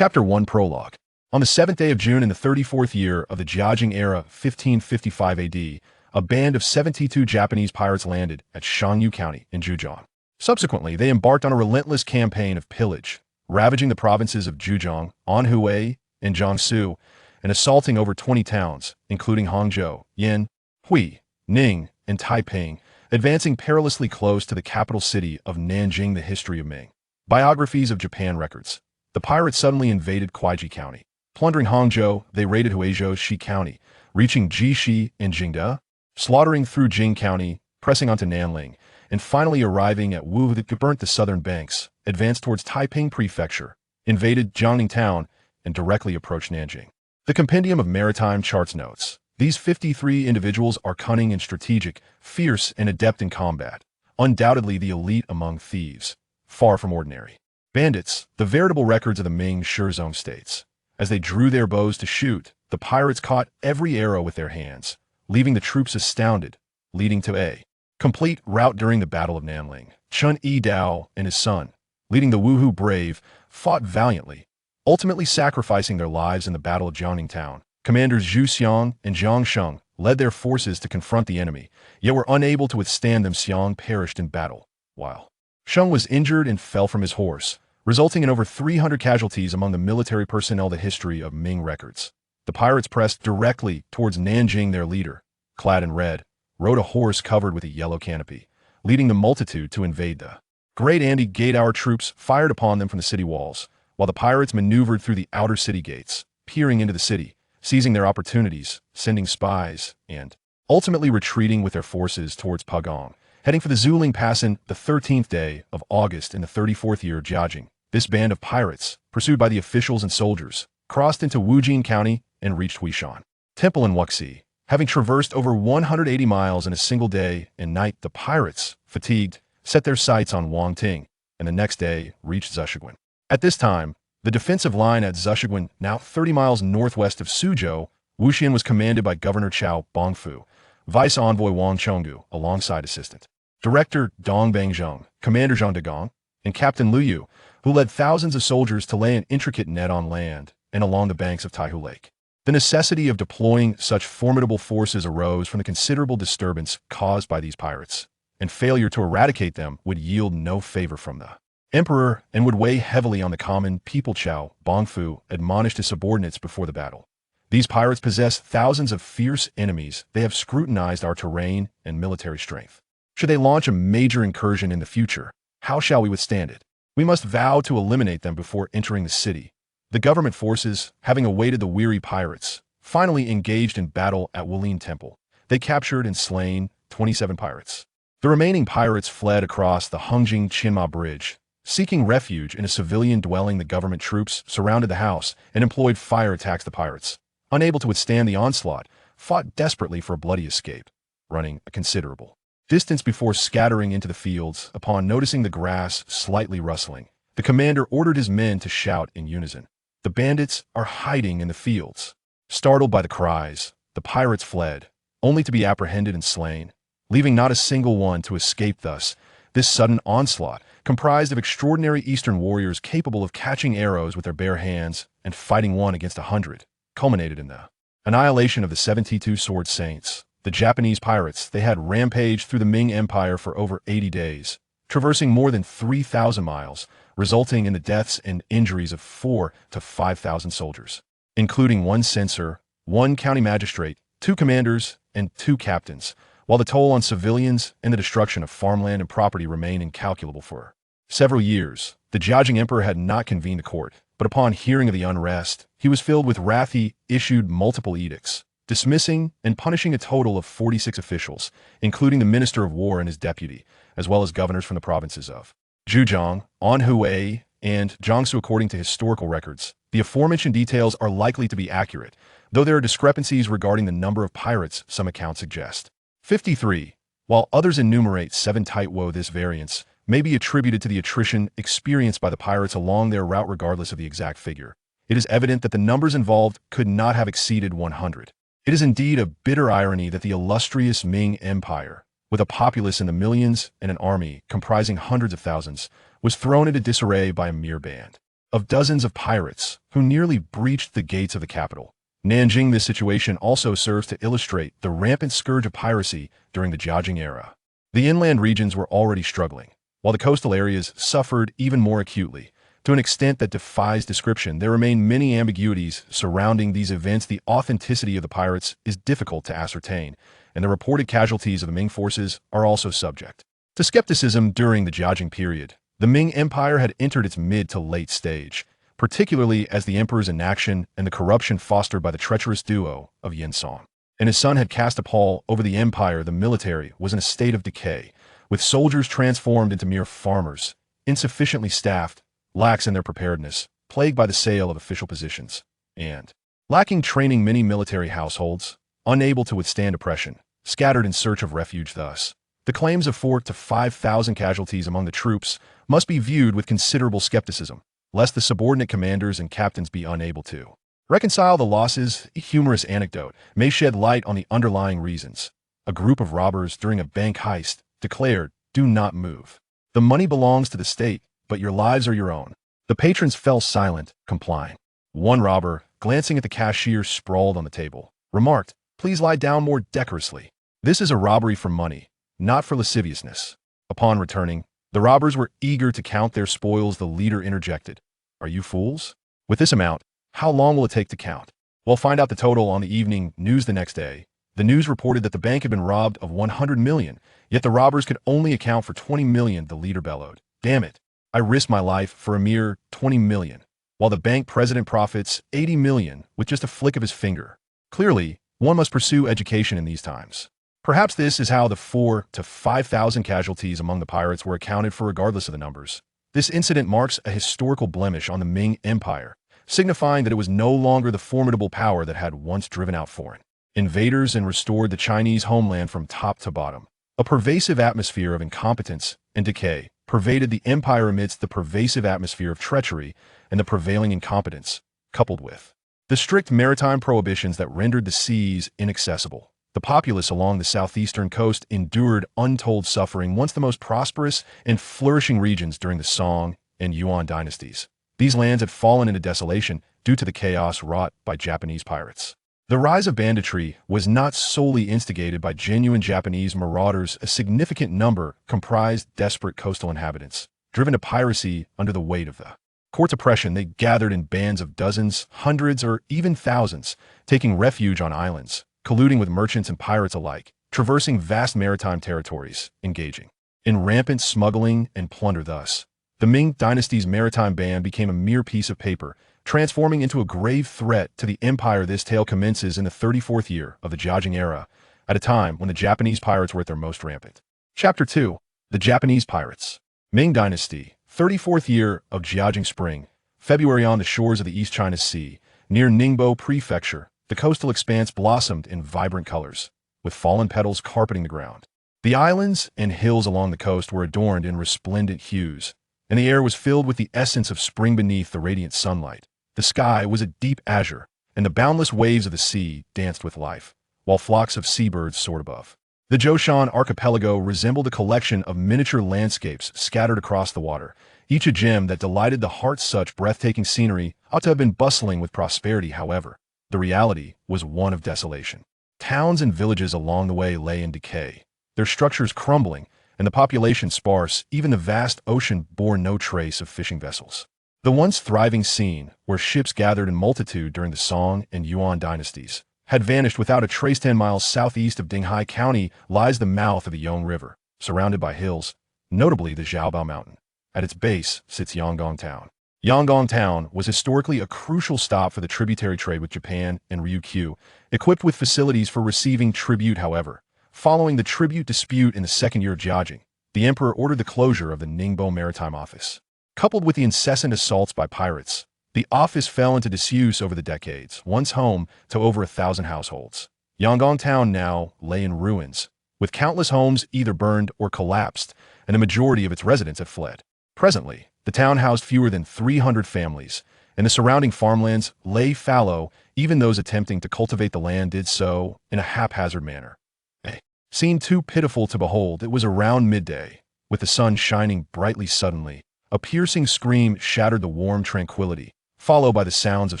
Chapter 1 Prologue. On the 7th day of June in the 34th year of the Jiajing era, 1555 AD, a band of 72 Japanese pirates landed at Shangyu County in Zhejiang. Subsequently, they embarked on a relentless campaign of pillage, ravaging the provinces of Zhejiang, Anhui, and Jiangsu, and assaulting over 20 towns, including Hangzhou, Yin, Hui, Ning, and Taiping, advancing perilously close to the capital city of Nanjing. The history of Ming. Biographies of Japan records. The pirates suddenly invaded Kuaiji County. Plundering Hangzhou, they raided Huizhou-Shi County, reaching Jishi and Jingde, slaughtering through Jing County, pressing onto Nanling, and finally arriving at Wu that burnt the southern banks, advanced towards Taiping Prefecture, invaded Jiangning Town, and directly approached Nanjing. The Compendium of Maritime Charts notes, these 53 individuals are cunning and strategic, fierce and adept in combat, undoubtedly the elite among thieves, far from ordinary. Bandits, the veritable records of the Ming Shizong states. As they drew their bows to shoot, the pirates caught every arrow with their hands, leaving the troops astounded, leading to a complete rout during the Battle of Nanling. Chun Yi Dao and his son, leading the Wuhu brave, fought valiantly, ultimately sacrificing their lives in the Battle of Jiangning Town. Commanders Zhu Xiang and Jiang Sheng led their forces to confront the enemy, yet were unable to withstand them. Xiang perished in battle, while Sheng was injured and fell from his horse, resulting in over 300 casualties among the military personnel. The history of Ming records. The pirates pressed directly towards Nanjing. Their leader, clad in red, rode a horse covered with a yellow canopy, leading the multitude to invade the Great Andy Gate. Our troops fired upon them from the city walls, while the pirates maneuvered through the outer city gates, peering into the city, seizing their opportunities, sending spies, and ultimately retreating with their forces towards Pagong, heading for the Zuling Pass in the 13th day of August in the 34th year of Jiajing. This band of pirates, pursued by the officials and soldiers, crossed into Wujin County and reached Huishan Temple in Wuxi. Having traversed over 180 miles in a single day and night, the pirates, fatigued, set their sights on Wangting, and the next day reached Zheshiguan. At this time, the defensive line at Zheshiguan, now 30 miles northwest of Suzhou, Wuxian, was commanded by Governor Chao Bongfu, Vice Envoy Wang Chenggu, alongside Assistant Director Dong Bangzheng, Commander Zhang Degong, and Captain Liu Yu, who led thousands of soldiers to lay an intricate net on land and along the banks of Taihu Lake. The necessity of deploying such formidable forces arose from the considerable disturbance caused by these pirates, and failure to eradicate them would yield no favor from the emperor and would weigh heavily on the common people. Chao Bongfu admonished his subordinates before the battle. These pirates possess thousands of fierce enemies. They have scrutinized our terrain and military strength. Should they launch a major incursion in the future, how shall we withstand it? We must vow to eliminate them before entering the city. The government forces, having awaited the weary pirates, finally engaged in battle at Wulin Temple. They captured and slain 27 pirates. The remaining pirates fled across the Hongjing-Qianma Bridge, seeking refuge in a civilian dwelling. The government troops surrounded the house and employed fire attacks. The pirates, unable to withstand the onslaught, fought desperately for a bloody escape, running a considerable distance before scattering into the fields. Upon noticing the grass slightly rustling, the commander ordered his men to shout in unison, "The bandits are hiding in the fields." Startled by the cries, the pirates fled, only to be apprehended and slain, leaving not a single one to escape. Thus, this sudden onslaught, comprised of extraordinary Eastern warriors capable of catching arrows with their bare hands and fighting one against 100, culminated in the annihilation of the 72 sword saints. The Japanese pirates, they had rampaged through the Ming Empire for over 80 days, traversing more than 3,000 miles, resulting in the deaths and injuries of 4,000 to 5,000 soldiers, including one censor, one county magistrate, 2 commanders, and 2 captains, while the toll on civilians and the destruction of farmland and property remained incalculable. For several years, the Jiajing emperor had not convened a court, but upon hearing of the unrest, he was filled with wrath. He issued multiple edicts, dismissing and punishing a total of 46 officials, including the Minister of War and his deputy, as well as governors from the provinces of Zhejiang, Anhui, and Jiangsu. According to historical records, the aforementioned details are likely to be accurate, though there are discrepancies regarding the number of pirates some accounts suggest. 53, while others enumerate 7 Taitwo. This variance may be attributed to the attrition experienced by the pirates along their route. Regardless of the exact figure, it is evident that the numbers involved could not have exceeded 100. It is indeed a bitter irony that the illustrious Ming Empire, with a populace in the millions and an army comprising hundreds of thousands, was thrown into disarray by a mere band of dozens of pirates who nearly breached the gates of the capital. Nanjing. This situation also serves to illustrate the rampant scourge of piracy during the Jiajing era. The inland regions were already struggling, while the coastal areas suffered even more acutely. To an extent that defies description, there remain many ambiguities surrounding these events. The authenticity of the pirates is difficult to ascertain, and the reported casualties of the Ming forces are also subject to skepticism. During the Jiajing period, the Ming Empire had entered its mid to late stage, particularly as the emperor's inaction and the corruption fostered by the treacherous duo of Yinsong and his son had cast a pall over the empire. The military was in a state of decay, with soldiers transformed into mere farmers, insufficiently staffed, lax in their preparedness, plagued by the sale of official positions, and lacking training. Many military households, unable to withstand oppression, scattered in search of refuge. Thus, the claims of 4,000 to 5,000 casualties among the troops must be viewed with considerable skepticism, lest the subordinate commanders and captains be unable to reconcile the losses. A humorous anecdote may shed light on the underlying reasons. A group of robbers during a bank heist declared, "Do not move. The money belongs to the state, but your lives are your own." The patrons fell silent, complying. One robber, glancing at the cashier sprawled on the table, remarked, "Please lie down more decorously. This is a robbery for money, not for lasciviousness." Upon returning, the robbers were eager to count their spoils. The leader interjected, "Are you fools? With this amount, how long will it take to count? Well, find out the total on the evening news." The next day, the news reported that the bank had been robbed of 100 million, yet the robbers could only account for 20 million. The leader bellowed, "Damn it, I risked my life for a mere 20 million, while the bank president profits 80 million with just a flick of his finger." Clearly, one must pursue education in these times. Perhaps this is how the 4,000 to 5,000 casualties among the pirates were accounted for regardless of the numbers. This incident marks a historical blemish on the Ming Empire, signifying that it was no longer the formidable power that had once driven out foreign invaders and restored the Chinese homeland from top to bottom. A pervasive atmosphere of incompetence and decay pervaded the empire. Amidst the pervasive atmosphere of treachery and the prevailing incompetence, coupled with the strict maritime prohibitions that rendered the seas inaccessible, the populace along the southeastern coast endured untold suffering. Once the most prosperous and flourishing regions during the Song and Yuan dynasties, these lands had fallen into desolation due to the chaos wrought by Japanese pirates. The rise of banditry was not solely instigated by genuine Japanese marauders. A significant number comprised desperate coastal inhabitants, driven to piracy under the weight of the court's oppression. They gathered in bands of dozens, hundreds, or even thousands, taking refuge on islands, colluding with merchants and pirates alike, traversing vast maritime territories, engaging in rampant smuggling and plunder. Thus, the Ming dynasty's maritime ban became a mere piece of paper, transforming into a grave threat to the empire. This tale commences in the 34th year of the Jiajing era, at a time when the Japanese pirates were at their most rampant. Chapter 2. The Japanese Pirates. Ming Dynasty, 34th year of Jiajing Spring, February. On the shores of the East China Sea, near Ningbo Prefecture, the coastal expanse blossomed in vibrant colors, with fallen petals carpeting the ground. The islands and hills along the coast were adorned in resplendent hues, and the air was filled with the essence of spring beneath the radiant sunlight. The sky was a deep azure, and the boundless waves of the sea danced with life, while flocks of seabirds soared above. The Zhoushan archipelago resembled a collection of miniature landscapes scattered across the water, each a gem that delighted the heart. Such breathtaking scenery ought to have been bustling with prosperity. However, the reality was one of desolation. Towns and villages along the way lay in decay, their structures crumbling, and the population sparse. Even the vast ocean bore no trace of fishing vessels. The once thriving scene, where ships gathered in multitude during the Song and Yuan dynasties, had vanished without a trace. 10 miles southeast of Dinghai County lies the mouth of the Yong River, surrounded by hills, notably the Zhaobao Mountain. At its base sits Yangon Town. Yangon Town was historically a crucial stop for the tributary trade with Japan and Ryukyu, equipped with facilities for receiving tribute. However, following the tribute dispute in the second year of Jiajing, the emperor ordered the closure of the Ningbo Maritime Office. Coupled with the incessant assaults by pirates, the office fell into disuse over the decades, once home to over 1,000 households. Yangon Town now lay in ruins, with countless homes either burned or collapsed, and a majority of its residents had fled. Presently, the town housed fewer than 300 families, and the surrounding farmlands lay fallow. Even those attempting to cultivate the land did so in a haphazard manner. A scene too pitiful to behold. It was around midday, with the sun shining brightly. Suddenly, A piercing scream shattered the warm tranquility, followed by the sounds of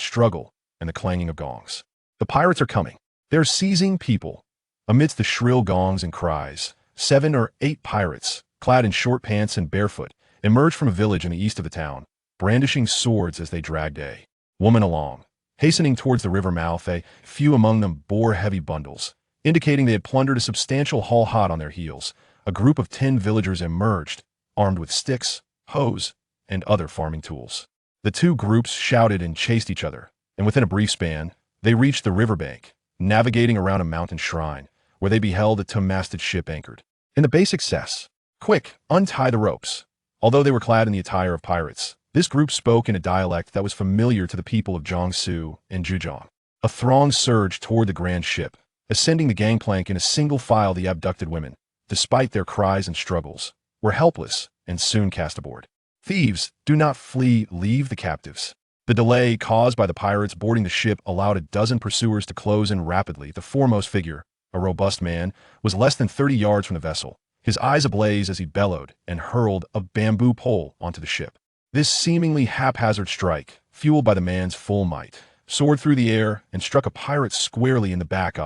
struggle and the clanging of gongs. The pirates are coming. They're seizing people. Amidst the shrill gongs and cries, 7 or 8 pirates, clad in short pants and barefoot, emerged from a village in the east of the town, brandishing swords as they dragged a woman along. Hastening towards the river mouth, a few among them bore heavy bundles, indicating they had plundered a substantial haul hot on their heels. A group of 10 villagers emerged, armed with sticks, hoes, and other farming tools. The two groups shouted and chased each other, and within a brief span, they reached the riverbank, navigating around a mountain shrine, where they beheld a two-masted ship anchored. In the basic cess, quick, untie the ropes. Although they were clad in the attire of pirates, this group spoke in a dialect that was familiar to the people of Jiangsu and Zhejiang. A throng surged toward the grand ship, ascending the gangplank in a single file. The abducted women, despite their cries and struggles, were helpless and soon cast aboard. Thieves, do not flee, leave the captives. The delay caused by the pirates boarding the ship allowed a dozen pursuers to close in rapidly. The foremost figure, a robust man, was less than 30 yards from the vessel, his eyes ablaze as he bellowed and hurled a bamboo pole onto the ship. This seemingly haphazard strike, fueled by the man's full might, soared through the air and struck a pirate squarely in the back.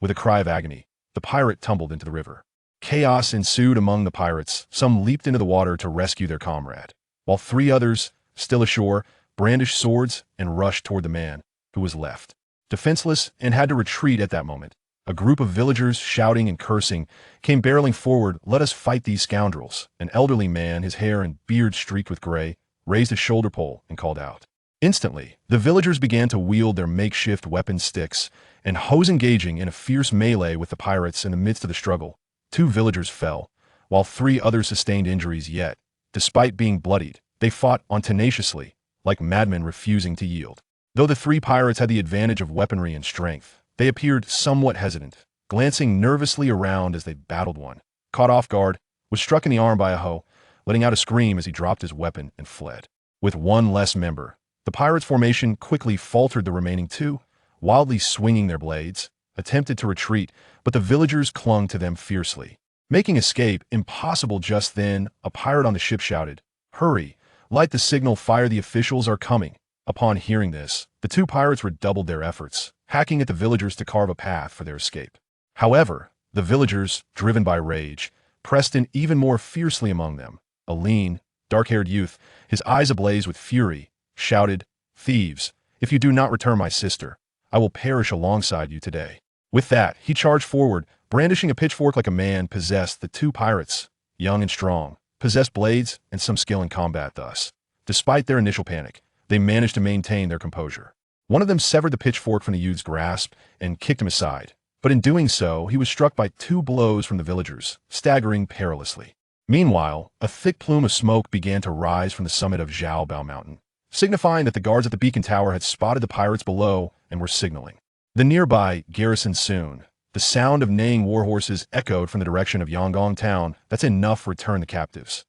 With a cry of agony, the pirate tumbled into the river. Chaos ensued among the pirates. Some leaped into the water to rescue their comrade, while 3 others, still ashore, brandished swords and rushed toward the man, who was left defenseless and had to retreat at that moment. A group of villagers, shouting and cursing, came barreling forward. Let us fight these scoundrels. An elderly man, his hair and beard streaked with gray, raised a shoulder pole and called out. Instantly, the villagers began to wield their makeshift weapon sticks and hoes, engaging in a fierce melee with the pirates. In the midst of the struggle, 2 villagers fell, while 3 others sustained injuries. Yet, despite being bloodied, they fought on tenaciously, like madmen refusing to yield. Though the 3 pirates had the advantage of weaponry and strength, they appeared somewhat hesitant, glancing nervously around as they battled. One, caught off guard, was struck in the arm by a hoe, letting out a scream as he dropped his weapon and fled. With 1 less member, the pirates' formation quickly faltered. The remaining 2, wildly swinging their blades, attempted to retreat, but the villagers clung to them fiercely, making escape impossible. Just then, a pirate on the ship shouted, "Hurry! Light the signal fire, the officials are coming." Upon hearing this, the 2 pirates redoubled their efforts, hacking at the villagers to carve a path for their escape. However, the villagers, driven by rage, pressed in even more fiercely. Among them, a lean, dark-haired youth, his eyes ablaze with fury, shouted, "Thieves, if you do not return my sister, I will perish alongside you today." With that, he charged forward, brandishing a pitchfork like a man possessed. The 2 pirates, young and strong, possessed blades and some skill in combat. Thus, despite their initial panic, they managed to maintain their composure. One of them severed the pitchfork from the youth's grasp and kicked him aside, but in doing so, he was struck by 2 blows from the villagers, staggering perilously. Meanwhile, a thick plume of smoke began to rise from the summit of Zhaobao Mountain, signifying that the guards at the beacon tower had spotted the pirates below and were signaling the nearby garrison soon. The sound of neighing warhorses echoed from the direction of Yangon town. "That's enough, return the captives."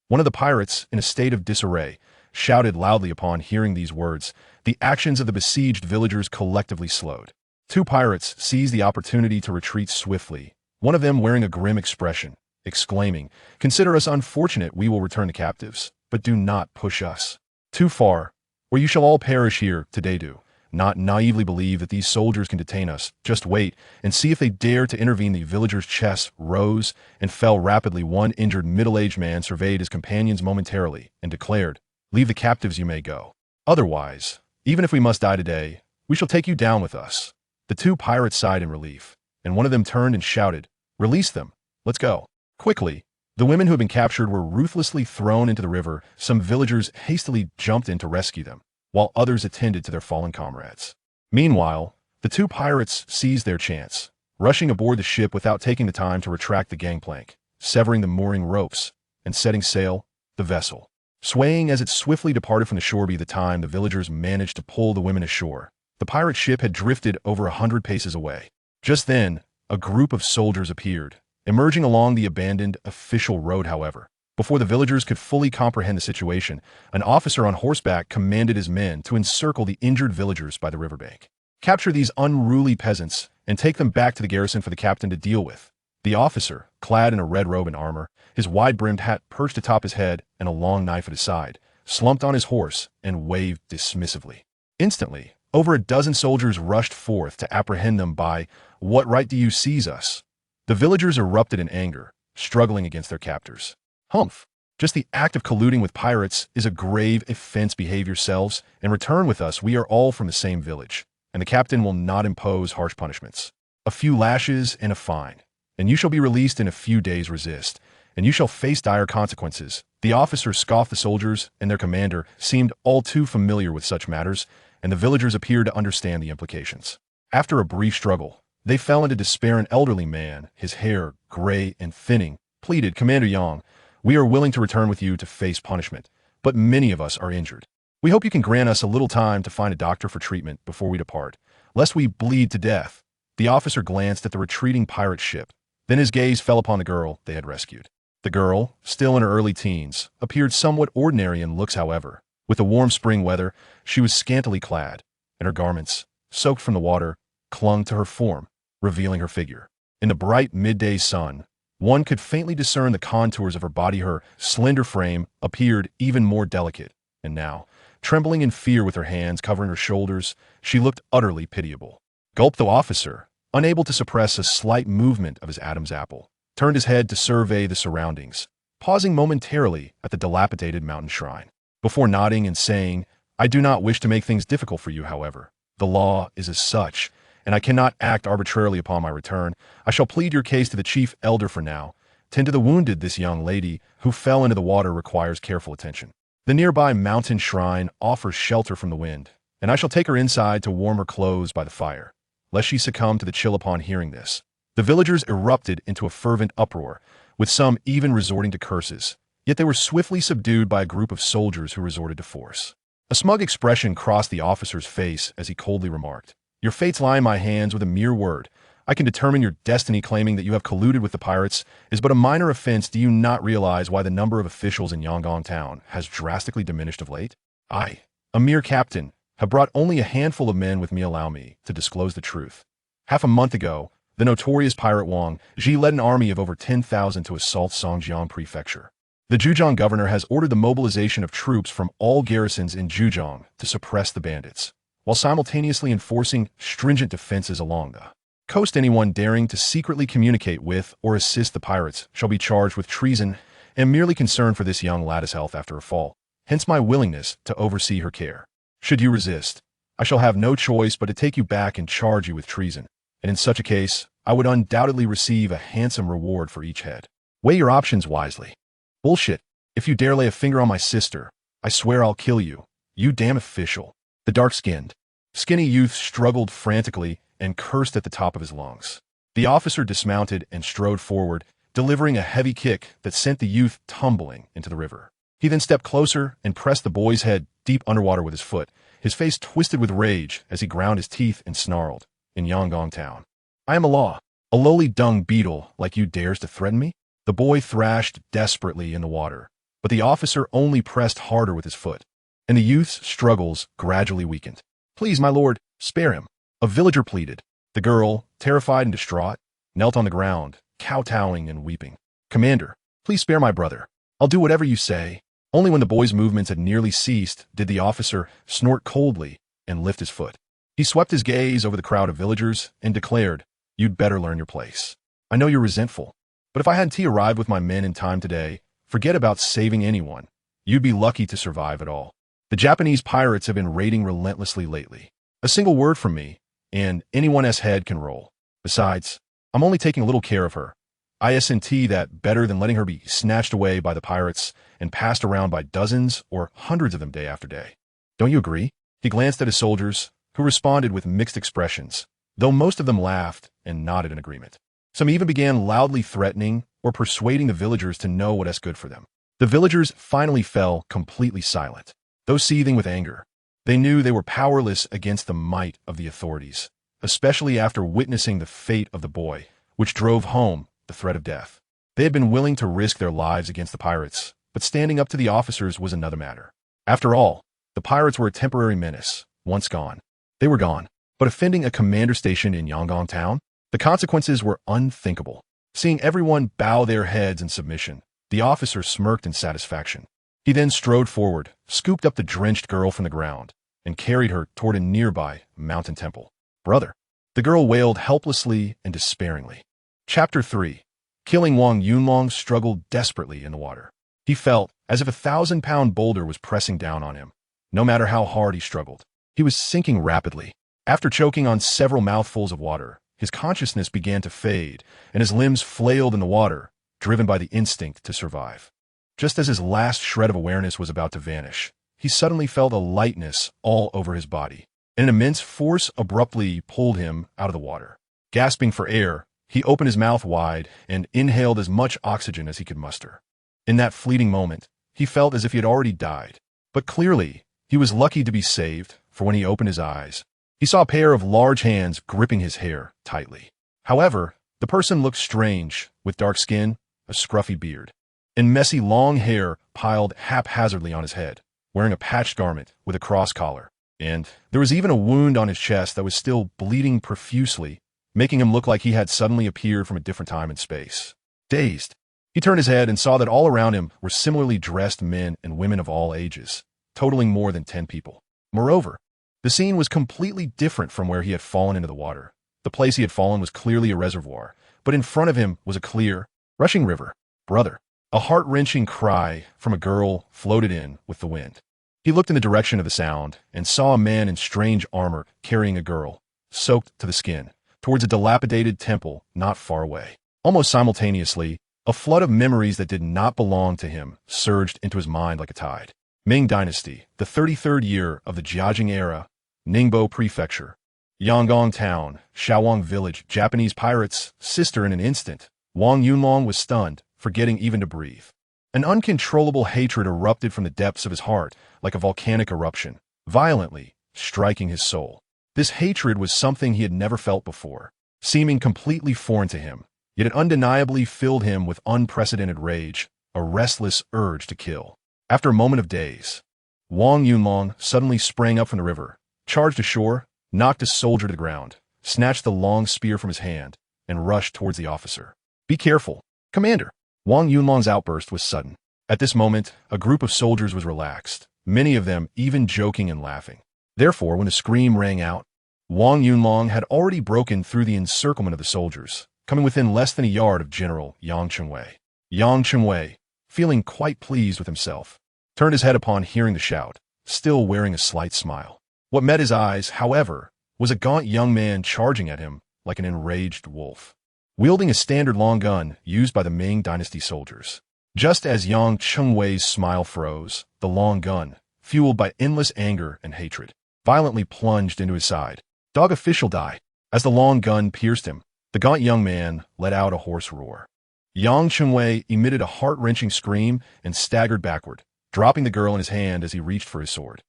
One of the pirates, in a state of disarray, shouted loudly. Upon hearing these words, the actions of the besieged villagers collectively slowed. 2 pirates seized the opportunity to retreat swiftly, one of them wearing a grim expression, exclaiming, "Consider us unfortunate. We will return the captives, but do not push us too far, or you shall all perish here today. Do not naively believe that these soldiers can detain us. Just wait and see if they dare to intervene." The villagers' chests rose and fell rapidly. One injured middle-aged man surveyed his companions momentarily and declared, "Leave the captives, you may go. Otherwise, even if we must die today, we shall take you down with us." The 2 pirates sighed in relief, and one of them turned and shouted, "Release them. Let's go." Quickly, the women who had been captured were ruthlessly thrown into the river. Some villagers hastily jumped in to rescue them, while others attended to their fallen comrades. Meanwhile, the 2 pirates seized their chance, rushing aboard the ship without taking the time to retract the gangplank, severing the mooring ropes, and setting sail. The vessel, swaying as it swiftly departed from the shore. By the time the villagers managed to pull the women ashore, the pirate ship had drifted over 100 paces away. Just then, a group of soldiers appeared, emerging along the abandoned official road. However, before the villagers could fully comprehend the situation, an officer on horseback commanded his men to encircle the injured villagers by the riverbank. "Capture these unruly peasants and take them back to the garrison for the captain to deal with." The officer, clad in a red robe and armor, his wide-brimmed hat perched atop his head and a long knife at his side, slumped on his horse and waved dismissively. Instantly, over a dozen soldiers rushed forth to apprehend them by, "What right do you seize us?" The villagers erupted in anger, struggling against their captors. "Humph! Just the act of colluding with pirates is a grave offense. Behave yourselves and return with us. We are all from the same village, and the captain will not impose harsh punishments. A few lashes and a fine, and you shall be released in a few days. Resist, and you shall face dire consequences." The officers scoffed. The soldiers and their commander seemed all too familiar with such matters, and the villagers appeared to understand the implications. After a brief struggle, they fell into despair. An elderly man, his hair gray and thinning, pleaded, "Commander Yang, we are willing to return with you to face punishment, but many of us are injured. We hope you can grant us a little time to find a doctor for treatment before we depart, lest we bleed to death." The officer glanced at the retreating pirate ship. Then his gaze fell upon the girl they had rescued. The girl, still in her early teens, appeared somewhat ordinary in looks. However, with the warm spring weather, she was scantily clad, and her garments, soaked from the water, clung to her form, revealing her figure. In the bright midday sun, one could faintly discern the contours of her body. Her slender frame appeared even more delicate, and now, trembling in fear with her hands covering her shoulders, she looked utterly pitiable. Gulped. The officer, unable to suppress a slight movement of his Adam's apple, turned his head to survey the surroundings, pausing momentarily at the dilapidated mountain shrine, before nodding and saying, "I do not wish to make things difficult for you, however. The law is as such, and I cannot act arbitrarily upon my return. I shall plead your case to the chief elder for now. Tend to the wounded. This young lady, who fell into the water, requires careful attention. The nearby mountain shrine offers shelter from the wind, and I shall take her inside to warm her clothes by the fire, lest she succumb to the chill." Upon hearing this, the villagers erupted into a fervent uproar, with some even resorting to curses, yet they were swiftly subdued by a group of soldiers who resorted to force. A smug expression crossed the officer's face as he coldly remarked, "Your fates lie in my hands. With a mere word, I can determine your destiny. Claiming that you have colluded with the pirates is but a minor offense. Do you not realize why the number of officials in Yangon town has drastically diminished of late? I, a mere captain, have brought only a handful of men with me. Allow me to disclose the truth. Half a month ago, the notorious pirate Wang Ji led an army of over 10,000 to assault Songjiang Prefecture. The Zhejiang governor has ordered the mobilization of troops from all garrisons in Zhejiang to suppress the bandits, while simultaneously enforcing stringent defenses along the coast. Anyone daring to secretly communicate with or assist the pirates shall be charged with treason. And merely concerned for this young lad's health after her fall, hence my willingness to oversee her care. Should you resist, I shall have no choice but to take you back and charge you with treason, and in such a case, I would undoubtedly receive a handsome reward for each head. Weigh your options wisely." "Bullshit. If you dare lay a finger on my sister, I swear I'll kill you. You damn official." The dark-skinned, skinny youth struggled frantically and cursed at the top of his lungs. The officer dismounted and strode forward, delivering a heavy kick that sent the youth tumbling into the river. He then stepped closer and pressed the boy's head deep underwater with his foot, his face twisted with rage as he ground his teeth and snarled, "In Yangon town, I am a law. A lowly dung beetle like you dares to threaten me?" The boy thrashed desperately in the water, but the officer only pressed harder with his foot, and the youth's struggles gradually weakened. "Please, my lord, spare him," a villager pleaded. The girl, terrified and distraught, knelt on the ground, kowtowing and weeping. "Commander, please spare my brother. I'll do whatever you say." Only when the boy's movements had nearly ceased did the officer snort coldly and lift his foot. He swept his gaze over the crowd of villagers and declared, "You'd better learn your place. I know you're resentful, but if I hadn't arrived with my men in time today, forget about saving anyone. You'd be lucky to survive at all. The Japanese pirates have been raiding relentlessly lately. A single word from me, and anyone's head can roll. Besides, I'm only taking a little care of her. I isn't that better than letting her be snatched away by the pirates and passed around by dozens or hundreds of them day after day. Don't you agree?" He glanced at his soldiers, who responded with mixed expressions, though most of them laughed and nodded in agreement. Some even began loudly threatening or persuading the villagers to know what is good for them. The villagers finally fell completely silent, though seething with anger. They knew they were powerless against the might of the authorities, especially after witnessing the fate of the boy, which drove home the threat of death. They had been willing to risk their lives against the pirates, but standing up to the officers was another matter. After all, the pirates were a temporary menace. Once gone, they were gone. But offending a commander stationed in Yangon town? The consequences were unthinkable. Seeing everyone bow their heads in submission, the officer smirked in satisfaction. He then strode forward, scooped up the drenched girl from the ground, and carried her toward a nearby mountain temple. "Brother," the girl wailed helplessly and despairingly. Chapter 3. Killing Wang Yunlong struggled desperately in the water. He felt as if a 1,000-pound boulder was pressing down on him. No matter how hard he struggled, he was sinking rapidly. After choking on several mouthfuls of water, his consciousness began to fade, and his limbs flailed in the water, driven by the instinct to survive. Just as his last shred of awareness was about to vanish, he suddenly felt a lightness all over his body. An immense force abruptly pulled him out of the water. Gasping for air, he opened his mouth wide and inhaled as much oxygen as he could muster. In that fleeting moment, he felt as if he had already died. But clearly, he was lucky to be saved, for when he opened his eyes, he saw a pair of large hands gripping his hair tightly. However, the person looked strange, with dark skin, a scruffy beard, and messy long hair piled haphazardly on his head, wearing a patched garment with a cross collar. And there was even a wound on his chest that was still bleeding profusely, making him look like he had suddenly appeared from a different time and space. Dazed, he turned his head and saw that all around him were similarly dressed men and women of all ages, totaling more than 10 people. Moreover, the scene was completely different from where he had fallen into the water. The place he had fallen was clearly a reservoir, but in front of him was a clear, rushing river. "Brother!" A heart-wrenching cry from a girl floated in with the wind. He looked in the direction of the sound and saw a man in strange armor carrying a girl, soaked to the skin, towards a dilapidated temple not far away. Almost simultaneously, a flood of memories that did not belong to him surged into his mind like a tide. Ming Dynasty, the 33rd year of the Jiajing era, Ningbo Prefecture, Yangon Town, Shaowang Village, Japanese pirates, sister in an instant. Wang Yunlong was stunned, forgetting even to breathe. An uncontrollable hatred erupted from the depths of his heart like a volcanic eruption, violently striking his soul. This hatred was something he had never felt before, seeming completely foreign to him, yet it undeniably filled him with unprecedented rage, a restless urge to kill. After a moment of daze, Wang Yunlong suddenly sprang up from the river, charged ashore, knocked a soldier to the ground, snatched the long spear from his hand, and rushed towards the officer. "Be careful, Commander!" Wang Yunlong's outburst was sudden. At this moment, a group of soldiers was relaxed, many of them even joking and laughing. Therefore, when a scream rang out, Wang Yunlong had already broken through the encirclement of the soldiers, coming within less than a yard of General Yang Chengwei. Yang Chengwei, feeling quite pleased with himself, turned his head upon hearing the shout, still wearing a slight smile. What met his eyes, however, was a gaunt young man charging at him like an enraged wolf, wielding a standard long gun used by the Ming Dynasty soldiers. Just as Yang Chengwei's smile froze, the long gun, fueled by endless anger and hatred, violently plunged into his side. "Dog official die!" As the long gun pierced him, the gaunt young man let out a hoarse roar. Yang Chengwei emitted a heart-wrenching scream and staggered backward, dropping the girl in his hand as he reached for his sword.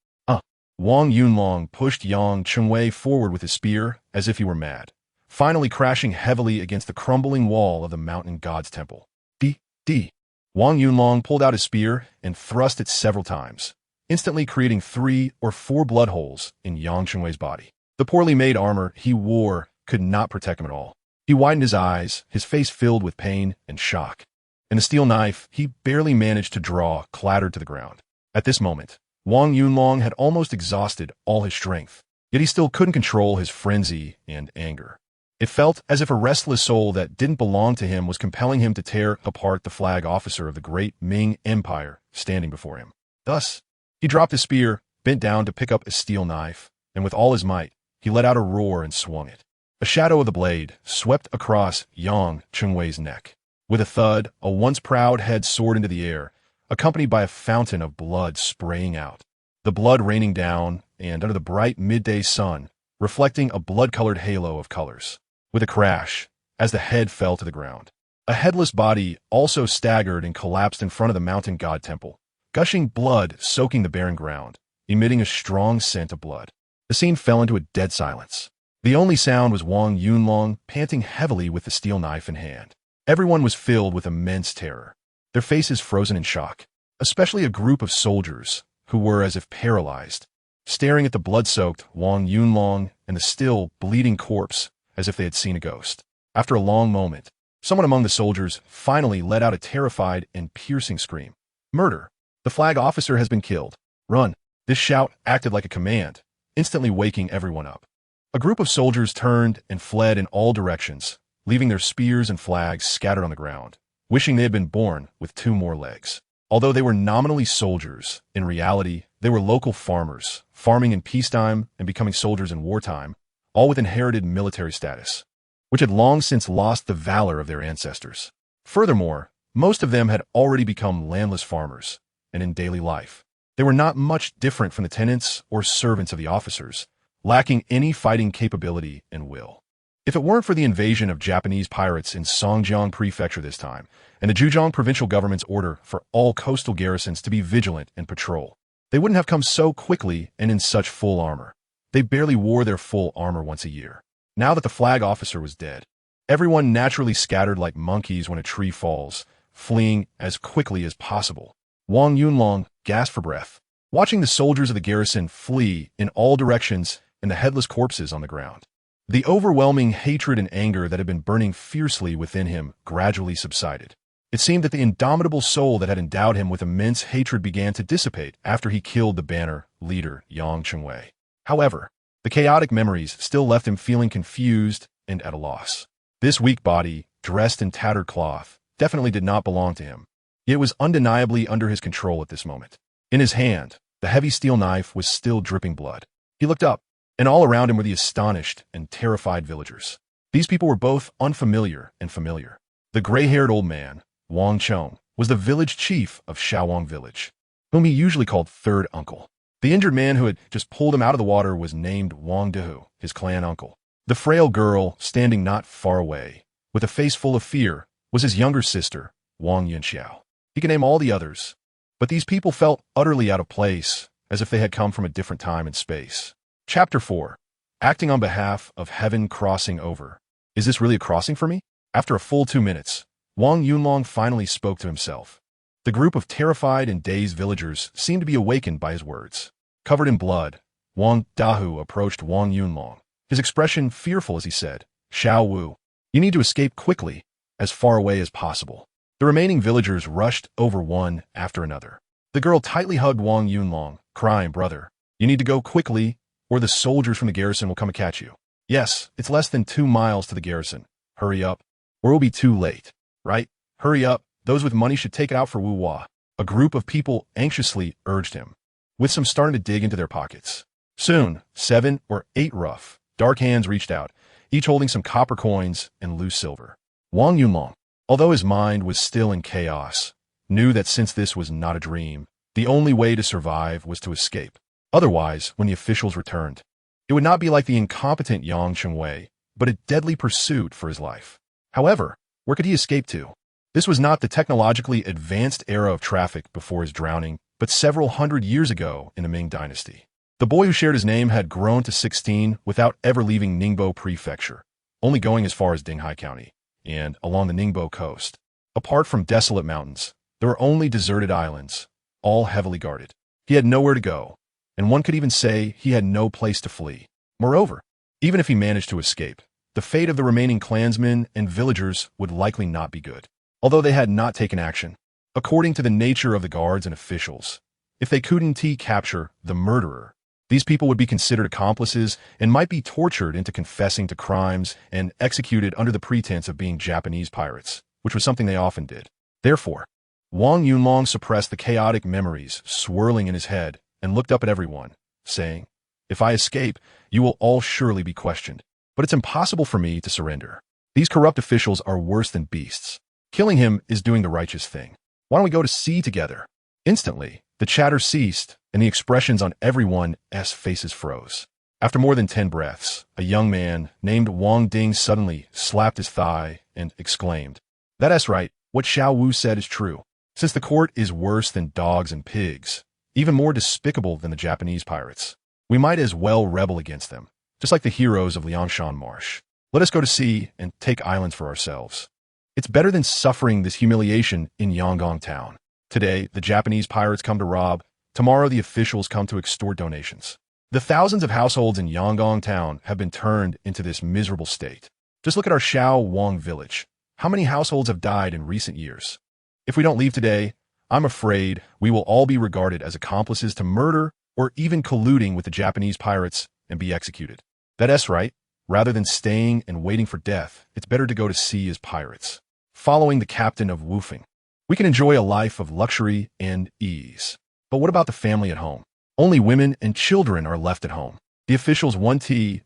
Wang Yunlong pushed Yang Chengwei forward with his spear as if he were mad, finally crashing heavily against the crumbling wall of the mountain god's temple. D. Wang Yunlong pulled out his spear and thrust it several times, instantly creating 3 or 4 blood holes in Yang Chengwei's body. The poorly made armor he wore could not protect him at all. He widened his eyes, his face filled with pain and shock, and the steel knife he barely managed to draw clattered to the ground. At this moment, Wang Yunlong had almost exhausted all his strength, yet he still couldn't control his frenzy and anger. It felt as if a restless soul that didn't belong to him was compelling him to tear apart the flag officer of the Great Ming Empire standing before him. Thus, he dropped his spear, bent down to pick up a steel knife, and with all his might, he let out a roar and swung it. A shadow of the blade swept across Yang Chengwei's neck. With a thud, a once proud head soared into the air, accompanied by a fountain of blood spraying out. The blood raining down, and under the bright midday sun, reflecting a blood-colored halo of colors. With a crash, as the head fell to the ground, a headless body also staggered and collapsed in front of the mountain god temple, gushing blood soaking the barren ground, emitting a strong scent of blood. The scene fell into a dead silence. The only sound was Wang Yunlong panting heavily with the steel knife in hand. Everyone was filled with immense terror, their faces frozen in shock, especially a group of soldiers who were as if paralyzed, staring at the blood-soaked Wang Yunlong and the still bleeding corpse as if they had seen a ghost. After a long moment, Someone among the soldiers finally let out a terrified and piercing scream. Murder! The flag officer has been killed. Run! This shout acted like a command, instantly waking everyone up. A group of soldiers turned and fled in all directions, leaving their spears and flags scattered on the ground, wishing they had been born with 2 more legs. Although they were nominally soldiers, in reality, they were local farmers, farming in peacetime and becoming soldiers in wartime, all with inherited military status, which had long since lost the valor of their ancestors. Furthermore, most of them had already become landless farmers, and in daily life, they were not much different from the tenants or servants of the officers, lacking any fighting capability and will. If it weren't for the invasion of Japanese pirates in Songjiang Prefecture this time, and the Zhejiang provincial government's order for all coastal garrisons to be vigilant and patrol, they wouldn't have come so quickly and in such full armor. They barely wore their full armor once a year. Now that the flag officer was dead, everyone naturally scattered like monkeys when a tree falls, fleeing as quickly as possible. Wang Yunlong gasped for breath, watching the soldiers of the garrison flee in all directions and the headless corpses on the ground. The overwhelming hatred and anger that had been burning fiercely within him gradually subsided. It seemed that the indomitable soul that had endowed him with immense hatred began to dissipate after he killed the banner leader Yang Chengwei. However, the chaotic memories still left him feeling confused and at a loss. This weak body, dressed in tattered cloth, definitely did not belong to him. Yet it was undeniably under his control at this moment. In his hand, the heavy steel knife was still dripping blood. He looked up, and all around him were the astonished and terrified villagers. These people were both unfamiliar and familiar. The gray-haired old man, Wang Chong, was the village chief of Shaowang village, whom he usually called third uncle. The injured man who had just pulled him out of the water was named Wang Dehu, his clan uncle. The frail girl, standing not far away, with a face full of fear, was his younger sister, Wang Yinxiao. He could name all the others, but these people felt utterly out of place, as if they had come from a different time and space. Chapter 4. Acting on behalf of heaven crossing over. Is this really a crossing for me? After a full 2 minutes, Wang Yunlong finally spoke to himself. The group of terrified and dazed villagers seemed to be awakened by his words. Covered in blood, Wang Dahu approached Wang Yunlong, his expression fearful as he said, "Xiao Wu, you need to escape quickly, as far away as possible." The remaining villagers rushed over one after another. The girl tightly hugged Wang Yunlong, crying, "Brother, you need to go quickly, or the soldiers from the garrison will come and catch you. Yes, it's less than 2 miles to the garrison. Hurry up, or it will be too late. Right? Hurry up, those with money should take it out for Wu Hua." A group of people anxiously urged him, with some starting to dig into their pockets. Soon, 7 or 8 rough, dark hands reached out, each holding some copper coins and loose silver. Wang Yunlong, although his mind was still in chaos, knew that since this was not a dream, the only way to survive was to escape. Otherwise, when the officials returned, it would not be like the incompetent Yang Chengwei, but a deadly pursuit for his life. However, where could he escape to? This was not the technologically advanced era of traffic before his drowning, but several hundred years ago in the Ming Dynasty. The boy who shared his name had grown to 16 without ever leaving Ningbo Prefecture, only going as far as Dinghai County, and along the Ningbo coast. Apart from desolate mountains, there were only deserted islands, all heavily guarded. He had nowhere to go, and one could even say he had no place to flee. Moreover, even if he managed to escape, the fate of the remaining clansmen and villagers would likely not be good, although they had not taken action. According to the nature of the guards and officials, if they couldn't capture the murderer, these people would be considered accomplices and might be tortured into confessing to crimes and executed under the pretense of being Japanese pirates, which was something they often did. Therefore, Wang Yunlong suppressed the chaotic memories swirling in his head and looked up at everyone, saying, "If I escape, you will all surely be questioned. But it's impossible for me to surrender. These corrupt officials are worse than beasts. Killing him is doing the righteous thing. Why don't we go to sea together?" Instantly, the chatter ceased, and the expressions on everyone's faces froze. After more than 10 breaths, a young man named Wang Ding suddenly slapped his thigh and exclaimed, "That's right, what Xiao Wu said is true. Since the court is worse than dogs and pigs, even more despicable than the Japanese pirates, we might as well rebel against them, just like the heroes of Liangshan Marsh. Let us go to sea and take islands for ourselves. It's better than suffering this humiliation in Yangon town. Today, the Japanese pirates come to rob. Tomorrow, the officials come to extort donations. The thousands of households in Yangon town have been turned into this miserable state. Just look at our Shao Wang village. How many households have died in recent years? If we don't leave today, I'm afraid we will all be regarded as accomplices to murder or even colluding with the Japanese pirates and be executed. That's right. Rather than staying and waiting for death, it's better to go to sea as pirates, following the captain of woofing. We can enjoy a life of luxury and ease. But what about the family at home? Only women and children are left at home. The officials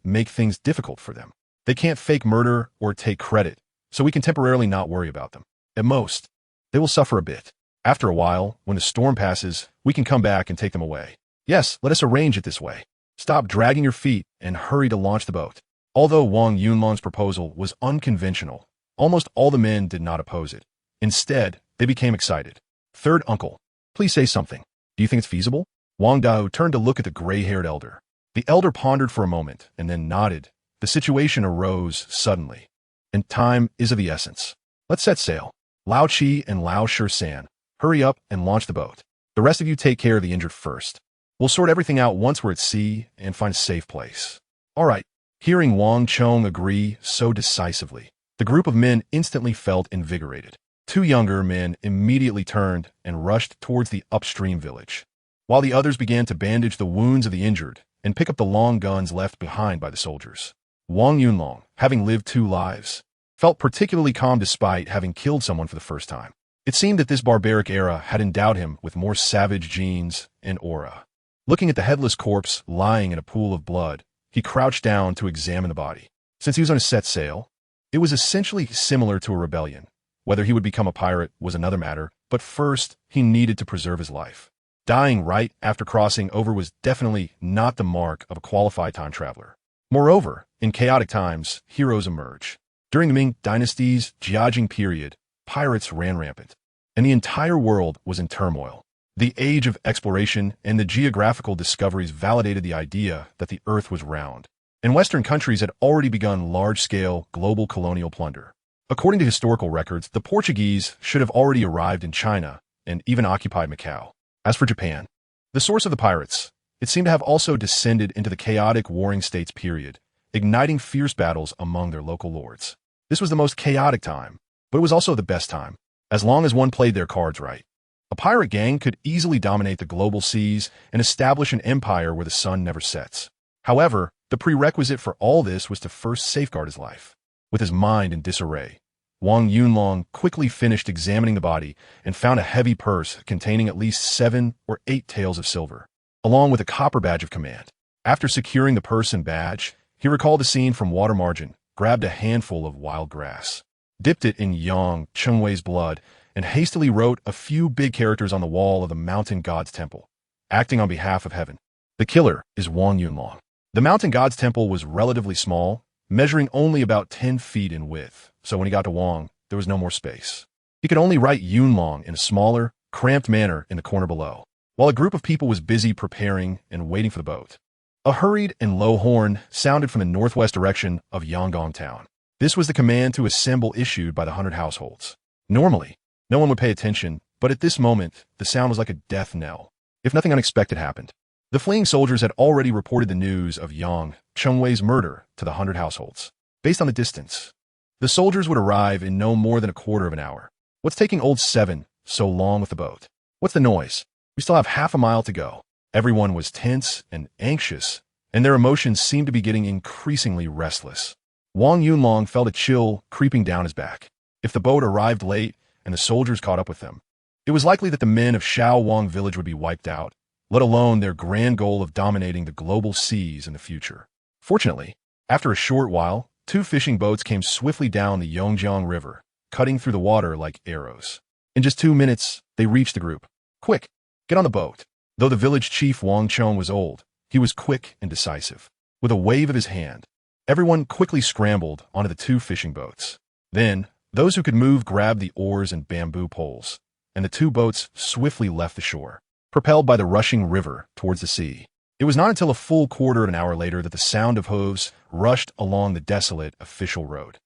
make things difficult for them. They can't fake murder or take credit, so we can temporarily not worry about them. At most, they will suffer a bit. After a while, when the storm passes, we can come back and take them away. Yes, let us arrange it this way. Stop dragging your feet and hurry to launch the boat. Although Wang Yunlong's proposal was unconventional, almost all the men did not oppose it. Instead, they became excited. Third uncle, please say something. Do you think it's feasible? Wang Dao turned to look at the gray-haired elder. The elder pondered for a moment and then nodded. The situation arose suddenly, and time is of the essence. Let's set sail. Lao Chi and Lao Shi-san, hurry up and launch the boat. The rest of you take care of the injured first. We'll sort everything out once we're at sea and find a safe place. All right. Hearing Wang Chong agree so decisively, the group of men instantly felt invigorated. Two younger men immediately turned and rushed towards the upstream village, while the others began to bandage the wounds of the injured and pick up the long guns left behind by the soldiers. Wang Yunlong, having lived 2 lives, felt particularly calm despite having killed someone for the first time. It seemed that this barbaric era had endowed him with more savage genes and aura. Looking at the headless corpse lying in a pool of blood, he crouched down to examine the body. Since he was on a set sail, it was essentially similar to a rebellion. Whether he would become a pirate was another matter, but first, he needed to preserve his life. Dying right after crossing over was definitely not the mark of a qualified time traveler. Moreover, in chaotic times, heroes emerge. During the Ming Dynasty's Jiajing period, pirates ran rampant, and the entire world was in turmoil. The age of exploration and the geographical discoveries validated the idea that the Earth was round, and Western countries had already begun large-scale global colonial plunder. According to historical records, the Portuguese should have already arrived in China and even occupied Macau. As for Japan, the source of the pirates, it seemed to have also descended into the chaotic warring states period, igniting fierce battles among their local lords. This was the most chaotic time, but it was also the best time, as long as one played their cards right. A pirate gang could easily dominate the global seas and establish an empire where the sun never sets. However, the prerequisite for all this was to first safeguard his life. With his mind in disarray, Wang Yunlong quickly finished examining the body and found a heavy purse containing at least 7 or 8 taels of silver, along with a copper badge of command. After securing the purse and badge, he recalled the scene from Water Margin, grabbed a handful of wild grass, dipped it in Yang Chengwei's blood, and hastily wrote a few big characters on the wall of the mountain god's temple, acting on behalf of heaven. The killer is Wang Yunlong. The mountain god's temple was relatively small, measuring only about 10 feet in width, so when he got to Wang, there was no more space. He could only write Yunlong in a smaller, cramped manner in the corner below, while a group of people was busy preparing and waiting for the boat. A hurried and low horn sounded from the northwest direction of Yangon town. This was the command to assemble issued by the 100 households. Normally, no one would pay attention, but at this moment, the sound was like a death knell. If nothing unexpected happened, the fleeing soldiers had already reported the news of Yang Chengwei's murder to the 100 households. Based on the distance, the soldiers would arrive in no more than a quarter of an hour. What's taking old 7 so long with the boat? What's the noise? We still have half a mile to go. Everyone was tense and anxious, and their emotions seemed to be getting increasingly restless. Wang Yunlong felt a chill creeping down his back. If the boat arrived late and the soldiers caught up with them, it was likely that the men of Shao Wang village would be wiped out, let alone their grand goal of dominating the global seas in the future. Fortunately, after a short while, 2 fishing boats came swiftly down the Yongjiang River, cutting through the water like arrows. In just 2 minutes, they reached the group. Quick, get on the boat. Though the village chief Wang Chong was old, he was quick and decisive. With a wave of his hand, everyone quickly scrambled onto the 2 fishing boats. Then, those who could move grabbed the oars and bamboo poles, and the 2 boats swiftly left the shore, propelled by the rushing river towards the sea. It was not until a full quarter of an hour later that the sound of hooves rushed along the desolate official road.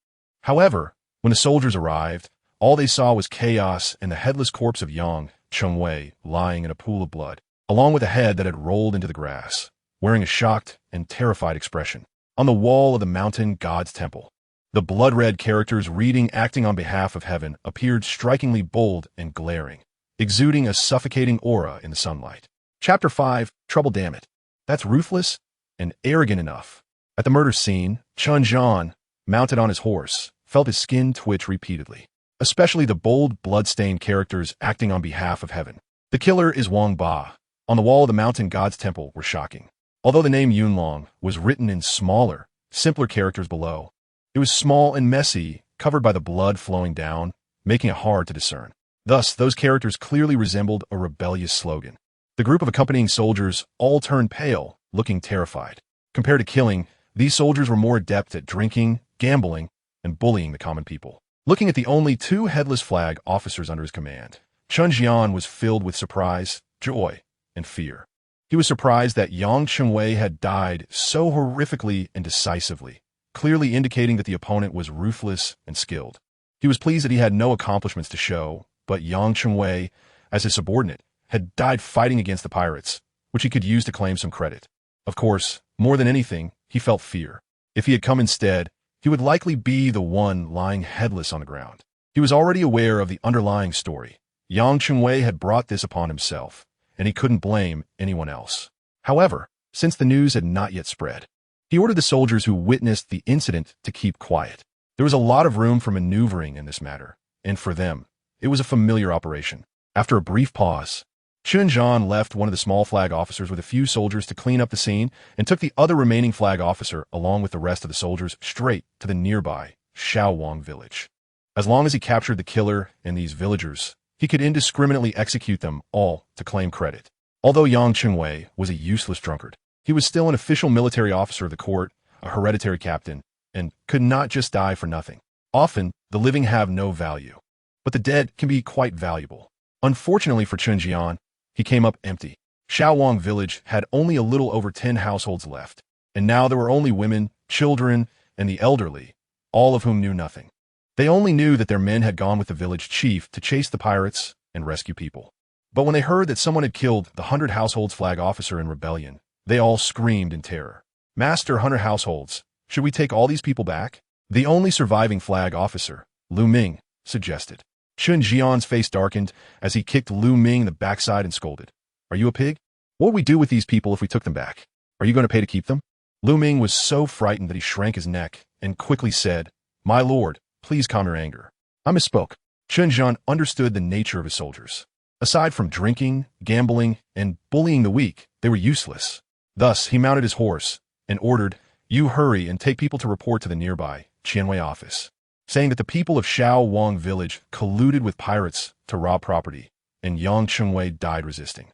However, when the soldiers arrived, all they saw was chaos and the headless corpse of Yang Chengwei lying in a pool of blood, along with a head that had rolled into the grass, wearing a shocked and terrified expression. On the wall of the mountain god's temple, The blood-red characters reading acting on behalf of heaven appeared strikingly bold and glaring, exuding a suffocating aura in the sunlight. Chapter 5, Trouble Damn It. That's ruthless and arrogant enough. At the murder scene, Chun Jian, mounted on his horse, felt his skin twitch repeatedly, especially the bold, blood-stained characters acting on behalf of heaven. The killer is Wang Ba. On the wall of the mountain god's temple were shocking. Although the name Yunlong was written in smaller, simpler characters below, it was small and messy, covered by the blood flowing down, making it hard to discern. Thus, those characters clearly resembled a rebellious slogan. The group of accompanying soldiers all turned pale, looking terrified. Compared to killing, these soldiers were more adept at drinking, gambling, and bullying the common people. Looking at the only 2 headless flag officers under his command, Chun Jian was filled with surprise, joy, and fear. He was surprised that Yang Chengwei had died so horrifically and decisively, clearly indicating that the opponent was ruthless and skilled. He was pleased that he had no accomplishments to show, but Yang Chengwei, as his subordinate, had died fighting against the pirates, which he could use to claim some credit. Of course, more than anything, he felt fear. If he had come instead, he would likely be the one lying headless on the ground. He was already aware of the underlying story. Yang Chengwei had brought this upon himself, and he couldn't blame anyone else. However, since the news had not yet spread, he ordered the soldiers who witnessed the incident to keep quiet. There was a lot of room for maneuvering in this matter, and for them, it was a familiar operation. After a brief pause, Chun Jian left one of the small flag officers with a few soldiers to clean up the scene and took the other remaining flag officer along with the rest of the soldiers straight to the nearby Shaowang village. As long as he captured the killer and these villagers, he could indiscriminately execute them all to claim credit. Although Yang Chengwei was a useless drunkard, he was still an official military officer of the court, a hereditary captain, and could not just die for nothing. Often, the living have no value, but the dead can be quite valuable. Unfortunately for Chun Jian, he came up empty. Shaowang village had only a little over 10 households left, and now there were only women, children, and the elderly, all of whom knew nothing. They only knew that their men had gone with the village chief to chase the pirates and rescue people. But when they heard that someone had killed the 100 households flag officer in rebellion, they all screamed in terror. "Master 100 households, should we take all these people back?" The only surviving flag officer, Lu Ming, suggested. Chun Jian's face darkened as he kicked Lu Ming in the backside and scolded. "Are you a pig? What would we do with these people if we took them back? Are you going to pay to keep them?" Lu Ming was so frightened that he shrank his neck and quickly said, "My lord, please calm your anger." I misspoke. Chun Jian understood the nature of his soldiers. Aside from drinking, gambling, and bullying the weak, they were useless. Thus, he mounted his horse and ordered, "You hurry and take people to report to the nearby Qianwei office, saying that the people of Shaowang village colluded with pirates to rob property, and Yang Chengwei died resisting.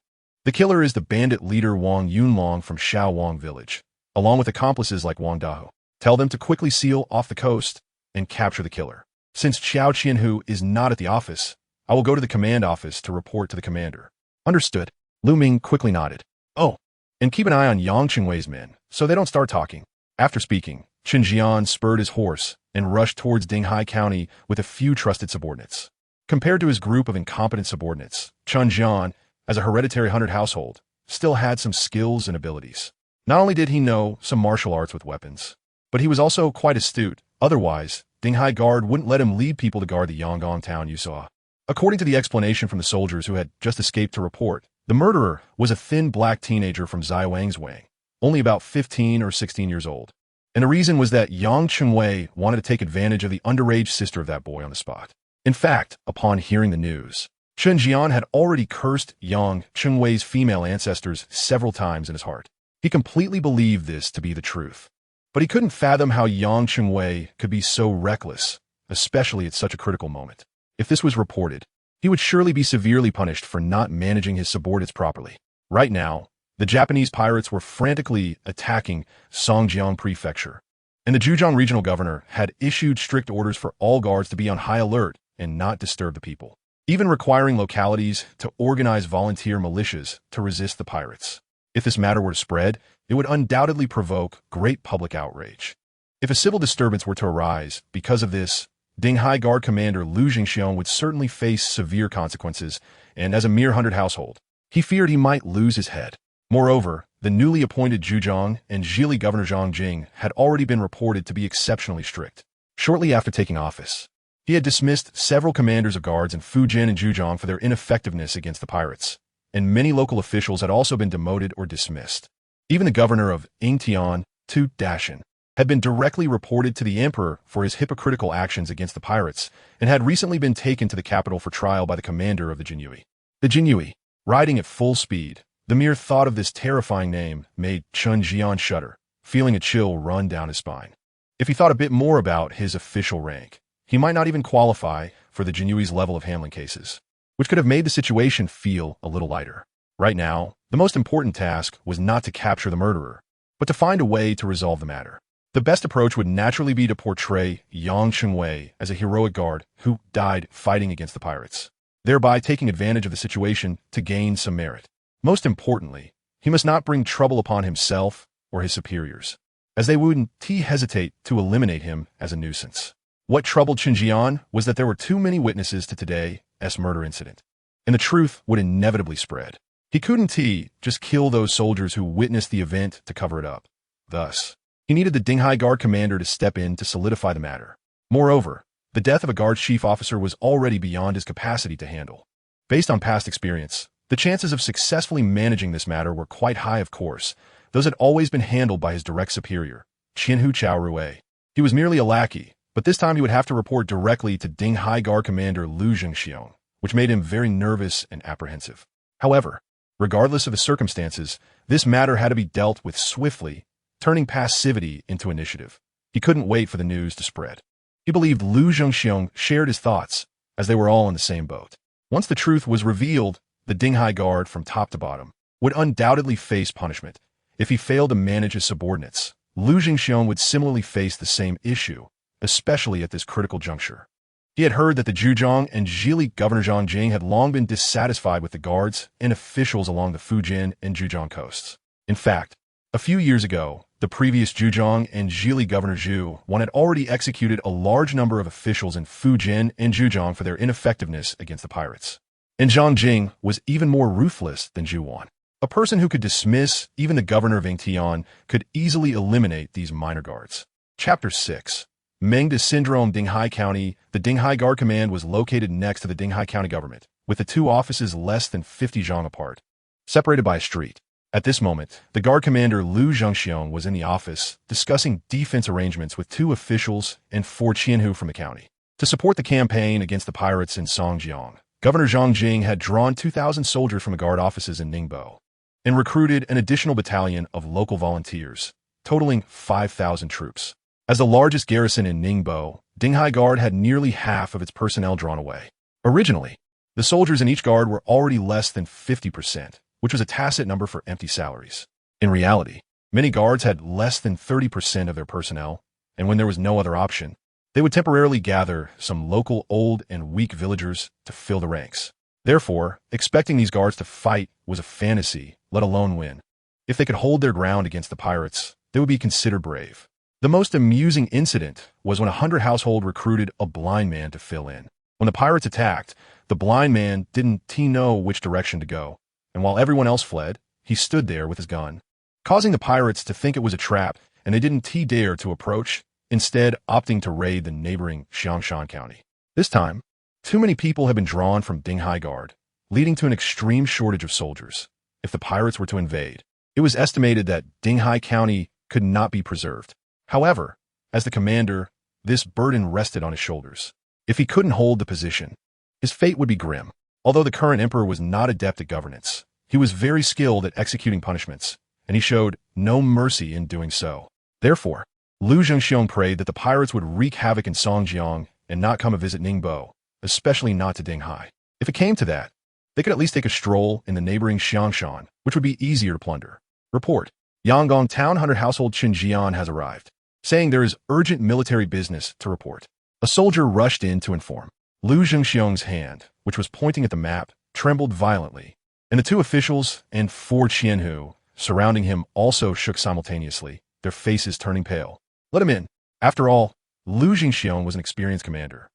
The killer is the bandit leader Wang Yunlong from Shaowang village, along with accomplices like Wang Daho. Tell them to quickly seal off the coast and capture the killer. Since Qiao Qianhu is not at the office, I will go to the command office to report to the commander." Understood. Lu Ming quickly nodded. "Oh, and keep an eye on Yang Chengwei's men, so they don't start talking." After speaking, Chun Jian spurred his horse and rushed towards Dinghai County with a few trusted subordinates. Compared to his group of incompetent subordinates, Chun Jian, as a hereditary 100 household, still had some skills and abilities. Not only did he know some martial arts with weapons, but he was also quite astute. Otherwise, Dinghai Guard wouldn't let him lead people to guard the Yangon town you saw. According to the explanation from the soldiers who had just escaped to report, the murderer was a thin black teenager from Zaiwang's Wang, only about 15 or 16 years old. And the reason was that Yang Chengwei wanted to take advantage of the underage sister of that boy on the spot. In fact, upon hearing the news, Chun Jian had already cursed Yang Chengwei's female ancestors several times in his heart. He completely believed this to be the truth. But he couldn't fathom how Yang Chengwei could be so reckless, especially at such a critical moment. If this was reported, he would surely be severely punished for not managing his subordinates properly. Right now, the Japanese pirates were frantically attacking Songjiang Prefecture, and the Zhejiang regional governor had issued strict orders for all guards to be on high alert and not disturb the people, even requiring localities to organize volunteer militias to resist the pirates. If this matter were to spread, it would undoubtedly provoke great public outrage. If a civil disturbance were to arise because of this, Dinghai Guard commander Lu Jingxiong would certainly face severe consequences, and as a mere 100 household, he feared he might lose his head. Moreover, the newly appointed Zhejiang and Zhili governor Zhang Jing had already been reported to be exceptionally strict. Shortly after taking office, he had dismissed several commanders of guards in Fujian and Zhejiang for their ineffectiveness against the pirates, and many local officials had also been demoted or dismissed. Even the governor of Yingtian, Tu Dashan, had been directly reported to the emperor for his hypocritical actions against the pirates and had recently been taken to the capital for trial by the commander of the Jinyui. The Jinyui, riding at full speed, the mere thought of this terrifying name made Chun Jian shudder, feeling a chill run down his spine. If he thought a bit more about his official rank, he might not even qualify for the Jinyui's level of handling cases, which could have made the situation feel a little lighter. Right now, the most important task was not to capture the murderer, but to find a way to resolve the matter. The best approach would naturally be to portray Yang Chengwei as a heroic guard who died fighting against the pirates, thereby taking advantage of the situation to gain some merit. Most importantly, he must not bring trouble upon himself or his superiors, as they wouldn't hesitate to eliminate him as a nuisance. What troubled Qinjian was that there were too many witnesses to today's murder incident, and the truth would inevitably spread. He couldn't just kill those soldiers who witnessed the event to cover it up. Thus, he needed the Dinghai Guard commander to step in to solidify the matter. Moreover, the death of a guard chief officer was already beyond his capacity to handle. Based on past experience, the chances of successfully managing this matter were quite high, of course. Those had always been handled by his direct superior, Qianhu Chao Rui. He was merely a lackey, but this time he would have to report directly to Dinghai Guard commander Lu Zhengxiong, which made him very nervous and apprehensive. However, regardless of the circumstances, this matter had to be dealt with swiftly, turning passivity into initiative. He couldn't wait for the news to spread. He believed Lu Zhengxiong shared his thoughts, as they were all in the same boat. Once the truth was revealed, the Dinghai Guard, from top to bottom, would undoubtedly face punishment. If he failed to manage his subordinates, Lu Zhengxiong would similarly face the same issue, especially at this critical juncture. He had heard that the Zhejiang and Zhili Governor Zhang Jing had long been dissatisfied with the guards and officials along the Fujian and Zhejiang coasts. In fact, a few years ago, the previous Zhejiang and Zhili Governor Zhu Wan had already executed a large number of officials in Fujian and Zhejiang for their ineffectiveness against the pirates. And Zhang Jing was even more ruthless than Zhu Wan. A person who could dismiss even the governor of Yingtian could easily eliminate these minor guards. Chapter 6. Mengda Syndrome. Dinghai County. The Dinghai Guard Command was located next to the Dinghai County government, with the two offices less than 50 zhang apart, separated by a street. At this moment, the guard commander Lu Zhengxiong was in the office, discussing defense arrangements with two officials and 4 Qianhu from the county. To support the campaign against the pirates in Songjiang, Governor Zhang Jing had drawn 2,000 soldiers from the guard offices in Ningbo, and recruited an additional battalion of local volunteers, totaling 5,000 troops. As the largest garrison in Ningbo, Dinghai Guard had nearly half of its personnel drawn away. Originally, the soldiers in each guard were already less than 50%, which was a tacit number for empty salaries. In reality, many guards had less than 30% of their personnel, and when there was no other option, they would temporarily gather some local old and weak villagers to fill the ranks. Therefore, expecting these guards to fight was a fantasy, let alone win. If they could hold their ground against the pirates, they would be considered brave. The most amusing incident was when a 100 household recruited a blind man to fill in. When the pirates attacked, the blind man didn't know which direction to go, and while everyone else fled, he stood there with his gun, causing the pirates to think it was a trap, and they didn't dare to approach, instead opting to raid the neighboring Xiangshan County. This time, too many people had been drawn from Dinghai Guard, leading to an extreme shortage of soldiers. If the pirates were to invade, it was estimated that Dinghai County could not be preserved. However, as the commander, this burden rested on his shoulders. If he couldn't hold the position, his fate would be grim. Although the current emperor was not adept at governance, he was very skilled at executing punishments, and he showed no mercy in doing so. Therefore, Lu Zhengxiong prayed that the pirates would wreak havoc in Songjiang and not come to visit Ningbo, especially not to Dinghai. If it came to that, they could at least take a stroll in the neighboring Xiangshan, which would be easier to plunder. Report: Yangon Town 100 household Qinjian has arrived, saying there is urgent military business to report. A soldier rushed in to inform. Lu Zhengxiong's hand, which was pointing at the map, trembled violently, and the two officials and 4 Qianhu surrounding him also shook simultaneously, their faces turning pale. Let him in. After all, Lu Zhengxiong was an experienced commander,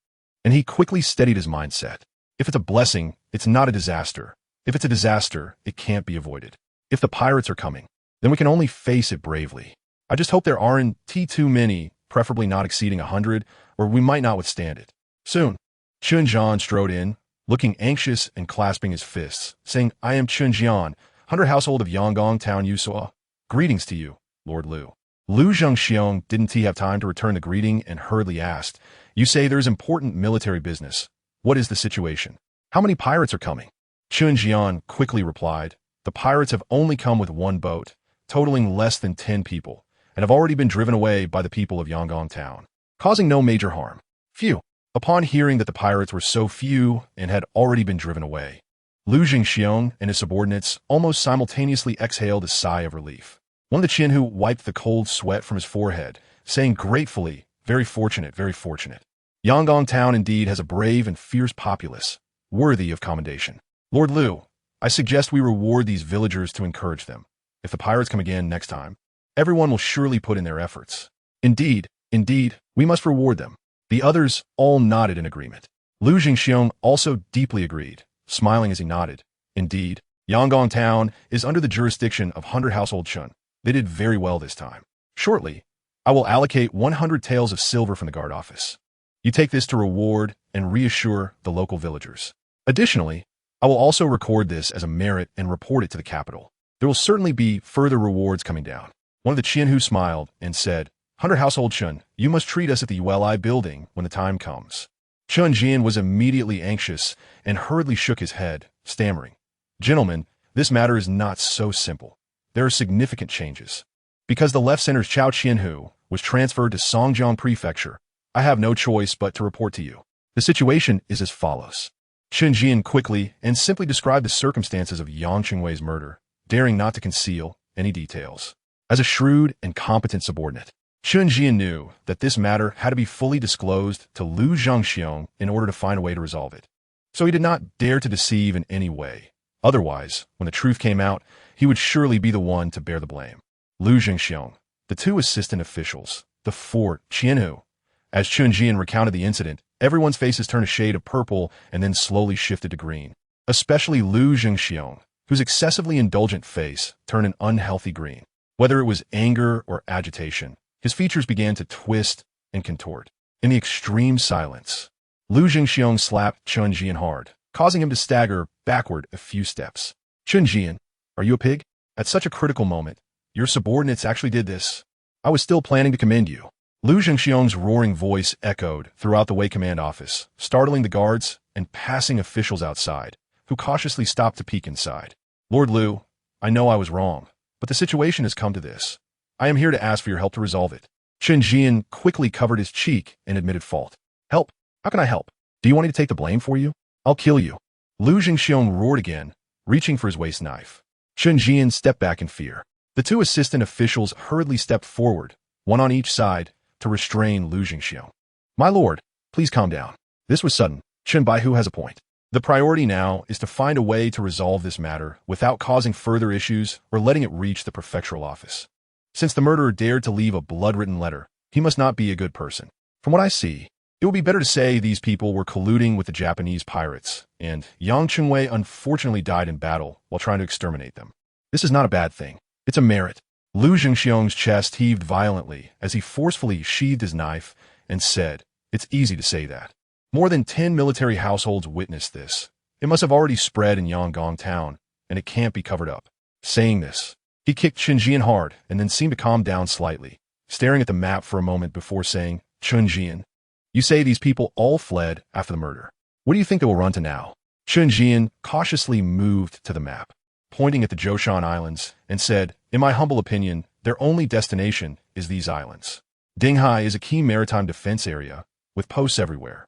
and he quickly steadied his mindset. If it's a blessing, it's not a disaster. If it's a disaster, it can't be avoided. If the pirates are coming, then we can only face it bravely. I just hope there aren't too many preferably not exceeding 100, or we might not withstand it. Soon, Chun Jian strode in, looking anxious and clasping his fists, saying, "I am Chun Jian, 100 household of Yangon Town Yusua. Greetings to you, Lord Liu." Liu Zhengxiong didn't he have time to return the greeting and hurriedly asked, "You say there's important military business. What is the situation? How many pirates are coming?" Chun Jian quickly replied, "The pirates have only come with one boat, totaling less than 10 people, and have already been driven away by the people of Yangon Town, causing no major harm." Phew! Upon hearing that the pirates were so few and had already been driven away, Liu Zhengxiong and his subordinates almost simultaneously exhaled a sigh of relief. One of the Qianhu wiped the cold sweat from his forehead, saying gratefully, "Very fortunate, very fortunate. Yangon Town indeed has a brave and fierce populace, worthy of commendation. Lord Liu, I suggest we reward these villagers to encourage them. If the pirates come again next time, everyone will surely put in their efforts." Indeed, we must reward them." The others all nodded in agreement. Liu Zhengxiong also deeply agreed, smiling as he nodded. Indeed, Yangon Town is under the jurisdiction of 100 household Chun. They did very well this time. Shortly, I will allocate 100 taels of silver from the guard office. You take this to reward and reassure the local villagers. Additionally, I will also record this as a merit and report it to the capital. There will certainly be further rewards coming down." One of the Qianhu smiled and said, "100 household Chun, you must treat us at the ULI building when the time comes." Chun Jian was immediately anxious and hurriedly shook his head, stammering, "Gentlemen, this matter is not so simple. There are significant changes. Because the left center's Chao Qianhu was transferred to Songjiang Prefecture, I have no choice but to report to you. The situation is as follows." Chun Jian quickly and simply described the circumstances of Yang Qingwei's murder, daring not to conceal any details. As a shrewd and competent subordinate, Chun Jian knew that this matter had to be fully disclosed to Liu Zhengxiong in order to find a way to resolve it. So he did not dare to deceive in any way. Otherwise, when the truth came out, he would surely be the one to bear the blame. Liu Zhengxiong, the two assistant officials, the four Qianhu. As Chun Jian recounted the incident, everyone's faces turned a shade of purple and then slowly shifted to green. Especially Liu Zhengxiong, whose excessively indulgent face turned an unhealthy green. Whether it was anger or agitation, his features began to twist and contort. In the extreme silence, Liu Zhengxiong slapped Chun Jian hard, causing him to stagger backward a few steps. "Chun Jian, are you a pig? At such a critical moment, your subordinates actually did this. I was still planning to commend you." Liu Zhengxiong's roaring voice echoed throughout the Wei Command office, startling the guards and passing officials outside, who cautiously stopped to peek inside. "Lord Liu, I know I was wrong, but the situation has come to this. I am here to ask for your help to resolve it." Chun Jian quickly covered his cheek and admitted fault. "Help? How can I help? Do you want me to take the blame for you? I'll kill you." Liu Zhengxiong roared again, reaching for his waist knife. Chun Jian stepped back in fear. The two assistant officials hurriedly stepped forward, one on each side, to restrain Liu Zhengxiong. "My lord, please calm down. This was sudden. Chen Baihu has a point. The priority now is to find a way to resolve this matter without causing further issues or letting it reach the prefectural office. Since the murderer dared to leave a blood-written letter, he must not be a good person. From what I see, it would be better to say these people were colluding with the Japanese pirates, and Yang Qingwei unfortunately died in battle while trying to exterminate them. This is not a bad thing. It's a merit." Liu Zhengxiong's chest heaved violently as he forcefully sheathed his knife and said, "It's easy to say that. More than 10 military households witnessed this. It must have already spread in Yangon Town, and it can't be covered up." Saying this, he kicked Chun Jian hard and then seemed to calm down slightly, staring at the map for a moment before saying, "Chun Jian, you say these people all fled after the murder. What do you think they will run to now?" Chun Jian cautiously moved to the map, pointing at the Zhoushan Islands, and said, "In my humble opinion, their only destination is these islands. Dinghai is a key maritime defense area, with posts everywhere.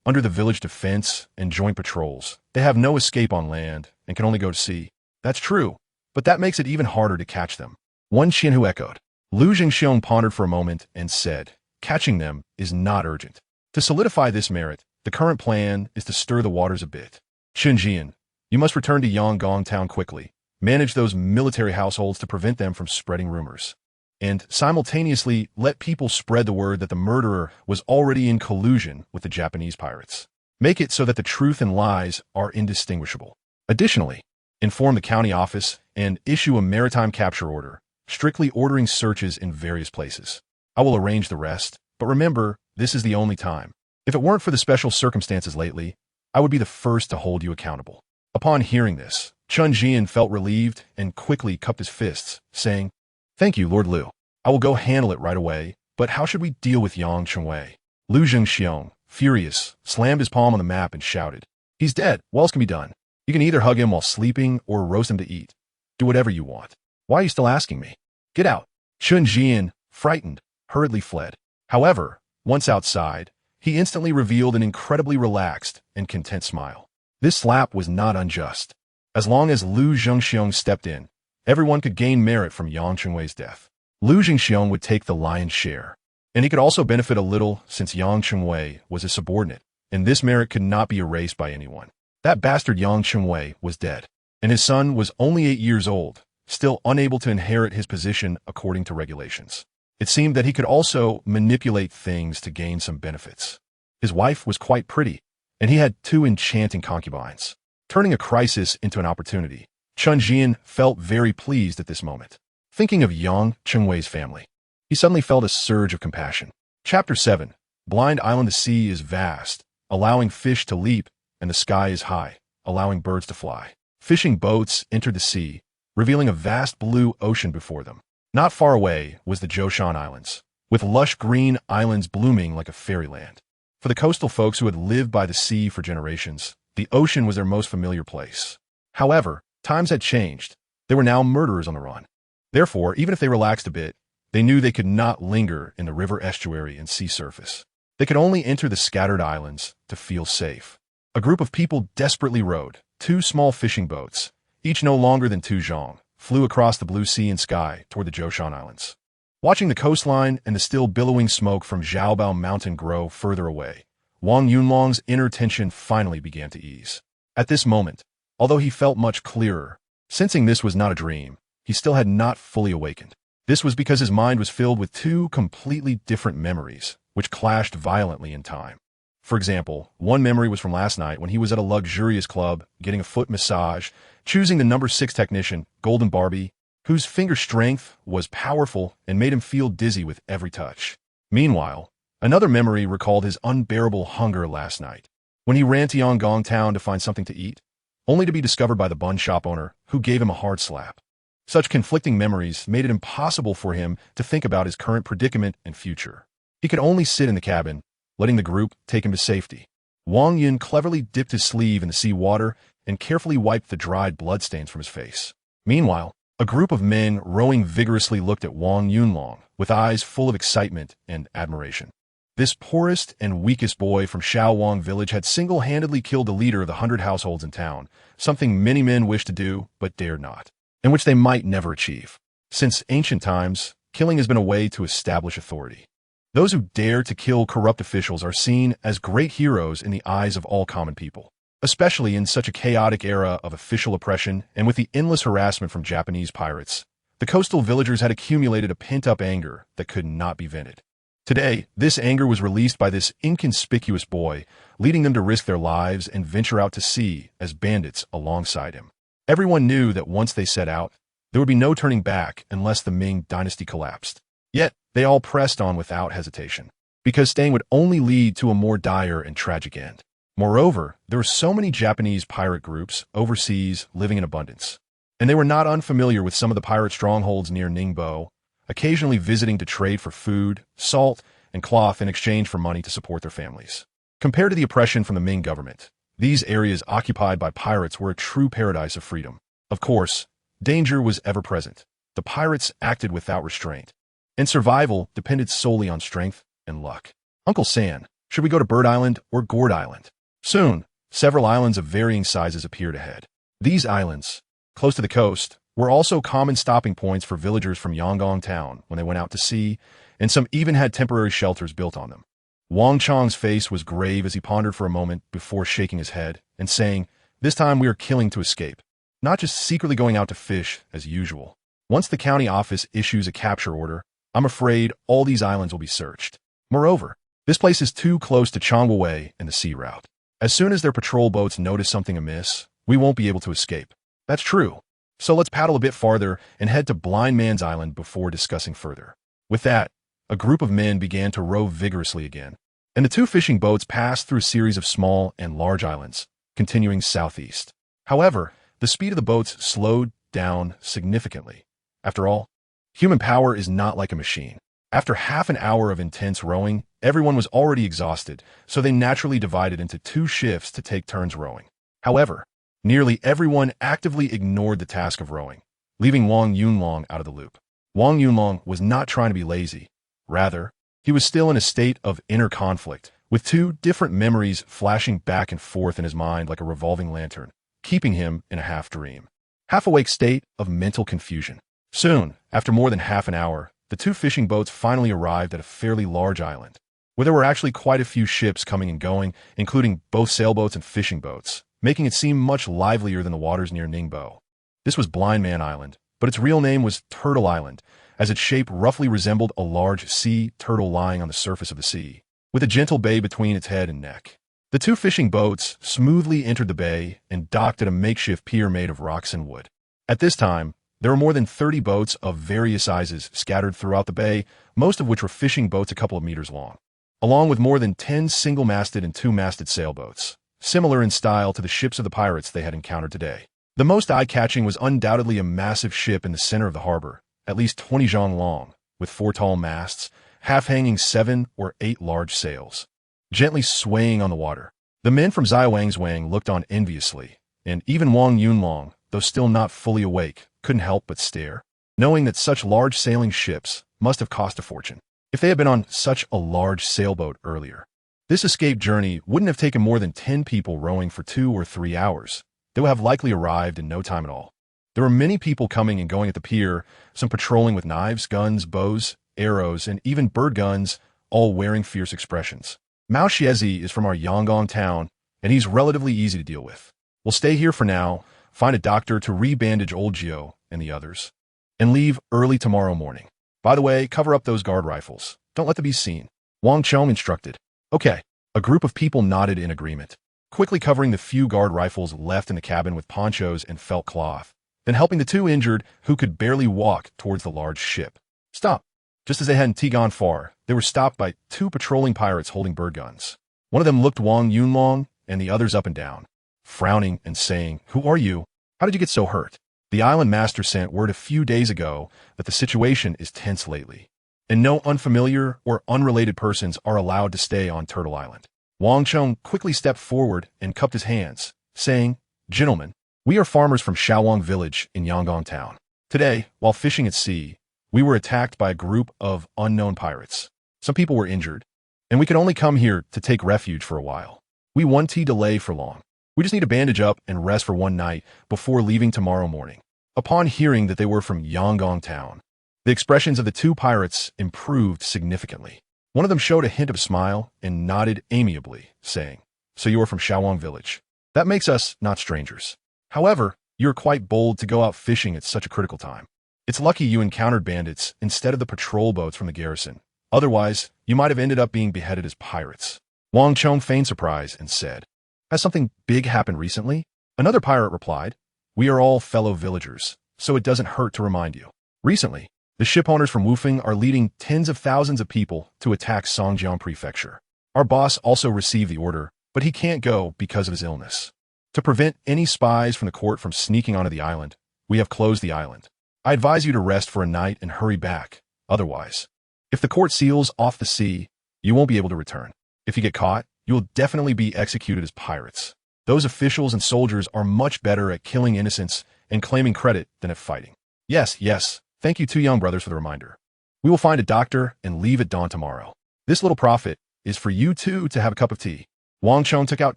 Under the village defense and joint patrols, they have no escape on land and can only go to sea." "That's true, but that makes it even harder to catch them." One Qianhu echoed. Liu Zhengxiong pondered for a moment and said, "Catching them is not urgent. To solidify this merit, the current plan is to stir the waters a bit. Chun Jian, you must return to Yangon Town quickly. Manage those military households to prevent them from spreading rumors. And simultaneously let people spread the word that the murderer was already in collusion with the Japanese pirates. Make it so that the truth and lies are indistinguishable. Additionally, inform the county office and issue a maritime capture order, strictly ordering searches in various places. I will arrange the rest. But remember, this is the only time. If it weren't for the special circumstances lately, I would be the first to hold you accountable." Upon hearing this, Chun Jian felt relieved and quickly cupped his fists, saying, "Thank you, Lord Liu. I will go handle it right away, but how should we deal with Yang Chengwei?" Lu Zhengxiong, furious, slammed his palm on the map and shouted, "He's dead. What else can be done? You can either hug him while sleeping or roast him to eat. Do whatever you want. Why are you still asking me? Get out." Chun Jian, frightened, hurriedly fled. However, once outside, he instantly revealed an incredibly relaxed and content smile. This slap was not unjust. As long as Lu Zhengxiong stepped in, everyone could gain merit from Yang Chengwei's death. Lu Zhengxiong would take the lion's share, and he could also benefit a little since Yang Chengwei was his subordinate, and this merit could not be erased by anyone. That bastard Yang Chengwei was dead, and his son was only 8 years old, still unable to inherit his position according to regulations. It seemed that he could also manipulate things to gain some benefits. His wife was quite pretty, and he had 2 enchanting concubines. Turning a crisis into an opportunity, Chun Jian felt very pleased at this moment. Thinking of Yang Chengwei's family, he suddenly felt a surge of compassion. Chapter 7. Blind Island. The sea is vast, allowing fish to leap, and the sky is high, allowing birds to fly. Fishing boats entered the sea, revealing a vast blue ocean before them. Not far away was the Zhoushan Islands, with lush green islands blooming like a fairyland. For the coastal folks who had lived by the sea for generations, the ocean was their most familiar place. However, times had changed. They were now murderers on the run. Therefore, even if they relaxed a bit, they knew they could not linger in the river estuary and sea surface. They could only enter the scattered islands to feel safe. A group of people desperately rowed 2 small fishing boats, each no longer than 2 zhong, flew across the blue sea and sky toward the Zhoushan Islands. Watching the coastline and the still billowing smoke from Zhaobao Mountain grow further away, Wang Yunlong's inner tension finally began to ease. At this moment, although he felt much clearer, sensing this was not a dream, he still had not fully awakened. This was because his mind was filled with 2 completely different memories, which clashed violently in time. For example, one memory was from last night when he was at a luxurious club, getting a foot massage, choosing the number 6 technician, Golden Barbie, whose finger strength was powerful and made him feel dizzy with every touch. Meanwhile, another memory recalled his unbearable hunger last night, when he ran to Yangon town to find something to eat, only to be discovered by the bun shop owner, who gave him a hard slap. Such conflicting memories made it impossible for him to think about his current predicament and future. He could only sit in the cabin, letting the group take him to safety. Wang Yun cleverly dipped his sleeve in the sea water and carefully wiped the dried bloodstains from his face. Meanwhile, a group of men rowing vigorously looked at Wang Yunlong with eyes full of excitement and admiration. This poorest and weakest boy from Shaowang village had single-handedly killed the leader of the 100 households in town, something many men wished to do but dared not, and which they might never achieve. Since ancient times, killing has been a way to establish authority. Those who dare to kill corrupt officials are seen as great heroes in the eyes of all common people, especially in such a chaotic era of official oppression and with the endless harassment from Japanese pirates. The coastal villagers had accumulated a pent-up anger that could not be vented. Today, this anger was released by this inconspicuous boy, leading them to risk their lives and venture out to sea as bandits alongside him. Everyone knew that once they set out, there would be no turning back unless the Ming Dynasty collapsed. Yet, they all pressed on without hesitation, because staying would only lead to a more dire and tragic end. Moreover, there were so many Japanese pirate groups overseas living in abundance, and they were not unfamiliar with some of the pirate strongholds near Ningbo, occasionally visiting to trade for food, salt, and cloth in exchange for money to support their families. Compared to the oppression from the Ming government, these areas occupied by pirates were a true paradise of freedom. Of course, danger was ever present. The pirates acted without restraint, and survival depended solely on strength and luck. "Uncle San, should we go to Bird Island or Gourd Island?" Soon, several islands of varying sizes appeared ahead. These islands, close to the coast, were also common stopping points for villagers from Yangon town when they went out to sea, and some even had temporary shelters built on them. Wang Chang's face was grave as he pondered for a moment before shaking his head and saying, "This time we are killing to escape, not just secretly going out to fish as usual. Once the county office issues a capture order, I'm afraid all these islands will be searched. Moreover, this place is too close to Changwei and the sea route. As soon as their patrol boats notice something amiss, we won't be able to escape." "That's true. So let's paddle a bit farther and head to Blind Man's Island before discussing further." With that, a a group of men began to row vigorously again, and the two fishing boats passed through a series of small and large islands, continuing southeast. However, the speed of the boats slowed down significantly. After all, human power is not like a machine. After half an hour of intense rowing, everyone was already exhausted, so they naturally divided into two shifts to take turns rowing. However, nearly everyone actively ignored the task of rowing, leaving Wang Yunlong out of the loop. Wang Yunlong was not trying to be lazy. Rather, he was still in a state of inner conflict, with two different memories flashing back and forth in his mind like a revolving lantern, keeping him in a half-dream, half-awake state of mental confusion. Soon, after more than half an hour, the two fishing boats finally arrived at a fairly large island, where there were actually quite a few ships coming and going, including both sailboats and fishing boats, making it seem much livelier than the waters near Ningbo. This was Blind Man Island, but its real name was Turtle Island, as its shape roughly resembled a large sea turtle lying on the surface of the sea, with a gentle bay between its head and neck. The two fishing boats smoothly entered the bay and docked at a makeshift pier made of rocks and wood. At this time, there were more than 30 boats of various sizes scattered throughout the bay, most of which were fishing boats a couple of meters long, along with more than 10 single-masted and two-masted sailboats, similar in style to the ships of the pirates they had encountered today. The most eye-catching was undoubtedly a massive ship in the center of the harbor, at least 20 zhang long, with 4 tall masts, half-hanging 7 or 8 large sails, gently swaying on the water. The men from Wang's Wang looked on enviously, and even Wang Yunlong, though still not fully awake, couldn't help but stare, knowing that such large sailing ships must have cost a fortune. If they had been on such a large sailboat earlier, this escape journey wouldn't have taken more than 10 people rowing for 2 or 3 hours. They would have likely arrived in no time at all. There were many people coming and going at the pier, some patrolling with knives, guns, bows, arrows, and even bird guns, all wearing fierce expressions. Mao Xiezi is from our Yangon town, and he's relatively easy to deal with. We'll stay here for now, find a doctor to re-bandage old Gio and the others, and leave early tomorrow morning. By the way, cover up those guard rifles. Don't let them be seen. Wang Chong instructed. Okay. A group of people nodded in agreement, quickly covering the few guard rifles left in the cabin with ponchos and felt cloth, then helping the two injured who could barely walk towards the large ship. Stop. Just as they hadn't gone far, they were stopped by 2 patrolling pirates holding bird guns. One of them looked Wang Yunlong and the others up and down, frowning and saying, "Who are you? How did you get so hurt?" The island master sent word a few days ago that the situation is tense lately, and no unfamiliar or unrelated persons are allowed to stay on Turtle Island. Wang Chong quickly stepped forward and cupped his hands, saying, "Gentlemen, we are farmers from Shaowang village in Yangon town. Today, while fishing at sea, we were attacked by a group of unknown pirates. Some people were injured, and we could only come here to take refuge for a while. We won't delay for long. We just need to bandage up and rest for one night before leaving tomorrow morning." Upon hearing that they were from Yangon town, the expressions of the two pirates improved significantly. One of them showed a hint of a smile and nodded amiably, saying, "So you are from Shaowang village. That makes us not strangers. However, you are quite bold to go out fishing at such a critical time. It's lucky you encountered bandits instead of the patrol boats from the garrison. Otherwise, you might have ended up being beheaded as pirates." Wang Chong feigned surprise and said, "Has something big happened recently?" Another pirate replied, "We are all fellow villagers, so it doesn't hurt to remind you. Recently, the ship owners from Wufeng are leading tens of thousands of people to attack Songjiang Prefecture. Our boss also received the order, but he can't go because of his illness. To prevent any spies from the court from sneaking onto the island, we have closed the island. I advise you to rest for a night and hurry back. Otherwise, if the court seals off the sea, you won't be able to return. If you get caught, you will definitely be executed as pirates. Those officials and soldiers are much better at killing innocents and claiming credit than at fighting." Yes. Thank you, two young brothers, for the reminder. We will find a doctor and leave at dawn tomorrow. This little profit is for you two to have a cup of tea. Wang Chong took out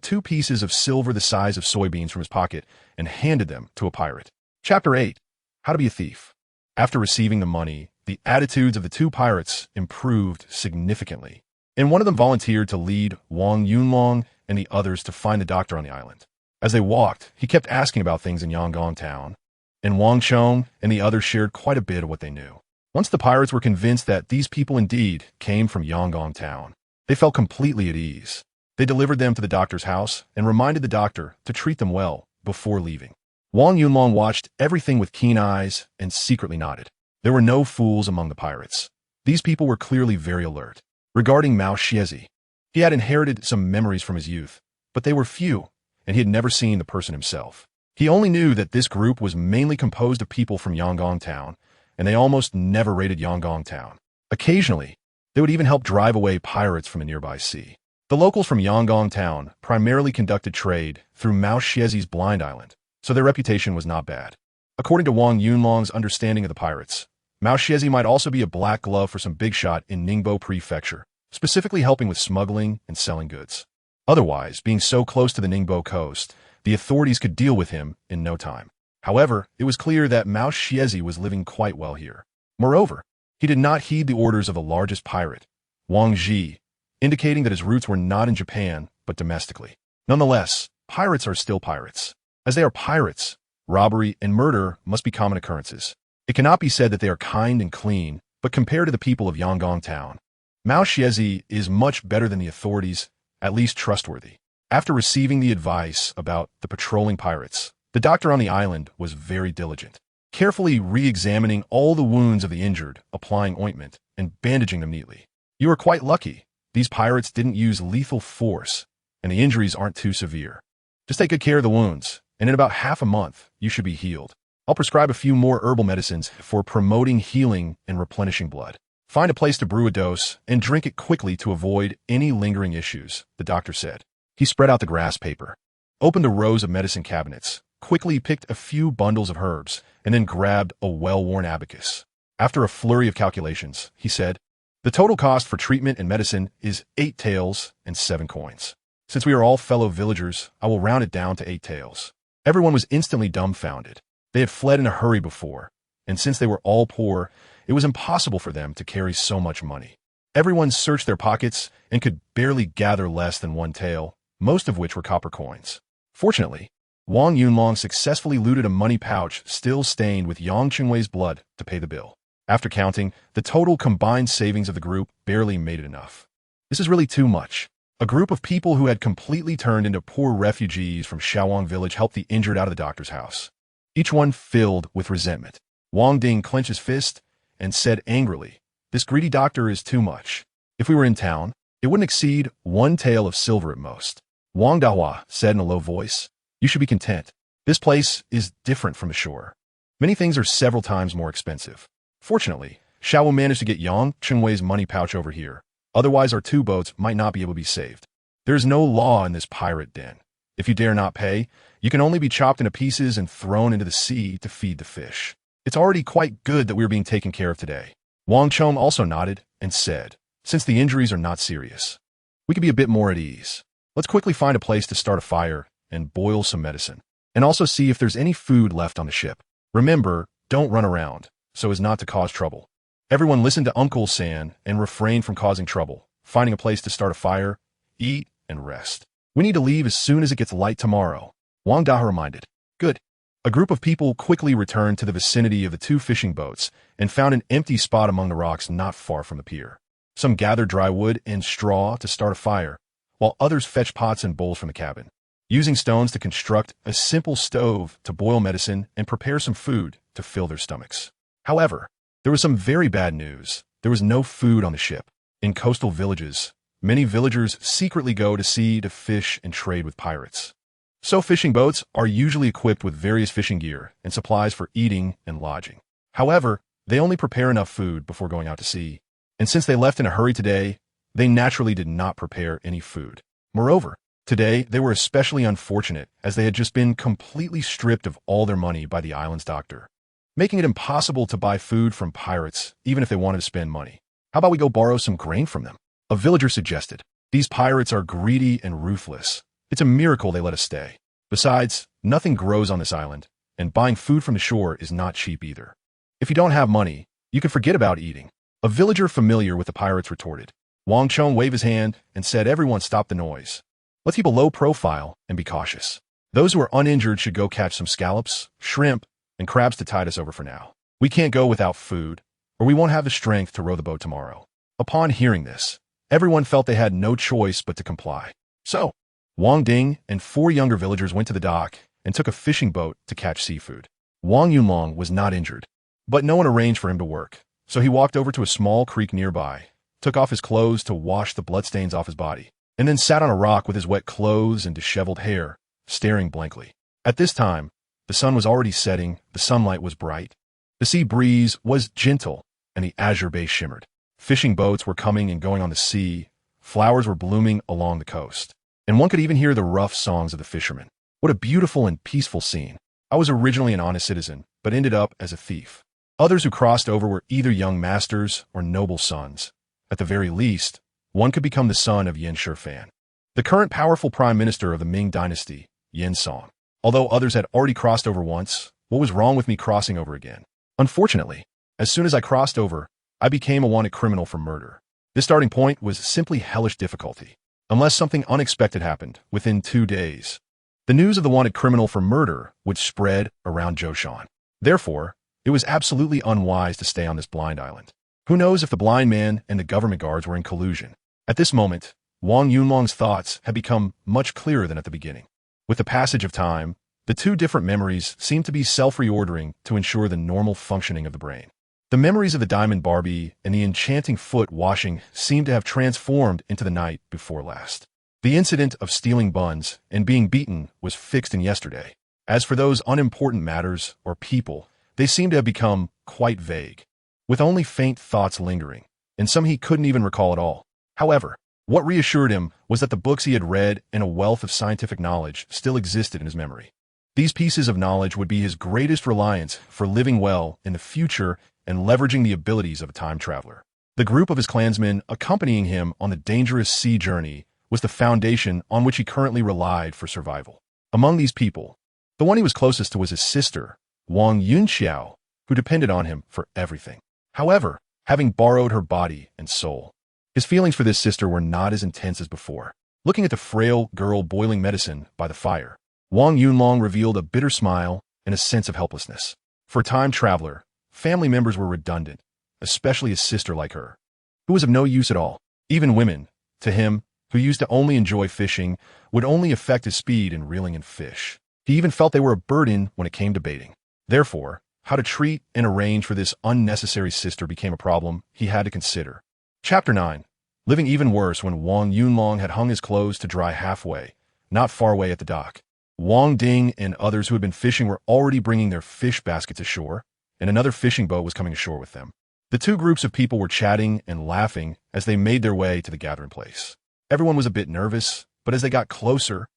2 pieces of silver the size of soybeans from his pocket and handed them to a pirate. Chapter 8. How to be a thief. After receiving the money, the attitudes of the 2 pirates improved significantly, and one of them volunteered to lead Wang Yunlong and the others to find the doctor on the island. As they walked, he kept asking about things in Yangon town, and Wang Chong and the others shared quite a bit of what they knew. Once the pirates were convinced that these people indeed came from Yangon town, they felt completely at ease. They delivered them to the doctor's house and reminded the doctor to treat them well before leaving. Wang Yunlong watched everything with keen eyes and secretly nodded. There were no fools among the pirates. These people were clearly very alert. Regarding Mao Xiezi, he had inherited some memories from his youth, but they were few, and he had never seen the person himself. He only knew that this group was mainly composed of people from Yangon Town, and they almost never raided Yangon Town. Occasionally, they would even help drive away pirates from a nearby sea. The locals from Yangon Town primarily conducted trade through Mao Xiezi's Blind Island, so their reputation was not bad. According to Wang Yunlong's understanding of the pirates, Mao Xiezi might also be a black glove for some big shot in Ningbo Prefecture, specifically helping with smuggling and selling goods. Otherwise, being so close to the Ningbo coast, the authorities could deal with him in no time. However, it was clear that Mao Xiezi was living quite well here. Moreover, he did not heed the orders of the largest pirate, Wang Ji, indicating that his roots were not in Japan, but domestically. Nonetheless, pirates are still pirates. As they are pirates, robbery and murder must be common occurrences. It cannot be said that they are kind and clean, but compared to the people of Yangon Town, Mao Xiezi is much better than the authorities, at least trustworthy. After receiving the advice about the patrolling pirates, the doctor on the island was very diligent, carefully re-examining all the wounds of the injured, applying ointment, and bandaging them neatly. You are quite lucky. These pirates didn't use lethal force, and the injuries aren't too severe. Just take good care of the wounds, and in about half a month, you should be healed. I'll prescribe a few more herbal medicines for promoting healing and replenishing blood. Find a place to brew a dose and drink it quickly to avoid any lingering issues, the doctor said. He spread out the grass paper, opened a rows of medicine cabinets, quickly picked a few bundles of herbs, and then grabbed a well-worn abacus. After a flurry of calculations, he said, "The total cost for treatment and medicine is 8 taels and 7 coins. Since we are all fellow villagers, I will round it down to 8 taels." Everyone was instantly dumbfounded. They had fled in a hurry before, and since they were all poor, it was impossible for them to carry so much money. Everyone searched their pockets and could barely gather less than 1 tael, most of which were copper coins. Fortunately, Wang Yunlong successfully looted a money pouch still stained with Yang Qingwei's blood to pay the bill. After counting, the total combined savings of the group barely made it enough. This is really too much. A group of people who had completely turned into poor refugees from Shaowang village helped the injured out of the doctor's house. Each one filled with resentment. Wang Ding clenched his fist and said angrily, "This greedy doctor is too much. If we were in town, it wouldn't exceed 1 tael of silver at most." Wang Dahua said in a low voice, "You should be content. This place is different from the shore. Many things are several times more expensive. Fortunately, Xiao managed to get Yang Qingwei's money pouch over here. Otherwise, our 2 boats might not be able to be saved. There is no law in this pirate den. If you dare not pay, you can only be chopped into pieces and thrown into the sea to feed the fish. It's already quite good that we're being taken care of today." Wang Chong also nodded and said, "Since the injuries are not serious, we could be a bit more at ease. Let's quickly find a place to start a fire and boil some medicine, and also see if there's any food left on the ship. Remember, don't run around, so as not to cause trouble." Everyone listened to Uncle San and refrained from causing trouble, finding a place to start a fire, eat, and rest. "We need to leave as soon as it gets light tomorrow," Wang Daha reminded. "Good." A group of people quickly returned to the vicinity of the 2 fishing boats and found an empty spot among the rocks not far from the pier. Some gathered dry wood and straw to start a fire, while others fetched pots and bowls from the cabin, using stones to construct a simple stove to boil medicine and prepare some food to fill their stomachs. However, there was some very bad news. There was no food on the ship. In coastal villages, many villagers secretly go to sea to fish and trade with pirates. So fishing boats are usually equipped with various fishing gear and supplies for eating and lodging. However, they only prepare enough food before going out to sea. And since they left in a hurry today, they naturally did not prepare any food. Moreover, today they were especially unfortunate as they had just been completely stripped of all their money by the island's doctor, making it impossible to buy food from pirates even if they wanted to spend money. "How about we go borrow some grain from them?" a villager suggested. "These pirates are greedy and ruthless. It's a miracle they let us stay. Besides, nothing grows on this island, and buying food from the shore is not cheap either. If you don't have money, you can forget about eating." A villager familiar with the pirates retorted. Wang Chong waved his hand and said, "Everyone stop the noise. Let's keep a low profile and be cautious. Those who are uninjured should go catch some scallops, shrimp, and crabs to tide us over for now. We can't go without food, or we won't have the strength to row the boat tomorrow." Upon hearing this, everyone felt they had no choice but to comply. So, Wang Ding and 4 younger villagers went to the dock and took a fishing boat to catch seafood. Wang Yunlong was not injured, but no one arranged for him to work, So he walked over to a small creek nearby, took off his clothes to wash the bloodstains off his body, and then sat on a rock with his wet clothes and disheveled hair, staring blankly. At this time, the sun was already setting, the sunlight was bright, the sea breeze was gentle, and the azure bay shimmered. Fishing boats were coming and going on the sea, flowers were blooming along the coast, and one could even hear the rough songs of the fishermen. What a beautiful and peaceful scene. I was originally an honest citizen, but ended up as a thief. Others who crossed over were either young masters or noble sons. At the very least, one could become the son of Yen Shifan, the current powerful prime minister of the Ming Dynasty, Yen Song. Although others had already crossed over once, what was wrong with me crossing over again? Unfortunately, as soon as I crossed over, I became a wanted criminal for murder. This starting point was simply hellish difficulty, unless something unexpected happened within 2 days. The news of the wanted criminal for murder would spread around Zhoushan. Therefore, it was absolutely unwise to stay on this blind island. Who knows if the blind man and the government guards were in collusion? At this moment, Wang Yunlong's thoughts had become much clearer than at the beginning. With the passage of time, the two different memories seemed to be self-reordering to ensure the normal functioning of the brain. The memories of the diamond Barbie and the enchanting foot washing seemed to have transformed into the night before last. The incident of stealing buns and being beaten was fixed in yesterday. As for those unimportant matters or people, they seemed to have become quite vague, with only faint thoughts lingering, and some he couldn't even recall at all. However, what reassured him was that the books he had read and a wealth of scientific knowledge still existed in his memory. These pieces of knowledge would be his greatest reliance for living well in the future and leveraging the abilities of a time traveler. The group of his clansmen accompanying him on the dangerous sea journey was the foundation on which he currently relied for survival. Among these people, the one he was closest to was his sister, Wang Yunxiao, who depended on him for everything. However, having borrowed her body and soul, his feelings for this sister were not as intense as before. Looking at the frail girl boiling medicine by the fire, Wang Yunlong revealed a bitter smile and a sense of helplessness. For a time traveler, family members were redundant, especially a sister like her, who was of no use at all. Even women, to him, who used to only enjoy fishing, would only affect his speed in reeling in fish. He even felt they were a burden when it came to baiting. Therefore, how to treat and arrange for this unnecessary sister became a problem he had to consider. Chapter 9. Living even worse when Wang Yunlong had hung his clothes to dry halfway, not far away at the dock. Wang Ding and others who had been fishing were already bringing their fish baskets ashore, and another fishing boat was coming ashore with them. The two groups of people were chatting and laughing as they made their way to the gathering place. Everyone was a bit nervous, but as they got closer,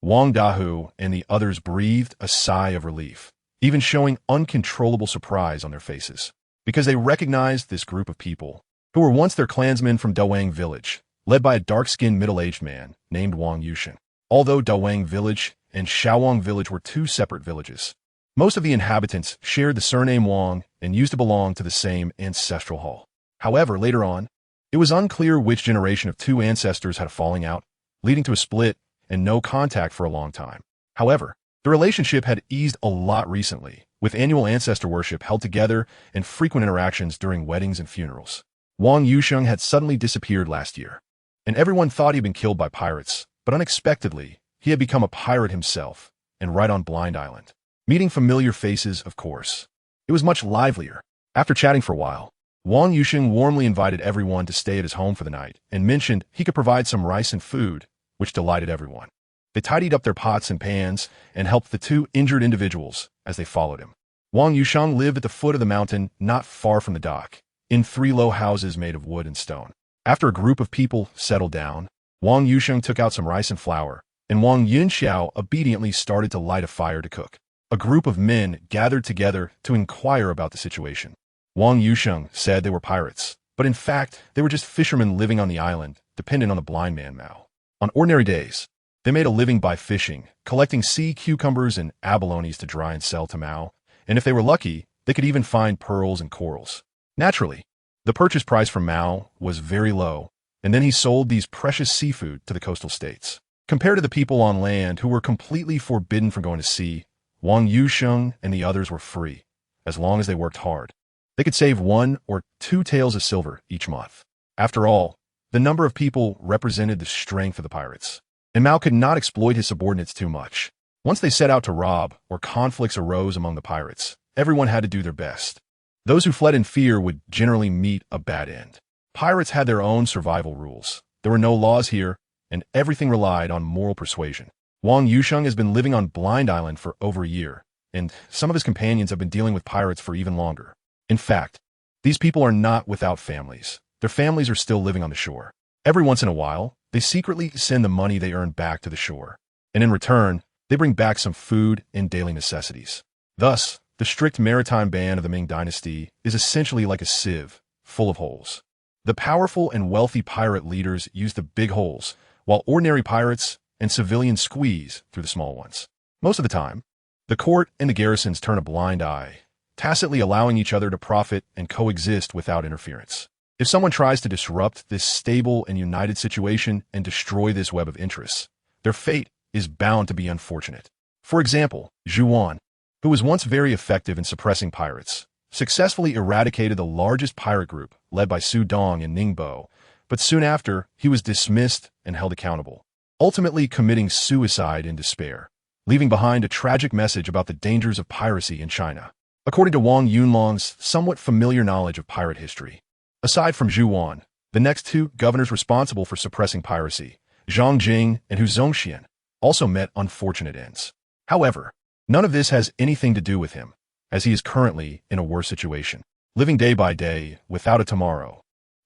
Wang Dahu and the others breathed a sigh of relief, even showing uncontrollable surprise on their faces, because they recognized this group of people, who were once their clansmen from Dawang village, led by a dark-skinned middle-aged man named Wang Yushin. Although Dawang village and Shaowang village were two separate villages, most of the inhabitants shared the surname Wang and used to belong to the same ancestral hall. However, later on, it was unclear which generation of two ancestors had a falling out, leading to a split and no contact for a long time. However, the relationship had eased a lot recently, with annual ancestor worship held together and frequent interactions during weddings and funerals. Wang Yusheng had suddenly disappeared last year, and everyone thought he'd been killed by pirates, but unexpectedly, he had become a pirate himself, and right on Blind Island. Meeting familiar faces, of course. It was much livelier. After chatting for a while, Wang Yusheng warmly invited everyone to stay at his home for the night and mentioned he could provide some rice and food, which delighted everyone. They tidied up their pots and pans and helped the two injured individuals as they followed him. Wang Yusheng lived at the foot of the mountain not far from the dock, in 3 low houses made of wood and stone. After a group of people settled down, Wang Yusheng took out some rice and flour, and Wang Yunxiao obediently started to light a fire to cook. A group of men gathered together to inquire about the situation. Wang Yusheng said they were pirates, but in fact, they were just fishermen living on the island, dependent on the blind man Mao. On ordinary days, they made a living by fishing, collecting sea cucumbers and abalones to dry and sell to Mao, and if they were lucky, they could even find pearls and corals. Naturally, the purchase price from Mao was very low, and then he sold these precious seafood to the coastal states. Compared to the people on land who were completely forbidden from going to sea, Wang Yusheng and the others were free, as long as they worked hard. They could save 1 or 2 taels of silver each month. After all, the number of people represented the strength of the pirates, and Mao could not exploit his subordinates too much. Once they set out to rob or conflicts arose among the pirates, everyone had to do their best. Those who fled in fear would generally meet a bad end. Pirates had their own survival rules. There were no laws here, and everything relied on moral persuasion. Wang Yusheng has been living on Blind Island for over a year, and some of his companions have been dealing with pirates for even longer. In fact, these people are not without families. Their families are still living on the shore. Every once in a while, they secretly send the money they earn back to the shore, and in return, they bring back some food and daily necessities. Thus, the strict maritime ban of the Ming Dynasty is essentially like a sieve, full of holes. The powerful and wealthy pirate leaders use the big holes, while ordinary pirates and civilians squeeze through the small ones. Most of the time, the court and the garrisons turn a blind eye, tacitly allowing each other to profit and coexist without interference. If someone tries to disrupt this stable and united situation and destroy this web of interests, their fate is bound to be unfortunate. For example, Zhuan, who was once very effective in suppressing pirates, successfully eradicated the largest pirate group led by Su Dong and Ningbo, but soon after, he was dismissed and held accountable, ultimately committing suicide in despair, leaving behind a tragic message about the dangers of piracy in China. According to Wang Yunlong's somewhat familiar knowledge of pirate history, aside from Zhuan, the next two governors responsible for suppressing piracy, Zhang Jing and Hu Zongxian, also met unfortunate ends. However, none of this has anything to do with him, as he is currently in a worse situation, living day by day without a tomorrow.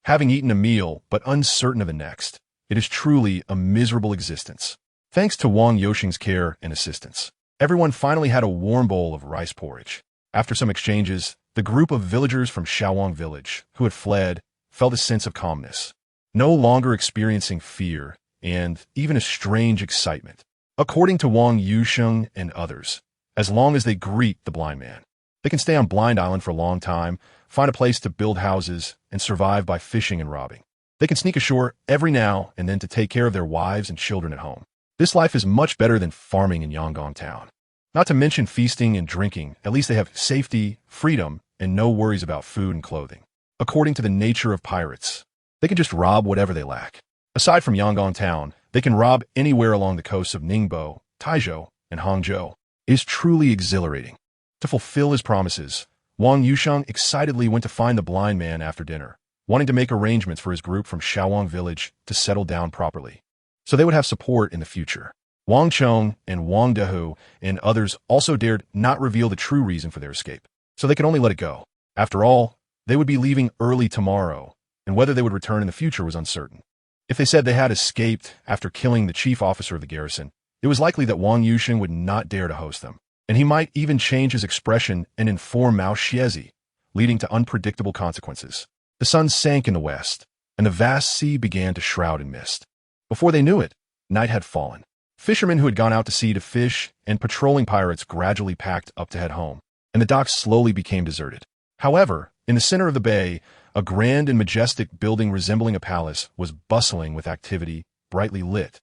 Having eaten a meal but uncertain of the next, it is truly a miserable existence. Thanks to Wang Yoshing's care and assistance, everyone finally had a warm bowl of rice porridge. After some exchanges, the group of villagers from Shaowang village, who had fled, felt a sense of calmness, no longer experiencing fear and even a strange excitement. According to Wang Yusheng and others, as long as they greet the blind man, they can stay on Blind Island for a long time, find a place to build houses, and survive by fishing and robbing. They can sneak ashore every now and then to take care of their wives and children at home. This life is much better than farming in Yangon town. Not to mention feasting and drinking, at least they have safety, freedom, and no worries about food and clothing. According to the nature of pirates, they can just rob whatever they lack. Aside from Yangon town, they can rob anywhere along the coasts of Ningbo, Taizhou, and Hangzhou. It is truly exhilarating. To fulfill his promises, Wang Yusheng excitedly went to find the blind man after dinner, wanting to make arrangements for his group from Shaowang village to settle down properly, so they would have support in the future. Wang Chong and Wang Dehu and others also dared not reveal the true reason for their escape, so they could only let it go. After all, they would be leaving early tomorrow, and whether they would return in the future was uncertain. If they said they had escaped after killing the chief officer of the garrison, it was likely that Wang Yusheng would not dare to host them, and he might even change his expression and inform Mao Xiezi, leading to unpredictable consequences. The sun sank in the west, and the vast sea began to shroud in mist. Before they knew it, night had fallen. Fishermen who had gone out to sea to fish and patrolling pirates gradually packed up to head home, and the docks slowly became deserted. However, in the center of the bay, a grand and majestic building resembling a palace was bustling with activity, brightly lit,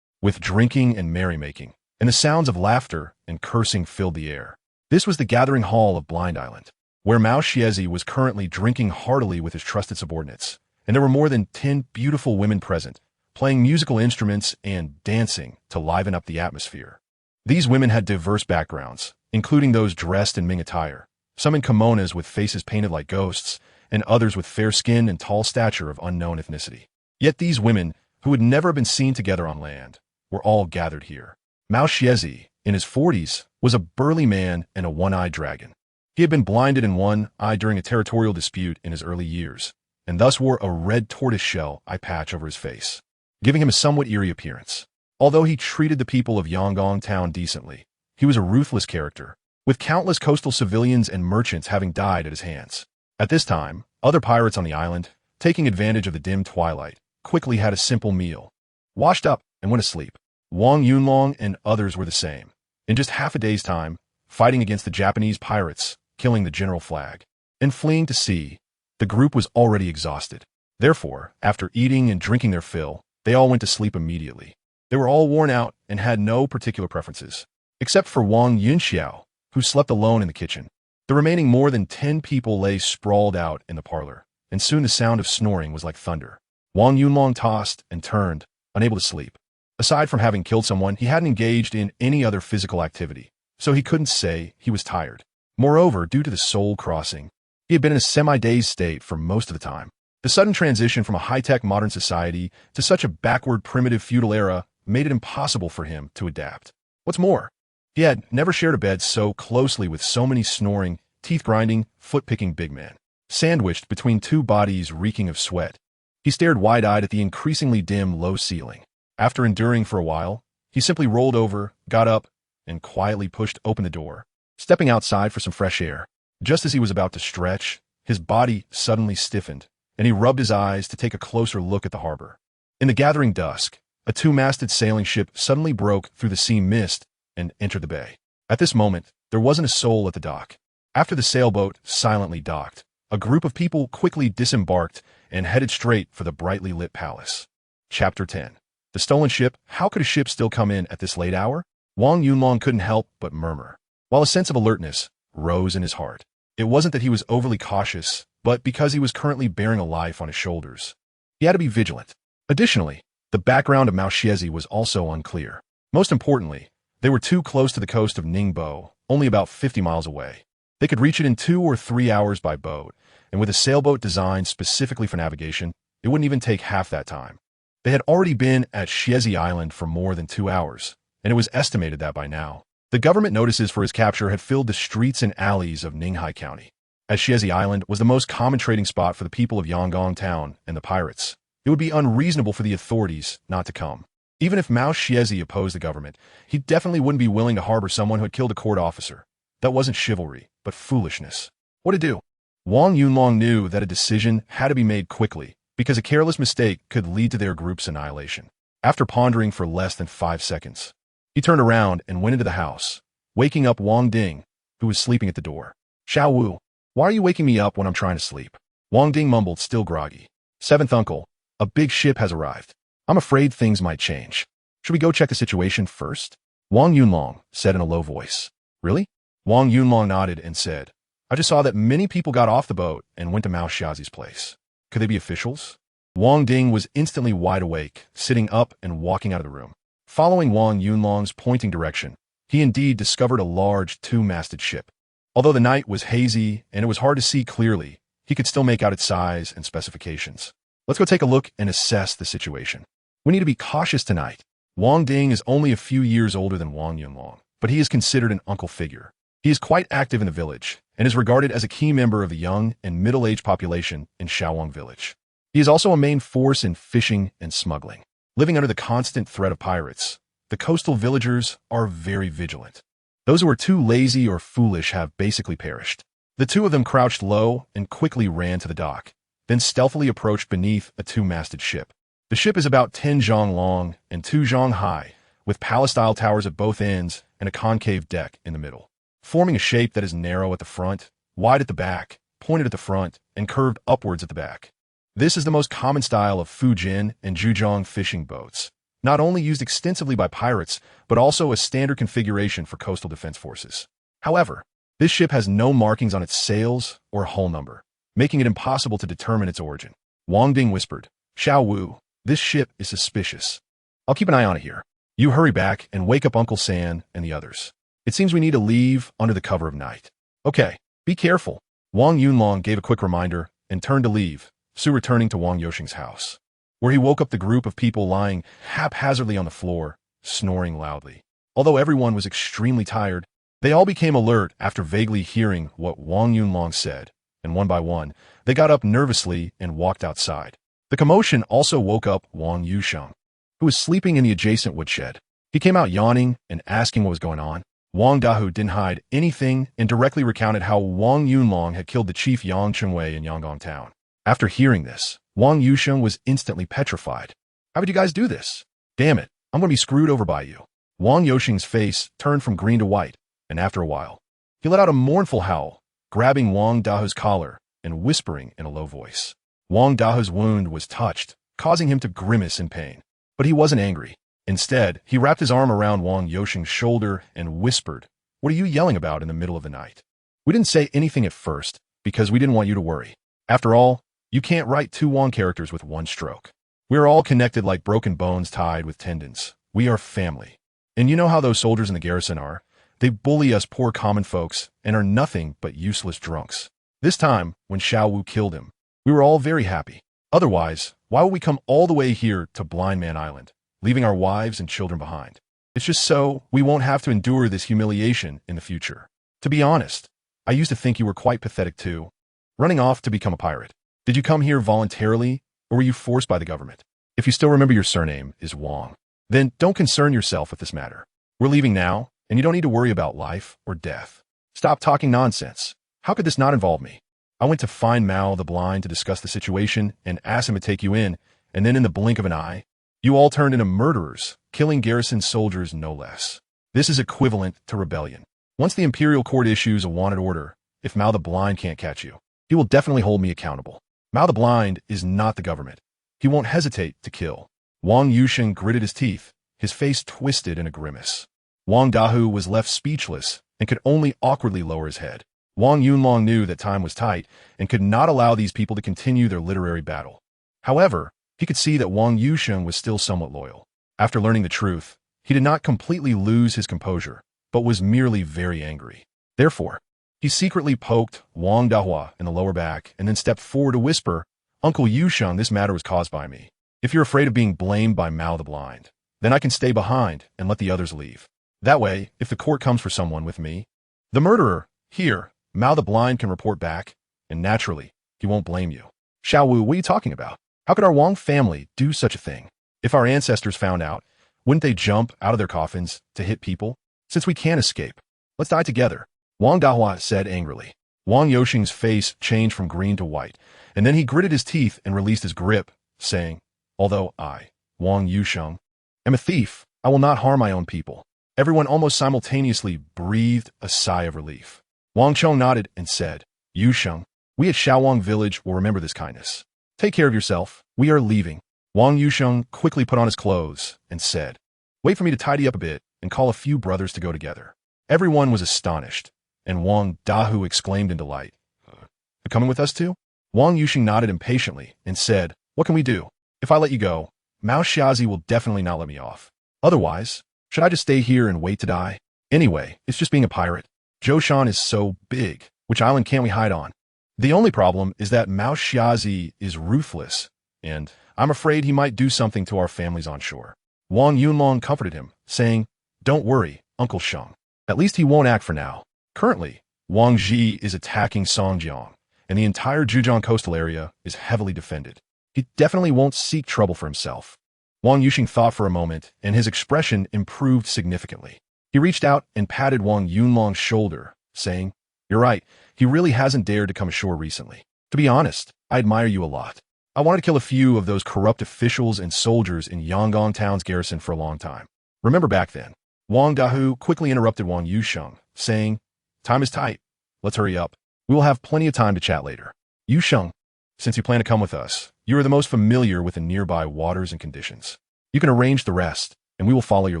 with drinking and merrymaking, and the sounds of laughter and cursing filled the air. This was the gathering hall of Blind Island, where Mao Xiezi was currently drinking heartily with his trusted subordinates, and there were more than 10 beautiful women present, playing musical instruments and dancing to liven up the atmosphere. These women had diverse backgrounds, including those dressed in Ming attire, some in kimonos with faces painted like ghosts, and others with fair skin and tall stature of unknown ethnicity. Yet these women, who had never been seen together on land, were all gathered here. Mao Xiezi, in his 40s, was a burly man and a one-eyed dragon. He had been blinded in one eye during a territorial dispute in his early years, and thus wore a red tortoiseshell eye patch over his face, giving him a somewhat eerie appearance. Although he treated the people of Yangon town decently, he was a ruthless character, with countless coastal civilians and merchants having died at his hands. At this time, other pirates on the island, taking advantage of the dim twilight, quickly had a simple meal, washed up, and went to sleep. Wang Yunlong and others were the same. In just half a day's time, fighting against the Japanese pirates, killing the general flag, and fleeing to sea, the group was already exhausted. Therefore, after eating and drinking their fill, they all went to sleep immediately. They were all worn out and had no particular preferences, except for Wang Yunxiao, who slept alone in the kitchen. The remaining more than 10 people lay sprawled out in the parlor, and soon the sound of snoring was like thunder. Wang Yunlong tossed and turned, unable to sleep. Aside from having killed someone, he hadn't engaged in any other physical activity, so he couldn't say he was tired. Moreover, due to the soul crossing, He had been in a semi-dazed state for most of the time. The sudden transition from a high-tech modern society to such a backward primitive feudal era made it impossible for him to adapt. What's more, he had never shared a bed so closely with so many snoring, teeth-grinding, foot-picking big men. Sandwiched between two bodies reeking of sweat, he stared wide-eyed at the increasingly dim, low ceiling. After enduring for a while, he simply rolled over, got up, and quietly pushed open the door, stepping outside for some fresh air. Just as he was about to stretch, his body suddenly stiffened, and he rubbed his eyes to take a closer look at the harbor. In the gathering dusk, a two-masted sailing ship suddenly broke through the sea mist and entered the bay. At this moment, there wasn't a soul at the dock. After the sailboat silently docked, a group of people quickly disembarked and headed straight for the brightly lit palace. Chapter 10. The stolen ship. How could a ship still come in at this late hour? Wang Yunlong couldn't help but murmur, while a sense of alertness rose in his heart. It wasn't that he was overly cautious, but because he was currently bearing a life on his shoulders. He had to be vigilant. Additionally, the background of Maoxiezi was also unclear. Most importantly, they were too close to the coast of Ningbo, only about 50 miles away. They could reach it in 2 or 3 hours by boat, and with a sailboat designed specifically for navigation, it wouldn't even take half that time. They had already been at Xiezi Island for more than 2 hours, and it was estimated that by now, the government notices for his capture had filled the streets and alleys of Ninghai County. As Xiezi Island was the most common trading spot for the people of Yangon Town and the pirates, it would be unreasonable for the authorities not to come. Even if Mao Xiezi opposed the government, he definitely wouldn't be willing to harbor someone who had killed a court officer. That wasn't chivalry, but foolishness. What to do? Wang Yunlong knew that a decision had to be made quickly, because a careless mistake could lead to their group's annihilation. After pondering for less than 5 seconds, he turned around and went into the house, waking up Wang Ding, who was sleeping at the door. "Xiao Wu, why are you waking me up when I'm trying to sleep?" Wang Ding mumbled, still groggy. "Seventh uncle, a big ship has arrived. I'm afraid things might change. Should we go check the situation first?" Wang Yunlong said in a low voice. "Really?" Wang Yunlong nodded and said, "I just saw that many people got off the boat and went to Mao Xiaozi's place. Could they be officials?" Wang Ding was instantly wide awake, sitting up and walking out of the room. Following Wang Yunlong's pointing direction, he indeed discovered a large two-masted ship. Although the night was hazy and it was hard to see clearly, he could still make out its size and specifications. "Let's go take a look and assess the situation. We need to be cautious tonight." Wang Ding is only a few years older than Wang Yunlong, but he is considered an uncle figure. He is quite active in the village and is regarded as a key member of the young and middle-aged population in Shaowang village. He is also a main force in fishing and smuggling. Living under the constant threat of pirates, the coastal villagers are very vigilant. Those who are too lazy or foolish have basically perished. The two of them crouched low and quickly ran to the dock, then stealthily approached beneath a two-masted ship. The ship is about 10 zhang long and 2 zhang high, with palace-style towers at both ends and a concave deck in the middle, forming a shape that is narrow at the front, wide at the back, pointed at the front, and curved upwards at the back. This is the most common style of Fujin and Zhujiang fishing boats, not only used extensively by pirates, but also a standard configuration for coastal defense forces. However, this ship has no markings on its sails or hull number, making it impossible to determine its origin. Wang Ding whispered, "Xiao Wu, this ship is suspicious. I'll keep an eye on it here. You hurry back and wake up Uncle San and the others. It seems we need to leave under the cover of night." "Okay, be careful." Wang Yunlong gave a quick reminder and turned to leave, Su returning to Wang Yoshing's house, where he woke up the group of people lying haphazardly on the floor, snoring loudly. Although everyone was extremely tired, they all became alert after vaguely hearing what Wang Yunlong said, and one by one, they got up nervously and walked outside. The commotion also woke up Wang Yusheng, who was sleeping in the adjacent woodshed. He came out yawning and asking what was going on. Wang Dahu didn't hide anything and directly recounted how Wang Yunlong had killed the chief Yang Chengwei in Yangon Town. After hearing this, Wang Yusheng was instantly petrified. "How would you guys do this? Damn it, I'm going to be screwed over by you." Wang Yoshing's face turned from green to white, and after a while, he let out a mournful howl, grabbing Wang Dahu's collar and whispering in a low voice. Wang Dahu's wound was touched, causing him to grimace in pain. But he wasn't angry. Instead, he wrapped his arm around Wang Yoshing's shoulder and whispered, "What are you yelling about in the middle of the night? We didn't say anything at first, because we didn't want you to worry. After all, you can't write 2 Wang characters with 1 stroke. We are all connected like broken bones tied with tendons. We are family. And you know how those soldiers in the garrison are? They bully us poor common folks and are nothing but useless drunks. This time, when Xiao Wu killed him, we were all very happy. Otherwise, why would we come all the way here to Blind Man Island, leaving our wives and children behind? It's just so we won't have to endure this humiliation in the future. To be honest, I used to think you were quite pathetic too, running off to become a pirate. Did you come here voluntarily, or were you forced by the government? If you still remember your surname is Wang, then don't concern yourself with this matter. We're leaving now, and you don't need to worry about life or death. Stop talking nonsense. How could this not involve me? I went to find Mao the Blind to discuss the situation and ask him to take you in, and then in the blink of an eye, you all turned into murderers, killing garrison soldiers no less. This is equivalent to rebellion. Once the imperial court issues a wanted order, if Mao the Blind can't catch you, he will definitely hold me accountable. Mao the Blind is not the government. He won't hesitate to kill. Wang Yusheng gritted his teeth, his face twisted in a grimace. Wang Dahu was left speechless and could only awkwardly lower his head. Wang Yunlong knew that time was tight and could not allow these people to continue their literary battle. However, he could see that Wang Yusheng was still somewhat loyal. After learning the truth, he did not completely lose his composure, but was merely very angry. Therefore, he secretly poked Wang Dahua in the lower back and then stepped forward to whisper, "Uncle Yusheng, this matter was caused by me. If you're afraid of being blamed by Mao the Blind, then I can stay behind and let the others leave. That way, if the court comes for someone with me, the murderer, here, Mao the Blind can report back, and naturally, he won't blame you." Xiao Wu, what are you talking about? How could our Wang family do such a thing? If our ancestors found out, wouldn't they jump out of their coffins to hit people? Since we can't escape, let's die together, Wang Dahua said angrily. Wang Yoshing's face changed from green to white, and then he gritted his teeth and released his grip, saying, "Although I, Wang Yusheng, am a thief, I will not harm my own people." Everyone almost simultaneously breathed a sigh of relief. Wang Chong nodded and said, "Yusheng, we at Shaowang village will remember this kindness. Take care of yourself. We are leaving." Wang Yusheng quickly put on his clothes and said, "Wait for me to tidy up a bit and call a few brothers to go together." Everyone was astonished, and Wang Dahu exclaimed in delight, "You're coming with us too?" Wang Yusheng nodded impatiently and said, "What can we do? If I let you go, Mao Xiazi will definitely not let me off. Otherwise, should I just stay here and wait to die? Anyway, it's just being a pirate. Zhoushan is so big. Which island can't we hide on? The only problem is that Mao Xiazi is ruthless, and I'm afraid he might do something to our families on shore." Wang Yunlong comforted him, saying, "Don't worry, Uncle Sheng. At least he won't act for now." Currently, Wang Ji is attacking Songjiang, and the entire Zhejiang coastal area is heavily defended. He definitely won't seek trouble for himself. Wang Yusheng thought for a moment, and his expression improved significantly. He reached out and patted Wang Yunlong's shoulder, saying, "You're right, he really hasn't dared to come ashore recently. To be honest, I admire you a lot. I wanted to kill a few of those corrupt officials and soldiers in Yangon town's garrison for a long time. Remember back then?" Wang Dahu quickly interrupted Wang Yusheng, saying, "Time is tight. Let's hurry up. We will have plenty of time to chat later. Yusheng, since you plan to come with us, you are the most familiar with the nearby waters and conditions. You can arrange the rest, and we will follow your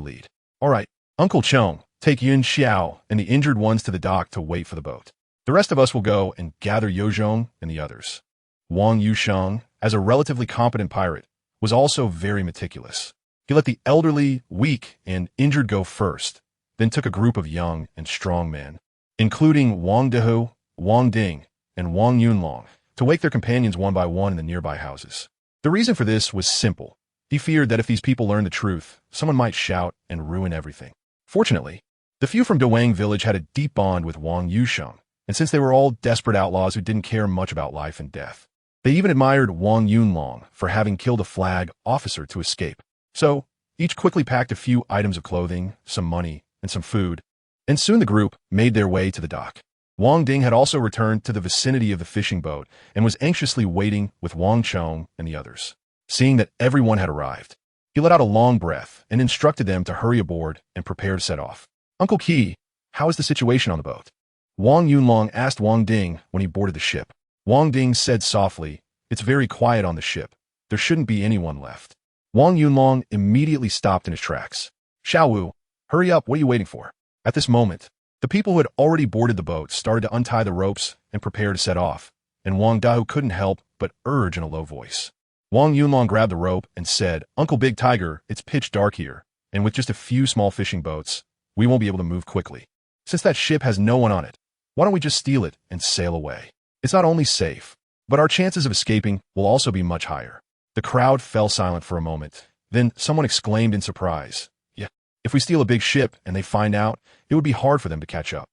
lead. All right, Uncle Chong, take Yun Xiao and the injured ones to the dock to wait for the boat. The rest of us will go and gather Yozhong and the others." Wang Yusheng, as a relatively competent pirate, was also very meticulous. He let the elderly, weak, and injured go first, then took a group of young and strong men, including Wang Dehu, Wang Ding, and Wang Yunlong, to wake their companions one by one in the nearby houses. The reason for this was simple. He feared that if these people learned the truth, someone might shout and ruin everything. Fortunately, the few from Dawang village had a deep bond with Wang Yusheng, and since they were all desperate outlaws who didn't care much about life and death, they even admired Wang Yunlong for having killed a flag officer to escape. So, each quickly packed a few items of clothing, some money, and some food, and soon the group made their way to the dock. Wang Ding had also returned to the vicinity of the fishing boat and was anxiously waiting with Wang Chong and the others. Seeing that everyone had arrived, he let out a long breath and instructed them to hurry aboard and prepare to set off. "Uncle Qi, how is the situation on the boat?" Wang Yunlong asked Wang Ding when he boarded the ship. Wang Ding said softly, "It's very quiet on the ship. There shouldn't be anyone left." Wang Yunlong immediately stopped in his tracks. "Xiao Wu, hurry up, what are you waiting for?" At this moment, the people who had already boarded the boat started to untie the ropes and prepare to set off, and Wang Dahu couldn't help but urge in a low voice. Wang Yunlong grabbed the rope and said, "Uncle Big Tiger, it's pitch dark here, and with just a few small fishing boats, we won't be able to move quickly. Since that ship has no one on it, why don't we just steal it and sail away?" It's not only safe, but our chances of escaping will also be much higher. The crowd fell silent for a moment. Then someone exclaimed in surprise, "Yeah, if we steal a big ship and they find out, it would be hard for them to catch up.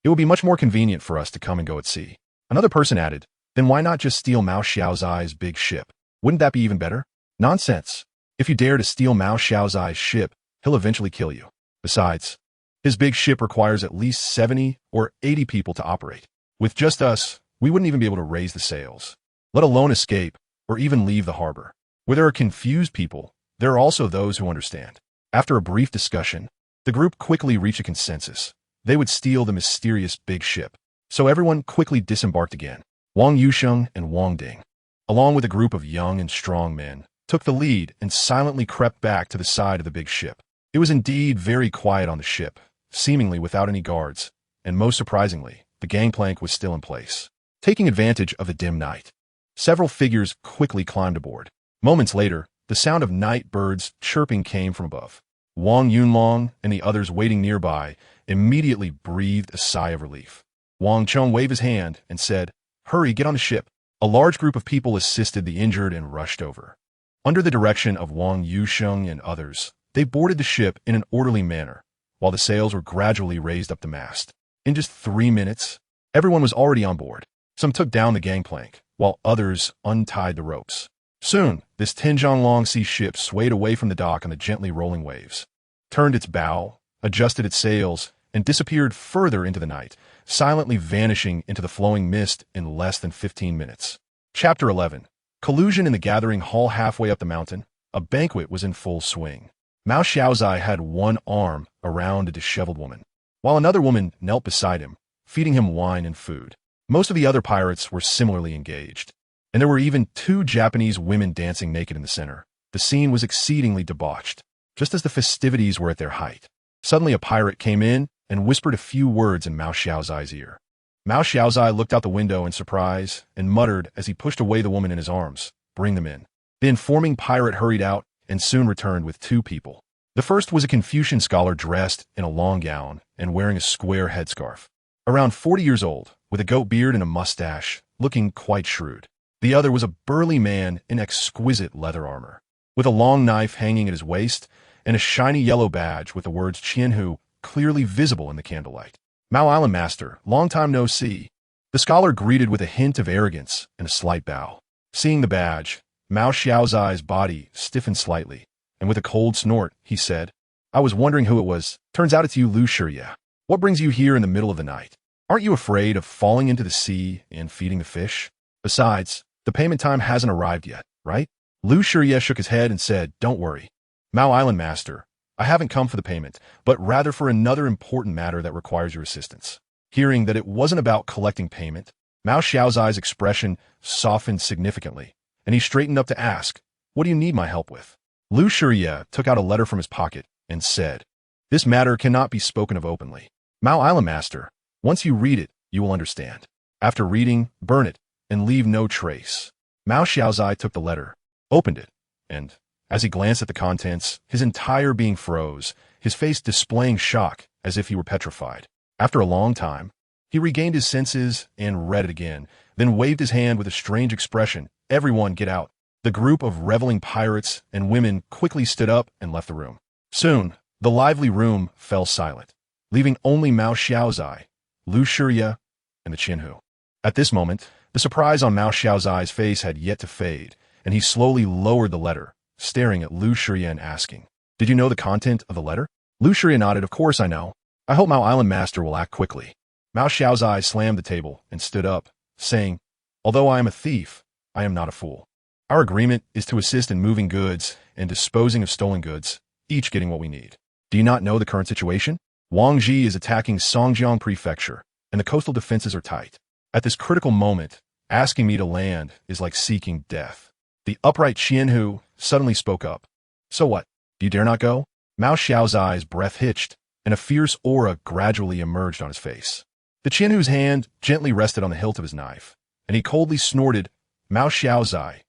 It would be much more convenient for us to come and go at sea." Another person added, "Then why not just steal Mao Xiaozai's big ship? Wouldn't that be even better?" "Nonsense. If you dare to steal Mao Xiaozai's ship, he'll eventually kill you. Besides, his big ship requires at least 70 or 80 people to operate. With just us, we wouldn't even be able to raise the sails, let alone escape or even leave the harbor." Where there are confused people, there are also those who understand. After a brief discussion, the group quickly reached a consensus. They would steal the mysterious big ship. So everyone quickly disembarked again. Wang Yusheng and Wang Ding, along with a group of young and strong men, took the lead and silently crept back to the side of the big ship. It was indeed very quiet on the ship, seemingly without any guards, and most surprisingly, the gangplank was still in place. Taking advantage of the dim night, several figures quickly climbed aboard. Moments later, the sound of night birds chirping came from above. Wang Yunlong and the others waiting nearby immediately breathed a sigh of relief. Wang Chong waved his hand and said, "Hurry, get on the ship." A large group of people assisted the injured and rushed over. Under the direction of Wang Yusheng and others, they boarded the ship in an orderly manner, while the sails were gradually raised up the mast. In just 3 minutes, everyone was already on board. Some took down the gangplank, while others untied the ropes. Soon, this Tianjiang Sea ship swayed away from the dock on the gently rolling waves, turned its bow, adjusted its sails, and disappeared further into the night, silently vanishing into the flowing mist in less than 15 minutes. Chapter 11. Collusion in the gathering hall halfway up the mountain. A banquet was in full swing. Mao Xiaozai had one arm around a disheveled woman, while another woman knelt beside him, feeding him wine and food. Most of the other pirates were similarly engaged, and there were even 2 Japanese women dancing naked in the center. The scene was exceedingly debauched, just as the festivities were at their height. Suddenly a pirate came in and whispered a few words in Mao Xiaozai's ear. Mao Xiaozai looked out the window in surprise and muttered as he pushed away the woman in his arms, "Bring them in." The informing pirate hurried out and soon returned with 2 people. The first was a Confucian scholar dressed in a long gown and wearing a square headscarf. Around 40 years old, with a goat beard and a mustache, looking quite shrewd. The other was a burly man in exquisite leather armor, with a long knife hanging at his waist and a shiny yellow badge with the words Qianhu clearly visible in the candlelight. "Mao Island Master, long time no see." The scholar greeted with a hint of arrogance and a slight bow. Seeing the badge, Mao Xiaozai's body stiffened slightly, and with a cold snort, he said, "I was wondering who it was. Turns out it's you, Lu Shiya. What brings you here in the middle of the night? Aren't you afraid of falling into the sea and feeding the fish? Besides, the payment time hasn't arrived yet, right?" Lu Shiya shook his head and said, "Don't worry, Mao Island Master. I haven't come for the payment, but rather for another important matter that requires your assistance." Hearing that it wasn't about collecting payment, Mao Xiaozai's expression softened significantly, and he straightened up to ask, "What do you need my help with?" Lu Shiya took out a letter from his pocket and said, "This matter cannot be spoken of openly. Mao Island Master, once you read it, you will understand. After reading, burn it, and leave no trace." Mao Xiaozai took the letter, opened it, and, as he glanced at the contents, his entire being froze, his face displaying shock as if he were petrified. After a long time, he regained his senses and read it again, then waved his hand with a strange expression. "Everyone get out." The group of reveling pirates and women quickly stood up and left the room. Soon, the lively room fell silent, leaving only Mao Xiaozai, Lu Shiya, and the Qianhu. At this moment, the surprise on Mao Xiaozai's face had yet to fade, and he slowly lowered the letter, staring at Lu Shiya and asking, "Did you know the content of the letter?" Lu Shiya nodded, "Of course I know. I hope Mao Island Master will act quickly." Mao Xiaozai slammed the table and stood up, saying, "Although I am a thief, I am not a fool. Our agreement is to assist in moving goods and disposing of stolen goods, each getting what we need. Do you not know the current situation? Wang Ji is attacking Songjiang Prefecture, and the coastal defenses are tight. At this critical moment, asking me to land is like seeking death." The upright Qianhu suddenly spoke up. "So what? Do you dare not go?" Mao Xiaozai's breath hitched, and a fierce aura gradually emerged on his face. The Qianhu's hand gently rested on the hilt of his knife, and he coldly snorted, "Mao Xiaozai,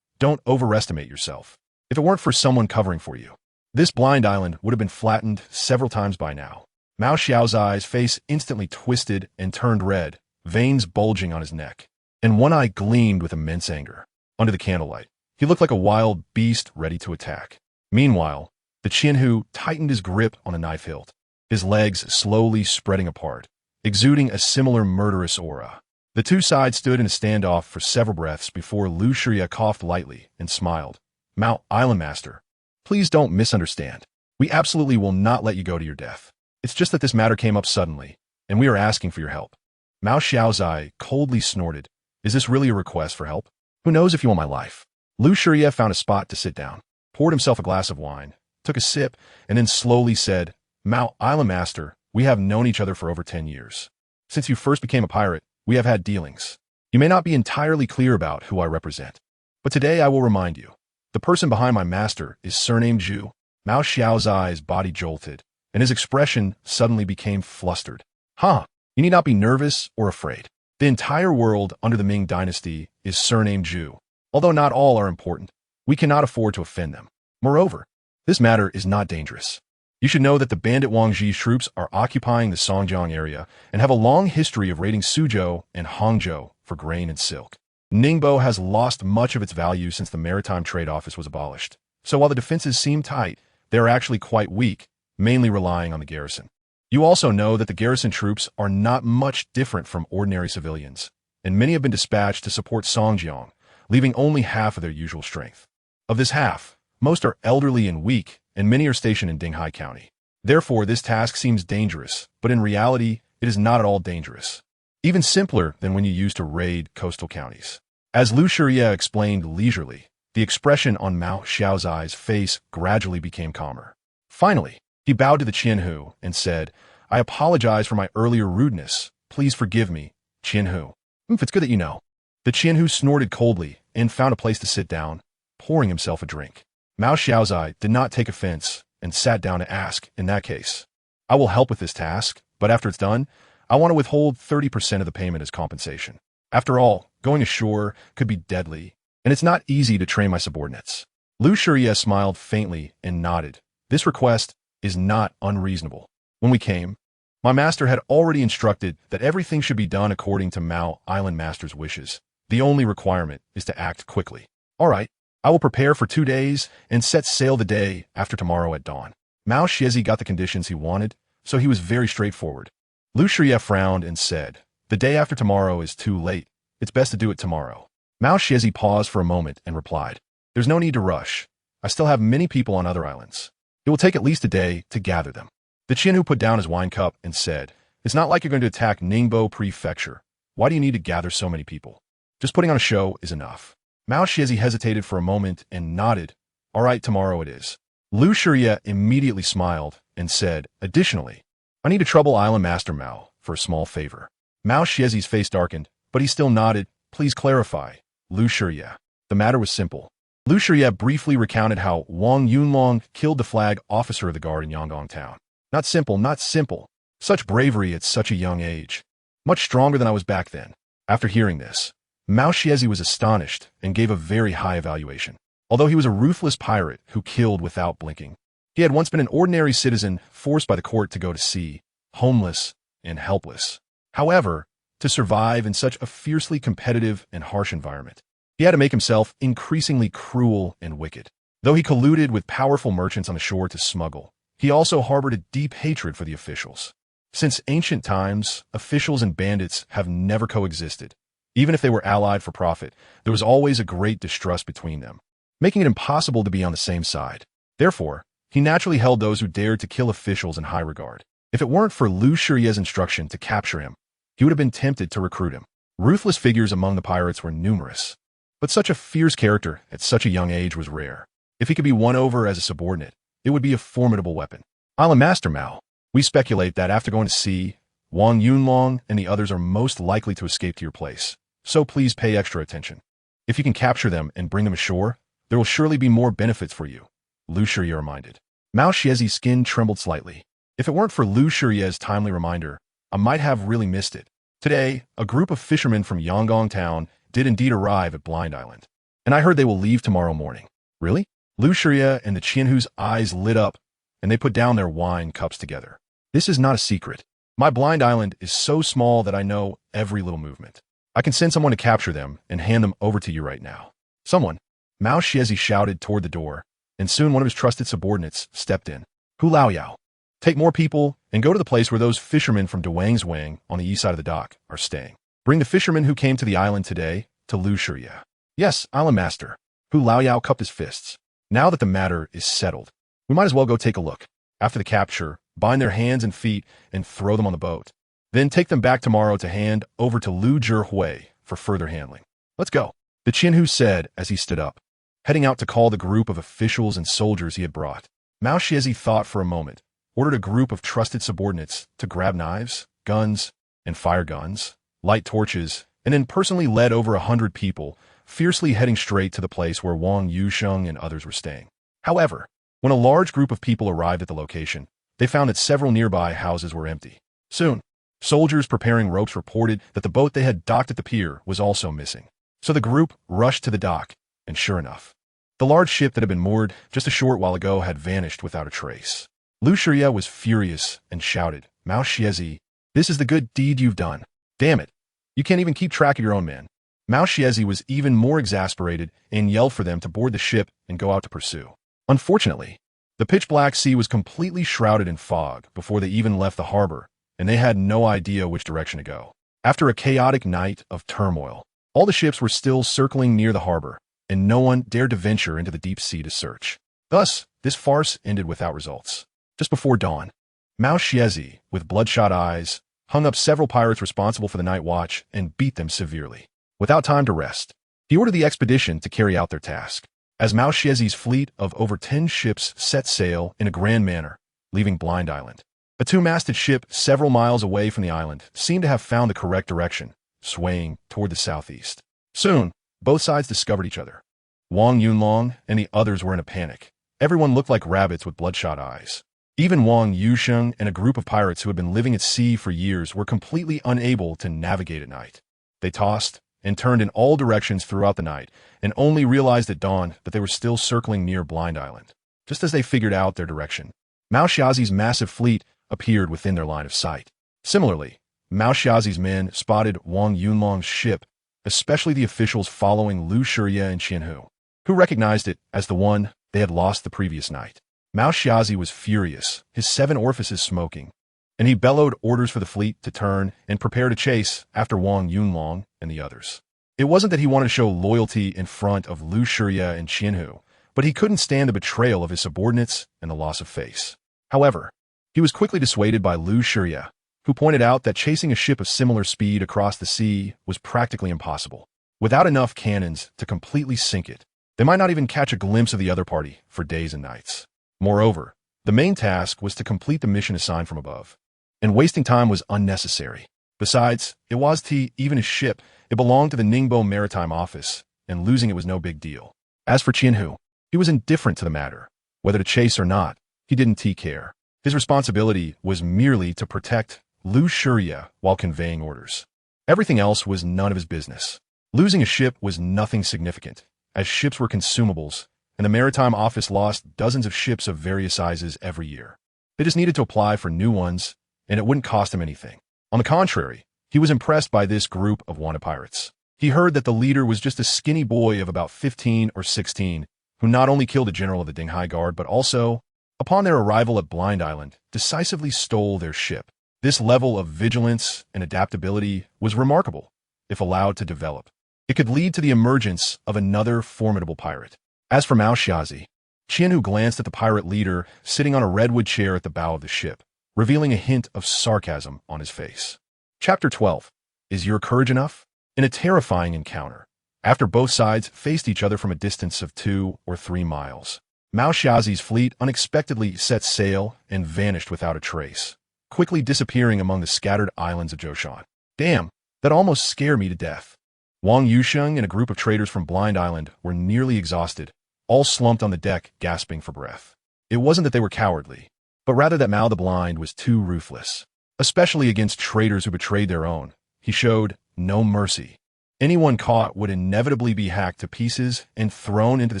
don't overestimate yourself. If it weren't for someone covering for you, this blind island would have been flattened several times by now." Mao Xiaozai's face instantly twisted and turned red, veins bulging on his neck. and one eye gleamed with immense anger. Under the candlelight, he looked like a wild beast ready to attack. Meanwhile, the Qianhu tightened his grip on a knife hilt, his legs slowly spreading apart, exuding a similar murderous aura. The two sides stood in a standoff for several breaths before Lu Shiria coughed lightly and smiled. "Mao, Island Master, please don't misunderstand. We absolutely will not let you go to your death. It's just that this matter came up suddenly, and we are asking for your help." Mao Xiaozai coldly snorted. "Is this really a request for help? Who knows if you want my life?" Lu Shiria found a spot to sit down, poured himself a glass of wine, took a sip, and then slowly said, "Mao, Island Master, we have known each other for over 10 years. Since you first became a pirate, we have had dealings. You may not be entirely clear about who I represent, but today I will remind you. The person behind my master is surnamed Zhu." Mao Xiaozai's body jolted, and his expression suddenly became flustered. "Huh, you need not be nervous or afraid. The entire world under the Ming Dynasty is surnamed Zhu. Although not all are important, we cannot afford to offend them. Moreover, this matter is not dangerous. You should know that the bandit Wang Ji's troops are occupying the Songjiang area and have a long history of raiding Suzhou and Hangzhou for grain and silk. Ningbo has lost much of its value since the maritime trade office was abolished. So while the defenses seem tight, they are actually quite weak, mainly relying on the garrison. You also know that the garrison troops are not much different from ordinary civilians, and many have been dispatched to support Songjiang, leaving only half of their usual strength. Of this half, most are elderly and weak, and many are stationed in Dinghai County. Therefore, this task seems dangerous, but in reality, it is not at all dangerous. Even simpler than when you used to raid coastal counties." As Lu Shiria explained leisurely, the expression on Mao Xiaozai's face gradually became calmer. Finally, he bowed to the Qianhu and said, "I apologize for my earlier rudeness. Please forgive me, Qianhu." "It's good that you know." The Qianhu snorted coldly and found a place to sit down, pouring himself a drink. Mao Xiaozai did not take offense and sat down to ask, "In that case, I will help with this task, but after it's done, I want to withhold 30% of the payment as compensation. After all, going ashore could be deadly, and it's not easy to train my subordinates." Lu Shiria smiled faintly and nodded. "This request is not unreasonable. When we came, my master had already instructed that everything should be done according to Mao Island Master's wishes. The only requirement is to act quickly. All right, I will prepare for 2 days and set sail the day after tomorrow at dawn." Mao Xiezi got the conditions he wanted, so he was very straightforward. Lu Shiria frowned and said, "The day after tomorrow is too late. It's best to do it tomorrow." Mao Xiezi paused for a moment and replied, "There's no need to rush. I still have many people on other islands. It will take at least a day to gather them." The Qianhu put down his wine cup and said, "It's not like you're going to attack Ningbo Prefecture. Why do you need to gather so many people? Just putting on a show is enough." Mao Xiezi hesitated for a moment and nodded. "All right, tomorrow it is." Lu Shiria immediately smiled and said, "Additionally, I need to trouble Island Master Mao for a small favor." Mao Xiezi's face darkened, but he still nodded. "Please clarify, Lu Shiria." The matter was simple. Lu Shiria briefly recounted how Wang Yunlong killed the flag officer of the guard in Yangon town. Not simple, not simple. Such bravery at such a young age. Much stronger than I was back then. After hearing this, Mao Xiezi was astonished and gave a very high evaluation. Although he was a ruthless pirate who killed without blinking, he had once been an ordinary citizen forced by the court to go to sea, homeless and helpless. However, to survive in such a fiercely competitive and harsh environment, he had to make himself increasingly cruel and wicked. Though he colluded with powerful merchants on the shore to smuggle, he also harbored a deep hatred for the officials. Since ancient times, officials and bandits have never coexisted. Even if they were allied for profit, there was always a great distrust between them, making it impossible to be on the same side. Therefore, he naturally held those who dared to kill officials in high regard. If it weren't for Lu Shiria's instruction to capture him, he would have been tempted to recruit him. Ruthless figures among the pirates were numerous, but such a fierce character at such a young age was rare. If he could be won over as a subordinate, it would be a formidable weapon. Island Master Mao, we speculate that after going to sea, Wang Yunlong and the others are most likely to escape to your place. So please pay extra attention. If you can capture them and bring them ashore, there will surely be more benefits for you, Lu Shiria reminded. Mao Xiezi's skin trembled slightly. If it weren't for Lu Shiria's timely reminder, I might have really missed it. Today, a group of fishermen from Yangon town did indeed arrive at Blind Island, and I heard they will leave tomorrow morning. Really? Lu Shiria and the Qianhu's eyes lit up, and they put down their wine cups together. This is not a secret. My Blind Island is so small that I know every little movement. I can send someone to capture them and hand them over to you right now. Someone, Mao Xiezi shouted toward the door, and soon one of his trusted subordinates stepped in. Hu Laoyao, take more people and go to the place where those fishermen from Duang's Wang on the east side of the dock are staying. Bring the fishermen who came to the island today to Lu Shiya. Yes, island master. Hu Laoyao cupped his fists. Now that the matter is settled, we might as well go take a look. After the capture, bind their hands and feet and throw them on the boat. Then take them back tomorrow to hand over to Lu Zhihui for further handling. Let's go, the Qianhu said as he stood up, heading out to call the group of officials and soldiers he had brought. Mao Xiezi thought for a moment, ordered a group of trusted subordinates to grab knives, guns, and fire guns, light torches, and then personally led over 100 people, fiercely heading straight to the place where Wang Yusheng and others were staying. However, when a large group of people arrived at the location, they found that several nearby houses were empty. Soon, soldiers preparing ropes reported that the boat they had docked at the pier was also missing. So the group rushed to the dock, and sure enough, the large ship that had been moored just a short while ago had vanished without a trace. Lu Shiya was furious and shouted, Mao Xiezi, this is the good deed you've done. Damn it, you can't even keep track of your own men. Mao Xiezi was even more exasperated and yelled for them to board the ship and go out to pursue. Unfortunately, the pitch-black sea was completely shrouded in fog before they even left the harbor, and they had no idea which direction to go. After a chaotic night of turmoil, all the ships were still circling near the harbor, and no one dared to venture into the deep sea to search. Thus, this farce ended without results. Just before dawn, Mao Xiezi, with bloodshot eyes, hung up several pirates responsible for the night watch and beat them severely. Without time to rest, he ordered the expedition to carry out their task. As Mao Xiezi's fleet of over 10 ships set sail in a grand manner, leaving Blind Island, a two-masted ship several miles away from the island seemed to have found the correct direction, swaying toward the southeast. Soon, both sides discovered each other. Wang Yunlong and the others were in a panic. Everyone looked like rabbits with bloodshot eyes. Even Wang Yusheng and a group of pirates who had been living at sea for years were completely unable to navigate at night. They tossed and turned in all directions throughout the night, and only realized at dawn that they were still circling near Blind Island. Just as they figured out their direction, Mao Xiazi's massive fleet appeared within their line of sight. Similarly, Mao Xiazi's men spotted Wang Yunlong's ship, especially the officials following Lu Shiya and Qianhu, who recognized it as the one they had lost the previous night. Mao Xiazi was furious, his 7 orifices smoking, and he bellowed orders for the fleet to turn and prepare to chase after Wang Yunlong and the others. It wasn't that he wanted to show loyalty in front of Lu Shiya and Qianhu, but he couldn't stand the betrayal of his subordinates and the loss of face. However, he was quickly dissuaded by Lu Shiya, who pointed out that chasing a ship of similar speed across the sea was practically impossible. Without enough cannons to completely sink it, they might not even catch a glimpse of the other party for days and nights. Moreover, the main task was to complete the mission assigned from above, and wasting time was unnecessary. Besides, it was even his ship. It belonged to the Ningbo Maritime Office, and losing it was no big deal. As for Qianhu, he was indifferent to the matter. Whether to chase or not, he didn't care. His responsibility was merely to protect Lu Shiya while conveying orders. Everything else was none of his business. Losing a ship was nothing significant, as ships were consumables, and the Maritime Office lost dozens of ships of various sizes every year. They just needed to apply for new ones, and it wouldn't cost him anything. On the contrary, he was impressed by this group of wanted pirates. He heard that the leader was just a skinny boy of about 15 or 16, who not only killed a general of the Dinghai Guard, but also, upon their arrival at Blind Island, decisively stole their ship. This level of vigilance and adaptability was remarkable, if allowed to develop. It could lead to the emergence of another formidable pirate. As for Mao Xiazi, Qianhu glanced at the pirate leader sitting on a redwood chair at the bow of the ship, revealing a hint of sarcasm on his face. Chapter 12. Is your courage enough? In a terrifying encounter, after both sides faced each other from a distance of 2 or 3 miles, Mao Xiazi's fleet unexpectedly set sail and vanished without a trace, quickly disappearing among the scattered islands of Zhoushan. Damn, that almost scared me to death. Wang Yusheng and a group of traders from Blind Island were nearly exhausted, all slumped on the deck, gasping for breath. It wasn't that they were cowardly, but rather that Mao the Blind was too ruthless. Especially against traders who betrayed their own, he showed no mercy. Anyone caught would inevitably be hacked to pieces and thrown into the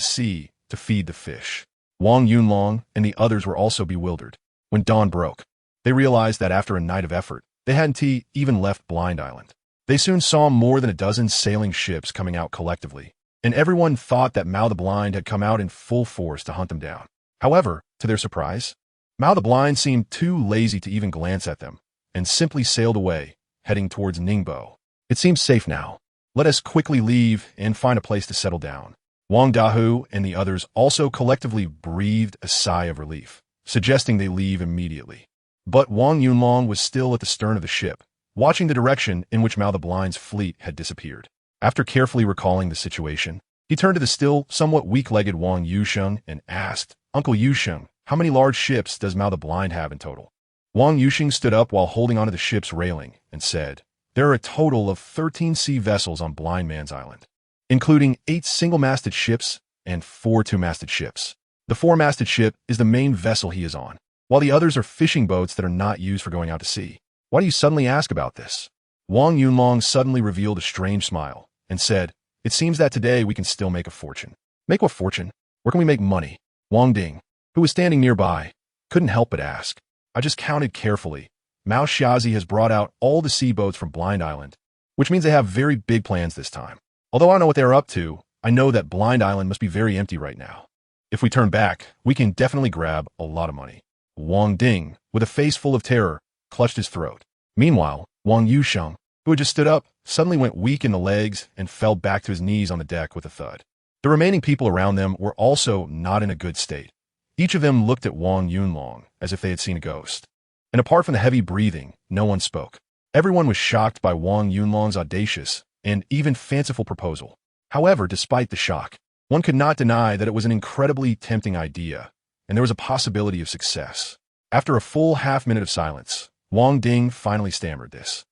sea to feed the fish. Wang Yunlong and the others were also bewildered. When dawn broke, they realized that after a night of effort, they hadn't even left Blind Island. They soon saw more than a dozen sailing ships coming out collectively, and everyone thought that Mao the Blind had come out in full force to hunt them down. However, to their surprise, Mao the Blind seemed too lazy to even glance at them, and simply sailed away, heading towards Ningbo. It seems safe now. Let us quickly leave and find a place to settle down. Wang Dahu and the others also collectively breathed a sigh of relief, suggesting they leave immediately. But Wang Yunlong was still at the stern of the ship, watching the direction in which Mao the Blind's fleet had disappeared. After carefully recalling the situation, he turned to the still somewhat weak-legged Wang Yusheng and asked, "Uncle Yusheng, how many large ships does Mao the Blind have in total?" Wang Yusheng stood up while holding onto the ship's railing and said, "There are a total of 13 sea vessels on Blind Man's Island, including 8 single-masted ships and 4 two-masted ships. The 4-masted ship is the main vessel he is on, while the others are fishing boats that are not used for going out to sea. Why do you suddenly ask about this?" Wang Yunlong suddenly revealed a strange smile and said, "It seems that today we can still make a fortune." "Make what fortune? Where can we make money?" Wang Ding, who was standing nearby, couldn't help but ask. "I just counted carefully. Mao Xiaozi has brought out all the sea boats from Blind Island, which means they have very big plans this time. Although I don't know what they are up to, I know that Blind Island must be very empty right now. If we turn back, we can definitely grab a lot of money." Wang Ding, with a face full of terror, clutched his throat. Meanwhile, Wang Yusheng, who had just stood up, suddenly went weak in the legs and fell back to his knees on the deck with a thud. The remaining people around them were also not in a good state. Each of them looked at Wang Yunlong as if they had seen a ghost. And apart from the heavy breathing, no one spoke. Everyone was shocked by Wang Yunlong's audacious and even fanciful proposal. However, despite the shock, one could not deny that it was an incredibly tempting idea, and there was a possibility of success. After a full half-minute of silence, Wang Ding finally stammered this.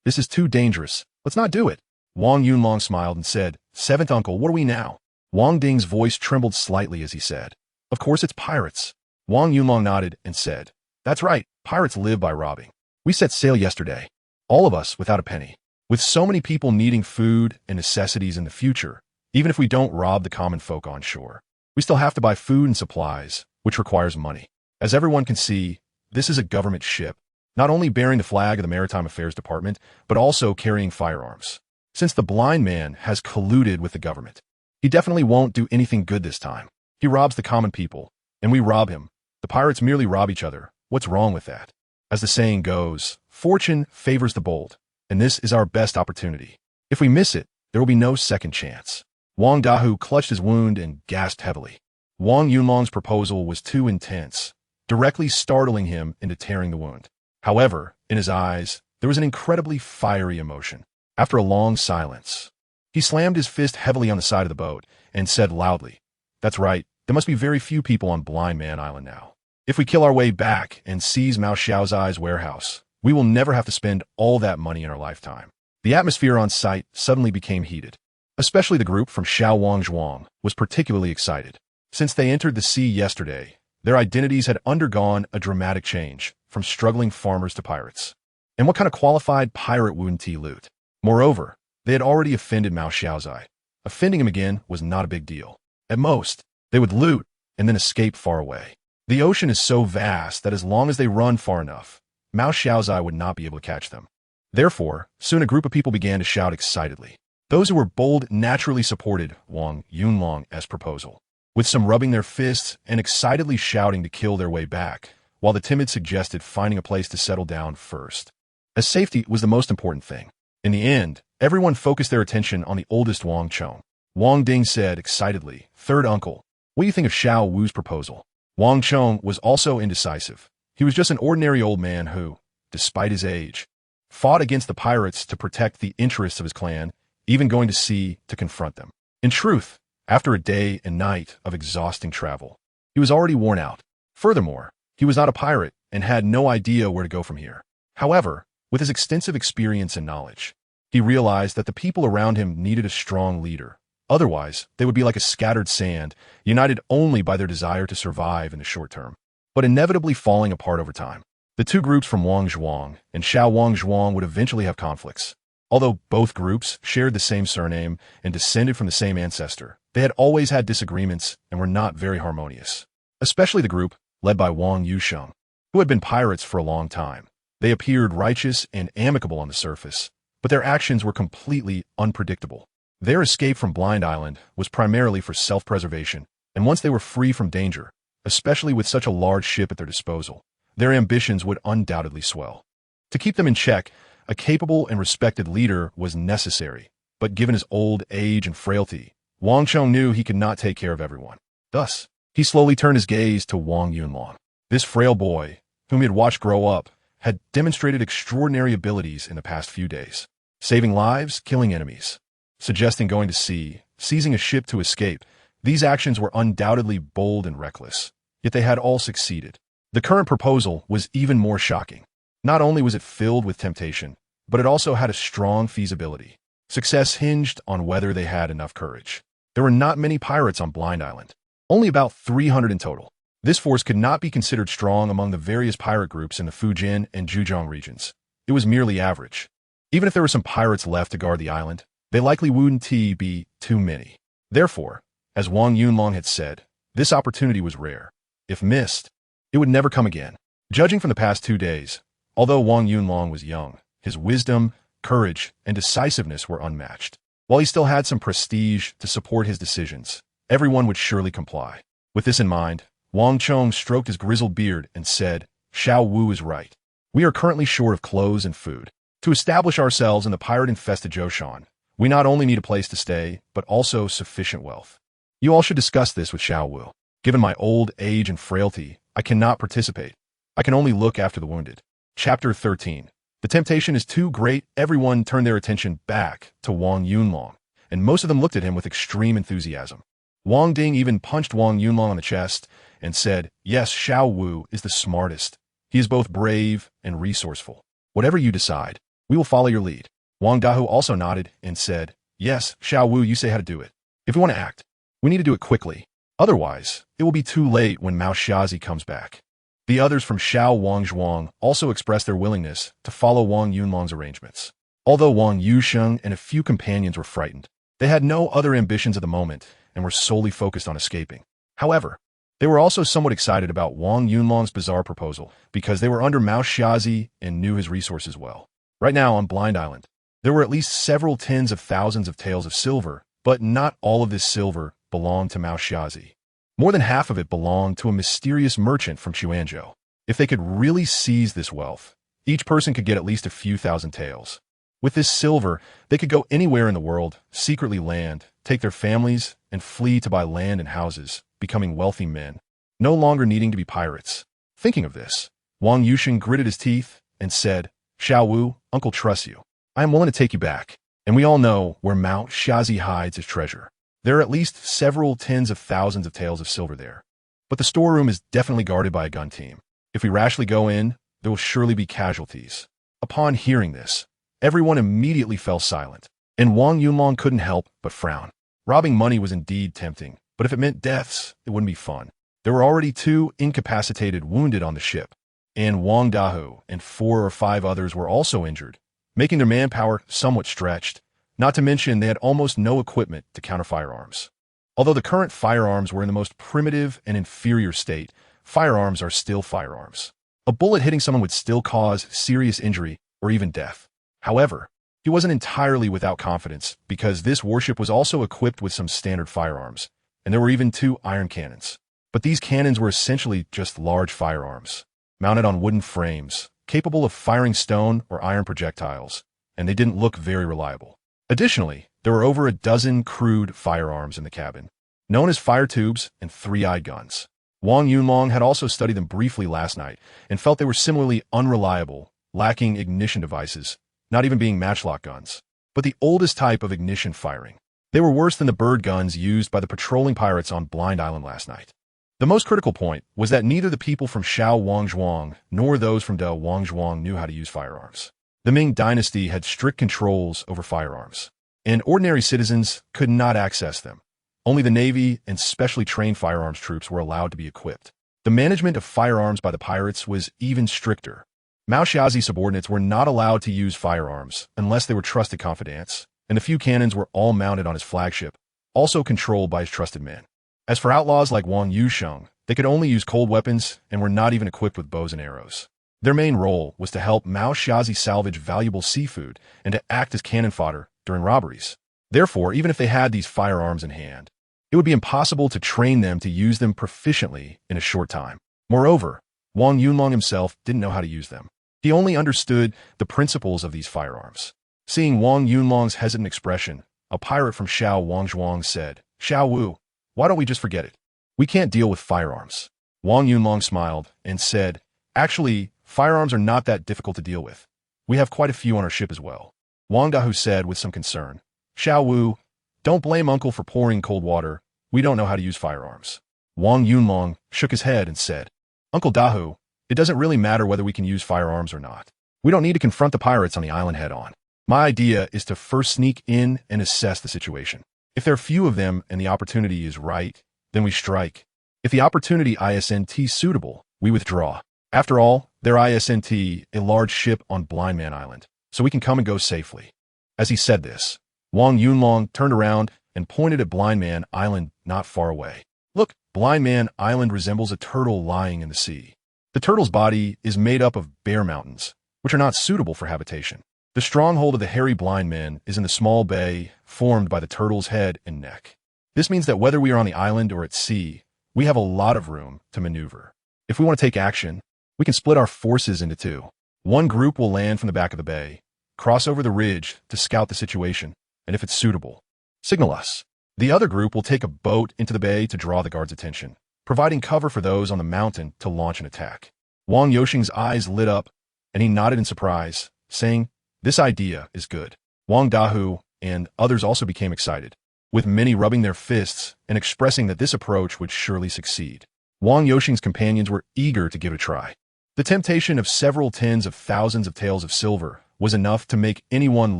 "This is too dangerous. Let's not do it." Wang Yunlong smiled and said, "Seventh uncle, what are we now?" Wang Ding's voice trembled slightly as he said, "Of course it's pirates." Wang Yunlong nodded and said, "That's right, pirates live by robbing. We set sail yesterday, all of us without a penny. With so many people needing food and necessities in the future, even if we don't rob the common folk on shore, we still have to buy food and supplies, which requires money. As everyone can see, this is a government ship, not only bearing the flag of the Maritime Affairs Department, but also carrying firearms. Since the blind man has colluded with the government, he definitely won't do anything good this time. He robs the common people, and we rob him. The pirates merely rob each other. What's wrong with that? As the saying goes, fortune favors the bold, and this is our best opportunity. If we miss it, there will be no second chance." Wang Dahu clutched his wound and gasped heavily. Wang Yunlong's proposal was too intense, directly startling him into tearing the wound. However, in his eyes, there was an incredibly fiery emotion. After a long silence, he slammed his fist heavily on the side of the boat and said loudly, "That's right, there must be very few people on Blind Man Island now. If we kill our way back and seize Mao Xiaozai's warehouse, we will never have to spend all that money in our lifetime." The atmosphere on site suddenly became heated. Especially the group from Xiao Wangzhuang was particularly excited. Since they entered the sea yesterday, their identities had undergone a dramatic change, from struggling farmers to pirates. And what kind of qualified pirate wouldn't he loot? Moreover, they had already offended Mao Xiaozai. Offending him again was not a big deal. At most, they would loot and then escape far away. The ocean is so vast that as long as they run far enough, Mao Xiaozai would not be able to catch them. Therefore, soon a group of people began to shout excitedly. Those who were bold naturally supported Wang Yunlong's proposal, with some rubbing their fists and excitedly shouting to kill their way back, while the timid suggested finding a place to settle down first, as safety was the most important thing. In the end, everyone focused their attention on the oldest Wang Chong. Wang Ding said excitedly, "Third uncle, what do you think of Xiao Wu's proposal?" Wang Chong was also indecisive. He was just an ordinary old man who, despite his age, fought against the pirates to protect the interests of his clan, even going to sea to confront them. In truth, after a day and night of exhausting travel, he was already worn out. Furthermore, he was not a pirate and had no idea where to go from here. However, with his extensive experience and knowledge, he realized that the people around him needed a strong leader. Otherwise, they would be like a scattered sand, united only by their desire to survive in the short term, but inevitably falling apart over time. The two groups from Wangzhuang and Xiao Wangzhuang would eventually have conflicts. Although both groups shared the same surname and descended from the same ancestor, they had always had disagreements and were not very harmonious. Especially the group led by Wang Yusheng, who had been pirates for a long time. They appeared righteous and amicable on the surface, but their actions were completely unpredictable. Their escape from Blind Island was primarily for self-preservation, and once they were free from danger, especially with such a large ship at their disposal, their ambitions would undoubtedly swell. To keep them in check, a capable and respected leader was necessary, but given his old age and frailty, Wang Chong knew he could not take care of everyone. Thus, he slowly turned his gaze to Wang Yunlong. This frail boy, whom he had watched grow up, had demonstrated extraordinary abilities in the past few days, saving lives, killing enemies, suggesting going to sea, seizing a ship to escape. These actions were undoubtedly bold and reckless, yet they had all succeeded. The current proposal was even more shocking. Not only was it filled with temptation, but it also had a strong feasibility. Success hinged on whether they had enough courage. There were not many pirates on Blind Island, only about 300 in total. This force could not be considered strong among the various pirate groups in the Fujian and Zhejiang regions. It was merely average. Even if there were some pirates left to guard the island, they likely wouldn't be too many. Therefore, as Wang Yunlong had said, this opportunity was rare. If missed, it would never come again. Judging from the past 2 days, although Wang Yunlong was young, his wisdom, courage, and decisiveness were unmatched. While he still had some prestige to support his decisions, everyone would surely comply. With this in mind, Wang Chong stroked his grizzled beard and said, "Xiao Wu is right. We are currently short of clothes and food. To establish ourselves in the pirate-infested Zhoushan, we not only need a place to stay, but also sufficient wealth. You all should discuss this with Xiao Wu. Given my old age and frailty, I cannot participate. I can only look after the wounded." Chapter 13. The temptation is too great. Everyone turned their attention back to Wang Yunlong, and most of them looked at him with extreme enthusiasm. Wang Ding even punched Wang Yunlong on the chest and said, "Yes, Xiao Wu is the smartest. He is both brave and resourceful. Whatever you decide, we will follow your lead." Wang Dahu also nodded and said, "Yes, Xiao Wu, you say how to do it. If we want to act, we need to do it quickly. Otherwise, it will be too late when Mao Xiazi comes back." The others from Xiao Wangzhuang also expressed their willingness to follow Wang Yunlong's arrangements. Although Wang Yusheng and a few companions were frightened, they had no other ambitions at the moment and were solely focused on escaping. However, they were also somewhat excited about Wang Yunlong's bizarre proposal because they were under Mao Xiazi and knew his resources well. Right now on Blind Island, there were at least several tens of thousands of taels of silver, but not all of this silver belonged to Mao Xiazi. More than half of it belonged to a mysterious merchant from Chuanzhou. If they could really seize this wealth, each person could get at least a few thousand taels. With this silver, they could go anywhere in the world, secretly land, take their families, and flee to buy land and houses, becoming wealthy men, no longer needing to be pirates. Thinking of this, Wang Yusheng gritted his teeth and said, "Xiao Wu, uncle trusts you. I am willing to take you back, and we all know where Mao Xiazi hides his treasure. There are at least several tens of thousands of taels of silver there. But the storeroom is definitely guarded by a gun team. If we rashly go in, there will surely be casualties." Upon hearing this, everyone immediately fell silent, and Wang Yunlong couldn't help but frown. Robbing money was indeed tempting, but if it meant deaths, it wouldn't be fun. There were already 2 incapacitated wounded on the ship, and Wang Dahu and 4 or 5 others were also injured, making their manpower somewhat stretched. Not to mention they had almost no equipment to counter firearms. Although the current firearms were in the most primitive and inferior state, firearms are still firearms. A bullet hitting someone would still cause serious injury or even death. However, he wasn't entirely without confidence because this warship was also equipped with some standard firearms, and there were even 2 iron cannons. But these cannons were essentially just large firearms, mounted on wooden frames, capable of firing stone or iron projectiles, and they didn't look very reliable. Additionally, there were over a dozen crude firearms in the cabin, known as fire tubes and 3-eyed guns. Wang Yunlong had also studied them briefly last night and felt they were similarly unreliable, lacking ignition devices, not even being matchlock guns, but the oldest type of ignition firing. They were worse than the bird guns used by the patrolling pirates on Blind Island last night. The most critical point was that neither the people from Xiao Wangzhuang nor those from De Wangzhuang knew how to use firearms. The Ming Dynasty had strict controls over firearms, and ordinary citizens could not access them. Only the Navy and specially trained firearms troops were allowed to be equipped. The management of firearms by the pirates was even stricter. Mao Xiazi's subordinates were not allowed to use firearms unless they were trusted confidants, and the few cannons were all mounted on his flagship, also controlled by his trusted men. As for outlaws like Wang Yusheng, they could only use cold weapons and were not even equipped with bows and arrows. Their main role was to help Mao Xiaozi salvage valuable seafood and to act as cannon fodder during robberies. Therefore, even if they had these firearms in hand, it would be impossible to train them to use them proficiently in a short time. Moreover, Wang Yunlong himself didn't know how to use them. He only understood the principles of these firearms. Seeing Wang Yunlong's hesitant expression, a pirate from Xiao Wangzhuang said, "Xiao Wu, why don't we just forget it? We can't deal with firearms." Wang Yunlong smiled and said, "Actually, firearms are not that difficult to deal with. We have quite a few on our ship as well." Wang Dahu said with some concern, "Xiao Wu, don't blame Uncle for pouring cold water. We don't know how to use firearms." Wang Yunlong shook his head and said, "Uncle Dahu, it doesn't really matter whether we can use firearms or not. We don't need to confront the pirates on the island head-on. My idea is to first sneak in and assess the situation. If there are few of them and the opportunity is right, then we strike. If the opportunity isn't suitable, we withdraw. After all, they're isn't a large ship on Blind Man Island, so we can come and go safely." As he said this, Wang Yunlong turned around and pointed at Blind Man Island not far away. "Look, Blind Man Island resembles a turtle lying in the sea. The turtle's body is made up of bare mountains, which are not suitable for habitation. The stronghold of the hairy blind men is in the small bay formed by the turtle's head and neck. This means that whether we are on the island or at sea, we have a lot of room to maneuver. If we want to take action, we can split our forces into two. One group will land from the back of the bay, cross over the ridge to scout the situation, and if it's suitable, signal us. The other group will take a boat into the bay to draw the guards' attention, providing cover for those on the mountain to launch an attack." Wang Yoxing's eyes lit up, and he nodded in surprise, saying, "This idea is good." Wang Dahu and others also became excited, with many rubbing their fists and expressing that this approach would surely succeed. Wang Yoxing's companions were eager to give it a try. The temptation of several tens of thousands of taels of silver was enough to make anyone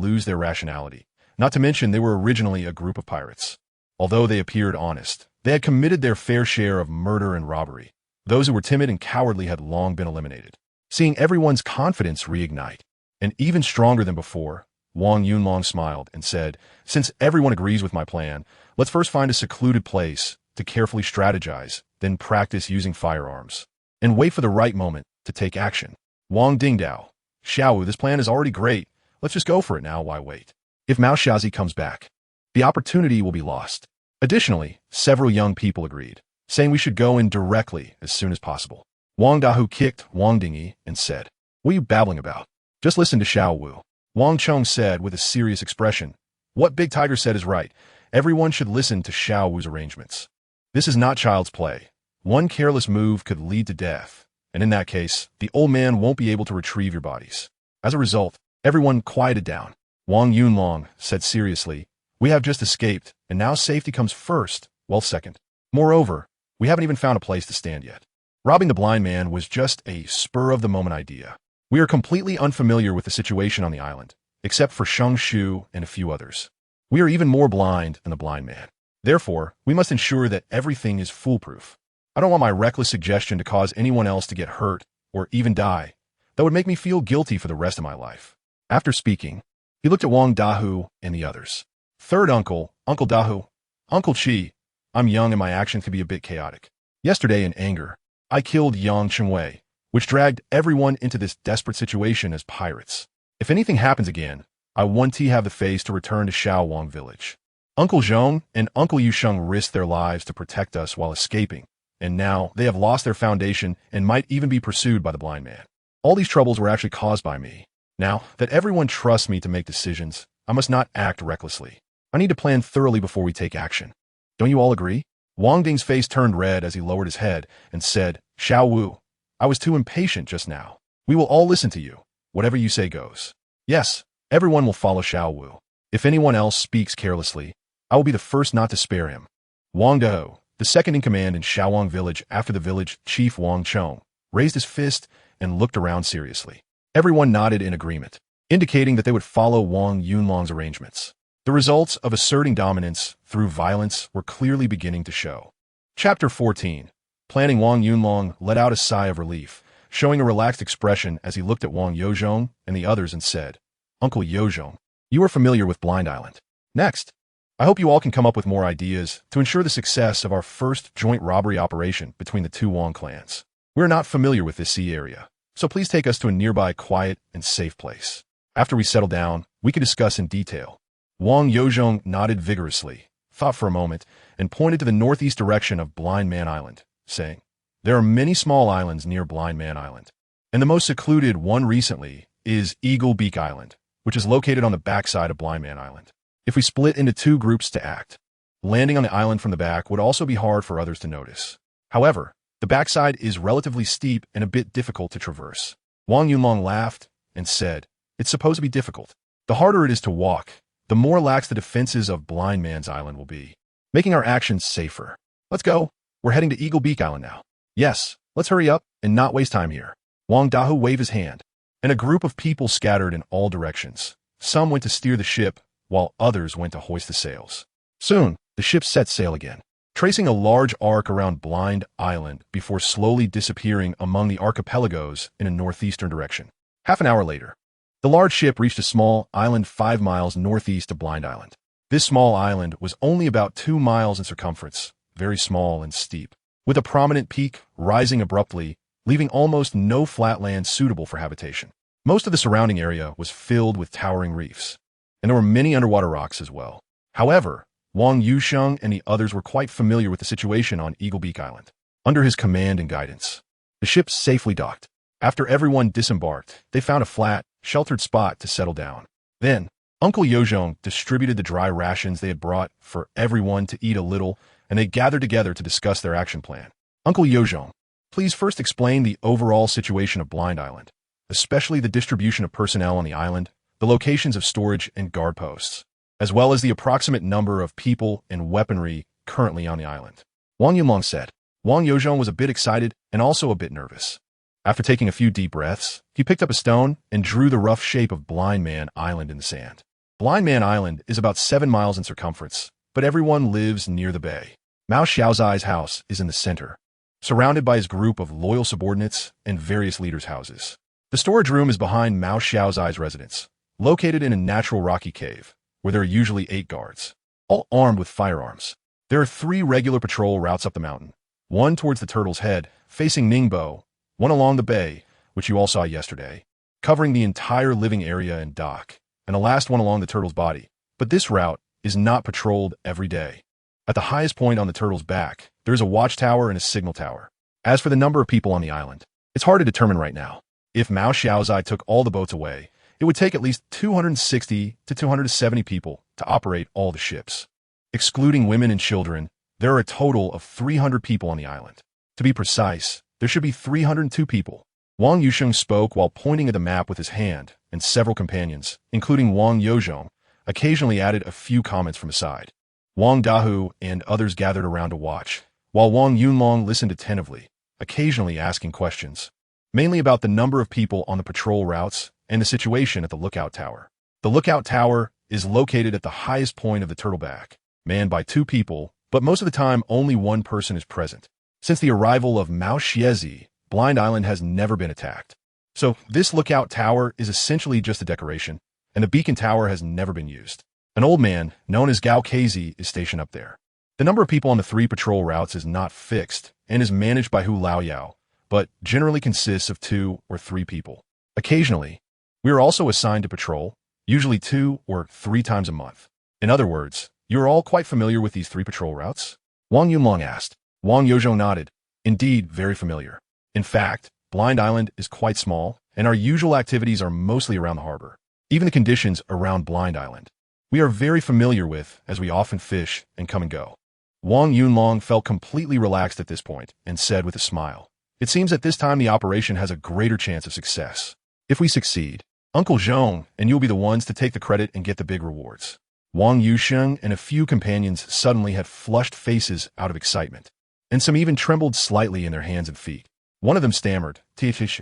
lose their rationality, not to mention they were originally a group of pirates. Although they appeared honest, they had committed their fair share of murder and robbery. Those who were timid and cowardly had long been eliminated. Seeing everyone's confidence reignite, and even stronger than before, Wang Yunlong smiled and said, "Since everyone agrees with my plan, let's first find a secluded place to carefully strategize, then practice using firearms, and wait for the right moment to take action." Wang Dingdao, "Xiao Wu, this plan is already great. Let's just go for it now. Why wait? If Mao Xiaozi comes back, the opportunity will be lost." Additionally, several young people agreed, saying we should go in directly as soon as possible. Wang Dahu kicked Wang Dingi and said, "What are you babbling about? Just listen to Xiao Wu." Wang Chong said with a serious expression, "What Big Tiger said is right. Everyone should listen to Xiao Wu's arrangements. This is not child's play. One careless move could lead to death, and in that case, the old man won't be able to retrieve your bodies." As a result, everyone quieted down. Wang Yunlong said seriously, "We have just escaped, and now safety comes first, well second. Moreover, we haven't even found a place to stand yet. Robbing the blind man was just a spur-of-the-moment idea. We are completely unfamiliar with the situation on the island, except for Sheng Shu and a few others. We are even more blind than the blind man. Therefore, we must ensure that everything is foolproof. I don't want my reckless suggestion to cause anyone else to get hurt or even die. That would make me feel guilty for the rest of my life." After speaking, he looked at Wang Dahu and the others. "Third uncle, Uncle Dahu, Uncle Chi, I'm young and my actions can be a bit chaotic. Yesterday, in anger, I killed Yang Chengwei, which dragged everyone into this desperate situation as pirates. If anything happens again, I want to have the face to return to Shaowang village. Uncle Zhong and Uncle Yusheng risked their lives to protect us while escaping, and now they have lost their foundation and might even be pursued by the blind man. All these troubles were actually caused by me. Now that everyone trusts me to make decisions, I must not act recklessly. I need to plan thoroughly before we take action. Don't you all agree?" Wang Ding's face turned red as he lowered his head and said, "Xiao Wu, I was too impatient just now. We will all listen to you. Whatever you say goes." "Yes, everyone will follow Xiao Wu. If anyone else speaks carelessly, I will be the first not to spare him." Wang Dao, the second in command in Shaowang village after the village chief Wang Chong, raised his fist and looked around seriously. Everyone nodded in agreement, indicating that they would follow Wang Yunlong's arrangements. The results of asserting dominance through violence were clearly beginning to show. Chapter 14. Planning. Wang Yunlong let out a sigh of relief, showing a relaxed expression as he looked at Wang Yozhong and the others and said, "Uncle Yozhong, you are familiar with Blind Island. Next, I hope you all can come up with more ideas to ensure the success of our first joint robbery operation between the two Wang clans. We are not familiar with this sea area, so please take us to a nearby quiet and safe place. After we settle down, we can discuss in detail." Wang Yozhong nodded vigorously, thought for a moment, and pointed to the northeast direction of Blind Man Island, saying, "There are many small islands near Blind Man Island, and the most secluded one recently is Eagle Beak Island, which is located on the backside of Blind Man Island. If we split into two groups to act, landing on the island from the back would also be hard for others to notice. However, the backside is relatively steep and a bit difficult to traverse." Wang Yunlong laughed and said, "It's supposed to be difficult. The harder it is to walk, the more lax the defenses of Blind Man's Island will be, making our actions safer. Let's go. We're heading to Eagle Beak Island now." "Yes, let's hurry up and not waste time here." Wang Dahu waved his hand, and a group of people scattered in all directions. Some went to steer the ship, while others went to hoist the sails. Soon, the ship set sail again, tracing a large arc around Blind Island before slowly disappearing among the archipelagos in a northeastern direction. Half an hour later, the large ship reached a small island 5 miles northeast of Blind Island. This small island was only about 2 miles in circumference, very small and steep, with a prominent peak rising abruptly, leaving almost no flat land suitable for habitation. Most of the surrounding area was filled with towering reefs, and there were many underwater rocks as well. However, Wang Yusheng and the others were quite familiar with the situation on Eagle Beak Island. Under his command and guidance, the ship safely docked. After everyone disembarked, they found a flat, sheltered spot to settle down. Then, Uncle Yozhong distributed the dry rations they had brought for everyone to eat a little, and they gathered together to discuss their action plan. "Uncle Yozhong, please first explain the overall situation of Blind Island, especially the distribution of personnel on the island, the locations of storage and guard posts, as well as the approximate number of people and weaponry currently on the island." Wang Yunlong said. Wang Yozhong was a bit excited and also a bit nervous. After taking a few deep breaths, he picked up a stone and drew the rough shape of Blind Man Island in the sand. Blind Man Island is about 7 miles in circumference, but everyone lives near the bay. Mao Xiaozai's house is in the center, surrounded by his group of loyal subordinates and various leaders' houses. The storage room is behind Mao Xiaozai's residence, located in a natural rocky cave, where there are usually 8 guards, all armed with firearms. There are 3 regular patrol routes up the mountain, one towards the Turtle's Head, facing Ningbo, one along the bay, which you all saw yesterday, covering the entire living area and dock, and the last one along the Turtle's body. But this route is not patrolled every day. At the highest point on the Turtle's back, there is a watchtower and a signal tower. As for the number of people on the island, it's hard to determine right now. If Mao Xiaozai took all the boats away, it would take at least 260 to 270 people to operate all the ships. Excluding women and children, there are a total of 300 people on the island. To be precise, there should be 302 people. Wang Yusheng spoke while pointing at the map with his hand, and several companions, including Wang Yozhong, occasionally added a few comments from his side. Wang Dahu and others gathered around to watch, while Wang Yunlong listened attentively, occasionally asking questions, mainly about the number of people on the patrol routes and the situation at the lookout tower. The lookout tower is located at the highest point of the Turtleback, manned by 2 people, but most of the time only 1 person is present. Since the arrival of Mao Xiezi, Blind Island has never been attacked. So this lookout tower is essentially just a decoration, and the beacon tower has never been used. An old man, known as Gao Kezi, is stationed up there. The number of people on the 3 patrol routes is not fixed and is managed by Hu Laoyao, but generally consists of 2 or 3 people. Occasionally, we are also assigned to patrol, usually 2 or 3 times a month. In other words, you are all quite familiar with these 3 patrol routes? Wang Yunlong asked. Wang Yozhong nodded. Indeed, very familiar. In fact, Blind Island is quite small, and our usual activities are mostly around the harbor. Even the conditions around Blind Island, we are very familiar with, as we often fish and come and go. Wang Yunlong felt completely relaxed at this point and said with a smile, "It seems at this time the operation has a greater chance of success. If we succeed, Uncle Zhong and you'll be the ones to take the credit and get the big rewards." Wang Yusheng and a few companions suddenly had flushed faces out of excitement, and some even trembled slightly in their hands and feet. One of them stammered, "Tish,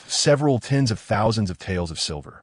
several tens of thousands of taels of silver.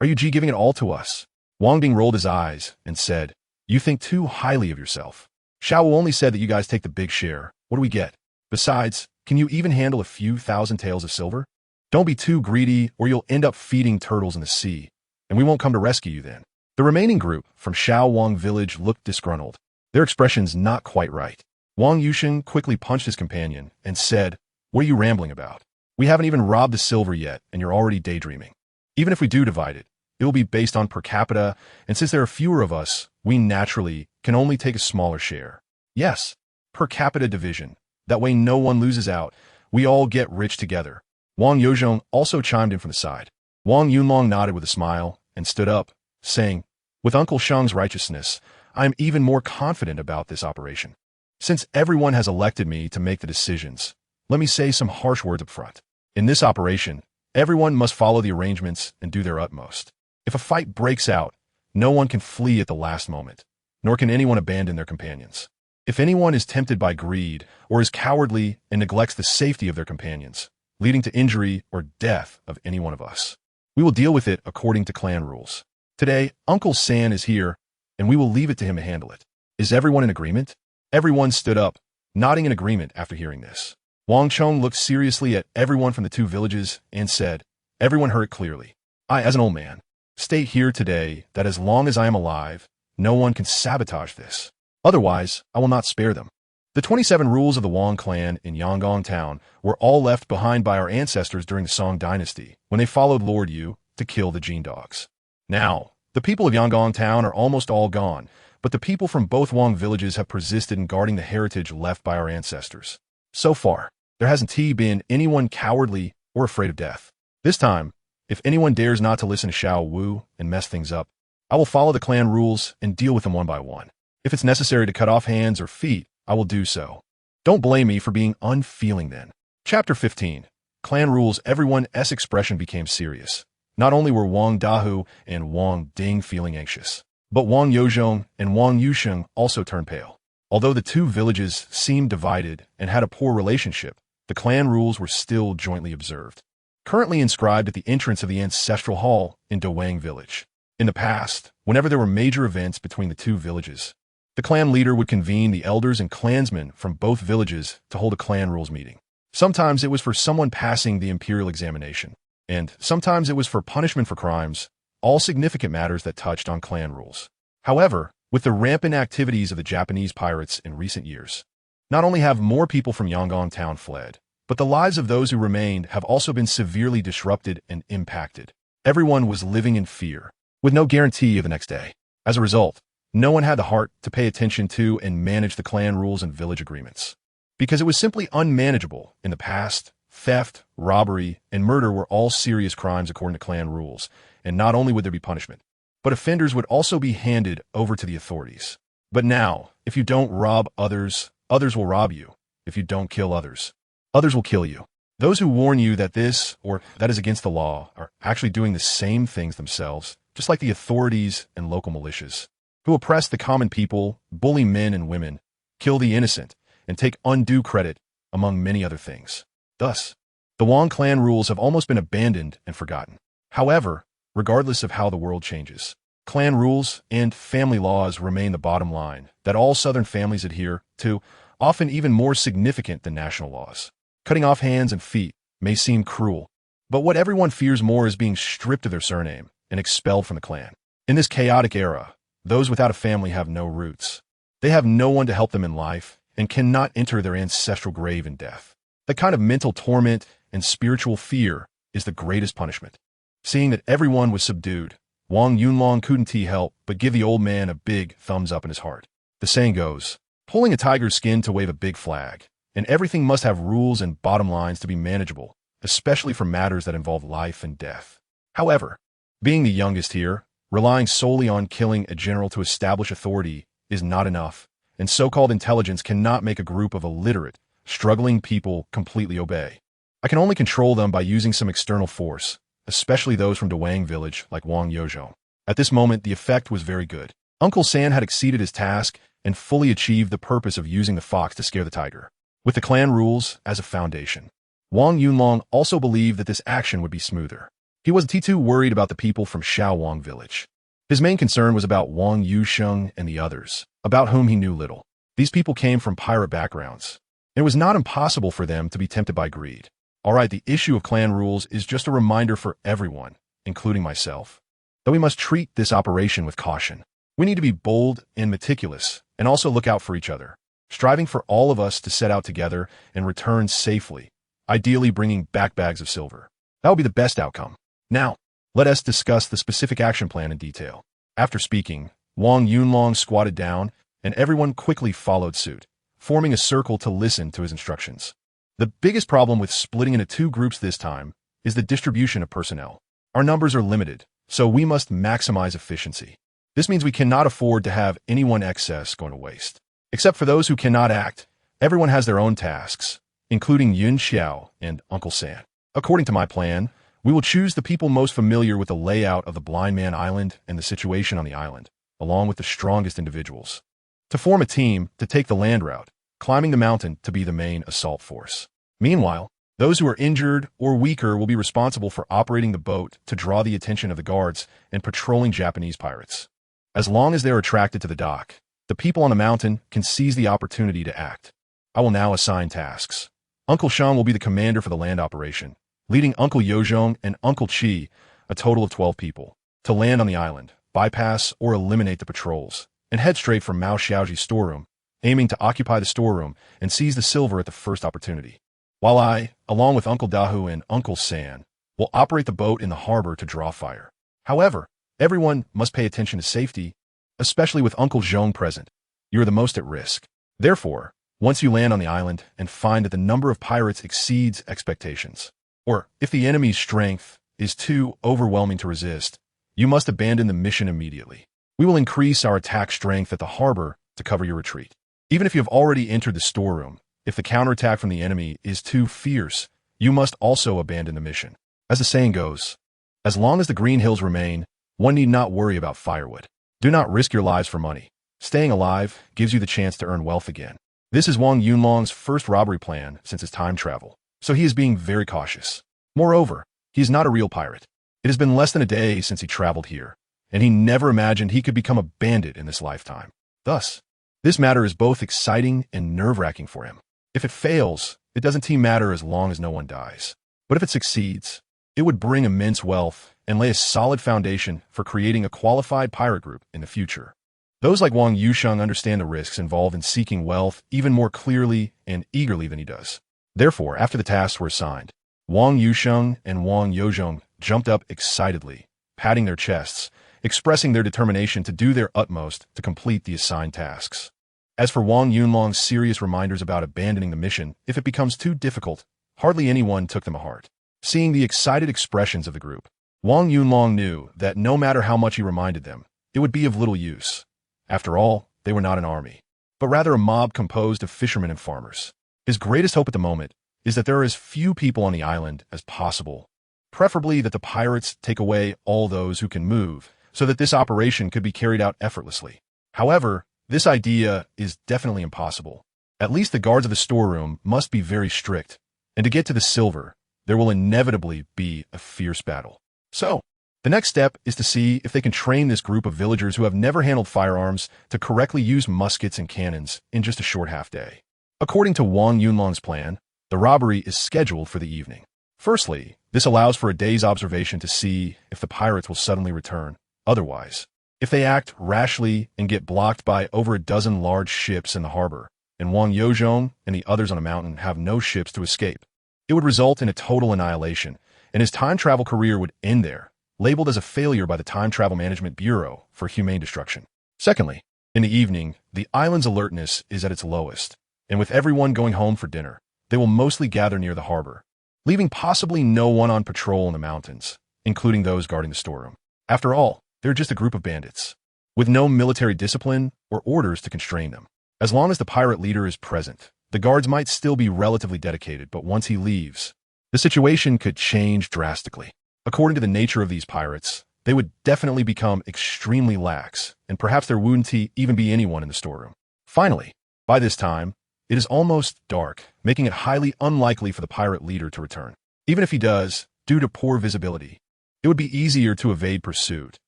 Are you giving it all to us?" Wang Ding rolled his eyes and said, "You think too highly of yourself. Xiao Wu only said that you guys take the big share. What do we get? Besides, can you even handle a few thousand taels of silver? Don't be too greedy or you'll end up feeding turtles in the sea, and we won't come to rescue you then." The remaining group from Xiao Wang village looked disgruntled, their expressions not quite right. Wang Yusheng quickly punched his companion and said, "What are you rambling about? We haven't even robbed the silver yet, and you're already daydreaming. Even if we do divide it, it will be based on per capita, and since there are fewer of us, we naturally can only take a smaller share. Yes, per capita division. That way no one loses out. We all get rich together. Wang Yozhong also chimed in from the side. Wang Yunlong nodded with a smile and stood up, saying, "With Uncle Sheng's righteousness, I am even more confident about this operation. Since everyone has elected me to make the decisions, let me say some harsh words up front. In this operation, everyone must follow the arrangements and do their utmost. If a fight breaks out, no one can flee at the last moment, nor can anyone abandon their companions. If anyone is tempted by greed or is cowardly and neglects the safety of their companions, leading to injury or death of any one of us, we will deal with it according to clan rules. Today, Uncle San is here, and we will leave it to him to handle it. Is everyone in agreement?" Everyone stood up, nodding in agreement after hearing this. Wang Chong looked seriously at everyone from the two villages and said, "Everyone heard it clearly. I, as an old man, state here today that as long as I am alive, no one can sabotage this. Otherwise, I will not spare them." The 27 rules of the Wang clan in Yangon town were all left behind by our ancestors during the Song Dynasty when they followed Lord Yu to kill the Jin dogs. Now, the people of Yangon town are almost all gone, but the people from both Wang villages have persisted in guarding the heritage left by our ancestors. So far, there hasn't been anyone cowardly or afraid of death. This time, if anyone dares not to listen to Xiao Wu and mess things up, I will follow the clan rules and deal with them one by one. If it's necessary to cut off hands or feet, I will do so. Don't blame me for being unfeeling then. Chapter 15. Clan rules. Everyone's expression became serious. Not only were Wang Dahu and Wang Ding feeling anxious, but Wang Yozhong and Wang Yusheng also turned pale. Although the two villages seemed divided and had a poor relationship, the clan rules were still jointly observed. Currently inscribed at the entrance of the ancestral hall in Dawang village. In the past, whenever there were major events between the two villages, the clan leader would convene the elders and clansmen from both villages to hold a clan rules meeting. Sometimes it was for someone passing the imperial examination, and sometimes it was for punishment for crimes, all significant matters that touched on clan rules. However, with the rampant activities of the Japanese pirates in recent years, not only have more people from Yangon town fled, but the lives of those who remained have also been severely disrupted and impacted. Everyone was living in fear, with no guarantee of the next day. As a result, no one had the heart to pay attention to and manage the clan rules and village agreements. Because it was simply unmanageable in the past, theft, robbery, and murder were all serious crimes according to clan rules, and not only would there be punishment, but offenders would also be handed over to the authorities. But now, if you don't rob others, others will rob you. If you don't kill others, others will kill you. Those who warn you that this or that is against the law are actually doing the same things themselves, just like the authorities and local militias, who oppress the common people, bully men and women, kill the innocent, and take undue credit, among many other things. Thus, the Wang clan rules have almost been abandoned and forgotten. However, regardless of how the world changes, clan rules and family laws remain the bottom line that all Southern families adhere to, often even more significant than national laws. Cutting off hands and feet may seem cruel, but what everyone fears more is being stripped of their surname and expelled from the clan. In this chaotic era, those without a family have no roots. They have no one to help them in life and cannot enter their ancestral grave in death. The kind of mental torment and spiritual fear is the greatest punishment. Seeing that everyone was subdued, Wang Yunlong couldn't help but give the old man a big thumbs up in his heart. The saying goes, pulling a tiger's skin to wave a big flag, and everything must have rules and bottom lines to be manageable, especially for matters that involve life and death. However, being the youngest here, relying solely on killing a general to establish authority is not enough, and so-called intelligence cannot make a group of illiterate, struggling people completely obey. I can only control them by using some external force, especially those from Dawang village like Wang Yozhong. At this moment, the effect was very good. Uncle San had exceeded his task and fully achieved the purpose of using the fox to scare the tiger, with the clan rules as a foundation. Wang Yunlong also believed that this action would be smoother. He wasn't too worried about the people from Shaowang village. His main concern was about Wang Yusheng and the others, about whom he knew little. These people came from pirate backgrounds, and it was not impossible for them to be tempted by greed. Alright, the issue of clan rules is just a reminder for everyone, including myself, that we must treat this operation with caution. We need to be bold and meticulous, and also look out for each other, striving for all of us to set out together and return safely, ideally bringing back bags of silver. That would be the best outcome. Now, let us discuss the specific action plan in detail. After speaking, Wang Yunlong squatted down, and everyone quickly followed suit, forming a circle to listen to his instructions. The biggest problem with splitting into two groups this time is the distribution of personnel. Our numbers are limited, so we must maximize efficiency. This means we cannot afford to have anyone excess going to waste. Except for those who cannot act, everyone has their own tasks, including Yun Xiao and Uncle San. According to my plan, we will choose the people most familiar with the layout of the Blind Man Island and the situation on the island, along with the strongest individuals, to form a team to take the land route, climbing the mountain to be the main assault force. Meanwhile, those who are injured or weaker will be responsible for operating the boat to draw the attention of the guards and patrolling Japanese pirates. As long as they are attracted to the dock, the people on the mountain can seize the opportunity to act. I will now assign tasks. Uncle Shang will be the commander for the land operation, leading Uncle Yozhong and Uncle Chi, a total of 12 people, to land on the island, bypass or eliminate the patrols, and head straight for Mao Xiaoji's storeroom, aiming to occupy the storeroom and seize the silver at the first opportunity. While I, along with Uncle Dahu and Uncle San, will operate the boat in the harbor to draw fire. However, everyone must pay attention to safety, especially with Uncle Zhong present. You are the most at risk. Therefore, once you land on the island and find that the number of pirates exceeds expectations, or if the enemy's strength is too overwhelming to resist, you must abandon the mission immediately. We will increase our attack strength at the harbor to cover your retreat. Even if you have already entered the storeroom, if the counterattack from the enemy is too fierce, you must also abandon the mission. As the saying goes, as long as the green hills remain, one need not worry about firewood. Do not risk your lives for money. Staying alive gives you the chance to earn wealth again. This is Wang Yunlong's first robbery plan since his time travel, so he is being very cautious. Moreover, he is not a real pirate. It has been less than a day since he traveled here, and he never imagined he could become a bandit in this lifetime. Thus, this matter is both exciting and nerve-wracking for him. If it fails, it doesn't matter as long as no one dies. But if it succeeds, it would bring immense wealth and lay a solid foundation for creating a qualified pirate group in the future. Those like Wang Yusheng understand the risks involved in seeking wealth even more clearly and eagerly than he does. Therefore, after the tasks were assigned, Wang Yusheng and Wang Yozhong jumped up excitedly, patting their chests, expressing their determination to do their utmost to complete the assigned tasks. As for Wang Yunlong's serious reminders about abandoning the mission if it becomes too difficult, hardly anyone took them to heart. Seeing the excited expressions of the group, Wang Yunlong knew that no matter how much he reminded them, it would be of little use. After all, they were not an army, but rather a mob composed of fishermen and farmers. His greatest hope at the moment is that there are as few people on the island as possible, preferably that the pirates take away all those who can move, so that this operation could be carried out effortlessly. However, this idea is definitely impossible. At least the guards of the storeroom must be very strict, and to get to the silver, there will inevitably be a fierce battle. So, the next step is to see if they can train this group of villagers who have never handled firearms to correctly use muskets and cannons in just a short half-day. According to Wang Yunlong's plan, the robbery is scheduled for the evening. Firstly, this allows for a day's observation to see if the pirates will suddenly return. Otherwise, if they act rashly and get blocked by over a dozen large ships in the harbor, and Wang Yozhong and the others on the mountain have no ships to escape, it would result in a total annihilation, and his time travel career would end there, labeled as a failure by the Time Travel Management Bureau for humane destruction. Secondly, in the evening, the island's alertness is at its lowest, and with everyone going home for dinner, they will mostly gather near the harbor, leaving possibly no one on patrol in the mountains, including those guarding the storeroom. After all, they're just a group of bandits, with no military discipline or orders to constrain them. As long as the pirate leader is present, the guards might still be relatively dedicated, but once he leaves, the situation could change drastically. According to the nature of these pirates, they would definitely become extremely lax, and perhaps there wouldn't even be anyone in the storeroom. Finally, by this time, it is almost dark, making it highly unlikely for the pirate leader to return. Even if he does, due to poor visibility, it would be easier to evade pursuit,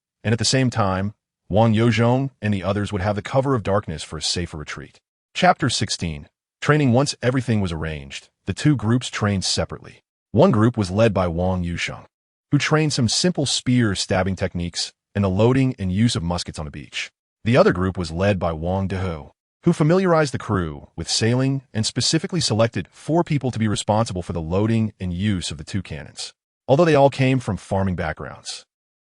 and at the same time, Wang Yozhong and the others would have the cover of darkness for a safer retreat. Chapter 16. Training. Once everything was arranged, the two groups trained separately. One group was led by Wang Yusheng, who trained some simple spear stabbing techniques and the loading and use of muskets on the beach. The other group was led by Wang Dahu, who familiarized the crew with sailing and specifically selected 4 people to be responsible for the loading and use of the 2 cannons. Although they all came from farming backgrounds,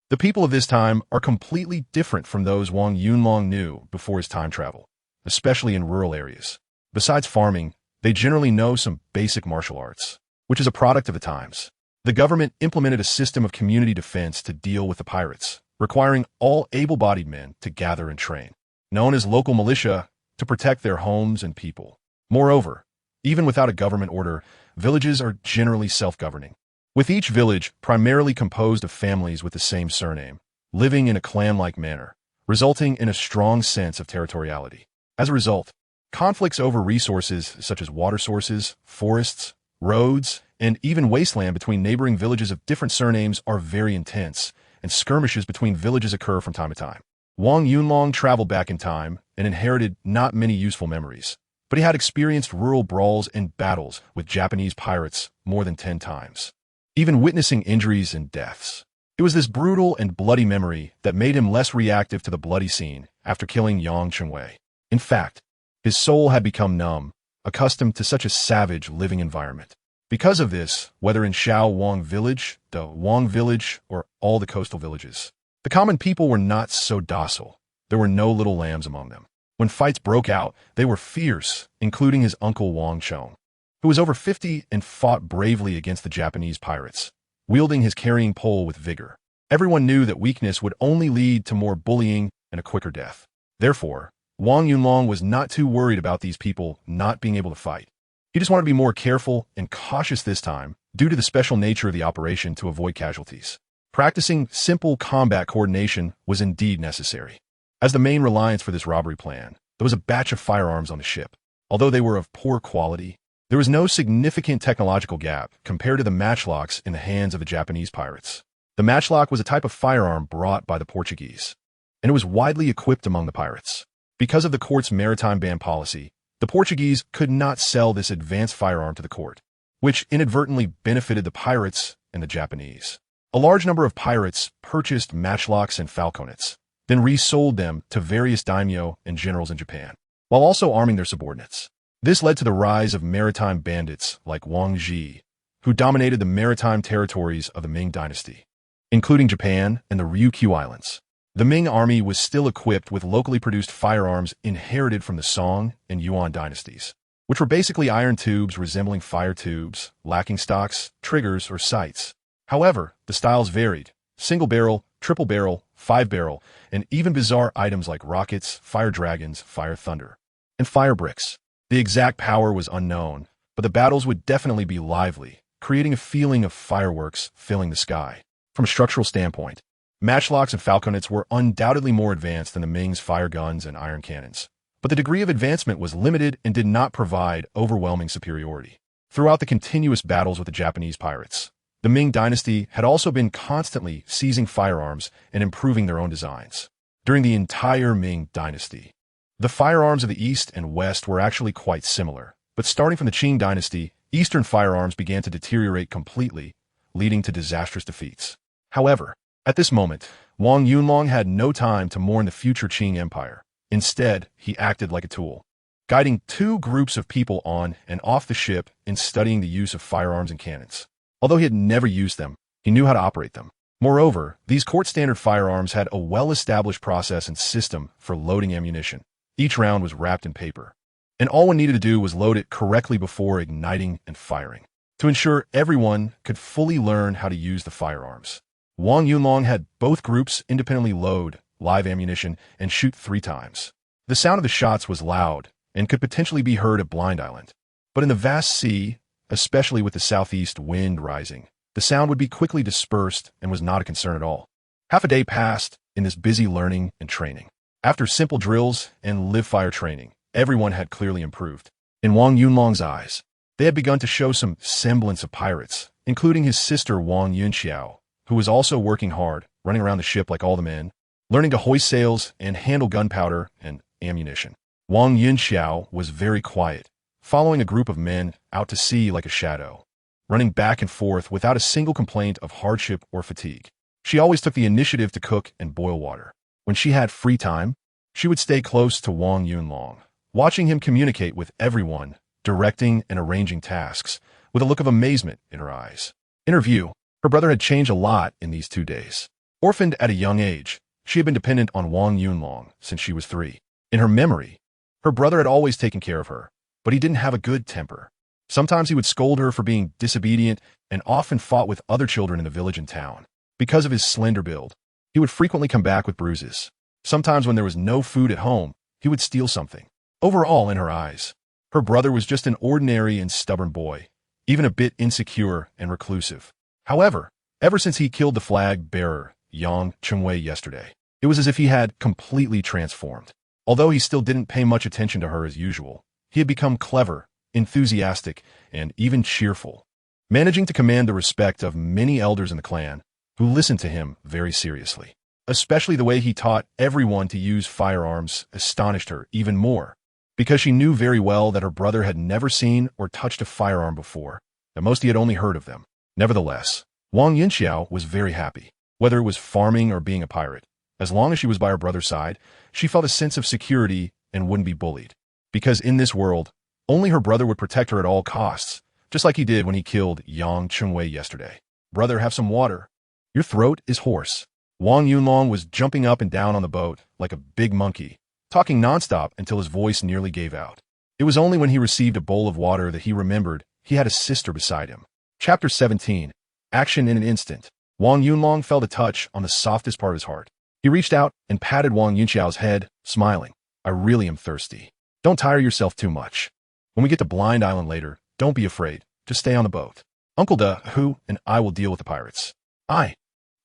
the people of this time are completely different from those Wang Yunlong knew before his time travel, especially in rural areas. Besides farming, they generally know some basic martial arts, which is a product of the times. The government implemented a system of community defense to deal with the pirates, requiring all able-bodied men to gather and train, known as local militia, to protect their homes and people. Moreover, even without a government order, villages are generally self-governing, with each village primarily composed of families with the same surname, living in a clan-like manner, resulting in a strong sense of territoriality. As a result, conflicts over resources such as water sources, forests, roads, and even wasteland between neighboring villages of different surnames are very intense, and skirmishes between villages occur from time to time. Wang Yunlong traveled back in time and inherited not many useful memories, but he had experienced rural brawls and battles with Japanese pirates more than 10 times, even witnessing injuries and deaths. It was this brutal and bloody memory that made him less reactive to the bloody scene after killing Yang Chengwei. In fact, his soul had become numb, accustomed to such a savage living environment. Because of this, whether in Shao Wang Village, the Wang Village, or all the coastal villages, the common people were not so docile. There were no little lambs among them. When fights broke out, they were fierce, including his uncle Wang Chong, who was over 50 and fought bravely against the Japanese pirates, wielding his carrying pole with vigor. Everyone knew that weakness would only lead to more bullying and a quicker death. Therefore, Wang Yunlong was not too worried about these people not being able to fight. He just wanted to be more careful and cautious this time due to the special nature of the operation to avoid casualties. Practicing simple combat coordination was indeed necessary. As the main reliance for this robbery plan, there was a batch of firearms on the ship. Although they were of poor quality, there was no significant technological gap compared to the matchlocks in the hands of the Japanese pirates. The matchlock was a type of firearm brought by the Portuguese, and it was widely equipped among the pirates. Because of the court's maritime ban policy, the Portuguese could not sell this advanced firearm to the court, which inadvertently benefited the pirates and the Japanese. A large number of pirates purchased matchlocks and falconets, then resold them to various daimyo and generals in Japan, while also arming their subordinates. This led to the rise of maritime bandits like Wang Ji, who dominated the maritime territories of the Ming Dynasty, including Japan and the Ryukyu Islands. The Ming army was still equipped with locally produced firearms inherited from the Song and Yuan dynasties, which were basically iron tubes resembling fire tubes, lacking stocks, triggers, or sights. However, the styles varied: single barrel, triple barrel, 5-barrel, and even bizarre items like rockets, fire dragons, fire thunder, and fire bricks. The exact power was unknown, but the battles would definitely be lively, creating a feeling of fireworks filling the sky. From a structural standpoint, matchlocks and falconets were undoubtedly more advanced than the Ming's fire guns and iron cannons, but the degree of advancement was limited and did not provide overwhelming superiority. Throughout the continuous battles with the Japanese pirates, the Ming Dynasty had also been constantly seizing firearms and improving their own designs. During the entire Ming Dynasty, the firearms of the East and West were actually quite similar, but starting from the Qing Dynasty, Eastern firearms began to deteriorate completely, leading to disastrous defeats. However, at this moment, Wang Yunlong had no time to mourn the future Qing Empire. Instead, he acted like a tool, guiding 2 groups of people on and off the ship and studying the use of firearms and cannons. Although he had never used them, he knew how to operate them. Moreover, these court-standard firearms had a well-established process and system for loading ammunition. Each round was wrapped in paper, and all one needed to do was load it correctly before igniting and firing. To ensure everyone could fully learn how to use the firearms, Wang Yunlong had both groups independently load live ammunition and shoot 3 times. The sound of the shots was loud and could potentially be heard at Blind Island, but in the vast sea, especially with the southeast wind rising, the sound would be quickly dispersed and was not a concern at all. Half a day passed in this busy learning and training. After simple drills and live-fire training, everyone had clearly improved. In Wang Yunlong's eyes, they had begun to show some semblance of pirates, including his sister Wang Yunxiao, who was also working hard, running around the ship like all the men, learning to hoist sails and handle gunpowder and ammunition. Wang Yunxiao was very quiet, following a group of men out to sea like a shadow, running back and forth without a single complaint of hardship or fatigue. She always took the initiative to cook and boil water. When she had free time, she would stay close to Wang Yunlong, watching him communicate with everyone, directing and arranging tasks, with a look of amazement in her eyes. In her view, her brother had changed a lot in these 2 days. Orphaned at a young age, she had been dependent on Wang Yunlong since she was 3. In her memory, her brother had always taken care of her, but he didn't have a good temper. Sometimes he would scold her for being disobedient and often fought with other children in the village and town. Because of his slender build, he would frequently come back with bruises. Sometimes when there was no food at home, he would steal something. Overall, in her eyes, her brother was just an ordinary and stubborn boy, even a bit insecure and reclusive. However, ever since he killed the flag bearer, Yang Chengwei, yesterday, it was as if he had completely transformed. Although he still didn't pay much attention to her as usual, he had become clever, enthusiastic, and even cheerful, managing to command the respect of many elders in the clan who listened to him very seriously. Especially the way he taught everyone to use firearms astonished her even more, because she knew very well that her brother had never seen or touched a firearm before. At most he had only heard of them. Nevertheless, Wang Yinxiao was very happy. Whether it was farming or being a pirate, as long as she was by her brother's side, she felt a sense of security and wouldn't be bullied. Because in this world, only her brother would protect her at all costs, just like he did when he killed Yang Chengwei yesterday. Brother, have some water. Your throat is hoarse. Wang Yunlong was jumping up and down on the boat like a big monkey, talking nonstop until his voice nearly gave out. It was only when he received a bowl of water that he remembered he had a sister beside him. Chapter 17. Action in an instant. Wang Yunlong felt a touch on the softest part of his heart. He reached out and patted Wang Yunxiao's head, smiling. I really am thirsty. Don't tire yourself too much. When we get to Blind Island later, don't be afraid. Just stay on the boat. Uncle De, who, and I will deal with the pirates. I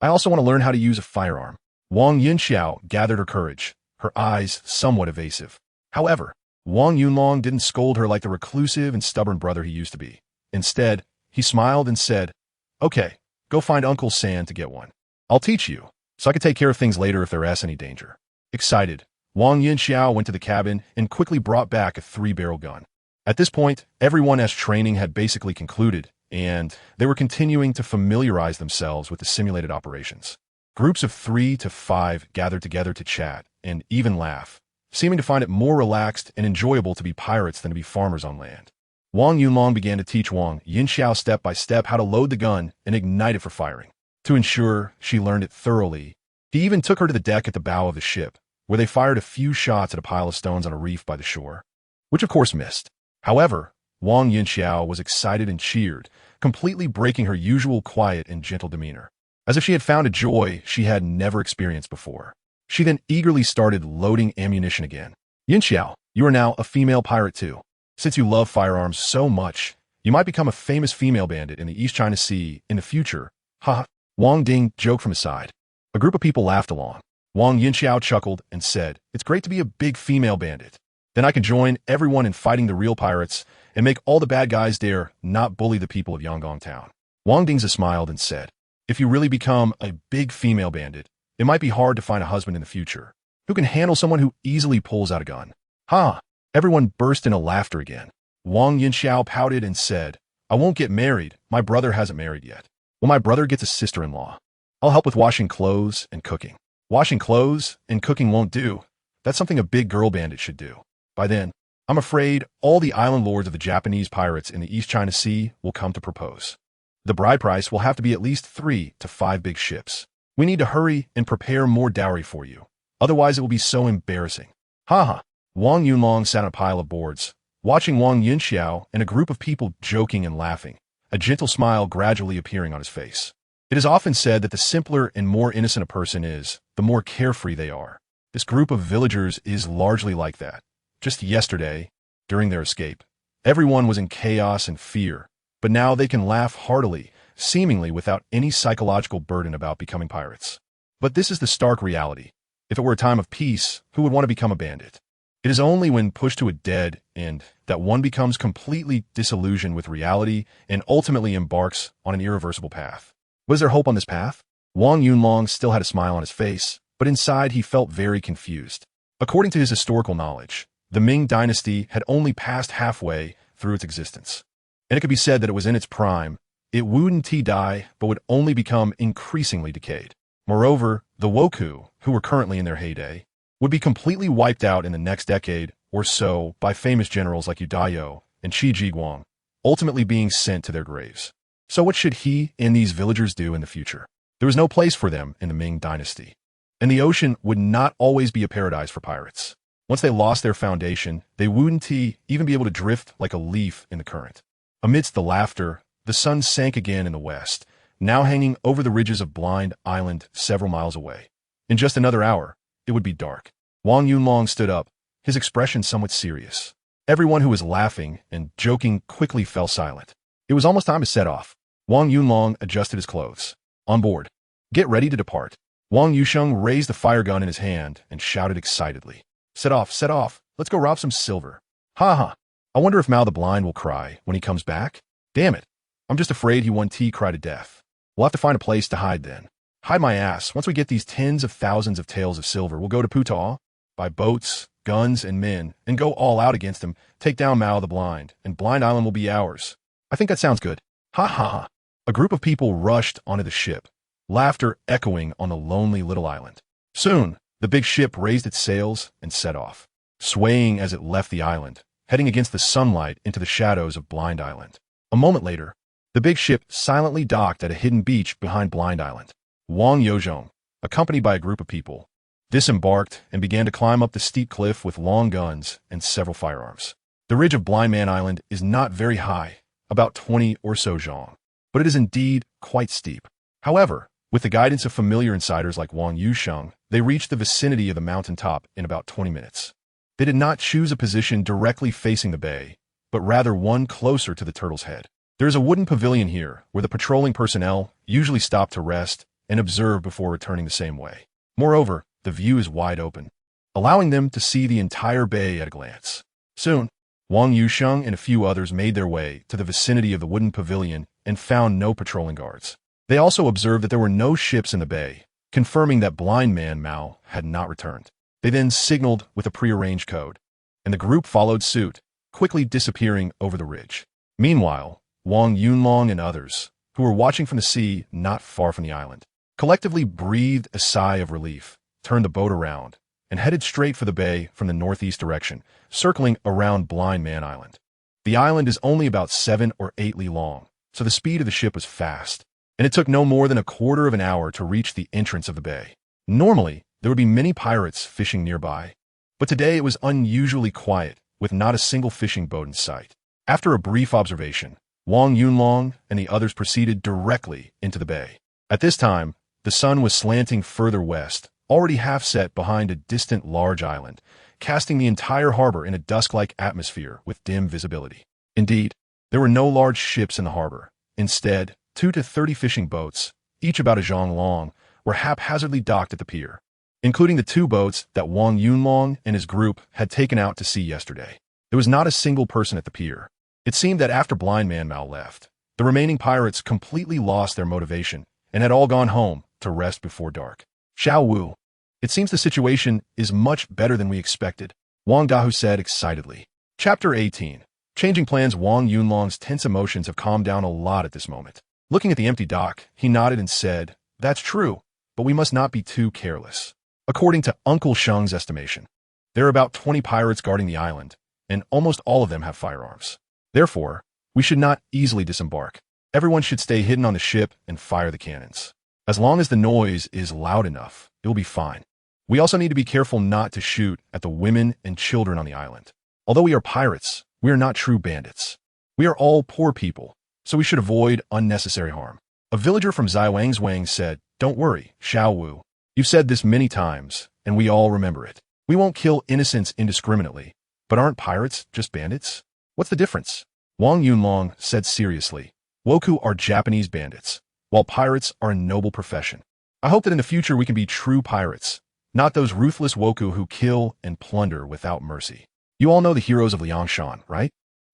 also want to learn how to use a firearm. Wang Yunxiao gathered her courage, her eyes somewhat evasive. However, Wang Yunlong didn't scold her like the reclusive and stubborn brother he used to be. Instead, he smiled and said, Okay, go find Uncle San to get one. I'll teach you, so I can take care of things later if there's any danger. Excited, Wang Yunxiao went to the cabin and quickly brought back a 3-barrel gun. At this point, everyone's training had basically concluded, and they were continuing to familiarize themselves with the simulated operations. Groups of 3 to 5 gathered together to chat and even laugh, seeming to find it more relaxed and enjoyable to be pirates than to be farmers on land. Wang Yunlong began to teach Wang Yinxiao step by step how to load the gun and ignite it for firing. To ensure she learned it thoroughly, he even took her to the deck at the bow of the ship, where they fired a few shots at a pile of stones on a reef by the shore, which of course missed. However, Wang Yinxiao was excited and cheered, completely breaking her usual quiet and gentle demeanor, as if she had found a joy she had never experienced before. She then eagerly started loading ammunition again. Yinxiao, you are now a female pirate too. Since you love firearms so much, you might become a famous female bandit in the East China Sea in the future. Ha! Wang Ding joked from his side. A group of people laughed along. Wang Yinxiao chuckled and said, It's great to be a big female bandit. Then I can join everyone in fighting the real pirates and make all the bad guys dare not bully the people of Yangon Town. Wang Dingza smiled and said, If you really become a big female bandit, it might be hard to find a husband in the future who can handle someone who easily pulls out a gun. Ha! Everyone burst into laughter again. Wang Yinxiao pouted and said, I won't get married. My brother hasn't married yet. Well, my brother gets a sister-in-law. I'll help with washing clothes and cooking. Washing clothes and cooking won't do. That's something a big girl bandit should do. By then, I'm afraid all the island lords of the Japanese pirates in the East China Sea will come to propose. The bride price will have to be at least 3 to 5 big ships. We need to hurry and prepare more dowry for you. Otherwise, it will be so embarrassing. Ha ha! Wang Yunlong sat on a pile of boards, watching Wang Yinxiao and a group of people joking and laughing, a gentle smile gradually appearing on his face. It is often said that the simpler and more innocent a person is, the more carefree they are. This group of villagers is largely like that. Just yesterday, during their escape, everyone was in chaos and fear, but now they can laugh heartily, seemingly without any psychological burden about becoming pirates. But this is the stark reality. If it were a time of peace, who would want to become a bandit? It is only when pushed to a dead end that one becomes completely disillusioned with reality and ultimately embarks on an irreversible path. Was there hope on this path? Wang Yunlong still had a smile on his face, but inside he felt very confused. According to his historical knowledge, the Ming Dynasty had only passed halfway through its existence, and it could be said that it was in its prime. It wouldn't die, but would only become increasingly decayed. Moreover, the Wokou, who were currently in their heyday, would be completely wiped out in the next decade or so by famous generals like Yu Dayo and Qi Jiguang, ultimately being sent to their graves. So what should he and these villagers do in the future? There was no place for them in the Ming Dynasty. And the ocean would not always be a paradise for pirates. Once they lost their foundation, they wouldn't even be able to drift like a leaf in the current. Amidst the laughter, the sun sank again in the west, now hanging over the ridges of Blind Island several miles away. In just another hour, it would be dark. Wang Yunlong stood up, his expression somewhat serious. Everyone who was laughing and joking quickly fell silent. It was almost time to set off. Wang Yunlong adjusted his clothes. On board. Get ready to depart. Wang Yusheng raised the fire gun in his hand and shouted excitedly. Set off, let's go rob some silver. Ha ha. I wonder if Mao the Blind will cry when he comes back. Damn it. I'm just afraid he won't cry to death. We'll have to find a place to hide then. Hide my ass. Once we get these tens of thousands of taels of silver, we'll go to Putao, buy boats, guns, and men, and go all out against them, take down Mao the Blind, and Blind Island will be ours. I think that sounds good. Ha ha ha. A group of people rushed onto the ship, laughter echoing on the lonely little island. Soon, the big ship raised its sails and set off, swaying as it left the island, heading against the sunlight into the shadows of Blind Island. A moment later, the big ship silently docked at a hidden beach behind Blind Island. Wang Yozhong, accompanied by a group of people, disembarked and began to climb up the steep cliff with long guns and several firearms. The ridge of Blind Man Island is not very high, about 20 or so zhong, but it is indeed quite steep. However, with the guidance of familiar insiders like Wang Yusheng, they reached the vicinity of the mountaintop in about 20 minutes. They did not choose a position directly facing the bay, but rather one closer to the turtle's head. There is a wooden pavilion here where the patrolling personnel usually stop to rest and observe before returning the same way. Moreover, the view is wide open, allowing them to see the entire bay at a glance. Soon, Wang Yusheng and a few others made their way to the vicinity of the wooden pavilion and found no patrolling guards. They also observed that there were no ships in the bay, confirming that Blind Man Mao had not returned. They then signaled with a prearranged code, and the group followed suit, quickly disappearing over the ridge. Meanwhile, Wang Yunlong and others, who were watching from the sea not far from the island, collectively breathed a sigh of relief, turned the boat around, and headed straight for the bay from the northeast direction, circling around Blind Man Island. The island is only about 7 or 8 li long, so the speed of the ship was fast, and it took no more than a quarter of an hour to reach the entrance of the bay. Normally, there would be many pirates fishing nearby, but today it was unusually quiet, with not a single fishing boat in sight. After a brief observation, Wang Yunlong and the others proceeded directly into the bay. At this time, the sun was slanting further west, already half set behind a distant large island, casting the entire harbor in a dusk-like atmosphere with dim visibility. Indeed, there were no large ships in the harbor. Instead, 20 to 30 fishing boats, each about a zhong long, were haphazardly docked at the pier, including the 2 boats that Wang Yunlong and his group had taken out to sea yesterday. There was not a single person at the pier. It seemed that after Blind Man Mao left, the remaining pirates completely lost their motivation and had all gone home to rest before dark. Xiao Wu. It seems the situation is much better than we expected, Wang Dahu said excitedly. Chapter 18. Changing plans. Wang Yunlong's tense emotions have calmed down a lot at this moment. Looking at the empty dock, he nodded and said, "That's true, but we must not be too careless." According to Uncle Sheng's estimation, there are about 20 pirates guarding the island, and almost all of them have firearms. Therefore, we should not easily disembark. Everyone should stay hidden on the ship and fire the cannons. As long as the noise is loud enough, it will be fine. We also need to be careful not to shoot at the women and children on the island. Although we are pirates, we are not true bandits. We are all poor people, so we should avoid unnecessary harm. A villager from Zaiwang's said, "Don't worry, Xiao Wu. You've said this many times, and we all remember it. We won't kill innocents indiscriminately, but aren't pirates just bandits? What's the difference?" Wang Yunlong said seriously, "Woku are Japanese bandits, while pirates are a noble profession. I hope that in the future we can be true pirates, not those ruthless Woku who kill and plunder without mercy. You all know the heroes of Liangshan, right?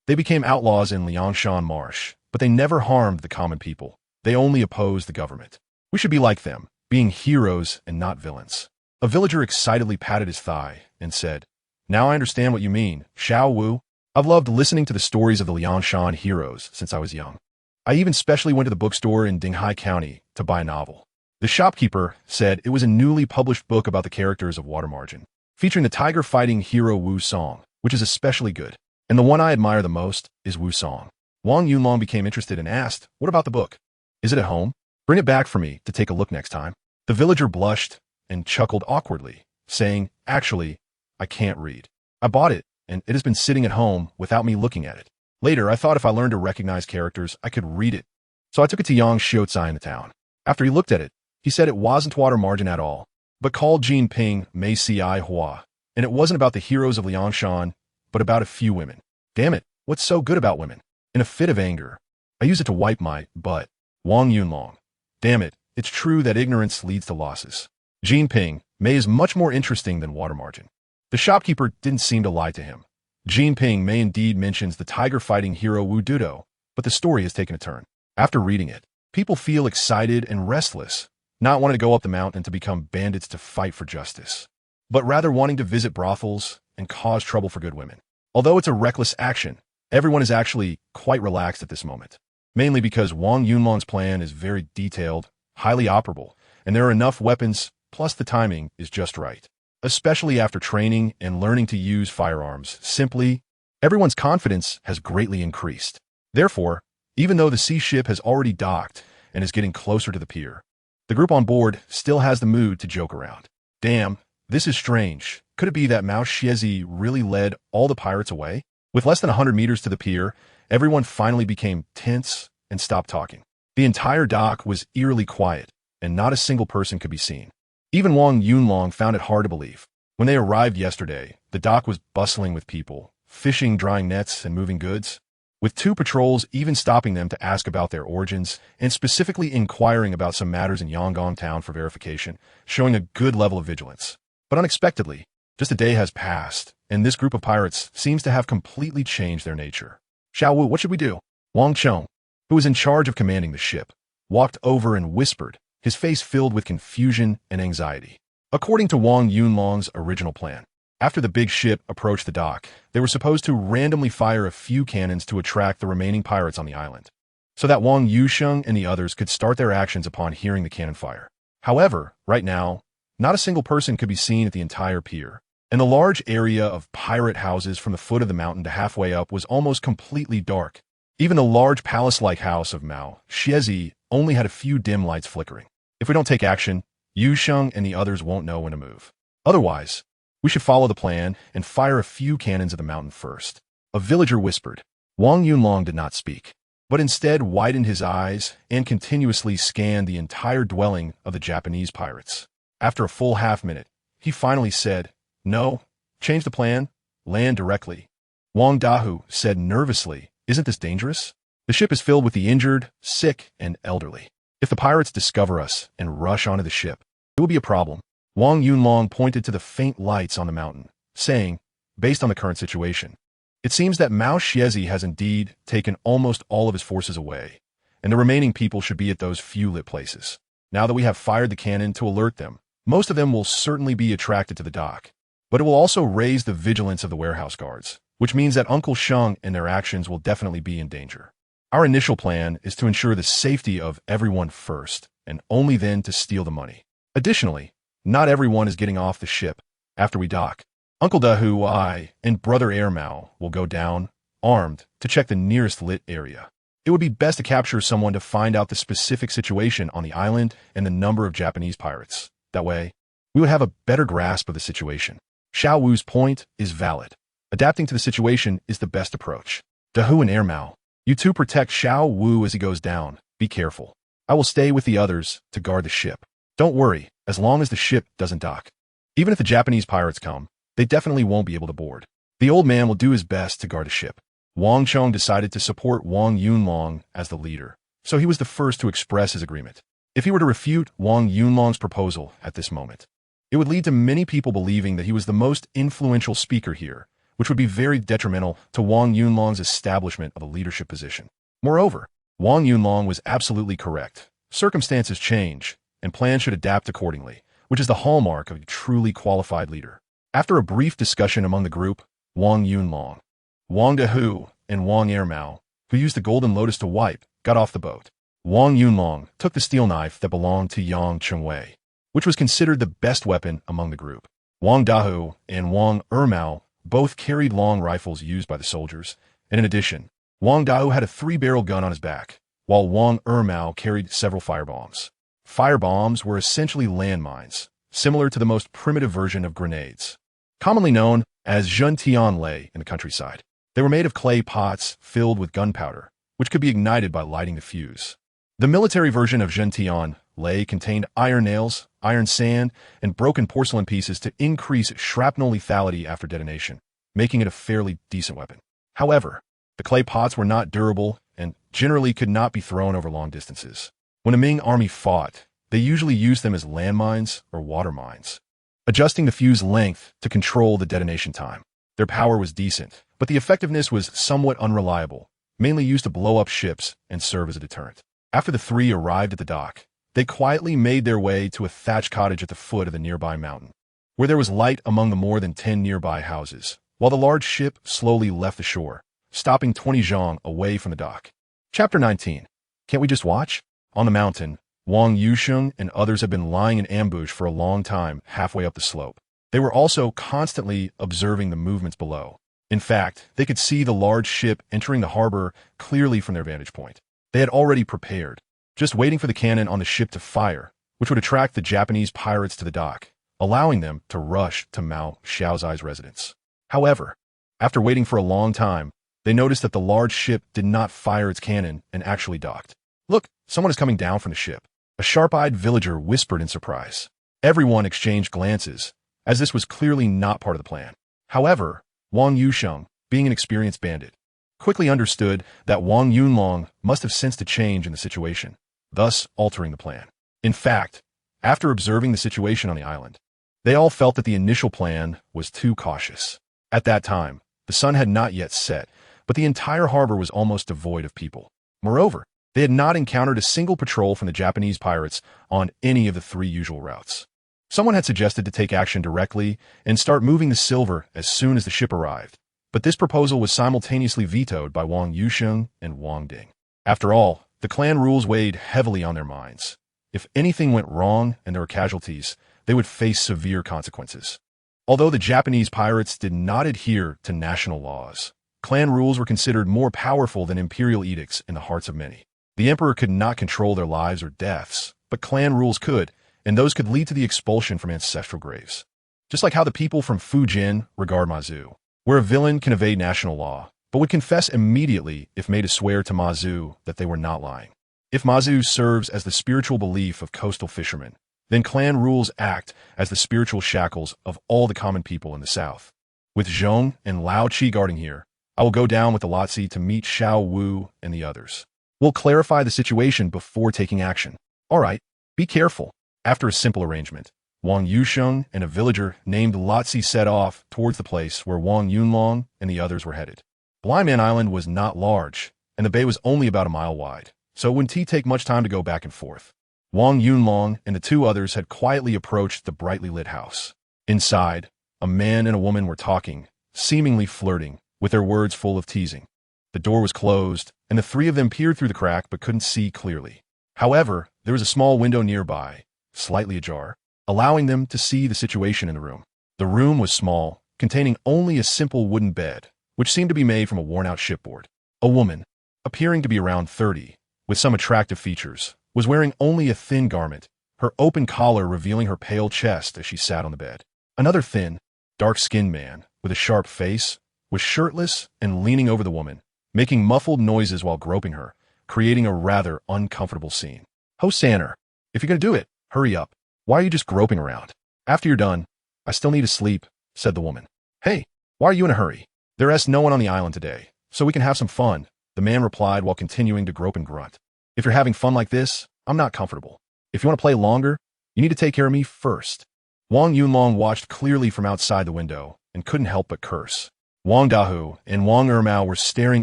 They became outlaws in Liangshan Marsh, but they never harmed the common people. They only opposed the government. We should be like them, being heroes and not villains." A villager excitedly patted his thigh and said, "Now I understand what you mean, Xiao Wu. I've loved listening to the stories of the Liangshan heroes since I was young. I even specially went to the bookstore in Dinghai County to buy a novel." The shopkeeper said it was a newly published book about the characters of Water Margin, featuring the tiger-fighting hero Wu Song. which is especially good. And the one I admire the most is Wu Song. Wang Yunlong became interested and asked, "What about the book? Is it at home? Bring it back for me to take a look next time." The villager blushed and chuckled awkwardly, saying, "Actually, I can't read. I bought it, and it has been sitting at home without me looking at it. Later, I thought if I learned to recognize characters, I could read it. So I took it to Yang Xiaozai in the town. After he looked at it, he said it wasn't water margin at all, but called Jin Ping Mei Si Hua, and it wasn't about the heroes of Liangshan, but about a few women. Damn it, what's so good about women?" In a fit of anger, I use it to wipe my butt. Wang Yunlong. Damn it, it's true that ignorance leads to losses. Jin Ping Mei is much more interesting than water margin. The shopkeeper didn't seem to lie to him. Jin Ping Mei indeed mentions the tiger-fighting hero Wu Dudo, but the story has taken a turn. After reading it, people feel excited and restless, not wanting to go up the mountain to become bandits to fight for justice, but rather wanting to visit brothels and cause trouble for good women. Although it's a reckless action, everyone is actually quite relaxed at this moment, mainly because Wang Yunlong's plan is very detailed, highly operable, and there are enough weapons, plus the timing is just right. Especially after training and learning to use firearms, simply, everyone's confidence has greatly increased. Therefore, even though the sea ship has already docked and is getting closer to the pier, the group on board still has the mood to joke around. Damn, this is strange. Could it be that Mao Xiezi really led all the pirates away? With less than 100 meters to the pier, everyone finally became tense and stopped talking. The entire dock was eerily quiet, and not a single person could be seen. Even Wang Yunlong found it hard to believe. When they arrived yesterday, the dock was bustling with people, fishing, drying nets, and moving goods, with 2 patrols even stopping them to ask about their origins and specifically inquiring about some matters in Yangon town for verification, showing a good level of vigilance. But unexpectedly, just a day has passed, and this group of pirates seems to have completely changed their nature. "Xiao Wu, what should we do?" Wang Chong, who was in charge of commanding the ship, walked over and whispered, his face filled with confusion and anxiety. According to Wang Yunlong's original plan, after the big ship approached the dock, they were supposed to randomly fire a few cannons to attract the remaining pirates on the island, so that Wang Yusheng and the others could start their actions upon hearing the cannon fire. However, right now, not a single person could be seen at the entire pier, and the large area of pirate houses from the foot of the mountain to halfway up was almost completely dark. Even the large palace-like house of Mao Xiezi only had a few dim lights flickering. If we don't take action, Yusheng and the others won't know when to move. Otherwise, we should follow the plan and fire a few cannons at the mountain first. A villager whispered. Wang Yunlong did not speak, but instead widened his eyes and continuously scanned the entire dwelling of the Japanese pirates. After a full half-minute, he finally said, "No, change the plan, land directly." Wang Dahu said nervously, "Isn't this dangerous? The ship is filled with the injured, sick, and elderly. If the pirates discover us and rush onto the ship, it will be a problem." Wang Yunlong pointed to the faint lights on the mountain, saying, "Based on the current situation, it seems that Mao Xiezi has indeed taken almost all of his forces away, and the remaining people should be at those few lit places. Now that we have fired the cannon to alert them, most of them will certainly be attracted to the dock, but it will also raise the vigilance of the warehouse guards, which means that Uncle Sheng and their actions will definitely be in danger. Our initial plan is to ensure the safety of everyone first, and only then to steal the money. Additionally, not everyone is getting off the ship after we dock. Uncle Dahu, I, and Brother Air Mao will go down, armed, to check the nearest lit area. It would be best to capture someone to find out the specific situation on the island and the number of Japanese pirates. That way, we would have a better grasp of the situation. Xiao Wu's point is valid. Adapting to the situation is the best approach. Dahu and Air Mao, you two protect Xiao Wu as he goes down. Be careful. I will stay with the others to guard the ship. Don't worry, as long as the ship doesn't dock. Even if the Japanese pirates come, they definitely won't be able to board. The old man will do his best to guard the ship." Wang Chong decided to support Wang Yunlong as the leader, so he was the first to express his agreement. If he were to refute Wang Yunlong's proposal at this moment, it would lead to many people believing that he was the most influential speaker here, which would be very detrimental to Wang Yunlong's establishment of a leadership position. Moreover, Wang Yunlong was absolutely correct. Circumstances change, and plans should adapt accordingly, which is the hallmark of a truly qualified leader. After a brief discussion among the group, Wang Yunlong, Wang Dahu, and Wang Air Mao, who used the golden lotus to wipe, got off the boat. Wang Yunlong took the steel knife that belonged to Yang Chengwei, which was considered the best weapon among the group. Wang Dahu and Wang Mao Both carried long rifles used by the soldiers, and in addition, Wang Dao had a 3-barrel gun on his back, while Wang Ermao carried several firebombs. Firebombs were essentially landmines, similar to the most primitive version of grenades, commonly known as zhentianlei in the countryside. They were made of clay pots filled with gunpowder, which could be ignited by lighting the fuse. The military version of zhentianlei contained iron nails, iron sand, and broken porcelain pieces to increase shrapnel lethality after detonation, making it a fairly decent weapon. However, the clay pots were not durable and generally could not be thrown over long distances. When a Ming army fought, they usually used them as landmines or water mines, adjusting the fuse length to control the detonation time. Their power was decent, but the effectiveness was somewhat unreliable, mainly used to blow up ships and serve as a deterrent. After the three arrived at the dock, they quietly made their way to a thatched cottage at the foot of the nearby mountain, where there was light among the more than 10 nearby houses, while the large ship slowly left the shore, stopping 20 zhang away from the dock. Chapter 19. Can't we just watch? On the mountain, Wang Yusheng and others had been lying in ambush for a long time halfway up the slope. They were also constantly observing the movements below. In fact, they could see the large ship entering the harbor clearly from their vantage point. They had already prepared, just waiting for the cannon on the ship to fire, which would attract the Japanese pirates to the dock, allowing them to rush to Mao Xiaozai's residence. However, after waiting for a long time, they noticed that the large ship did not fire its cannon and actually docked. "Look, someone is coming down from the ship," a sharp-eyed villager whispered in surprise. Everyone exchanged glances, as this was clearly not part of the plan. However, Wang Yusheng, being an experienced bandit, quickly understood that Wang Yunlong must have sensed a change in the situation, thus altering the plan. In fact, after observing the situation on the island, they all felt that the initial plan was too cautious. At that time, the sun had not yet set, but the entire harbor was almost devoid of people. Moreover, they had not encountered a single patrol from the Japanese pirates on any of the 3 usual routes. Someone had suggested to take action directly and start moving the silver as soon as the ship arrived, but this proposal was simultaneously vetoed by Wang Yusheng and Wang Ding. After all, the clan rules weighed heavily on their minds. If anything went wrong and there were casualties, they would face severe consequences. Although the Japanese pirates did not adhere to national laws, clan rules were considered more powerful than imperial edicts in the hearts of many. The emperor could not control their lives or deaths, but clan rules could, and those could lead to the expulsion from ancestral graves. Just like how the people from Fujian regard Mazu, where a villain can evade national law, but would confess immediately if made to swear to Mazu that they were not lying. If Mazu serves as the spiritual belief of coastal fishermen, then clan rules act as the spiritual shackles of all the common people in the south. With Zhong and Lao Qi guarding here, I will go down with the Lotzi to meet Xiao Wu and the others. We'll clarify the situation before taking action. All right, be careful. After a simple arrangement, Wang Yusheng and a villager named Lotzi set off towards the place where Wang Yunlong and the others were headed. Blind Man Island was not large, and the bay was only about a mile wide, so it wouldn't take much time to go back and forth. Wang Yunlong and the 2 others had quietly approached the brightly lit house. Inside, a man and a woman were talking, seemingly flirting, with their words full of teasing. The door was closed, and the 3 of them peered through the crack but couldn't see clearly. However, there was a small window nearby, slightly ajar, allowing them to see the situation in the room. The room was small, containing only a simple wooden bed, which seemed to be made from a worn-out shipboard. A woman, appearing to be around 30, with some attractive features, was wearing only a thin garment, her open collar revealing her pale chest as she sat on the bed. Another thin, dark-skinned man, with a sharp face, was shirtless and leaning over the woman, making muffled noises while groping her, creating a rather uncomfortable scene. "Hosanna, if you're going to do it, hurry up. Why are you just groping around? After you're done, I still need to sleep," said the woman. "Hey, why are you in a hurry? There's no one on the island today, so we can have some fun," the man replied while continuing to grope and grunt. "If you're having fun like this, I'm not comfortable. If you want to play longer, you need to take care of me first." Wang Yunlong watched clearly from outside the window and couldn't help but curse. Wang Dahu and Wang Ermao were staring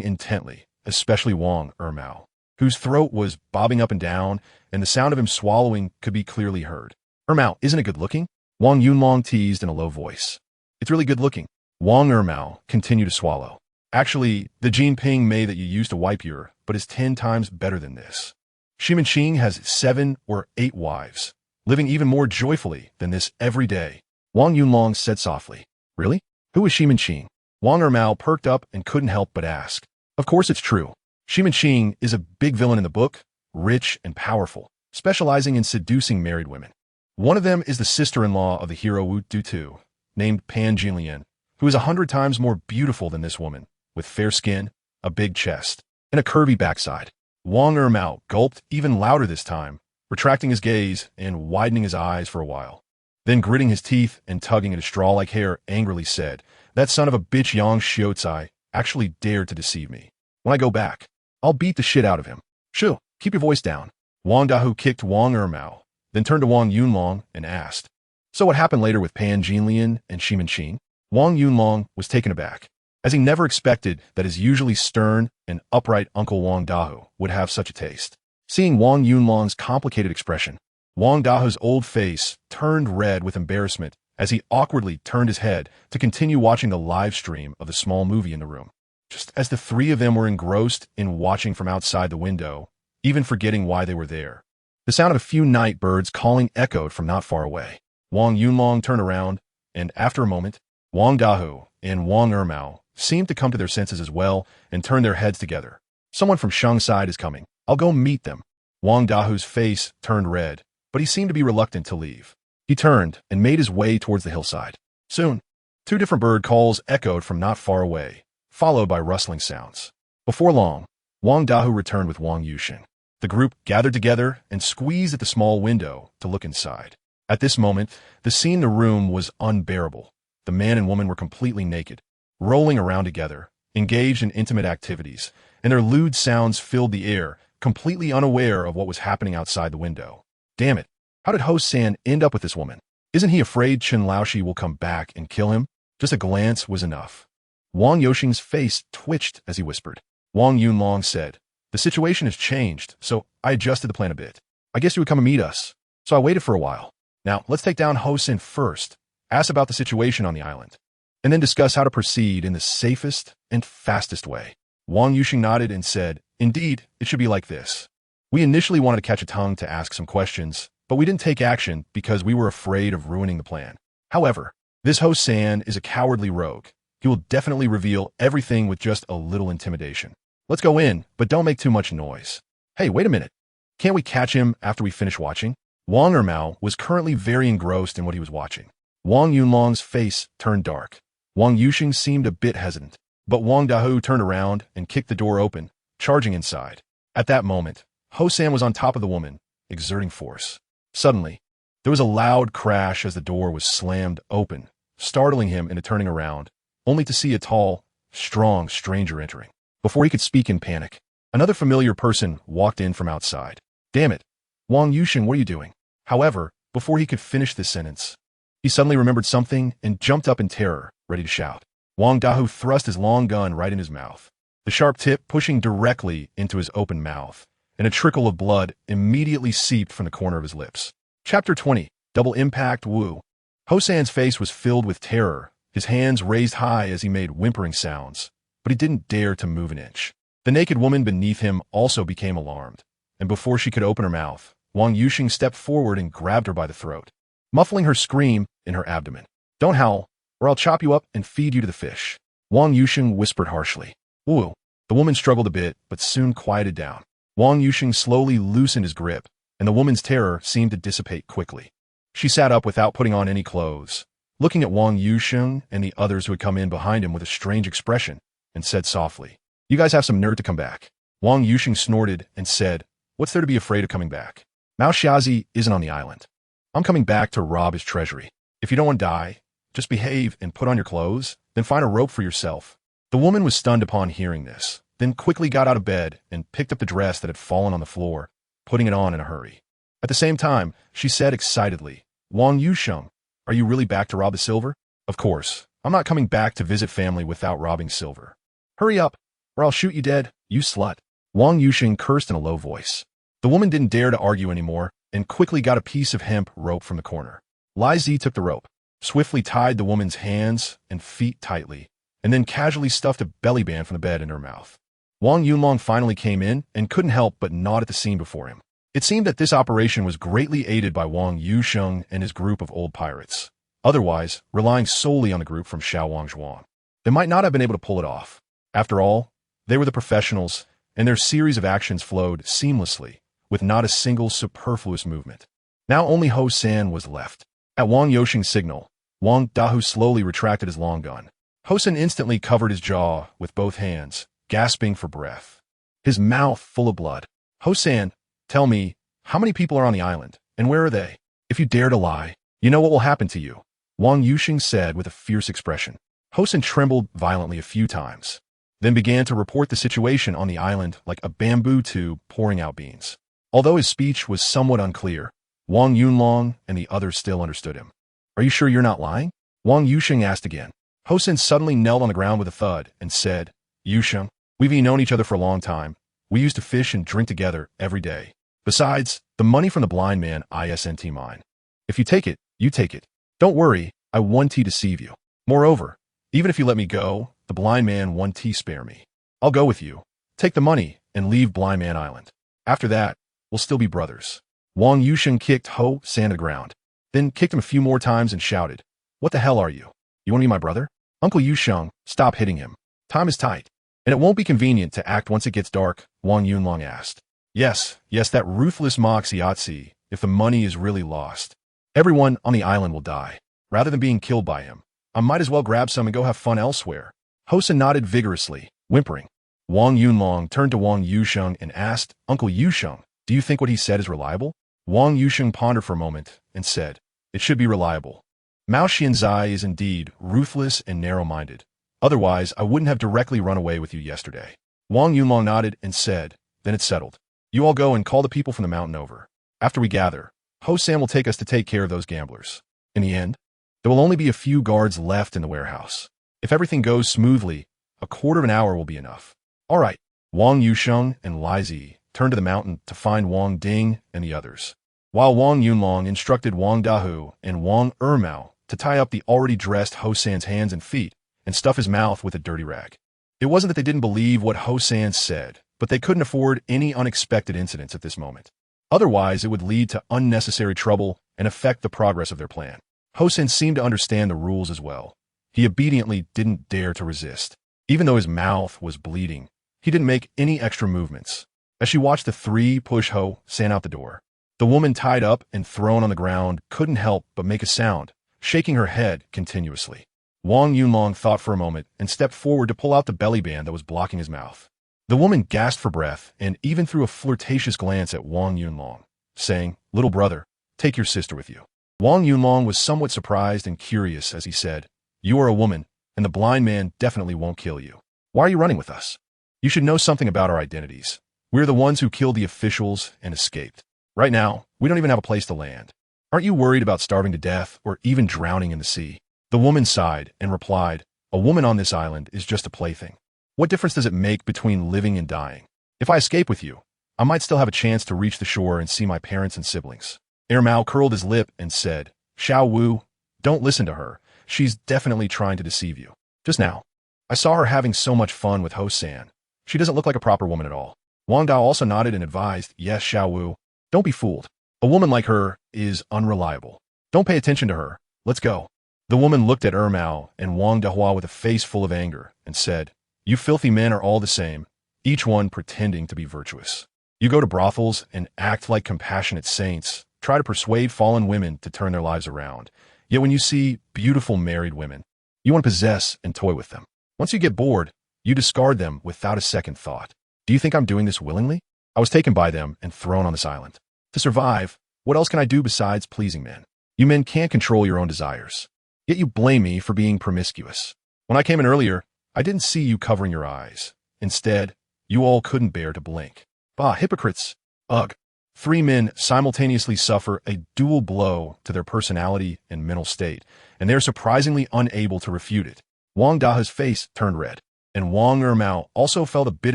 intently, especially Wang Ermao, whose throat was bobbing up and down, and the sound of him swallowing could be clearly heard. "Ermao, isn't it good looking?" Wang Yunlong teased in a low voice. "It's really good looking." Wang Ermao continued to swallow. "Actually, the Jinping Mei that you used to wipe your, but is 10 times better than this. Shimanqing has 7 or 8 wives, living even more joyfully than this every day." Wang Yunlong said softly. "Really? Who is Shimanqing?" Wang Ermao perked up and couldn't help but ask. Of course it's true. Xi is a big villain in the book, rich and powerful, specializing in seducing married women. One of them is the sister-in-law of the hero Wu Du, named Pan Jinlian, who is 100 times more beautiful than this woman, with fair skin, a big chest, and a curvy backside. Wang Ermao gulped even louder this time, retracting his gaze and widening his eyes for a while. Then gritting his teeth and tugging at his straw-like hair angrily said, "That son of a bitch Yang Xiaocai actually dared to deceive me. When I go back, I'll beat the shit out of him. Shoo, keep your voice down." Wang Dahu kicked Wang Ermao, then turned to Wang Yunlong and asked, "So what happened later with Pan Jinlian and Xi?" Wang Yunlong was taken aback, as he never expected that his usually stern and upright Uncle Wang Dahu would have such a taste. Seeing Wang Yunlong's complicated expression, Wang Dahu's old face turned red with embarrassment as he awkwardly turned his head to continue watching the live stream of the small movie in the room. Just as the three of them were engrossed in watching from outside the window, even forgetting why they were there, the sound of a few night birds calling echoed from not far away. Wang Yunlong turned around, and after a moment, Wang Dahu and Wang Ermao seemed to come to their senses as well and turned their heads together. "Someone from Shang's side is coming. I'll go meet them." Wang Dahu's face turned red, but he seemed to be reluctant to leave. He turned and made his way towards the hillside. Soon, two different bird calls echoed from not far away, followed by rustling sounds. Before long, Wang Dahu returned with Wang Yuxing. The group gathered together and squeezed at the small window to look inside. At this moment, the scene in the room was unbearable. The man and woman were completely naked, rolling around together, engaged in intimate activities, and their lewd sounds filled the air, completely unaware of what was happening outside the window. Damn it, how did Ho San end up with this woman? Isn't he afraid Chen Laoshi will come back and kill him? Just a glance was enough. Wang Yuxing's face twitched as he whispered. Wang Yunlong said, "The situation has changed, so I adjusted the plan a bit. I guess you would come and meet us, so I waited for a while. Now, let's take down Ho San first, ask about the situation on the island, and then discuss how to proceed in the safest and fastest way." Wang Yuxing nodded and said, "Indeed, it should be like this. We initially wanted to catch a tongue to ask some questions, but we didn't take action because we were afraid of ruining the plan. However, this Ho San is a cowardly rogue. He will definitely reveal everything with just a little intimidation. Let's go in, but don't make too much noise. Hey, wait a minute. Can't we catch him after we finish watching?" Wang Ermao was currently very engrossed in what he was watching. Wang Yunlong's face turned dark. Wang Yuxing seemed a bit hesitant, but Wang Dahu turned around and kicked the door open, charging inside. At that moment, Ho San was on top of the woman, exerting force. Suddenly, there was a loud crash as the door was slammed open, startling him into turning around, only to see a tall, strong stranger entering. Before he could speak in panic, another familiar person walked in from outside. "Damn it, Wang Yuxing, what are you doing?" However, before he could finish this sentence, he suddenly remembered something and jumped up in terror, ready to shout. Wang Dahu thrust his long gun right in his mouth, the sharp tip pushing directly into his open mouth, and a trickle of blood immediately seeped from the corner of his lips. Chapter 20. Double Impact Wu. Ho San's face was filled with terror, his hands raised high as he made whimpering sounds, but he didn't dare to move an inch. The naked woman beneath him also became alarmed, and before she could open her mouth, Wang Yuxing stepped forward and grabbed her by the throat, muffling her scream in her abdomen. "Don't howl, or I'll chop you up and feed you to the fish," Wang Yuxing whispered harshly. "Woo." The woman struggled a bit, but soon quieted down. Wang Yuxing slowly loosened his grip, and the woman's terror seemed to dissipate quickly. She sat up without putting on any clothes, looking at Wang Yuxing and the others who had come in behind him with a strange expression, and said softly, "You guys have some nerve to come back." Wang Yuxing snorted and said, "What's there to be afraid of coming back? Mao Xiaozi isn't on the island. I'm coming back to rob his treasury. If you don't want to die, just behave and put on your clothes, then find a rope for yourself." The woman was stunned upon hearing this, then quickly got out of bed and picked up the dress that had fallen on the floor, putting it on in a hurry. At the same time, she said excitedly, "Wang Yuxing, are you really back to rob the silver?" "Of course. I'm not coming back to visit family without robbing silver. Hurry up, or I'll shoot you dead, you slut." Wang Yuxing cursed in a low voice. The woman didn't dare to argue anymore and quickly got a piece of hemp rope from the corner. Lai Zi took the rope, swiftly tied the woman's hands and feet tightly, and then casually stuffed a belly band from the bed into her mouth. Wang Yunlong finally came in and couldn't help but nod at the scene before him. It seemed that this operation was greatly aided by Wang Yuxing and his group of old pirates, otherwise relying solely on the group from Xiaowangzhuang. They might not have been able to pull it off. After all, they were the professionals, and their series of actions flowed seamlessly, with not a single superfluous movement. Now only Ho San was left. At Wang Yoshing's signal, Wang Dahu slowly retracted his long gun. Ho San instantly covered his jaw with both hands, gasping for breath, his mouth full of blood. Ho San, tell me, how many people are on the island, and where are they? If you dare to lie, you know what will happen to you, Wang Yushing said with a fierce expression. Ho San trembled violently a few times, then began to report the situation on the island like a bamboo tube pouring out beans. Although his speech was somewhat unclear, Wang Yunlong and the others still understood him. Are you sure you're not lying? Wang Yushing asked again. Ho San suddenly knelt on the ground with a thud and said, Yusheng, we've known each other for a long time. We used to fish and drink together every day. Besides, the money from the blind man isn't mine. If you take it, you take it. Don't worry, I won't deceive you. Moreover, even if you let me go, the blind man won't spare me. I'll go with you. Take the money and leave Blind Man Island. After that, we'll still be brothers. Wang Yusheng kicked Ho San to the ground, then kicked him a few more times and shouted, What the hell are you? You want to be my brother? Uncle Yusheng, stop hitting him. Time is tight, and it won't be convenient to act once it gets dark, Wang Yunlong asked. Yes, that ruthless moxie, if the money is really lost. Everyone on the island will die. Rather than being killed by him, I might as well grab some and go have fun elsewhere. Ho San nodded vigorously, whimpering. Wang Yunlong turned to Wang Yusheng and asked, Uncle Yusheng, do you think what he said is reliable? Wang Yusheng pondered for a moment and said, It should be reliable. Mao Xianzai is indeed ruthless and narrow-minded. Otherwise, I wouldn't have directly run away with you yesterday. Wang Yunlong nodded and said, Then it's settled. You all go and call the people from the mountain over. After we gather, Ho San will take us to take care of those gamblers. In the end, there will only be a few guards left in the warehouse. If everything goes smoothly, a quarter of an hour will be enough. All right. Wang Yusheng and Lai Zi turned to the mountain to find Wang Ding and the others, while Wang Yunlong instructed Wang Dahu and Wang Ermao to tie up the already dressed Ho San's hands and feet and stuff his mouth with a dirty rag. It wasn't that they didn't believe what Ho San said, but they couldn't afford any unexpected incidents at this moment. Otherwise, it would lead to unnecessary trouble and affect the progress of their plan. Ho San seemed to understand the rules as well. He obediently didn't dare to resist. Even though his mouth was bleeding, he didn't make any extra movements. As she watched the three push Ho San out the door, the woman tied up and thrown on the ground couldn't help but make a sound, shaking her head continuously. Wang Yunlong thought for a moment and stepped forward to pull out the belly band that was blocking his mouth. The woman gasped for breath and even threw a flirtatious glance at Wang Yunlong, saying, Little brother, take your sister with you. Wang Yunlong was somewhat surprised and curious as he said, You are a woman, and the blind man definitely won't kill you. Why are you running with us? You should know something about our identities. We're the ones who killed the officials and escaped. Right now, we don't even have a place to land. Aren't you worried about starving to death or even drowning in the sea? The woman sighed and replied, A woman on this island is just a plaything. What difference does it make between living and dying? If I escape with you, I might still have a chance to reach the shore and see my parents and siblings. Mao curled his lip and said, Xiao Wu, don't listen to her. She's definitely trying to deceive you. Just now, I saw her having so much fun with Ho San. She doesn't look like a proper woman at all. Wang Dao also nodded and advised, Yes, Xiao Wu, don't be fooled. A woman like her is unreliable. Don't pay attention to her. Let's go. The woman looked at Mao and Wang Dahua with a face full of anger and said, You filthy men are all the same, each one pretending to be virtuous. You go to brothels and act like compassionate saints, try to persuade fallen women to turn their lives around. Yet when you see beautiful married women, you want to possess and toy with them. Once you get bored, you discard them without a second thought. Do you think I'm doing this willingly? I was taken by them and thrown on this island. To survive, what else can I do besides pleasing men? You men can't control your own desires. Yet you blame me for being promiscuous. When I came in earlier, I didn't see you covering your eyes. Instead, you all couldn't bear to blink. Bah, hypocrites! Ugh. Three men simultaneously suffer a dual blow to their personality and mental state, and they are surprisingly unable to refute it. Wang Daha's face turned red, and Wang Ermao also felt a bit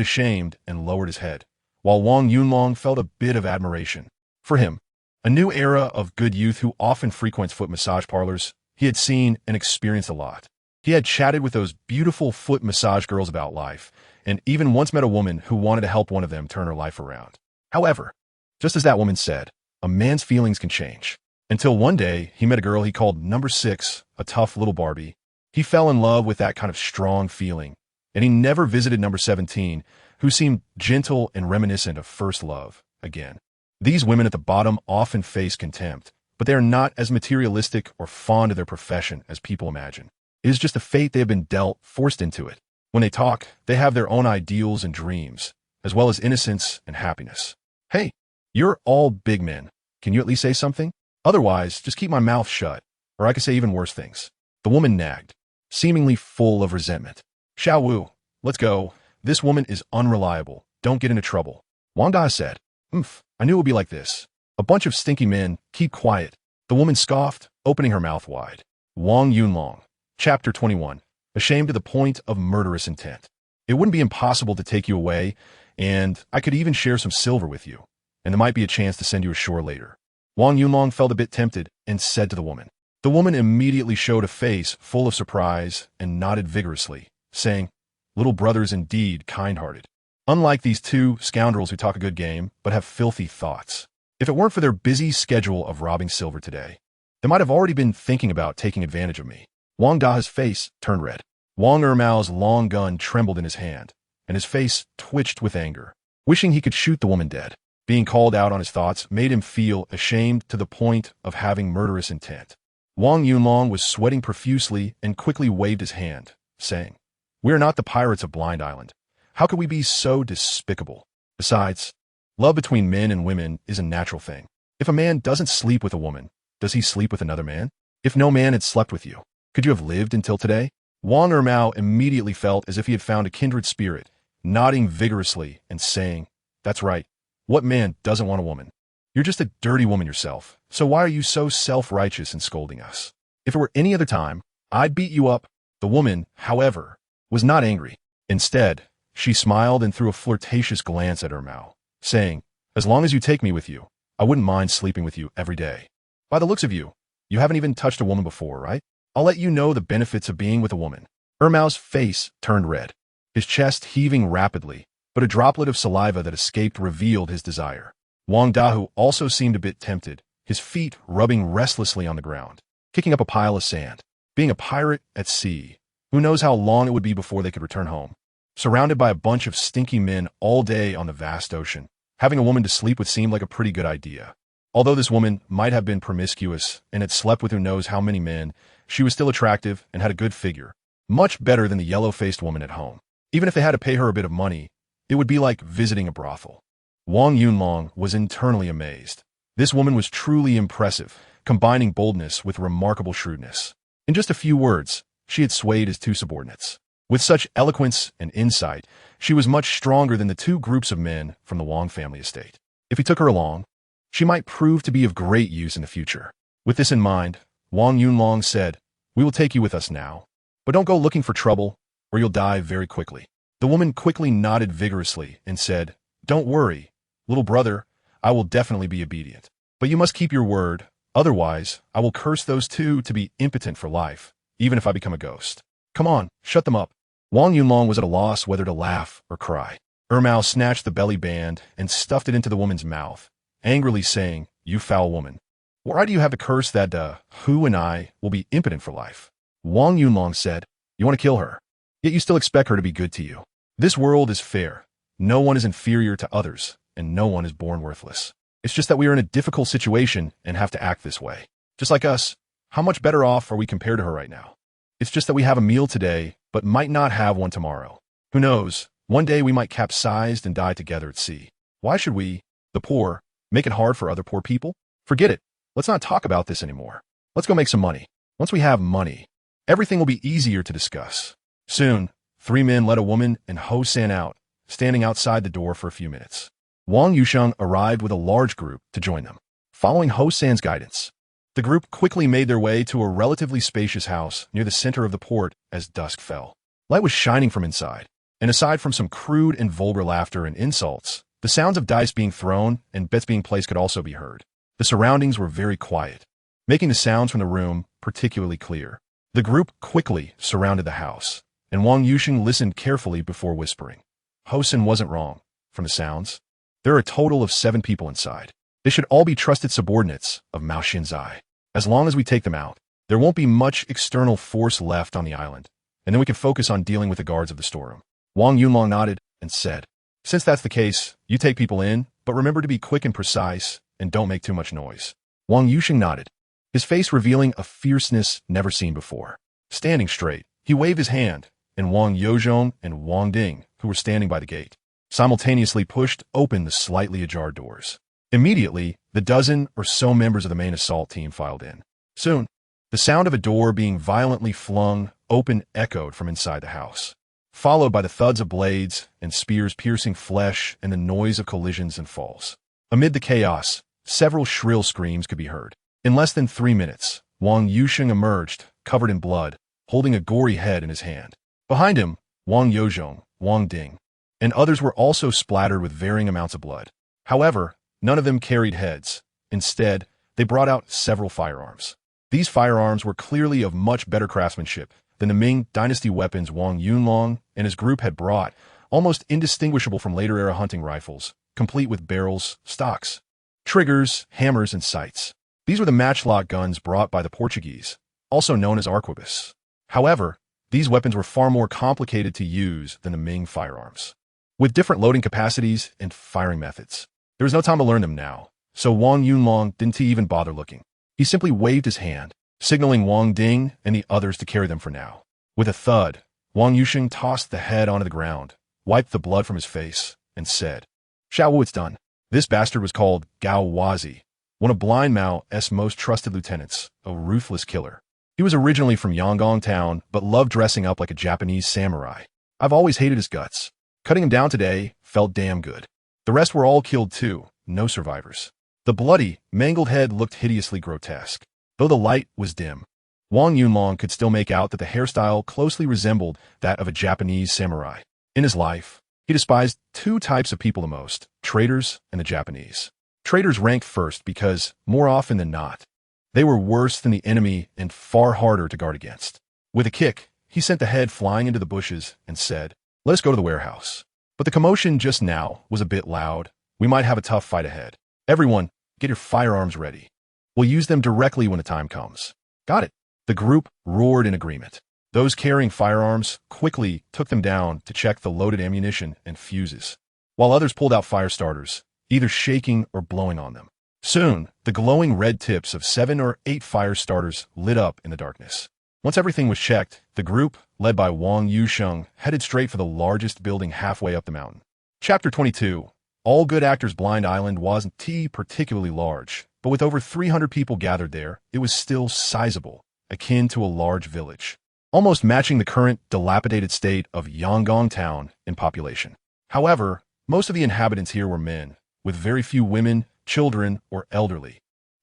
ashamed and lowered his head, while Wang Yunlong felt a bit of admiration. For him, a new era of good youth who often frequents foot massage parlors, he had seen and experienced a lot. He had chatted with those beautiful foot massage girls about life, and even once met a woman who wanted to help one of them turn her life around. However, just as that woman said, a man's feelings can change. Until one day, he met a girl he called Number 6, a tough little Barbie, He fell in love with that kind of strong feeling, and he never visited number 17, who seemed gentle and reminiscent of first love, again. These women at the bottom often face contempt, but they are not as materialistic or fond of their profession as people imagine. It is just a fate they have been dealt, forced into it. When they talk, they have their own ideals and dreams, as well as innocence and happiness. Hey, you're all big men. Can you at least say something? Otherwise, just keep my mouth shut, or I could say even worse things. The woman nagged, seemingly full of resentment. Xiao Wu, let's go. This woman is unreliable. Don't get into trouble. Wang Da said, I knew it would be like this. A bunch of stinky men, keep quiet. The woman scoffed, opening her mouth wide. Wang Yunlong, Chapter 21, ashamed to the point of murderous intent. It wouldn't be impossible to take you away, and I could even share some silver with you, and there might be a chance to send you ashore later. Wang Yunlong felt a bit tempted and said to the woman. The woman immediately showed a face full of surprise and nodded vigorously, saying, Little brother's indeed kind-hearted. Unlike these two scoundrels who talk a good game, but have filthy thoughts. If it weren't for their busy schedule of robbing silver today, they might have already been thinking about taking advantage of me. Wang Da's face turned red. Wang Ermao's long gun trembled in his hand, and his face twitched with anger, wishing he could shoot the woman dead. Being called out on his thoughts made him feel ashamed to the point of having murderous intent. Wang Yunlong was sweating profusely and quickly waved his hand, saying, We are not the pirates of Blind Island. How could we be so despicable? Besides, love between men and women is a natural thing. If a man doesn't sleep with a woman, does he sleep with another man? If no man had slept with you, could you have lived until today? Wang Ermao immediately felt as if he had found a kindred spirit, nodding vigorously and saying, That's right. What man doesn't want a woman? You're just a dirty woman yourself, so why are you so self-righteous in scolding us? If it were any other time, I'd beat you up. The woman, however, was not angry. Instead, she smiled and threw a flirtatious glance at Ermao, saying, As long as you take me with you, I wouldn't mind sleeping with you every day. By the looks of you, you haven't even touched a woman before, right? I'll let you know the benefits of being with a woman. Ermao's face turned red, his chest heaving rapidly, but a droplet of saliva that escaped revealed his desire. Wang Dahu also seemed a bit tempted, his feet rubbing restlessly on the ground, kicking up a pile of sand. Being a pirate at sea, who knows how long it would be before they could return home? Surrounded by a bunch of stinky men all day on the vast ocean, having a woman to sleep with seemed like a pretty good idea. Although this woman might have been promiscuous and had slept with who knows how many men, she was still attractive and had a good figure, much better than the yellow-faced woman at home. Even if they had to pay her a bit of money, it would be like visiting a brothel. Wang Yunlong was internally amazed. This woman was truly impressive, combining boldness with remarkable shrewdness. In just a few words, she had swayed his two subordinates. With such eloquence and insight, she was much stronger than the two groups of men from the Wang family estate. If he took her along, she might prove to be of great use in the future. With this in mind, Wang Yunlong said, We will take you with us now, but don't go looking for trouble, or you'll die very quickly. The woman quickly nodded vigorously and said, Don't worry, little brother, I will definitely be obedient. But you must keep your word, otherwise I will curse those two to be impotent for life, even if I become a ghost. Come on, shut them up. Wang Yunlong was at a loss whether to laugh or cry. Ermao snatched the belly band and stuffed it into the woman's mouth, angrily saying, You foul woman. Why do you have to curse that, who and I will be impotent for life? Wang Yunlong said, You want to kill her, yet you still expect her to be good to you. This world is fair. No one is inferior to others, and no one is born worthless. It's just that we are in a difficult situation and have to act this way. Just like us, how much better off are we compared to her right now? It's just that we have a meal today, but might not have one tomorrow. Who knows, one day we might capsize and die together at sea. Why should we, the poor, make it hard for other poor people? Forget it. Let's not talk about this anymore. Let's go make some money. Once we have money, everything will be easier to discuss. Soon, 3 men led a woman and Ho San out, standing outside the door for a few minutes. Wang Yusheng arrived with a large group to join them. Following Ho San's guidance, the group quickly made their way to a relatively spacious house near the center of the port as dusk fell. Light was shining from inside, and aside from some crude and vulgar laughter and insults, the sounds of dice being thrown and bets being placed could also be heard. The surroundings were very quiet, making the sounds from the room particularly clear. The group quickly surrounded the house, and Wang Yusheng listened carefully before whispering. Ho San wasn't wrong. From the sounds, there are a total of 7 people inside. They should all be trusted subordinates of Mao Xinzai. As long as we take them out, There won't be much external force left on the island, and then we can focus on dealing with the guards of the storeroom. Wang Yunlong nodded and said, since that's the case, you take people in, but remember to be quick and precise, and don't make too much noise. Wang Yusheng nodded, his face revealing a fierceness never seen before. Standing straight, he waved his hand, and Wang Yozhong and Wang Ding, who were standing by the gate, simultaneously pushed open the slightly ajar doors. Immediately, the dozen or so members of the main assault team filed in. Soon, the sound of a door being violently flung open echoed from inside the house, followed by the thuds of blades and spears piercing flesh and the noise of collisions and falls. Amid the chaos, several shrill screams could be heard. In less than 3 minutes, Wang Yusheng emerged, covered in blood, holding a gory head in his hand. Behind him, Wang Yozhong, Wang Ding, and others were also splattered with varying amounts of blood. However, none of them carried heads. Instead, they brought out several firearms. These firearms were clearly of much better craftsmanship than the Ming Dynasty weapons Wang Yunlong and his group had brought, almost indistinguishable from later-era hunting rifles, complete with barrels, stocks, triggers, hammers, and sights. These were the matchlock guns brought by the Portuguese, also known as arquebus. However, these weapons were far more complicated to use than the Ming firearms, with different loading capacities and firing methods. There was no time to learn them now, so Wang Yunlong didn't even bother looking. He simply waved his hand, signaling Wang Ding and the others to carry them for now. With a thud, Wang Yusheng tossed the head onto the ground, wiped the blood from his face, and said, Xiao Wu, it's done. This bastard was called Gao Wazi, one of Blind Mao's most trusted lieutenants, a ruthless killer. He was originally from Yangon town, but loved dressing up like a Japanese samurai. I've always hated his guts. Cutting him down today felt damn good. The rest were all killed too, no survivors. The bloody, mangled head looked hideously grotesque. Though the light was dim, Wang Yunlong could still make out that the hairstyle closely resembled that of a Japanese samurai. In his life, he despised 2 types of people the most, traitors and the Japanese. Traitors ranked first because, more often than not, they were worse than the enemy and far harder to guard against. With a kick, he sent the head flying into the bushes and said, let us go to the warehouse. But the commotion just now was a bit loud. We might have a tough fight ahead. Everyone, get your firearms ready. We'll use them directly when the time comes. Got it. The group roared in agreement. Those carrying firearms quickly took them down to check the loaded ammunition and fuses, while others pulled out fire starters, either shaking or blowing on them. Soon, the glowing red tips of 7 or 8 fire starters lit up in the darkness. Once everything was checked, the group, led by Wang Yusheng, headed straight for the largest building halfway up the mountain. Chapter 22. All Good Actors Blind Island wasn't particularly large, but with over 300 people gathered there, it was still sizable, akin to a large village, almost matching the current dilapidated state of Yangon town in population. However, most of the inhabitants here were men, with very few women, children, or elderly,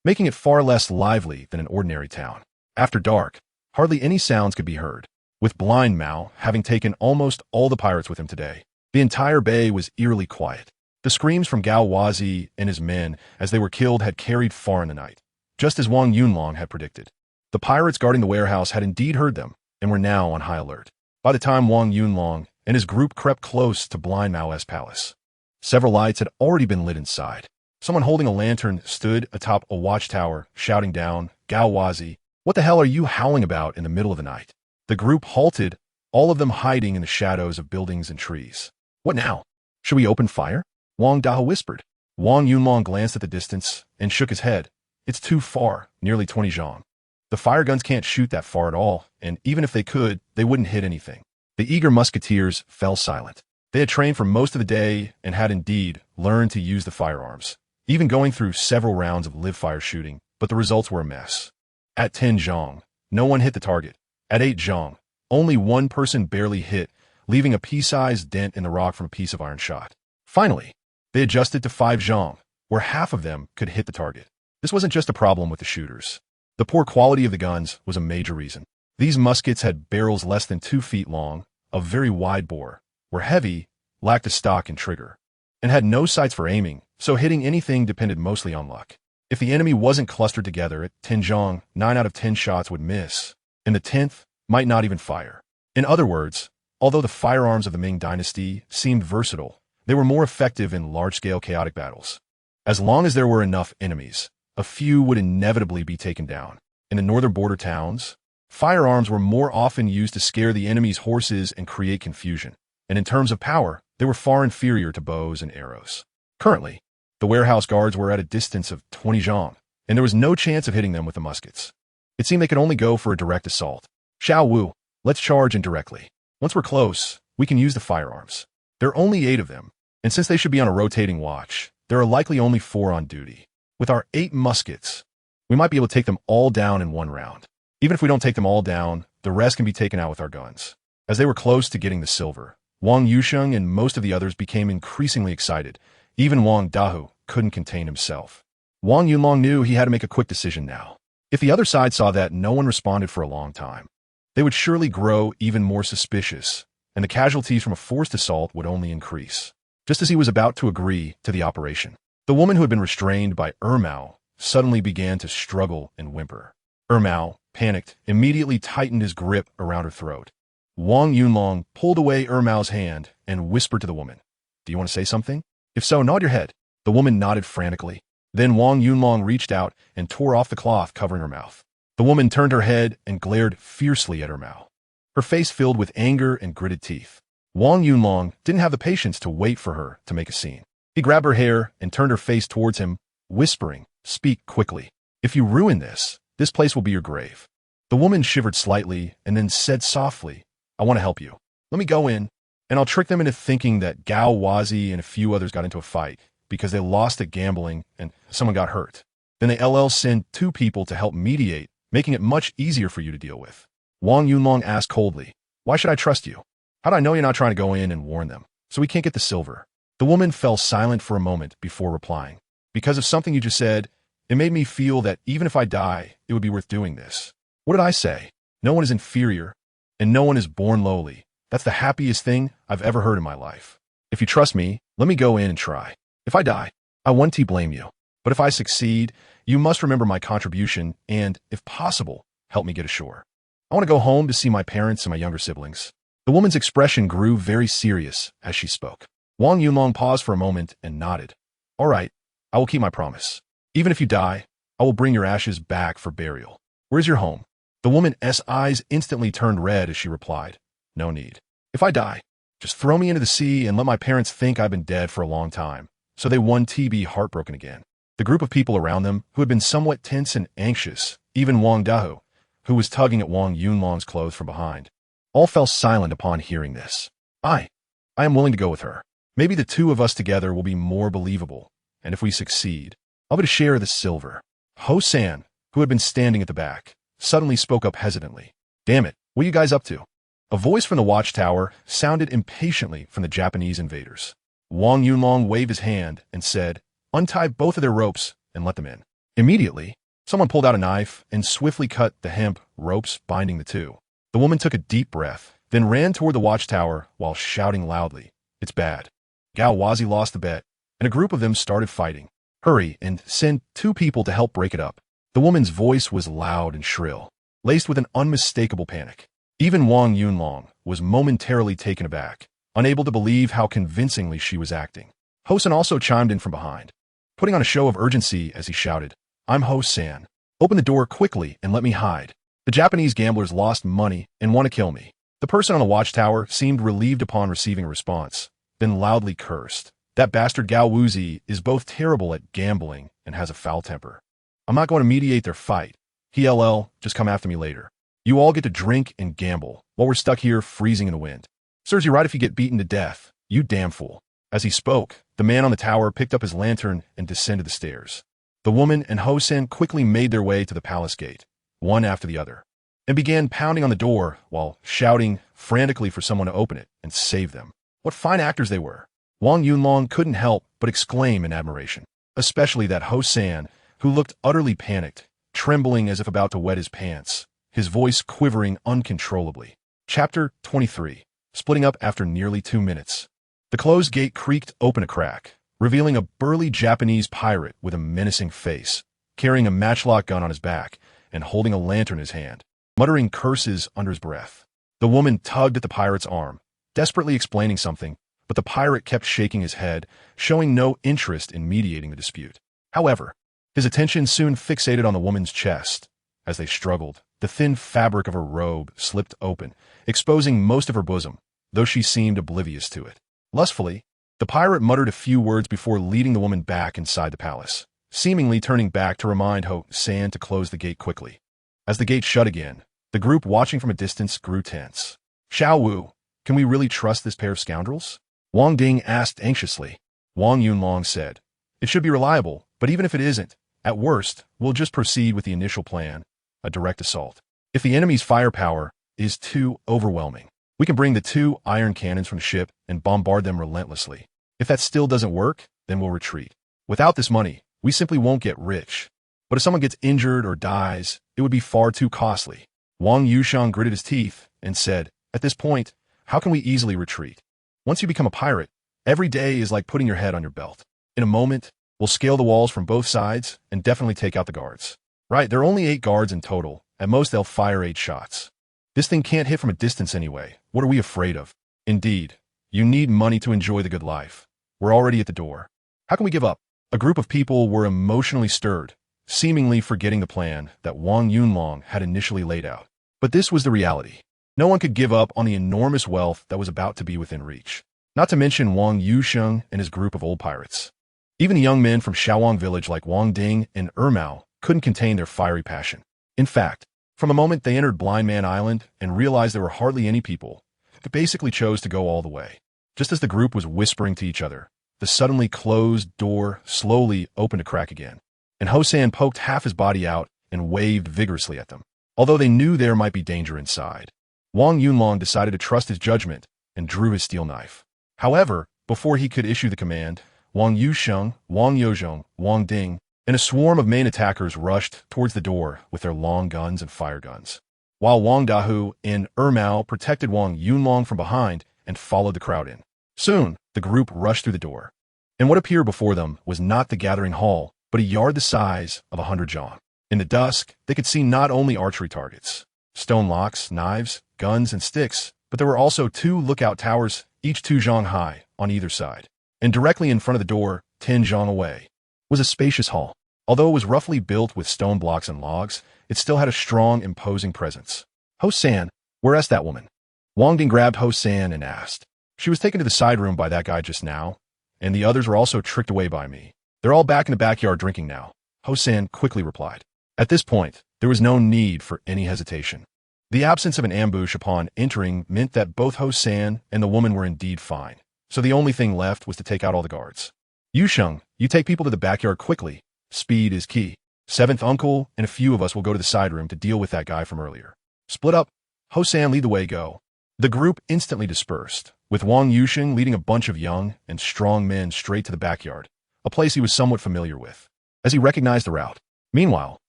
making it far less lively than an ordinary town. After dark, hardly any sounds could be heard. With Blind Mao having taken almost all the pirates with him today, the entire bay was eerily quiet. The screams from Gao Wazi and his men as they were killed had carried far in the night, just as Wang Yunlong had predicted. The pirates guarding the warehouse had indeed heard them and were now on high alert. By the time Wang Yunlong and his group crept close to Blind Mao's palace, several lights had already been lit inside. Someone holding a lantern stood atop a watchtower, shouting down, Gao Wazi, what the hell are you howling about in the middle of the night? The group halted, all of them hiding in the shadows of buildings and trees. What now? Should we open fire? Wang Daha whispered. Wang Yunlong glanced at the distance and shook his head. It's too far, nearly 20 zhang. The fire guns can't shoot that far at all, and even if they could, they wouldn't hit anything. The eager musketeers fell silent. They had trained for most of the day and had indeed learned to use the firearms, even going through several rounds of live-fire shooting, but the results were a mess. At 10 zhang, no one hit the target. At 8 zhang, only one person barely hit, leaving a pea-sized dent in the rock from a piece of iron shot. Finally, they adjusted to 5 zhang, where half of them could hit the target. This wasn't just a problem with the shooters. The poor quality of the guns was a major reason. These muskets had barrels less than 2 feet long, of very wide bore, were heavy, lacked a stock and trigger, and had no sights for aiming, so hitting anything depended mostly on luck. If the enemy wasn't clustered together at 10 zhang, 9 out of 10 shots would miss, and the 10th might not even fire. In other words, although the firearms of the Ming Dynasty seemed versatile, they were more effective in large-scale chaotic battles. As long as there were enough enemies, a few would inevitably be taken down. In the northern border towns, firearms were more often used to scare the enemy's horses and create confusion, and in terms of power, they were far inferior to bows and arrows. Currently, the warehouse guards were at a distance of 20 zhang, and there was no chance of hitting them with the muskets. It seemed they could only go for a direct assault. Xiao Wu, let's charge indirectly. Once we're close, we can use the firearms. There are only 8 of them, and since they should be on a rotating watch, there are likely only 4 on duty. With our 8 muskets, we might be able to take them all down in one round. Even if we don't take them all down, the rest can be taken out with our guns. As they were close to getting the silver, Wang Yusheng and most of the others became increasingly excited. Even Wang Dahu couldn't contain himself. Wang Yunlong knew he had to make a quick decision now. If the other side saw that no one responded for a long time, they would surely grow even more suspicious, and the casualties from a forced assault would only increase. Just as he was about to agree to the operation, the woman who had been restrained by Ermao suddenly began to struggle and whimper. Ermao, panicked, immediately tightened his grip around her throat. Wang Yunlong pulled away Ermao's hand and whispered to the woman, "Do you want to say something? If so, nod your head." The woman nodded frantically. Then Wang Yunlong reached out and tore off the cloth covering her mouth. The woman turned her head and glared fiercely at Ermao, her face filled with anger and gritted teeth. Wang Yunlong didn't have the patience to wait for her to make a scene. He grabbed her hair and turned her face towards him, whispering, "Speak quickly. If you ruin this, this place will be your grave." The woman shivered slightly and then said softly, "I want to help you. Let me go in, and I'll trick them into thinking that Gao Wazi and a few others got into a fight because they lost at gambling and someone got hurt. Then they send 2 people to help mediate, making it much easier for you to deal with." Wang Yunlong asked coldly, "Why should I trust you? How do I know you're not trying to go in and warn them, so we can't get the silver?" The woman fell silent for a moment before replying. "Because of something you just said, it made me feel that even if I die, it would be worth doing this." "What did I say? No one is inferior, and no one is born lowly. That's the happiest thing I've ever heard in my life. If you trust me, let me go in and try. If I die, I won't blame you. But if I succeed, you must remember my contribution and, if possible, help me get ashore. I want to go home to see my parents and my younger siblings." The woman's expression grew very serious as she spoke. Wang Yunlong paused for a moment and nodded. "All right, I will keep my promise. Even if you die, I will bring your ashes back for burial. Where's your home?" The woman's eyes instantly turned red as she replied, "No need. If I die, just throw me into the sea and let my parents think I've been dead for a long time, so they won't be heartbroken again." The group of people around them, who had been somewhat tense and anxious, even Wang Dahu, who was tugging at Wang Yunlong's clothes from behind, all fell silent upon hearing this. I am willing to go with her. Maybe the 2 of us together will be more believable, and if we succeed, I'll be to share the silver." Ho San, who had been standing at the back, suddenly spoke up hesitantly. "Damn it, what are you guys up to?" A voice from the watchtower sounded impatiently from the Japanese invaders. Wang Yunlong waved his hand and said, "Untie both of their ropes and let them in." Immediately, someone pulled out a knife and swiftly cut the hemp ropes binding the 2. The woman took a deep breath, then ran toward the watchtower while shouting loudly, "It's bad. Gao Wazi lost the bet, and a group of them started fighting. Hurry and send 2 people to help break it up." The woman's voice was loud and shrill, laced with an unmistakable panic. Even Wang Yunlong was momentarily taken aback, unable to believe how convincingly she was acting. Ho-san also chimed in from behind, putting on a show of urgency as he shouted, "I'm Ho-san. Open the door quickly and let me hide. The Japanese gamblers lost money and want to kill me." The person on the watchtower seemed relieved upon receiving a response, then loudly cursed. "That bastard Gao Wuzi is both terrible at gambling and has a foul temper. I'm not going to mediate their fight. He'll just come after me later. You all get to drink and gamble while we're stuck here freezing in the wind. Serves you right if you get beaten to death, you damn fool." As he spoke, the man on the tower picked up his lantern and descended the stairs. The woman and Ho-san quickly made their way to the palace gate, one after the other, and began pounding on the door while shouting frantically for someone to open it and save them. What fine actors they were! Wang Yunlong couldn't help but exclaim in admiration, especially that Ho-san, who looked utterly panicked, trembling as if about to wet his pants, his voice quivering uncontrollably. Chapter 23. Splitting up after nearly 2 minutes. The closed gate creaked open a crack, revealing a burly Japanese pirate with a menacing face, carrying a matchlock gun on his back and holding a lantern in his hand, muttering curses under his breath. The woman tugged at the pirate's arm, desperately explaining something, but the pirate kept shaking his head, showing no interest in mediating the dispute. However, his attention soon fixated on the woman's chest, As they struggled, the thin fabric of her robe slipped open, exposing most of her bosom, though she seemed oblivious to it. Lustfully, the pirate muttered a few words before leading the woman back inside the palace, seemingly turning back to remind Ho-San to close the gate quickly. As the gate shut again, the group watching from a distance grew tense. Xiao Wu, can we really trust this pair of scoundrels? Wang Ding asked anxiously. Wang Yunlong said, it should be reliable, but even if it isn't, at worst, we'll just proceed with the initial plan, a direct assault. If the enemy's firepower is too overwhelming, we can bring the 2 iron cannons from the ship and bombard them relentlessly. If that still doesn't work, then we'll retreat. Without this money, we simply won't get rich. But if someone gets injured or dies, it would be far too costly. Wang Yusheng gritted his teeth and said, at this point, how can we easily retreat? Once you become a pirate, every day is like putting your head on your belt. In a moment, we'll scale the walls from both sides and definitely take out the guards. Right, there are only 8 guards in total. At most, they'll fire 8 shots. This thing can't hit from a distance anyway. What are we afraid of? Indeed, you need money to enjoy the good life. We're already at the door. How can we give up? A group of people were emotionally stirred, seemingly forgetting the plan that Wang Yunlong had initially laid out. But this was the reality. No one could give up on the enormous wealth that was about to be within reach. Not to mention Wang Yusheng and his group of old pirates. Even the young men from Shaowang village like Wang Ding and Ermao couldn't contain their fiery passion. In fact, from the moment they entered Blind Man Island and realized there were hardly any people, they basically chose to go all the way. Just as the group was whispering to each other, the suddenly closed door slowly opened a crack again, and Ho-San poked half his body out and waved vigorously at them. Although they knew there might be danger inside, Wang Yunlong decided to trust his judgment and drew his steel knife. However, before he could issue the command, Wang Yusheng, Wang Yozhong, Wang Ding, and a swarm of main attackers rushed towards the door with their long guns and fire guns, while Wang Dahu and Ermao protected Wang Yunlong from behind and followed the crowd in. Soon, the group rushed through the door, and what appeared before them was not the gathering hall, but a yard the size of 100 zhang. In the dusk, they could see not only archery targets, stone locks, knives, guns, and sticks, but there were also 2 lookout towers, each 2 zhang high, on either side. And directly in front of the door, 10 zhang away, was a spacious hall. Although it was roughly built with stone blocks and logs, it still had a strong, imposing presence. Ho-San, where's that woman? Wang Ding grabbed Ho-San and asked. She was taken to the side room by that guy just now, and the others were also tricked away by me. They're all back in the backyard drinking now, Ho-San quickly replied. At this point, there was no need for any hesitation. The absence of an ambush upon entering meant that both Ho-San and the woman were indeed fine, so the only thing left was to take out all the guards. Yusheng, you take people to the backyard quickly. Speed is key. 7th uncle and a few of us will go to the side room to deal with that guy from earlier. Split up. Ho-San, lead the way, go. The group instantly dispersed, with Wang Yusheng leading a bunch of young and strong men straight to the backyard, a place he was somewhat familiar with, as he recognized the route. Meanwhile,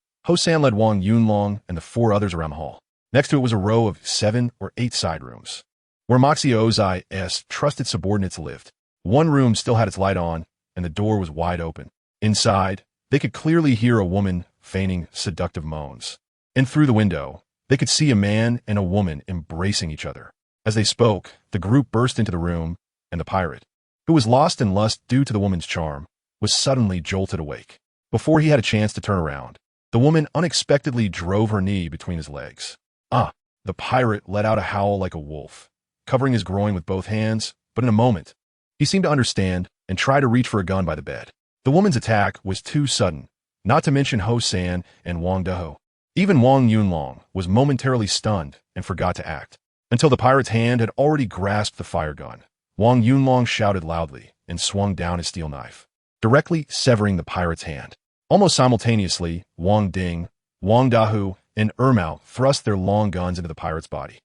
Ho-San led Wang Yunlong and the 4 others around the hall. Next to it was a row of 7 or 8 side rooms, where Moxie Ozai's trusted subordinates lived. One room still had its light on, and the door was wide open. Inside, they could clearly hear a woman feigning seductive moans. And through the window, they could see a man and a woman embracing each other. As they spoke, the group burst into the room, and the pirate, who was lost in lust due to the woman's charm, was suddenly jolted awake. Before he had a chance to turn around, the woman unexpectedly drove her knee between his legs. The pirate let out a howl like a wolf, covering his groin with both hands, but in a moment, he seemed to understand and tried to reach for a gun by the bed. The woman's attack was too sudden, not to mention Ho-San and Wang Dahu. Even Wang Yunlong was momentarily stunned and forgot to act, until the pirate's hand had already grasped the fire gun. Wang Yunlong shouted loudly and swung down his steel knife, directly severing the pirate's hand. Almost simultaneously, Wang Ding, Wang Dahu, and Ermao thrust their long guns into the pirate's body.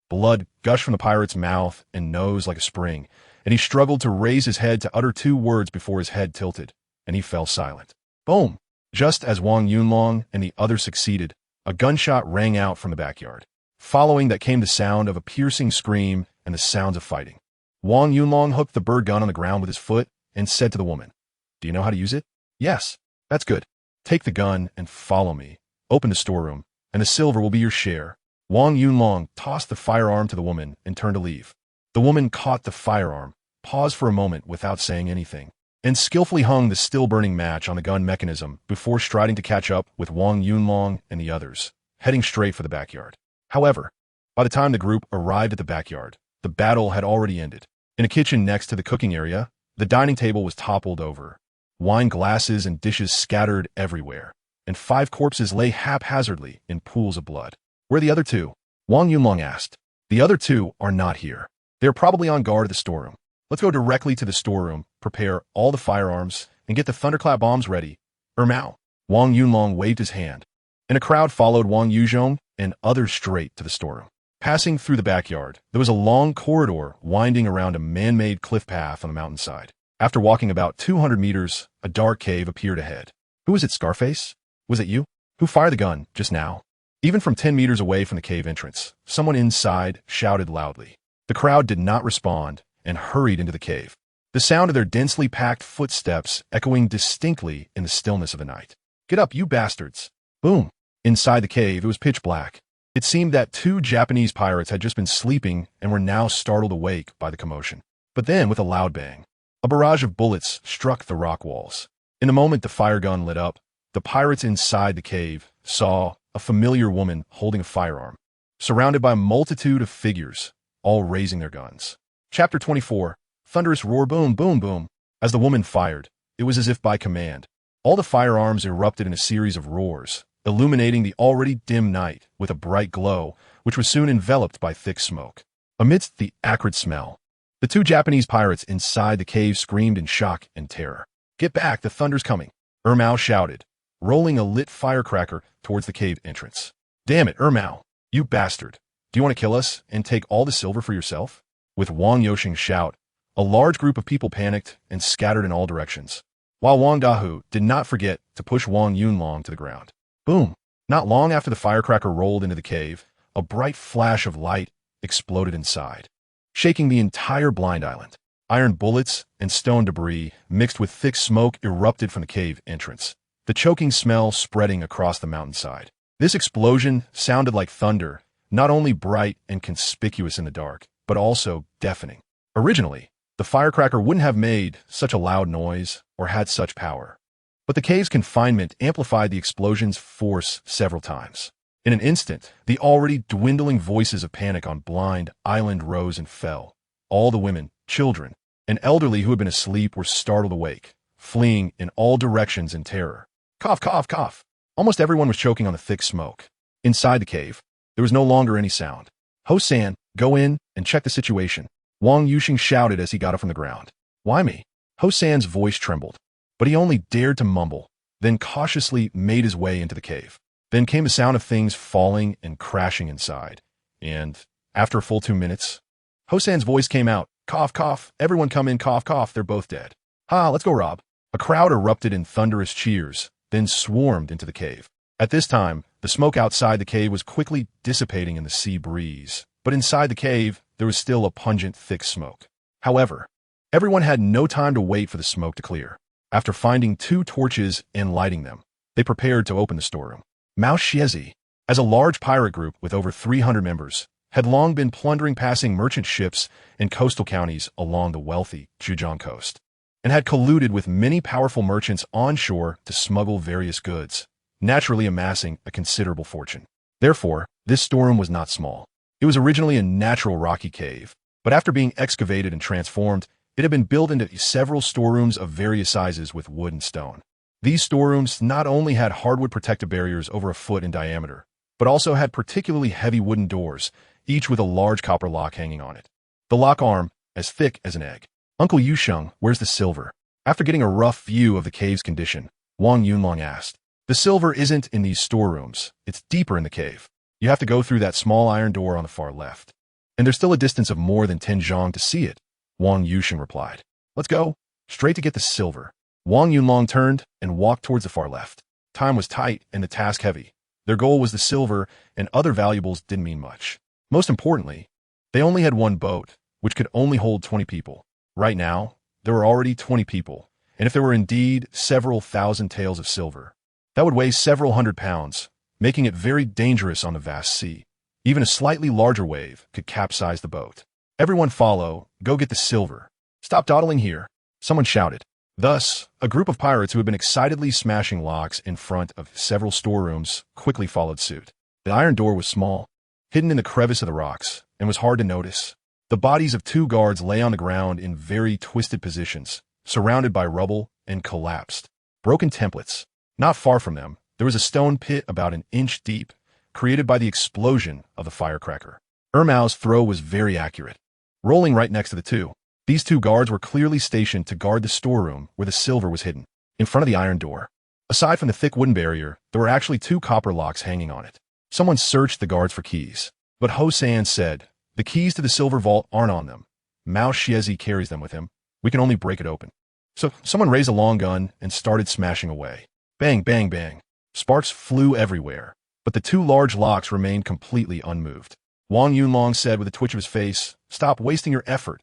Blood gushed from the pirate's mouth and nose like a spring, and he struggled to raise his head to utter 2 words before his head tilted, and he fell silent. Boom! Just as Wang Yunlong and the others succeeded, a gunshot rang out from the backyard. Following that came the sound of a piercing scream and the sounds of fighting. Wang Yunlong hooked the bird gun on the ground with his foot and said to the woman, Do you know how to use it? Yes. That's good. Take the gun and follow me. Open the storeroom, and the silver will be your share. Wang Yunlong tossed the firearm to the woman and turned to leave. The woman caught the firearm, paused for a moment without saying anything, and skillfully hung the still-burning match on the gun mechanism before striding to catch up with Wang Yunlong and the others, heading straight for the backyard. However, by the time the group arrived at the backyard, the battle had already ended. In a kitchen next to the cooking area, the dining table was toppled over, wine glasses and dishes scattered everywhere, and 5 corpses lay haphazardly in pools of blood. "Where are the other 2? Wang Yunlong asked. "The other 2 are not here. They are probably on guard at the storeroom. Let's go directly to the storeroom, prepare all the firearms, and get the thunderclap bombs ready. Mao." Wang Yunlong waved his hand, and a crowd followed Wang Yuzhong and others straight to the storeroom. Passing through the backyard, there was a long corridor winding around a man-made cliff path on the mountainside. After walking about 200 meters, a dark cave appeared ahead. "Who is it, Scarface? Was it you? Who fired the gun just now?" Even from 10 meters away from the cave entrance, someone inside shouted loudly. The crowd did not respond and hurried into the cave, the sound of their densely packed footsteps echoing distinctly in the stillness of the night. "Get up, you bastards!" Boom! Inside the cave, it was pitch black. It seemed that 2 Japanese pirates had just been sleeping and were now startled awake by the commotion. But then, with a loud bang, a barrage of bullets struck the rock walls. In the moment the fire gun lit up, the pirates inside the cave saw a familiar woman holding a firearm, surrounded by a multitude of figures, all raising their guns. Chapter 24. Thunderous roar, boom, boom, boom. As the woman fired, it was as if by command. All the firearms erupted in a series of roars, illuminating the already dim night with a bright glow, which was soon enveloped by thick smoke. Amidst the acrid smell, the 2 Japanese pirates inside the cave screamed in shock and terror. "Get back, the thunder's coming!" Mao shouted, rolling a lit firecracker towards the cave entrance. "Damn it, Mao, you bastard! Do you want to kill us and take all the silver for yourself?" With Wang Yoshing's shout, a large group of people panicked and scattered in all directions, while Wang Dahu did not forget to push Wang Yunlong to the ground. Boom! Not long after the firecracker rolled into the cave, a bright flash of light exploded inside, shaking the entire blind island. Iron bullets and stone debris mixed with thick smoke erupted from the cave entrance, the choking smell spreading across the mountainside. This explosion sounded like thunder, not only bright and conspicuous in the dark, but also deafening. Originally, the firecracker wouldn't have made such a loud noise or had such power, but the cave's confinement amplified the explosion's force several times. In an instant, the already dwindling voices of panic on blind island rose and fell. All the women, children, and elderly who had been asleep were startled awake, fleeing in all directions in terror. Cough, cough, cough. Almost everyone was choking on the thick smoke. Inside the cave, there was no longer any sound. "Ho-san, go in and check the situation," Wang Yuxing shouted as he got up from the ground. "Why me?" Ho-san's voice trembled, but he only dared to mumble, then cautiously made his way into the cave. Then came the sound of things falling and crashing inside, and, after a full 2 minutes, Ho-san's voice came out. "Cough, cough, everyone come in, cough, cough, they're both dead." "Ha, let's go, Rob." A crowd erupted in thunderous cheers, then swarmed into the cave. At this time, the smoke outside the cave was quickly dissipating in the sea breeze, but inside the cave, there was still a pungent, thick smoke. However, everyone had no time to wait for the smoke to clear. After finding 2 torches and lighting them, they prepared to open the storeroom. Mao Xiezi, as a large pirate group with over 300 members, had long been plundering passing merchant ships in coastal counties along the wealthy Zhejiang coast, and had colluded with many powerful merchants onshore to smuggle various goods, naturally amassing a considerable fortune. Therefore, this storeroom was not small. It was originally a natural rocky cave, but after being excavated and transformed, it had been built into several storerooms of various sizes with wood and stone. These storerooms not only had hardwood protective barriers over a foot in diameter, but also had particularly heavy wooden doors, each with a large copper lock hanging on it. The lock arm, as thick as an egg. "Uncle Yusheng, where's the silver?" After getting a rough view of the cave's condition, Wang Yunlong asked. "The silver isn't in these storerooms. It's deeper in the cave. You have to go through that small iron door on the far left. And there's still a distance of more than 10 zhang to see it," Wang Yusheng replied. "Let's go, straight to get the silver." Wang Yunlong turned and walked towards the far left. Time was tight and the task heavy. Their goal was the silver, and other valuables didn't mean much. Most importantly, they only had 1 boat, which could only hold 20 people. Right now, there were already 20 people, and if there were indeed several thousand taels of silver, that would weigh several hundred pounds, making it very dangerous on the vast sea. Even a slightly larger wave could capsize the boat. "Everyone follow, go get the silver. Stop dawdling here," someone shouted. Thus, a group of pirates who had been excitedly smashing locks in front of several storerooms quickly followed suit. The iron door was small, hidden in the crevice of the rocks, and was hard to notice. The bodies of 2 guards lay on the ground in very twisted positions, surrounded by rubble and collapsed, broken templates. Not far from them, there was a stone pit about an inch deep, created by the explosion of the firecracker. Ermau's throw was very accurate, rolling right next to the 2. These 2 guards were clearly stationed to guard the storeroom where the silver was hidden, in front of the iron door. Aside from the thick wooden barrier, there were actually 2 copper locks hanging on it. Someone searched the guards for keys, but Hosan said, "The keys to the silver vault aren't on them. Mao Xiezi carries them with him. We can only break it open." So someone raised a long gun and started smashing away. Bang, bang, bang. Sparks flew everywhere, but the 2 large locks remained completely unmoved. Wang Yunlong said with a twitch of his face, "Stop wasting your effort.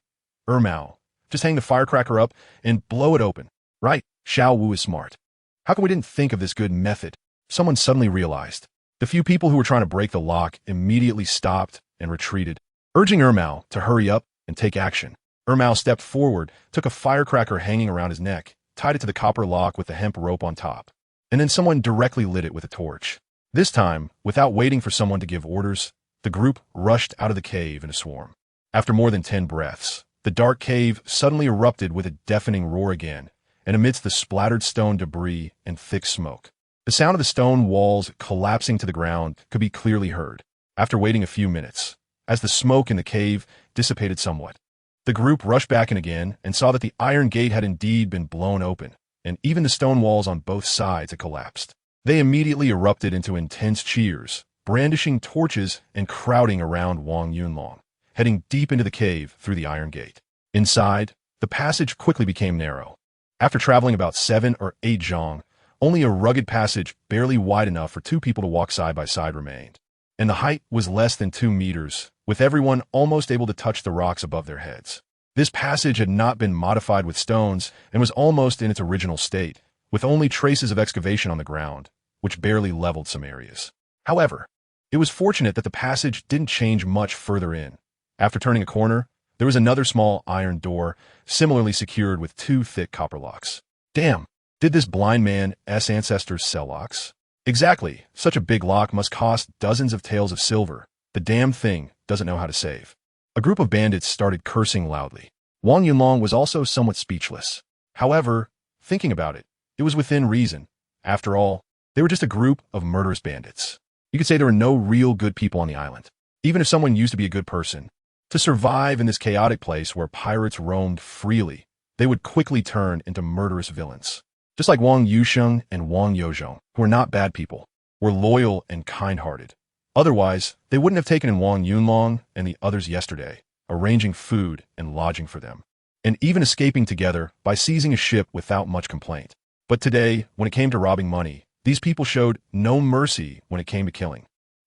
Ermao, just hang the firecracker up and blow it open." "Right, Xiao Wu is smart. How come we didn't think of this good method?" Someone suddenly realized. The few people who were trying to break the lock immediately stopped and retreated, urging Ermao to hurry up and take action. Ermao stepped forward, took a firecracker hanging around his neck, tied it to the copper lock with the hemp rope on top, and then someone directly lit it with a torch. This time, without waiting for someone to give orders, the group rushed out of the cave in a swarm. After more than 10 breaths, the dark cave suddenly erupted with a deafening roar again, and amidst the splattered stone debris and thick smoke, the sound of the stone walls collapsing to the ground could be clearly heard. After waiting a few minutes, as the smoke in the cave dissipated somewhat, the group rushed back in again and saw that the iron gate had indeed been blown open, and even the stone walls on both sides had collapsed. They immediately erupted into intense cheers, brandishing torches and crowding around Wang Yunlong, heading deep into the cave through the iron gate. Inside, the passage quickly became narrow. After traveling about 7 or 8 zhang, only a rugged passage barely wide enough for 2 people to walk side by side remained, and the height was less than 2 meters, with everyone almost able to touch the rocks above their heads. This passage had not been modified with stones and was almost in its original state, with only traces of excavation on the ground, which barely leveled some areas. However, it was fortunate that the passage didn't change much further in. After turning a corner, there was another small iron door, similarly secured with 2 thick copper locks. Damn, did this blind man's ancestors sell locks? Exactly, such a big lock must cost dozens of taels of silver. The damn thing doesn't know how to save. A group of bandits started cursing loudly. Wang Yunlong was also somewhat speechless. However, thinking about it, it was within reason. After all, they were just a group of murderous bandits. You could say there were no real good people on the island. Even if someone used to be a good person, to survive in this chaotic place where pirates roamed freely, they would quickly turn into murderous villains. Just like Wang Yusheng and Wang Yozhong, who were not bad people, were loyal and kind-hearted. Otherwise, they wouldn't have taken in Wang Yunlong and the others yesterday, arranging food and lodging for them, and even escaping together by seizing a ship without much complaint. But today, when it came to robbing money, these people showed no mercy when it came to killing.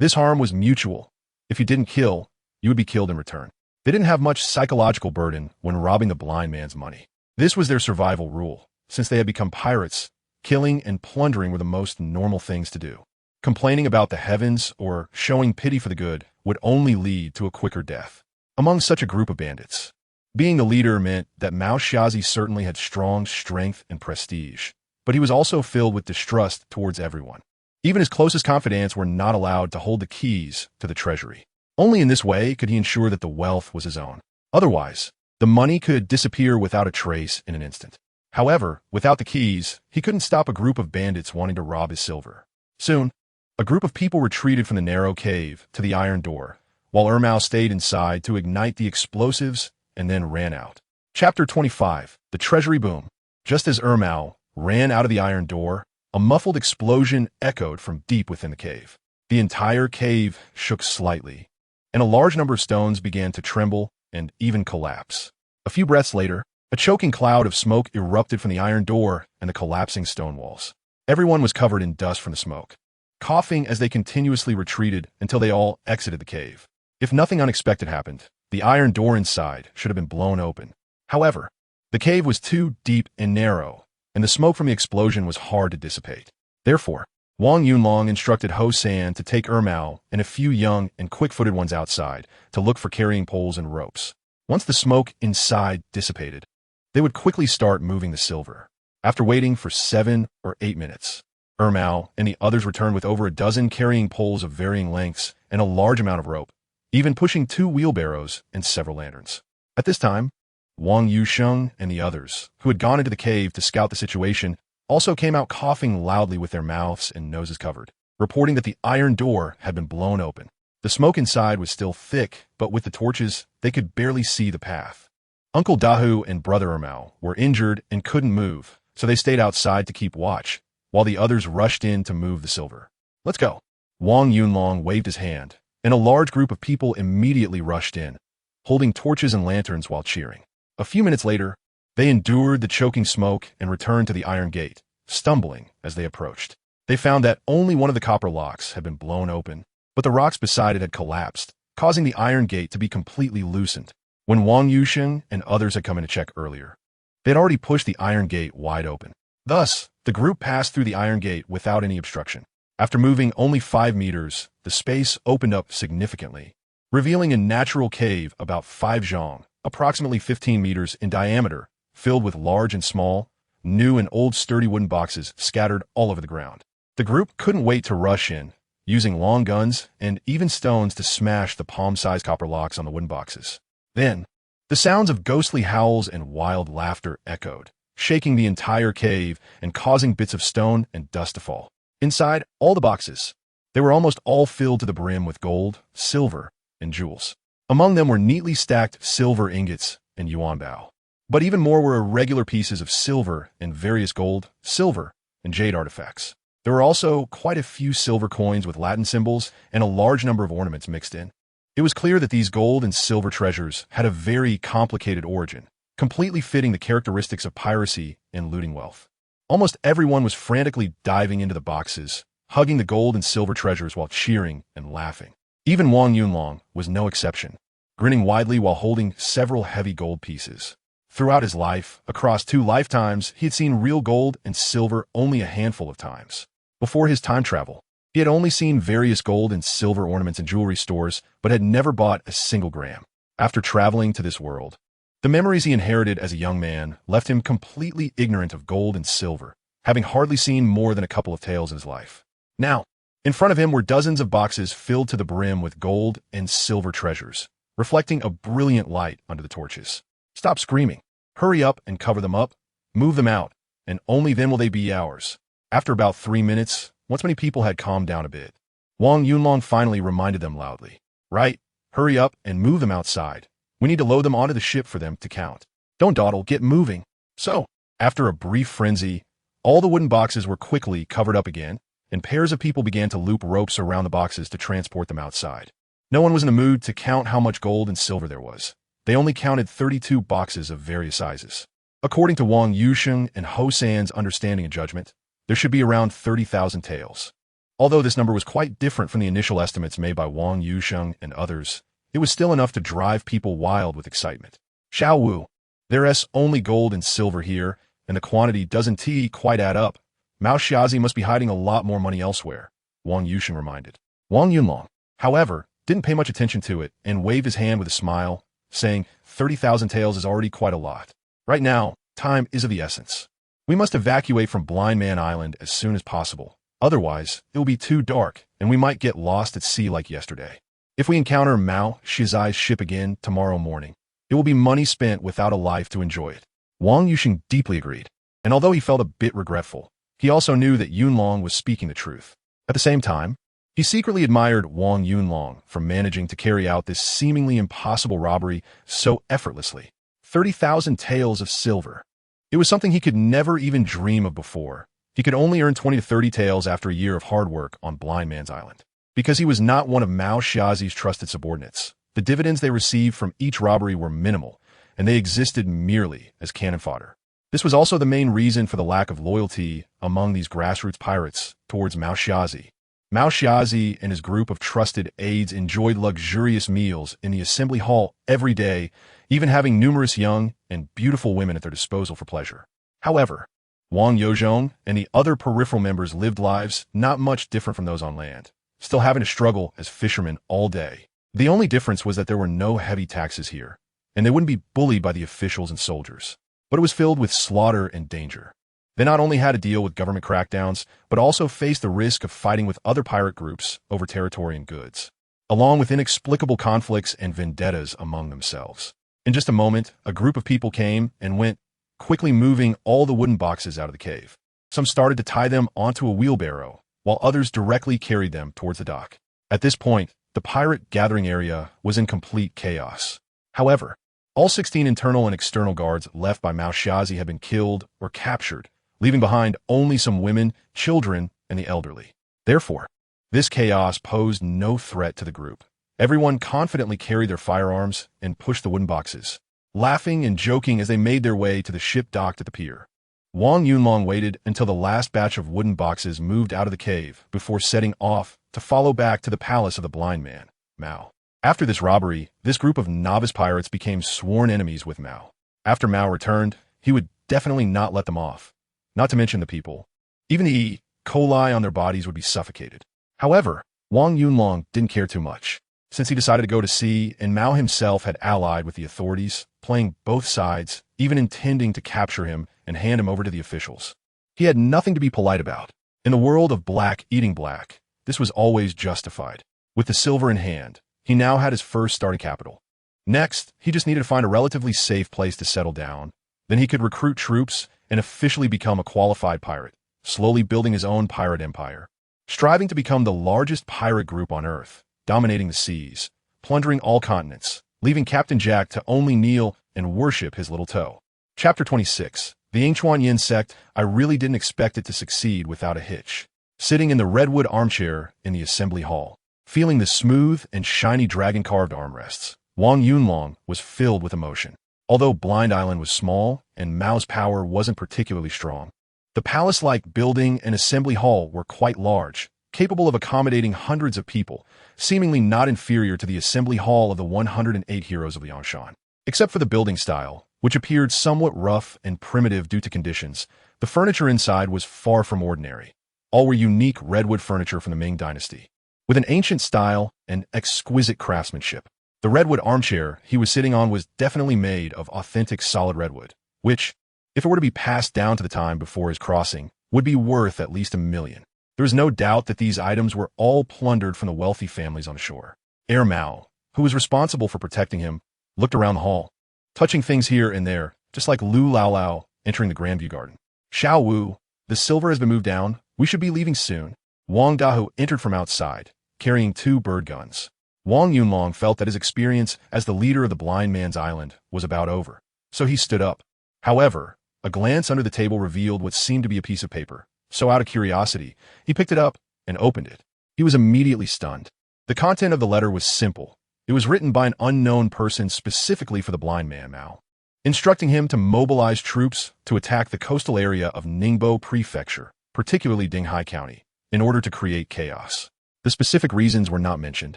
This harm was mutual. If you didn't kill, you would be killed in return. They didn't have much psychological burden when robbing the blind man's money. This was their survival rule. Since they had become pirates, killing and plundering were the most normal things to do. Complaining about the heavens or showing pity for the good would only lead to a quicker death. Among such a group of bandits, being the leader meant that Mao Xiazi certainly had strong strength and prestige, but he was also filled with distrust towards everyone. Even his closest confidants were not allowed to hold the keys to the treasury. Only in this way could he ensure that the wealth was his own. Otherwise, the money could disappear without a trace in an instant. However, without the keys, he couldn't stop a group of bandits wanting to rob his silver. Soon, a group of people retreated from the narrow cave to the iron door, while Ermao stayed inside to ignite the explosives and then ran out. Chapter 25, The Treasury Boom. Just as Ermao ran out of the iron door, a muffled explosion echoed from deep within the cave. The entire cave shook slightly, and a large number of stones began to tremble and even collapse. A few breaths later, a choking cloud of smoke erupted from the iron door and the collapsing stone walls. Everyone was covered in dust from the smoke, coughing as they continuously retreated until they all exited the cave. If nothing unexpected happened, the iron door inside should have been blown open. However, the cave was too deep and narrow, and the smoke from the explosion was hard to dissipate. Therefore, Wang Yunlong instructed Ho San to take Ermao and a few young and quick-footed ones outside to look for carrying poles and ropes. Once the smoke inside dissipated, they would quickly start moving the silver. After waiting for 7 or 8 minutes, Ermau and the others returned with over a dozen carrying poles of varying lengths and a large amount of rope, even pushing 2 wheelbarrows and several lanterns. At this time, Wang Yusheng and the others, who had gone into the cave to scout the situation, also came out coughing loudly with their mouths and noses covered, reporting that the iron door had been blown open. The smoke inside was still thick, but with the torches, they could barely see the path. Uncle Dahu and Brother Ermau were injured and couldn't move, so they stayed outside to keep watch, while the others rushed in to move the silver. "Let's go." Wang Yunlong waved his hand, and a large group of people immediately rushed in, holding torches and lanterns while cheering. A few minutes later, they endured the choking smoke and returned to the iron gate, stumbling as they approached. They found that only one of the copper locks had been blown open, but the rocks beside it had collapsed, causing the iron gate to be completely loosened. When Wang Yusheng and others had come in to check earlier, they had already pushed the iron gate wide open. Thus, the group passed through the iron gate without any obstruction. After moving only 5 meters, the space opened up significantly, revealing a natural cave about 5 zhang, approximately 15 meters in diameter, filled with large and small, new and old sturdy wooden boxes scattered all over the ground. The group couldn't wait to rush in, using long guns and even stones to smash the palm-sized copper locks on the wooden boxes. Then, the sounds of ghostly howls and wild laughter echoed, shaking the entire cave and causing bits of stone and dust to fall. Inside all the boxes, they were almost all filled to the brim with gold, silver, and jewels. Among them were neatly stacked silver ingots and yuanbao. But even more were irregular pieces of silver and various gold, silver, and jade artifacts. There were also quite a few silver coins with Latin symbols and a large number of ornaments mixed in. It was clear that these gold and silver treasures had a very complicated origin, completely fitting the characteristics of piracy and looting wealth. Almost everyone was frantically diving into the boxes, hugging the gold and silver treasures while cheering and laughing. Even Wang Yunlong was no exception, grinning widely while holding several heavy gold pieces. Throughout his life, across 2 lifetimes, he had seen real gold and silver only a handful of times. Before his time travel, he had only seen various gold and silver ornaments in jewelry stores, but had never bought a single gram. After traveling to this world, the memories he inherited as a young man left him completely ignorant of gold and silver, having hardly seen more than a couple of tales in his life. Now, in front of him were dozens of boxes filled to the brim with gold and silver treasures, reflecting a brilliant light under the torches. "Stop screaming. Hurry up and cover them up. Move them out, and only then will they be ours." After about 3 minutes, once many people had calmed down a bit, Wang Yunlong finally reminded them loudly. "Right, hurry up and move them outside. We need to load them onto the ship for them to count. Don't dawdle, get moving." So, after a brief frenzy, all the wooden boxes were quickly covered up again, and pairs of people began to loop ropes around the boxes to transport them outside. No one was in the mood to count how much gold and silver there was. They only counted 32 boxes of various sizes. According to Wang Yusheng and Ho San's understanding and judgment, there should be around 30,000 taels. Although this number was quite different from the initial estimates made by Wang Yusheng and others, it was still enough to drive people wild with excitement. "Xiao Wu, there's only gold and silver here, and the quantity doesn't quite add up. Mao Xiazi must be hiding a lot more money elsewhere," Wang Yusheng reminded. Wang Yunlong, however, didn't pay much attention to it and waved his hand with a smile, saying, 30,000 taels is already quite a lot. Right now, time is of the essence. We must evacuate from Blind Man Island as soon as possible. Otherwise, it will be too dark, and we might get lost at sea like yesterday. If we encounter Mao Shizai's ship again tomorrow morning, it will be money spent without a life to enjoy it." Wang Yusheng deeply agreed, and although he felt a bit regretful, he also knew that Yunlong was speaking the truth. At the same time, he secretly admired Wang Yunlong for managing to carry out this seemingly impossible robbery so effortlessly. 30,000 taels of silver. It was something he could never even dream of before. He could only earn 20 to 30 taels after a year of hard work on Blind Man's Island. Because he was not one of Mao Xiazi's trusted subordinates, the dividends they received from each robbery were minimal, and they existed merely as cannon fodder. This was also the main reason for the lack of loyalty among these grassroots pirates towards Mao Xiazi. Mao Xiazi and his group of trusted aides enjoyed luxurious meals in the assembly hall every day, even having numerous young and beautiful women at their disposal for pleasure. However, Wang Yozhong and the other peripheral members lived lives not much different from those on land, still having to struggle as fishermen all day. The only difference was that there were no heavy taxes here, and they wouldn't be bullied by the officials and soldiers, but it was filled with slaughter and danger. They not only had to deal with government crackdowns, but also faced the risk of fighting with other pirate groups over territory and goods, along with inexplicable conflicts and vendettas among themselves. In just a moment, a group of people came and went, quickly moving all the wooden boxes out of the cave. Some started to tie them onto a wheelbarrow, while others directly carried them towards the dock. At this point, the pirate gathering area was in complete chaos. However, all 16 internal and external guards left by Mao Xiaozi had been killed or captured, leaving behind only some women, children, and the elderly. Therefore, this chaos posed no threat to the group. Everyone confidently carried their firearms and pushed the wooden boxes, laughing and joking as they made their way to the ship docked at the pier. Wang Yunlong waited until the last batch of wooden boxes moved out of the cave before setting off to follow back to the palace of the blind man, Mao. After this robbery, this group of novice pirates became sworn enemies with Mao. After Mao returned, he would definitely not let them off, not to mention the people. Even the E. coli on their bodies would be suffocated. However, Wang Yunlong didn't care too much, since he decided to go to sea and Mao himself had allied with the authorities, playing both sides, even intending to capture him and hand him over to the officials. He had nothing to be polite about. In the world of black eating black, this was always justified. With the silver in hand, he now had his first starting capital. Next, he just needed to find a relatively safe place to settle down. Then he could recruit troops and officially become a qualified pirate, slowly building his own pirate empire, striving to become the largest pirate group on Earth, dominating the seas, plundering all continents, leaving Captain Jack to only kneel and worship his little toe. Chapter 26. The Yingchuan Yin sect. I really didn't expect it to succeed without a hitch. Sitting in the redwood armchair in the assembly hall, feeling the smooth and shiny dragon-carved armrests, Wang Yunlong was filled with emotion. Although Blind Island was small and Mao's power wasn't particularly strong, the palace-like building and assembly hall were quite large, capable of accommodating hundreds of people, seemingly not inferior to the assembly hall of the 108 heroes of Liangshan. Except for the building style, which appeared somewhat rough and primitive due to conditions, the furniture inside was far from ordinary. All were unique redwood furniture from the Ming Dynasty, with an ancient style and exquisite craftsmanship. The redwood armchair he was sitting on was definitely made of authentic solid redwood, which, if it were to be passed down to the time before his crossing, would be worth at least $1 million. There was no doubt that these items were all plundered from the wealthy families on shore. Heir Mao, who was responsible for protecting him, looked around the hall, touching things here and there, just like Lu Lao entering the Grandview Garden. Xiao Wu, the silver has been moved down. We should be leaving soon. Wang Dahu entered from outside, carrying 2 bird guns. Wang Yunlong felt that his experience as the leader of the Blind Man's Island was about over, so he stood up. However, a glance under the table revealed what seemed to be a piece of paper, so out of curiosity, he picked it up and opened it. He was immediately stunned. The content of the letter was simple. It was written by an unknown person specifically for the blind man Mao, instructing him to mobilize troops to attack the coastal area of Ningbo Prefecture, particularly Dinghai County, in order to create chaos. The specific reasons were not mentioned,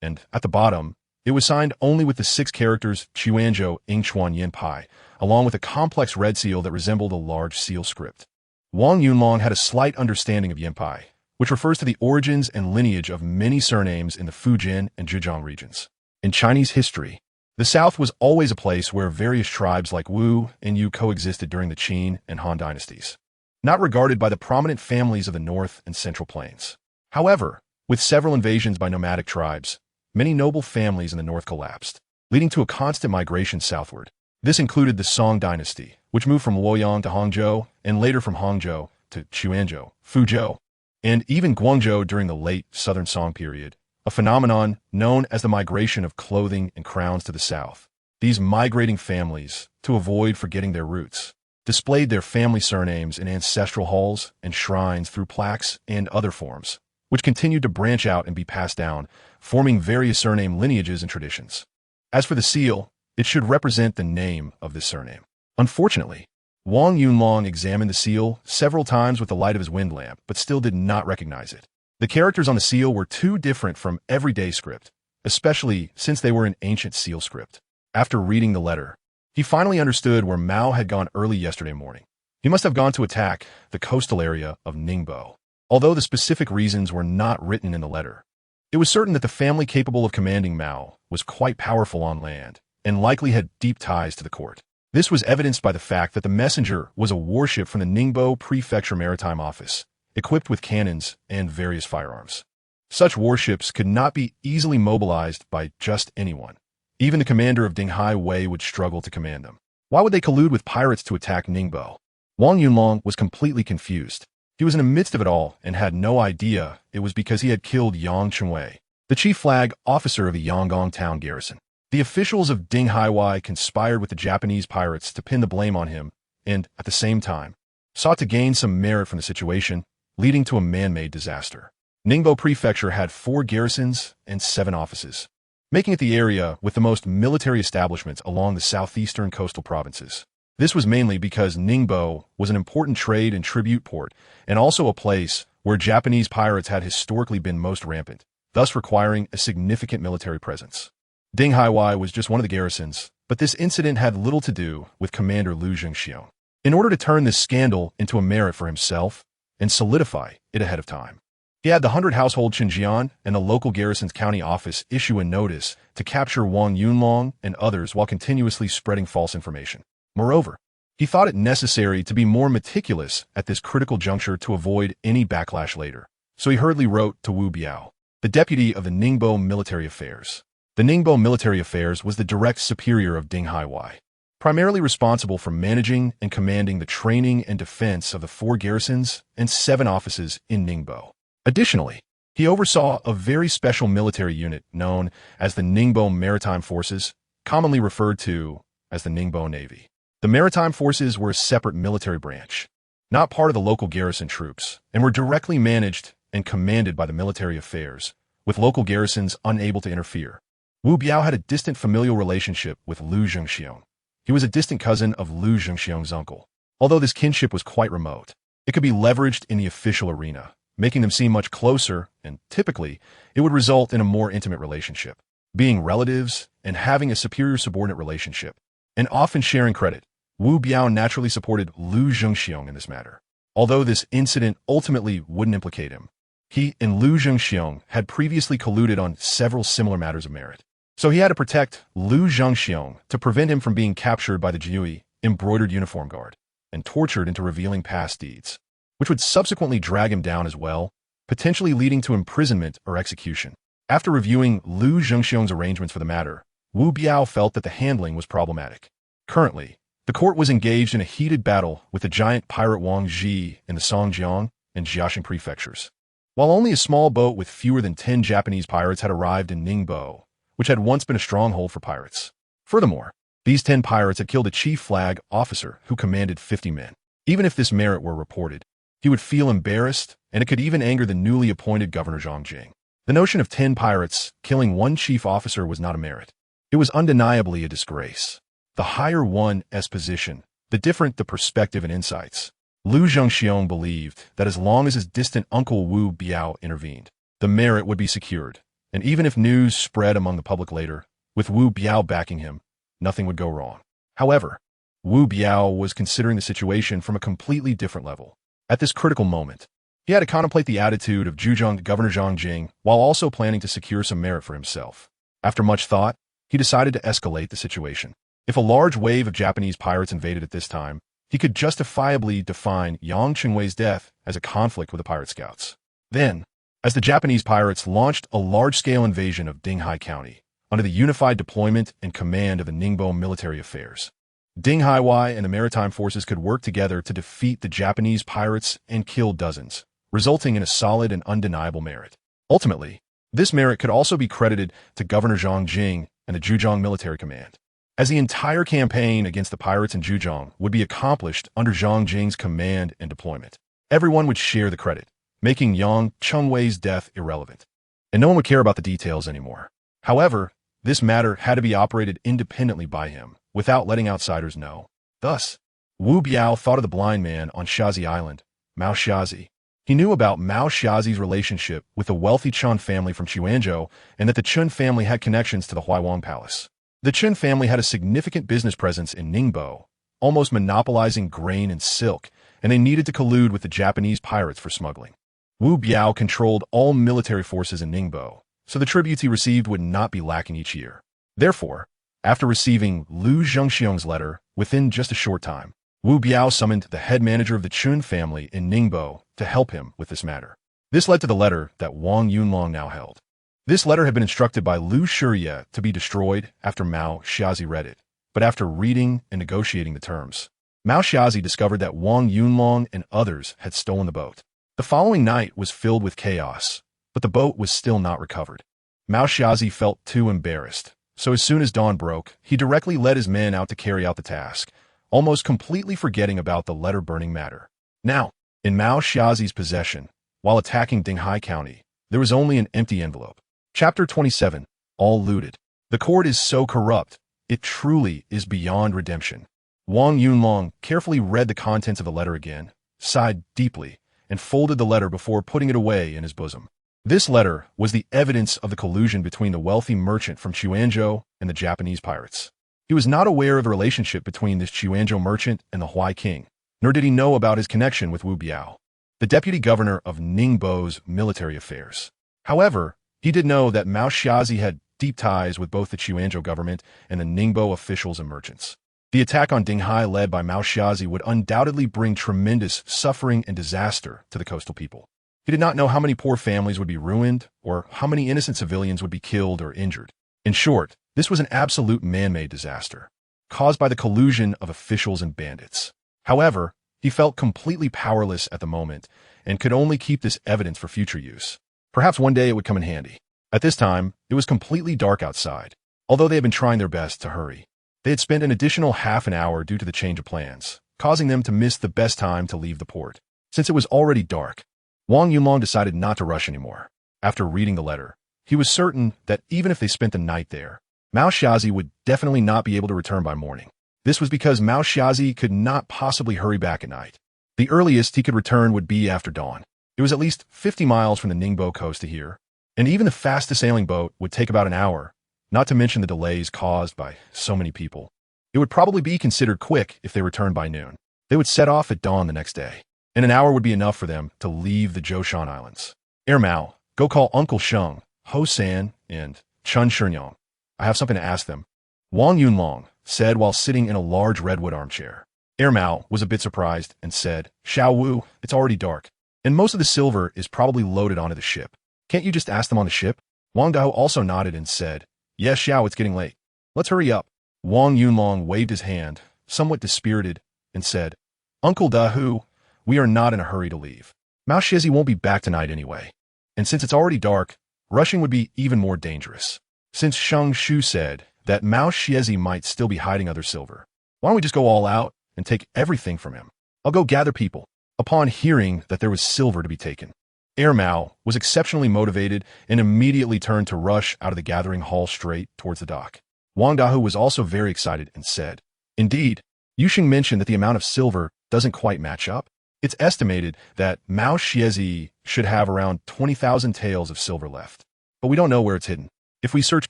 and at the bottom, it was signed only with the 6 characters Chuanzhou Yingchuan Yin Pai, along with a complex red seal that resembled a large seal script. Wang Yunlong had a slight understanding of Yin Pai, which refers to the origins and lineage of many surnames in the Fujian and Zhejiang regions. In Chinese history, the South was always a place where various tribes like Wu and Yu coexisted during the Qin and Han dynasties, not regarded by the prominent families of the North and Central Plains. However, with several invasions by nomadic tribes, many noble families in the North collapsed, leading to a constant migration southward. This included the Song Dynasty, which moved from Luoyang to Hangzhou, and later from Hangzhou to Chuanzhou, Fuzhou, and even Guangzhou during the late Southern Song period, a phenomenon known as the migration of clothing and crowns to the south. These migrating families, to avoid forgetting their roots, displayed their family surnames in ancestral halls and shrines through plaques and other forms, which continued to branch out and be passed down, forming various surname lineages and traditions. As for the seal, it should represent the name of this surname. Unfortunately, Wang Yunlong examined the seal several times with the light of his wind lamp, but still did not recognize it. The characters on the seal were too different from everyday script, especially since they were in ancient seal script. After reading the letter, he finally understood where Mao had gone early yesterday morning. He must have gone to attack the coastal area of Ningbo. Although the specific reasons were not written in the letter, it was certain that the family capable of commanding Mao was quite powerful on land and likely had deep ties to the court. This was evidenced by the fact that the messenger was a warship from the Ningbo Prefecture Maritime Office, equipped with cannons and various firearms. Such warships could not be easily mobilized by just anyone. Even the commander of Dinghai Wei would struggle to command them. Why would they collude with pirates to attack Ningbo? Wang Yunlong was completely confused. He was in the midst of it all and had no idea it was because he had killed Yang Chengwei, the chief flag officer of the Yangon town garrison. The officials of Dinghai Wei conspired with the Japanese pirates to pin the blame on him and, at the same time, sought to gain some merit from the situation, leading to a man-made disaster. Ningbo Prefecture had 4 garrisons and 7 offices, making it the area with the most military establishments along the southeastern coastal provinces. This was mainly because Ningbo was an important trade and tribute port and also a place where Japanese pirates had historically been most rampant, thus requiring a significant military presence. Dinghai Wei was just one of the garrisons, but this incident had little to do with Commander Lu Zhengxiong. In order to turn this scandal into a merit for himself and solidify it ahead of time, he had the 100 household Qinjian and the local garrison's county office issue a notice to capture Wang Yunlong and others while continuously spreading false information. Moreover, he thought it necessary to be more meticulous at this critical juncture to avoid any backlash later. So he hurriedly wrote to Wu Biao, the deputy of the Ningbo Military Affairs. The Ningbo Military Affairs was the direct superior of Dinghai Wei, primarily responsible for managing and commanding the training and defense of the 4 garrisons and 7 offices in Ningbo. Additionally, he oversaw a very special military unit known as the Ningbo Maritime Forces, commonly referred to as the Ningbo Navy. The Maritime Forces were a separate military branch, not part of the local garrison troops, and were directly managed and commanded by the military affairs, with local garrisons unable to interfere. Wu Biao had a distant familial relationship with Lu Zhengxiong. He was a distant cousin of Lu Zhengxiong's uncle. Although this kinship was quite remote, it could be leveraged in the official arena, making them seem much closer, and typically, it would result in a more intimate relationship. Being relatives and having a superior-subordinate relationship, and often sharing credit, Wu Biao naturally supported Lu Zhengxiong in this matter. Although this incident ultimately wouldn't implicate him, he and Lu Zhengxiong had previously colluded on several similar matters of merit. So he had to protect Lu Zhengxiong to prevent him from being captured by the Jiui embroidered uniform guard and tortured into revealing past deeds, which would subsequently drag him down as well, potentially leading to imprisonment or execution. After reviewing Lu Zhengxiong's arrangements for the matter, Wu Biao felt that the handling was problematic. Currently, the court was engaged in a heated battle with the giant pirate Wang Ji in the Songjiang and Jiaxing prefectures. While only a small boat with fewer than 10 Japanese pirates had arrived in Ningbo, which had once been a stronghold for pirates. Furthermore, these 10 pirates had killed a chief flag officer who commanded 50 men. Even if this merit were reported, he would feel embarrassed, and it could even anger the newly appointed Governor Zhang Jing. The notion of 10 pirates killing one chief officer was not a merit. It was undeniably a disgrace. The higher one's position, the different the perspective and insights. Lu Zhengxiong believed that as long as his distant uncle Wu Biao intervened, the merit would be secured, and even if news spread among the public later, with Wu Biao backing him, nothing would go wrong. However, Wu Biao was considering the situation from a completely different level. At this critical moment, he had to contemplate the attitude of Governor Zhang Jing while also planning to secure some merit for himself. After much thought, he decided to escalate the situation. If a large wave of Japanese pirates invaded at this time, he could justifiably define Yang Chengwei's death as a conflict with the pirate scouts. Then, as the Japanese pirates launched a large-scale invasion of Dinghai County under the unified deployment and command of the Ningbo Military Affairs, Dinghai Wei and the maritime forces could work together to defeat the Japanese pirates and kill dozens, resulting in a solid and undeniable merit. Ultimately, this merit could also be credited to Governor Zhang Jing and the Zhejiang Military Command, as the entire campaign against the pirates in Zhejiang would be accomplished under Zhang Jing's command and deployment. Everyone would share the credit, making Yang Chengwei's death irrelevant, and no one would care about the details anymore. However, this matter had to be operated independently by him, without letting outsiders know. Thus, Wu Biao thought of the blind man on Shazi Island, Mao Shazi. He knew about Mao Shazi's relationship with the wealthy Chun family from Chuanzhou and that the Chun family had connections to the Huaiwang Palace. The Chun family had a significant business presence in Ningbo, almost monopolizing grain and silk, and they needed to collude with the Japanese pirates for smuggling. Wu Biao controlled all military forces in Ningbo, so the tributes he received would not be lacking each year. Therefore, after receiving Lu Zhengxiong's letter within just a short time, Wu Biao summoned the head manager of the Chun family in Ningbo to help him with this matter. This led to the letter that Wang Yunlong now held. This letter had been instructed by Lu Shiye to be destroyed after Mao Xiazi read it, but after reading and negotiating the terms, Mao Xiazi discovered that Wang Yunlong and others had stolen the boat. The following night was filled with chaos, but the boat was still not recovered. Mao Xiazi felt too embarrassed, so as soon as dawn broke, he directly led his men out to carry out the task, almost completely forgetting about the letter-burning matter. Now, in Mao Xiazi's possession, while attacking Dinghai County, there was only an empty envelope. Chapter 27, All Looted. The court is so corrupt, it truly is beyond redemption. Wang Yunlong carefully read the contents of the letter again, sighed deeply, and folded the letter before putting it away in his bosom. This letter was the evidence of the collusion between the wealthy merchant from Chuanzhou and the Japanese pirates. He was not aware of the relationship between this Chuanzhou merchant and the Huai king, nor did he know about his connection with Wu Biao, the deputy governor of Ningbo's military affairs. However, he did know that Mao Xiazi had deep ties with both the Chuanzhou government and the Ningbo officials and merchants. The attack on Dinghai led by Mao Xiazi would undoubtedly bring tremendous suffering and disaster to the coastal people. He did not know how many poor families would be ruined or how many innocent civilians would be killed or injured. In short, this was an absolute man-made disaster, caused by the collusion of officials and bandits. However, he felt completely powerless at the moment and could only keep this evidence for future use. Perhaps one day it would come in handy. At this time, it was completely dark outside, although they had been trying their best to hurry. They had spent an additional half an hour due to the change of plans, causing them to miss the best time to leave the port. Since it was already dark, Wang Yunlong decided not to rush anymore. After reading the letter, he was certain that even if they spent the night there, Mao Xiazi would definitely not be able to return by morning. This was because Mao Xiazi could not possibly hurry back at night. The earliest he could return would be after dawn. It was at least 50 miles from the Ningbo coast to here, and even the fastest sailing boat would take about an hour, not to mention the delays caused by so many people. It would probably be considered quick if they returned by noon. They would set off at dawn the next day, and an hour would be enough for them to leave the Zhoushan Islands. Mao, go call Uncle Sheng, Ho San, and Chun Shinyang. I have something to ask them. Wang Yunlong said while sitting in a large redwood armchair. Mao was a bit surprised and said, Xiao Wu, it's already dark, and most of the silver is probably loaded onto the ship. Can't you just ask them on the ship? Wang Dao also nodded and said, Yes, Xiao, it's getting late. Let's hurry up. Wang Yunlong waved his hand, somewhat dispirited, and said, Uncle Dahu, we are not in a hurry to leave. Mao Xiazi won't be back tonight anyway. And since it's already dark, rushing would be even more dangerous. Since Sheng Shu said that Mao Xiazi might still be hiding other silver, why don't we just go all out and take everything from him? I'll go gather people. Upon hearing that there was silver to be taken, Mao was exceptionally motivated and immediately turned to rush out of the gathering hall straight towards the dock. Wang Dahu was also very excited and said, Indeed, Yuxing mentioned that the amount of silver doesn't quite match up. It's estimated that Mao Xiazi should have around 20,000 taels of silver left, but we don't know where it's hidden. If we search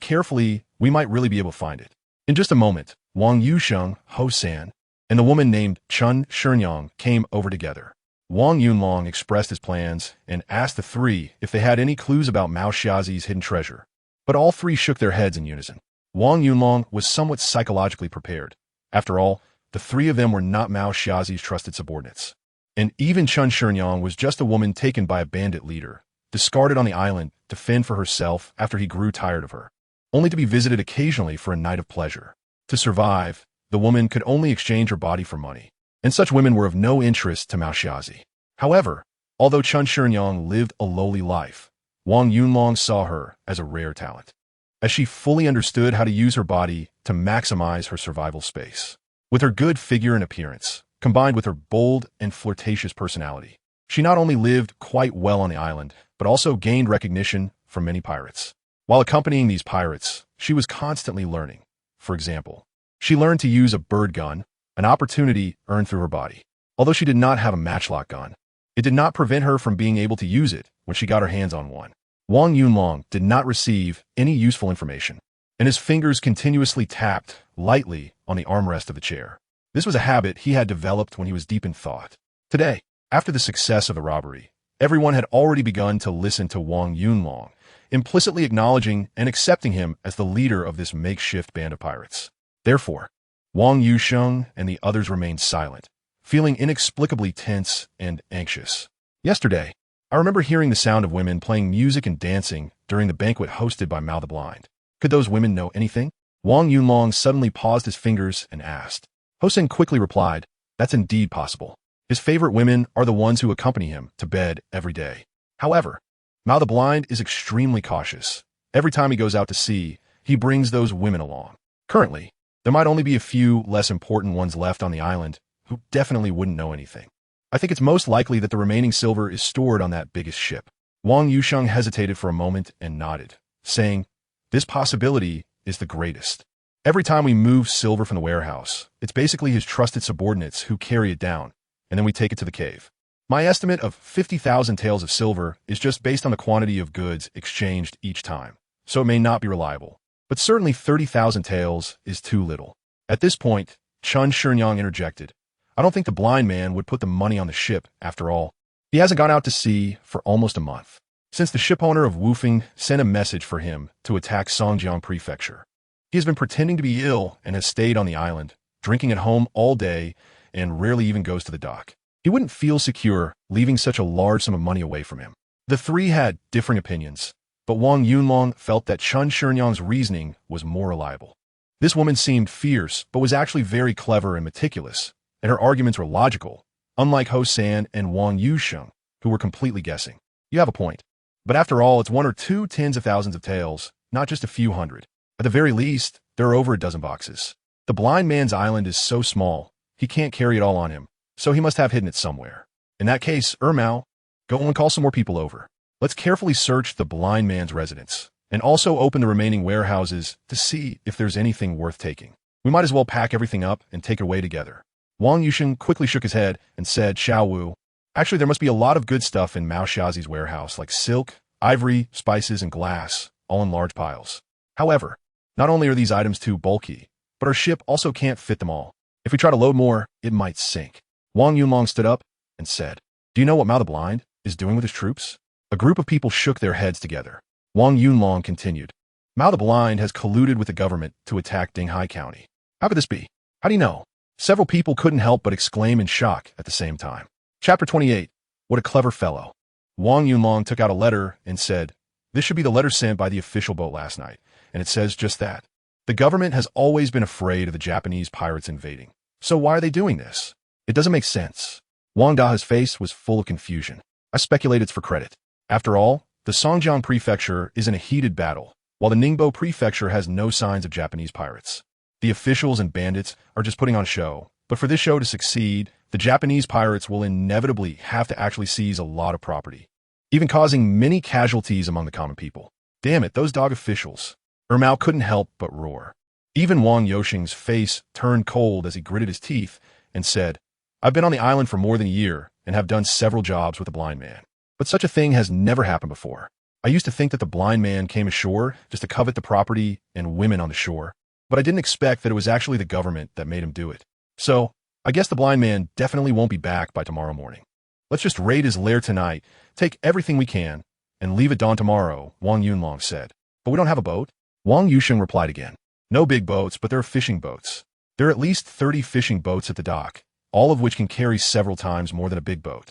carefully, we might really be able to find it. In just a moment, Wang Yusheng, Ho San, and the woman named Chun Shinyang came over together. Wang Yunlong expressed his plans and asked the three if they had any clues about Mao Xiazi's hidden treasure, but all three shook their heads in unison. Wang Yunlong was somewhat psychologically prepared. After all, the three of them were not Mao Xiazi's trusted subordinates. And even Chun Shinyang was just a woman taken by a bandit leader, discarded on the island to fend for herself after he grew tired of her, only to be visited occasionally for a night of pleasure. To survive, the woman could only exchange her body for money, and such women were of no interest to Mao Xiazi. However, although Chun Shinyang lived a lowly life, Wang Yunlong saw her as a rare talent, as she fully understood how to use her body to maximize her survival space. With her good figure and appearance, combined with her bold and flirtatious personality, she not only lived quite well on the island, but also gained recognition from many pirates. While accompanying these pirates, she was constantly learning. For example, she learned to use a bird gun, an opportunity earned through her body. Although she did not have a matchlock gun, it did not prevent her from being able to use it when she got her hands on one. Wang Yunlong did not receive any useful information, and his fingers continuously tapped lightly on the armrest of the chair. This was a habit he had developed when he was deep in thought. Today, after the success of the robbery, everyone had already begun to listen to Wang Yunlong, implicitly acknowledging and accepting him as the leader of this makeshift band of pirates. Therefore, Wang Yusheng and the others remained silent, feeling inexplicably tense and anxious. Yesterday, I remember hearing the sound of women playing music and dancing during the banquet hosted by Mao the Blind. Could those women know anything? Wang Yunlong suddenly paused his fingers and asked. Hoseng quickly replied, that's indeed possible. His favorite women are the ones who accompany him to bed every day. However, Mao the Blind is extremely cautious. Every time he goes out to sea, he brings those women along. Currently, there might only be a few less important ones left on the island who definitely wouldn't know anything. I think it's most likely that the remaining silver is stored on that biggest ship. Wang Yusheng hesitated for a moment and nodded, saying, this possibility is the greatest. Every time we move silver from the warehouse, it's basically his trusted subordinates who carry it down, and then we take it to the cave. My estimate of 50,000 taels of silver is just based on the quantity of goods exchanged each time, so it may not be reliable. But certainly 30,000 taels is too little. At this point, Chun Shinyang interjected. I don't think the blind man would put the money on the ship, after all. He hasn't gone out to sea for almost a month, since the shipowner of Wufeng sent a message for him to attack Songjiang Prefecture. He has been pretending to be ill and has stayed on the island, drinking at home all day, and rarely even goes to the dock. He wouldn't feel secure leaving such a large sum of money away from him. The three had differing opinions, but Wang Yunlong felt that Chun Shinyang's reasoning was more reliable. This woman seemed fierce, but was actually very clever and meticulous, and her arguments were logical, unlike Ho San and Wang Yusheng, who were completely guessing. You have a point. But after all, it's 1 or 2 tens of thousands of taels, not just a few hundred. At the very least, there are over a dozen boxes. The blind man's island is so small, he can't carry it all on him, so he must have hidden it somewhere. In that case, Mao, go and call some more people over. Let's carefully search the blind man's residence, and also open the remaining warehouses to see if there's anything worth taking. We might as well pack everything up and take it away together. Wang Yusheng quickly shook his head and said, Xiao Wu, actually there must be a lot of good stuff in Mao Xiaozi's warehouse, like silk, ivory, spices, and glass, all in large piles. However, not only are these items too bulky, but our ship also can't fit them all. If we try to load more, it might sink. Wang Yunlong stood up and said, do you know what Mao the Blind is doing with his troops? A group of people shook their heads together. Wang Yunlong continued, Mao the Blind has colluded with the government to attack Dinghai County. How could this be? How do you know? Several people couldn't help but exclaim in shock at the same time. Chapter 28. What a clever fellow. Wang Yunlong took out a letter and said, this should be the letter sent by the official boat last night, and it says just that. The government has always been afraid of the Japanese pirates invading. So why are they doing this? It doesn't make sense. Wang Da's face was full of confusion. I speculate it's for credit. After all, the Songjiang Prefecture is in a heated battle, while the Ningbo Prefecture has no signs of Japanese pirates. The officials and bandits are just putting on a show, but for this show to succeed, the Japanese pirates will inevitably have to actually seize a lot of property, even causing many casualties among the common people. Damn it, those dog officials. Mao couldn't help but roar. Even Wang Yusheng's face turned cold as he gritted his teeth and said, I've been on the island for more than a year and have done several jobs with the blind man. But such a thing has never happened before. I used to think that the blind man came ashore just to covet the property and women on the shore, but I didn't expect that it was actually the government that made him do it. So, I guess the blind man definitely won't be back by tomorrow morning. Let's just raid his lair tonight, take everything we can, and leave at dawn tomorrow, Wang Yunlong said. But we don't have a boat? Wang Yusheng replied again. No big boats, but there are fishing boats. There are at least 30 fishing boats at the dock, all of which can carry several times more than a big boat.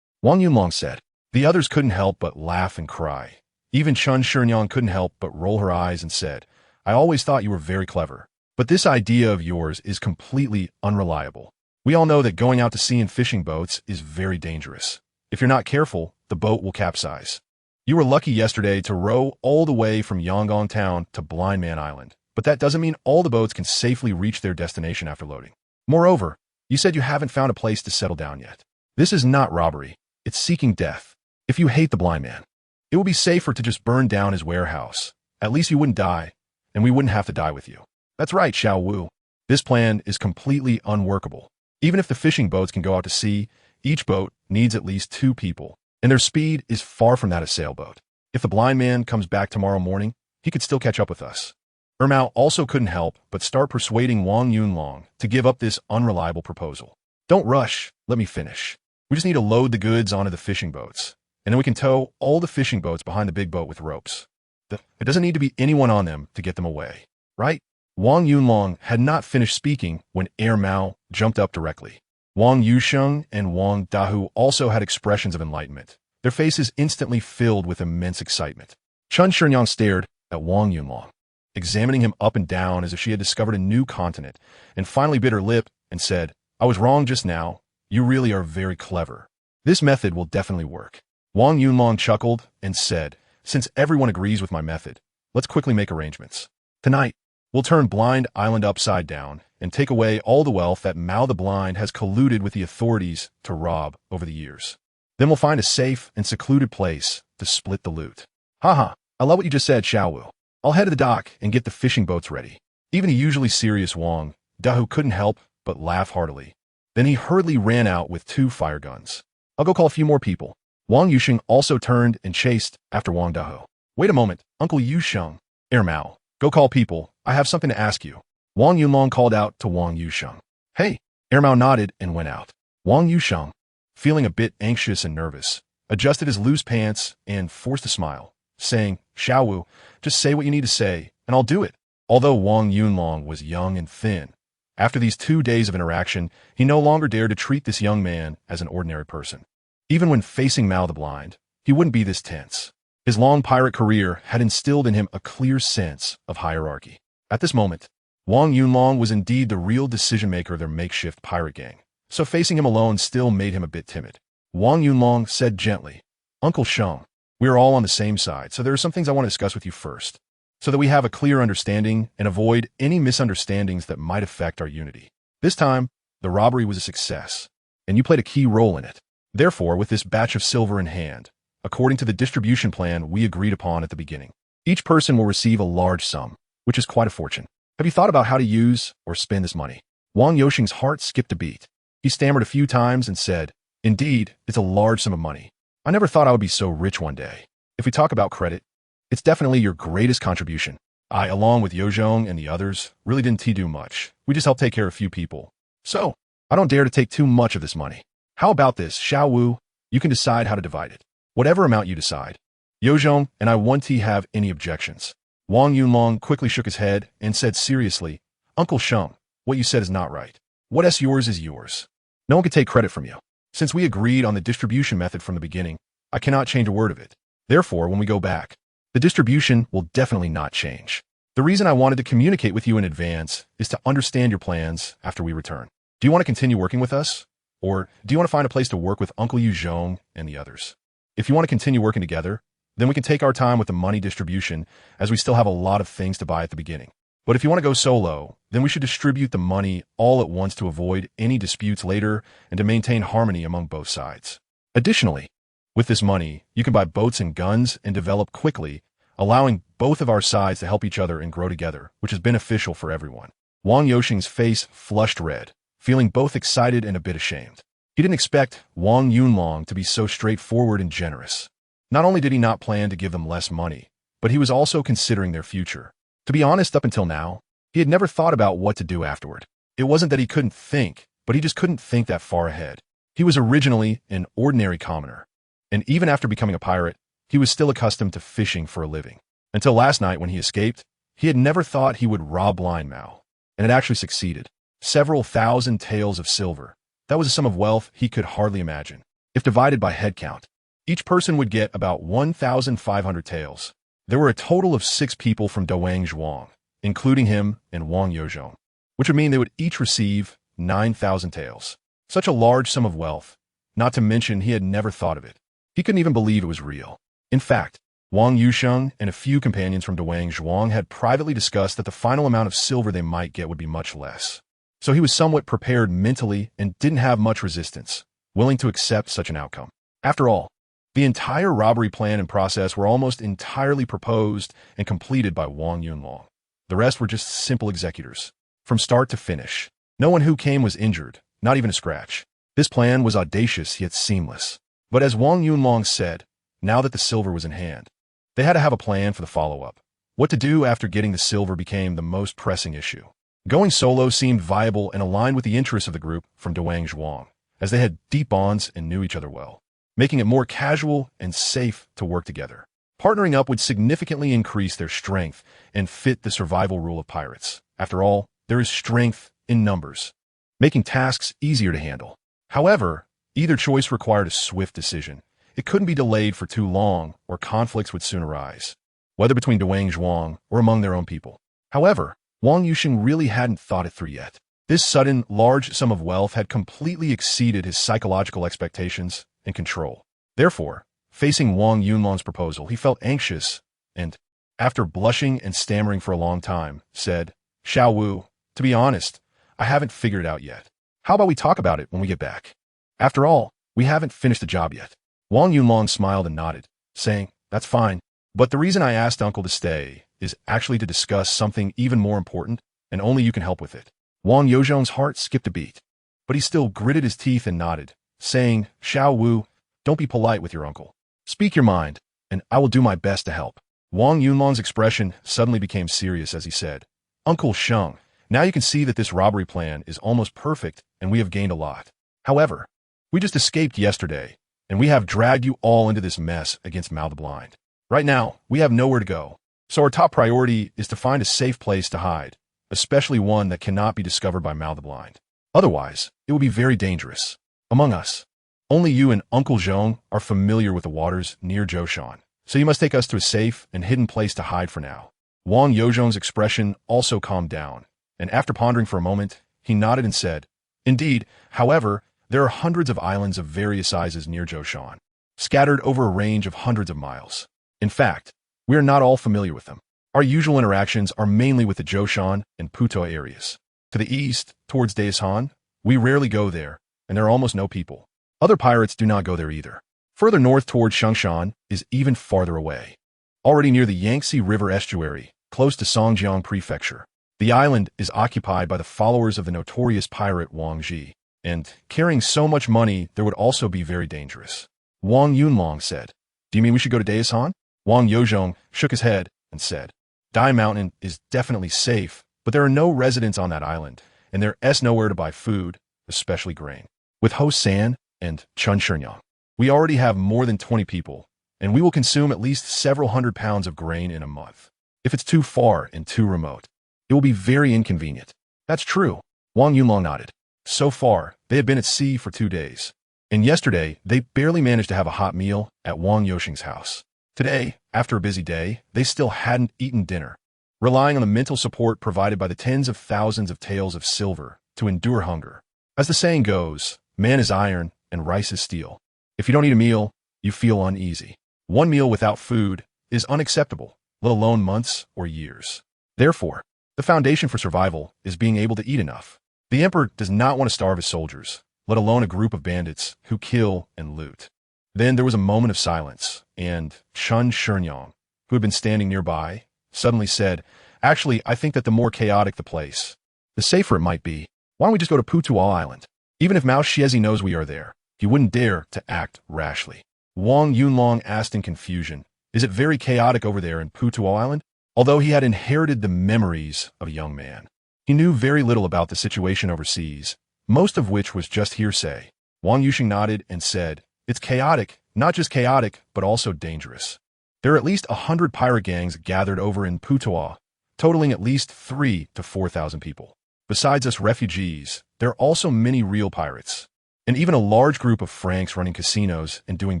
Wang Yunlong said. The others couldn't help but laugh and cry. Even Chun Shinyang couldn't help but roll her eyes and said, I always thought you were very clever, but this idea of yours is completely unreliable. We all know that going out to sea in fishing boats is very dangerous. If you're not careful, the boat will capsize. You were lucky yesterday to row all the way from Yangon Town to Blind Man Island, but that doesn't mean all the boats can safely reach their destination after loading. Moreover, you said you haven't found a place to settle down yet. This is not robbery. It's seeking death. If you hate the blind man, it would be safer to just burn down his warehouse. At least you wouldn't die, and we wouldn't have to die with you. That's right, Xiao Wu. This plan is completely unworkable. Even if the fishing boats can go out to sea, each boat needs at least 2 people, and their speed is far from that of a sailboat. If the blind man comes back tomorrow morning, he could still catch up with us. Mao also couldn't help but start persuading Wang Yunlong to give up this unreliable proposal. Don't rush, let me finish. We just need to load the goods onto the fishing boats, and then we can tow all the fishing boats behind the big boat with ropes. It doesn't need to be anyone on them to get them away, right? Wang Yunlong had not finished speaking when Air Mao jumped up directly. Wang Yusheng and Wang Dahu also had expressions of enlightenment, their faces instantly filled with immense excitement. Chun Shenyang stared at Wang Yunlong, examining him up and down as if she had discovered a new continent, and finally bit her lip and said, "I was wrong just now. You really are very clever. This method will definitely work." Wang Yunlong chuckled and said, "Since everyone agrees with my method, let's quickly make arrangements. Tonight, we'll turn Blind Island upside down and take away all the wealth that Mao the Blind has colluded with the authorities to rob over the years. Then we'll find a safe and secluded place to split the loot." "Haha, I love what you just said, Xiaowu. I'll head to the dock and get the fishing boats ready." Even the usually serious Wang Dahu couldn't help but laugh heartily. Then he hurriedly ran out with 2 fire guns. "I'll go call a few more people." Wang Yusheng also turned and chased after Wang Dahu. "Wait a moment, Uncle Yusheng." "Air Mao, go call people. I have something to ask you." Wang Yunlong called out to Wang Yusheng. "Hey." Air Mao nodded and went out. Wang Yusheng, feeling a bit anxious and nervous, adjusted his loose pants and forced a smile, saying, "Xiaowu, just say what you need to say, and I'll do it." Although Wang Yunlong was young and thin, after these 2 days of interaction, he no longer dared to treat this young man as an ordinary person. Even when facing Mao the Blind, he wouldn't be this tense. His long pirate career had instilled in him a clear sense of hierarchy. At this moment, Wang Yunlong was indeed the real decision-maker of their makeshift pirate gang, so facing him alone still made him a bit timid. Wang Yunlong said gently, "Uncle Sheng, we are all on the same side, so there are some things I want to discuss with you first, so that we have a clear understanding and avoid any misunderstandings that might affect our unity. This time, the robbery was a success, and you played a key role in it. Therefore, with this batch of silver in hand, according to the distribution plan we agreed upon at the beginning, each person will receive a large sum, which is quite a fortune. Have you thought about how to use or spend this money?" Wang Yoshing's heart skipped a beat. He stammered a few times and said, "Indeed, it's a large sum of money. I never thought I would be so rich one day. If we talk about credit, it's definitely your greatest contribution. I, along with Yozhong and the others, really didn't do much. We just helped take care of a few people. So, I don't dare to take too much of this money. How about this, Xiao Wu? You can decide how to divide it. Whatever amount you decide. Yozhong and I won't have any objections." Wang Yunlong quickly shook his head and said seriously, "Uncle Sheng, what you said is not right. What's yours is yours. No one can take credit from you. Since we agreed on the distribution method from the beginning, I cannot change a word of it. Therefore, when we go back, the distribution will definitely not change. The reason I wanted to communicate with you in advance is to understand your plans after we return. Do you want to continue working with us? Or do you want to find a place to work with Uncle Yu Zhong and the others? If you want to continue working together, then we can take our time with the money distribution, as we still have a lot of things to buy at the beginning. But if you want to go solo, then we should distribute the money all at once to avoid any disputes later and to maintain harmony among both sides. Additionally, with this money, you can buy boats and guns and develop quickly, allowing both of our sides to help each other and grow together, which is beneficial for everyone." Wang Yoshing's face flushed red, feeling both excited and a bit ashamed. He didn't expect Wang Yunlong to be so straightforward and generous. Not only did he not plan to give them less money, but he was also considering their future. To be honest, up until now, he had never thought about what to do afterward. It wasn't that he couldn't think, but he just couldn't think that far ahead. He was originally an ordinary commoner, and even after becoming a pirate, he was still accustomed to fishing for a living. Until last night when he escaped, he had never thought he would rob Blind Mao, and it actually succeeded. Several thousand taels of silver. That was a sum of wealth he could hardly imagine. If divided by head count, each person would get about 1,500 taels. There were a total of 6 people from Doang Zhuang, including him and Wang Yozhong, which would mean they would each receive 9,000 taels. Such a large sum of wealth, not to mention he had never thought of it. He couldn't even believe it was real. In fact, Wang Yusheng and a few companions from Doang Zhuang had privately discussed that the final amount of silver they might get would be much less. So he was somewhat prepared mentally and didn't have much resistance, willing to accept such an outcome. After all, the entire robbery plan and process were almost entirely proposed and completed by Wang Yunlong. The rest were just simple executors. From start to finish, no one who came was injured, not even a scratch. This plan was audacious yet seamless. But as Wang Yunlong said, now that the silver was in hand, they had to have a plan for the follow-up. What to do after getting the silver became the most pressing issue. Going solo seemed viable and aligned with the interests of the group from Doang Zhuang, as they had deep bonds and knew each other well, making it more casual and safe to work together. Partnering up would significantly increase their strength and fit the survival rule of pirates, After all, there is strength in numbers, making tasks easier to handle. However, either choice required a swift decision. It couldn't be delayed for too long, or conflicts would soon arise, whether between Duang Zhuang or among their own people. However, Wang Yuxing really hadn't thought it through yet. This sudden, large sum of wealth had completely exceeded his psychological expectations and control. Therefore, facing Wang Yunlong's proposal, he felt anxious and, after blushing and stammering for a long time, said, "Xiao Wu, to be honest, I haven't figured it out yet. How about we talk about it when we get back? After all, we haven't finished the job yet." Wang Yunlong smiled and nodded, saying, "That's fine. But the reason I asked Uncle to stay is actually to discuss something even more important, and only you can help with it." Wang Yozhong's heart skipped a beat, but he still gritted his teeth and nodded, saying, "Xiao Wu, don't be polite with your uncle. Speak your mind, and I will do my best to help." Wang Yunlong's expression suddenly became serious as he said, "Uncle Sheng, now you can see that this robbery plan is almost perfect and we have gained a lot. However, we just escaped yesterday, and we have dragged you all into this mess against Mao the Blind. Right now, we have nowhere to go, so our top priority is to find a safe place to hide, especially one that cannot be discovered by Mao the Blind. Otherwise, it will be very dangerous. Among us, only you and Uncle Zhong are familiar with the waters near Zhoushan, so you must take us to a safe and hidden place to hide for now." Wang Yozhong's expression also calmed down, and after pondering for a moment, he nodded and said, "Indeed, however, there are hundreds of islands of various sizes near Zhoushan, scattered over a range of hundreds of miles. In fact, we are not all familiar with them. Our usual interactions are mainly with the Zhoushan and Putuo areas. To the east, towards Daishan, we rarely go there, and there are almost no people. Other pirates do not go there either. Further north towards Shangshan is even farther away. Already near the Yangtze River estuary, close to Songjiang Prefecture, the island is occupied by the followers of the notorious pirate Wang Ji, and carrying so much money there would also be very dangerous." Wang Yunlong said, "Do you mean we should go to Daishan?" Wang Yozhong shook his head and said, "Dai Mountain is definitely safe, but there are no residents on that island, and there is nowhere to buy food, especially grain. With Ho San and Chun Shenyang, we already have more than 20 people, and we will consume at least several hundred pounds of grain in a month. If it's too far and too remote, it will be very inconvenient." "That's true," Wang Yunlong nodded. So far, they had been at sea for 2 days, and yesterday they barely managed to have a hot meal at Wang Yoshing's house. Today, after a busy day, they still hadn't eaten dinner, relying on the mental support provided by the tens of thousands of taels of silver to endure hunger. As the saying goes, man is iron and rice is steel. If you don't eat a meal, you feel uneasy. One meal without food is unacceptable, let alone months or years. Therefore, the foundation for survival is being able to eat enough. The emperor does not want to starve his soldiers, let alone a group of bandits who kill and loot. Then there was a moment of silence, and Chun Shenyang, who had been standing nearby, suddenly said, "Actually, I think that the more chaotic the place, the safer it might be. Why don't we just go to Putuo Island? Even if Mao Xiezi knows we are there, he wouldn't dare to act rashly." Wang Yunlong asked in confusion, "Is it very chaotic over there in Putuo Island?" Although he had inherited the memories of a young man, he knew very little about the situation overseas, most of which was just hearsay. Wang Yuxing nodded and said, "It's chaotic, not just chaotic, but also dangerous. There are at least 100 pirate gangs gathered over in Putuo, totaling at least 3,000 to 4,000 people. Besides us refugees, there are also many real pirates, and even a large group of Franks running casinos and doing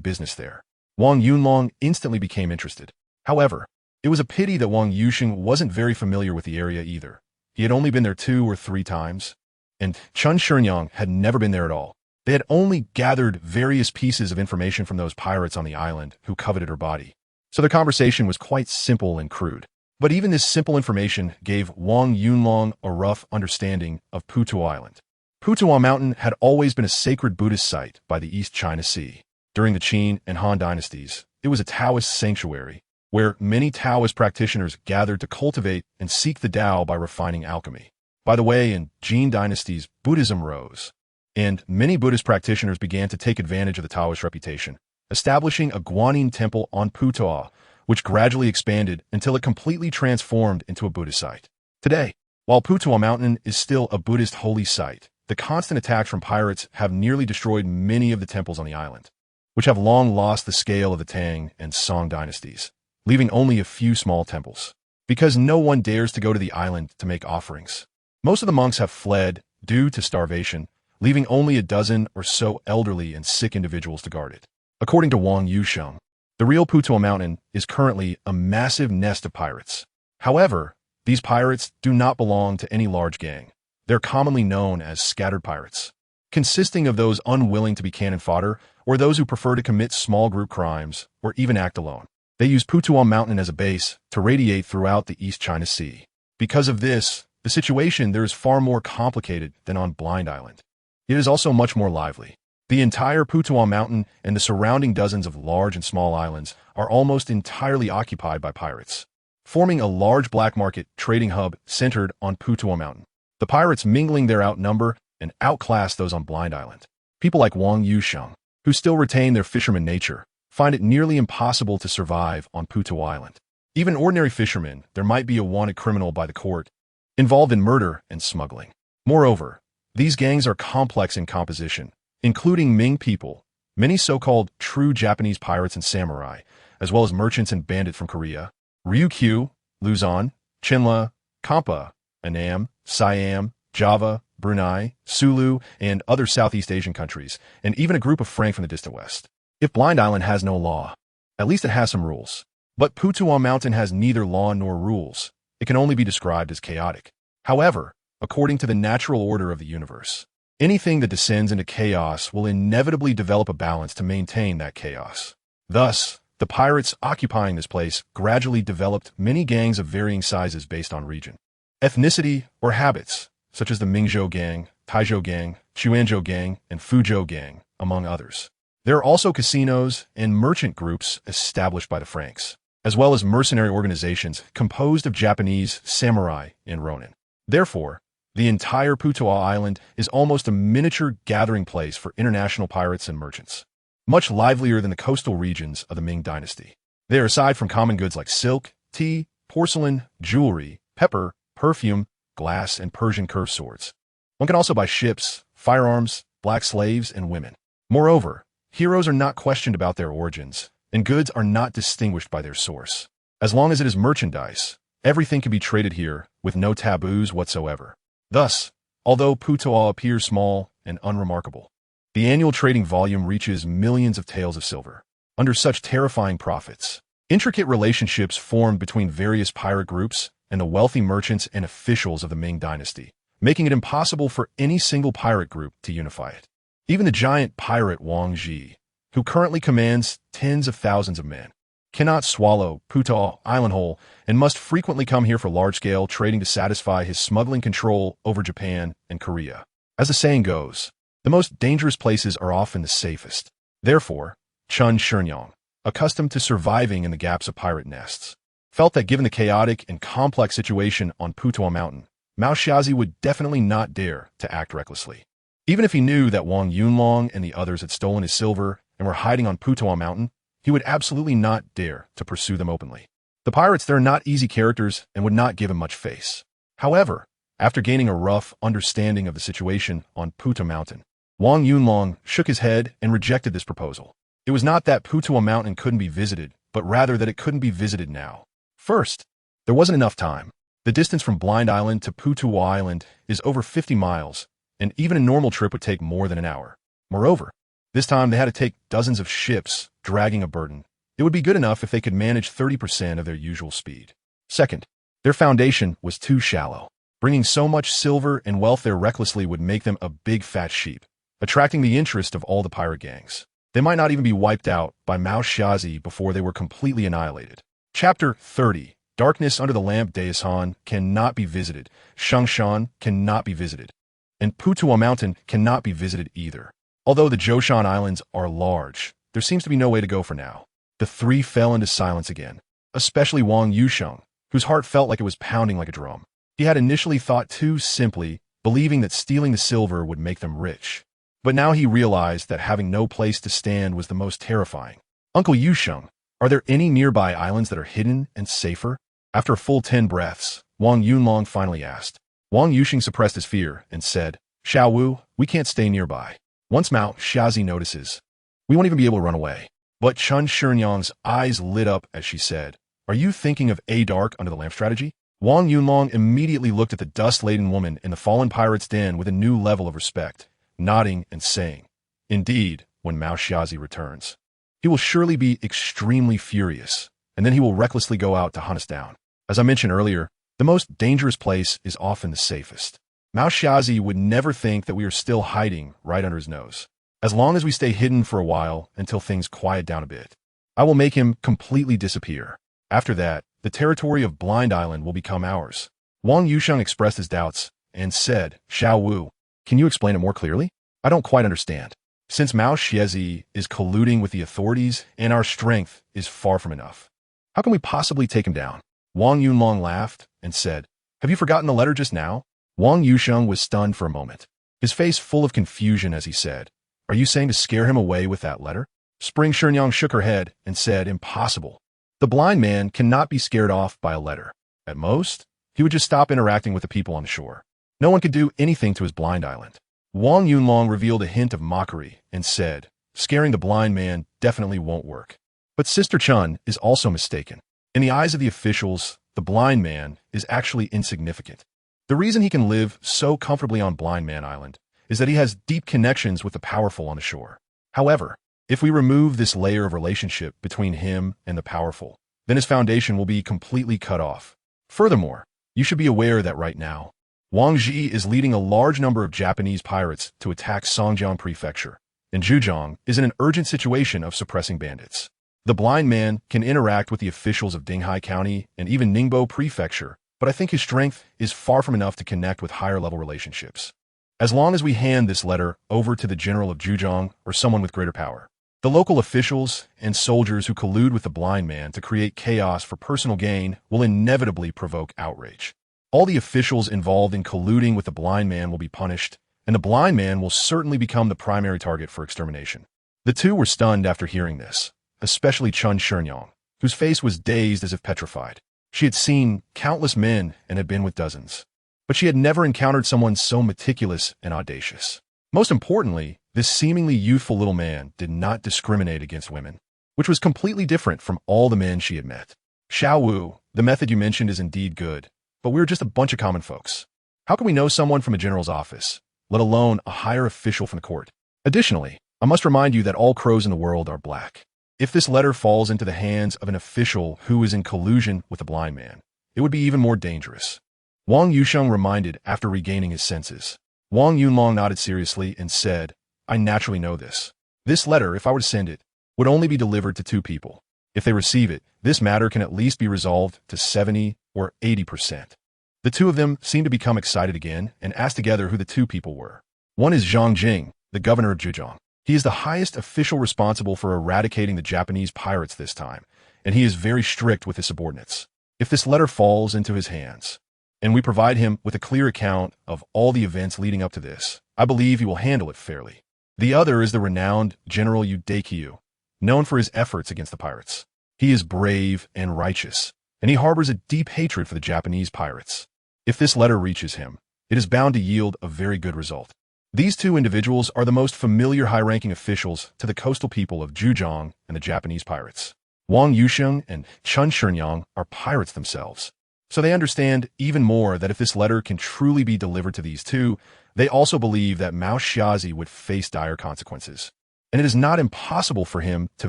business there." Wang Yunlong instantly became interested. However, it was a pity that Wang Yuxing wasn't very familiar with the area either. He had only been there 2 or 3 times, and Chun Shenyang had never been there at all. They had only gathered various pieces of information from those pirates on the island who coveted her body. So their conversation was quite simple and crude. But even this simple information gave Wang Yunlong a rough understanding of Putuo Island. Putuo Mountain had always been a sacred Buddhist site by the East China Sea. During the Qin and Han dynasties, it was a Taoist sanctuary, where many Taoist practitioners gathered to cultivate and seek the Tao by refining alchemy. By the way, in Jin dynasties, Buddhism rose, and many Buddhist practitioners began to take advantage of the Taoist reputation, establishing a Guanyin temple on Putuo, which gradually expanded until it completely transformed into a Buddhist site. Today, while Putuo Mountain is still a Buddhist holy site, the constant attacks from pirates have nearly destroyed many of the temples on the island, which have long lost the scale of the Tang and Song dynasties, leaving only a few small temples. because no one dares to go to the island to make offerings. Most of the monks have fled due to starvation, leaving only a dozen or so elderly and sick individuals to guard it. According to Wang Yusheng, the real Putuo Mountain is currently a massive nest of pirates. However, these pirates do not belong to any large gang. They're commonly known as scattered pirates, consisting of those unwilling to be cannon fodder or those who prefer to commit small group crimes or even act alone. They use Putuo Mountain as a base to radiate throughout the East China Sea. Because of this, the situation there is far more complicated than on Blind Island. It is also much more lively. The entire Putuo Mountain and the surrounding dozens of large and small islands are almost entirely occupied by pirates, forming a large black market trading hub centered on Putuo Mountain. The pirates mingling there outnumber and outclass those on Blind Island. People like Wang Yusheng, who still retain their fisherman nature, find it nearly impossible to survive on Putuo Island. Even ordinary fishermen, there might be a wanted criminal by the court, involved in murder and smuggling. Moreover, these gangs are complex in composition, including Ming people, many so-called true Japanese pirates and samurai, as well as merchants and bandits from Korea, Ryukyu, Luzon, Chinla, Kampa, Annam, Siam, Java, Brunei, Sulu, and other Southeast Asian countries, and even a group of Frank from the distant West. If Blind Island has no law, at least it has some rules. But Putuo Mountain has neither law nor rules. It can only be described as chaotic. However, according to the natural order of the universe, anything that descends into chaos will inevitably develop a balance to maintain that chaos. Thus, the pirates occupying this place gradually developed many gangs of varying sizes based on region, ethnicity, or habits, such as the Mingzhou Gang, Taizhou Gang, Chuanzhou Gang, and Fuzhou Gang, among others. There are also casinos and merchant groups established by the Franks, as well as mercenary organizations composed of Japanese, samurai, and ronin. Therefore, the entire Putuo Island is almost a miniature gathering place for international pirates and merchants, much livelier than the coastal regions of the Ming Dynasty. There, aside from common goods like silk, tea, porcelain, jewelry, pepper, perfume, glass, and Persian curved swords, one can also buy ships, firearms, black slaves, and women. Moreover, heroes are not questioned about their origins, and goods are not distinguished by their source. As long as it is merchandise, everything can be traded here with no taboos whatsoever. Thus, although Putuo appears small and unremarkable, the annual trading volume reaches millions of taels of silver. Under such terrifying profits, intricate relationships formed between various pirate groups and the wealthy merchants and officials of the Ming Dynasty, making it impossible for any single pirate group to unify it. Even the giant pirate Wang Ji, who currently commands tens of thousands of men, cannot swallow Putuo Island whole and must frequently come here for large-scale trading to satisfy his smuggling control over Japan and Korea. As the saying goes, the most dangerous places are often the safest. Therefore, Chun Shinyong, accustomed to surviving in the gaps of pirate nests, felt that given the chaotic and complex situation on Putuo Mountain, Mao Xiazi would definitely not dare to act recklessly. Even if he knew that Wang Yunlong and the others had stolen his silver and were hiding on Putuo Mountain, he would absolutely not dare to pursue them openly. The pirates there are not easy characters and would not give him much face. However, after gaining a rough understanding of the situation on Putuo Mountain, Wang Yunlong shook his head and rejected this proposal. It was not that Putuo Mountain couldn't be visited, but rather that it couldn't be visited now. First, there wasn't enough time. The distance from Blind Island to Putuo Island is over 50 miles, and even a normal trip would take more than an hour. Moreover, this time they had to take dozens of ships dragging a burden. It would be good enough if they could manage 30% of their usual speed. Second, their foundation was too shallow. Bringing so much silver and wealth there recklessly would make them a big fat sheep, attracting the interest of all the pirate gangs. They might not even be wiped out by Mao Xiazi before they were completely annihilated. Chapter 30. Darkness under the lamp Daishan cannot be visited, Shangshan cannot be visited, and Putuo Mountain cannot be visited either. Although the Zhoushan Islands are large, there seems to be no way to go for now. The three fell into silence again, especially Wang Yusheng, whose heart felt like it was pounding like a drum. He had initially thought too simply, believing that stealing the silver would make them rich. But now he realized that having no place to stand was the most terrifying. Uncle Yusheng, are there any nearby islands that are hidden and safer? After a full 10 breaths, Wang Yunlong finally asked. Wang Yusheng suppressed his fear and said, Xiao Wu, we can't stay nearby. Once Mao Xiazi notices, we won't even be able to run away. But Chun Shinyang's eyes lit up as she said, Are you thinking of a dark under the lamp strategy? Wang Yunlong immediately looked at the dust-laden woman in the fallen pirate's den with a new level of respect, nodding and saying, "Indeed, when Mao Xiazi returns, he will surely be extremely furious, and then he will recklessly go out to hunt us down. As I mentioned earlier, the most dangerous place is often the safest. Mao Xiazi would never think that we are still hiding right under his nose. As long as we stay hidden for a while until things quiet down a bit, I will make him completely disappear. After that, the territory of Blind Island will become ours." Wang Yusheng expressed his doubts and said, "Xiao Wu, can you explain it more clearly? I don't quite understand. Since Mao Xiazi is colluding with the authorities and our strength is far from enough, how can we possibly take him down?" Wang Yunlong laughed and said, "Have you forgotten the letter just now?" Wang Yusheng was stunned for a moment, his face full of confusion as he said, "Are you saying to scare him away with that letter?" Spring Shenyang shook her head and said, "Impossible. The blind man cannot be scared off by a letter. At most, he would just stop interacting with the people on the shore. No one could do anything to his blind island." Wang Yunlong revealed a hint of mockery and said, "Scaring the blind man definitely won't work. But Sister Chun is also mistaken. In the eyes of the officials, the blind man is actually insignificant. The reason he can live so comfortably on Blind Man Island is that he has deep connections with the powerful on the shore. However, if we remove this layer of relationship between him and the powerful, then his foundation will be completely cut off. Furthermore, you should be aware that right now, Wang Ji is leading a large number of Japanese pirates to attack Songjiang Prefecture, and Zhujiang is in an urgent situation of suppressing bandits. The blind man can interact with the officials of Dinghai County and even Ningbo Prefecture, but I think his strength is far from enough to connect with higher-level relationships. As long as we hand this letter over to the general of Zhujiang or someone with greater power, the local officials and soldiers who collude with the blind man to create chaos for personal gain will inevitably provoke outrage. All the officials involved in colluding with the blind man will be punished, and the blind man will certainly become the primary target for extermination." The two were stunned after hearing this, especially Chun Shenyang, whose face was dazed as if petrified. She had seen countless men and had been with dozens, but she had never encountered someone so meticulous and audacious. Most importantly, this seemingly youthful little man did not discriminate against women, which was completely different from all the men she had met. "Xiao Wu, the method you mentioned is indeed good, but we're just a bunch of common folks. How can we know someone from a general's office, let alone a higher official from the court? Additionally, I must remind you that all crows in the world are black. If this letter falls into the hands of an official who is in collusion with a blind man, it would be even more dangerous." Wang Yusheng reminded after regaining his senses. Wang Yunlong nodded seriously and said, "I naturally know this. This letter, if I were to send it, would only be delivered to 2 people. If they receive it, this matter can at least be resolved to 70 or 80%. The 2 of them seemed to become excited again and asked together who the 2 people were. One is Zhang Jing, the governor of Zhejiang. He is the highest official responsible for eradicating the Japanese pirates this time, and he is very strict with his subordinates. If this letter falls into his hands, and we provide him with a clear account of all the events leading up to this, I believe he will handle it fairly. The other is the renowned General Udekyu, known for his efforts against the pirates. He is brave and righteous, and he harbors a deep hatred for the Japanese pirates. If this letter reaches him, it is bound to yield a very good result. These 2 individuals are the most familiar high-ranking officials to the coastal people of Zhujiang and the Japanese pirates. Wang Yusheng and Chun Shenyang are pirates themselves, so they understand even more that if this letter can truly be delivered to these 2, they also believe that Mao Xiazi would face dire consequences, and it is not impossible for him to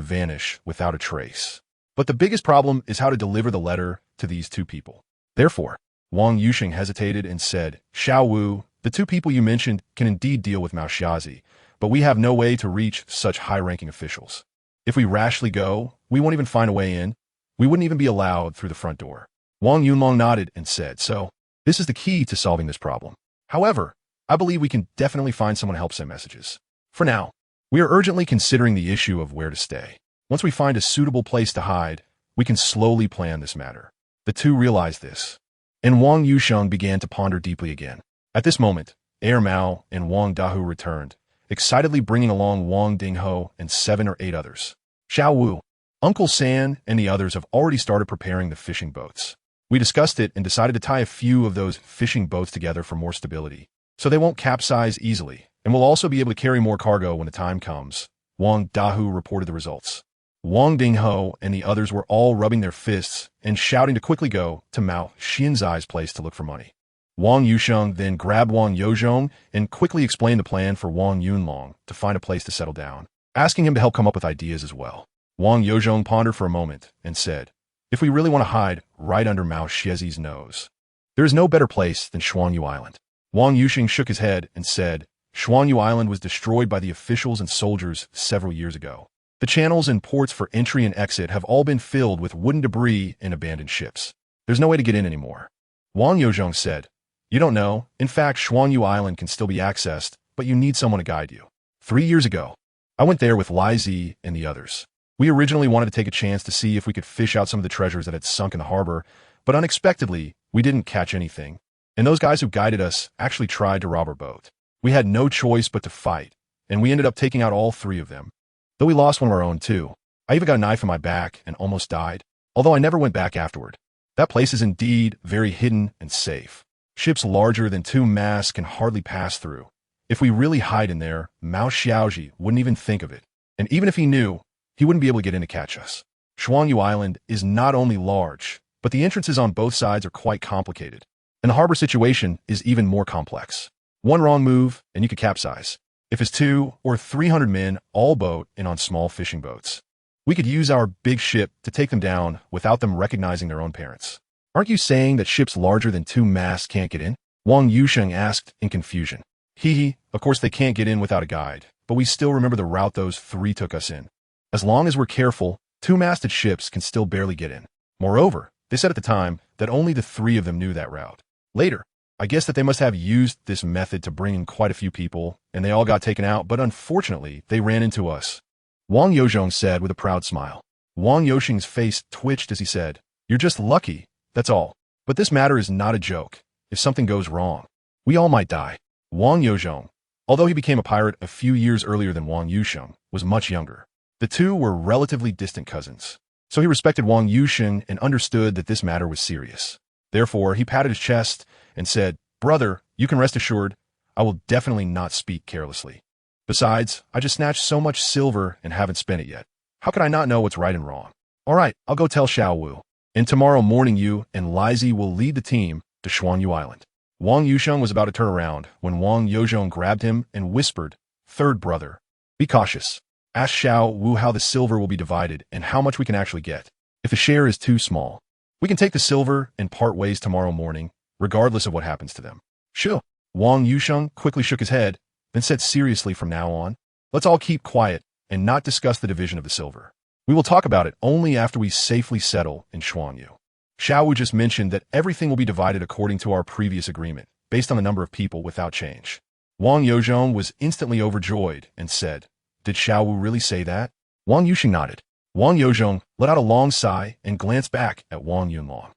vanish without a trace. But the biggest problem is how to deliver the letter to these 2 people. Therefore, Wang Yusheng hesitated and said, "Xiao Wu, the 2 people you mentioned can indeed deal with Mao Xiazi, but we have no way to reach such high-ranking officials. If we rashly go, we won't even find a way in. We wouldn't even be allowed through the front door." Wang Yunlong nodded and said, "So, this is the key to solving this problem. However, I believe we can definitely find someone to help send messages. For now, we are urgently considering the issue of where to stay. Once we find a suitable place to hide, we can slowly plan this matter." The 2 realized this, and Wang Yusheng began to ponder deeply again. At this moment, Air Mao and Wang Dahu returned, excitedly bringing along Wang Dingho and 7 or 8 others. "Xiao Wu, Uncle San and the others have already started preparing the fishing boats. We discussed it and decided to tie a few of those fishing boats together for more stability, so they won't capsize easily, and we'll also be able to carry more cargo when the time comes." Wang Dahu reported the results. Wang Dingho and the others were all rubbing their fists and shouting to quickly go to Mao Xianzai's place to look for money. Wang Yusheng then grabbed Wang Yozhong and quickly explained the plan for Wang Yunlong to find a place to settle down, asking him to help come up with ideas as well. Wang Yozhong pondered for a moment and said, "If we really want to hide right under Mao Xiezhi's nose, there is no better place than Xuanyu Island." Wang Yusheng shook his head and said, "Xuanyu Island was destroyed by the officials and soldiers several years ago. The channels and ports for entry and exit have all been filled with wooden debris and abandoned ships. There's no way to get in anymore." Wang Yozhong said, "You don't know. In fact, Xuanyu Island can still be accessed, but you need someone to guide you. 3 years ago, I went there with Lai Zi and the others. We originally wanted to take a chance to see if we could fish out some of the treasures that had sunk in the harbor, but unexpectedly, we didn't catch anything. And those guys who guided us actually tried to rob our boat. We had no choice but to fight, and we ended up taking out all 3 of them. Though we lost one of our own too. I even got a knife in my back and almost died, although I never went back afterward. That place is indeed very hidden and safe. Ships larger than 2 masts can hardly pass through. If we really hide in there, Mao Xiaoji wouldn't even think of it. And even if he knew, he wouldn't be able to get in to catch us. Xuanyu Island is not only large, but the entrances on both sides are quite complicated. And the harbor situation is even more complex. One wrong move, and you could capsize. If it's 200 or 300 men, all boat and on small fishing boats. We could use our big ship to take them down without them recognizing their own parents. Aren't you saying that ships larger than 2 masts can't get in? Wang Yusheng asked in confusion. Of course they can't get in without a guide, but we still remember the route those 3 took us in. As long as we're careful, 2-masted ships can still barely get in. Moreover, they said at the time that only the 3 of them knew that route. Later, I guess that they must have used this method to bring in quite a few people, and they all got taken out, but unfortunately, they ran into us." Wang Yozhong said with a proud smile. Wang Yosheng's face twitched as he said, "You're just lucky, that's all. But this matter is not a joke. If something goes wrong, we all might die." Wang Yozhong, although he became a pirate a few years earlier than Wang Yusheng, was much younger. The 2 were relatively distant cousins, so he respected Wang Yusheng and understood that this matter was serious. Therefore, he patted his chest and said, "Brother, you can rest assured, I will definitely not speak carelessly. Besides, I just snatched so much silver and haven't spent it yet. How could I not know what's right and wrong? All right, I'll go tell Xiao Wu. And tomorrow morning you and Lai Zi will lead the team to Xuanyu Island." Wang Yusheng was about to turn around when Wang Yozhong grabbed him and whispered, "Third brother, be cautious. Ask Xiao Wu how the silver will be divided and how much we can actually get. If the share is too small, we can take the silver and part ways tomorrow morning, regardless of what happens to them." "Sure." Wang Yusheng quickly shook his head, then said seriously, "From now on, let's all keep quiet and not discuss the division of the silver. We will talk about it only after we safely settle in Xuanyu. Xiao Wu just mentioned that everything will be divided according to our previous agreement, based on the number of people without change." Wang Yozhong was instantly overjoyed and said, "Did Xiao Wu really say that?" Wang Yusheng nodded. Wang Yozhong let out a long sigh and glanced back at Wang Yunlong,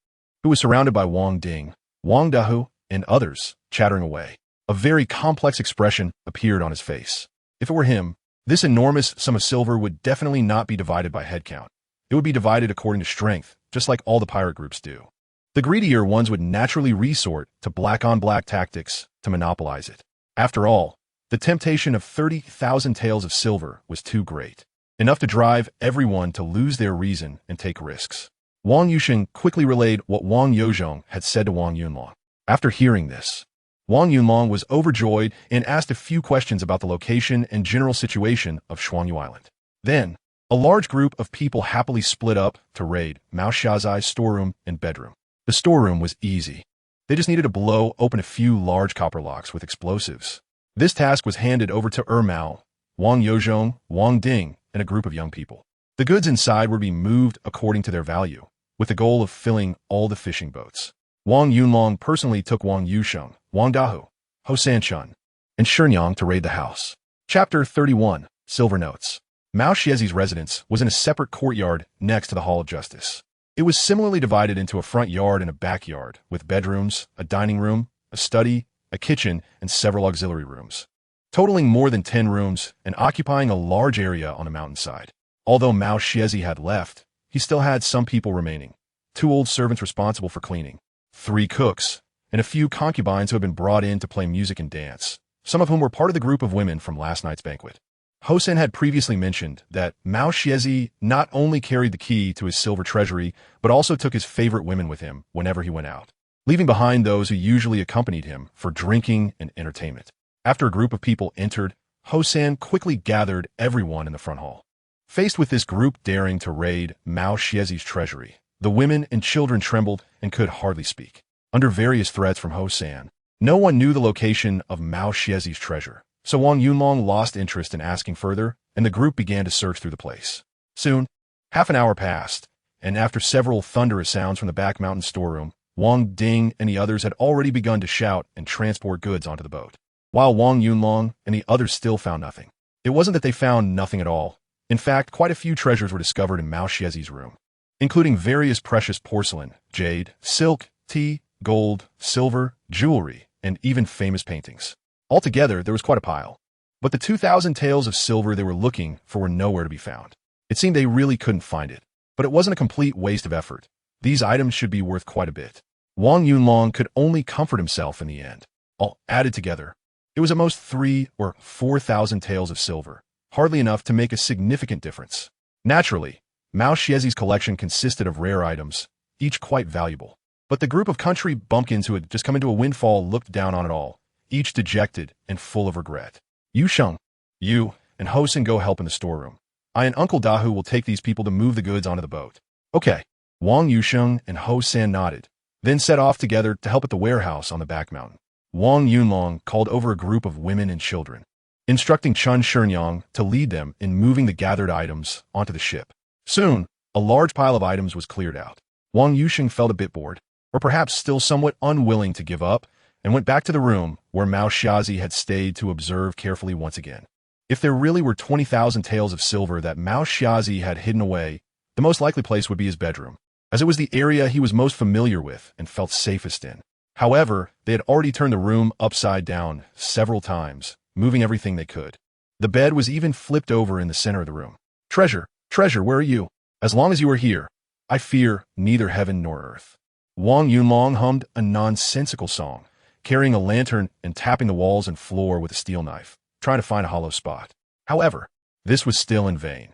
who was surrounded by Wang Ding, Wang Dahu, and others, chattering away. A very complex expression appeared on his face. If it were him, this enormous sum of silver would definitely not be divided by headcount. It would be divided according to strength, just like all the pirate groups do. The greedier ones would naturally resort to black-on-black tactics to monopolize it. After all, the temptation of 30,000 taels of silver was too great, enough to drive everyone to lose their reason and take risks. Wang Yusheng quickly relayed what Wang Yozhong had said to Wang Yunlong. After hearing this, Wang Yunlong was overjoyed and asked a few questions about the location and general situation of Xuanyu Island. Then, a large group of people happily split up to raid Mao Xiaozai's storeroom and bedroom. The storeroom was easy. They just needed to blow open a few large copper locks with explosives. This task was handed over to Mao, Wang Yozhong, Wang Ding, and a group of young people. The goods inside were being moved according to their value, with the goal of filling all the fishing boats. Wang Yunlong personally took Wang Yusheng, Wang Dahu, Ho Sanchun, and Shenyang to raid the house. Chapter 31, Silver Notes. Mao Xiezhi's residence was in a separate courtyard next to the Hall of Justice. It was similarly divided into a front yard and a backyard, with bedrooms, a dining room, a study, a kitchen, and several auxiliary rooms, totaling more than 10 rooms and occupying a large area on a mountainside. Although Mao Xiezhi had left, he still had some people remaining: 2 old servants responsible for cleaning, 3 cooks, and a few concubines who had been brought in to play music and dance, some of whom were part of the group of women from last night's banquet. Hosen had previously mentioned that Mao Xiezi not only carried the key to his silver treasury, but also took his favorite women with him whenever he went out, leaving behind those who usually accompanied him for drinking and entertainment. After a group of people entered, Hosen quickly gathered everyone in the front hall. Faced with this group daring to raid Mao Xiezi's treasury, the women and children trembled and could hardly speak. Under various threats from Hosen, no one knew the location of Mao Xiezi's treasure, so Wang Yunlong lost interest in asking further, and the group began to search through the place. Soon, half an hour passed, and after several thunderous sounds from the back mountain storeroom, Wang Ding and the others had already begun to shout and transport goods onto the boat. While Wang Yunlong and the others still found nothing. It wasn't that they found nothing at all. In fact, quite a few treasures were discovered in Mao Xiezi's room, including various precious porcelain, jade, silk, tea, gold, silver, jewelry, and even famous paintings. Altogether, there was quite a pile. But the 2,000 taels of silver they were looking for were nowhere to be found. It seemed they really couldn't find it. But it wasn't a complete waste of effort. These items should be worth quite a bit. Wang Yunlong could only comfort himself in the end. All added together, it was at most 3,000 or 4,000 taels of silver, hardly enough to make a significant difference. Naturally, Mao Xiezi's collection consisted of rare items, each quite valuable. But the group of country bumpkins who had just come into a windfall looked down on it all, each dejected and full of regret. Yu Sheng, you and Hosen go help in the storeroom. I and Uncle Dahu will take these people to move the goods onto the boat. Okay. Wang Yusheng and Hosen nodded, then set off together to help at the warehouse on the back mountain. Wang Yunlong called over a group of women and children, instructing Chun Shenyang to lead them in moving the gathered items onto the ship. Soon, a large pile of items was cleared out. Wang Yusheng felt a bit bored, or perhaps still somewhat unwilling to give up, and went back to the room where Mao Xiezi had stayed to observe carefully once again. If there really were 20,000 taels of silver that Mao Xiezi had hidden away, the most likely place would be his bedroom, as it was the area he was most familiar with and felt safest in. However, they had already turned the room upside down several times, moving everything they could. The bed was even flipped over in the center of the room. Treasure, treasure, where are you? As long as you are here, I fear neither heaven nor earth. Wang Yunlong hummed a nonsensical song, carrying a lantern and tapping the walls and floor with a steel knife, trying to find a hollow spot. However, this was still in vain.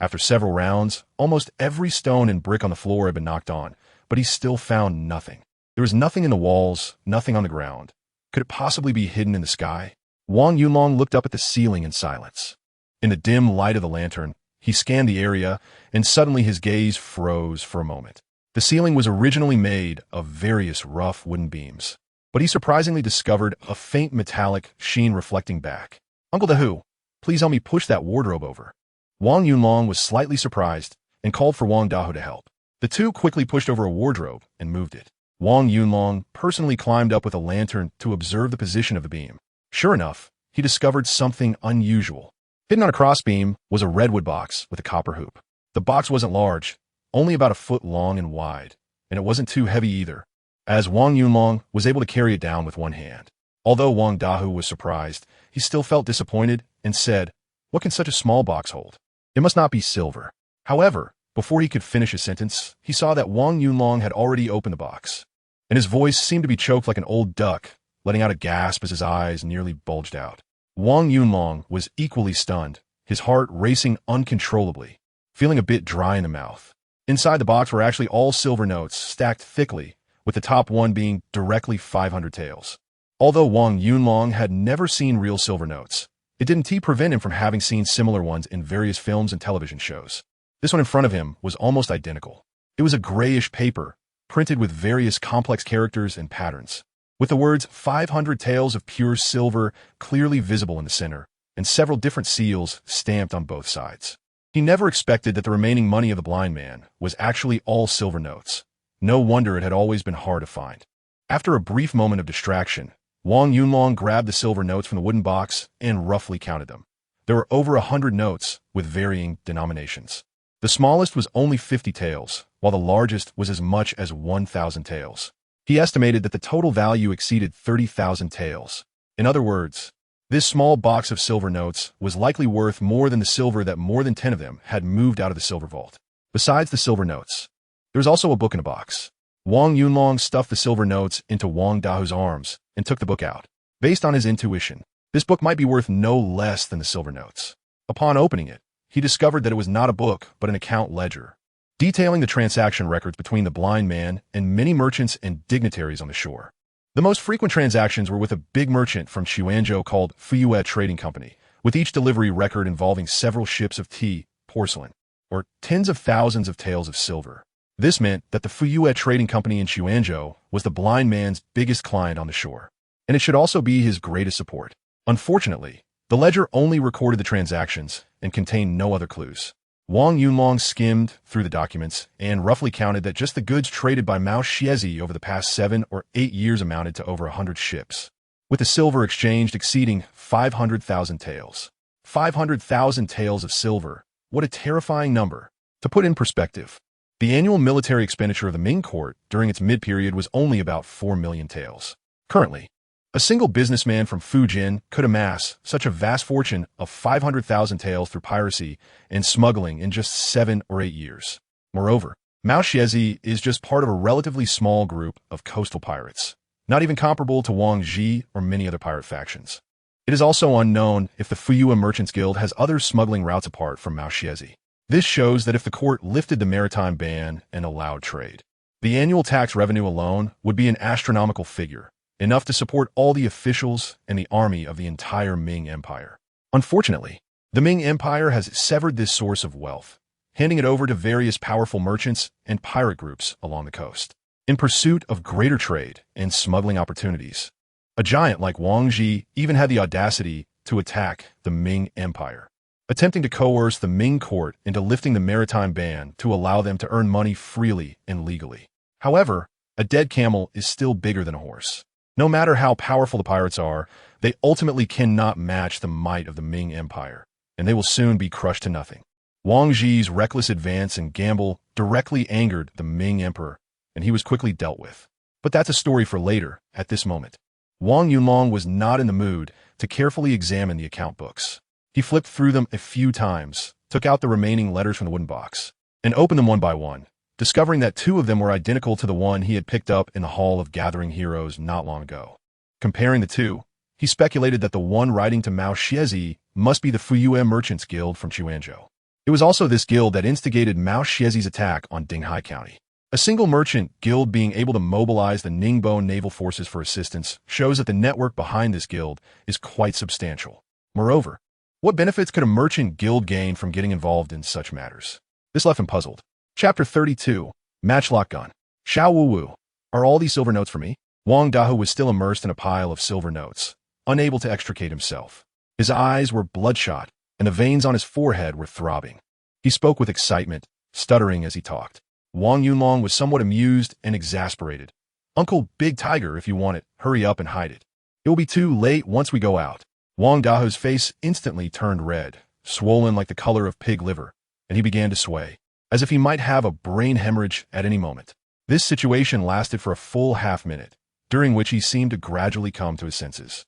After several rounds, almost every stone and brick on the floor had been knocked on, but he still found nothing. There was nothing in the walls, nothing on the ground. Could it possibly be hidden in the sky? Wang Yunlong looked up at the ceiling in silence. In the dim light of the lantern, he scanned the area, and suddenly his gaze froze for a moment. The ceiling was originally made of various rough wooden beams, but he surprisingly discovered a faint metallic sheen reflecting back. Uncle Dahu, please help me push that wardrobe over. Wang Yunlong was slightly surprised and called for Wang Dahu to help. The two quickly pushed over a wardrobe and moved it. Wang Yunlong personally climbed up with a lantern to observe the position of the beam. Sure enough, he discovered something unusual. Hidden on a crossbeam was a redwood box with a copper hoop. The box wasn't large, only about a foot long and wide, and it wasn't too heavy either, as Wang Yunlong was able to carry it down with one hand. Although Wang Dahu was surprised, he still felt disappointed and said, "What can such a small box hold? It must not be silver." However, before he could finish his sentence, he saw that Wang Yunlong had already opened the box, and his voice seemed to be choked like an old duck, letting out a gasp as his eyes nearly bulged out. Wang Yunlong was equally stunned, his heart racing uncontrollably, feeling a bit dry in the mouth. Inside the box were actually all silver notes, stacked thickly, with the top one being directly 500 taels. Although Wang Yunlong had never seen real silver notes, it didn't prevent him from having seen similar ones in various films and television shows. This one in front of him was almost identical. It was a grayish paper, printed with various complex characters and patterns, with the words 500 taels of pure silver clearly visible in the center, and several different seals stamped on both sides. He never expected that the remaining money of the blind man was actually all silver notes. No wonder it had always been hard to find. After a brief moment of distraction, Wang Yunlong grabbed the silver notes from the wooden box and roughly counted them. There were over 100 notes with varying denominations. The smallest was only 50 taels, while the largest was as much as 1,000 taels. He estimated that the total value exceeded 30,000 taels. In other words, this small box of silver notes was likely worth more than the silver that more than 10 of them had moved out of the silver vault. Besides the silver notes, there was also a book in a box. Wang Yunlong stuffed the silver notes into Wang Dahu's arms and took the book out. Based on his intuition, this book might be worth no less than the silver notes. Upon opening it, he discovered that it was not a book, but an account ledger, detailing the transaction records between the blind man and many merchants and dignitaries on the shore. The most frequent transactions were with a big merchant from Chuanzhou called Fuyue Trading Company, with each delivery record involving several ships of tea, porcelain, or tens of thousands of taels of silver. This meant that the Fuyue Trading Company in Chuanzhou was the blind man's biggest client on the shore, and it should also be his greatest support. Unfortunately, the ledger only recorded the transactions and contained no other clues. Wang Yunlong skimmed through the documents and roughly counted that just the goods traded by Mao Xiezi over the past 7 or 8 years amounted to over 100 ships, with the silver exchanged exceeding 500,000 taels. 500,000 taels of silver. What a terrifying number. To put in perspective, the annual military expenditure of the Ming court during its mid-period was only about 4 million taels. Currently, a single businessman from Fujian could amass such a vast fortune of 500,000 taels through piracy and smuggling in just 7 or 8 years. Moreover, Mao Xiezi is just part of a relatively small group of coastal pirates, not even comparable to Wang Ji or many other pirate factions. It is also unknown if the Fuyue Merchants Guild has other smuggling routes apart from Mao Xiezi. This shows that if the court lifted the maritime ban and allowed trade, the annual tax revenue alone would be an astronomical figure, enough to support all the officials and the army of the entire Ming Empire. Unfortunately, the Ming Empire has severed this source of wealth, handing it over to various powerful merchants and pirate groups along the coast, in pursuit of greater trade and smuggling opportunities. A giant like Wang Ji even had the audacity to attack the Ming Empire, attempting to coerce the Ming court into lifting the maritime ban to allow them to earn money freely and legally. However, a dead camel is still bigger than a horse. No matter how powerful the pirates are, they ultimately cannot match the might of the Ming Empire, and they will soon be crushed to nothing. Wang Ji's reckless advance and gamble directly angered the Ming Emperor, and he was quickly dealt with. But that's a story for later. At this moment, Wang Yunlong was not in the mood to carefully examine the account books. He flipped through them a few times, took out the remaining letters from the wooden box, and opened them one by one, discovering that 2 of them were identical to the one he had picked up in the Hall of Gathering Heroes not long ago. Comparing the 2, he speculated that the one writing to Mao Xiezi must be the Fuyue Merchants Guild from Chuanzhou. It was also this guild that instigated Mao Xiezi's attack on Dinghai County. A single merchant guild being able to mobilize the Ningbo naval forces for assistance shows that the network behind this guild is quite substantial. Moreover, what benefits could a merchant guild gain from getting involved in such matters? This left him puzzled. Chapter 32. Matchlock Gun. Xiao Wu Wu. Are all these silver notes for me? Wang Dahu was still immersed in a pile of silver notes, unable to extricate himself. His eyes were bloodshot, and the veins on his forehead were throbbing. He spoke with excitement, stuttering as he talked. Wang Yunlong was somewhat amused and exasperated. Uncle Big Tiger, if you want it, hurry up and hide it. It will be too late once we go out. Wang Dahu's face instantly turned red, swollen like the color of pig liver, and he began to sway, as if he might have a brain hemorrhage at any moment. This situation lasted for a full half-minute, during which he seemed to gradually come to his senses.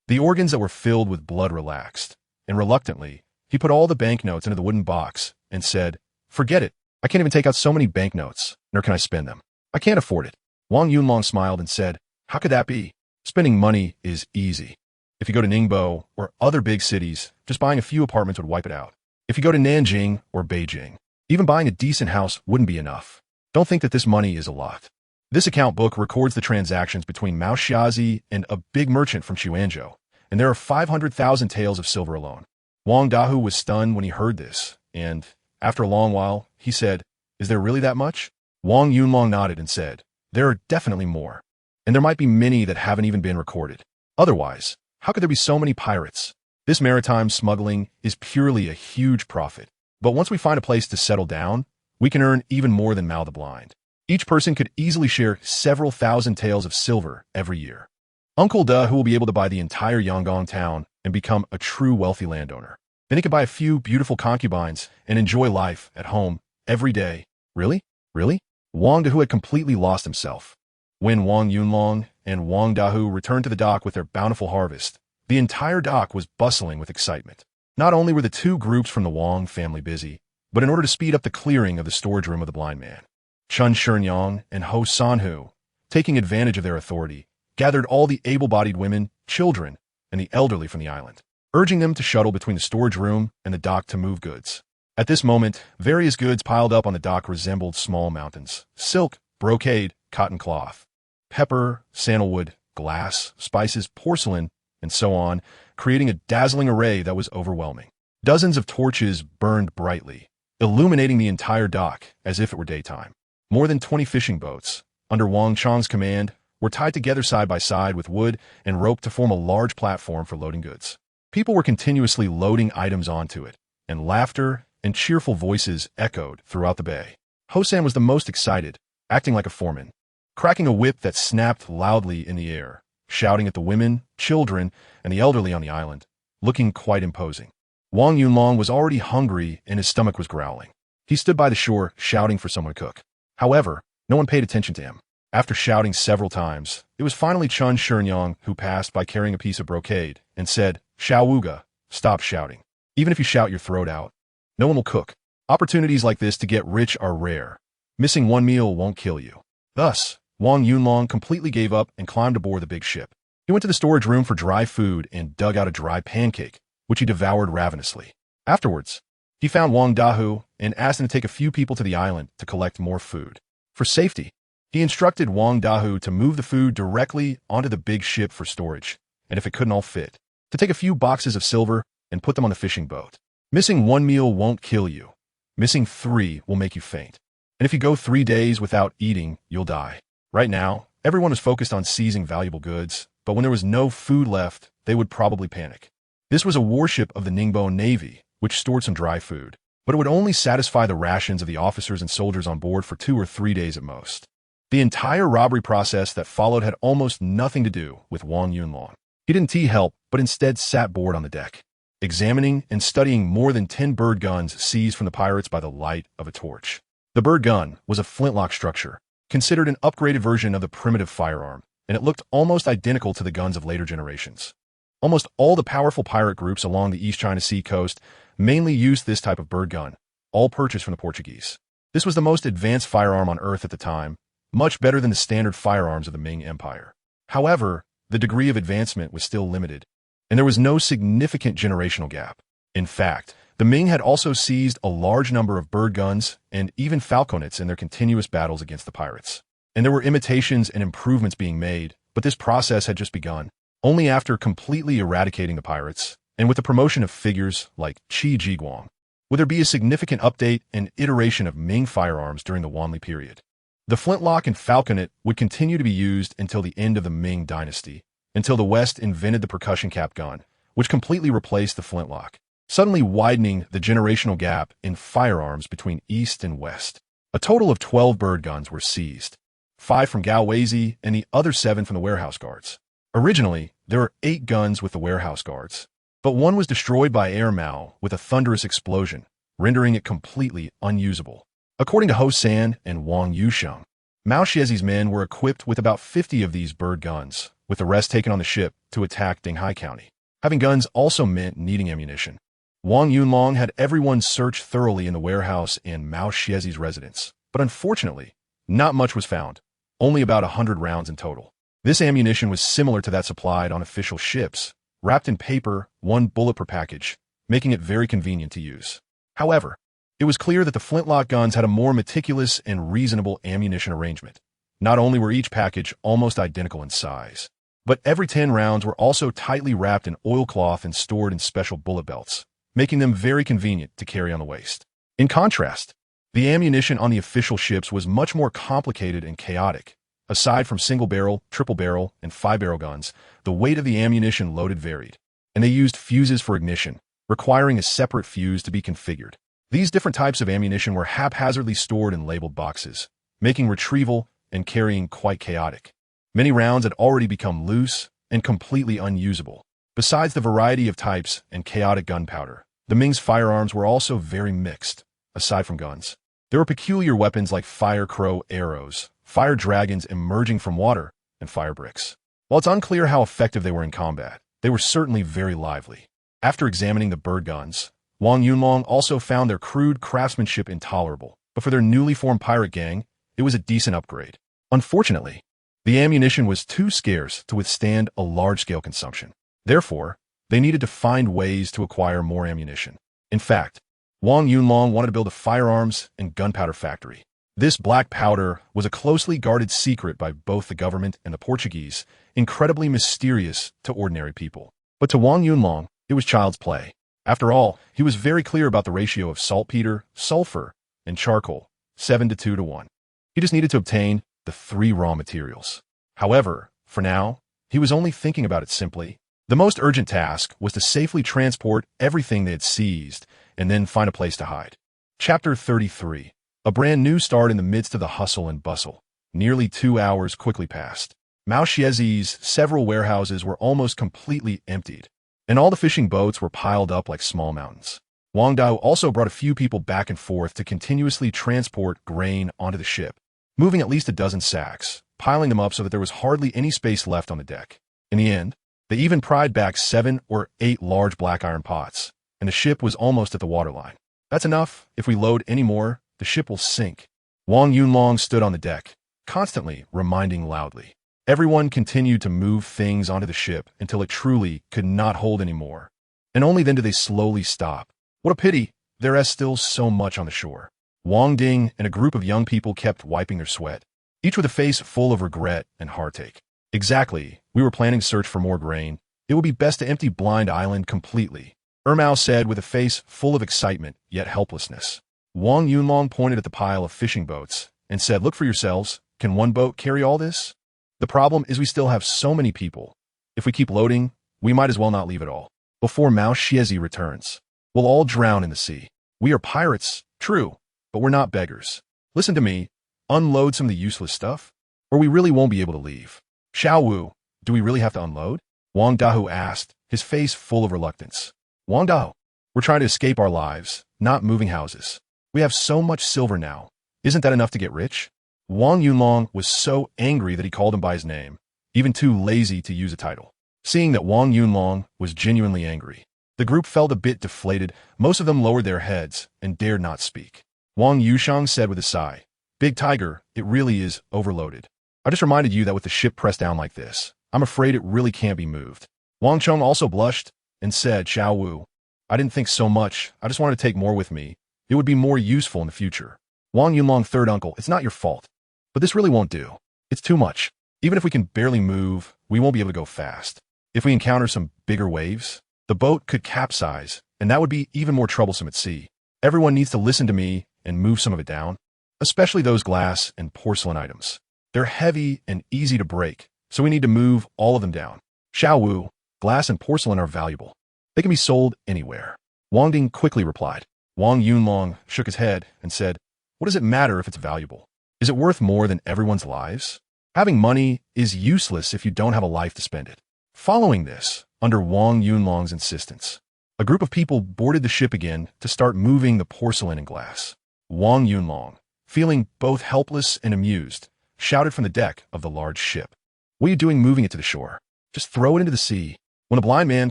The organs that were filled with blood relaxed, and reluctantly, he put all the banknotes into the wooden box and said, "Forget it. I can't even take out so many banknotes, nor can I spend them. I can't afford it." Wang Yunlong smiled and said, "How could that be? Spending money is easy. If you go to Ningbo or other big cities, just buying a few apartments would wipe it out. If you go to Nanjing or Beijing, even buying a decent house wouldn't be enough. Don't think that this money is a lot." This account book records the transactions between Mao Xiazi and a big merchant from Chuanzhou, and there are 500,000 taels of silver alone. Wang Dahu was stunned when he heard this, and, after a long while, he said, "Is there really that much?" Wang Yunlong nodded and said, "There are definitely more, and there might be many that haven't even been recorded. Otherwise, how could there be so many pirates? This maritime smuggling is purely a huge profit. But once we find a place to settle down, we can earn even more than Mao the Blind. Each person could easily share several thousand taels of silver every year. Uncle Da, who will be able to buy the entire Yangon town and become a true wealthy landowner. Then he could buy a few beautiful concubines and enjoy life at home every day." Really? Really? Wang Dahu had completely lost himself. When Wang Yunlong and Wang Dahu returned to the dock with their bountiful harvest, the entire dock was bustling with excitement. Not only were the 2 groups from the Wang family busy, but in order to speed up the clearing of the storage room of the blind man, Chun Shenyang and Ho Sanhu, taking advantage of their authority, gathered all the able-bodied women, children, and the elderly from the island. urging them to shuttle between the storage room and the dock to move goods. At this moment, various goods piled up on the dock resembled small mountains: silk, brocade, cotton cloth, pepper, sandalwood, glass, spices, porcelain, and so on, creating a dazzling array that was overwhelming. Dozens of torches burned brightly, illuminating the entire dock as if it were daytime. More than 20 fishing boats, under Wang Chang's command, were tied together side by side with wood and rope to form a large platform for loading goods. People were continuously loading items onto it, and laughter and cheerful voices echoed throughout the bay. Hosan was the most excited, acting like a foreman, cracking a whip that snapped loudly in the air, shouting at the women, children, and the elderly on the island, looking quite imposing. Wang Yunlong was already hungry and his stomach was growling. He stood by the shore, shouting for someone to cook. However, no one paid attention to him. After shouting several times, it was finally Chun Shinyang who passed by carrying a piece of brocade and said, "Xiaowuga, stop shouting. Even if you shout your throat out, no one will cook. Opportunities like this to get rich are rare. Missing one meal won't kill you." Thus, Wang Yunlong completely gave up and climbed aboard the big ship. He went to the storage room for dry food and dug out a dry pancake, which he devoured ravenously. Afterwards, he found Wang Dahu and asked him to take a few people to the island to collect more food. For safety, he instructed Wang Dahu to move the food directly onto the big ship for storage, and if it couldn't all fit, to take a few boxes of silver and put them on the fishing boat. Missing one meal won't kill you. Missing 3 will make you faint. And if you go 3 days without eating, you'll die. Right now, everyone was focused on seizing valuable goods, but when there was no food left, they would probably panic. This was a warship of the Ningbo Navy, which stored some dry food, but it would only satisfy the rations of the officers and soldiers on board for 2 or 3 days at most. The entire robbery process that followed had almost nothing to do with Wang Yunlong. He didn't help, but instead sat bored on the deck, examining and studying more than 10 bird guns seized from the pirates by the light of a torch. The bird gun was a flintlock structure, considered an upgraded version of the primitive firearm, and it looked almost identical to the guns of later generations. Almost all the powerful pirate groups along the East China Sea coast mainly used this type of bird gun, all purchased from the Portuguese. This was the most advanced firearm on Earth at the time, much better than the standard firearms of the Ming Empire. However, the degree of advancement was still limited, and there was no significant generational gap. In fact, the Ming had also seized a large number of bird guns and even falconets in their continuous battles against the pirates. And there were imitations and improvements being made, but this process had just begun. Only after completely eradicating the pirates, and with the promotion of figures like Qi Jiguang, would there be a significant update and iteration of Ming firearms during the Wanli period. The flintlock and falconet would continue to be used until the end of the Ming Dynasty, until the West invented the percussion cap gun, which completely replaced the flintlock, suddenly widening the generational gap in firearms between East and West. A total of 12 bird guns were seized, 5 from Galwayzi and the other 7 from the warehouse guards. Originally, there were 8 guns with the warehouse guards, but one was destroyed by air Mao with a thunderous explosion, rendering it completely unusable. According to Ho San and Wang Yusheng, Mao Xiezi's men were equipped with about 50 of these bird guns, with the rest taken on the ship to attack Dinghai County. Having guns also meant needing ammunition. Wang Yunlong had everyone search thoroughly in the warehouse and Mao Xiezi's residence, but unfortunately, not much was found, only about 100 rounds in total. This ammunition was similar to that supplied on official ships, wrapped in paper, 1 bullet per package, making it very convenient to use. However, it was clear that the flintlock guns had a more meticulous and reasonable ammunition arrangement. Not only were each package almost identical in size, but every 10 rounds were also tightly wrapped in oilcloth and stored in special bullet belts, making them very convenient to carry on the waist. In contrast, the ammunition on the official ships was much more complicated and chaotic. Aside from single-barrel, triple-barrel, and 5-barrel guns, the weight of the ammunition loaded varied, and they used fuses for ignition, requiring a separate fuse to be configured. These different types of ammunition were haphazardly stored in labeled boxes, making retrieval and carrying quite chaotic. Many rounds had already become loose and completely unusable. Besides the variety of types and chaotic gunpowder, the Ming's firearms were also very mixed. Aside from guns, there were peculiar weapons like fire crow arrows, fire dragons emerging from water, and fire bricks. While it's unclear how effective they were in combat, they were certainly very lively. After examining the bird guns, Wang Yunlong also found their crude craftsmanship intolerable, but for their newly formed pirate gang, it was a decent upgrade. Unfortunately, the ammunition was too scarce to withstand a large-scale consumption. Therefore, They needed to find ways to acquire more ammunition. In fact, Wang Yunlong wanted to build a firearms and gunpowder factory. This black powder was a closely guarded secret by both the government and the Portuguese, incredibly mysterious to ordinary people. But to Wang Yunlong, it was child's play. After all, he was very clear about the ratio of saltpeter, sulfur, and charcoal, 7 to 2 to 1. He just needed to obtain the 3 raw materials. However, for now, he was only thinking about it simply. The most urgent task was to safely transport everything they had seized and then find a place to hide. Chapter 33. A brand new start in the midst of the hustle and bustle. Nearly 2 hours quickly passed. Maoshiezi's several warehouses were almost completely emptied, and all the fishing boats were piled up like small mountains. Wang Dao also brought a few people back and forth to continuously transport grain onto the ship, moving at least a dozen sacks, piling them up so that there was hardly any space left on the deck. In the end, they even pried back 7 or 8 large black iron pots, and the ship was almost at the waterline. That's enough. If we load any more, the ship will sink. Wang Yunlong stood on the deck, constantly reminding loudly. Everyone continued to move things onto the ship until it truly could not hold any more, and only then did they slowly stop. What a pity, there is still so much on the shore. Wang Ding and a group of young people kept wiping their sweat, each with a face full of regret and heartache. Exactly, we were planning to search for more grain. It would be best to empty Blind Island completely, Ermao said with a face full of excitement yet helplessness. Wang Yunlong pointed at the pile of fishing boats and said, "Look for yourselves. Can one boat carry all this? The problem is we still have so many people. If we keep loading, we might as well not leave at all. Before Mao Xiezi returns, we'll all drown in the sea. We are pirates, true, but we're not beggars. Listen to me, unload some of the useless stuff, or we really won't be able to leave." "Xiao Wu, do we really have to unload?" Wang Dahu asked, his face full of reluctance. "Wang Dahu, we're trying to escape our lives, not moving houses. We have so much silver now. Isn't that enough to get rich?" Wang Yunlong was so angry that he called him by his name, even too lazy to use a title. Seeing that Wang Yunlong was genuinely angry, the group felt a bit deflated. Most of them lowered their heads and dared not speak. Wang Yushang said with a sigh, "Big Tiger, it really is overloaded. I just reminded you that with the ship pressed down like this, I'm afraid it really can't be moved." Wang Chong also blushed and said, "Xiao Wu, I didn't think so much. I just wanted to take more with me. It would be more useful in the future." Wang Yunlong, third uncle, "It's not your fault. But this really won't do. It's too much. Even if we can barely move, we won't be able to go fast. If we encounter some bigger waves, the boat could capsize, and that would be even more troublesome at sea. Everyone needs to listen to me and move some of it down, especially those glass and porcelain items. They're heavy and easy to break, so we need to move all of them down. Xiao Wu, glass and porcelain are valuable. They can be sold anywhere." Wang Ding quickly replied. Wang Yunlong shook his head and said, "What does it matter if it's valuable? Is it worth more than everyone's lives? Having money is useless if you don't have a life to spend it." Following this, under Wang Yunlong's insistence, a group of people boarded the ship again to start moving the porcelain and glass. Wang Yunlong, feeling both helpless and amused, shouted from the deck of the large ship, "What are you doing moving it to the shore? Just throw it into the sea. When a blind man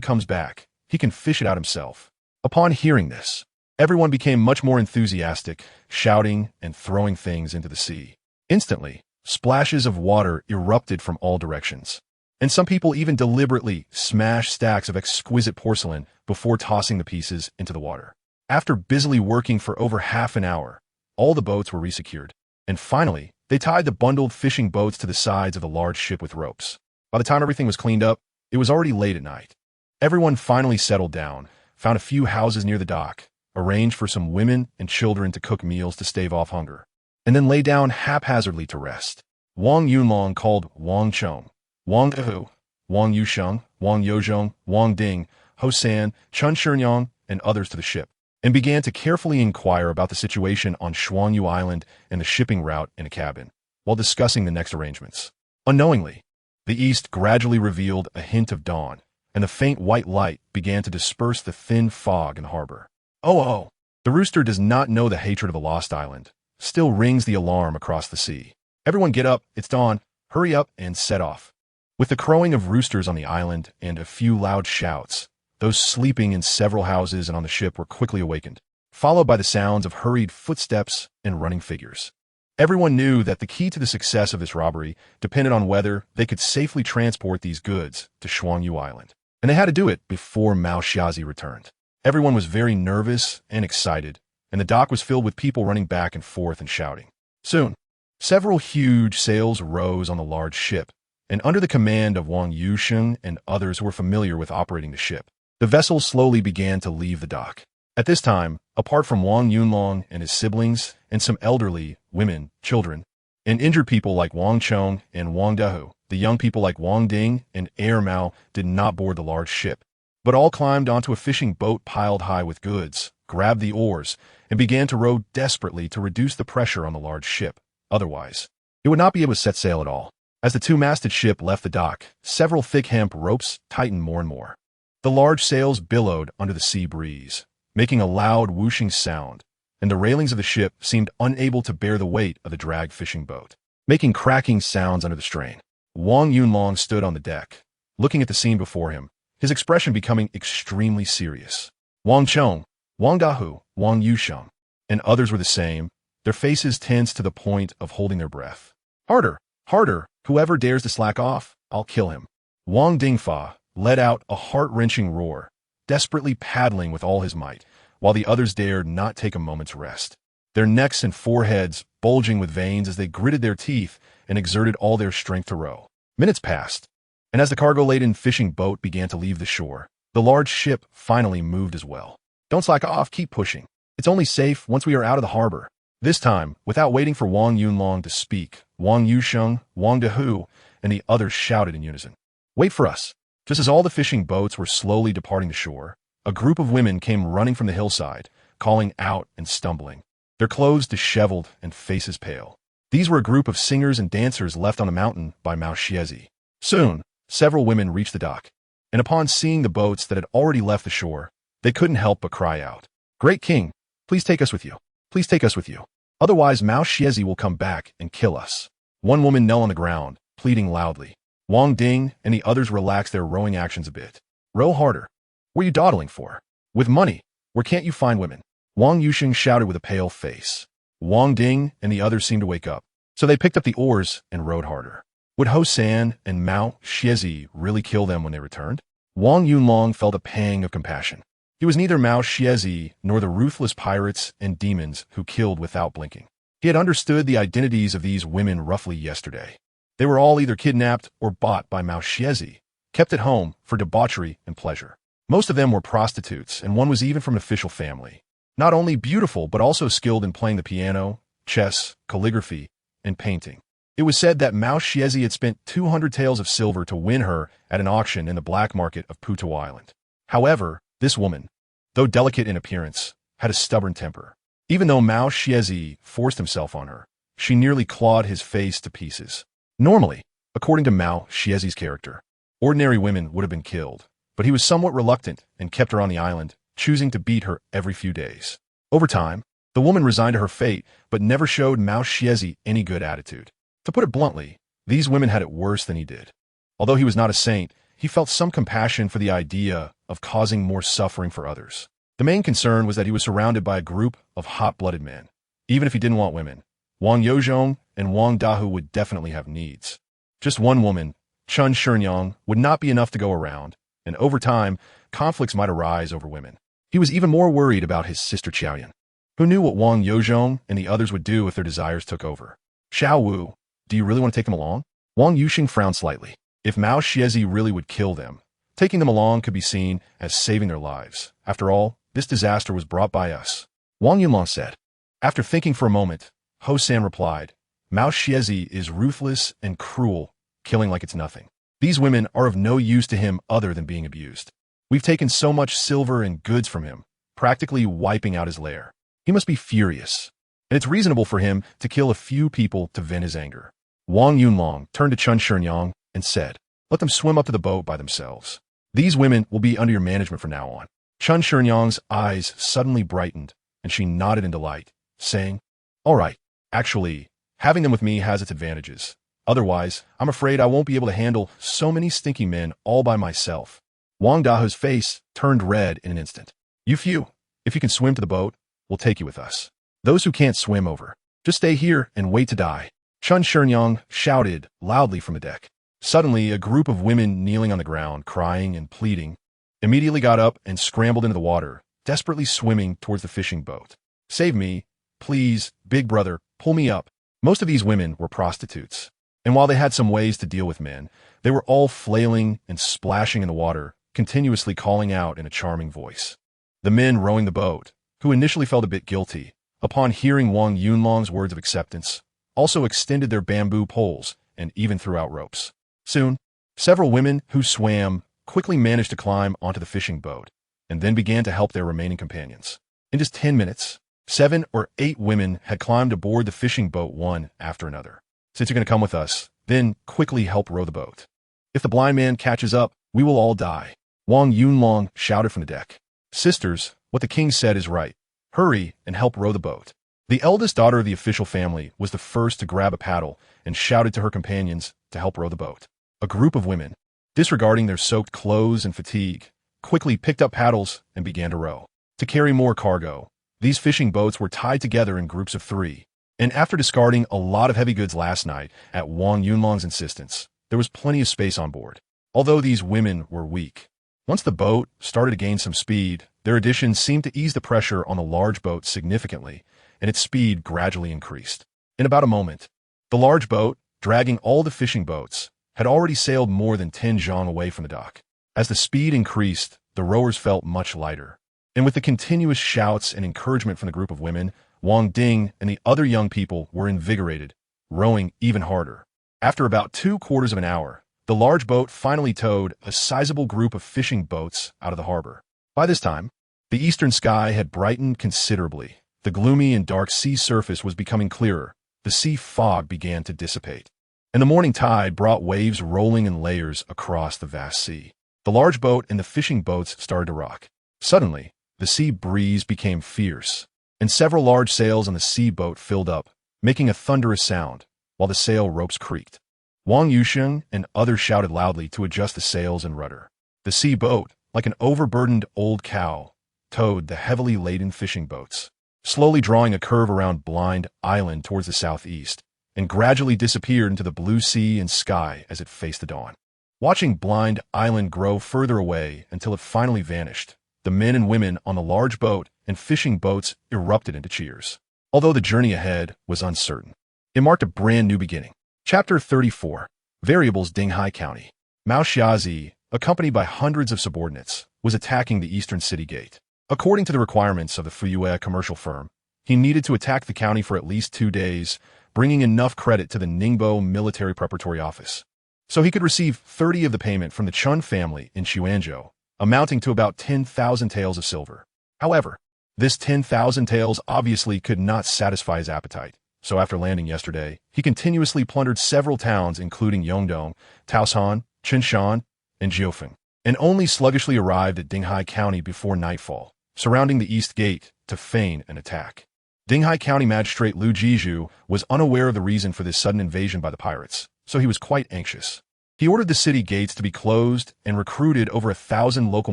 comes back, he can fish it out himself." Upon hearing this, everyone became much more enthusiastic, shouting and throwing things into the sea. Instantly, splashes of water erupted from all directions, and some people even deliberately smashed stacks of exquisite porcelain before tossing the pieces into the water. After busily working for over half an hour, all the boats were resecured, and finally, they tied the bundled fishing boats to the sides of the large ship with ropes. By the time everything was cleaned up, it was already late at night. Everyone finally settled down, found a few houses near the dock, arranged for some women and children to cook meals to stave off hunger, and then lay down haphazardly to rest. Wang Yunlong called Wang Chong, Wang Hu, Wang Yusheng, Wang Yozhong, Wang Ding, Hosan, Chun Shinyang, and others to the ship, and began to carefully inquire about the situation on Shuangyu Island and the shipping route in a cabin, while discussing the next arrangements. Unknowingly, the east gradually revealed a hint of dawn, and the faint white light began to disperse the thin fog in the harbor. Oh, the rooster does not know the hatred of a lost island, still rings the alarm across the sea. Everyone get up, it's dawn, hurry up and set off. With the crowing of roosters on the island and a few loud shouts, those sleeping in several houses and on the ship were quickly awakened, followed by the sounds of hurried footsteps and running figures. Everyone knew that the key to the success of this robbery depended on whether they could safely transport these goods to Shuangyu Island. and they had to do it before Mao Xiazi returned. Everyone was very nervous and excited, and the dock was filled with people running back and forth and shouting. Soon, several huge sails rose on the large ship, and under the command of Wang Yusheng and others who were familiar with operating the ship, the vessel slowly began to leave the dock. At this time, apart from Wang Yunlong and his siblings and some elderly, women, children, and injured people like Wang Chong and Wang Dahu, the young people like Wang Ding and Air Mao did not board the large ship, but all climbed onto a fishing boat piled high with goods, grabbed the oars, and began to row desperately to reduce the pressure on the large ship. Otherwise, it would not be able to set sail at all. As the two-masted ship left the dock, several thick hemp ropes tightened more and more. The large sails billowed under the sea breeze, making a loud whooshing sound, and the railings of the ship seemed unable to bear the weight of the drag fishing boat, making cracking sounds under the strain. Wang Yunlong stood on the deck, looking at the scene before him, his expression becoming extremely serious. Wang Chong, Wang Dahu, Wang Yusheng, and others were the same, their faces tense to the point of holding their breath. Harder, harder, whoever dares to slack off, I'll kill him. Wang Dingfa let out a heart-wrenching roar, desperately paddling with all his might, while the others dared not take a moment's rest, their necks and foreheads bulging with veins as they gritted their teeth and exerted all their strength to row. Minutes passed, and as the cargo-laden fishing boat began to leave the shore, the large ship finally moved as well. Don't slack off, keep pushing. It's only safe once we are out of the harbor. This time, without waiting for Wang Yunlong to speak, Wang Yusheng, Wang Dahu, and the others shouted in unison. Wait for us. Just as all the fishing boats were slowly departing the shore, a group of women came running from the hillside, calling out and stumbling, their clothes disheveled and faces pale. These were a group of singers and dancers left on the mountain by Mao Xiezi. Soon, several women reached the dock, and upon seeing the boats that had already left the shore, they couldn't help but cry out, "Great King, please take us with you. Please take us with you. Otherwise Mao Xiezi will come back and kill us." One woman knelt on the ground, pleading loudly. Wang Ding and the others relaxed their rowing actions a bit. Row harder. What are you dawdling for? With money, where can't you find women? Wang Yusheng shouted with a pale face. Wang Ding and the others seemed to wake up, so they picked up the oars and rowed harder. Would Ho San and Mao Xiezi really kill them when they returned? Wang Yunlong felt a pang of compassion. He was neither Mao Xiezi nor the ruthless pirates and demons who killed without blinking. He had understood the identities of these women roughly yesterday. They were all either kidnapped or bought by Mao Xiezi, kept at home for debauchery and pleasure. Most of them were prostitutes, and one was even from an official family. Not only beautiful, but also skilled in playing the piano, chess, calligraphy, and painting. It was said that Mao Xiezi had spent 200 taels of silver to win her at an auction in the black market of Puto Island. However, this woman, though delicate in appearance, had a stubborn temper. Even though Mao Xiezi forced himself on her, she nearly clawed his face to pieces. Normally, according to Mao Xiezi's character, ordinary women would have been killed, but he was somewhat reluctant and kept her on the island, choosing to beat her every few days. Over time, the woman resigned to her fate, but never showed Mao Xiezi any good attitude. To put it bluntly, these women had it worse than he did. Although he was not a saint, he felt some compassion for the idea of causing more suffering for others. The main concern was that he was surrounded by a group of hot-blooded men. Even if he didn't want women, Wang Yozhong and Wang Dahu would definitely have needs. Just one woman, Chun Shenyang, would not be enough to go around, and over time, conflicts might arise over women. He was even more worried about his sister Qiaoyan. Who knew what Wang Yozhong and the others would do if their desires took over? Xiao Wu, do you really want to take them along? Wang Yusheng frowned slightly. If Mao Xiezi really would kill them, taking them along could be seen as saving their lives. After all, this disaster was brought by us. Wang Yunlong said. After thinking for a moment, Ho San replied, Mao Xiezi is ruthless and cruel, killing like it's nothing. These women are of no use to him other than being abused. We've taken so much silver and goods from him, practically wiping out his lair. He must be furious, and it's reasonable for him to kill a few people to vent his anger. Wang Yunlong turned to Chun Shenyang and said, let them swim up to the boat by themselves. These women will be under your management from now on. Chun Shenyang's eyes suddenly brightened, and she nodded in delight, saying, all right, actually, having them with me has its advantages. Otherwise, I'm afraid I won't be able to handle so many stinky men all by myself. Wang Dahu's face turned red in an instant. You few, if you can swim to the boat, we'll take you with us. Those who can't swim over, just stay here and wait to die. Chun Shenyang shouted loudly from the deck. Suddenly, a group of women kneeling on the ground, crying and pleading, immediately got up and scrambled into the water, desperately swimming towards the fishing boat. "Save me, please, big brother, pull me up." Most of these women were prostitutes, and while they had some ways to deal with men, they were all flailing and splashing in the water, continuously calling out in a charming voice. The men rowing the boat, who initially felt a bit guilty, upon hearing Wang Yunlong's words of acceptance, also extended their bamboo poles and even threw out ropes. Soon, several women who swam quickly managed to climb onto the fishing boat and then began to help their remaining companions. In just 10 minutes, 7 or 8 women had climbed aboard the fishing boat one after another. "Since you're going to come with us, then quickly help row the boat. If the blind man catches up, we will all die," Wang Yunlong shouted from the deck. "Sisters, what the king said is right. Hurry and help row the boat." The eldest daughter of the official family was the first to grab a paddle and shouted to her companions to help row the boat. A group of women, disregarding their soaked clothes and fatigue, quickly picked up paddles and began to row. To carry more cargo, these fishing boats were tied together in groups of 3, and after discarding a lot of heavy goods last night at Wang Yunlong's insistence, there was plenty of space on board. Although these women were weak, once the boat started to gain some speed, their additions seemed to ease the pressure on the large boat significantly, and its speed gradually increased. In about a moment, the large boat, dragging all the fishing boats, had already sailed more than 10 zhang away from the dock. As the speed increased, the rowers felt much lighter. And with the continuous shouts and encouragement from the group of women, Wang Ding and the other young people were invigorated, rowing even harder. After about 3/4 of an hour, the large boat finally towed a sizable group of fishing boats out of the harbor. By this time, the eastern sky had brightened considerably. The gloomy and dark sea surface was becoming clearer. The sea fog began to dissipate, and the morning tide brought waves rolling in layers across the vast sea. The large boat and the fishing boats started to rock. Suddenly, the sea breeze became fierce, and several large sails on the sea boat filled up, making a thunderous sound, while the sail ropes creaked. Wang Yusheng and others shouted loudly to adjust the sails and rudder. The sea boat, like an overburdened old cow, towed the heavily laden fishing boats, slowly drawing a curve around Blind Island towards the southeast, and gradually disappeared into the blue sea and sky as it faced the dawn. Watching Blind Island grow further away until it finally vanished, the men and women on the large boat and fishing boats erupted into cheers. Although the journey ahead was uncertain, it marked a brand new beginning. Chapter 34. Variables. Dinghai County. Mao Xiaozi, accompanied by hundreds of subordinates, was attacking the eastern city gate. According to the requirements of the Fuyue commercial firm, he needed to attack the county for at least 2 days, bringing enough credit to the Ningbo military preparatory office, so he could receive 30 of the payment from the Chun family in Xuanzhou, amounting to about 10,000 taels of silver. However, this 10,000 taels obviously could not satisfy his appetite, so after landing yesterday, he continuously plundered several towns including Yongdong, Taoshan, Qinshan, and Jiufeng, and only sluggishly arrived at Dinghai County before nightfall, surrounding the east gate to feign an attack. Dinghai County Magistrate Lu Jizhu was unaware of the reason for this sudden invasion by the pirates, so he was quite anxious. He ordered the city gates to be closed and recruited over 1,000 local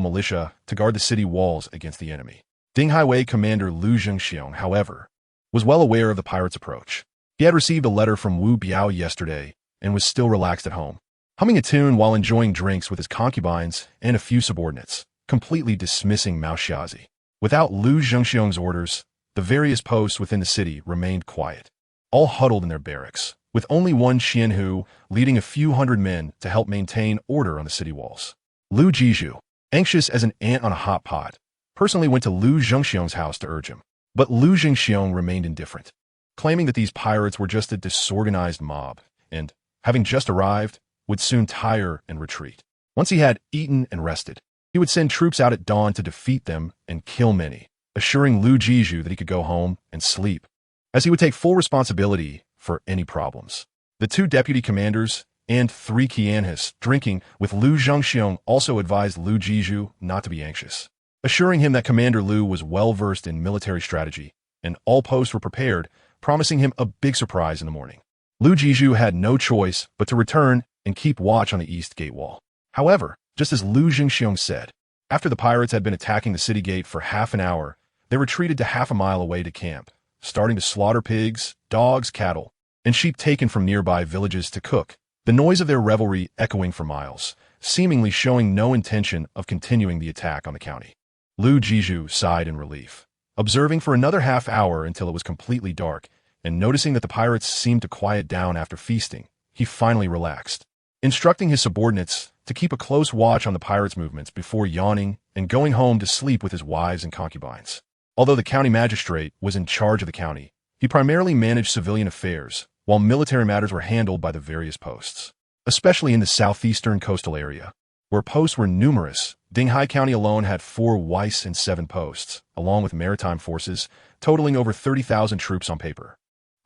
militia to guard the city walls against the enemy. Dinghai Wei Commander Lu Zhengxiong, however, was well aware of the pirates' approach. He had received a letter from Wu Biao yesterday and was still relaxed at home, humming a tune while enjoying drinks with his concubines and a few subordinates, completely dismissing Mao Xiaozi. Without Lu Zhengxiong's orders, the various posts within the city remained quiet, all huddled in their barracks, with only one Xianhu leading a few hundred men to help maintain order on the city walls. Lu Jizhu, anxious as an ant on a hot pot, personally went to Lu Zhengxiong's house to urge him. But Lu Zhengxiong remained indifferent, claiming that these pirates were just a disorganized mob, and, having just arrived, would soon tire and retreat. Once he had eaten and rested, he would send troops out at dawn to defeat them and kill many, assuring Lu Jizhu that he could go home and sleep, as he would take full responsibility for any problems. The 2 deputy commanders and 3 Qianhis drinking with Lu Zhengxiong also advised Lu Jizhu not to be anxious, assuring him that Commander Lu was well-versed in military strategy, and all posts were prepared, promising him a big surprise in the morning. Lu Jizhu had no choice but to return and keep watch on the east gate wall. However, just as Lu Zhengxiong said, after the pirates had been attacking the city gate for half an hour, they retreated to half a mile away to camp, starting to slaughter pigs, dogs, cattle, and sheep taken from nearby villages to cook, the noise of their revelry echoing for miles, seemingly showing no intention of continuing the attack on the county. Lu Jiju sighed in relief, observing for another half-hour until it was completely dark, and noticing that the pirates seemed to quiet down after feasting. He finally relaxed, instructing his subordinates to keep a close watch on the pirates' movements before yawning and going home to sleep with his wives and concubines. Although the county magistrate was in charge of the county, he primarily managed civilian affairs, while military matters were handled by the various posts. Especially in the southeastern coastal area, where posts were numerous, Dinghai County alone had 4 Weiss and 7 posts, along with maritime forces, totaling over 30,000 troops on paper.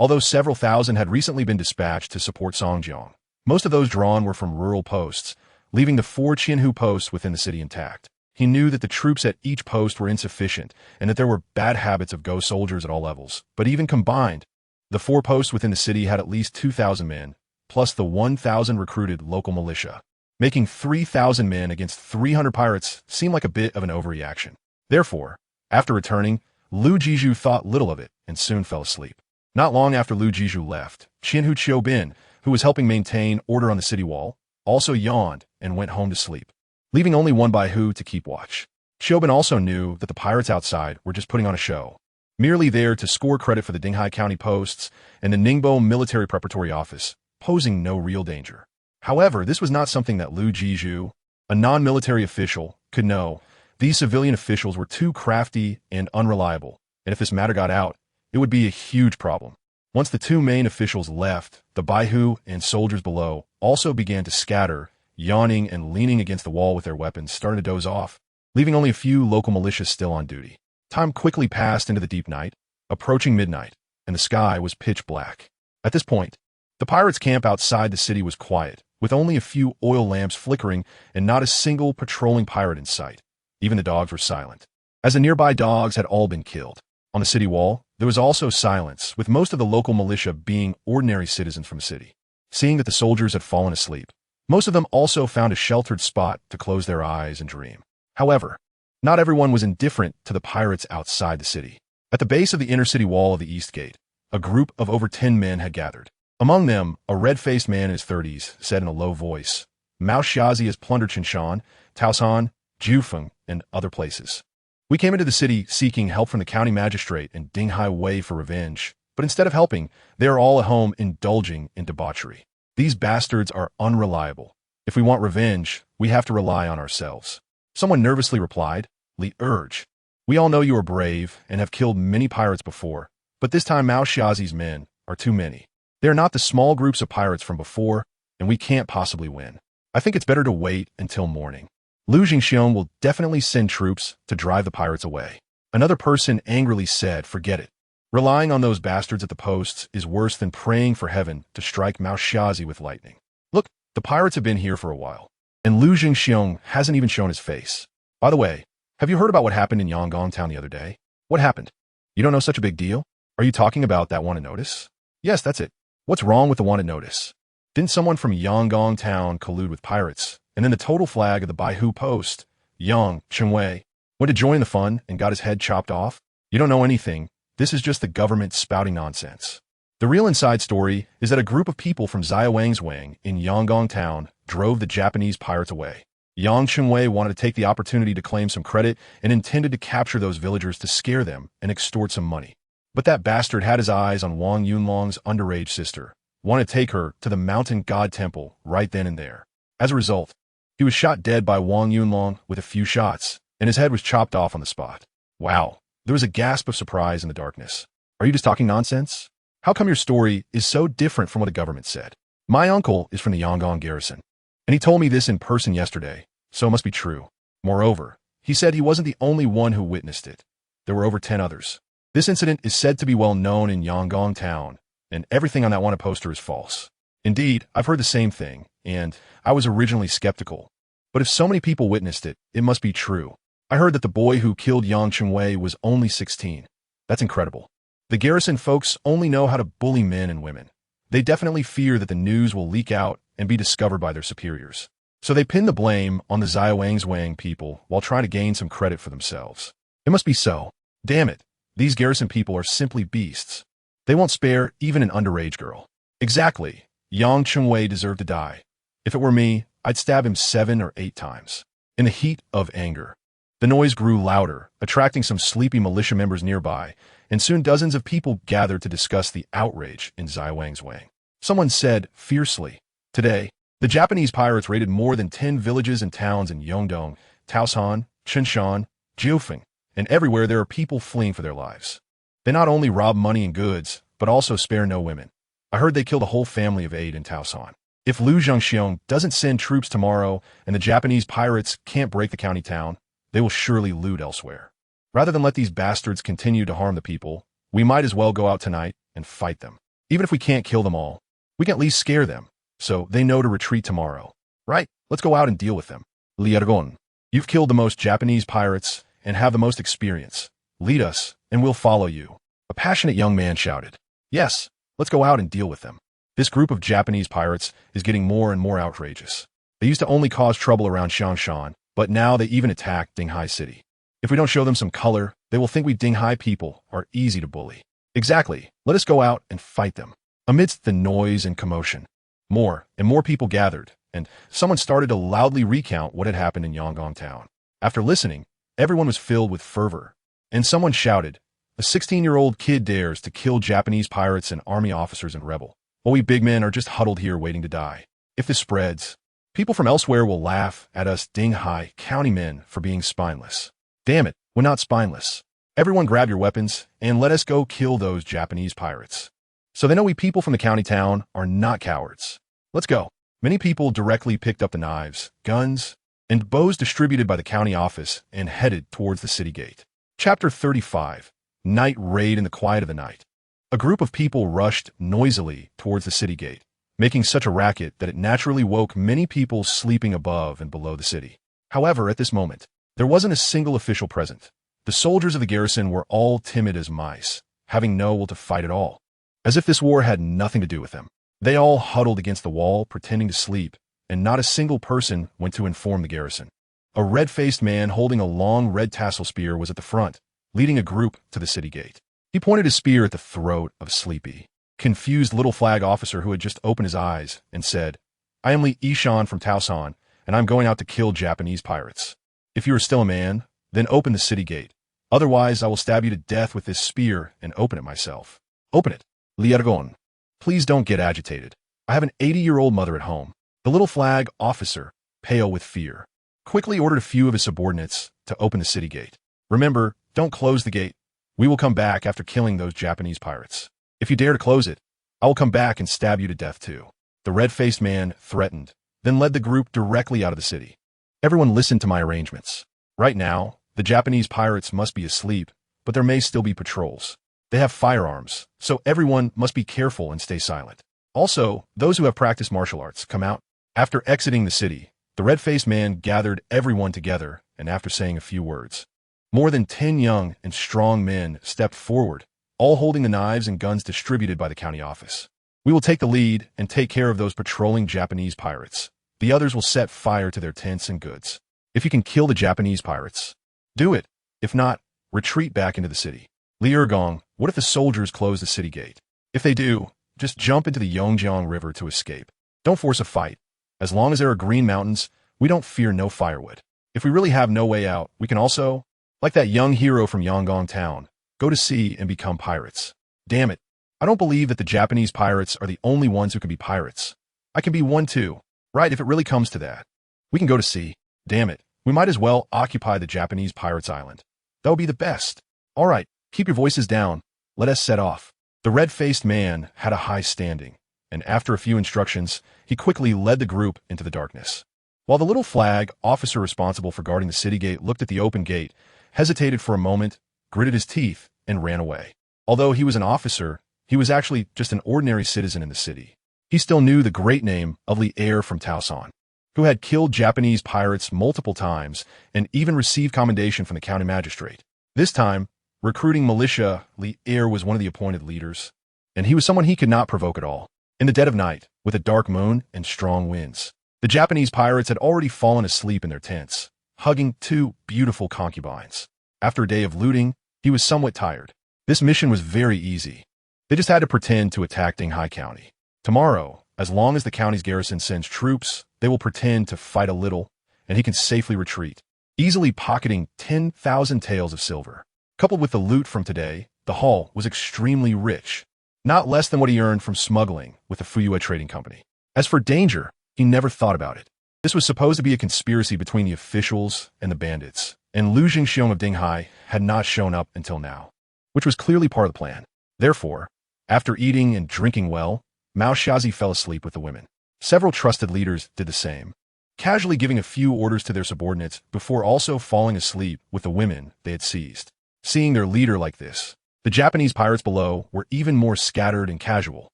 Although several thousand had recently been dispatched to support Songjiang, most of those drawn were from rural posts, leaving the 4 Qianhu posts within the city intact. He knew that the troops at each post were insufficient and that there were bad habits of ghost soldiers at all levels, but even combined, the 4 posts within the city had at least 2,000 men, plus the 1,000 recruited local militia. Making 3,000 men against 300 pirates seemed like a bit of an overreaction. Therefore, after returning, Lu Jiju thought little of it and soon fell asleep. Not long after Lu Jiju left, Qianhu Qiubin, who was helping maintain order on the city wall, also yawned and went home to sleep, leaving only one Baihu to keep watch. Qiubin also knew that the pirates outside were just putting on a show, merely there to score credit for the Dinghai County posts and the Ningbo Military Preparatory Office, posing no real danger. However, this was not something that Lu Jiju, a non-military official, could know. These civilian officials were too crafty and unreliable, and if this matter got out, it would be a huge problem. Once the 2 main officials left, the Baihu and soldiers below also began to scatter, yawning and leaning against the wall with their weapons, starting to doze off, leaving only a few local militias still on duty. Time quickly passed into the deep night, approaching midnight, and the sky was pitch black. At this point, the pirates' camp outside the city was quiet, with only a few oil lamps flickering and not a single patrolling pirate in sight. Even the dogs were silent, as the nearby dogs had all been killed. On the city wall, there was also silence, with most of the local militia being ordinary citizens from the city. Seeing that the soldiers had fallen asleep, most of them also found a sheltered spot to close their eyes and dream. However, not everyone was indifferent to the pirates outside the city. At the base of the inner city wall of the East Gate, a group of over 10 men had gathered. Among them, a red-faced man in his 30s said in a low voice, "Mao Xiazi has plundered Qinshan, Taoshan, Jufeng, and other places. We came into the city seeking help from the county magistrate and Dinghai Wei for revenge, but instead of helping, they are all at home indulging in debauchery. These bastards are unreliable. If we want revenge, we have to rely on ourselves." Someone nervously replied, "Li Urge, we all know you are brave and have killed many pirates before, but this time Mao Xiazi's men are too many. They are not the small groups of pirates from before, and we can't possibly win. I think it's better to wait until morning. Lu Jingxiong will definitely send troops to drive the pirates away." Another person angrily said, "Forget it. Relying on those bastards at the posts is worse than praying for heaven to strike Mao Xiazi with lightning. Look, the pirates have been here for a while, and Lu Jingxiong hasn't even shown his face. By the way, have you heard about what happened in Yangon Town the other day? What happened? You don't know such a big deal? Are you talking about that wanted notice?" "Yes, that's it. What's wrong with the wanted notice? Didn't someone from Yangon Town collude with pirates, and then the total flag of the Baihu post, Yang Chenwei, went to join the fun and got his head chopped off? You don't know anything. This is just the government spouting nonsense." The real inside story is that a group of people from Xiaowang's Wang in Yangon Town drove the Japanese pirates away. Yang Chenwei wanted to take the opportunity to claim some credit and intended to capture those villagers to scare them and extort some money. But that bastard had his eyes on Wang Yunlong's underage sister, wanted to take her to the mountain god temple right then and there. As a result, he was shot dead by Wang Yunlong with a few shots, and his head was chopped off on the spot. Wow, there was a gasp of surprise in the darkness. "Are you just talking nonsense? How come your story is so different from what the government said?" "My uncle is from the Yangon garrison, and he told me this in person yesterday, so it must be true. Moreover, he said he wasn't the only one who witnessed it. There were over 10 others. This incident is said to be well known in Yangon Town, and everything on that wanted poster is false. Indeed, I've heard the same thing, and I was originally skeptical. But if so many people witnessed it, it must be true. I heard that the boy who killed Yang Chenwei was only 16. That's incredible. The garrison folks only know how to bully men and women. They definitely fear that the news will leak out and be discovered by their superiors. So they pin the blame on the Xiaowang's Wang people while trying to gain some credit for themselves. It must be so. Damn it. These garrison people are simply beasts. They won't spare even an underage girl." "Exactly. Yang Chengwei deserved to die. If it were me, I'd stab him 7 or 8 times. In the heat of anger, the noise grew louder, attracting some sleepy militia members nearby, and soon dozens of people gathered to discuss the outrage in Wang's Wang. Someone said fiercely, "Today, the Japanese pirates raided more than 10 villages and towns in Yongdong, Taoshan, Qinshan, Jiufeng, and everywhere there are people fleeing for their lives. They not only rob money and goods, but also spare no women. I heard they killed a whole family of 8 in Taoshan. If Liu Zhengxiong doesn't send troops tomorrow and the Japanese pirates can't break the county town, they will surely loot elsewhere. Rather than let these bastards continue to harm the people, we might as well go out tonight and fight them. Even if we can't kill them all, we can at least scare them, so they know to retreat tomorrow. Right? Let's go out and deal with them. Liargon, you've killed the most Japanese pirates and have the most experience. Lead us, and we'll follow you." A passionate young man shouted. "Yes, let's go out and deal with them. This group of Japanese pirates is getting more and more outrageous. They used to only cause trouble around Xiangshan, but now they even attack Dinghai City. If we don't show them some color, they will think we Dinghai people are easy to bully. Exactly, let us go out and fight them." Amidst the noise and commotion, more and more people gathered, and someone started to loudly recount what had happened in Yangon town. After listening, everyone was filled with fervor, and someone shouted, "A 16-year-old kid dares to kill Japanese pirates and army officers and rebel, while we big men are just huddled here waiting to die. If this spreads, people from elsewhere will laugh at us Dinghai County men for being spineless. Damn it, we're not spineless. Everyone grab your weapons and let us go kill those Japanese pirates. So they know we people from the county town are not cowards. Let's go." Many people directly picked up the knives, guns, and bows distributed by the county office and headed towards the city gate. Chapter 35. Night Raid in the Quiet of the Night. A group of people rushed noisily towards the city gate, making such a racket that it naturally woke many people sleeping above and below the city. However, at this moment, there wasn't a single official present. The soldiers of the garrison were all timid as mice, having no will to fight at all, as if this war had nothing to do with them. They all huddled against the wall, pretending to sleep, and not a single person went to inform the garrison. A red-faced man holding a long red tassel spear was at the front, leading a group to the city gate. He pointed his spear at the throat of a sleepy, confused little flag officer who had just opened his eyes and said, "I am Li Yishan from Taosan, and I'm going out to kill Japanese pirates. If you are still a man, then open the city gate. Otherwise, I will stab you to death with this spear and open it myself. Open it." Liargon, please don't get agitated. I have an 80-year-old mother at home. The little flag officer, pale with fear, quickly ordered a few of his subordinates to open the city gate. "Remember, don't close the gate. We will come back after killing those Japanese pirates. If you dare to close it, I will come back and stab you to death too." The red-faced man threatened, then led the group directly out of the city. Everyone listened to my arrangements. Right now, the Japanese pirates must be asleep, but there may still be patrols. They have firearms, so everyone must be careful and stay silent. Also, those who have practiced martial arts, come out. After exiting the city, the red-faced man gathered everyone together, and after saying a few words, more than 10 young and strong men stepped forward, all holding the knives and guns distributed by the county office. "We will take the lead and take care of those patrolling Japanese pirates. The others will set fire to their tents and goods. If you can kill the Japanese pirates, do it. If not, retreat back into the city." Li Ergong, what if the soldiers close the city gate? If they do, just jump into the Yongjiang River to escape. Don't force a fight. As long as there are green mountains, we don't fear no firewood. If we really have no way out, we can also, like that young hero from Yangon town, go to sea and become pirates. Damn it. I don't believe that the Japanese pirates are the only ones who can be pirates. I can be one too, right, if it really comes to that. We can go to sea. Damn it. We might as well occupy the Japanese pirates' island. That would be the best. All right, keep your voices down. Let us set off. The red-faced man had a high standing, and after a few instructions, he quickly led the group into the darkness. While the little flag officer responsible for guarding the city gate looked at the open gate, hesitated for a moment, gritted his teeth, and ran away. Although he was an officer, he was actually just an ordinary citizen in the city. He still knew the great name of Li Er from Taosan, who had killed Japanese pirates multiple times and even received commendation from the county magistrate. This time, recruiting militia, Li Er was one of the appointed leaders, and he was someone he could not provoke at all. In the dead of night, with a dark moon and strong winds, the Japanese pirates had already fallen asleep in their tents, hugging 2 beautiful concubines. After a day of looting, he was somewhat tired. This mission was very easy. They just had to pretend to attack Dinghai County. Tomorrow, As long as the county's garrison sends troops, they will pretend to fight a little, and he can safely retreat, easily pocketing 10,000 taels of silver. Coupled with the loot from today, the haul was extremely rich, not less than what he earned from smuggling with the Fuyue Trading Company. As for danger, he never thought about it. This was supposed to be a conspiracy between the officials and the bandits, and Lu Jingxiong of Dinghai had not shown up until now, which was clearly part of the plan. Therefore, after eating and drinking well, Mao Xiazi fell asleep with the women. Several trusted leaders did the same, casually giving a few orders to their subordinates before also falling asleep with the women they had seized. Seeing their leader like this, the Japanese pirates below were even more scattered and casual.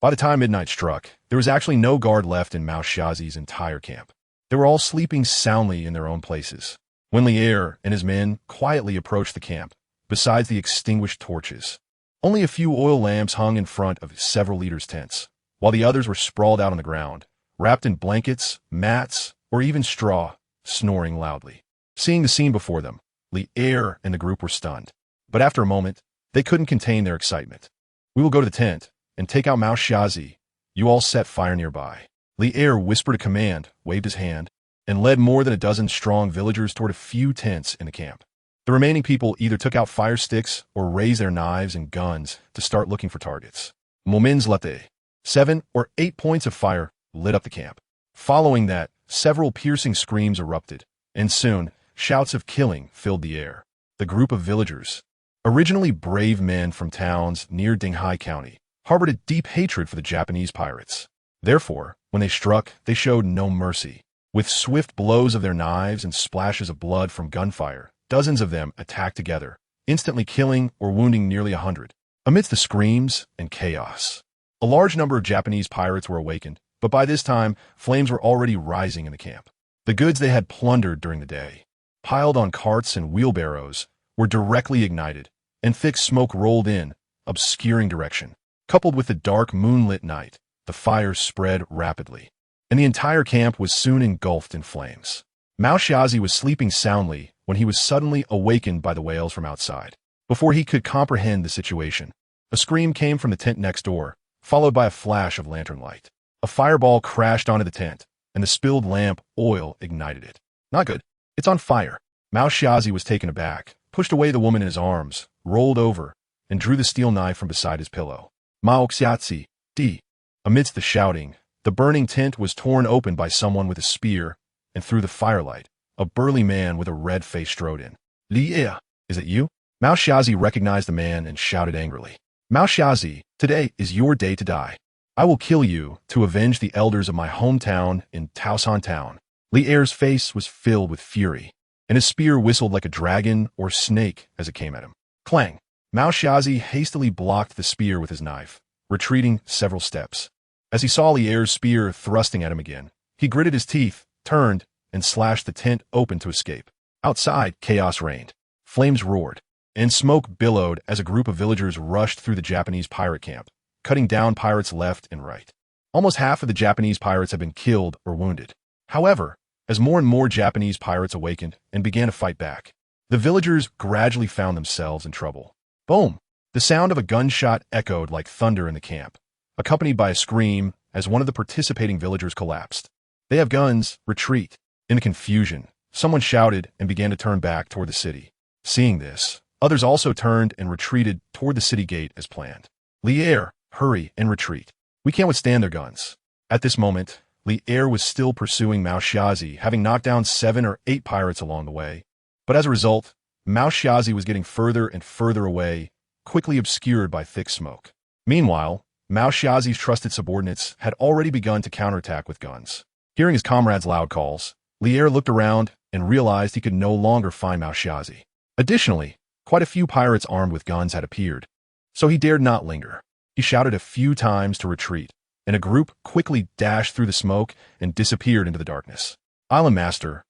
By the time midnight struck, there was actually no guard left in Mao Xiazi's entire camp. They were all sleeping soundly in their own places, when Lier and his men quietly approached the camp, besides the extinguished torches. Only a few oil lamps hung in front of several leaders' tents, while the others were sprawled out on the ground, wrapped in blankets, mats, or even straw, snoring loudly. Seeing the scene before them, Lier and the group were stunned. But after a moment, they couldn't contain their excitement. "We will go to the tent and take out Mao Xiazi. You all set fire nearby." Lier whispered a command, waved his hand, and led more than a dozen strong villagers toward a few tents in the camp. The remaining people either took out fire sticks or raised their knives and guns to start looking for targets. Menace.The. 7 or 8 points of fire lit up the camp. Following that, several piercing screams erupted, and soon, shouts of killing filled the air. The group of villagers, originally brave men from towns near Dinghai County, harbored a deep hatred for the Japanese pirates. Therefore, when they struck, they showed no mercy. With swift blows of their knives and splashes of blood from gunfire, dozens of them attacked together, instantly killing or wounding nearly 100. Amidst the screams and chaos, a large number of Japanese pirates were awakened, but by this time, flames were already rising in the camp. The goods they had plundered during the day, piled on carts and wheelbarrows, were directly ignited, and thick smoke rolled in, obscuring direction. Coupled with the dark moonlit night, the fire spread rapidly, and the entire camp was soon engulfed in flames. Mao Xiazi was sleeping soundly when he was suddenly awakened by the wails from outside. Before he could comprehend the situation, a scream came from the tent next door, followed by a flash of lantern light. A fireball crashed onto the tent, and the spilled lamp oil ignited it. Not good. It's on fire. Mao Xiazi was taken aback, pushed away the woman in his arms, rolled over, and drew the steel knife from beside his pillow. Menace.The. Amidst the shouting, the burning tent was torn open by someone with a spear, and through the firelight, a burly man with a red face strode in. "Lier, is it you?" Mao Xiazi recognized the man and shouted angrily. "Mao Xiazi, today is your day to die. I will kill you to avenge the elders of my hometown in Taosan Town." Lier's face was filled with fury, and his spear whistled like a dragon or snake as it came at him. Clang! Mao Xiazi hastily blocked the spear with his knife, retreating several steps. As he saw Lier's spear thrusting at him again, he gritted his teeth, turned, and slashed the tent open to escape. Outside, chaos reigned. Flames roared, and smoke billowed as a group of villagers rushed through the Japanese pirate camp, cutting down pirates left and right. Almost half of the Japanese pirates had been killed or wounded. However, as more and more Japanese pirates awakened and began to fight back, the villagers gradually found themselves in trouble. Boom! The sound of a gunshot echoed like thunder in the camp, accompanied by a scream as one of the participating villagers collapsed. "They have guns, retreat." In the confusion, someone shouted and began to turn back toward the city. Seeing this, others also turned and retreated toward the city gate as planned. "Lier, hurry and retreat. We can't withstand their guns." At this moment, Lier was still pursuing Mao Xiazi, having knocked down 7 or 8 pirates along the way. But as a result, Mao Xiazi was getting further and further away, quickly obscured by thick smoke. Meanwhile, Mao Xiazi's trusted subordinates had already begun to counterattack with guns. Hearing his comrades' loud calls, Lier looked around and realized he could no longer find Mao Xiazi. Additionally, quite a few pirates armed with guns had appeared, so he dared not linger. He shouted a few times to retreat, and a group quickly dashed through the smoke and disappeared into the darkness. "Island Master,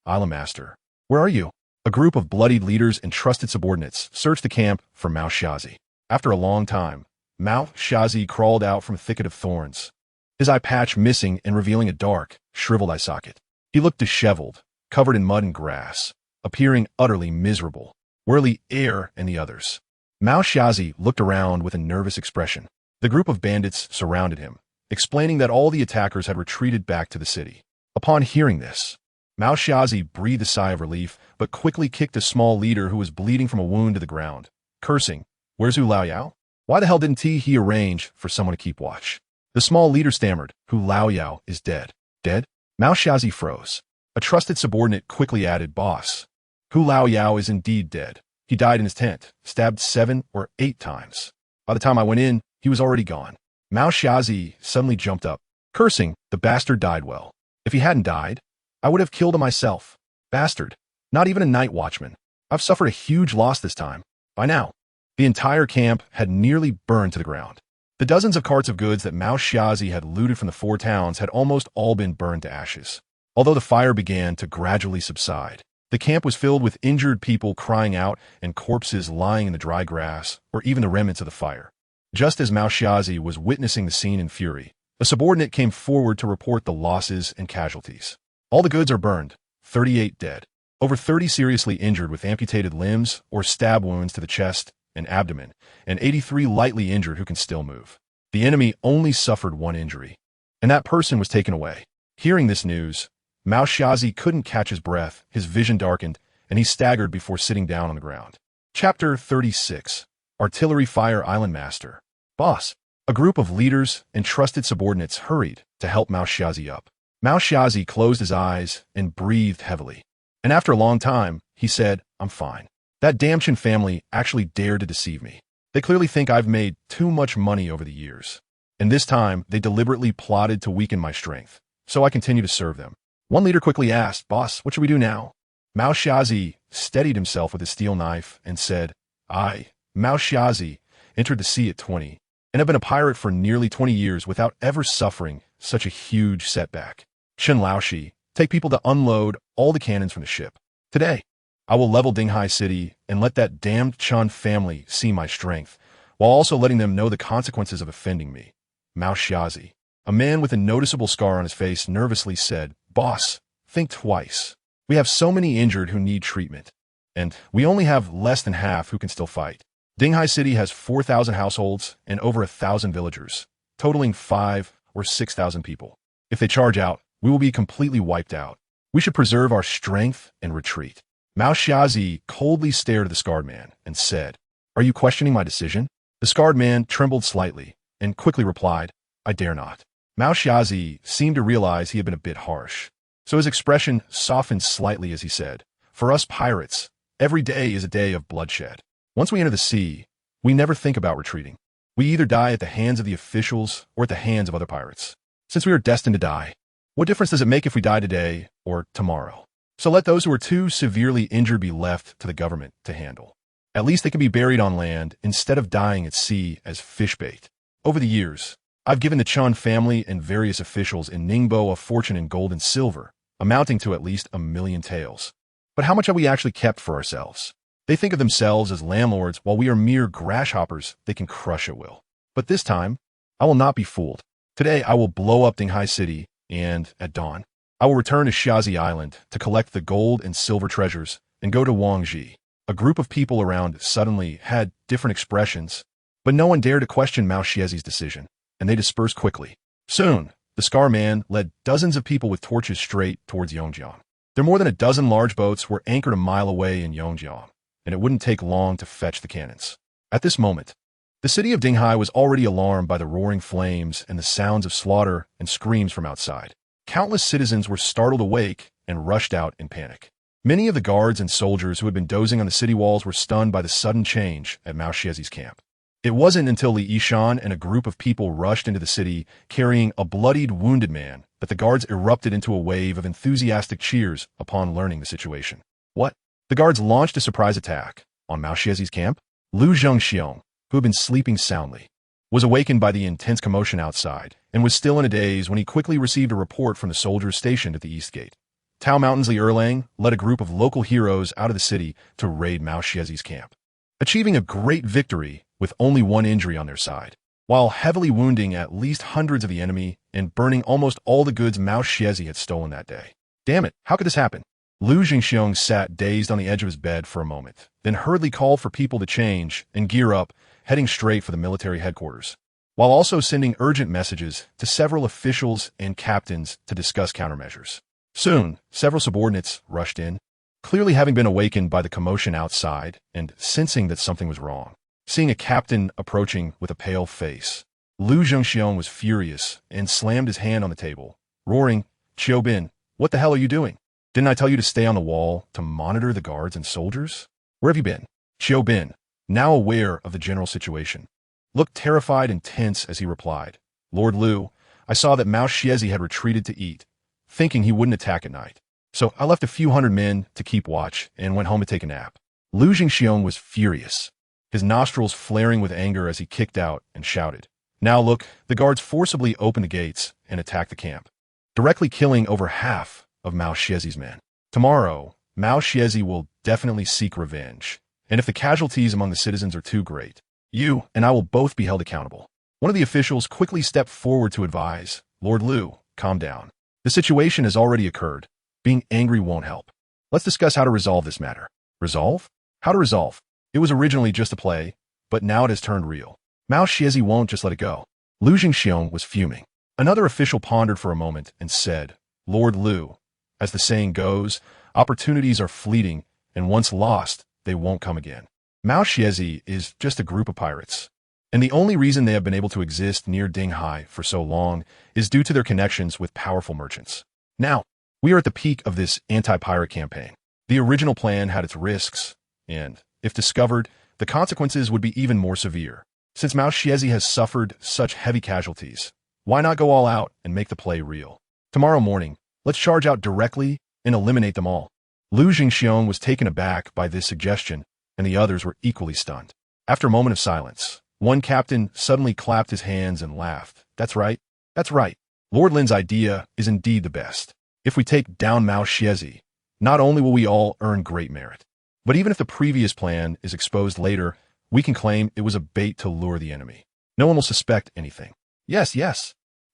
where are you?" A group of bloodied leaders and trusted subordinates searched the camp for Mao Xiazi. After a long time, Mao Xiazi crawled out from a thicket of thorns, his eye patch missing and revealing a dark, shriveled eye socket. He looked disheveled, covered in mud and grass, appearing utterly miserable. "Where are Lier and the others?" Mao Xiazi looked around with a nervous expression. The group of bandits surrounded him, explaining that all the attackers had retreated back to the city. Upon hearing this, Mao Xiazi breathed a sigh of relief, but quickly kicked a small leader who was bleeding from a wound to the ground, cursing, "Where's Hu Laoyao? Why the hell didn't he arrange for someone to keep watch?" The small leader stammered, "Hu Laoyao is dead." Dead? Mao Xiazi froze. A trusted subordinate quickly added, "Boss, Hu Laoyao is indeed dead. He died in his tent, stabbed 7 or 8 times. By the time I went in, he was already gone." Mao Xiazi suddenly jumped up, cursing, "The bastard died well. If he hadn't died, I would have killed him myself. Bastard. Not even a night watchman. I've suffered a huge loss this time." By now, the entire camp had nearly burned to the ground. The dozens of carts of goods that Mao Xiazi had looted from the 4 towns had almost all been burned to ashes. Although the fire began to gradually subside, the camp was filled with injured people crying out and corpses lying in the dry grass or even the remnants of the fire. Just as Mao Xiazi was witnessing the scene in fury, a subordinate came forward to report the losses and casualties. "All the goods are burned, 38 dead, over 30 seriously injured with amputated limbs or stab wounds to the chest and abdomen, and 83 lightly injured who can still move. The enemy only suffered 1 injury, and that person was taken away." Hearing this news, Mao Xiazi couldn't catch his breath, his vision darkened, and he staggered before sitting down on the ground. Chapter 36. Artillery Fire Island Master. "Boss." A group of leaders and trusted subordinates hurried to help Mao Xiazi up. Mao Xiazi closed his eyes and breathed heavily. And after a long time, he said, "I'm fine. That damn Chen family actually dared to deceive me. They clearly think I've made too much money over the years. And this time, they deliberately plotted to weaken my strength. So I continue to serve them." One leader quickly asked, "Boss, what should we do now?" Mao Xiazi steadied himself with a steel knife and said, "I, Mao Xiazi, entered the sea at 20, and have been a pirate for nearly 20 years without ever suffering such a huge setback. Chen Laoshi, take people to unload all the cannons from the ship. Today, I will level Dinghai City and let that damned Chen family see my strength, while also letting them know the consequences of offending me." Mao Xiazi, a man with a noticeable scar on his face, nervously said, "Boss, think twice. We have so many injured who need treatment, and we only have less than half who can still fight. Dinghai City has 4,000 households and over 1,000 villagers, totaling 5 or 6,000 people. If they charge out, we will be completely wiped out. We should preserve our strength and retreat." Mao Xiazi coldly stared at the scarred man and said, "Are you questioning my decision?" The scarred man trembled slightly and quickly replied, "I dare not." Mao Xiazi seemed to realize he had been a bit harsh, so his expression softened slightly as he said, "For us pirates, every day is a day of bloodshed. Once we enter the sea, we never think about retreating. We either die at the hands of the officials or at the hands of other pirates. Since we are destined to die, what difference does it make if we die today or tomorrow? So let those who are too severely injured be left to the government to handle. At least they can be buried on land instead of dying at sea as fish bait. Over the years, I've given the Chun family and various officials in Ningbo a fortune in gold and silver, amounting to at least 1,000,000 taels. But how much have we actually kept for ourselves? They think of themselves as landlords while we are mere grasshoppers they can crush at will. But this time, I will not be fooled. Today I will blow up Dinghai City, and at dawn, I will return to Shazi Island to collect the gold and silver treasures and go to Wangji." A group of people around suddenly had different expressions, but no one dared to question Mao Xiazi's decision, and they dispersed quickly. Soon, the Scar Man led dozens of people with torches straight towards Yongjiang. There more than a dozen large boats were anchored a mile away in Yongjiang, and it wouldn't take long to fetch the cannons. At this moment, the city of Dinghai was already alarmed by the roaring flames and the sounds of slaughter and screams from outside. Countless citizens were startled awake and rushed out in panic. Many of the guards and soldiers who had been dozing on the city walls were stunned by the sudden change at Mao Xiazi's camp. It wasn't until Li Yishan and a group of people rushed into the city carrying a bloodied, wounded man that the guards erupted into a wave of enthusiastic cheers upon learning the situation. What? The guards launched a surprise attack on Mao Xiazi's camp? Lu Zhengxiong, who had been sleeping soundly, was awakened by the intense commotion outside and was still in a daze when he quickly received a report from the soldiers stationed at the east gate. Tao Mountain's Li Erlang led a group of local heroes out of the city to raid Mao Xiazi's camp, achieving a great victory with only 1 injury on their side, while heavily wounding at least hundreds of the enemy and burning almost all the goods Mao Xiazi had stolen that day. Damn it, how could this happen? Lu Zhengxiong sat dazed on the edge of his bed for a moment, then hurriedly called for people to change and gear up, heading straight for the military headquarters. while also sending urgent messages to several officials and captains to discuss countermeasures. Soon, several subordinates rushed in, clearly having been awakened by the commotion outside and sensing that something was wrong. Seeing a captain approaching with a pale face, Lu Zhengxiong was furious and slammed his hand on the table, roaring, "Qiu Bin, what the hell are you doing? Didn't I tell you to stay on the wall to monitor the guards and soldiers? Where have you been?" Qiu Bin, now aware of the general situation, looked terrified and tense as he replied, "Lord Lu, I saw that Mao Xiezi had retreated to eat, thinking he wouldn't attack at night. So I left a few hundred men to keep watch and went home to take a nap." Lu Zhengxiong was furious, his nostrils flaring with anger as he kicked out and shouted, "Now look!" The guards forcibly opened the gates and attacked the camp, directly killing over half of Mao Xiezi's men. Tomorrow, Mao Xiezi will definitely seek revenge, and if the casualties among the citizens are too great, you and I will both be held accountable. One of the officials quickly stepped forward to advise, "Lord Lu, calm down. The situation has already occurred. Being angry won't help. Let's discuss how to resolve this matter." Resolve? How to resolve? It was originally just a play, but now it has turned real. Mao Xiezi won't just let it go. Lu Zhengxiong was fuming. Another official pondered for a moment and said, "Lord Lu, as the saying goes, opportunities are fleeting, and once lost, they won't come again. Mao Xiezi is just a group of pirates, and the only reason they have been able to exist near Dinghai for so long is due to their connections with powerful merchants. Now, we are at the peak of this anti-pirate campaign. The original plan had its risks, and, if discovered, the consequences would be even more severe. Since Mao Xiezi has suffered such heavy casualties, why not go all out and make the play real? Tomorrow morning, let's charge out directly and eliminate them all." Lu Zhengxiong was taken aback by this suggestion, and the others were equally stunned. After a moment of silence, one captain suddenly clapped his hands and laughed. "That's right. That's right. Lord Lin's idea is indeed the best. If we take down Mao Xiezi, not only will we all earn great merit, but even if the previous plan is exposed later, we can claim it was a bait to lure the enemy. No one will suspect anything." Yes,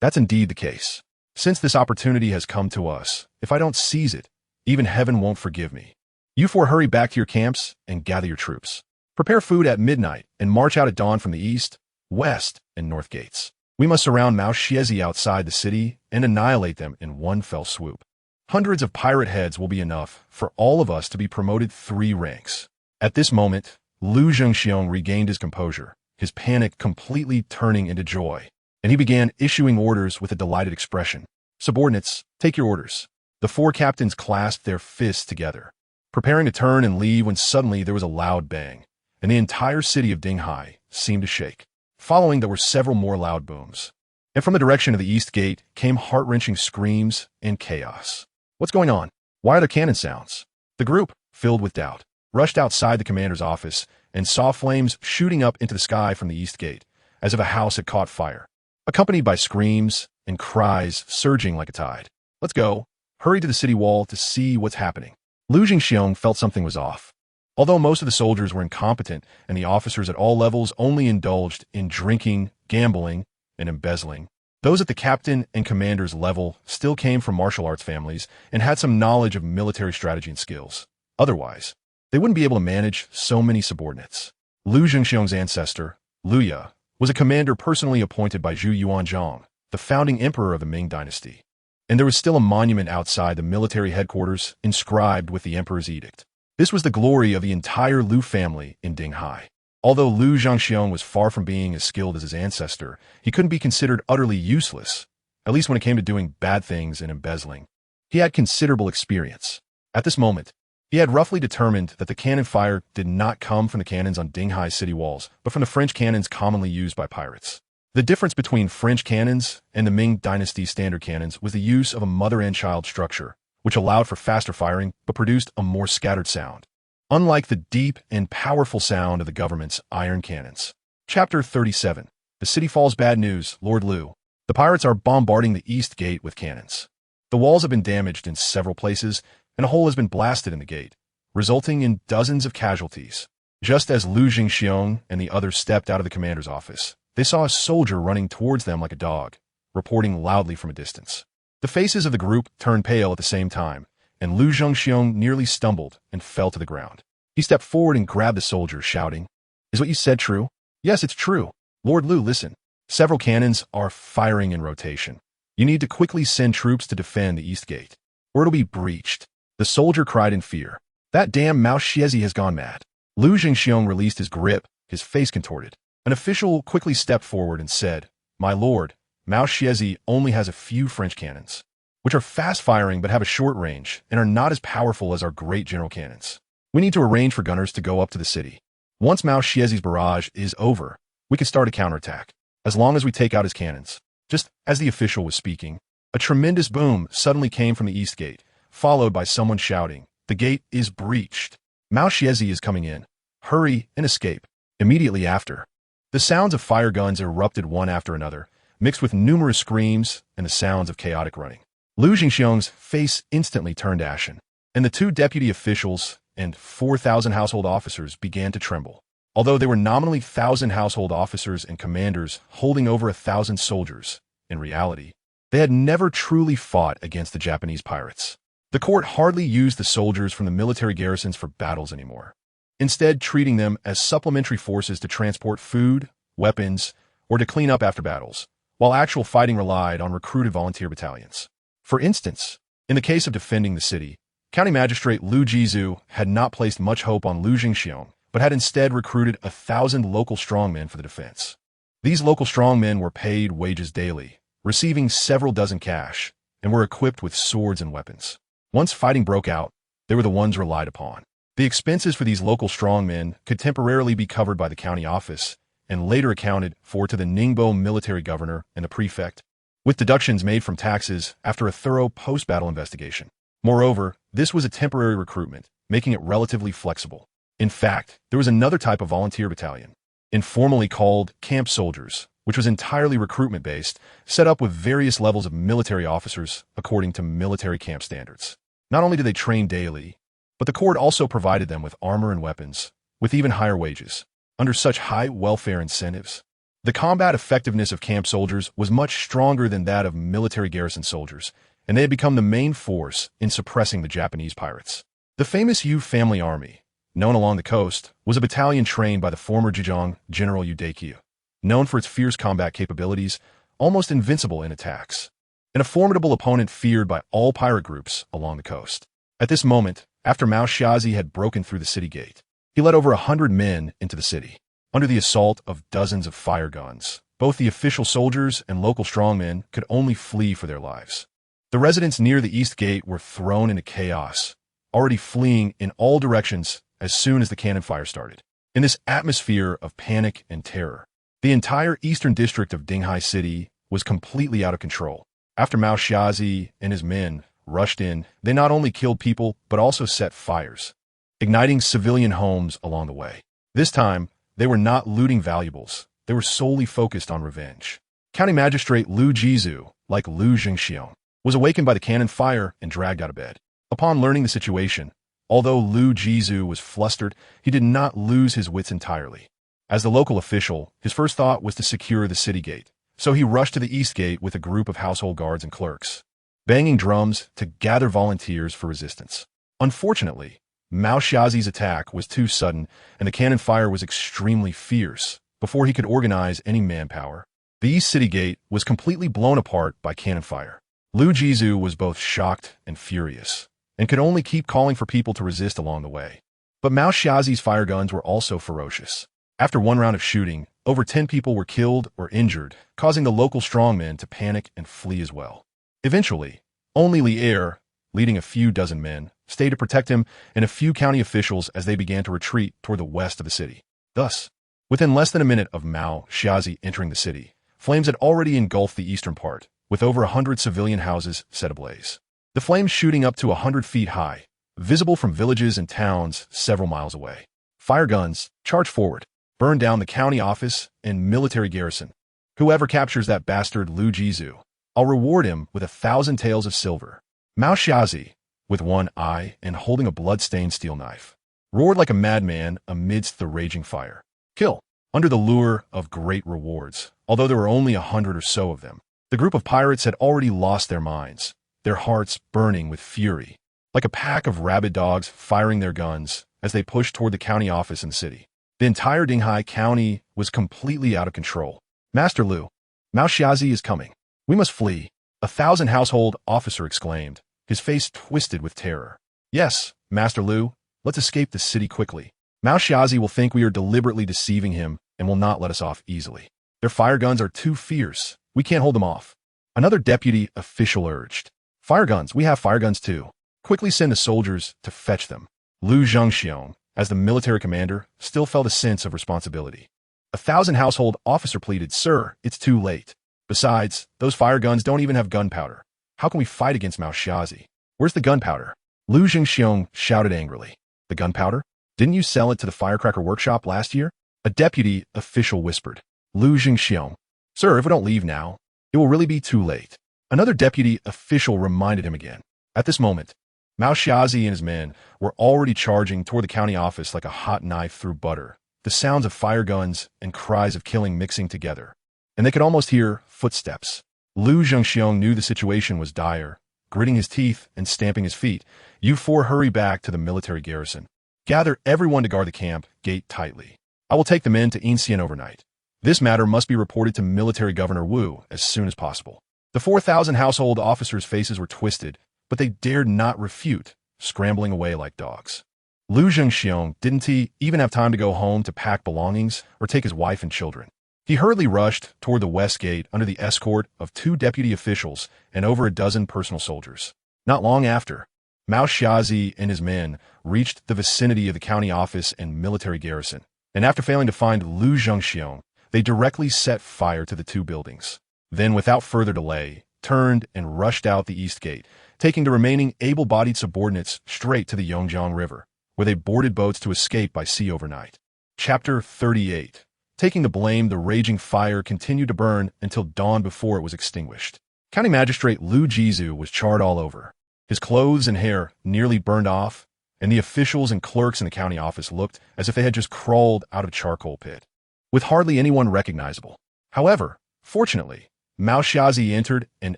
that's indeed the case. Since this opportunity has come to us, if I don't seize it, even heaven won't forgive me. You four hurry back to your camps and gather your troops. Prepare food at midnight and march out at dawn from the east, west, and north gates. We must surround Mao Xiezi outside the city and annihilate them in one fell swoop. Hundreds of pirate heads will be enough for all of us to be promoted 3 ranks. At this moment, Lu Zhengxiong regained his composure, his panic completely turning into joy, and he began issuing orders with a delighted expression. "Subordinates, take your orders." The 4 captains clasped their fists together, preparing to turn and leave when suddenly there was a loud bang, and the entire city of Dinghai seemed to shake. Following, there were several more loud booms, and from the direction of the east gate came heart-wrenching screams and chaos. "What's going on? Why are there cannon sounds?" The group, filled with doubt, rushed outside the commander's office and saw flames shooting up into the sky from the east gate, as if a house had caught fire, accompanied by screams and cries surging like a tide. "Let's go. Hurry to the city wall to see what's happening." Lu Zhengxiong felt something was off. Although most of the soldiers were incompetent and the officers at all levels only indulged in drinking, gambling, and embezzling, those at the captain and commander's level still came from martial arts families and had some knowledge of military strategy and skills. Otherwise, they wouldn't be able to manage so many subordinates. Lu Zhengxiong's ancestor, Lu Ye, was a commander personally appointed by Zhu Yuanzhang, the founding emperor of the Ming Dynasty, and there was still a monument outside the military headquarters inscribed with the emperor's edict. This was the glory of the entire Lu family in Dinghai. Although Lu Zhengxiong was far from being as skilled as his ancestor, he couldn't be considered utterly useless, at least when it came to doing bad things and embezzling. He had considerable experience. At this moment, he had roughly determined that the cannon fire did not come from the cannons on Dinghai city walls, but from the French cannons commonly used by pirates. The difference between French cannons and the Ming Dynasty standard cannons was the use of a mother and child structure, which allowed for faster firing but produced a more scattered sound, unlike the deep and powerful sound of the government's iron cannons. Chapter 37. The city falls. Bad news, Lord Lu. The pirates are bombarding the east gate with cannons. The walls have been damaged in several places, and a hole has been blasted in the gate, resulting in dozens of casualties. Just as Lu Zhengxiong and the others stepped out of the commander's office, they saw a soldier running towards them like a dog, reporting loudly from a distance. The faces of the group turned pale at the same time, and Lu Zhengxiong nearly stumbled and fell to the ground. He stepped forward and grabbed the soldier, shouting, "Is what you said true?" "Yes, it's true. Lord Lu, listen. Several cannons are firing in rotation. You need to quickly send troops to defend the east gate, or it'll be breached. The soldier cried in fear. That damn Mao Xiezi has gone mad. Lu Jingxiong released his grip, his face contorted. An official quickly stepped forward and said, "My lord, Mao Xiezi only has a few French cannons, which are fast-firing but have a short range and are not as powerful as our great general cannons. We need to arrange for gunners to go up to the city. Once Mao Xiezi's barrage is over, we can start a counterattack, as long as we take out his cannons." Just as the official was speaking, a tremendous boom suddenly came from the east gate, followed by someone shouting, "The gate is breached. Mao Xiezi is coming in. Hurry and escape." Immediately after, the sounds of fire guns erupted one after another, mixed with numerous screams and the sounds of chaotic running. Lu Jingxiong's face instantly turned ashen, and the two deputy officials and 4,000 household officers began to tremble. Although they were nominally 1,000 household officers and commanders holding over 1,000 soldiers, in reality, they had never truly fought against the Japanese pirates. The court hardly used the soldiers from the military garrisons for battles anymore, instead treating them as supplementary forces to transport food, weapons, or to clean up after battles, while actual fighting relied on recruited volunteer battalions. For instance, in the case of defending the city, County Magistrate Lu Jizu had not placed much hope on Lu Jingxiong, but had instead recruited 1,000 local strongmen for the defense. These local strongmen were paid wages daily, receiving several dozen cash, and were equipped with swords and weapons. Once fighting broke out, they were the ones relied upon. The expenses for these local strongmen could temporarily be covered by the county office, and later accounted for to the Ningbo military governor and the prefect, with deductions made from taxes after a thorough post-battle investigation. Moreover, this was a temporary recruitment, making it relatively flexible. In fact, there was another type of volunteer battalion, informally called camp soldiers, which was entirely recruitment-based, set up with various levels of military officers according to military camp standards. Not only did they train daily, but the court also provided them with armor and weapons, with even higher wages, under such high welfare incentives. The combat effectiveness of camp soldiers was much stronger than that of military garrison soldiers, and they had become the main force in suppressing the Japanese pirates. The famous Yu family army, known along the coast, was a battalion trained by the former Zhejiang General Yu Daikyu, known for its fierce combat capabilities, almost invincible in attacks, and a formidable opponent feared by all pirate groups along the coast. At this moment, after Mao Xiezi had broken through the city gate, he led over 100 men into the city. Under the assault of dozens of fire guns, both the official soldiers and local strongmen could only flee for their lives. The residents near the east gate were thrown into chaos, already fleeing in all directions as soon as the cannon fire started. In this atmosphere of panic and terror, the entire eastern district of Dinghai City was completely out of control. After Mao Xiezi and his men rushed in, they not only killed people but also set fires, igniting civilian homes along the way. This time, they were not looting valuables. They were solely focused on revenge. County Magistrate Lu Jizu, like Lu Jingxiong, was awakened by the cannon fire and dragged out of bed. Upon learning the situation, although Lu Jizu was flustered, he did not lose his wits entirely. As the local official, his first thought was to secure the city gate, so he rushed to the east gate with a group of household guards and clerks, banging drums to gather volunteers for resistance. Unfortunately, Mao Xiazi's attack was too sudden, and the cannon fire was extremely fierce before he could organize any manpower. The east city gate was completely blown apart by cannon fire. Lu Jizu was both shocked and furious, and could only keep calling for people to resist along the way. But Mao Xiazi's fire guns were also ferocious. After one round of shooting, over 10 people were killed or injured, causing the local strongmen to panic and flee as well. Eventually, only Li Er, leading a few dozen men, stayed to protect him and a few county officials as they began to retreat toward the west of the city. Thus, within less than a minute of Mao Xiezi entering the city, flames had already engulfed the eastern part, with over 100 civilian houses set ablaze. The flames shooting up to 100 feet high, visible from villages and towns several miles away. Fire guns, charge forward, burn down the county office and military garrison. Whoever captures that bastard Lu Jizu, I'll reward him with 1,000 taels of silver. Mao Xiezi, with one eye and holding a blood-stained steel knife, roared like a madman amidst the raging fire. Kill, under the lure of great rewards, although there were only 100 or so of them. The group of pirates had already lost their minds, their hearts burning with fury, like a pack of rabid dogs firing their guns as they pushed toward the county office in the city. The entire Dinghai County was completely out of control. Master Lu, Mao Xiaozi is coming. We must flee. 1,000 household officer exclaimed, his face twisted with terror. Yes, Master Lu, let's escape the city quickly. Mao Xiaozi will think we are deliberately deceiving him and will not let us off easily. Their fire guns are too fierce. We can't hold them off. Another deputy official urged. Fire guns, we have fire guns too. Quickly send the soldiers to fetch them. Lu Zhengxiong, as the military commander, still felt a sense of responsibility. 1,000 household officer pleaded, Sir, it's too late. Besides, those fire guns don't even have gunpowder. How can we fight against Mao Xiaozi? Where's the gunpowder? Lu Zhengxiong shouted angrily. The gunpowder? Didn't you sell it to the firecracker workshop last year? A deputy official whispered. Lu Zhengxiong. Sir, if we don't leave now, it will really be too late. Another deputy official reminded him again. At this moment, Mao Xiaozi and his men were already charging toward the county office like a hot knife through butter, the sounds of fire guns and cries of killing mixing together. And they could almost hear footsteps. Lu Zhengxiong knew the situation was dire. Gritting his teeth and stamping his feet, you four hurry back to the military garrison. Gather everyone to guard the camp gate tightly. I will take the men to Incheon overnight. This matter must be reported to Military Governor Wu as soon as possible. The 4,000 household officers' faces were twisted, but they dared not refute, scrambling away like dogs. Lu Zhengxiong didn't even have time to go home to pack belongings or take his wife and children. He hurriedly rushed toward the west gate under the escort of 2 deputy officials and over a dozen personal soldiers. Not long after, Mao Xiaozi and his men reached the vicinity of the county office and military garrison, and after failing to find Lu Zhengxiong, they directly set fire to the 2 buildings. Then, without further delay, turned and rushed out the east gate, taking the remaining able-bodied subordinates straight to the Yongjiang River, where they boarded boats to escape by sea overnight. Chapter 38. Taking the blame, the raging fire continued to burn until dawn before it was extinguished. County Magistrate Lu Jizu was charred all over. His clothes and hair nearly burned off, and the officials and clerks in the county office looked as if they had just crawled out of a charcoal pit, with hardly anyone recognizable. However, fortunately, Mao Xiaozi entered and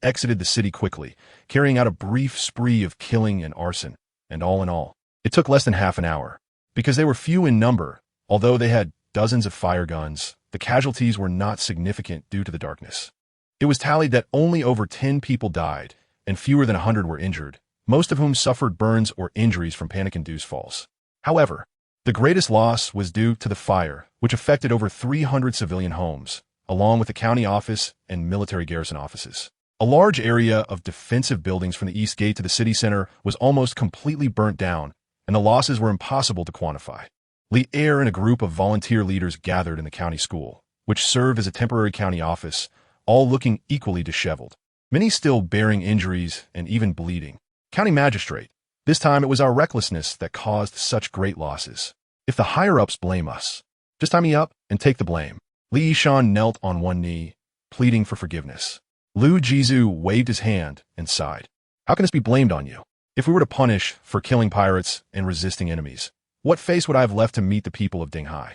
exited the city quickly, carrying out a brief spree of killing and arson, and all in all, it took less than half an hour. Because they were few in number, although they had dozens of fire guns, the casualties were not significant due to the darkness. It was tallied that only over 10 people died, and fewer than 100 were injured, most of whom suffered burns or injuries from panic-induced falls. However, the greatest loss was due to the fire, which affected over 300 civilian homes, along with the county office and military garrison offices. A large area of defensive buildings from the east gate to the city center was almost completely burnt down, and the losses were impossible to quantify. Li Er and a group of volunteer leaders gathered in the county school, which served as a temporary county office, all looking equally disheveled. Many still bearing injuries and even bleeding. County Magistrate, this time it was our recklessness that caused such great losses. If the higher-ups blame us, just tie me up and take the blame. Li Yishan knelt on one knee, pleading for forgiveness. Lu Jizu waved his hand and sighed. How can this be blamed on you? If we were to punish for killing pirates and resisting enemies, what face would I have left to meet the people of Dinghai?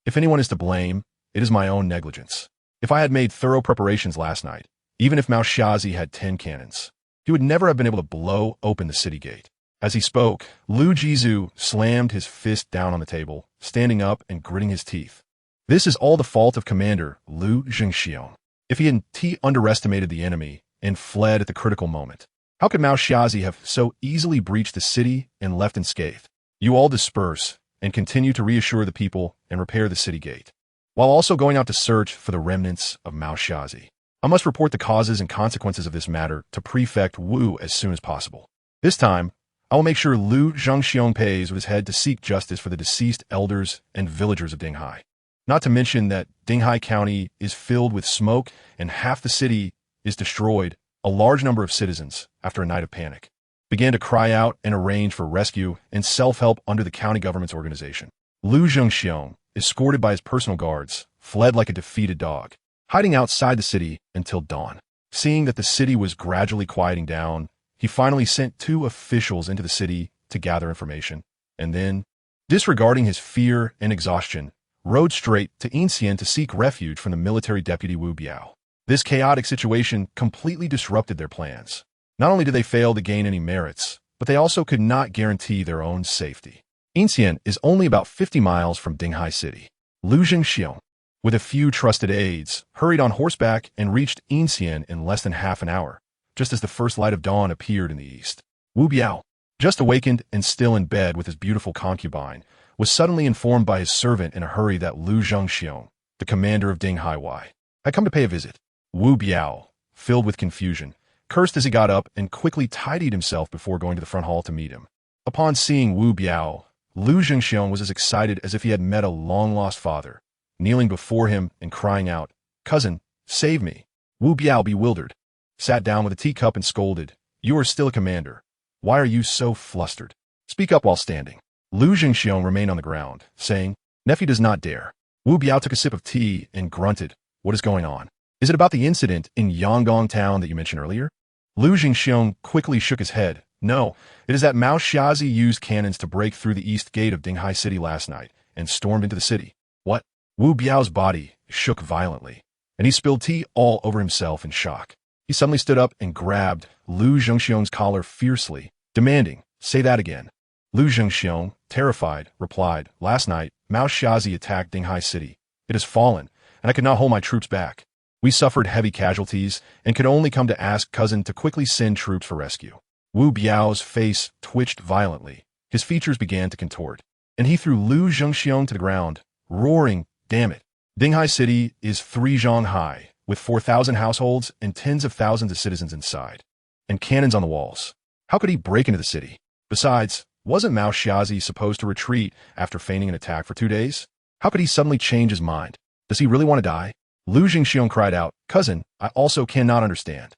If anyone is to blame, it is my own negligence. If I had made thorough preparations last night, even if Mao Xiaozi had 10 cannons, he would never have been able to blow open the city gate. As he spoke, Lu Jizu slammed his fist down on the table, standing up and gritting his teeth. This is all the fault of Commander Lu Zhengxiong. If he had underestimated the enemy and fled at the critical moment, how could Mao Xiaozi have so easily breached the city and left unscathed? You all disperse and continue to reassure the people and repair the city gate, while also going out to search for the remnants of Mao Xiaozi. I must report the causes and consequences of this matter to Prefect Wu as soon as possible. This time, I will make sure Lu Zhengxiong pays with his head to seek justice for the deceased elders and villagers of Dinghai. Not to mention that Dinghai County is filled with smoke and half the city is destroyed. A large number of citizens, after a night of panic, began to cry out and arrange for rescue and self-help under the county government's organization. Lu Zhengxiong, escorted by his personal guards, fled like a defeated dog, hiding outside the city until dawn. Seeing that the city was gradually quieting down, he finally sent 2 officials into the city to gather information, and then, disregarding his fear and exhaustion, rode straight to Incheon to seek refuge from the military deputy Wu Biao. This chaotic situation completely disrupted their plans. Not only did they fail to gain any merits, but they also could not guarantee their own safety. Incheon is only about 50 miles from Dinghai City. Lu Zhengxiong, with a few trusted aides, hurried on horseback and reached Inxian in less than half an hour, just as the first light of dawn appeared in the east. Wu Biao, just awakened and still in bed with his beautiful concubine, was suddenly informed by his servant in a hurry that Lu Zhengxiong, the commander of Ding Haiwei, had come to pay a visit. Wu Biao, filled with confusion, cursed as he got up and quickly tidied himself before going to the front hall to meet him. Upon seeing Wu Biao, Lu Zhengxiong was as excited as if he had met a long-lost father, kneeling before him and crying out, "Cousin, save me." Wu Biao, bewildered, sat down with a teacup and scolded, "You are still a commander. Why are you so flustered? Speak up while standing." Lu Zhengxiong remained on the ground, saying, "Nephew does not dare." Wu Biao took a sip of tea and grunted, "What is going on? Is it about the incident in Yanggong town that you mentioned earlier?" Lu Zhengxiong quickly shook his head. "No, it is that Mao Xiazi used cannons to break through the east gate of Dinghai City last night and stormed into the city." "What?" Wu Biao's body shook violently, and he spilled tea all over himself in shock. He suddenly stood up and grabbed Lu Zhengxiong's collar fiercely, demanding, "Say that again." Lu Zhengxiong, terrified, replied, "Last night, Mao Xiazi attacked Dinghai City. It has fallen, and I could not hold my troops back. We suffered heavy casualties and could only come to ask cousin to quickly send troops for rescue." Wu Biao's face twitched violently. His features began to contort, and he threw Lu Zhengxiong to the ground, roaring, "Damn it! Dinghai City is 3 zhang high, with 4,000 households and tens of thousands of citizens inside, and cannons on the walls. How could he break into the city? Besides, wasn't Mao Xiazi supposed to retreat after feigning an attack for 2 days? How could he suddenly change his mind? Does he really want to die?" Lu Zhengxiong cried out, "Cousin, I also cannot understand.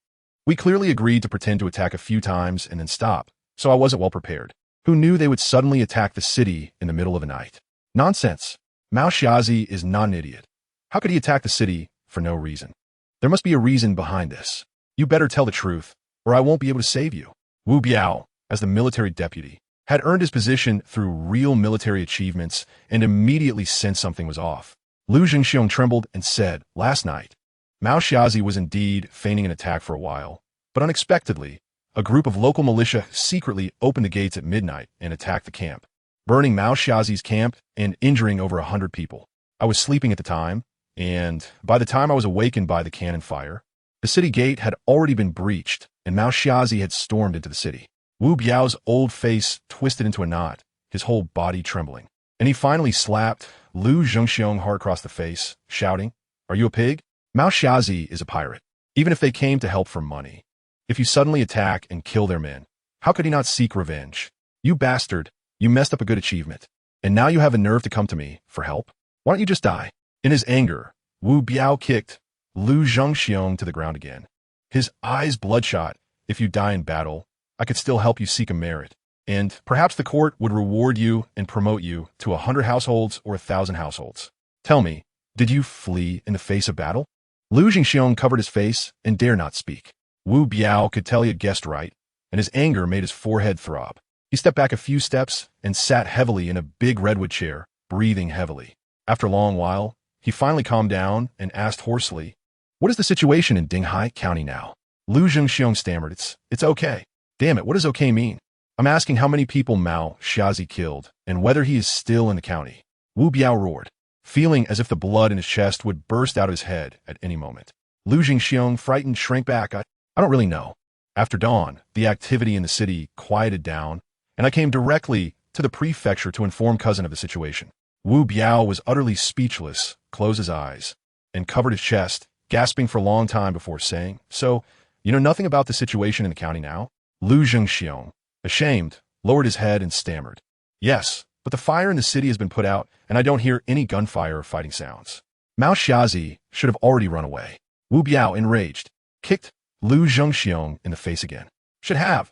We clearly agreed to pretend to attack a few times and then stop, so I wasn't well prepared. Who knew they would suddenly attack the city in the middle of the night? Nonsense. Mao Xiazi is not an idiot. How could he attack the city for no reason? There must be a reason behind this. You better tell the truth, or I won't be able to save you." Wu Biao, as the military deputy, had earned his position through real military achievements and immediately sensed something was off. Lu Zhengxiong trembled and said, "Last night, Mao Xiazi was indeed feigning an attack for a while, but unexpectedly, a group of local militia secretly opened the gates at midnight and attacked the camp, burning Mao Xiazi's camp and injuring over 100 people. I was sleeping at the time, and by the time I was awakened by the cannon fire, the city gate had already been breached and Mao Xiazi had stormed into the city." Wu Biao's old face twisted into a knot, his whole body trembling, and he finally slapped Lu Zhengxiong hard across the face, shouting, "Are you a pig? Mao Xiazi is a pirate, even if they came to help for money. If you suddenly attack and kill their men, how could he not seek revenge? You bastard, you messed up a good achievement, and now you have a nerve to come to me for help? Why don't you just die?" In his anger, Wu Biao kicked Lu Zhengxiong to the ground again, his eyes bloodshot. "If you die in battle, I could still help you seek a merit, and perhaps the court would reward you and promote you to 100 households or 1,000 households. Tell me, did you flee in the face of battle?" Lu Zhengxiong covered his face and dare not speak. Wu Biao could tell he had guessed right, and his anger made his forehead throb. He stepped back a few steps and sat heavily in a big redwood chair, breathing heavily. After a long while, he finally calmed down and asked hoarsely, "What is the situation in Dinghai County now?" Lu Zhengxiong stammered, It's okay." "Damn it, what does okay mean?" "I'm asking how many people Mao Xiazi killed and whether he is still in the county." Wu Biao roared, feeling as if the blood in his chest would burst out of his head at any moment. Lu Zhengxiong, frightened, shrank back. I don't really know. After dawn, the activity in the city quieted down, and I came directly to the prefecture to inform cousin of the situation." Wu Biao was utterly speechless, closed his eyes, and covered his chest, gasping for a long time before saying, "So, you know nothing about the situation in the county now?" Lu Zhengxiong, ashamed, lowered his head and stammered, "Yes, but the fire in the city has been put out, and I don't hear any gunfire or fighting sounds. Mao Xiazi should have already run away." Wu Biao, enraged, kicked Lu Zhengxiong in the face again. Should have.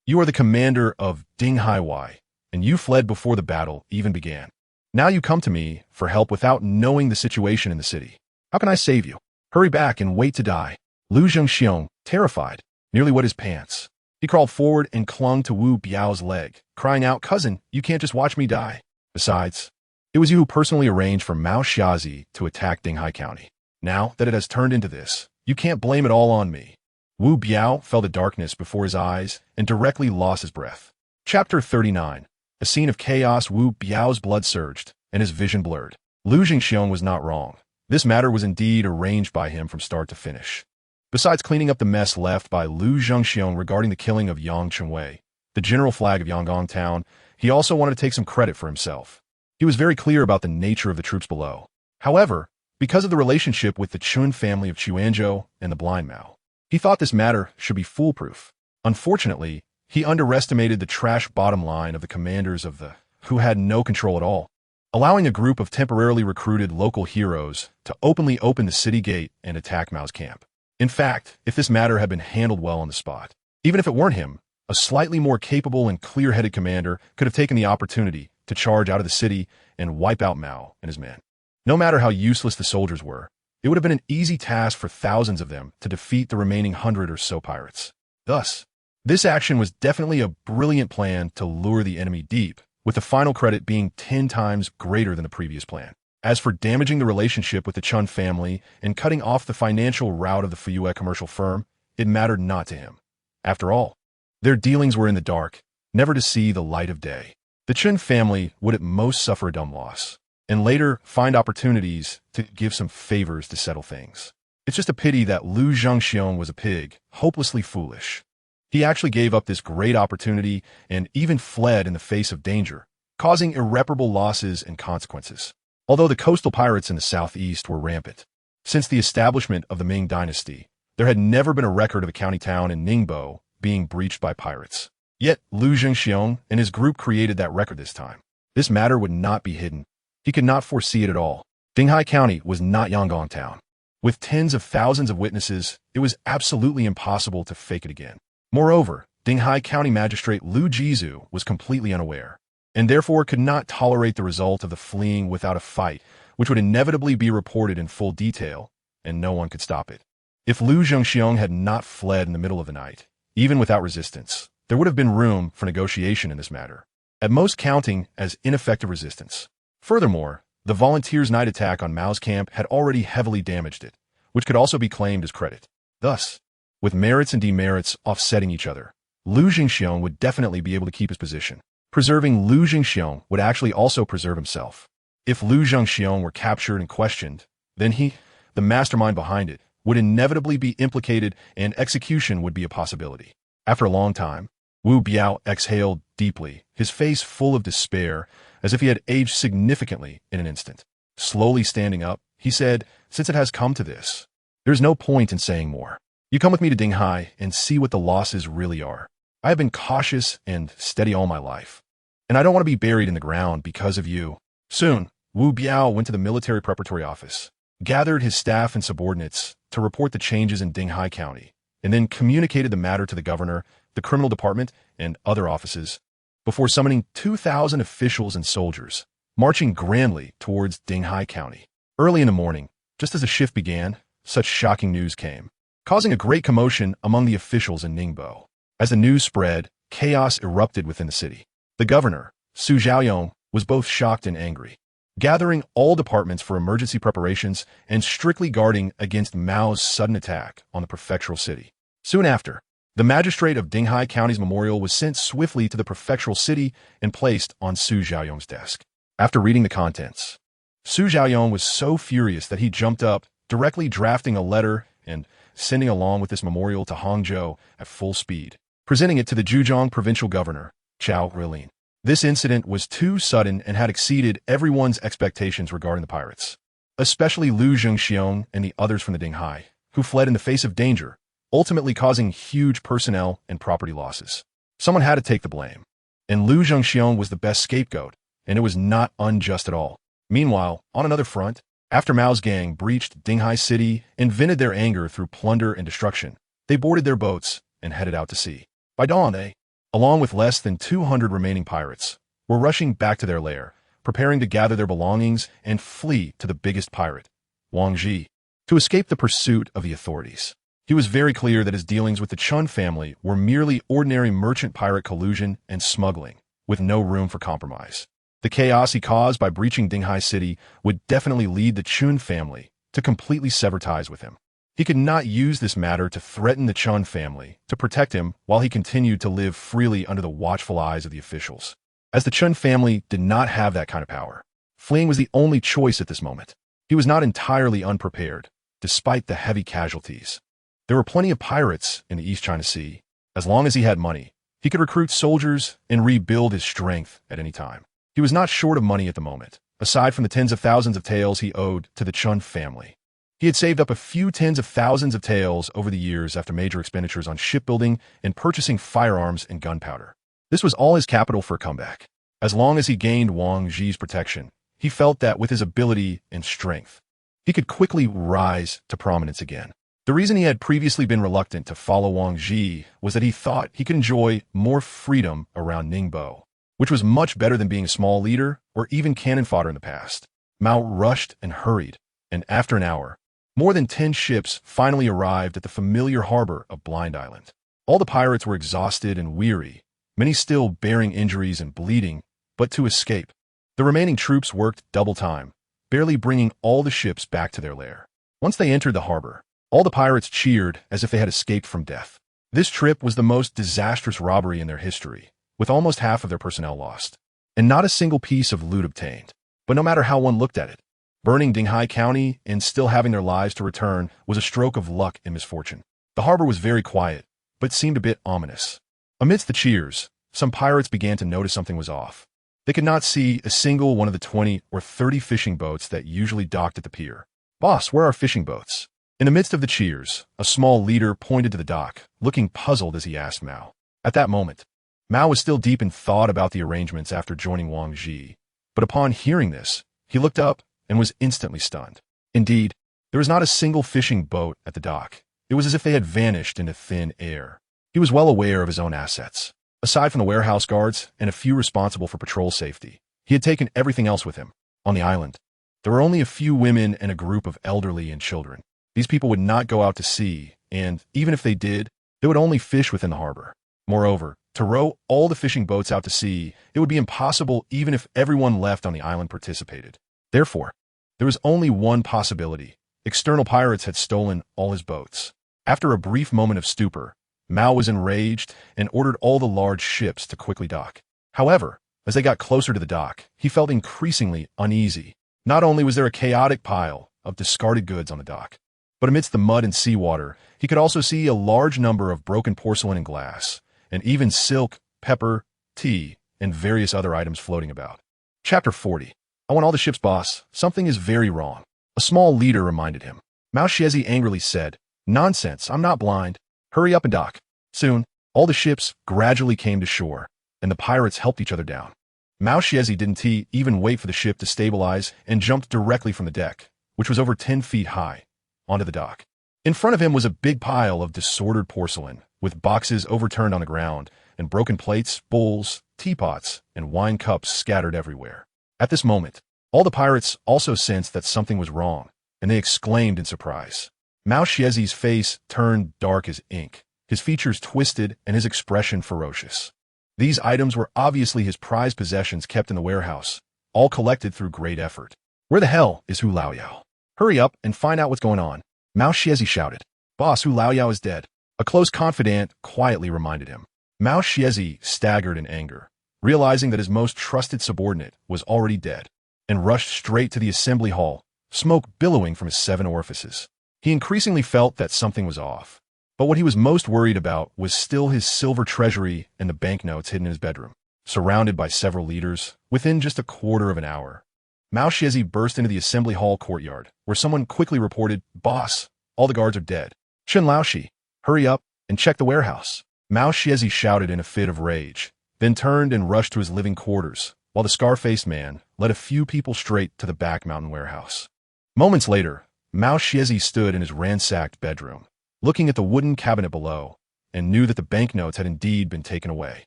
You are the commander of Ding Haiwei, and you fled before the battle even began. Now you come to me for help without knowing the situation in the city. How can I save you? Hurry back and wait to die." Lu Zhengxiong, terrified, nearly wet his pants. He crawled forward and clung to Wu Biao's leg, crying out, "Cousin, you can't just watch me die. Besides, it was you who personally arranged for Mao Xiazi to attack Dinghai County. Now that it has turned into this, you can't blame it all on me." Wu Biao felt the darkness before his eyes and directly lost his breath. Chapter 39. A scene of chaos. Wu Biao's blood surged, and his vision blurred. Lu Jingxiong was not wrong. This matter was indeed arranged by him from start to finish. Besides cleaning up the mess left by Lu Jingxiong regarding the killing of Yang Chengwei, the general flag of Yangon town, he also wanted to take some credit for himself. He was very clear about the nature of the troops below. However, because of the relationship with the Chun family of Chuanzhou and the blind Mao, he thought this matter should be foolproof. Unfortunately, he underestimated the trash bottom line of the commanders of the who had no control at all, allowing a group of temporarily recruited local heroes to openly open the city gate and attack Mao's camp. In fact, if this matter had been handled well on the spot, even if it weren't him, a slightly more capable and clear-headed commander could have taken the opportunity to charge out of the city and wipe out Mao and his men. No matter how useless the soldiers were, it would have been an easy task for thousands of them to defeat the remaining 100 or so pirates. Thus, this action was definitely a brilliant plan to lure the enemy deep, with the final credit being 10 times greater than the previous plan. As for damaging the relationship with the Chun family and cutting off the financial route of the Fuyue commercial firm, it mattered not to him. After all, their dealings were in the dark, never to see the light of day. The Chun family would at most suffer a dumb loss, and later find opportunities to give some favors to settle things. It's just a pity that Lu Zhangxiong was a pig, hopelessly foolish. He actually gave up this great opportunity and even fled in the face of danger, causing irreparable losses and consequences. Although the coastal pirates in the southeast were rampant, since the establishment of the Ming Dynasty, there had never been a record of a county town in Ningbo being breached by pirates. Yet Lu Zhengxiong and his group created that record this time. This matter would not be hidden. He could not foresee it at all. Dinghai County was not Yangon town. With tens of thousands of witnesses, it was absolutely impossible to fake it again. Moreover, Dinghai County Magistrate Lu Jizu was completely unaware, and therefore could not tolerate the result of the fleeing without a fight, which would inevitably be reported in full detail, and no one could stop it. If Lu Zhengxiong had not fled in the middle of the night, even without resistance, there would have been room for negotiation in this matter, at most counting as ineffective resistance. Furthermore, the volunteers' night attack on Mao's camp had already heavily damaged it, which could also be claimed as credit. Thus, with merits and demerits offsetting each other, Lu Jingxiong would definitely be able to keep his position. Preserving Lu Jingxiong would actually also preserve himself. If Lu Zhengxiong were captured and questioned, then he, the mastermind behind it, would inevitably be implicated and execution would be a possibility. After a long time, Wu Biao exhaled deeply, his face full of despair, as if he had aged significantly in an instant. Slowly standing up, he said, "Since it has come to this, there is no point in saying more. You come with me to Dinghai and see what the losses really are. I have been cautious and steady all my life, and I don't want to be buried in the ground because of you." Soon, Wu Biao went to the military preparatory office, gathered his staff and subordinates to report the changes in Dinghai County, and then communicated the matter to the governor, the criminal department, and other offices, before summoning 2,000 officials and soldiers, marching grandly towards Dinghai County. Early in the morning, just as the shift began, such shocking news came, causing a great commotion among the officials in Ningbo. As the news spread, chaos erupted within the city. The governor, Su Zhaoyong, was both shocked and angry, gathering all departments for emergency preparations and strictly guarding against Mao's sudden attack on the prefectural city. Soon after, the magistrate of Dinghai County's memorial was sent swiftly to the prefectural city and placed on Su Zhaoyong's desk. After reading the contents, Su Zhaoyong was so furious that he jumped up, directly drafting a letter and sending along with this memorial to Hangzhou at full speed, presenting it to the Zhejiang provincial governor, Chao Rilin. This incident was too sudden and had exceeded everyone's expectations regarding the pirates, especially Lu Zhengxiong and the others from the Dinghai, who fled in the face of danger, ultimately causing huge personnel and property losses. Someone had to take the blame, and Lu Zhengxiong was the best scapegoat, and it was not unjust at all. Meanwhile, on another front, after Mao's gang breached Dinghai City and vented their anger through plunder and destruction, they boarded their boats and headed out to sea. By dawn, they, along with less than 200 remaining pirates, were rushing back to their lair, preparing to gather their belongings and flee to the biggest pirate, Wang Ji, to escape the pursuit of the authorities. He was very clear that his dealings with the Chun family were merely ordinary merchant-pirate collusion and smuggling, with no room for compromise. The chaos he caused by breaching Dinghai City would definitely lead the Chun family to completely sever ties with him. He could not use this matter to threaten the Chun family to protect him while he continued to live freely under the watchful eyes of the officials, as the Chun family did not have that kind of power. Fleeing was the only choice at this moment. He was not entirely unprepared, despite the heavy casualties. There were plenty of pirates in the East China Sea. As long as he had money, he could recruit soldiers and rebuild his strength at any time. He was not short of money at the moment, aside from the tens of thousands of taels he owed to the Chun family. He had saved up a few tens of thousands of taels over the years after major expenditures on shipbuilding and purchasing firearms and gunpowder. This was all his capital for a comeback. As long as he gained Wang Zhi's protection, he felt that with his ability and strength, he could quickly rise to prominence again. The reason he had previously been reluctant to follow Wang Zhi was that he thought he could enjoy more freedom around Ningbo, which was much better than being a small leader or even cannon fodder in the past. Mao rushed and hurried, and after an hour, more than 10 ships finally arrived at the familiar harbor of Blind Island. All the pirates were exhausted and weary, many still bearing injuries and bleeding, but to escape. The remaining troops worked double time, barely bringing all the ships back to their lair. Once they entered the harbor, all the pirates cheered as if they had escaped from death. This trip was the most disastrous robbery in their history, with almost half of their personnel lost, and not a single piece of loot obtained. But no matter how one looked at it, burning Dinghai County and still having their lives to return was a stroke of luck and misfortune. The harbor was very quiet, but seemed a bit ominous. Amidst the cheers, some pirates began to notice something was off. They could not see a single one of the 20 or 30 fishing boats that usually docked at the pier. "Boss, where are fishing boats?" In the midst of the cheers, a small leader pointed to the dock, looking puzzled as he asked Mao. At that moment, Mao was still deep in thought about the arrangements after joining Wang Zhi, but upon hearing this, he looked up and was instantly stunned. Indeed, there was not a single fishing boat at the dock. It was as if they had vanished into thin air. He was well aware of his own assets. Aside from the warehouse guards and a few responsible for patrol safety, he had taken everything else with him. On the island, there were only a few women and a group of elderly and children. These people would not go out to sea, and even if they did, they would only fish within the harbor. Moreover, to row all the fishing boats out to sea, it would be impossible even if everyone left on the island participated. Therefore, there was only one possibility. External pirates had stolen all his boats. After a brief moment of stupor, Mao was enraged and ordered all the large ships to quickly dock. However, as they got closer to the dock, he felt increasingly uneasy. Not only was there a chaotic pile of discarded goods on the dock, but amidst the mud and seawater, he could also see a large number of broken porcelain and glass, and even silk, pepper, tea, and various other items floating about. Chapter 40. "I want all the ships, boss. Something is very wrong." A small leader reminded him. Mao Xiezi angrily said, "Nonsense, I'm not blind. Hurry up and dock." Soon, all the ships gradually came to shore, and the pirates helped each other down. Mao Xiezi didn't even wait for the ship to stabilize and jumped directly from the deck, which was over 10 feet high, onto the dock. In front of him was a big pile of disordered porcelain, with boxes overturned on the ground, and broken plates, bowls, teapots, and wine cups scattered everywhere. At this moment, all the pirates also sensed that something was wrong, and they exclaimed in surprise. Mao Xiezi's face turned dark as ink, his features twisted and his expression ferocious. These items were obviously his prized possessions kept in the warehouse, all collected through great effort. "Where the hell is Hu Laoyao? Hurry up and find out what's going on." Mao Xiezi shouted. "Boss, Hu Laoyao is dead," a close confidant quietly reminded him. Mao Xiezi staggered in anger, realizing that his most trusted subordinate was already dead, and rushed straight to the assembly hall, smoke billowing from his 7 orifices. He increasingly felt that something was off, but what he was most worried about was still his silver treasury and the banknotes hidden in his bedroom. Surrounded by several leaders, within just a quarter of an hour, Mao Xiezi burst into the assembly hall courtyard, where someone quickly reported, "Boss, all the guards are dead. Chen Laoshi, hurry up and check the warehouse." Mao Xiezi shouted in a fit of rage, then turned and rushed to his living quarters, while the scar-faced man led a few people straight to the back mountain warehouse. Moments later, Mao Xiezi stood in his ransacked bedroom, looking at the wooden cabinet below, and knew that the banknotes had indeed been taken away.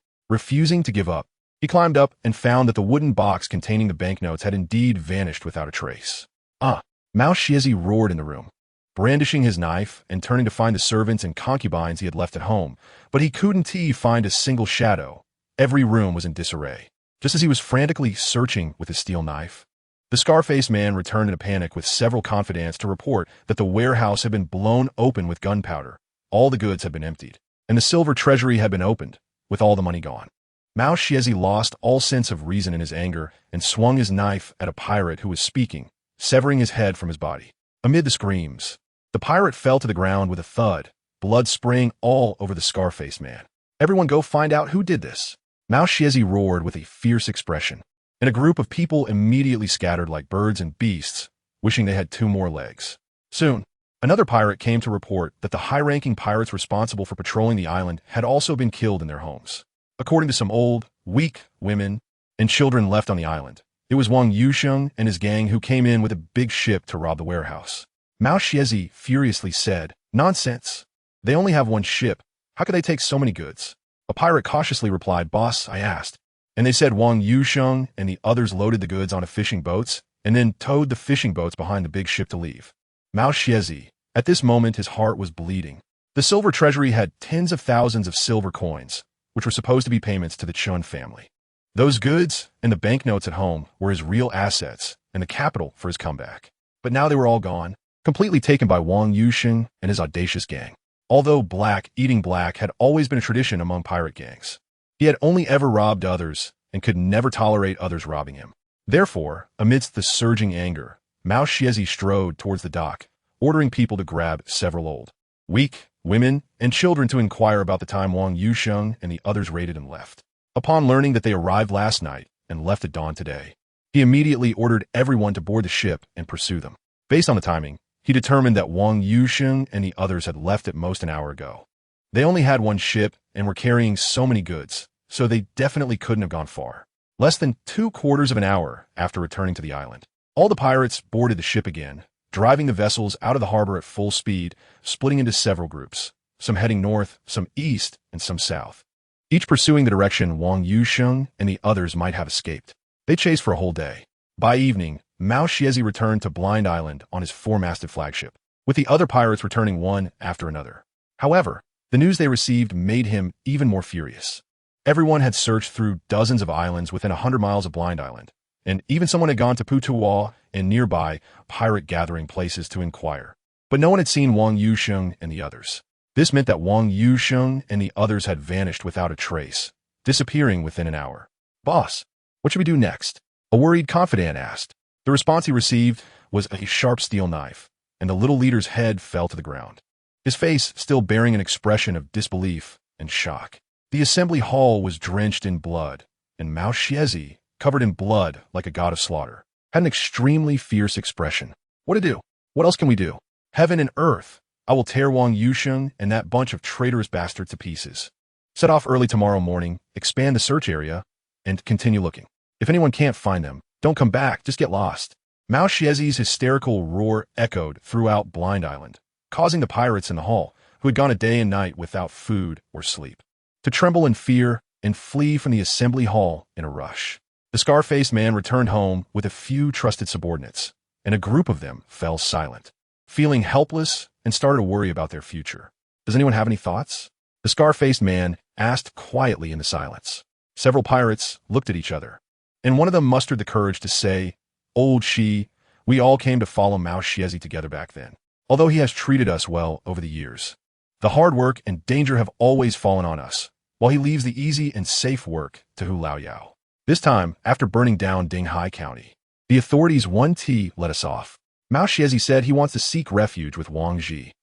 Refusing to give up, he climbed up and found that the wooden box containing the banknotes had indeed vanished without a trace. "Ah!" Mao Xiezi roared in the room, brandishing his knife and turning to find the servants and concubines he had left at home, but he couldn't find a single shadow. Every room was in disarray. Just as he was frantically searching with his steel knife, the scar-faced man returned in a panic with several confidants to report that the warehouse had been blown open with gunpowder, all the goods had been emptied, and the silver treasury had been opened, with all the money gone. Mao Xiezi lost all sense of reason in his anger and swung his knife at a pirate who was speaking, severing his head from his body. Amid the screams, the pirate fell to the ground with a thud, blood spraying all over the scar-faced man. Everyone go find out who did this. Mao Xiezi roared with a fierce expression, and a group of people immediately scattered like birds and beasts, wishing they had 2 more legs. Soon, another pirate came to report that the high-ranking pirates responsible for patrolling the island had also been killed in their homes. According to some old, weak women and children left on the island, it was Wang Yusheng and his gang who came in with a big ship to rob the warehouse. Mao Xiezi furiously said, "Nonsense. They only have 1 ship. How could they take so many goods?" A pirate cautiously replied, "Boss, I asked." And they said Wang Yusheng and the others loaded the goods onto fishing boats and then towed the fishing boats behind the big ship to leave. Mao Xiezi, at this moment his heart was bleeding. The silver treasury had tens of thousands of silver coins, which were supposed to be payments to the Chun family. Those goods and the banknotes at home were his real assets and the capital for his comeback. But now they were all gone, completely taken by Wang Yusheng and his audacious gang. Although eating black had always been a tradition among pirate gangs, he had only ever robbed others and could never tolerate others robbing him. Therefore, amidst the surging anger, Mao Xiezi strode towards the dock, ordering people to grab several old, weak women and children to inquire about the time Wang Yusheng and the others raided and left. Upon learning that they arrived last night and left at dawn today, he immediately ordered everyone to board the ship and pursue them. Based on the timing, he determined that Wang Yusheng and the others had left at most an hour ago. They only had 1 ship and were carrying so many goods, so they definitely couldn't have gone far. Less than 2/4 of an hour after returning to the island, all the pirates boarded the ship again, driving the vessels out of the harbor at full speed, splitting into several groups, some heading north, some east, and some south, each pursuing the direction Wang Yusheng and the others might have escaped. They chased for a whole day. By evening, Mao Xiezi returned to Blind Island on his 4-masted flagship, with the other pirates returning one after another. However, the news they received made him even more furious. Everyone had searched through dozens of islands within 100 miles of Blind Island, and even someone had gone to Putuwa and nearby pirate gathering places to inquire. But no one had seen Wang Yusheng and the others. This meant that Wang Yusheng and the others had vanished without a trace, disappearing within an hour. "Boss, what should we do next?" a worried confidant asked. The response he received was a sharp steel knife, and the little leader's head fell to the ground, his face still bearing an expression of disbelief and shock. The assembly hall was drenched in blood, and Mao Xiezi, covered in blood like a god of slaughter, had an extremely fierce expression. "What to do? What else can we do? Heaven and earth! I will tear Wang Yusheng and that bunch of traitorous bastards to pieces. Set off early tomorrow morning, expand the search area, and continue looking. If anyone can't find them, don't come back, just get lost." Mao Xiezi's hysterical roar echoed throughout Blind Island, causing the pirates in the hall, who had gone a day and night without food or sleep, to tremble in fear and flee from the assembly hall in a rush. The scar-faced man returned home with a few trusted subordinates, and a group of them fell silent, feeling helpless and started to worry about their future. "Does anyone have any thoughts?" the scar-faced man asked quietly in the silence. Several pirates looked at each other, and one of them mustered the courage to say, "Old Shi, we all came to follow Mao Xiezi together back then. Although he has treated us well over the years, the hard work and danger have always fallen on us, while he leaves the easy and safe work to Hu Lao Yao. This time, after burning down Dinghai County, the authorities 1T let us off. Mao Xiezi said he wants to seek refuge with Wang Ji.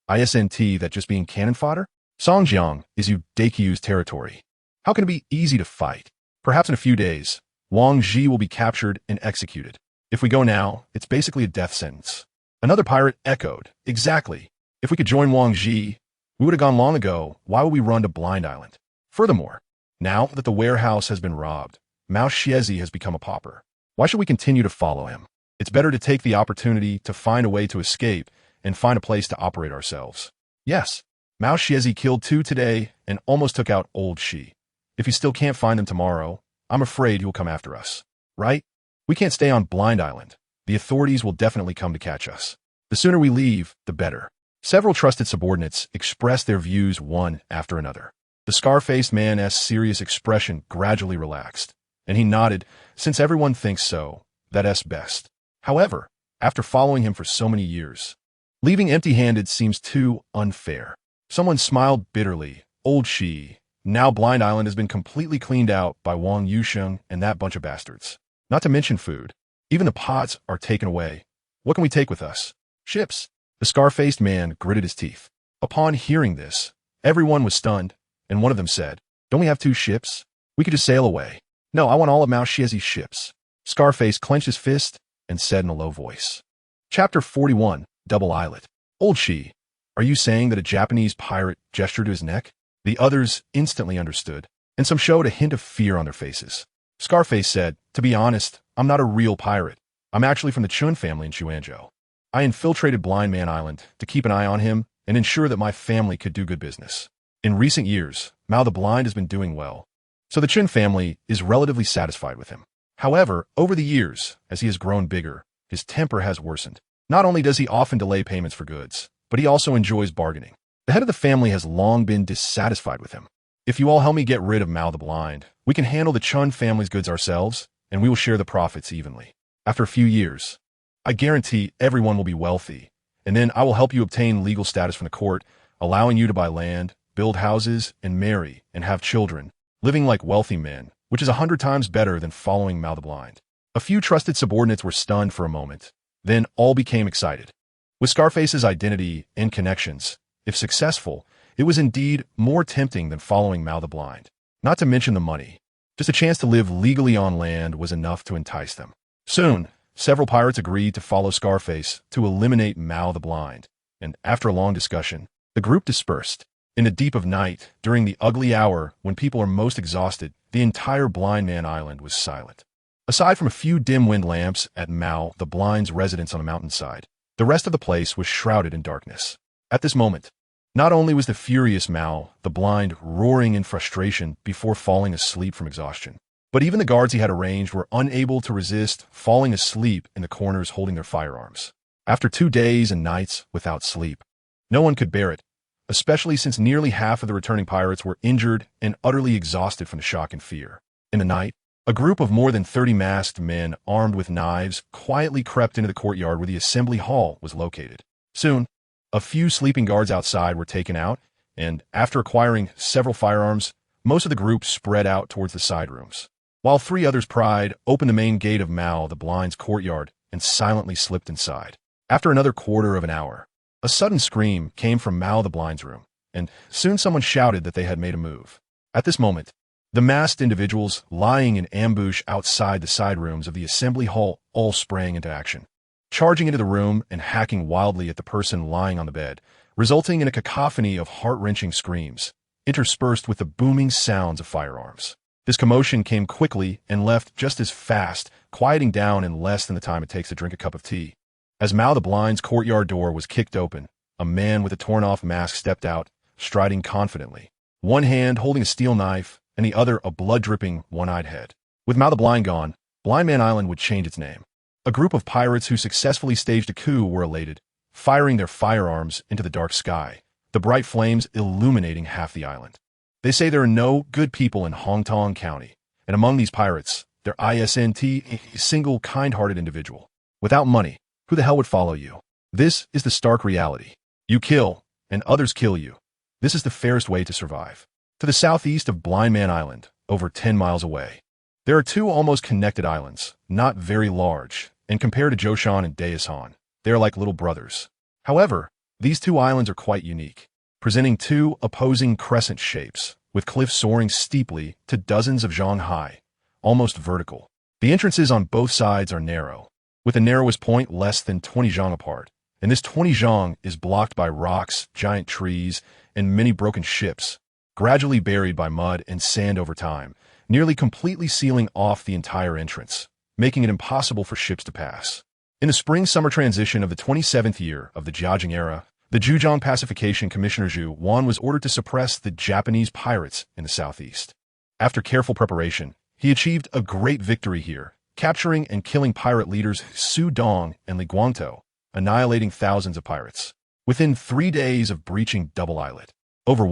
Isn't that just being cannon fodder? Songjiang is Udakyu's territory. How can it be easy to fight? Perhaps in a few days, Wang Ji will be captured and executed. If we go now, it's basically a death sentence." Another pirate echoed, "Exactly. If we could join Wang Ji, we would have gone long ago. Why would we run to Blind Island? Furthermore, now that the warehouse has been robbed, Mao Xiezi has become a pauper. Why should we continue to follow him? It's better to take the opportunity to find a way to escape and find a place to operate ourselves." Yes, Mao Xiezi killed 2 today and almost took out Old Shi. If he still can't find them tomorrow, I'm afraid he will come after us. Right? We can't stay on Blind Island. The authorities will definitely come to catch us. The sooner we leave, the better. Several trusted subordinates expressed their views one after another. The scar-faced man's serious expression gradually relaxed, and he nodded, "Since everyone thinks so, that's best." However, after following him for so many years, leaving empty-handed seems too unfair. Someone smiled bitterly. "Old Shi, Now Blind Island has been completely cleaned out by Wang Yusheng and that bunch of bastards. Not to mention food. Even the pots are taken away. What can we take with us? Ships. The scar-faced man gritted his teeth. Upon hearing this, everyone was stunned, and one of them said, "Don't we have 2 ships? We could just sail away." "No, I want all of Mao Xiezi's ships." Scarface clenched his fist and said in a low voice. Chapter 41, Double Islet. Old Shi, are you saying that a Japanese pirate gestured to his neck? The others instantly understood, and some showed a hint of fear on their faces. Scarface said, "To be honest, I'm not a real pirate. I'm actually from the Chun family in Chuanzhou. I infiltrated Blind Man Island to keep an eye on him and ensure that my family could do good business. In recent years, Mao the Blind has been doing well, so the Chun family is relatively satisfied with him. However, over the years, as he has grown bigger, his temper has worsened. Not only does he often delay payments for goods, but he also enjoys bargaining. The head of the family has long been dissatisfied with him. If you all help me get rid of Mao the Blind, we can handle the Chun family's goods ourselves, and we will share the profits evenly. After a few years, I guarantee everyone will be wealthy, and then I will help you obtain legal status from the court, allowing you to buy land, build houses, and marry, and have children, living like wealthy men, which is 100 times better than following Mao the Blind." A few trusted subordinates were stunned for a moment, then all became excited. With Scarface's identity and connections, if successful, it was indeed more tempting than following Mao the Blind. Not to mention the money. Just a chance to live legally on land was enough to entice them. Soon, several pirates agreed to follow Scarface to eliminate Mao the Blind, and after a long discussion, the group dispersed. In the deep of night, during the ugly hour when people are most exhausted, the entire Blind Man Island was silent. Aside from a few dim-wind lamps at Mao the Blind's residence on a mountainside, the rest of the place was shrouded in darkness. At this moment, not only was the furious Mao the Blind roaring in frustration before falling asleep from exhaustion, but even the guards he had arranged were unable to resist falling asleep in the corners holding their firearms. After 2 days and nights without sleep, no one could bear it, especially since nearly half of the returning pirates were injured and utterly exhausted from the shock and fear. In the night, a group of more than 30 masked men armed with knives quietly crept into the courtyard where the assembly hall was located. Soon, a few sleeping guards outside were taken out, and after acquiring several firearms, most of the group spread out towards the side rooms, while 3 others pried open the main gate of Mao the Blind's courtyard and silently slipped inside. After another quarter of an hour, a sudden scream came from Mao the Blind's room, and soon someone shouted that they had made a move. At this moment, the masked individuals lying in ambush outside the side rooms of the assembly hall all sprang into action, charging into the room and hacking wildly at the person lying on the bed, resulting in a cacophony of heart-wrenching screams, interspersed with the booming sounds of firearms. This commotion came quickly and left just as fast, quieting down in less than the time it takes to drink a cup of tea. As Mao the Blind's courtyard door was kicked open, a man with a torn-off mask stepped out, striding confidently, one hand holding a steel knife and the other a blood-dripping, one-eyed head. With Mao the Blind gone, Blind Man Island would change its name. A group of pirates who successfully staged a coup were elated, firing their firearms into the dark sky, the bright flames illuminating half the island. They say there are no good people in Hongtong County, and among these pirates, there isn't a single kind-hearted individual. Without money, who the hell would follow you? This is the stark reality. You kill, and others kill you. This is the fairest way to survive. To the southeast of Blind Man Island, over 10 miles away, there are 2 almost connected islands, not very large, and compared to Zhoushan and Daishan, they are like little brothers. However, these 2 islands are quite unique, presenting 2 opposing crescent shapes, with cliffs soaring steeply to dozens of zhang high, almost vertical. The entrances on both sides are narrow, with the narrowest point less than 20 zhang apart, and this 20 zhang is blocked by rocks, giant trees, and many broken ships, gradually buried by mud and sand over time, nearly completely sealing off the entire entrance, making it impossible for ships to pass. In the spring-summer transition of the 27th year of the Jiajing era, the Zhejiang Pacification Commissioner Zhu Wan was ordered to suppress the Japanese pirates in the southeast. After careful preparation, he achieved a great victory here, capturing and killing pirate leaders Su Dong and Li Guangtou, annihilating thousands of pirates. Within 3 days of breaching Double Islet, over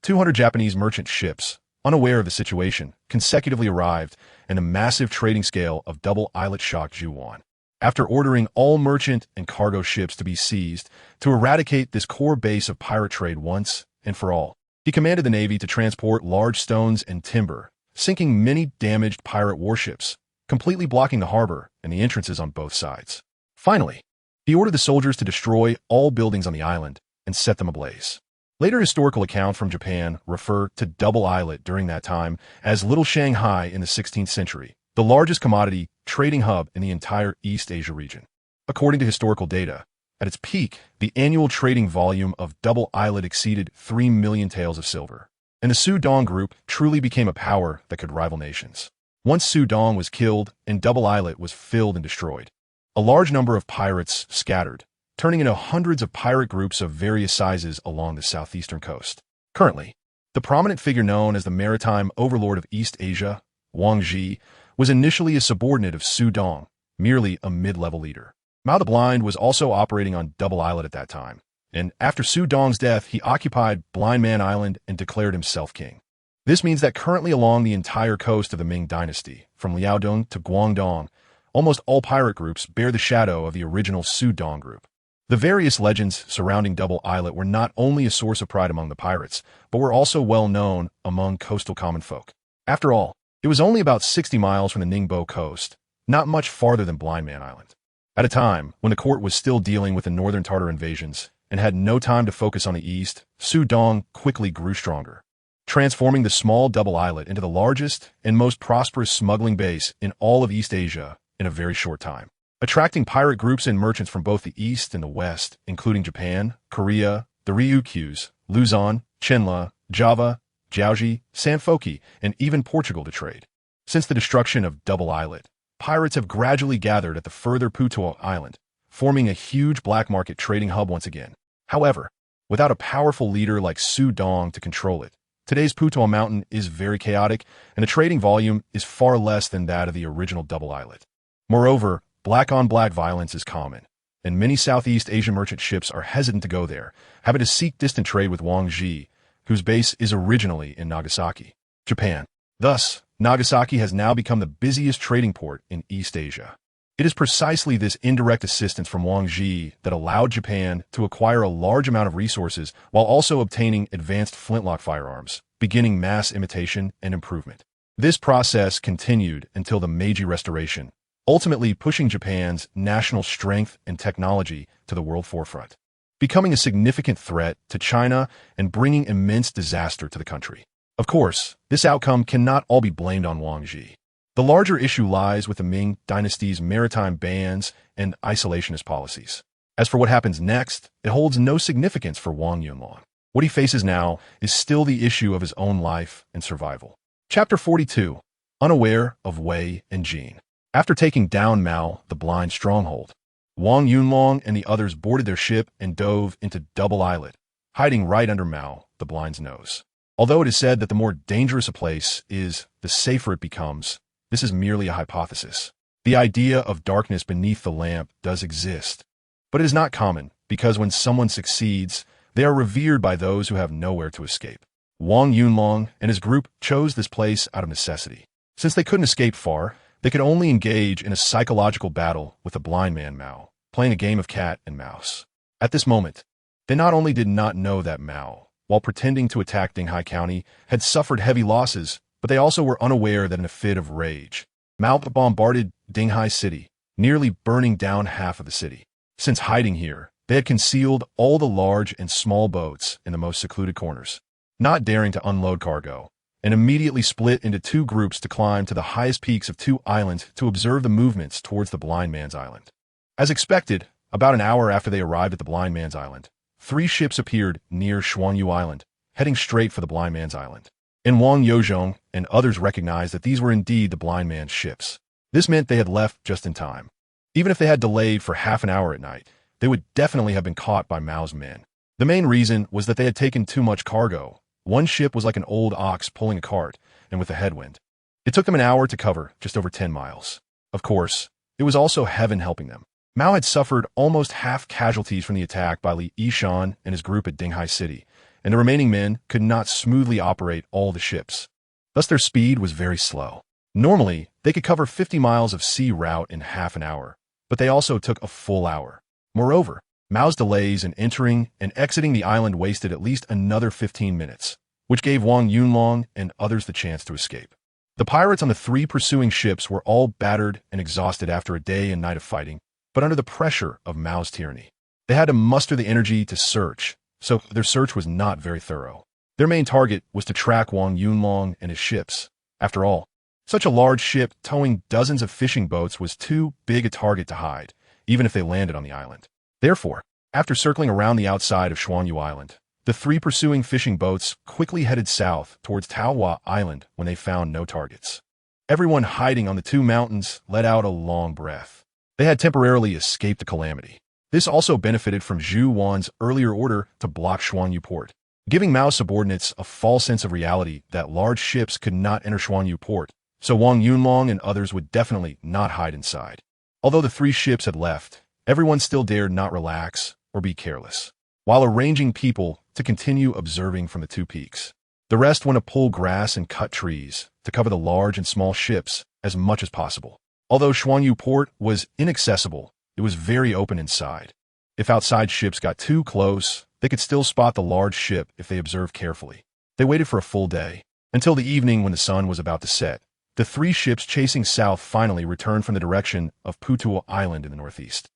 200 Japanese merchant ships, unaware of the situation, consecutively arrived, and a massive trading scale of Double Islet shocked Zhu Wan. After ordering all merchant and cargo ships to be seized to eradicate this core base of pirate trade once and for all, He commanded the navy to transport large stones and timber, sinking many damaged pirate warships, completely blocking the harbor and the entrances on both sides. Finally, he ordered the soldiers to destroy all buildings on the island and set them ablaze. Later historical accounts from Japan refer to Double Islet during that time as Little Shanghai in the 16th century, the largest commodity trading hub in the entire East Asia region. According to historical data, at its peak, the annual trading volume of Double Islet exceeded 3 million taels of silver, and the Su-Dong group truly became a power that could rival nations. Once Su-Dong was killed and Double Islet was filled and destroyed, a large number of pirates scattered, turning into hundreds of pirate groups of various sizes along the southeastern coast. Currently, the prominent figure known as the maritime overlord of East Asia, Wang Ji, was initially a subordinate of Su-Dong, merely a mid-level leader. Mao the Blind was also operating on Double Islet at that time, and after Su-Dong's death, he occupied Blind Man Island and declared himself king. This means that currently along the entire coast of the Ming Dynasty, from Liaodong to Guangdong, almost all pirate groups bear the shadow of the original Su-Dong group. The various legends surrounding Double Islet were not only a source of pride among the pirates, but were also well known among coastal common folk. After all, it was only about 60 miles from the Ningbo coast, not much farther than Blind Man Island. At a time when the court was still dealing with the northern Tartar invasions and had no time to focus on the east, Su-Dong quickly grew stronger, transforming the small Double Islet into the largest and most prosperous smuggling base in all of East Asia in a very short time, attracting pirate groups and merchants from both the east and the west, including Japan, Korea, the Ryukyus, Luzon, Chinla, Java, Jiaoji, Sanfoki, and even Portugal to trade. Since the destruction of Double Islet, pirates have gradually gathered at the further Putuo Island, forming a huge black market trading hub once again. However, without a powerful leader like Su-Dong to control it, today's Putuo Mountain is very chaotic, and the trading volume is far less than that of the original Double Islet. Moreover, black-on-black violence is common, and many Southeast Asian merchant ships are hesitant to go there, having to seek distant trade with Wang Ji, whose base is originally in Nagasaki, Japan. Thus, Nagasaki has now become the busiest trading port in East Asia. It is precisely this indirect assistance from Wang Ji that allowed Japan to acquire a large amount of resources while also obtaining advanced flintlock firearms, beginning mass imitation and improvement. This process continued until the Meiji Restoration, ultimately pushing Japan's national strength and technology to the world forefront, becoming a significant threat to China and bringing immense disaster to the country. Of course, this outcome cannot all be blamed on Wang Ji. The larger issue lies with the Ming Dynasty's maritime bans and isolationist policies. As for what happens next, it holds no significance for Wang Yunlong. What he faces now is still the issue of his own life and survival. Chapter 42. Unaware of Wei and Jin. After taking down Mao, the Blind stronghold, Wang Yunlong and the others boarded their ship and dove into Double Islet, hiding right under Mao, the Blind's nose. Although it is said that the more dangerous a place is, the safer it becomes, this is merely a hypothesis. The idea of darkness beneath the lamp does exist, but it is not common because when someone succeeds, they are revered by those who have nowhere to escape. Wang Yunlong and his group chose this place out of necessity. Since they couldn't escape far, they could only engage in a psychological battle with the blind man Mao, playing a game of cat and mouse. At this moment, they not only did not know that Mao, while pretending to attack Dinghai County, had suffered heavy losses, but they also were unaware that in a fit of rage, Mao bombarded Dinghai City, nearly burning down half of the city. Since hiding here, they had concealed all the large and small boats in the most secluded corners, not daring to unload cargo, and immediately split into two groups to climb to the highest peaks of two islands to observe the movements towards the Blind Man's Island. As expected, about an hour after they arrived at the Blind Man's Island, 3 ships appeared near Xuanyu Island, heading straight for the Blind Man's Island. And Wang Yozhong and others recognized that these were indeed the Blind Man's ships. This meant they had left just in time. Even if they had delayed for half an hour at night, they would definitely have been caught by Mao's men. The main reason was that they had taken too much cargo. One ship was like an old ox pulling a cart, and with a headwind. It took them an hour to cover just over 10 miles. Of course, it was also heaven helping them. Mao had suffered almost half casualties from the attack by Li Yishan and his group at Dinghai City, and the remaining men could not smoothly operate all the ships. Thus their speed was very slow. Normally, they could cover 50 miles of sea route in half an hour, but they also took a full hour. Moreover, Mao's delays in entering and exiting the island wasted at least another 15 minutes, which gave Wang Yunlong and others the chance to escape. The pirates on the 3 pursuing ships were all battered and exhausted after a day and night of fighting, but under the pressure of Mao's tyranny. They had to muster the energy to search, so their search was not very thorough. Their main target was to track Wang Yunlong and his ships. After all, such a large ship towing dozens of fishing boats was too big a target to hide, even if they landed on the island. Therefore, after circling around the outside of Xuanyu Island, the 3 pursuing fishing boats quickly headed south towards Taohua Island when they found no targets. Everyone hiding on the 2 mountains let out a long breath. They had temporarily escaped the calamity. This also benefited from Zhu Wan's earlier order to block Xuanyu port, giving Mao's subordinates a false sense of reality that large ships could not enter Xuanyu port, so Wang Yunlong and others would definitely not hide inside. Although the 3 ships had left, everyone still dared not relax or be careless, while arranging people to continue observing from the 2 peaks. The rest went to pull grass and cut trees to cover the large and small ships as much as possible. Although Xuanyu port was inaccessible, it was very open inside. If outside ships got too close, they could still spot the large ship if they observed carefully. They waited for a full day, until the evening when the sun was about to set. The 3 ships chasing south finally returned from the direction of Putuo Island in the northeast,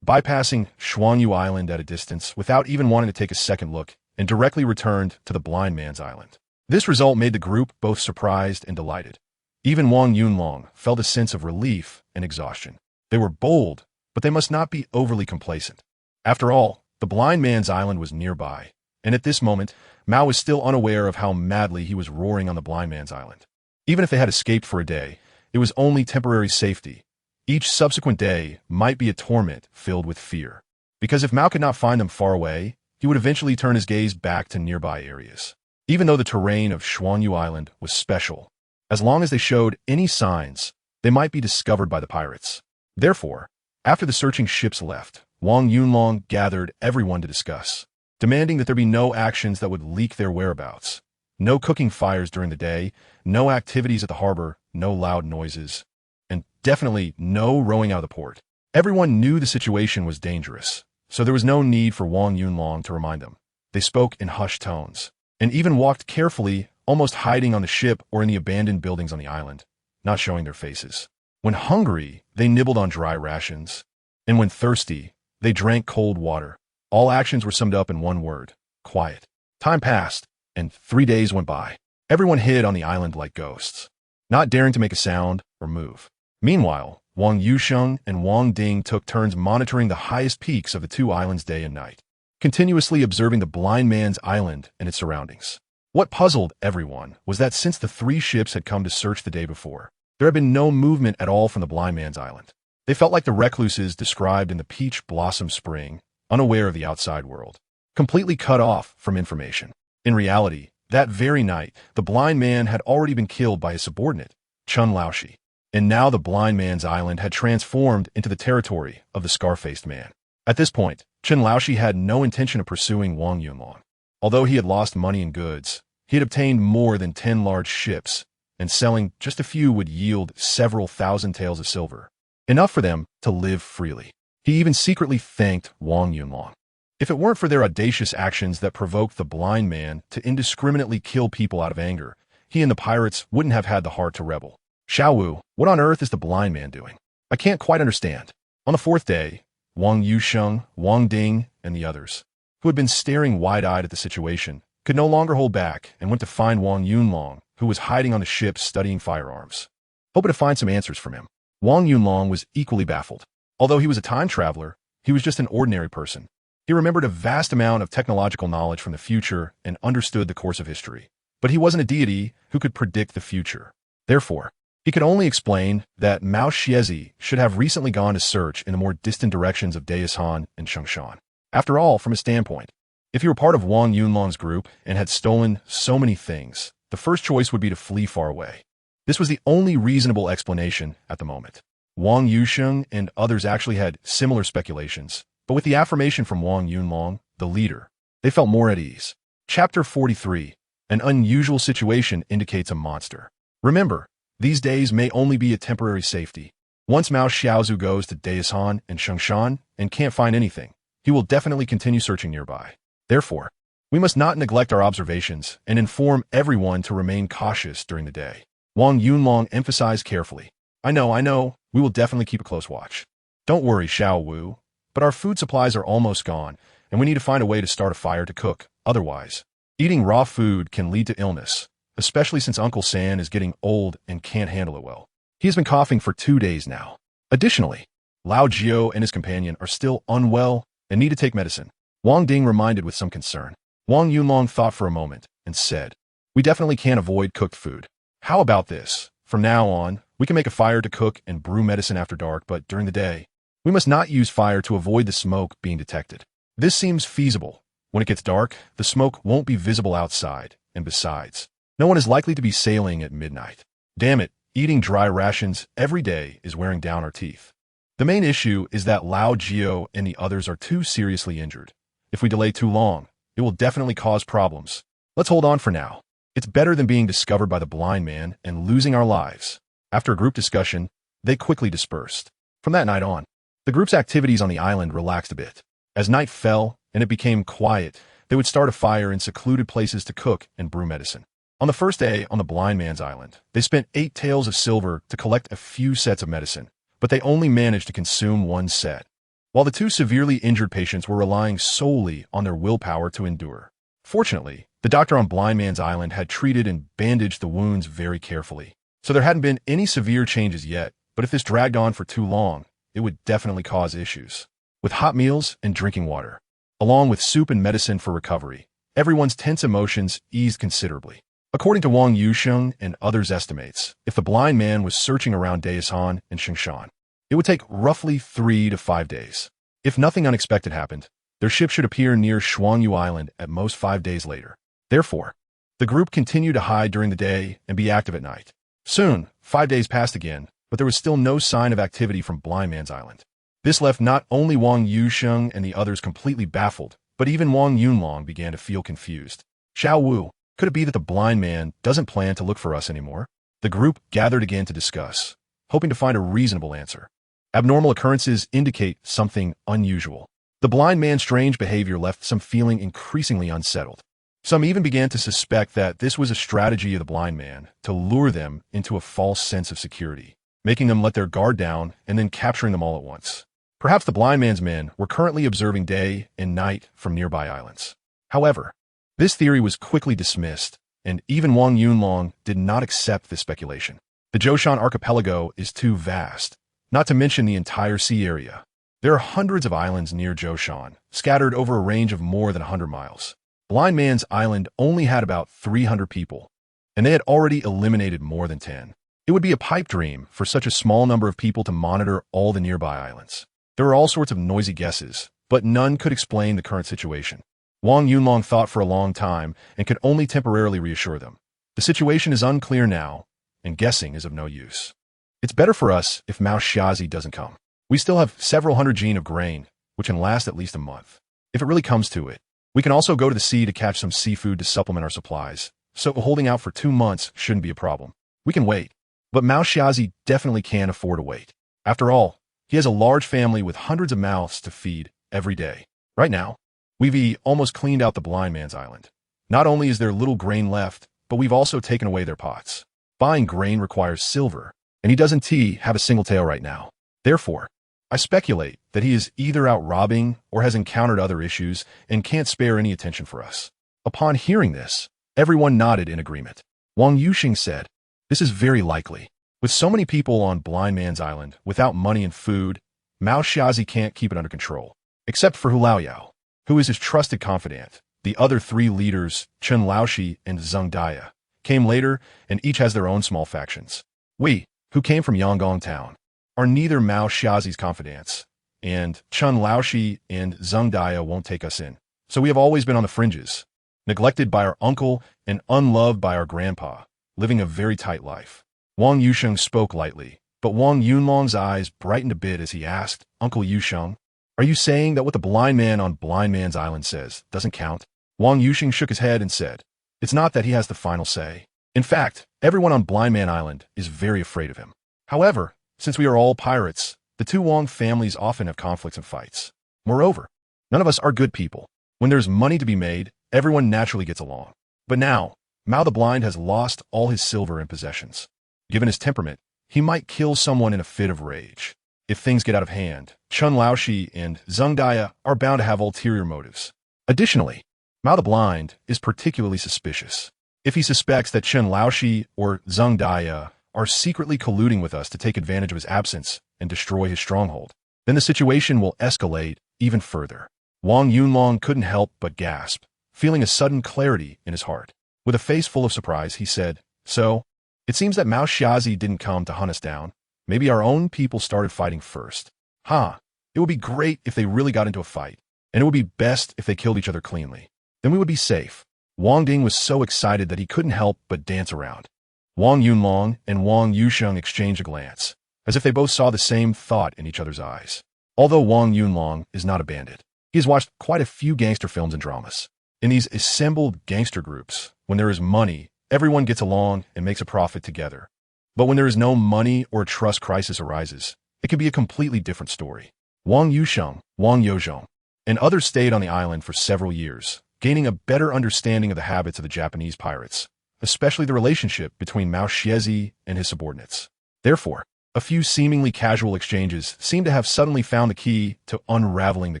bypassing Xuanyu Island at a distance without even wanting to take a second look, and directly returned to the Blind Man's Island. This result made the group both surprised and delighted. Even Wang Yunlong felt a sense of relief and exhaustion. They were bold, but they must not be overly complacent. After all, the Blind Man's Island was nearby, and at this moment, Mao was still unaware of how madly he was roaring on the Blind Man's Island. Even if they had escaped for a day, it was only temporary safety. Each subsequent day might be a torment filled with fear, because if Mao could not find them far away, he would eventually turn his gaze back to nearby areas. Even though the terrain of Xuanyu Island was special, as long as they showed any signs, they might be discovered by the pirates. Therefore, after the searching ships left, Wang Yunlong gathered everyone to discuss, demanding that there be no actions that would leak their whereabouts. No cooking fires during the day, no activities at the harbor, no loud noises, and definitely no rowing out of the port. Everyone knew the situation was dangerous, so there was no need for Wang Yunlong to remind them. They spoke in hushed tones, and even walked carefully, almost hiding on the ship or in the abandoned buildings on the island, not showing their faces. When hungry, they nibbled on dry rations, and when thirsty, they drank cold water. All actions were summed up in one word: quiet. Time passed, and 3 days went by. Everyone hid on the island like ghosts, not daring to make a sound or move. Meanwhile, Wang Yusheng and Wang Ding took turns monitoring the highest peaks of the 2 islands day and night, continuously observing the Blind Man's Island and its surroundings. What puzzled everyone was that since the 3 ships had come to search the day before, there had been no movement at all from the Blind Man's Island. They felt like the recluses described in the Peach Blossom Spring, unaware of the outside world, completely cut off from information. In reality, that very night, the blind man had already been killed by his subordinate, Chun Laoshi, and now the Blind Man's Island had transformed into the territory of the Scar-Faced Man. At this point, Chun Laoshi had no intention of pursuing Wang Yunlong. Although he had lost money and goods, he had obtained more than 10 large ships, and selling just a few would yield several thousand taels of silver, enough for them to live freely. He even secretly thanked Wang Yunlong. If it weren't for their audacious actions that provoked the blind man to indiscriminately kill people out of anger, he and the pirates wouldn't have had the heart to rebel. Xiaowu, what on earth is the blind man doing? I can't quite understand. On the 4th day, Wang Yusheng, Wang Ding, and the others, who had been staring wide-eyed at the situation, could no longer hold back and went to find Wang Yunlong, who was hiding on the ship studying firearms, hoping to find some answers from him. Wang Yunlong was equally baffled. Although he was a time traveler, he was just an ordinary person. He remembered a vast amount of technological knowledge from the future and understood the course of history. But he wasn't a deity who could predict the future. Therefore, he could only explain that Mao Xiezi should have recently gone to search in the more distant directions of Daishan and Changshan. After all, from his standpoint, if he were part of Wang Yunlong's group and had stolen so many things, the first choice would be to flee far away. This was the only reasonable explanation at the moment. Wang Yusheng and others actually had similar speculations, but with the affirmation from Wang Yunlong, the leader, they felt more at ease. Chapter 43. An unusual situation indicates a monster. Remember, these days may only be a temporary safety. Once Mao Xiaozu goes to Daishan and Changshan and can't find anything, he will definitely continue searching nearby. Therefore, We must not neglect our observations and inform everyone to remain cautious during the day. Wang Yunlong emphasized carefully. I know, we will definitely keep a close watch. Don't worry, Xiao Wu, but our food supplies are almost gone, and we need to find a way to start a fire to cook. Otherwise, eating raw food can lead to illness, especially since Uncle San is getting old and can't handle it well. He has been coughing for 2 days now. Additionally, Lao Jiao and his companion are still unwell and need to take medicine. Wang Ding reminded with some concern. Wang Yunlong thought for a moment and said, we definitely can't avoid cooked food. How about this? From now on, we can make a fire to cook and brew medicine after dark, but during the day, we must not use fire to avoid the smoke being detected. This seems feasible. When it gets dark, the smoke won't be visible outside, and besides, no one is likely to be sailing at midnight. Damn it, eating dry rations every day is wearing down our teeth. The main issue is that Lao Jiao and the others are too seriously injured. If we delay too long, it will definitely cause problems. Let's hold on for now. It's better than being discovered by the blind man and losing our lives. After a group discussion, they quickly dispersed. From that night on, the group's activities on the island relaxed a bit. As night fell and it became quiet, they would start a fire in secluded places to cook and brew medicine. On the first day on the blind man's island, they spent 8 taels of silver to collect a few sets of medicine, but they only managed to consume 1 set, while the 2 severely injured patients were relying solely on their willpower to endure. Fortunately, the doctor on Blind Man's Island had treated and bandaged the wounds very carefully, so there hadn't been any severe changes yet, but if this dragged on for too long, it would definitely cause issues. With hot meals and drinking water, along with soup and medicine for recovery, everyone's tense emotions eased considerably. According to Wang Yusheng and others' estimates, if the blind man was searching around Daishan and Xingshan, it would take roughly 3 to 5 days. If nothing unexpected happened, their ship should appear near Shuangyu Island at most 5 days later. Therefore, the group continued to hide during the day and be active at night. Soon, 5 days passed again, but there was still no sign of activity from Blind Man's Island. This left not only Wang Yusheng and the others completely baffled, but even Wang Yunlong began to feel confused. Xiao Wu, could it be that the blind man doesn't plan to look for us anymore? The group gathered again to discuss, hoping to find a reasonable answer. Abnormal occurrences indicate something unusual. The blind man's strange behavior left some feeling increasingly unsettled. Some even began to suspect that this was a strategy of the blind man to lure them into a false sense of security, making them let their guard down and then capturing them all at once. Perhaps the blind man's men were currently observing day and night from nearby islands. However, this theory was quickly dismissed, and even Wang Yunlong did not accept this speculation. The Zhoushan archipelago is too vast, not to mention the entire sea area. There are hundreds of islands near Zhoushan, scattered over a range of more than 100 miles. Blind Man's Island only had about 300 people, and they had already eliminated more than 10. It would be a pipe dream for such a small number of people to monitor all the nearby islands. There were all sorts of noisy guesses, but none could explain the current situation. Wang Yunlong thought for a long time and could only temporarily reassure them. The situation is unclear now, and guessing is of no use. It's better for us if Mao Xiazi doesn't come. We still have several hundred jin of grain, which can last at least a month. If it really comes to it, we can also go to the sea to catch some seafood to supplement our supplies, so holding out for 2 months shouldn't be a problem. We can wait, but Mao Xiazi definitely can't afford to wait. After all, he has a large family with hundreds of mouths to feed every day. Right now, we've almost cleaned out the blind man's island. Not only is there little grain left, but we've also taken away their pots. Buying grain requires silver, and he doesn't have a single tael right now. Therefore, I speculate that he is either out robbing or has encountered other issues and can't spare any attention for us. Upon hearing this, everyone nodded in agreement. Wang Yusheng said, this is very likely. With so many people on Blind Man's Island without money and food, Mao Xiazi can't keep it under control, except for Hu Laoyao, who is his trusted confidant. The other 3 leaders, Chen Laoshi and Zheng Daya, came later and each has their own small factions. We, who came from Yangon town, are neither Mao Xiazi's confidants, and Chen Laoshi and Zheng Daya won't take us in. So we have always been on the fringes, neglected by our uncle and unloved by our grandpa, living a very tight life. Wang Yusheng spoke lightly, but Wang Yunlong's eyes brightened a bit as he asked, Uncle Yusheng, are you saying that what the blind man on Blind Man's Island says doesn't count? Wang Yusheng shook his head and said, it's not that he has the final say. In fact, everyone on Blind Man Island is very afraid of him. However, since we are all pirates, the 2 Wang families often have conflicts and fights. Moreover, none of us are good people. When there's money to be made, everyone naturally gets along. But now, Mao the Blind has lost all his silver and possessions. Given his temperament, he might kill someone in a fit of rage. If things get out of hand, Chun Laoshi and Zheng Dia are bound to have ulterior motives. Additionally, Mao the Blind is particularly suspicious. If he suspects that Chun Laoshi or Zheng Dia are secretly colluding with us to take advantage of his absence and destroy his stronghold, then the situation will escalate even further. Wang Yunlong couldn't help but gasp, feeling a sudden clarity in his heart. With a face full of surprise, he said, "So, it seems that Mao Xiazi didn't come to hunt us down. Maybe our own people started fighting first. It would be great if they really got into a fight, and it would be best if they killed each other cleanly. Then we would be safe." Wang Ding was so excited that he couldn't help but dance around. Wang Yunlong and Wang Yusheng exchanged a glance, as if they both saw the same thought in each other's eyes. Although Wang Yunlong is not a bandit, he has watched quite a few gangster films and dramas. In these assembled gangster groups, when there is money, everyone gets along and makes a profit together. But when there is no money or a trust crisis arises, it can be a completely different story. Wang Yusheng, Wang Yozhong, and others stayed on the island for several years, gaining a better understanding of the habits of the Japanese pirates, especially the relationship between Mao Xiezi and his subordinates. Therefore, a few seemingly casual exchanges seem to have suddenly found the key to unraveling the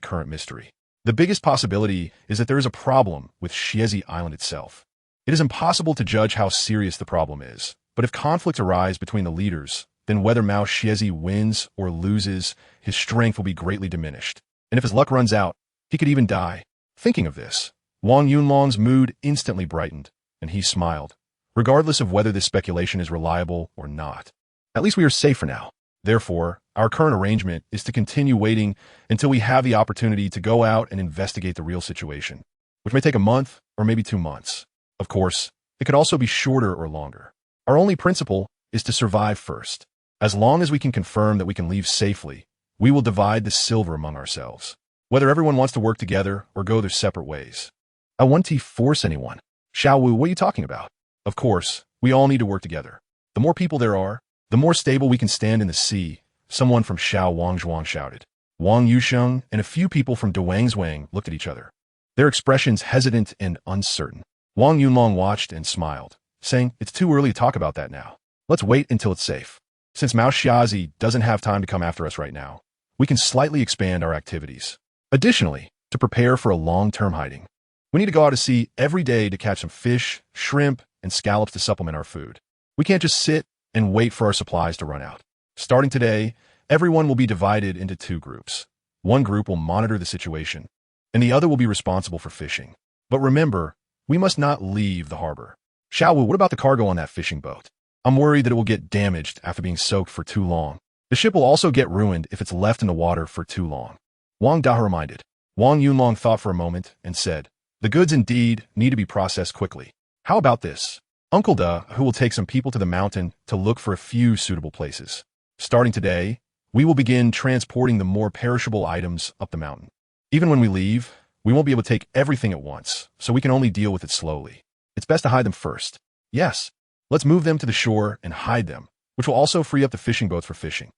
current mystery. The biggest possibility is that there is a problem with Xiezi Island itself. It is impossible to judge how serious the problem is, but if conflicts arise between the leaders, then whether Mao Xiezi wins or loses, his strength will be greatly diminished. And if his luck runs out, he could even die. Thinking of this, Wang Yunlong's mood instantly brightened, and he smiled, regardless of whether this speculation is reliable or not. At least we are safe for now. Therefore, our current arrangement is to continue waiting until we have the opportunity to go out and investigate the real situation, which may take a month or maybe 2 months. Of course, it could also be shorter or longer. Our only principle is to survive first. As long as we can confirm that we can leave safely, we will divide the silver among ourselves, whether everyone wants to work together or go their separate ways. I won't force anyone. Xiao Wu, what are you talking about? Of course, we all need to work together. The more people there are, the more stable we can stand in the sea, someone from Xiao Wangzhuang shouted. Wang Yusheng and a few people from Duangzhuang looked at each other, their expressions hesitant and uncertain. Wang Yunlong watched and smiled, saying, "It's too early to talk about that now. Let's wait until it's safe. Since Mao Xiazi doesn't have time to come after us right now, we can slightly expand our activities. Additionally, to prepare for a long-term hiding, we need to go out to sea every day to catch some fish, shrimp, and scallops to supplement our food. We can't just sit and wait for our supplies to run out. Starting today, everyone will be divided into 2 groups. One group will monitor the situation, and the other will be responsible for fishing. But remember, we must not leave the harbor. Xiao Wu, what about the cargo on that fishing boat? I'm worried that it will get damaged after being soaked for too long. The ship will also get ruined if it's left in the water for too long." Wang Da reminded. Wang Yunlong thought for a moment and said, "The goods indeed need to be processed quickly. How about this? Uncle Da, who will take some people to the mountain to look for a few suitable places. Starting today, we will begin transporting the more perishable items up the mountain. Even when we leave, we won't be able to take everything at once, so we can only deal with it slowly. It's best to hide them first. Yes, let's move them to the shore and hide them, which will also free up the fishing boats for fishing.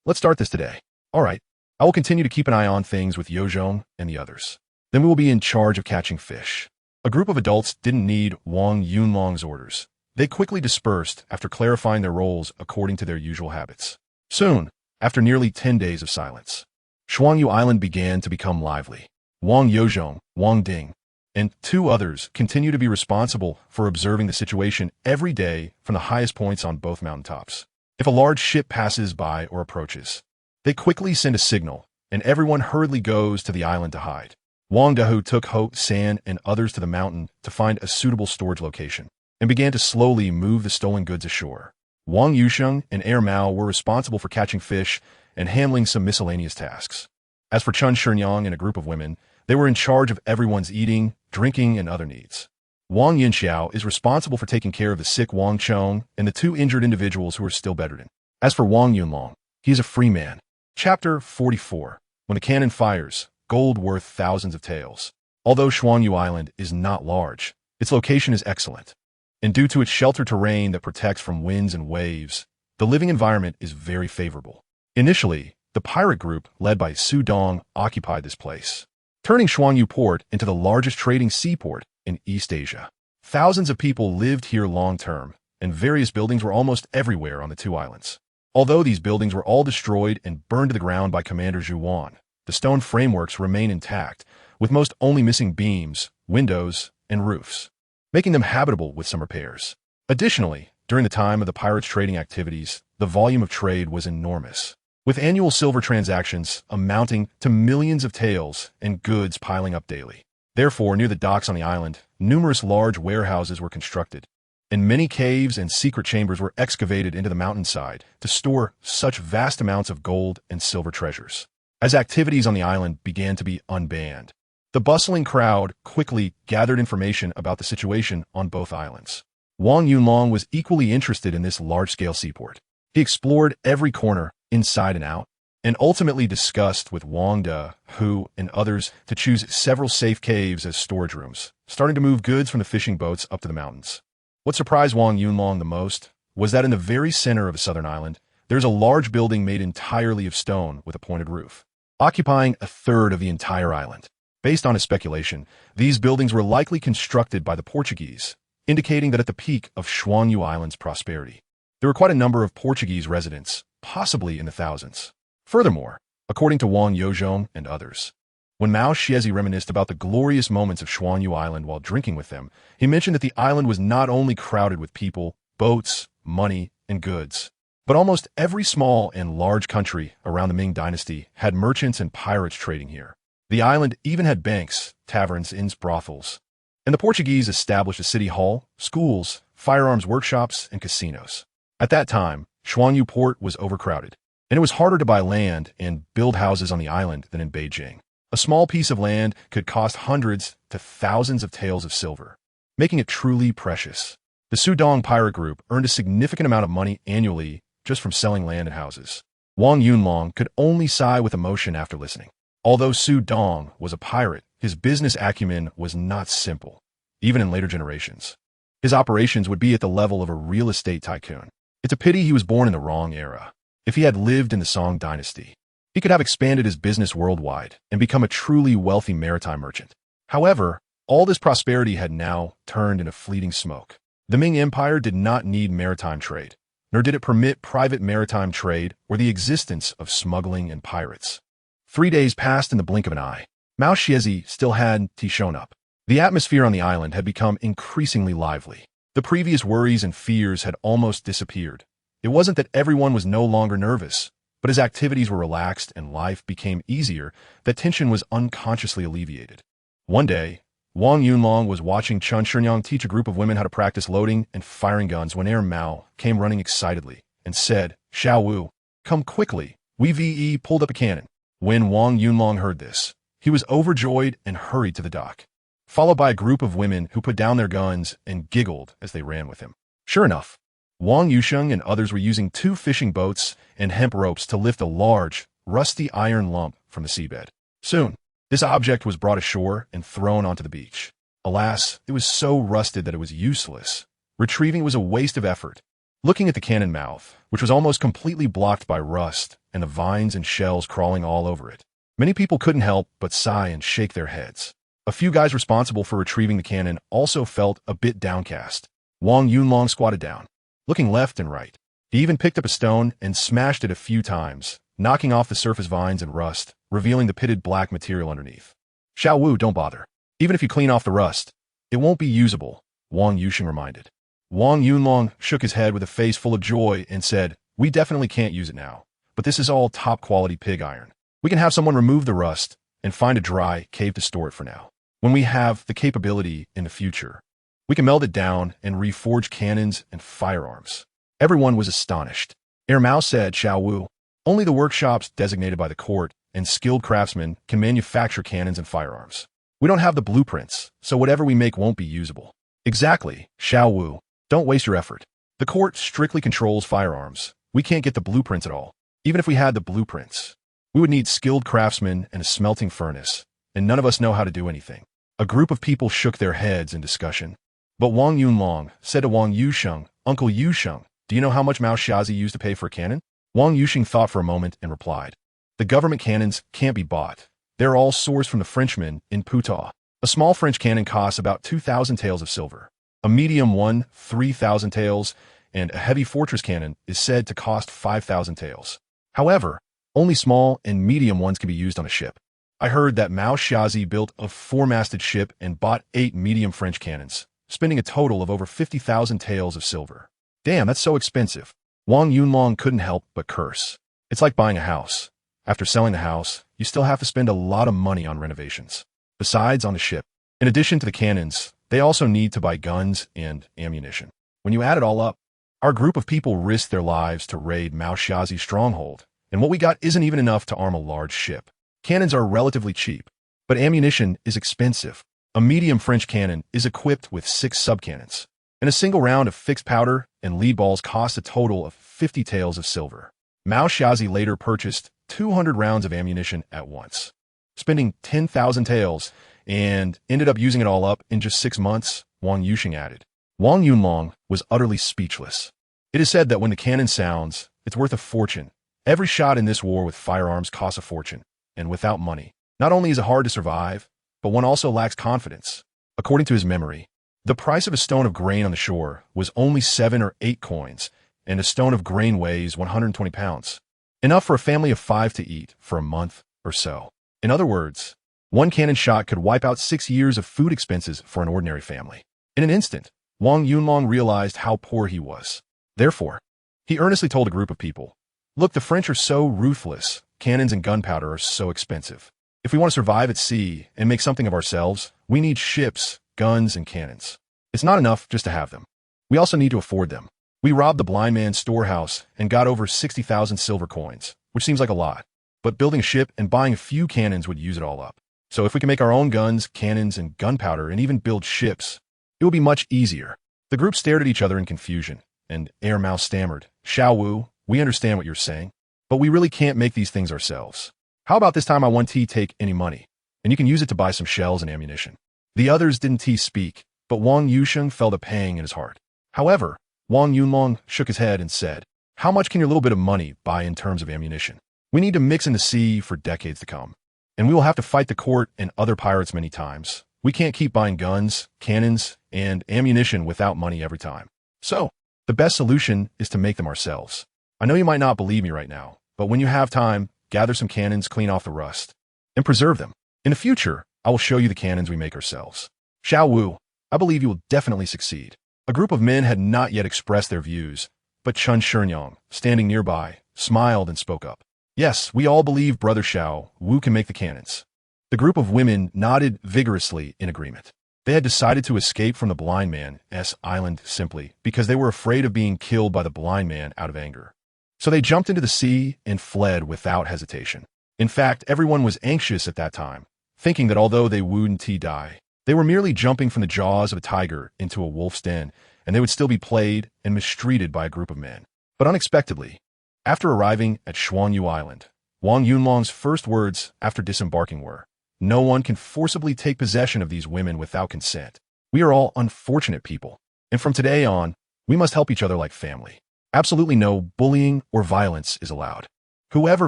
Let's start this today. All right, I will continue to keep an eye on things with Yozhong and the others. Then we will be in charge of catching fish." A group of adults didn't need Wang Yunlong's orders. They quickly dispersed after clarifying their roles according to their usual habits. Soon, after nearly 10 days of silence, Shuangyu Island began to become lively. Wang Yozhong, Wang Ding, and 2 others continue to be responsible for observing the situation every day from the highest points on both mountaintops. If a large ship passes by or approaches, they quickly send a signal, and everyone hurriedly goes to the island to hide. Wang Dahu took Ho San and others to the mountain to find a suitable storage location, and began to slowly move the stolen goods ashore. Wang Yusheng and Air Mao were responsible for catching fish and handling some miscellaneous tasks. As for Chun Shenyang and a group of women, they were in charge of everyone's eating, drinking, and other needs. Wang Yinxiao is responsible for taking care of the sick Wang Chong and the 2 injured individuals who are still bedridden. As for Wang Yunlong, he is a free man. Chapter 44. When a cannon fires, gold worth thousands of taels. Although Shuangyu Island is not large, its location is excellent. And due to its sheltered terrain that protects from winds and waves, the living environment is very favorable. Initially, the pirate group led by Su Dong occupied this place. turning Xuanyu Port into the largest trading seaport in East Asia. Thousands of people lived here long-term, and various buildings were almost everywhere on the two islands. Although these buildings were all destroyed and burned to the ground by Commander Zhu Wan, the stone frameworks remain intact, with most only missing beams, windows, and roofs, making them habitable with some repairs. Additionally, during the time of the pirates' trading activities, the volume of trade was enormous, with annual silver transactions amounting to millions of taels and goods piling up daily. Therefore, near the docks on the island, numerous large warehouses were constructed, and many caves and secret chambers were excavated into the mountainside to store such vast amounts of gold and silver treasures. As activities on the island began to be unbanned, the bustling crowd quickly gathered information about the situation on both islands. Wang Yunlong was equally interested in this large-scale seaport. He explored every corner, inside and out, and ultimately discussed with Wang De, Hu, and others to choose several safe caves as storage rooms, starting to move goods from the fishing boats up to the mountains. What surprised Wang Yunlong the most was that in the very center of the southern island, there's a large building made entirely of stone with a pointed roof, occupying a third of the entire island. Based on his speculation, these buildings were likely constructed by the Portuguese, indicating that at the peak of Xuanyu Island's prosperity, there were quite a number of Portuguese residents, possibly in the thousands. Furthermore, according to Wang Yozhong and others, when Mao Xiezi reminisced about the glorious moments of Xuanyu Island while drinking with them, he mentioned that the island was not only crowded with people, boats, money, and goods, but almost every small and large country around the Ming Dynasty had merchants and pirates trading here. The island even had banks, taverns, inns, brothels, and the Portuguese established a city hall, schools, firearms workshops, and casinos. At that time, Xuanyu Port was overcrowded, and it was harder to buy land and build houses on the island than in Beijing. A small piece of land could cost hundreds to thousands of taels of silver, making it truly precious. The Sudong pirate group earned a significant amount of money annually just from selling land and houses. Wang Yunlong could only sigh with emotion after listening. Although Sudong was a pirate, his business acumen was not simple, even in later generations. His operations would be at the level of a real estate tycoon. It's a pity he was born in the wrong era. If he had lived in the Song Dynasty, he could have expanded his business worldwide and become a truly wealthy maritime merchant. However, all this prosperity had now turned into fleeting smoke. The Ming Empire did not need maritime trade, nor did it permit private maritime trade or the existence of smuggling and pirates. 3 days passed in the blink of an eye. Mao Xiezi still hadn't shown up. The atmosphere on the island had become increasingly lively. The previous worries and fears had almost disappeared. It wasn't that everyone was no longer nervous, but as activities were relaxed and life became easier, that tension was unconsciously alleviated. One day, Wang Yunlong was watching Chun Shenyang teach a group of women how to practice loading and firing guns when Mao came running excitedly and said, "Xiao Wu, come quickly." We pulled up a cannon. When Wang Yunlong heard this, he was overjoyed and hurried to the dock, followed by a group of women who put down their guns and giggled as they ran with him. Sure enough, Wang Yusheng and others were using 2 fishing boats and hemp ropes to lift a large, rusty iron lump from the seabed. Soon, this object was brought ashore and thrown onto the beach. Alas, it was so rusted that it was useless. Retrieving was a waste of effort. Looking at the cannon mouth, which was almost completely blocked by rust and the vines and shells crawling all over it, many people couldn't help but sigh and shake their heads. A few guys responsible for retrieving the cannon also felt a bit downcast. Wang Yunlong squatted down, looking left and right. He even picked up a stone and smashed it a few times, knocking off the surface vines and rust, revealing the pitted black material underneath. "Xiao Wu, don't bother. Even if you clean off the rust, it won't be usable," Wang Yusheng reminded. Wang Yunlong shook his head with a face full of joy and said, "We definitely can't use it now, but this is all top-quality pig iron. We can have someone remove the rust and find a dry cave to store it for now. When we have the capability in the future, we can melt it down and reforge cannons and firearms." Everyone was astonished. Mao said, "Xiao Wu, only the workshops designated by the court and skilled craftsmen can manufacture cannons and firearms. We don't have the blueprints, so whatever we make won't be usable." "Exactly, Xiao Wu. Don't waste your effort. The court strictly controls firearms. We can't get the blueprints at all. Even if we had the blueprints, we would need skilled craftsmen and a smelting furnace, and none of us know how to do anything." A group of people shook their heads in discussion. But Wang Yunlong said to Wang Yusheng, "Uncle Yusheng, do you know how much Mao Xiezi used to pay for a cannon?" Wang Yusheng thought for a moment and replied, "The government cannons can't be bought. They're all sourced from the Frenchmen in Putot. A small French cannon costs about 2,000 taels of silver. A medium one, 3,000 taels, and a heavy fortress cannon is said to cost 5,000 taels. However, only small and medium ones can be used on a ship. I heard that Mao Xiaozi built a four-masted ship and bought 8 medium French cannons, spending a total of over 50,000 taels of silver. Damn, that's so expensive. Wang Yunlong couldn't help but curse. It's like buying a house. After selling the house, you still have to spend a lot of money on renovations. Besides, on the ship, in addition to the cannons, they also need to buy guns and ammunition. When you add it all up, our group of people risked their lives to raid Mao Xiaozi's stronghold, and what we got isn't even enough to arm a large ship. Cannons are relatively cheap, but ammunition is expensive. A medium French cannon is equipped with 6 subcannons, and a single round of fixed powder and lead balls cost a total of 50 taels of silver. Mao Xiaozi later purchased 200 rounds of ammunition at once, spending 10,000 taels, and ended up using it all up in just 6 months, Wang Yuxing added. Wang Yunlong was utterly speechless. It is said that when the cannon sounds, it's worth a fortune. Every shot in this war with firearms costs a fortune. And without money, not only is it hard to survive, but one also lacks confidence. According to his memory, the price of a stone of grain on the shore was only 7 or 8 coins, and a stone of grain weighs 120 pounds. Enough for a family of 5 to eat for a month or so. In other words, one cannon shot could wipe out 6 years of food expenses for an ordinary family. In an instant, Wang Yunlong realized how poor he was. Therefore, he earnestly told a group of people, "Look, the French are so ruthless. Cannons and gunpowder are so expensive. If we want to survive at sea and make something of ourselves, we need ships, guns, and cannons. It's not enough just to have them. We also need to afford them. We robbed the blind man's storehouse and got over 60,000 silver coins, which seems like a lot. But building a ship and buying a few cannons would use it all up. So if we can make our own guns, cannons, and gunpowder and even build ships, it will be much easier." The group stared at each other in confusion, and Air Mao stammered, "Xiao Wu, we understand what you're saying, but we really can't make these things ourselves. How about this time I won't take any money, and you can use it to buy some shells and ammunition?" The others didn't speak, but Wang Yuxing felt a pang in his heart. However, Wang Yunlong shook his head and said, "How much can your little bit of money buy in terms of ammunition? We need to mix in the sea for decades to come, and we will have to fight the court and other pirates many times. We can't keep buying guns, cannons, and ammunition without money every time. So, the best solution is to make them ourselves. I know you might not believe me right now, but when you have time, gather some cannons, clean off the rust, and preserve them. In the future, I will show you the cannons we make ourselves. Xiao Wu, I believe you will definitely succeed." A group of men had not yet expressed their views, but Chun Shinyang, standing nearby, smiled and spoke up. "Yes, we all believe Brother Xiao Wu can make the cannons." The group of women nodded vigorously in agreement. They had decided to escape from the blind man's island simply because they were afraid of being killed by the blind man out of anger. So they jumped into the sea and fled without hesitation. In fact, everyone was anxious at that time, thinking that although they wouldn't die, they were merely jumping from the jaws of a tiger into a wolf's den, and they would still be played and mistreated by a group of men. But unexpectedly, after arriving at Xuanyu Island, Wang Yunlong's first words after disembarking were, "No one can forcibly take possession of these women without consent. We are all unfortunate people, and from today on, we must help each other like family. Absolutely no bullying or violence is allowed. Whoever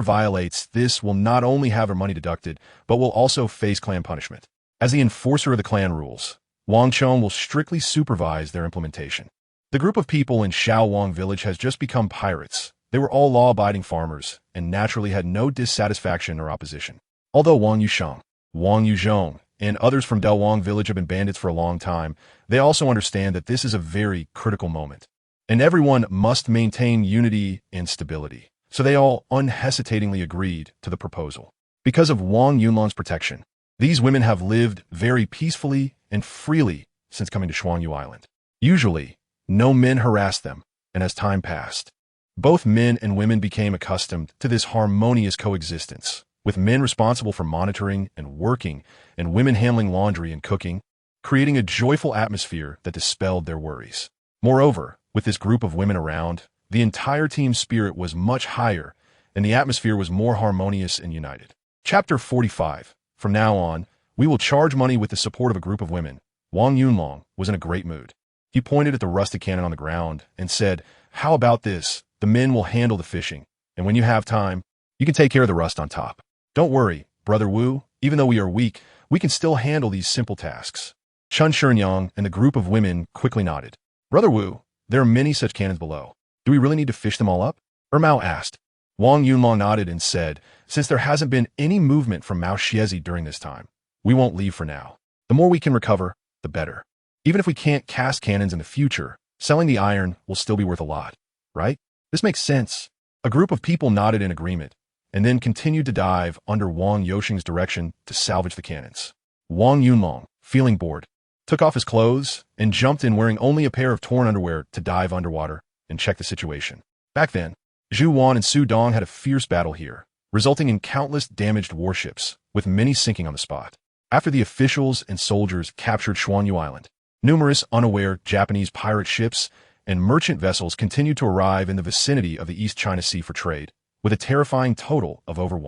violates this will not only have their money deducted, but will also face clan punishment. As the enforcer of the clan rules, Wang Chong will strictly supervise their implementation." The group of people in Shaowang village has just become pirates. They were all law-abiding farmers and naturally had no dissatisfaction or opposition. Although Wang Yusheng, Wang Yuzhong, and others from Delwang village have been bandits for a long time, they also understand that this is a very critical moment, and everyone must maintain unity and stability. So they all unhesitatingly agreed to the proposal. Because of Wang Yunlong's protection, these women have lived very peacefully and freely since coming to Xuanyu Island. Usually, no men harassed them, and as time passed, both men and women became accustomed to this harmonious coexistence, with men responsible for monitoring and working, and women handling laundry and cooking, creating a joyful atmosphere that dispelled their worries. Moreover, with this group of women around, the entire team's spirit was much higher, and the atmosphere was more harmonious and united. Chapter 45. From now on, we will charge money with the support of a group of women. Wang Yunlong was in a great mood. He pointed at the rusted cannon on the ground and said, "How about this? The men will handle the fishing, and when you have time, you can take care of the rust on top. Don't worry, Brother Wu, Even though we are weak, we can still handle these simple tasks. Chun Shenyang and the group of women quickly nodded. Brother Wu, there are many such cannons below. Do we really need to fish them all up? Mao asked. Wang Yunlong nodded and said, since there hasn't been any movement from Mao Xiezi during this time, we won't leave for now. The more we can recover, the better. Even if we can't cast cannons in the future, selling the iron will still be worth a lot, right? This makes sense. A group of people nodded in agreement, and then continued to dive under Wang Yoshing's direction to salvage the cannons. Wang Yunlong, feeling bored, took off his clothes and jumped in wearing only a pair of torn underwear to dive underwater and check the situation. Back then, Zhu Wan and Su Dong had a fierce battle here, resulting in countless damaged warships, with many sinking on the spot. After the officials and soldiers captured Xuanyu Island, numerous unaware Japanese pirate ships and merchant vessels continued to arrive in the vicinity of the East China Sea for trade, with a terrifying total of over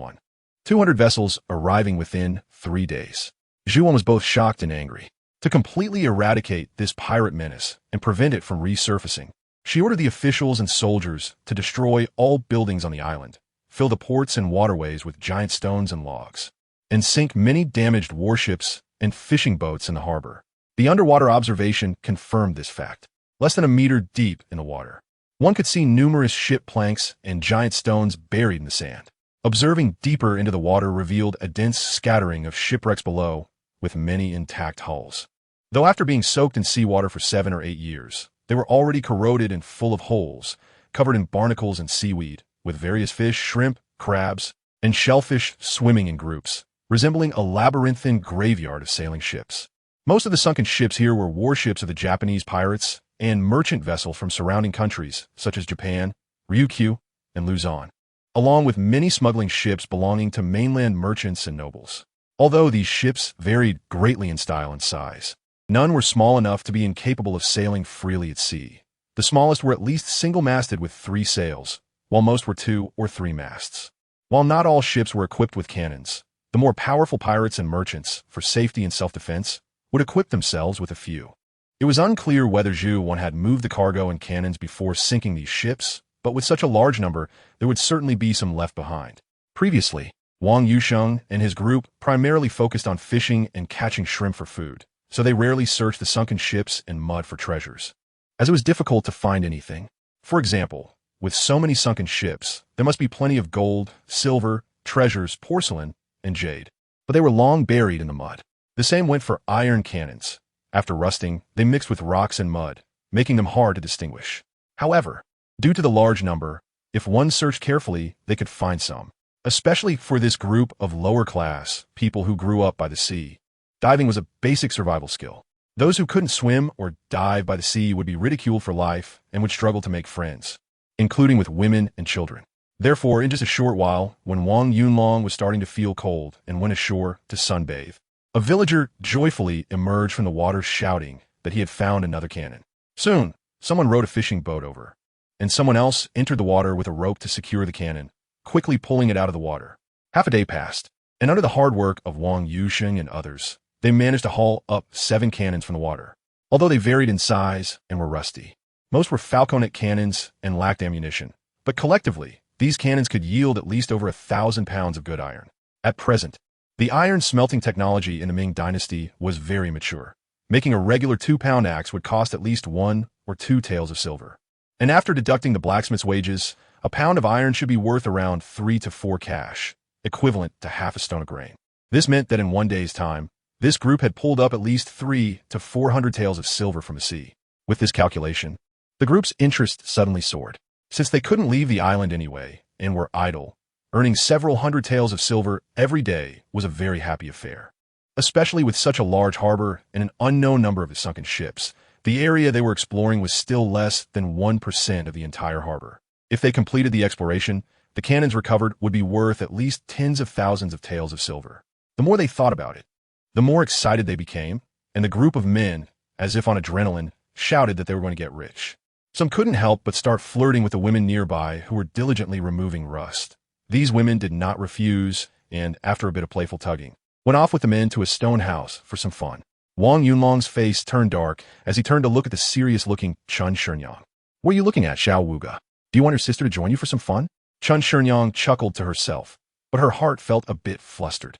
200 vessels arriving within 3 days. Zhu Wan was both shocked and angry. To completely eradicate this pirate menace and prevent it from resurfacing, she ordered the officials and soldiers to destroy all buildings on the island, fill the ports and waterways with giant stones and logs, and sink many damaged warships and fishing boats in the harbor. The underwater observation confirmed this fact. Less than a meter deep in the water, one could see numerous ship planks and giant stones buried in the sand. Observing deeper into the water revealed a dense scattering of shipwrecks below, with many intact hulls. Though after being soaked in seawater for 7 or 8 years, they were already corroded and full of holes, covered in barnacles and seaweed, with various fish, shrimp, crabs, and shellfish swimming in groups, resembling a labyrinthine graveyard of sailing ships. Most of the sunken ships here were warships of the Japanese pirates and merchant vessels from surrounding countries, such as Japan, Ryukyu, and Luzon, along with many smuggling ships belonging to mainland merchants and nobles. Although these ships varied greatly in style and size, none were small enough to be incapable of sailing freely at sea. The smallest were at least single-masted with 3 sails, while most were 2 or 3 masts. While not all ships were equipped with cannons, the more powerful pirates and merchants, for safety and self-defense, would equip themselves with a few. It was unclear whether Zhu Wan had moved the cargo and cannons before sinking these ships, but with such a large number, there would certainly be some left behind. Previously, Wang Yusheng and his group primarily focused on fishing and catching shrimp for food, so they rarely searched the sunken ships and mud for treasures, as it was difficult to find anything. For example, with so many sunken ships, there must be plenty of gold, silver, treasures, porcelain, and jade, but they were long buried in the mud. The same went for iron cannons. After rusting, they mixed with rocks and mud, making them hard to distinguish. However, due to the large number, if one searched carefully, they could find some, especially for this group of lower-class people who grew up by the sea. Diving was a basic survival skill. Those who couldn't swim or dive by the sea would be ridiculed for life and would struggle to make friends, including with women and children. Therefore, in just a short while, when Wang Yunlong was starting to feel cold and went ashore to sunbathe, a villager joyfully emerged from the water shouting that he had found another cannon. Soon, someone rowed a fishing boat over, and someone else entered the water with a rope to secure the cannon, quickly pulling it out of the water. Half a day passed, and under the hard work of Wang Yusheng and others, they managed to haul up 7 cannons from the water. Although they varied in size and were rusty, most were falconet cannons and lacked ammunition, but collectively, these cannons could yield at least over 1,000 pounds of good iron. At present, the iron smelting technology in the Ming Dynasty was very mature. Making a regular 2-pound axe would cost at least 1 or 2 taels of silver. And after deducting the blacksmith's wages, a pound of iron should be worth around 3 to 4 cash, equivalent to half a stone of grain. This meant that in 1 day's time, this group had pulled up at least 300 to 400 taels of silver from the sea. With this calculation, the group's interest suddenly soared. Since they couldn't leave the island anyway and were idle, earning several hundred taels of silver every day was a very happy affair. Especially with such a large harbor and an unknown number of sunken ships, the area they were exploring was still less than 1% of the entire harbor. If they completed the exploration, the cannons recovered would be worth at least tens of thousands of taels of silver. The more they thought about it, the more excited they became, and the group of men, as if on adrenaline, shouted that they were going to get rich. Some couldn't help but start flirting with the women nearby who were diligently removing rust. These women did not refuse, and after a bit of playful tugging, went off with the men to a stone house for some fun. Wang Yunlong's face turned dark as he turned to look at the serious-looking Chun Shenyang. "What are you looking at, Xiao Wuge? Do you want your sister to join you for some fun?" Chun Shenyang chuckled to herself, but her heart felt a bit flustered.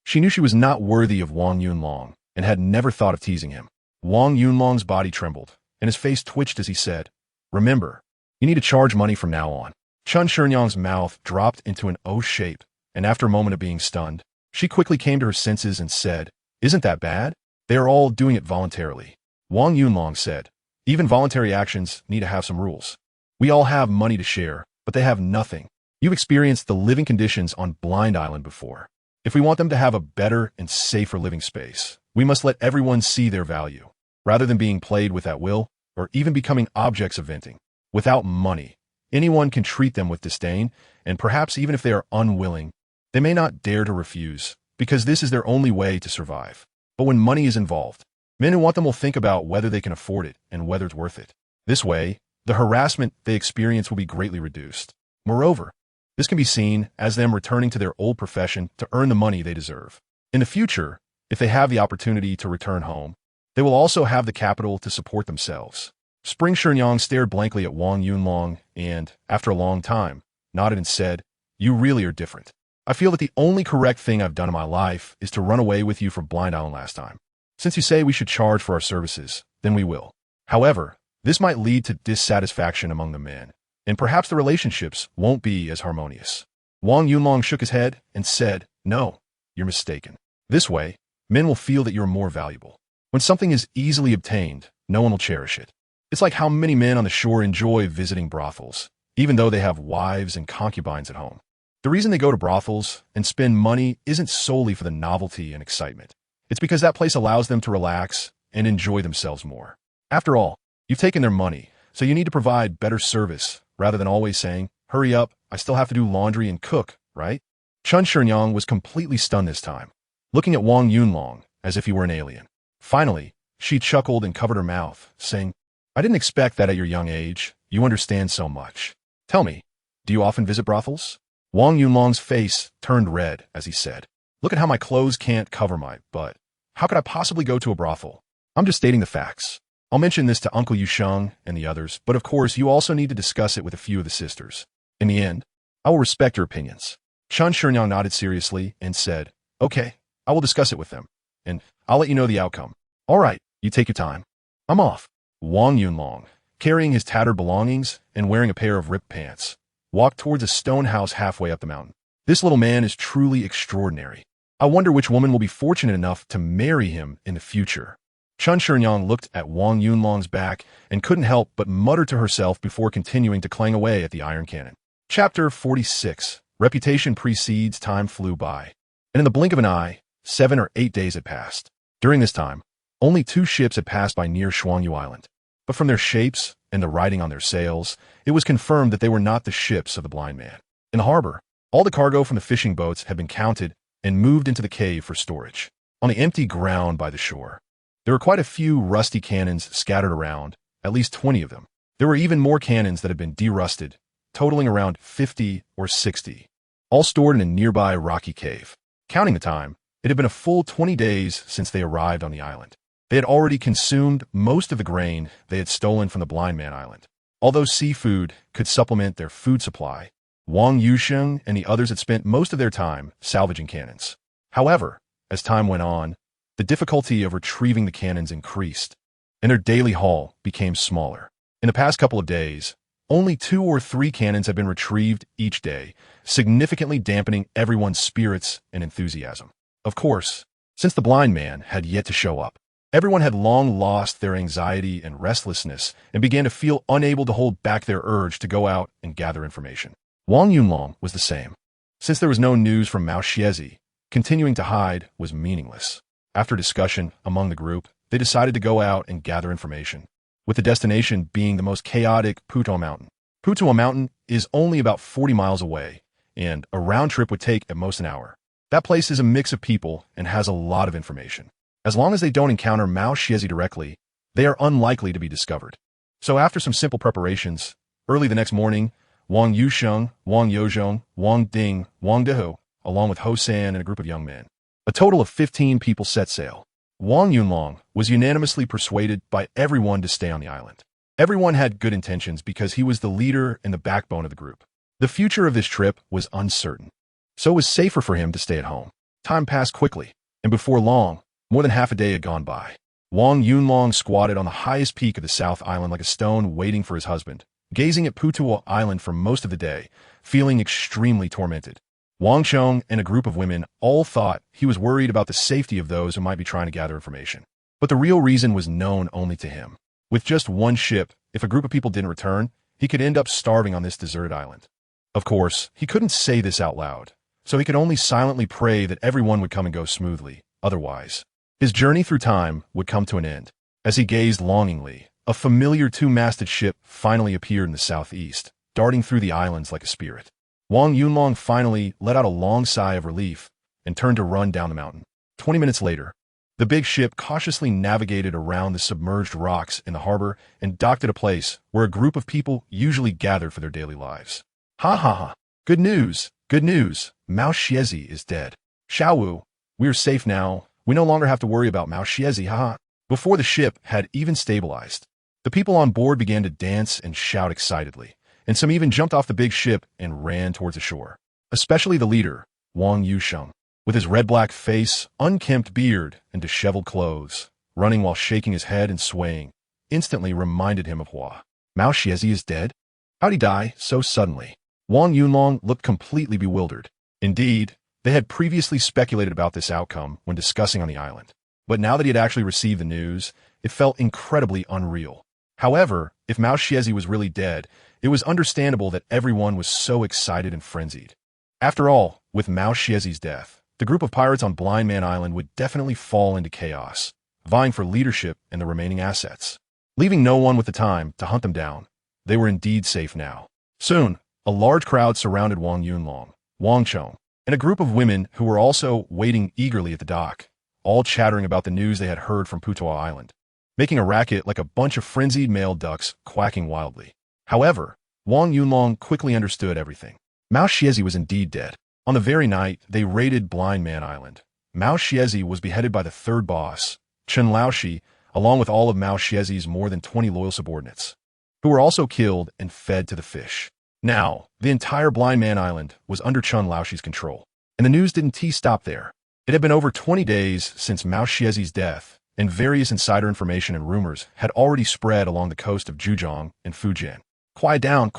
She knew she was not worthy of Wang Yunlong and had never thought of teasing him. Wang Yunlong's body trembled, and his face twitched as he said, "Remember, you need to charge money from now on." Chun Shenyang's mouth dropped into an O shape, and after a moment of being stunned, she quickly came to her senses and said, "Isn't that bad? They are all doing it voluntarily." Wang Yunlong said, "Even voluntary actions need to have some rules. We all have money to share, but they have nothing. You've experienced the living conditions on Blind Island before. If we want them to have a better and safer living space, we must let everyone see their value, rather than being played with at will or even becoming objects of venting. Without money, anyone can treat them with disdain, and perhaps even if they are unwilling, they may not dare to refuse, because this is their only way to survive. But when money is involved, men who want them will think about whether they can afford it and whether it's worth it. This way, the harassment they experience will be greatly reduced. Moreover, this can be seen as them returning to their old profession to earn the money they deserve. In the future, if they have the opportunity to return home, they will also have the capital to support themselves." Spring Shenyang stared blankly at Wang Yunlong and, after a long time, nodded and said, "You really are different. I feel that the only correct thing I've done in my life is to run away with you from Blind Island last time. Since you say we should charge for our services, then we will. However, this might lead to dissatisfaction among the men, and perhaps the relationships won't be as harmonious." Wang Yunlong shook his head and said, "No, you're mistaken. This way, men will feel that you're more valuable. When something is easily obtained, no one will cherish it. It's like how many men on the shore enjoy visiting brothels, even though they have wives and concubines at home. The reason they go to brothels and spend money isn't solely for the novelty and excitement. It's because that place allows them to relax and enjoy themselves more. After all, you've taken their money, so you need to provide better service rather than always saying, 'Hurry up, I still have to do laundry and cook,' right?" Chun Shenyang was completely stunned this time, looking at Wang Yunlong as if he were an alien. Finally, she chuckled and covered her mouth, saying, "I didn't expect that at your young age. You understand so much. Tell me, do you often visit brothels?" Wang Yunlong's face turned red as he said, "Look at how my clothes can't cover my butt. How could I possibly go to a brothel? I'm just stating the facts. I'll mention this to Uncle Yusheng and the others, but of course you also need to discuss it with a few of the sisters. In the end, I will respect your opinions." Chun Shenyang nodded seriously and said, "Okay, I will discuss it with them, and I'll let you know the outcome." "All right, you take your time. I'm off." Wang Yunlong, carrying his tattered belongings and wearing a pair of ripped pants, walked towards a stone house halfway up the mountain. This little man is truly extraordinary. I wonder which woman will be fortunate enough to marry him in the future. Chun Shenyang looked at Wang Yunlong's back and couldn't help but mutter to herself before continuing to clang away at the iron cannon. Chapter 46. Reputation precedes. Time flew by, and in the blink of an eye, 7 or 8 days had passed. During this time, only 2 ships had passed by near Shuangyu Island, but from their shapes and the writing on their sails, it was confirmed that they were not the ships of the blind man. In the harbor, all the cargo from the fishing boats had been counted and moved into the cave for storage. On the empty ground by the shore, there were quite a few rusty cannons scattered around, at least 20 of them. There were even more cannons that had been derusted, totaling around 50 or 60, all stored in a nearby rocky cave. Counting the time, it had been a full 20 days since they arrived on the island. They had already consumed most of the grain they had stolen from the Blind Man Island. Although seafood could supplement their food supply, Wang Yusheng and the others had spent most of their time salvaging cannons. However, as time went on, the difficulty of retrieving the cannons increased, and their daily haul became smaller. In the past couple of days, only 2 or 3 cannons had been retrieved each day, significantly dampening everyone's spirits and enthusiasm. Of course, since the blind man had yet to show up, everyone had long lost their anxiety and restlessness and began to feel unable to hold back their urge to go out and gather information. Wang Yunlong was the same. Since there was no news from Mao Xiezi, continuing to hide was meaningless. After discussion among the group, they decided to go out and gather information, with the destination being the most chaotic Putuo Mountain. Putuo Mountain is only about 40 miles away, and a round trip would take at most an hour. That place is a mix of people and has a lot of information. As long as they don't encounter Mao Xiezi directly, they are unlikely to be discovered. So after some simple preparations, early the next morning, Wang Yusheng, Wang Yozhong, Wang Ding, Wang Dehu, along with Ho San and a group of young men, a total of 15 people, set sail. Wang Yunlong was unanimously persuaded by everyone to stay on the island. Everyone had good intentions because he was the leader and the backbone of the group. The future of this trip was uncertain, so it was safer for him to stay at home. Time passed quickly, and before long, more than half a day had gone by. Wang Yunlong squatted on the highest peak of the South Island like a stone waiting for his husband, gazing at Putuo Island for most of the day, feeling extremely tormented. Wang Chong and a group of women all thought he was worried about the safety of those who might be trying to gather information. But the real reason was known only to him. With just one ship, if a group of people didn't return, he could end up starving on this deserted island. Of course, he couldn't say this out loud, so he could only silently pray that everyone would come and go smoothly. Otherwise, his journey through time would come to an end. As he gazed longingly, a familiar two-masted ship finally appeared in the southeast, darting through the islands like a spirit. Wang Yunlong finally let out a long sigh of relief and turned to run down the mountain. 20 minutes later, the big ship cautiously navigated around the submerged rocks in the harbor and docked at a place where a group of people usually gathered for their daily lives. Ha ha ha. Good news. Good news. Mao Xiezi is dead. Xiao Wu, we are safe now. We no longer have to worry about Mao Xiezi, haha. Before the ship had even stabilized, the people on board began to dance and shout excitedly, and some even jumped off the big ship and ran towards the shore. Especially the leader, Wang Yusheng, with his red-black face, unkempt beard, and disheveled clothes, running while shaking his head and swaying, instantly reminded him of Hua. Mao Xiezi is dead? How'd he die so suddenly? Wang Yunlong looked completely bewildered. Indeed, they had previously speculated about this outcome when discussing on the island. But now that he had actually received the news, it felt incredibly unreal. However, if Mao Xiezi was really dead, it was understandable that everyone was so excited and frenzied. After all, with Mao Xiezi's death, the group of pirates on Blind Man Island would definitely fall into chaos, vying for leadership and the remaining assets. Leaving no one with the time to hunt them down, they were indeed safe now. Soon, a large crowd surrounded Wang Yunlong, Wang Chong, and a group of women who were also waiting eagerly at the dock, all chattering about the news they had heard from Putuo Island, making a racket like a bunch of frenzied male ducks quacking wildly. However, Wang Yunlong quickly understood everything. Mao Xiezi was indeed dead. On the very night they raided Blind Man Island, Mao Xiezi was beheaded by the third boss, Chen Laoshi, along with all of Mao Xiezi's more than 20 loyal subordinates, who were also killed and fed to the fish. Now, the entire Blind Man Island was under Chen Laoshi's control, and the news didn't stop there. It had been over 20 days since Mao Xiezi's death, and various insider information and rumors had already spread along the coast of Zhejiang and Fujian. Quiet down,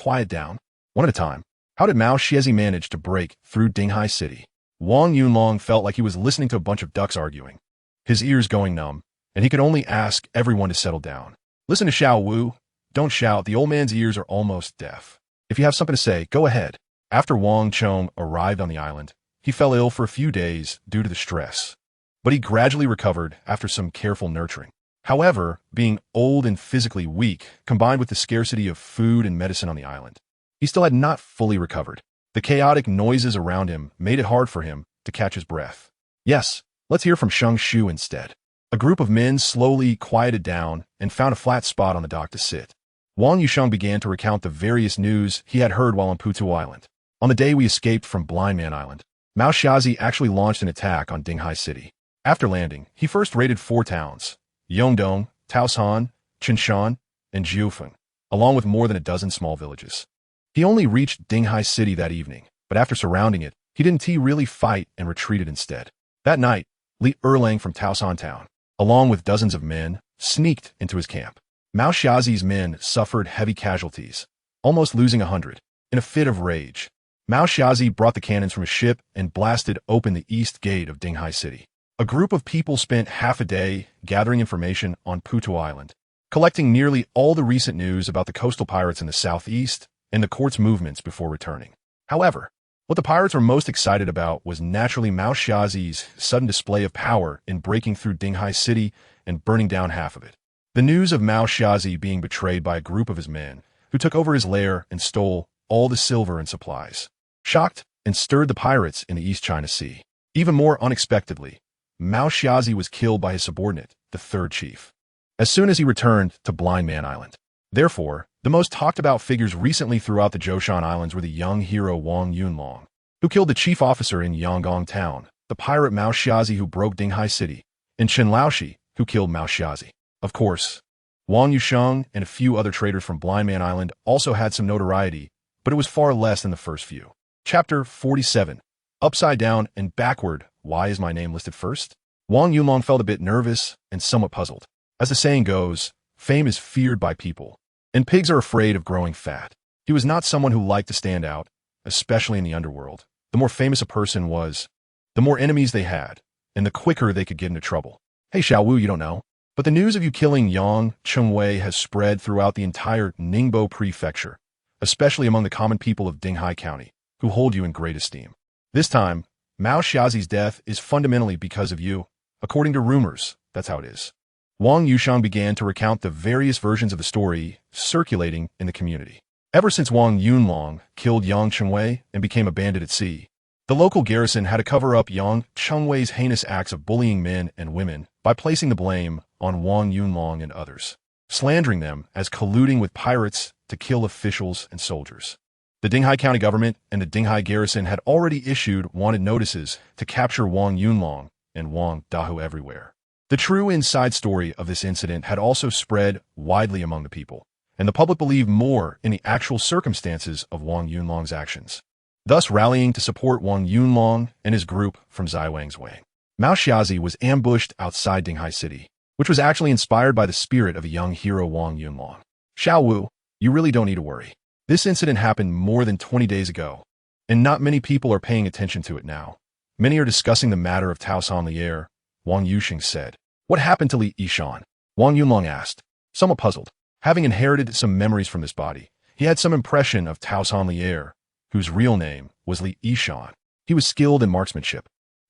one at a time. How did Mao Xiezi manage to break through Dinghai City? Wang Yunlong felt like he was listening to a bunch of ducks arguing, his ears going numb, and he could only ask everyone to settle down. Listen to Xiao Wu. Don't shout, the old man's ears are almost deaf. If you have something to say, go ahead. After Wang Chong arrived on the island, he fell ill for a few days due to the stress, but he gradually recovered after some careful nurturing. However, being old and physically weak, combined with the scarcity of food and medicine on the island, he still had not fully recovered. The chaotic noises around him made it hard for him to catch his breath. Yes, let's hear from Sheng Shu instead. A group of men slowly quieted down and found a flat spot on the dock to sit. Wang Yusheng began to recount the various news he had heard while on Putuo Island. On the day we escaped from Blind Man Island, Mao Xiezi actually launched an attack on Dinghai City. After landing, he first raided 4 towns, Yongdong, Taoshan, Qinshan, and Jiufeng, along with more than a dozen small villages. He only reached Dinghai City that evening, but after surrounding it, he didn't really fight and retreated instead. That night, Li Erlang from Taoshan Town, along with dozens of men, sneaked into his camp. Mao Xiazi's men suffered heavy casualties, almost losing 100. In a fit of rage, Mao Xiazi brought the cannons from his ship and blasted open the east gate of Dinghai City. A group of people spent half a day gathering information on Putuo Island, collecting nearly all the recent news about the coastal pirates in the southeast and the court's movements before returning. However, what the pirates were most excited about was naturally Mao Xiazi's sudden display of power in breaking through Dinghai City and burning down half of it. The news of Mao Xiazi being betrayed by a group of his men, who took over his lair and stole all the silver and supplies, shocked and stirred the pirates in the East China Sea. Even more unexpectedly, Mao Xiazi was killed by his subordinate, the third chief, as soon as he returned to Blind Man Island. Therefore, the most talked about figures recently throughout the Zhoushan Islands were the young hero Wang Yunlong, who killed the chief officer in Yanggong Town, the pirate Mao Xiazi who broke Dinghai City, and Chen Laoshi, who killed Mao Xiazi. Of course, Wang Yusheng and a few other traders from Blind Man Island also had some notoriety, but it was far less than the first few. Chapter 47. Upside down and backward, why is my name listed first? Wang Yunlong felt a bit nervous and somewhat puzzled. As the saying goes, fame is feared by people, and pigs are afraid of growing fat. He was not someone who liked to stand out, especially in the underworld. The more famous a person was, the more enemies they had, and the quicker they could get into trouble. Hey Xiao Wu, you don't know, but the news of you killing Yang Chengwei has spread throughout the entire Ningbo prefecture, especially among the common people of Dinghai County, who hold you in great esteem. This time, Mao Xiazi's death is fundamentally because of you. According to rumors, that's how it is. Wang Yushang began to recount the various versions of the story circulating in the community. Ever since Wang Yunlong killed Yang Chengwei and became a bandit at sea, the local garrison had to cover up Yang Chengwei's heinous acts of bullying men and women by placing the blame on Wang Yunlong and others, slandering them as colluding with pirates to kill officials and soldiers. The Dinghai County government and the Dinghai garrison had already issued wanted notices to capture Wang Yunlong and Wang Dahu everywhere. The true inside story of this incident had also spread widely among the people, and the public believed more in the actual circumstances of Wang Yunlong's actions, thus rallying to support Wang Yunlong and his group from Zaiwang's way. Mao Xiazi was ambushed outside Dinghai City, which was actually inspired by the spirit of a young hero Wang Yunlong. Xiao Wu, you really don't need to worry. This incident happened more than 20 days ago, and not many people are paying attention to it now. Many are discussing the matter of Tao San Lier, Wang Yuxing said. What happened to Li Yishan? Wang Yunlong asked, somewhat puzzled. Having inherited some memories from this body, he had some impression of Tao San Lier, whose real name was Li Yishan. He was skilled in marksmanship,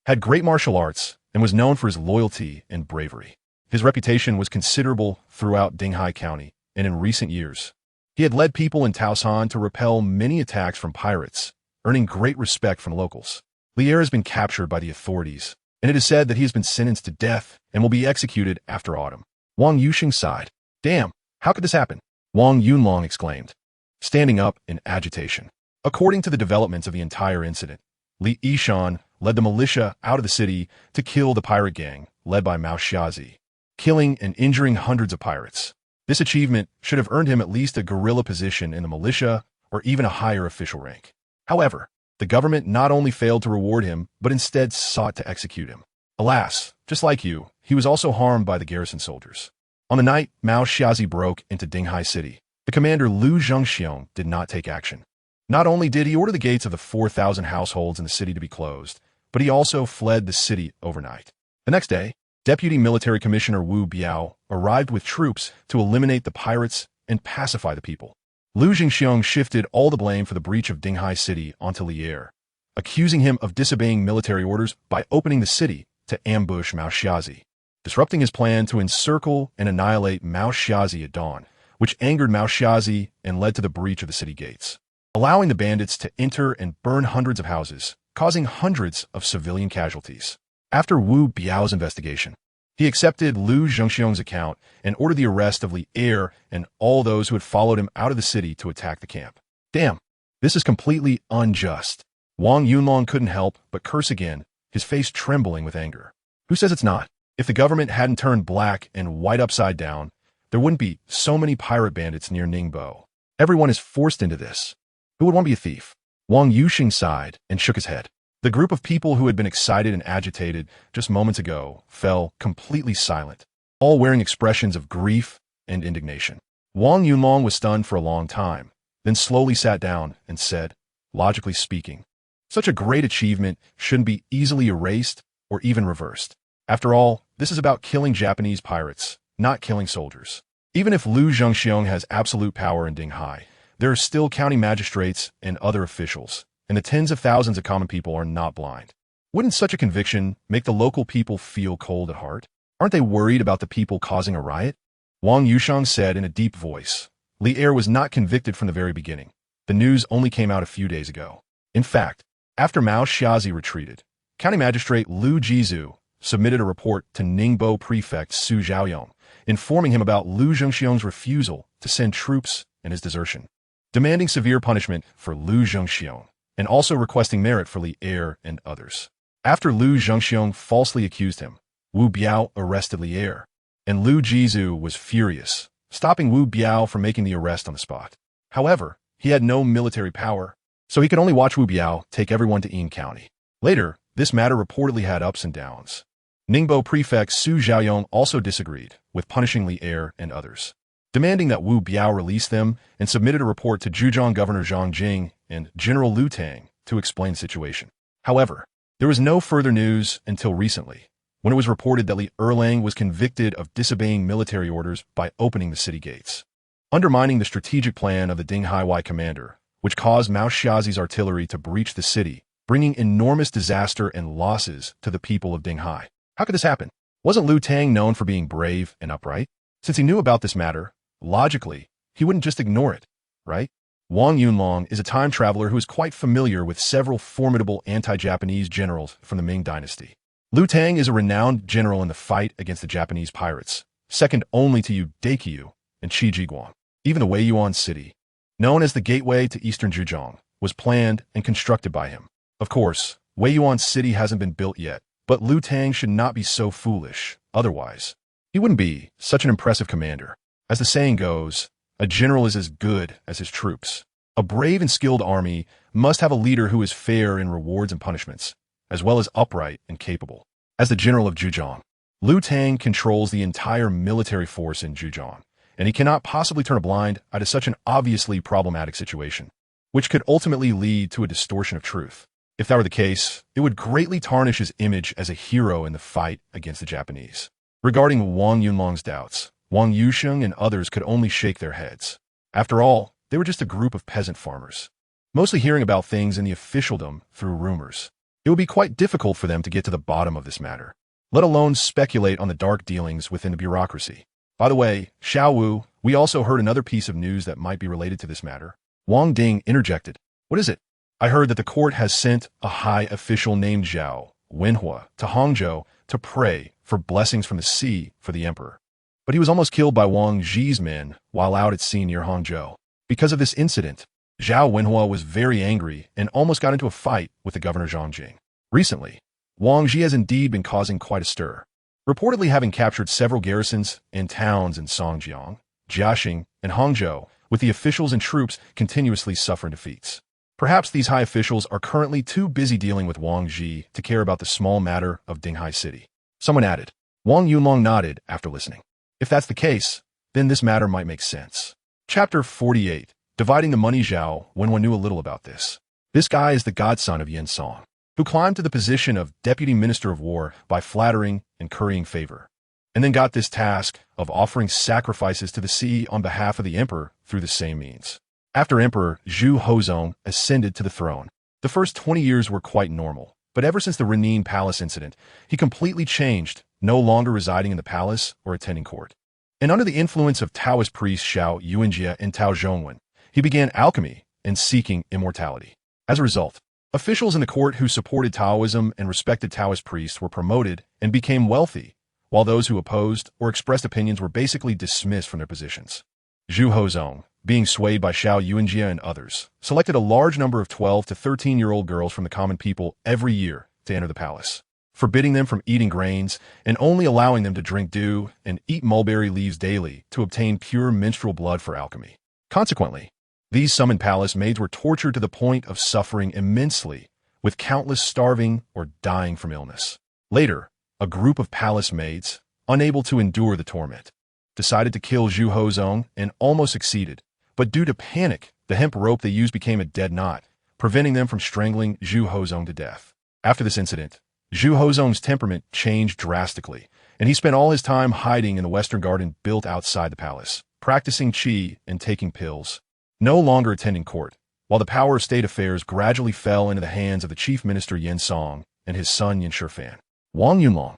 had great martial arts, and was known for his loyalty and bravery. His reputation was considerable throughout Dinghai County, and in recent years, he had led people in Tao San to repel many attacks from pirates, earning great respect from locals. Lier has been captured by the authorities, and it is said that he has been sentenced to death and will be executed after autumn. Wang Yuxing sighed. Damn, how could this happen? Wang Yunlong exclaimed, standing up in agitation. According to the developments of the entire incident, Li Yishan led the militia out of the city to kill the pirate gang led by Mao Xiazi, killing and injuring hundreds of pirates. This achievement should have earned him at least a guerrilla position in the militia or even a higher official rank. However, the government not only failed to reward him, but instead sought to execute him. Alas, just like you, he was also harmed by the garrison soldiers. On the night Mao Xiazi broke into Dinghai City, the commander Lu Zhengxiong did not take action. Not only did he order the gates of the 4,000 households in the city to be closed, but he also fled the city overnight. The next day, Deputy Military Commissioner Wu Biao arrived with troops to eliminate the pirates and pacify the people. Lu Zhengxiong shifted all the blame for the breach of Dinghai City onto Lier, accusing him of disobeying military orders by opening the city to ambush Mao Xiazi, disrupting his plan to encircle and annihilate Mao Xiazi at dawn, which angered Mao Xiazi and led to the breach of the city gates, allowing the bandits to enter and burn hundreds of houses, causing hundreds of civilian casualties. After Wu Biao's investigation, he accepted Lu Zhengxiong's account and ordered the arrest of Lier and all those who had followed him out of the city to attack the camp. Damn, this is completely unjust. Wang Yunlong couldn't help but curse again, his face trembling with anger. Who says it's not? If the government hadn't turned black and white upside down, there wouldn't be so many pirate bandits near Ningbo. Everyone is forced into this. Who would want to be a thief? Wang Yuxing sighed and shook his head. The group of people who had been excited and agitated just moments ago fell completely silent, all wearing expressions of grief and indignation. Wang Yunlong was stunned for a long time, then slowly sat down and said, logically speaking, such a great achievement shouldn't be easily erased or even reversed. After all, this is about killing Japanese pirates, not killing soldiers. Even if Lu Zhengxiong has absolute power in Dinghai, there are still county magistrates and other officials, and the tens of thousands of common people are not blind. Wouldn't such a conviction make the local people feel cold at heart? Aren't they worried about the people causing a riot? Wang Yushang said in a deep voice. Lier was not convicted from the very beginning. The news only came out a few days ago. In fact, after Mao Xiazi retreated, County Magistrate Lu Jizu submitted a report to Ningbo Prefect Su Zhaoyong, informing him about Lu Zhengxiong's refusal to send troops and his desertion, demanding severe punishment for Lu Zhengxiong, and also requesting merit for Lier and others. After Lu Zhengxiong falsely accused him, Wu Biao arrested Lier, and Lu Jizu was furious, stopping Wu Biao from making the arrest on the spot. However, he had no military power, so he could only watch Wu Biao take everyone to Yin County. Later, This matter reportedly had ups and downs. Ningbo prefect Su Zhaoyong also disagreed, with punishing Li Er and others, demanding that Wu Biao release them, and submitted a report to Zhejiang Governor Zhang Jing and General Liu Tang to explain the situation. However, there was no further news until recently, when it was reported that Li Erlang was convicted of disobeying military orders by opening the city gates, undermining the strategic plan of the Dinghai commander, which caused Mao Xiaozi's artillery to breach the city, bringing enormous disaster and losses to the people of Dinghai. How could this happen? Wasn't Liu Tang known for being brave and upright? Since he knew about this matter, logically, he wouldn't just ignore it, right? Wang Yunlong is a time traveler who is quite familiar with several formidable anti-Japanese generals from the Ming Dynasty. Liu Tang is a renowned general in the fight against the Japanese pirates, second only to Yu Daikyu and Qi Jiguang. Even the Weiyuan city, known as the gateway to eastern Zhejiang, was planned and constructed by him. Of course, Weiyuan city hasn't been built yet, but Liu Tang should not be so foolish, otherwise he wouldn't be such an impressive commander. As the saying goes, a general is as good as his troops. A brave and skilled army must have a leader who is fair in rewards and punishments, as well as upright and capable. As the general of Zhejiang, Liu Tang controls the entire military force in Zhejiang, and he cannot possibly turn a blind eye to such an obviously problematic situation, which could ultimately lead to a distortion of truth. If that were the case, it would greatly tarnish his image as a hero in the fight against the Japanese. Regarding Wang Yunlong's doubts, Wang Yusheng and others could only shake their heads. After all, they were just a group of peasant farmers, mostly hearing about things in the officialdom through rumors. It would be quite difficult for them to get to the bottom of this matter, let alone speculate on the dark dealings within the bureaucracy. By the way, Xiao Wu, we also heard another piece of news that might be related to this matter. Wang Ding interjected. What is it? I heard that the court has sent a high official named Zhao Wenhua to Hangzhou to pray for blessings from the sea for the emperor. But he was almost killed by Wang Zhi's men while out at sea near Hangzhou. Because of this incident, Zhao Wenhua was very angry and almost got into a fight with the governor Zhang Jing. Recently, Wang Zhi has indeed been causing quite a stir, reportedly having captured several garrisons and towns in Songjiang, Jiaxing, and Hangzhou, with the officials and troops continuously suffering defeats. Perhaps these high officials are currently too busy dealing with Wang Zhi to care about the small matter of Dinghai City. Someone added. Wang Yunlong nodded after listening. If that's the case, then this matter might make sense. Chapter 48. Dividing the money. Zhao Wenhua knew a little about this. This guy is the godson of Yen Song, who climbed to the position of Deputy Minister of War by flattering and currying favor, and then got this task of offering sacrifices to the sea on behalf of the emperor through the same means. After Emperor Zhu Hozong ascended to the throne, the first 20 years were quite normal, but ever since the Renin Palace incident, he completely changed, no longer residing in the palace or attending court. And under the influence of Taoist priests Xiao Yuanjie and Tao Zhongwen, he began alchemy and seeking immortality. As a result, officials in the court who supported Taoism and respected Taoist priests were promoted and became wealthy, while those who opposed or expressed opinions were basically dismissed from their positions. Zhu Hozong, being swayed by Xiao Yuanjie and others, selected a large number of 12 to 13-year-old girls from the common people every year to enter the palace, forbidding them from eating grains and only allowing them to drink dew and eat mulberry leaves daily to obtain pure menstrual blood for alchemy. Consequently, these summoned palace maids were tortured to the point of suffering immensely, with countless starving or dying from illness. Later, a group of palace maids, unable to endure the torment, decided to kill Zhu Hozong and almost succeeded, but due to panic, the hemp rope they used became a dead knot, preventing them from strangling Zhu Hozong to death. After this incident, Zhu Hozong's temperament changed drastically, and he spent all his time hiding in the western garden built outside the palace, practicing qi and taking pills, no longer attending court, while the power of state affairs gradually fell into the hands of the chief minister Yen Song and his son Yen Shifan. Wang Yunlong,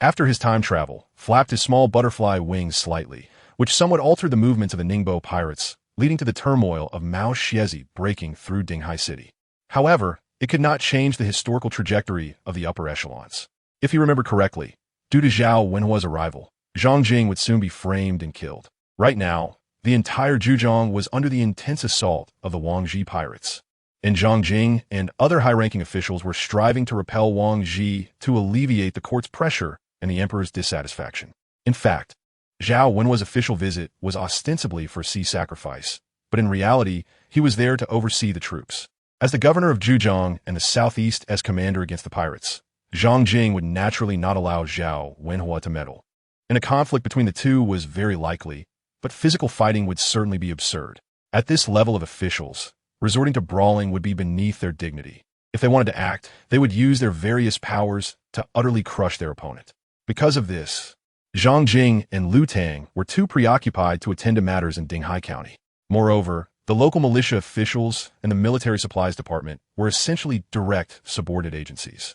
after his time travel, flapped his small butterfly wings slightly, which somewhat altered the movements of the Ningbo pirates, leading to the turmoil of Mao Xiezi breaking through Dinghai City. However, it could not change the historical trajectory of the upper echelons. If you remember correctly, due to Zhao Wenhua's arrival, Zhang Jing would soon be framed and killed. Right now, the entire Zhejiang was under the intense assault of the Wang Zhi pirates, and Zhang Jing and other high-ranking officials were striving to repel Wang Zhi to alleviate the court's pressure and the emperor's dissatisfaction. In fact, Zhao Wenhua's official visit was ostensibly for sea sacrifice, but in reality, he was there to oversee the troops. As the governor of Zhejiang and the southeast as commander against the pirates, Zhang Jing would naturally not allow Zhao Wenhua to meddle. And a conflict between the two was very likely, but physical fighting would certainly be absurd. At this level of officials, resorting to brawling would be beneath their dignity. If they wanted to act, they would use their various powers to utterly crush their opponent. Because of this, Zhang Jing and Lu Tang were too preoccupied to attend to matters in Dinghai County. Moreover, the local militia officials and the military supplies department were essentially direct subordinate agencies.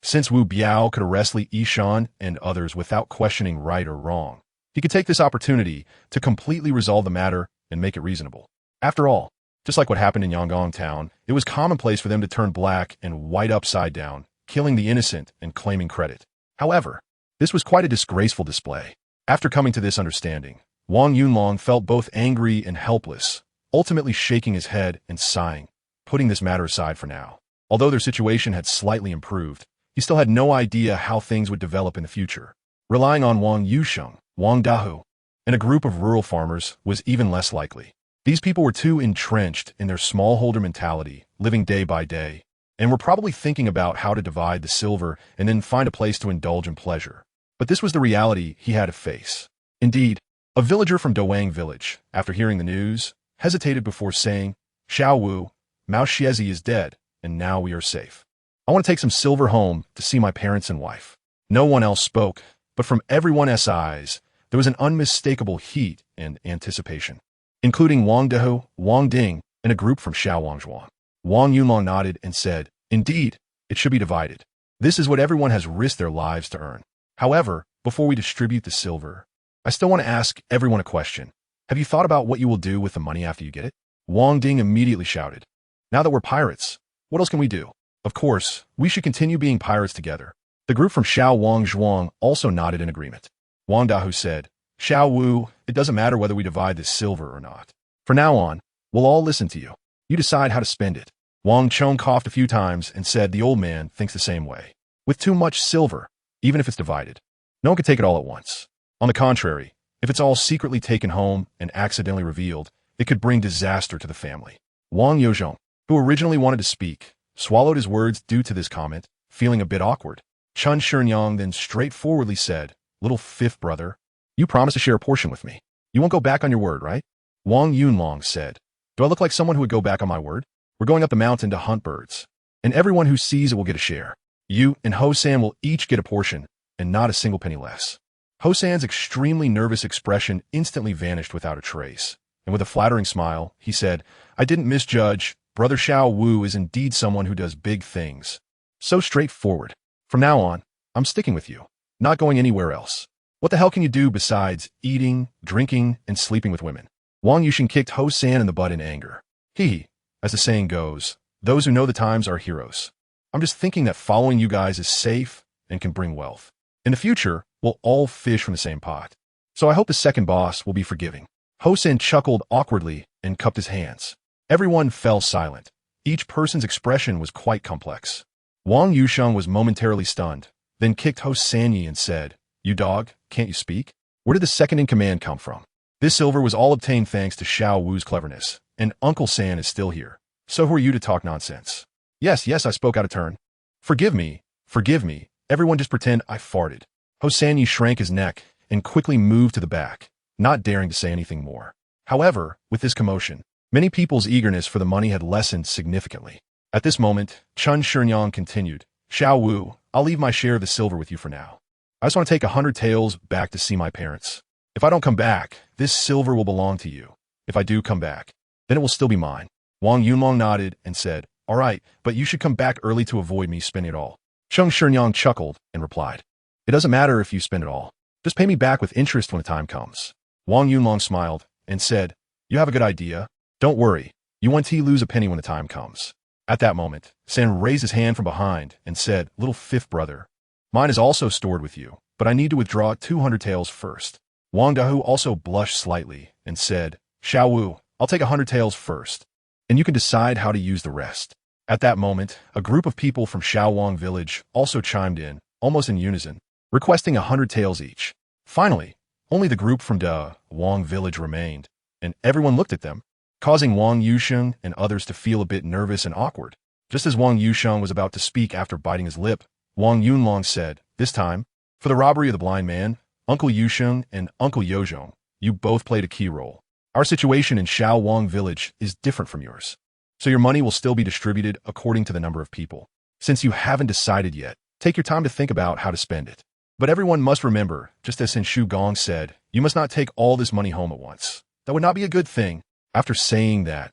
Since Wu Biao could arrest Li Yishan and others without questioning right or wrong, he could take this opportunity to completely resolve the matter and make it reasonable. After all, just like what happened in Yangon town, it was commonplace for them to turn black and white upside down, killing the innocent and claiming credit. However, this was quite a disgraceful display. After coming to this understanding, Wang Yunlong felt both angry and helpless, ultimately shaking his head and sighing, putting this matter aside for now. Although their situation had slightly improved, he still had no idea how things would develop in the future. Relying on Wang Yusheng, Wang Dahu, and a group of rural farmers was even less likely. These people were too entrenched in their smallholder mentality, living day by day, and were probably thinking about how to divide the silver and then find a place to indulge in pleasure. But this was the reality he had to face. Indeed, a villager from Dowang village, after hearing the news, hesitated before saying, "Xiao Wu, Mao Xiezi is dead, and now we are safe. I want to take some silver home to see my parents and wife." No one else spoke, but from everyone's eyes, there was an unmistakable heat and anticipation, including Wang Dehu, Wang Ding, and a group from Xiao Wangzhuang. Wang Yunlong nodded and said, "Indeed, it should be divided. This is what everyone has risked their lives to earn. However, before we distribute the silver, I still want to ask everyone a question. Have you thought about what you will do with the money after you get it?" Wang Ding immediately shouted, "Now that we're pirates, what else can we do? Of course, we should continue being pirates together." The group from Xiao Wangzhuang also nodded in agreement. Wang Dahu said, "Xiao Wu, it doesn't matter whether we divide this silver or not. From now on, we'll all listen to you. You decide how to spend it." Wang Chong coughed a few times and said the old man thinks the same way. With too much silver, even if it's divided, no one can take it all at once. On the contrary, if it's all secretly taken home and accidentally revealed, it could bring disaster to the family. Wang Yozhong, who originally wanted to speak, swallowed his words due to this comment, feeling a bit awkward. Chun Shinyang then straightforwardly said, "Little fifth brother, you promised to share a portion with me. You won't go back on your word, right?" Wang Yunlong said, "Do I look like someone who would go back on my word? We're going up the mountain to hunt birds, and everyone who sees it will get a share. You and Ho-san will each get a portion, and not a single penny less." Ho-san's extremely nervous expression instantly vanished without a trace, and with a flattering smile, he said, "I didn't misjudge. Brother Xiao Wu is indeed someone who does big things. So straightforward. From now on, I'm sticking with you, not going anywhere else. What the hell can you do besides eating, drinking, and sleeping with women?" Wang Yuxin kicked Ho-san in the butt in anger. "Hee, as the saying goes, those who know the times are heroes. I'm just thinking that following you guys is safe and can bring wealth. In the future, we'll all fish from the same pot. So I hope the second boss will be forgiving." Ho-san chuckled awkwardly and cupped his hands. Everyone fell silent. Each person's expression was quite complex. Wang Yusheng was momentarily stunned, then kicked Ho-sanyi and said, "You dog, can't you speak? Where did the second-in-command come from? This silver was all obtained thanks to Xiao Wu's cleverness, and Uncle San is still here. So who are you to talk nonsense?" Yes, I spoke out of turn. Forgive me. Everyone just pretend I farted." Ho-sanyi shrank his neck and quickly moved to the back, not daring to say anything more. However, with this commotion, many people's eagerness for the money had lessened significantly. At this moment, Chun Shinyang continued, "Xiao Wu, I'll leave my share of the silver with you for now. I just want to take 100 taels back to see my parents. If I don't come back, this silver will belong to you. If I do come back, then it will still be mine." Wang Yunlong nodded and said, "All right, but you should come back early to avoid me spending it all." Chung Shinyang chuckled and replied, "It doesn't matter if you spend it all. Just pay me back with interest when the time comes." Wang Yunlong smiled and said, "You have a good idea. Don't worry, you won't lose a penny when the time comes." At that moment, San raised his hand from behind and said, "Little fifth brother, mine is also stored with you, but I need to withdraw 200 taels first." Wang Dahu also blushed slightly and said, "Xiao Wu, I'll take 100 taels first, and you can decide how to use the rest." At that moment, a group of people from Xiaowang village also chimed in, almost in unison, requesting 100 taels each. Finally, only the group from Da Wang village remained, and everyone looked at them, causing Wang Yusheng and others to feel a bit nervous and awkward. Just as Wang Yusheng was about to speak after biting his lip, Wang Yunlong said. This time, for the robbery of the blind man, Uncle Yusheng and Uncle Yozhong, you both played a key role. Our situation in Shao Wang village is different from yours. So your money will still be distributed according to the number of people. Since you haven't decided yet, take your time to think about how to spend it. But everyone must remember, just as Sin Shu Gong said, you must not take all this money home at once. That would not be a good thing. After saying that,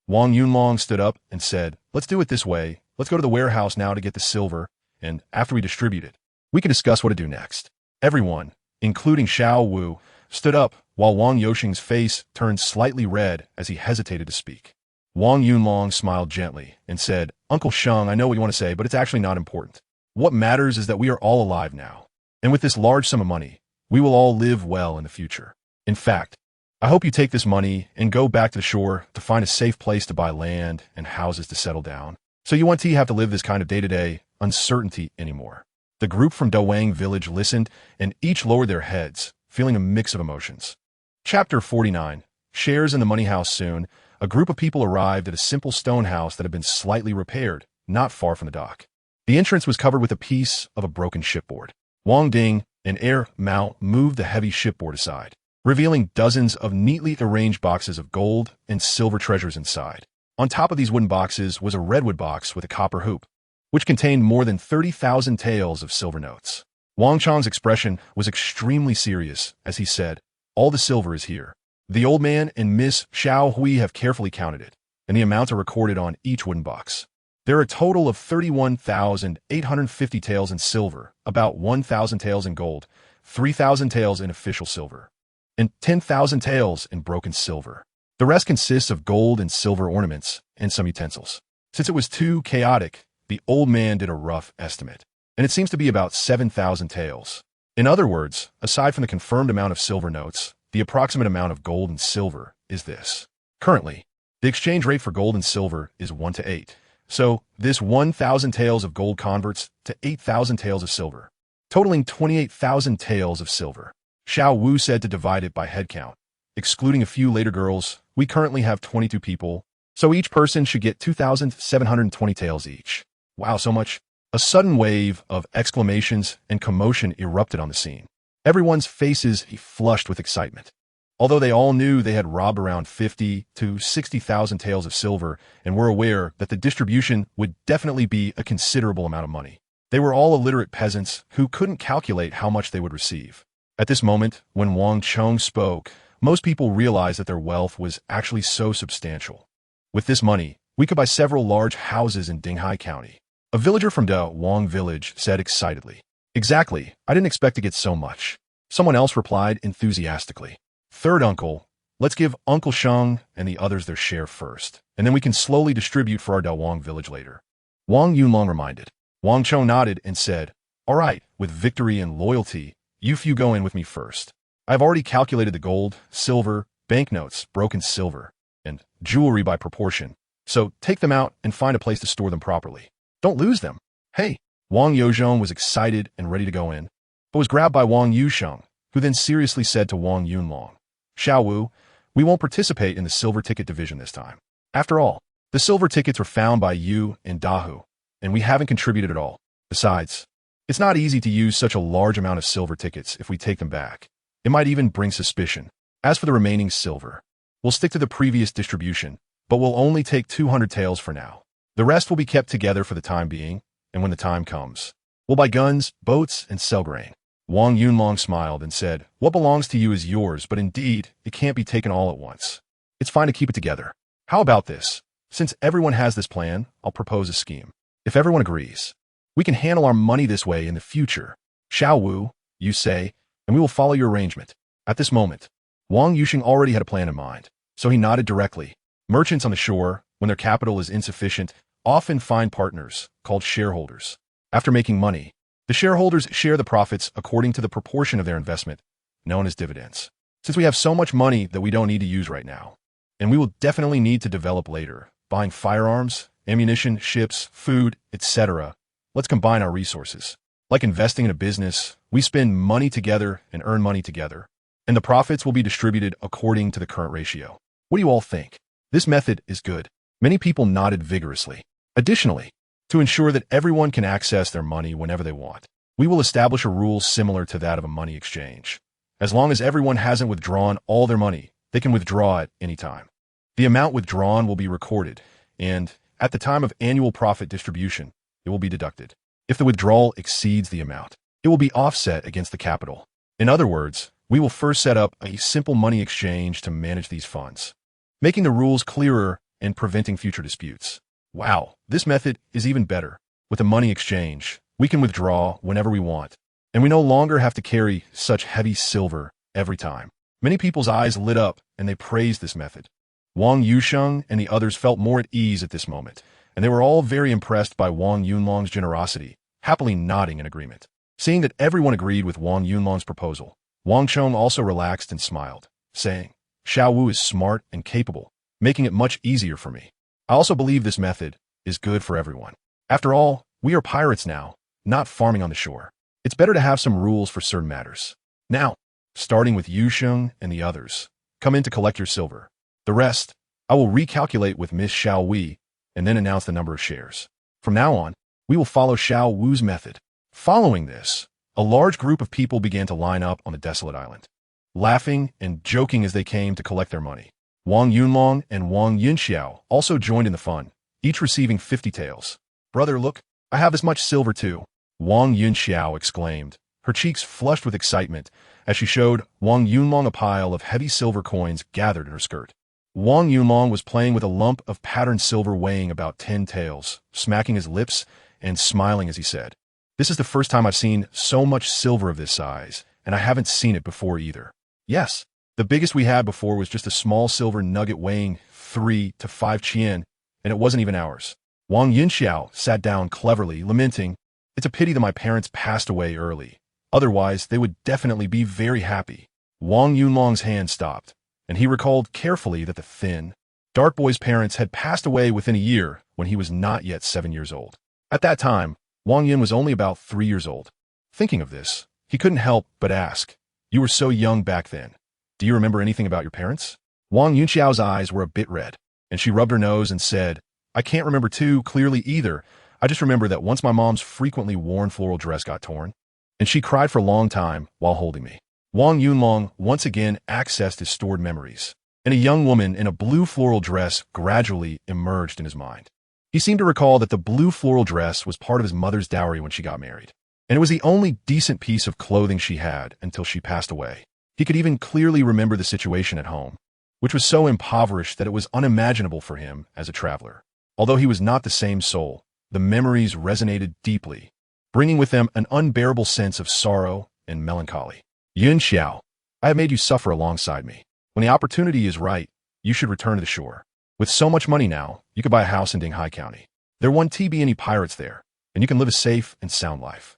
Wang Yunlong stood up and said, let's do it this way. Let's go to the warehouse now to get the silver, and after we distribute it, we can discuss what to do next. Everyone, including Xiao Wu, stood up while Wang Yosheng's face turned slightly red as he hesitated to speak. Wang Yunlong smiled gently and said, Uncle Sheng, I know what you want to say, but it's actually not important. What matters is that we are all alive now. And with this large sum of money, we will all live well in the future. In fact, I hope you take this money and go back to the shore to find a safe place to buy land and houses to settle down. So you won't have to live this kind of day-to-day uncertainty anymore. The group from Dawang village listened, and each lowered their heads, feeling a mix of emotions. Chapter 49. Shares in the money house. Soon, a group of people arrived at a simple stone house that had been slightly repaired, not far from the dock. The entrance was covered with a piece of a broken shipboard. Wang Ding and Air Mao moved the heavy shipboard aside, revealing dozens of neatly arranged boxes of gold and silver treasures inside. On top of these wooden boxes was a redwood box with a copper hoop, which contained more than 30,000 taels of silver notes. Wang Chang's expression was extremely serious as he said, all the silver is here. The old man and Miss Xiao Hui have carefully counted it, and the amounts are recorded on each wooden box. There are a total of 31,850 taels in silver, about 1,000 taels in gold, 3,000 taels in official silver, and 10,000 taels in broken silver. The rest consists of gold and silver ornaments and some utensils. Since it was too chaotic, the old man did a rough estimate, and it seems to be about 7,000 taels. In other words, aside from the confirmed amount of silver notes, the approximate amount of gold and silver is this. Currently, the exchange rate for gold and silver is 1:8. So, this 1,000 taels of gold converts to 8,000 taels of silver, totaling 28,000 taels of silver. Xiao Wu said to divide it by head count. Excluding a few later girls, we currently have 22 people, so each person should get 2,720 taels each. Wow, so much. A sudden wave of exclamations and commotion erupted on the scene. Everyone's faces flushed with excitement. Although they all knew they had robbed around 50 to 60,000 taels of silver and were aware that the distribution would definitely be a considerable amount of money, they were all illiterate peasants who couldn't calculate how much they would receive. At this moment, when Wang Cheng spoke, most people realized that their wealth was actually so substantial. With this money, we could buy several large houses in Dinghai County. A villager from Da Wang village said excitedly. Exactly, I didn't expect to get so much. Someone else replied enthusiastically. Third uncle, let's give Uncle Sheng and the others their share first, and then we can slowly distribute for our Da Wang village later. Wang Yunlong reminded. Wang Cheng nodded and said, all right, with victory and loyalty, you few go in with me first. I've already calculated the gold, silver, banknotes, broken silver, and jewelry by proportion, so take them out and find a place to store them properly. Don't lose them. Hey, Wang Yozhong was excited and ready to go in, but was grabbed by Wang Yusheng, who then seriously said to Wang Yunlong, Xiao Wu, we won't participate in the silver ticket division this time. After all, the silver tickets were found by you and Dahu, and we haven't contributed at all. Besides, it's not easy to use such a large amount of silver tickets if we take them back. It might even bring suspicion. As for the remaining silver, we'll stick to the previous distribution, but we'll only take 200 taels for now. The rest will be kept together for the time being, and when the time comes, we'll buy guns, boats, and sell grain. Wang Yunlong smiled and said, what belongs to you is yours, but indeed, it can't be taken all at once. It's fine to keep it together. How about this? Since everyone has this plan, I'll propose a scheme. If everyone agrees, we can handle our money this way in the future. Xiao Wu, you say, and we will follow your arrangement. At this moment, Wang Yusheng already had a plan in mind, so he nodded directly. Merchants on the shore, when their capital is insufficient, often find partners, called shareholders. After making money, the shareholders share the profits according to the proportion of their investment, known as dividends. Since we have so much money that we don't need to use right now, and we will definitely need to develop later, buying firearms, ammunition, ships, food, etc., let's combine our resources. Like investing in a business, we spend money together and earn money together, and the profits will be distributed according to the current ratio. What do you all think? This method is good. Many people nodded vigorously. Additionally, to ensure that everyone can access their money whenever they want. We will establish a rule similar to that of a money exchange. As long as everyone hasn't withdrawn all their money, they can withdraw at any time. The amount withdrawn will be recorded, and at the time of annual profit distribution, it will be deducted. If the withdrawal exceeds the amount, it will be offset against the capital. In other words, we will first set up a simple money exchange to manage these funds, making the rules clearer and preventing future disputes. Wow, this method is even better. With a money exchange, we can withdraw whenever we want, and we no longer have to carry such heavy silver every time. Many people's eyes lit up and they praised this method. Wang Yusheng and the others felt more at ease at this moment, and they were all very impressed by Wang Yunlong's generosity, happily nodding in agreement. Seeing that everyone agreed with Wang Yunlong's proposal, Wang Chong also relaxed and smiled, saying, Xiao Wu is smart and capable, making it much easier for me. I also believe this method is good for everyone. After all, we are pirates now, not farming on the shore. It's better to have some rules for certain matters. Now, starting with Yusheng and the others, come in to collect your silver. The rest, I will recalculate with Miss Xiao Wei and then announce the number of shares. From now on, we will follow Xiao Wu's method. Following this, a large group of people began to line up on the desolate island, laughing and joking as they came to collect their money. Wang Yunlong and Wang Yunxiao also joined in the fun, each receiving 50 taels. Brother, look, I have as much silver too, Wang Yunxiao exclaimed, her cheeks flushed with excitement as she showed Wang Yunlong a pile of heavy silver coins gathered in her skirt. Wang Yunlong was playing with a lump of patterned silver weighing about 10 taels, smacking his lips and smiling as he said, This is the first time I've seen so much silver of this size, and I haven't seen it before either. Yes, the biggest we had before was just a small silver nugget weighing 3 to 5 qian, and it wasn't even ours. Wang Yunxiao sat down cleverly, lamenting, It's a pity that my parents passed away early. Otherwise, they would definitely be very happy. Wang Yunlong's hand stopped, and he recalled carefully that the thin, dark boy's parents had passed away within a year when he was not yet 7 years old. At that time, Wang Yun was only about 3 years old. Thinking of this, he couldn't help but ask, You were so young back then. Do you remember anything about your parents? Wang Yunxiao's eyes were a bit red, and she rubbed her nose and said, I can't remember too clearly either. I just remember that once my mom's frequently worn floral dress got torn, and she cried for a long time while holding me. Wang Yunlong once again accessed his stored memories, and a young woman in a blue floral dress gradually emerged in his mind. He seemed to recall that the blue floral dress was part of his mother's dowry when she got married, and it was the only decent piece of clothing she had until she passed away. He could even clearly remember the situation at home, which was so impoverished that it was unimaginable for him as a traveler. Although he was not the same soul, the memories resonated deeply, bringing with them an unbearable sense of sorrow and melancholy. Yun Xiao, I have made you suffer alongside me. When the opportunity is right, you should return to the shore. With so much money now, you could buy a house in Dinghai County. There won't be any pirates there, and you can live a safe and sound life.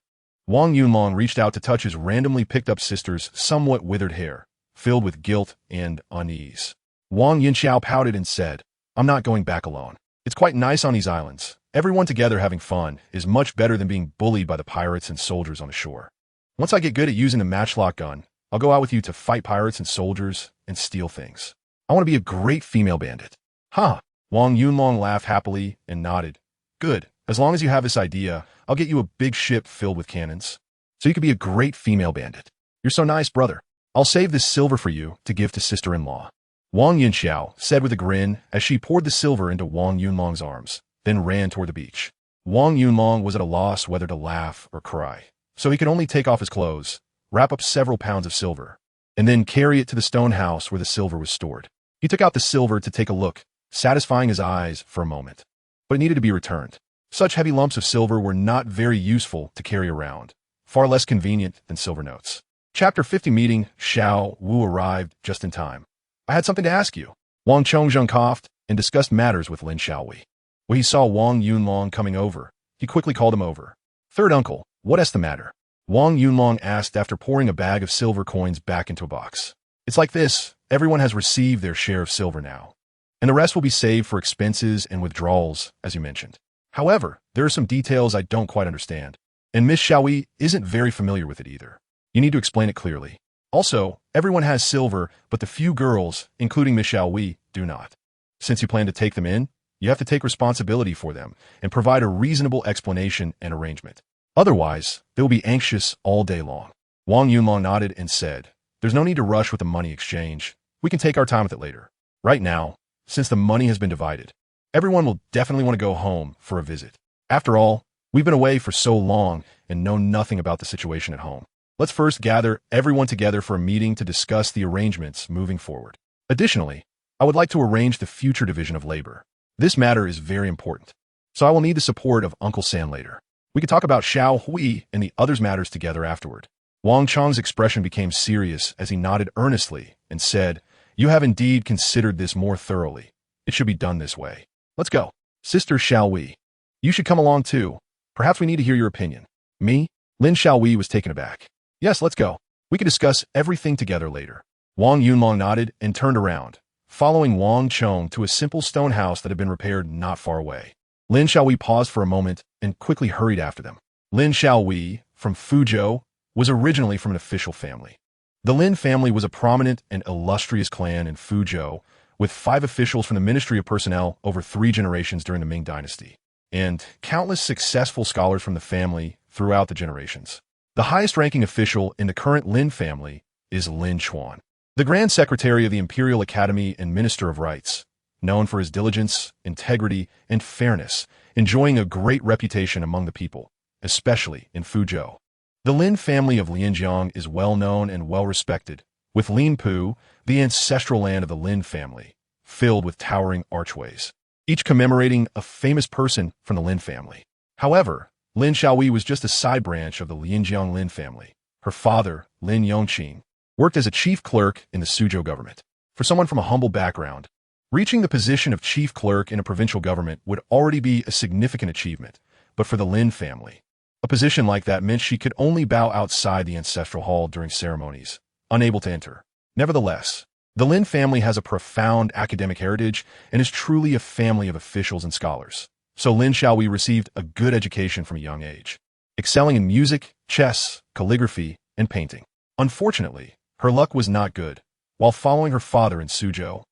Wang Yunlong reached out to touch his randomly picked up sister's somewhat withered hair, filled with guilt and unease. Wang Yunxiao pouted and said, I'm not going back alone. It's quite nice on these islands. Everyone together having fun is much better than being bullied by the pirates and soldiers on the shore. Once I get good at using a matchlock gun, I'll go out with you to fight pirates and soldiers and steal things. I want to be a great female bandit. Huh. Wang Yunlong laughed happily and nodded. Good. As long as you have this idea, I'll get you a big ship filled with cannons, so you could be a great female bandit. You're so nice, brother. I'll save this silver for you to give to sister-in-law. Wang Yunxiao said with a grin as she poured the silver into Wang Yunlong's arms, then ran toward the beach. Wang Yunlong was at a loss whether to laugh or cry, so he could only take off his clothes, wrap up several pounds of silver, and then carry it to the stone house where the silver was stored. He took out the silver to take a look, satisfying his eyes for a moment, but it needed to be returned. Such heavy lumps of silver were not very useful to carry around, far less convenient than silver notes. Chapter 50 Meeting Xiao Wu arrived just in time. I had something to ask you. Wang Chongzheng coughed and discussed matters with Lin Xiaowei. When he saw Wang Yunlong coming over, he quickly called him over. Third uncle, what's the matter? Wang Yunlong asked after pouring a bag of silver coins back into a box. It's like this, everyone has received their share of silver now, and the rest will be saved for expenses and withdrawals, as you mentioned. However, there are some details I don't quite understand, and Miss Xiaowei isn't very familiar with it either. You need to explain it clearly. Also, everyone has silver, but the few girls, including Miss Xiaowei, do not. Since you plan to take them in, You have to take responsibility for them and provide a reasonable explanation and arrangement. Otherwise, they will be anxious all day long. Wang Yunlong nodded and said, "There's no need to rush with the money exchange. We can take our time with it later. Right now, since the money has been divided, everyone will definitely want to go home for a visit. After all, we've been away for so long and know nothing about the situation at home. Let's first gather everyone together for a meeting to discuss the arrangements moving forward. Additionally, I would like to arrange the future division of labor. This matter is very important, so I will need the support of Uncle Sam later. We could talk about Xiao Hui and the others' matters together afterward." Wang Chong's expression became serious as he nodded earnestly and said, "You have indeed considered this more thoroughly. It should be done this way. Let's go. Sister Xiaowei, you should come along too. Perhaps we need to hear your opinion." "Me?" Lin Xiaowei was taken aback. "Yes, let's go. We can discuss everything together later." Wang Yunlong nodded and turned around, following Wang Chong to a simple stone house that had been repaired not far away. Lin Xiaowei paused for a moment and quickly hurried after them. Lin Xiaowei, from Fuzhou, was originally from an official family. The Lin family was a prominent and illustrious clan in Fuzhou, with 5 officials from the Ministry of Personnel over 3 generations during the Ming Dynasty, and countless successful scholars from the family throughout the generations. The highest-ranking official in the current Lin family is Lin Chuan, the Grand Secretary of the Imperial Academy and Minister of Rights, known for his diligence, integrity, and fairness, enjoying a great reputation among the people, especially in Fuzhou. The Lin family of Lianjiang is well known and well respected, with Linpu, the ancestral land of the Lin family, filled with towering archways, each commemorating a famous person from the Lin family. However, Lin Xiaowei was just a side branch of the Lianjiang Lin family. Her father, Lin Yongqing, worked as a chief clerk in the Suzhou government. For someone from a humble background, reaching the position of chief clerk in a provincial government would already be a significant achievement, but for the Lin family, a position like that meant she could only bow outside the ancestral hall during ceremonies, unable to enter. Nevertheless, the Lin family has a profound academic heritage and is truly a family of officials and scholars. So Lin Xiaowei received a good education from a young age, excelling in music, chess, calligraphy, and painting. Unfortunately, her luck was not good. While following her father in Suzhou,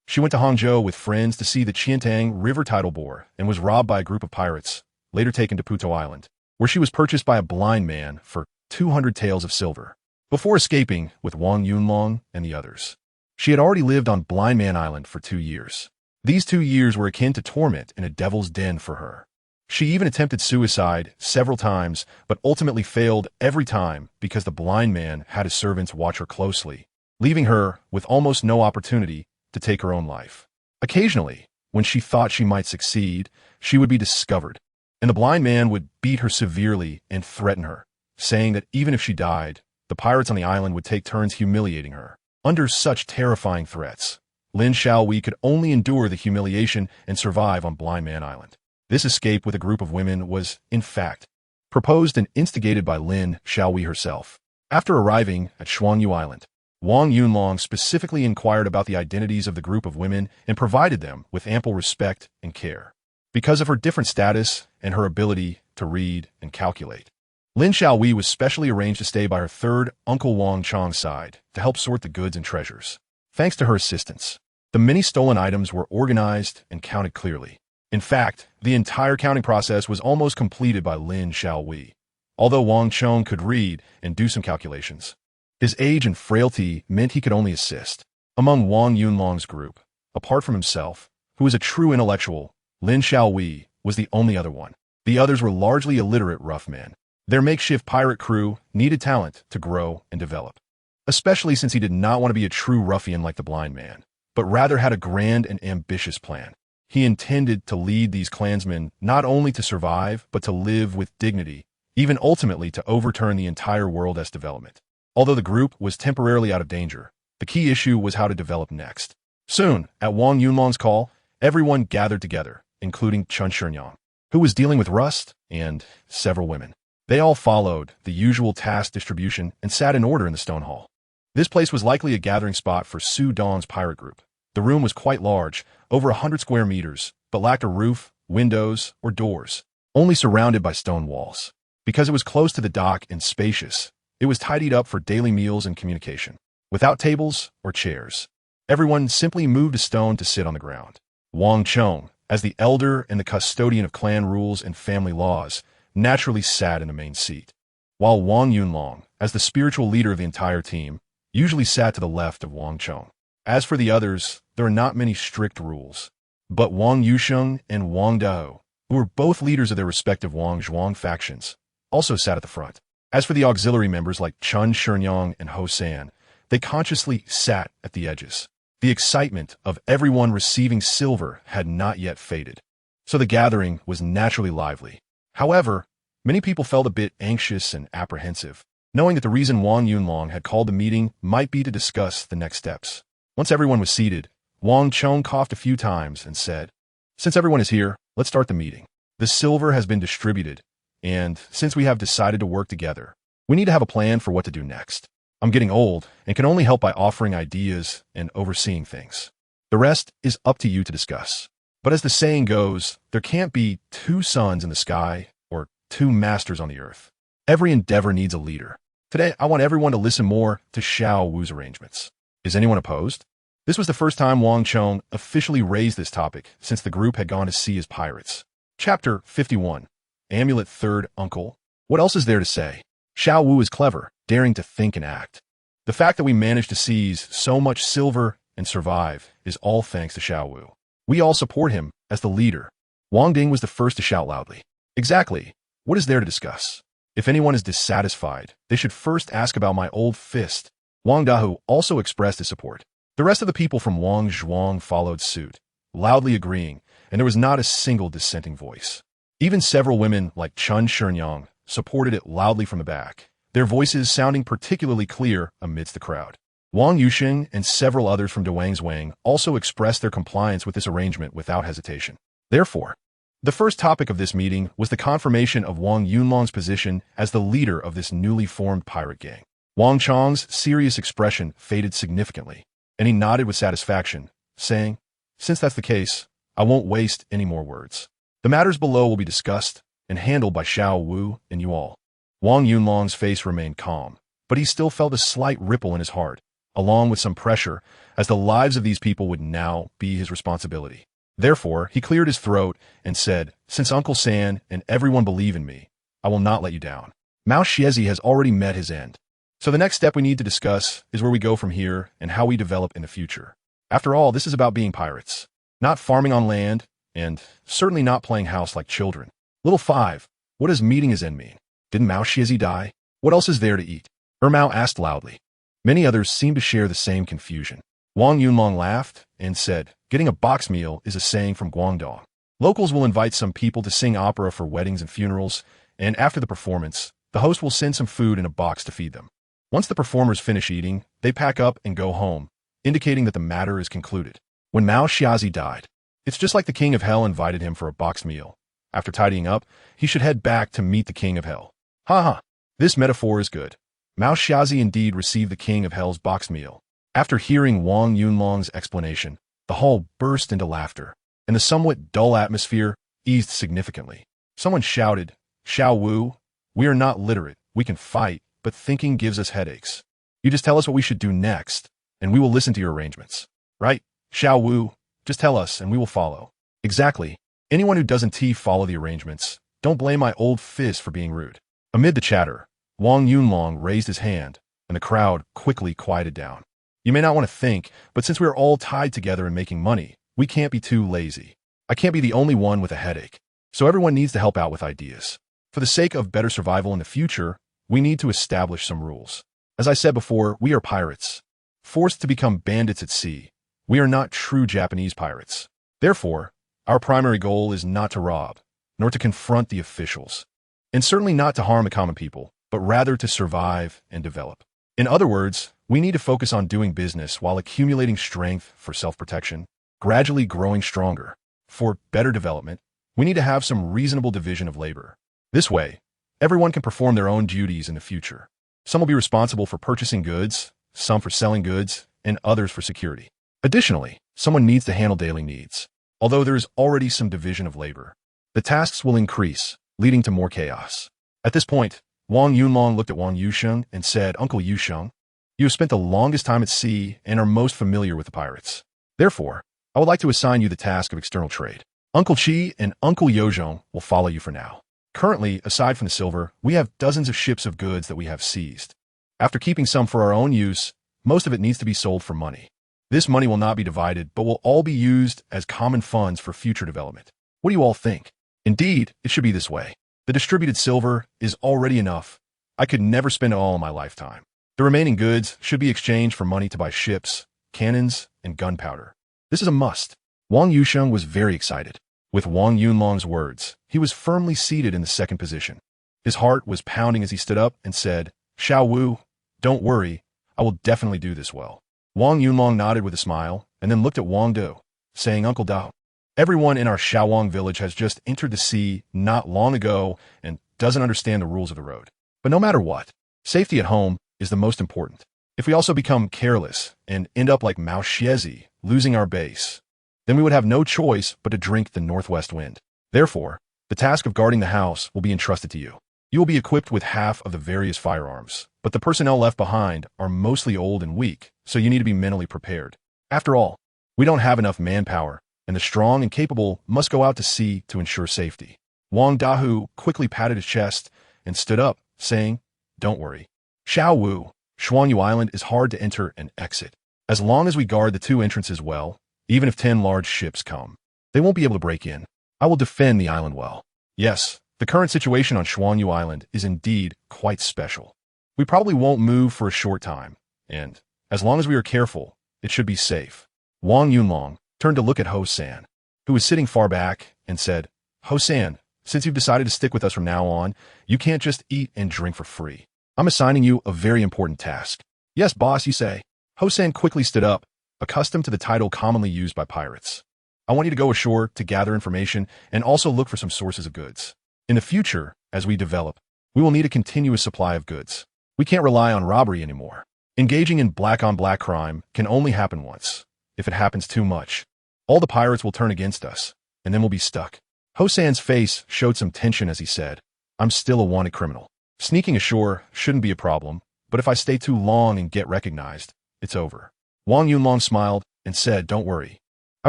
she went to Hangzhou with friends to see the Qiantang River tidal bore and was robbed by a group of pirates, later taken to Puto Island, where she was purchased by a blind man for 200 taels of silver, before escaping with Wang Yunlong and the others. She had already lived on Blind Man Island for 2 years. These 2 years were akin to torment in a devil's den for her. She even attempted suicide several times, but ultimately failed every time because the blind man had his servants watch her closely, leaving her with almost no opportunity to take her own life. Occasionally, when she thought she might succeed, she would be discovered, and the blind man would beat her severely and threaten her, saying that even if she died, the pirates on the island would take turns humiliating her. Under such terrifying threats, Lin Xiaowei could only endure the humiliation and survive on Blind Man Island. This escape with a group of women was, in fact, proposed and instigated by Lin Xiaowei herself. After arriving at Shuangyu Island, Wang Yunlong specifically inquired about the identities of the group of women and provided them with ample respect and care. Because of her different status and her ability to read and calculate, Lin Xiaowei was specially arranged to stay by her third Uncle Wang Chong's side to help sort the goods and treasures. Thanks to her assistance, the many stolen items were organized and counted clearly. In fact, the entire counting process was almost completed by Lin Xiaowei, although Wang Chong could read and do some calculations. His age and frailty meant he could only assist. Among Wang Yunlong's group, apart from himself, who was a true intellectual, Lin Xiaowei was the only other one. The others were largely illiterate rough men. Their makeshift pirate crew needed talent to grow and develop, especially since he did not want to be a true ruffian like the blind man, but rather had a grand and ambitious plan. He intended to lead these clansmen not only to survive, but to live with dignity, even ultimately to overturn the entire world as development. Although the group was temporarily out of danger, the key issue was how to develop next. Soon, at Wang Yunlong's call, everyone gathered together, including Chun Shinyang, who was dealing with rust, and several women. They all followed the usual task distribution and sat in order in the stone hall. This place was likely a gathering spot for Su Dong's pirate group. The room was quite large, over 100 square meters, but lacked a roof, windows, or doors, only surrounded by stone walls. Because it was close to the dock and spacious, it was tidied up for daily meals and communication. Without tables or chairs, everyone simply moved a stone to sit on the ground. Wang Chong, as the elder and the custodian of clan rules and family laws, naturally sat in the main seat, while Wang Yunlong, as the spiritual leader of the entire team, usually sat to the left of Wang Cheng. As for the others, there are not many strict rules, but Wang Yusheng and Wang Dao, who were both leaders of their respective Wang Zhuang factions, also sat at the front. As for the auxiliary members like Chun Shenyang and Ho San, they consciously sat at the edges. The excitement of everyone receiving silver had not yet faded, so the gathering was naturally lively. However, many people felt a bit anxious and apprehensive, knowing that the reason Wang Yunlong had called the meeting might be to discuss the next steps. Once everyone was seated, Wang Cheng coughed a few times and said, "Since everyone is here, let's start the meeting. The silver has been distributed, and since we have decided to work together, we need to have a plan for what to do next. I'm getting old and can only help by offering ideas and overseeing things. The rest is up to you to discuss. But as the saying goes, there can't be two suns in the sky or two masters on the earth. Every endeavor needs a leader. Today, I want everyone to listen more to Xiao Wu's arrangements. Is anyone opposed?" This was the first time Wang Cheng officially raised this topic since the group had gone to sea as pirates. Chapter 51. Amulet Third Uncle. What else is there to say? Xiao Wu is clever, daring to think and act. The fact that we managed to seize so much silver and survive is all thanks to Xiao Wu. We all support him as the leader. Wang Ding was the first to shout loudly. Exactly. What is there to discuss? If anyone is dissatisfied, they should first ask about my old fist. Wang Dahu also expressed his support. The rest of the people from Wang Zhuang followed suit, loudly agreeing, and there was not a single dissenting voice. Even several women like Chun Shenyang supported it loudly from the back, their voices sounding particularly clear amidst the crowd. Wang Yusheng and several others from Duang's Wang also expressed their compliance with this arrangement without hesitation. Therefore, the first topic of this meeting was the confirmation of Wang Yunlong's position as the leader of this newly formed pirate gang. Wang Cheng's serious expression faded significantly, and he nodded with satisfaction, saying, "Since that's the case, I won't waste any more words. The matters below will be discussed and handled by Xiao Wu and you all." Wang Yunlong's face remained calm, but he still felt a slight ripple in his heart, along with some pressure, as the lives of these people would now be his responsibility. Therefore, he cleared his throat and said, "Since Uncle San and everyone believe in me, I will not let you down. Mao Xiezi has already met his end. So the next step we need to discuss is where we go from here and how we develop in the future. After all, this is about being pirates, not farming on land, and certainly not playing house like children. Little 5, what does meeting his end mean? Didn't Mao Xiezi die? What else is there to eat?" Mao asked loudly. Many others seemed to share the same confusion. Wang Yunlong laughed and said, "Getting a box meal is a saying from Guangdong. Locals will invite some people to sing opera for weddings and funerals, and after the performance, the host will send some food in a box to feed them. Once the performers finish eating, they pack up and go home, indicating that the matter is concluded. When Mao Xiazi died, it's just like the King of Hell invited him for a box meal. After tidying up, he should head back to meet the King of Hell." Ha! This metaphor is good. Mao Xiazi indeed received the King of Hell's box meal. After hearing Wang Yunlong's explanation, the hall burst into laughter, and the somewhat dull atmosphere eased significantly. Someone shouted, "Xiao Wu, we are not literate. We can fight, but thinking gives us headaches. You just tell us what we should do next, and we will listen to your arrangements. Right, Xiao Wu? Just tell us, and we will follow." Exactly. Anyone who doesn't follow the arrangements, don't blame my old fist for being rude. Amid the chatter, Wang Yunlong raised his hand, and the crowd quickly quieted down. You may not want to think, but since we are all tied together and making money, we can't be too lazy. I can't be the only one with a headache. So everyone needs to help out with ideas. For the sake of better survival in the future, we need to establish some rules. As I said before, we are pirates, forced to become bandits at sea. We are not true Japanese pirates. Therefore, our primary goal is not to rob, nor to confront the officials, and certainly not to harm the common people, but rather to survive and develop. In other words, we need to focus on doing business while accumulating strength for self-protection, gradually growing stronger. For better development, we need to have some reasonable division of labor. This way, everyone can perform their own duties in the future. Some will be responsible for purchasing goods, some for selling goods, and others for security. Additionally, someone needs to handle daily needs. Although there is already some division of labor, the tasks will increase, leading to more chaos. At this point, Wang Yunlong looked at Wang Yusheng and said, "Uncle Yusheng, you have spent the longest time at sea and are most familiar with the pirates. Therefore, I would like to assign you the task of external trade." Uncle Chi and Uncle Yozhong will follow you for now. Currently, aside from the silver, we have dozens of ships of goods that we have seized. After keeping some for our own use, most of it needs to be sold for money. This money will not be divided, but will all be used as common funds for future development. What do you all think? Indeed, it should be this way. The distributed silver is already enough. I could never spend it all in my lifetime. The remaining goods should be exchanged for money to buy ships, cannons, and gunpowder. This is a must. Wang Yusheng was very excited. With Wang Yunlong's words, he was firmly seated in the second position. His heart was pounding as he stood up and said, "Xiao Wu, don't worry, I will definitely do this well." Wang Yunlong nodded with a smile and then looked at Wang Du, saying, "Uncle Dao, everyone in our Shaowang village has just entered the sea not long ago and doesn't understand the rules of the road. But no matter what, safety at home is the most important. If we also become careless and end up like Mao Xiezi, losing our base, then we would have no choice but to drink the northwest wind. Therefore, the task of guarding the house will be entrusted to you. You will be equipped with half of the various firearms, but the personnel left behind are mostly old and weak, so you need to be mentally prepared. After all, we don't have enough manpower, and the strong and capable must go out to sea to ensure safety." Wang Dahu quickly patted his chest and stood up, saying, "Don't worry. Xiao Wu, Shuangyu Island is hard to enter and exit. As long as we guard the two entrances well, even if 10 large ships come, they won't be able to break in. I will defend the island well." Yes, the current situation on Shuangyu Island is indeed quite special. We probably won't move for a short time, and as long as we are careful, it should be safe. Wang Yunlong turned to look at Ho San, who was sitting far back, and said, "Ho San, since you've decided to stick with us from now on, you can't just eat and drink for free. I'm assigning you a very important task." "Yes, boss, you say." Ho San quickly stood up, accustomed to the title commonly used by pirates. "I want you to go ashore to gather information and also look for some sources of goods. In the future, as we develop, we will need a continuous supply of goods. We can't rely on robbery anymore. Engaging in black-on-black crime can only happen once. If it happens too much, all the pirates will turn against us, and then we'll be stuck." Ho San's face showed some tension as he said, "I'm still a wanted criminal. Sneaking ashore shouldn't be a problem, but if I stay too long and get recognized, it's over." Wang Yunlong smiled and said, "Don't worry. I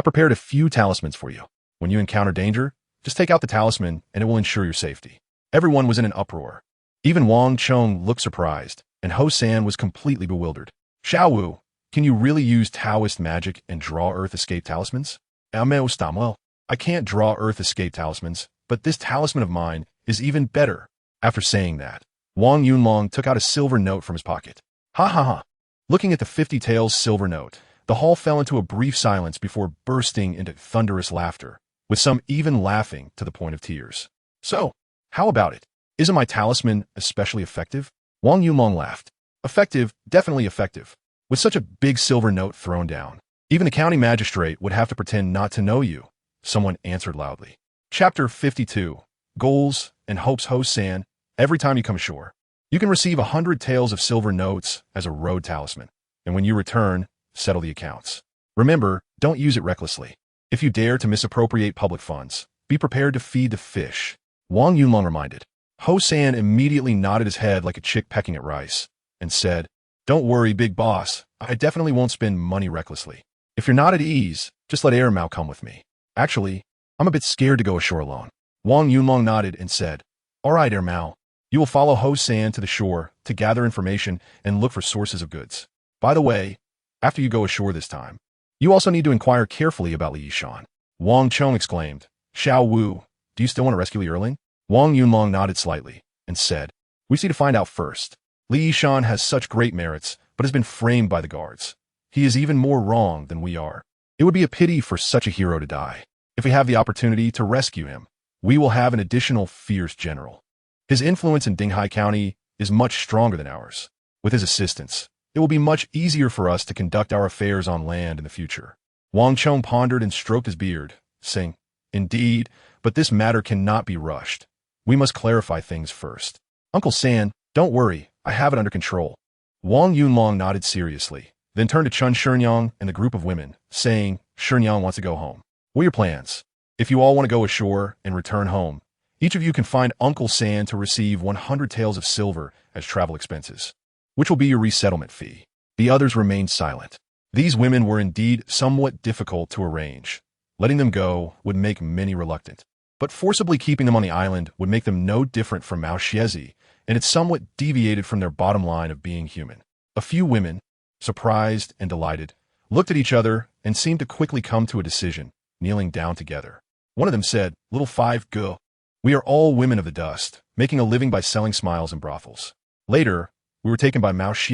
prepared a few talismans for you. When you encounter danger, just take out the talisman and it will ensure your safety." Everyone was in an uproar. Even Wang Chong looked surprised, and Ho San was completely bewildered. "Xiao Wu, can you really use Taoist magic and draw Earth Escape talismans?" "Well, I can't draw Earth Escape talismans, but this talisman of mine is even better." After saying that, Wang Yunlong took out a silver note from his pocket. "Ha ha ha." Looking at the 50 taels silver note, the hall fell into a brief silence before bursting into thunderous laughter, with some even laughing to the point of tears. "So, how about it? Isn't my talisman especially effective?" Wang Yunlong laughed. "Effective, definitely effective. With such a big silver note thrown down, even the county magistrate would have to pretend not to know you," someone answered loudly. Chapter 52. Goals and Hopes. Ho San, every time you come ashore, you can receive 100 taels of silver notes as a road talisman, and when you return, settle the accounts. Remember, don't use it recklessly. If you dare to misappropriate public funds, be prepared to feed the fish. Wang Yunlong reminded. Ho San immediately nodded his head like a chick pecking at rice, and said, "Don't worry, big boss. I definitely won't spend money recklessly. If you're not at ease, just let Air Mao come with me. Actually, I'm a bit scared to go ashore alone." Wang Yunlong nodded and said, "All right, Air Mao. You will follow Ho San to the shore to gather information and look for sources of goods. By the way, after you go ashore this time, you also need to inquire carefully about Li Yishan." Wang Chong exclaimed, "Xiao Wu, do you still want to rescue Li Erling?" Wang Yunlong nodded slightly and said, "We need to find out first. Li Yishan has such great merits, but has been framed by the guards. He is even more wrong than we are. It would be a pity for such a hero to die. If we have the opportunity to rescue him, we will have an additional fierce general. His influence in Dinghai County is much stronger than ours. With his assistance, it will be much easier for us to conduct our affairs on land in the future." Wang Chong pondered and stroked his beard, saying, "Indeed, but this matter cannot be rushed. We must clarify things first." "Uncle San, don't worry, I have it under control." Wang Yunlong nodded seriously, then turned to Chun Shenyang and the group of women, saying, "Shenyang wants to go home. What are your plans? If you all want to go ashore and return home, each of you can find Uncle San to receive 100 taels of silver as travel expenses, which will be your resettlement fee." The others remained silent. These women were indeed somewhat difficult to arrange, Letting them go would make many reluctant. But forcibly keeping them on the island would make them no different from menace, and it somewhat deviated from their bottom line of being human. A few women, surprised and delighted, looked at each other and seemed to quickly come to a decision, kneeling down together. One of them said, "Little five, go. We are all women of the dust, making a living by selling smiles in brothels. Later, we were taken by menace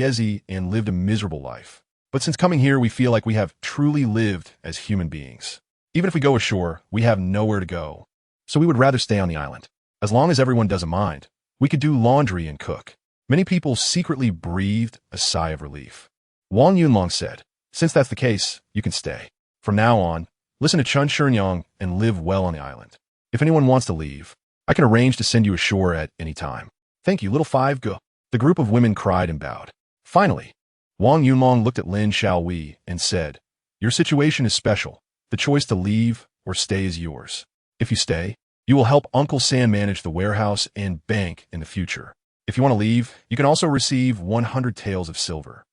and lived a miserable life. But since coming here, we feel like we have truly lived as human beings. Even if we go ashore, we have nowhere to go. So we would rather stay on the island. As long as everyone doesn't mind, we could do laundry and cook." Many people secretly breathed a sigh of relief. Wang Yunlong said, "Since that's the case, you can stay. From now on, listen to Chun Shurnyang and live well on the island. If anyone wants to leave, I can arrange to send you ashore at any time." "Thank you, little five, go." The group of women cried and bowed. Finally, Wang Yunlong looked at Lin Xiaowei and said, "Your situation is special. The choice to leave or stay is yours. If you stay, you will help Uncle San manage the warehouse and bank in the future. If you want to leave, you can also receive 100 taels of silver."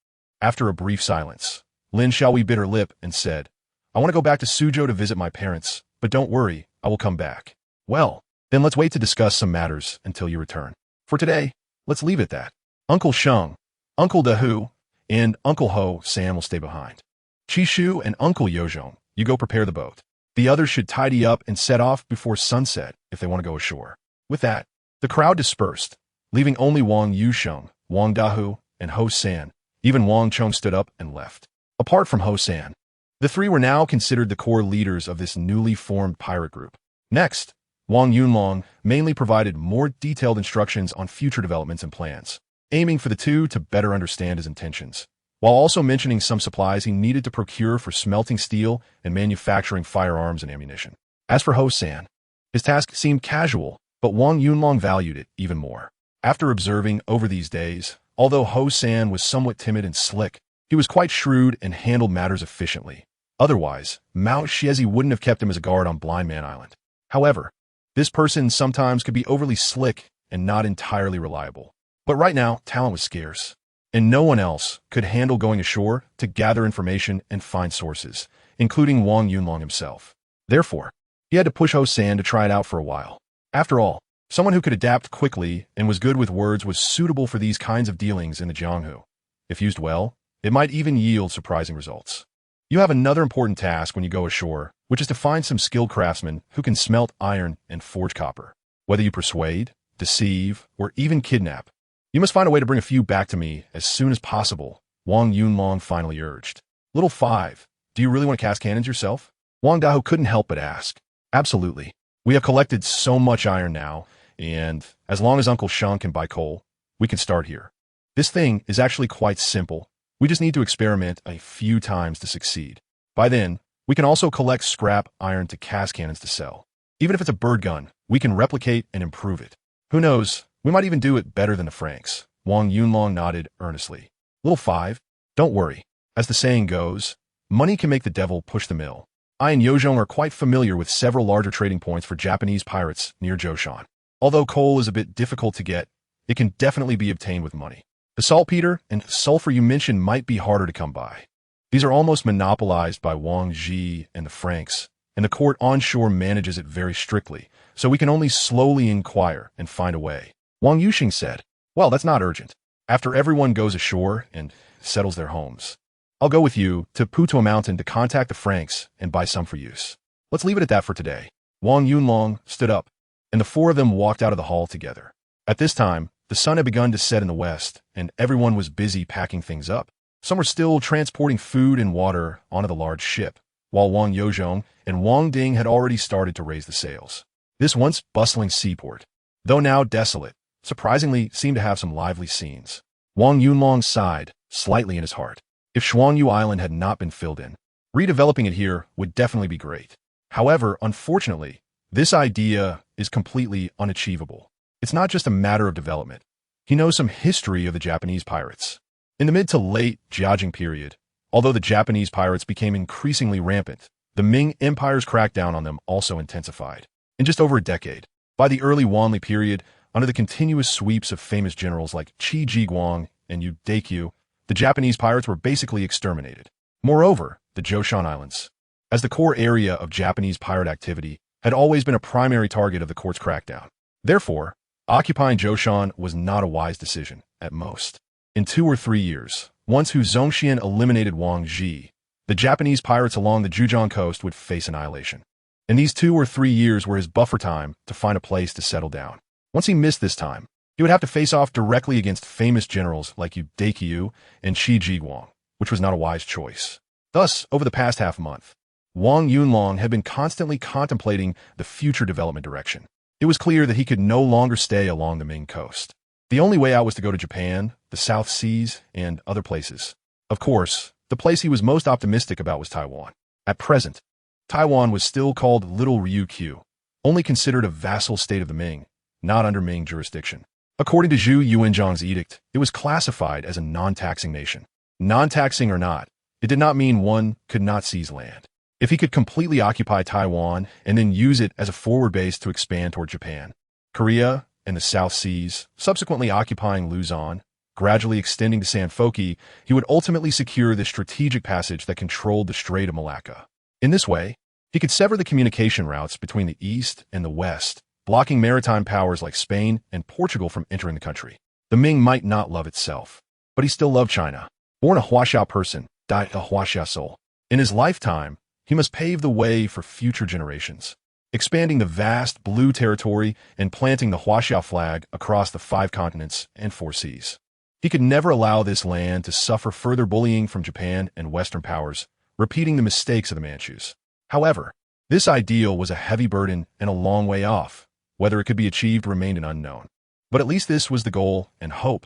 After a brief silence, Lin Xiaowei bit her lip and said, "I want to go back to Suzhou to visit my parents, but don't worry, I will come back." "Well, then let's wait to discuss some matters until you return. For today, let's leave it at that. Uncle Sheng, Uncle Dahu, and Uncle Ho San will stay behind. Chishu and Uncle Yozhong, you go prepare the boat. The others should tidy up and set off before sunset if they want to go ashore." With that, the crowd dispersed, leaving only Wang Yusheng, Wang Dahu, and Ho San. Even Wang Chong stood up and left. Apart from Ho San, the three were now considered the core leaders of this newly formed pirate group. Next, Wang Yunlong mainly provided more detailed instructions on future developments and plans, aiming for the two to better understand his intentions, while also mentioning some supplies he needed to procure for smelting steel and manufacturing firearms and ammunition. As for Ho San, his task seemed casual, but Wang Yunlong valued it even more. After observing over these days, although Ho San was somewhat timid and slick, he was quite shrewd and handled matters efficiently. Otherwise, Mao Xiezi wouldn't have kept him as a guard on Blind Man Island. However, this person sometimes could be overly slick and not entirely reliable. But right now, talent was scarce, and no one else could handle going ashore to gather information and find sources, including Wang Yunlong himself. Therefore, he had to push Ho San to try it out for a while. After all, someone who could adapt quickly and was good with words was suitable for these kinds of dealings in the Jianghu. If used well, it might even yield surprising results. You have another important task when you go ashore, which is to find some skilled craftsmen who can smelt iron and forge copper. Whether you persuade, deceive, or even kidnap, you must find a way to bring a few back to me as soon as possible, Wang Yunlong finally urged. "Little five, do you really want to cast cannons yourself?" Wang Dahu couldn't help but ask. "Absolutely. We have collected so much iron now, and as long as Uncle Sheng can buy coal, we can start here. This thing is actually quite simple. We just need to experiment a few times to succeed. By then, we can also collect scrap iron to cast cannons to sell. Even if it's a bird gun, we can replicate and improve it. Who knows, we might even do it better than the Franks." Wang Yunlong nodded earnestly. "Little five, don't worry. As the saying goes, money can make the devil push the mill. I and Yozhong are quite familiar with several larger trading points for Japanese pirates near Zhoushan. Although coal is a bit difficult to get, it can definitely be obtained with money. The saltpeter and sulfur you mentioned might be harder to come by. These are almost monopolized by Wang Ji and the Franks, and the court onshore manages it very strictly, so we can only slowly inquire and find a way." Wang Yuxing said, "Well, that's not urgent. After everyone goes ashore and settles their homes, I'll go with you to Putuo Mountain to contact the Franks and buy some for use. Let's leave it at that for today." Wang Yunlong stood up, and the four of them walked out of the hall together. At this time, the sun had begun to set in the west, and everyone was busy packing things up. Some were still transporting food and water onto the large ship, while Wang Yozhong and Wang Ding had already started to raise the sails. This once bustling seaport, though now desolate, surprisingly seemed to have some lively scenes. Wang Yunlong sighed slightly in his heart. If Shuangyu Island had not been filled in, redeveloping it here would definitely be great. However, unfortunately, this idea is completely unachievable. It's not just a matter of development. He knows some history of the Japanese pirates. In the mid to late Jiajing period, although the Japanese pirates became increasingly rampant, the Ming Empire's crackdown on them also intensified. In just over a decade, by the early Wanli period, under the continuous sweeps of famous generals like Qi Jiguang and Yu Deqiu, the Japanese pirates were basically exterminated. Moreover, the Zhoushan Islands, as the core area of Japanese pirate activity had always been a primary target of the court's crackdown. Therefore, occupying Zhoushan was not a wise decision, at most. In 2 or 3 years, once Hu Zongxian eliminated Wang Ji, the Japanese pirates along the Zhejiang coast would face annihilation. And these 2 or 3 years were his buffer time to find a place to settle down. Once he missed this time, he would have to face off directly against famous generals like Yu Daqiu and Qi Jiguang, which was not a wise choice. Thus, over the past half-month, Wang Yunlong had been constantly contemplating the future development direction. It was clear that he could no longer stay along the Ming coast. The only way out was to go to Japan, the South Seas, and other places. Of course, the place he was most optimistic about was Taiwan. At present, Taiwan was still called Little Ryukyu, only considered a vassal state of the Ming, not under Ming jurisdiction. According to Zhu Yuanzhang's edict, it was classified as a non-taxing nation. Non-taxing or not, it did not mean one could not seize land. If he could completely occupy Taiwan and then use it as a forward base to expand toward Japan, Korea, and the South Seas, subsequently occupying Luzon, gradually extending to Sanfoki, he would ultimately secure the strategic passage that controlled the Strait of Malacca. In this way, he could sever the communication routes between the East and the West, blocking maritime powers like Spain and Portugal from entering the country. The Ming might not love itself, but he still loved China. Born a Huaxia person, died a Huaxia soul. In his lifetime, he must pave the way for future generations, expanding the vast blue territory and planting the Huaxia flag across the 5 continents and 4 seas. He could never allow this land to suffer further bullying from Japan and Western powers, repeating the mistakes of the Manchus. However, this ideal was a heavy burden and a long way off. Whether it could be achieved remained an unknown. But at least this was the goal and hope.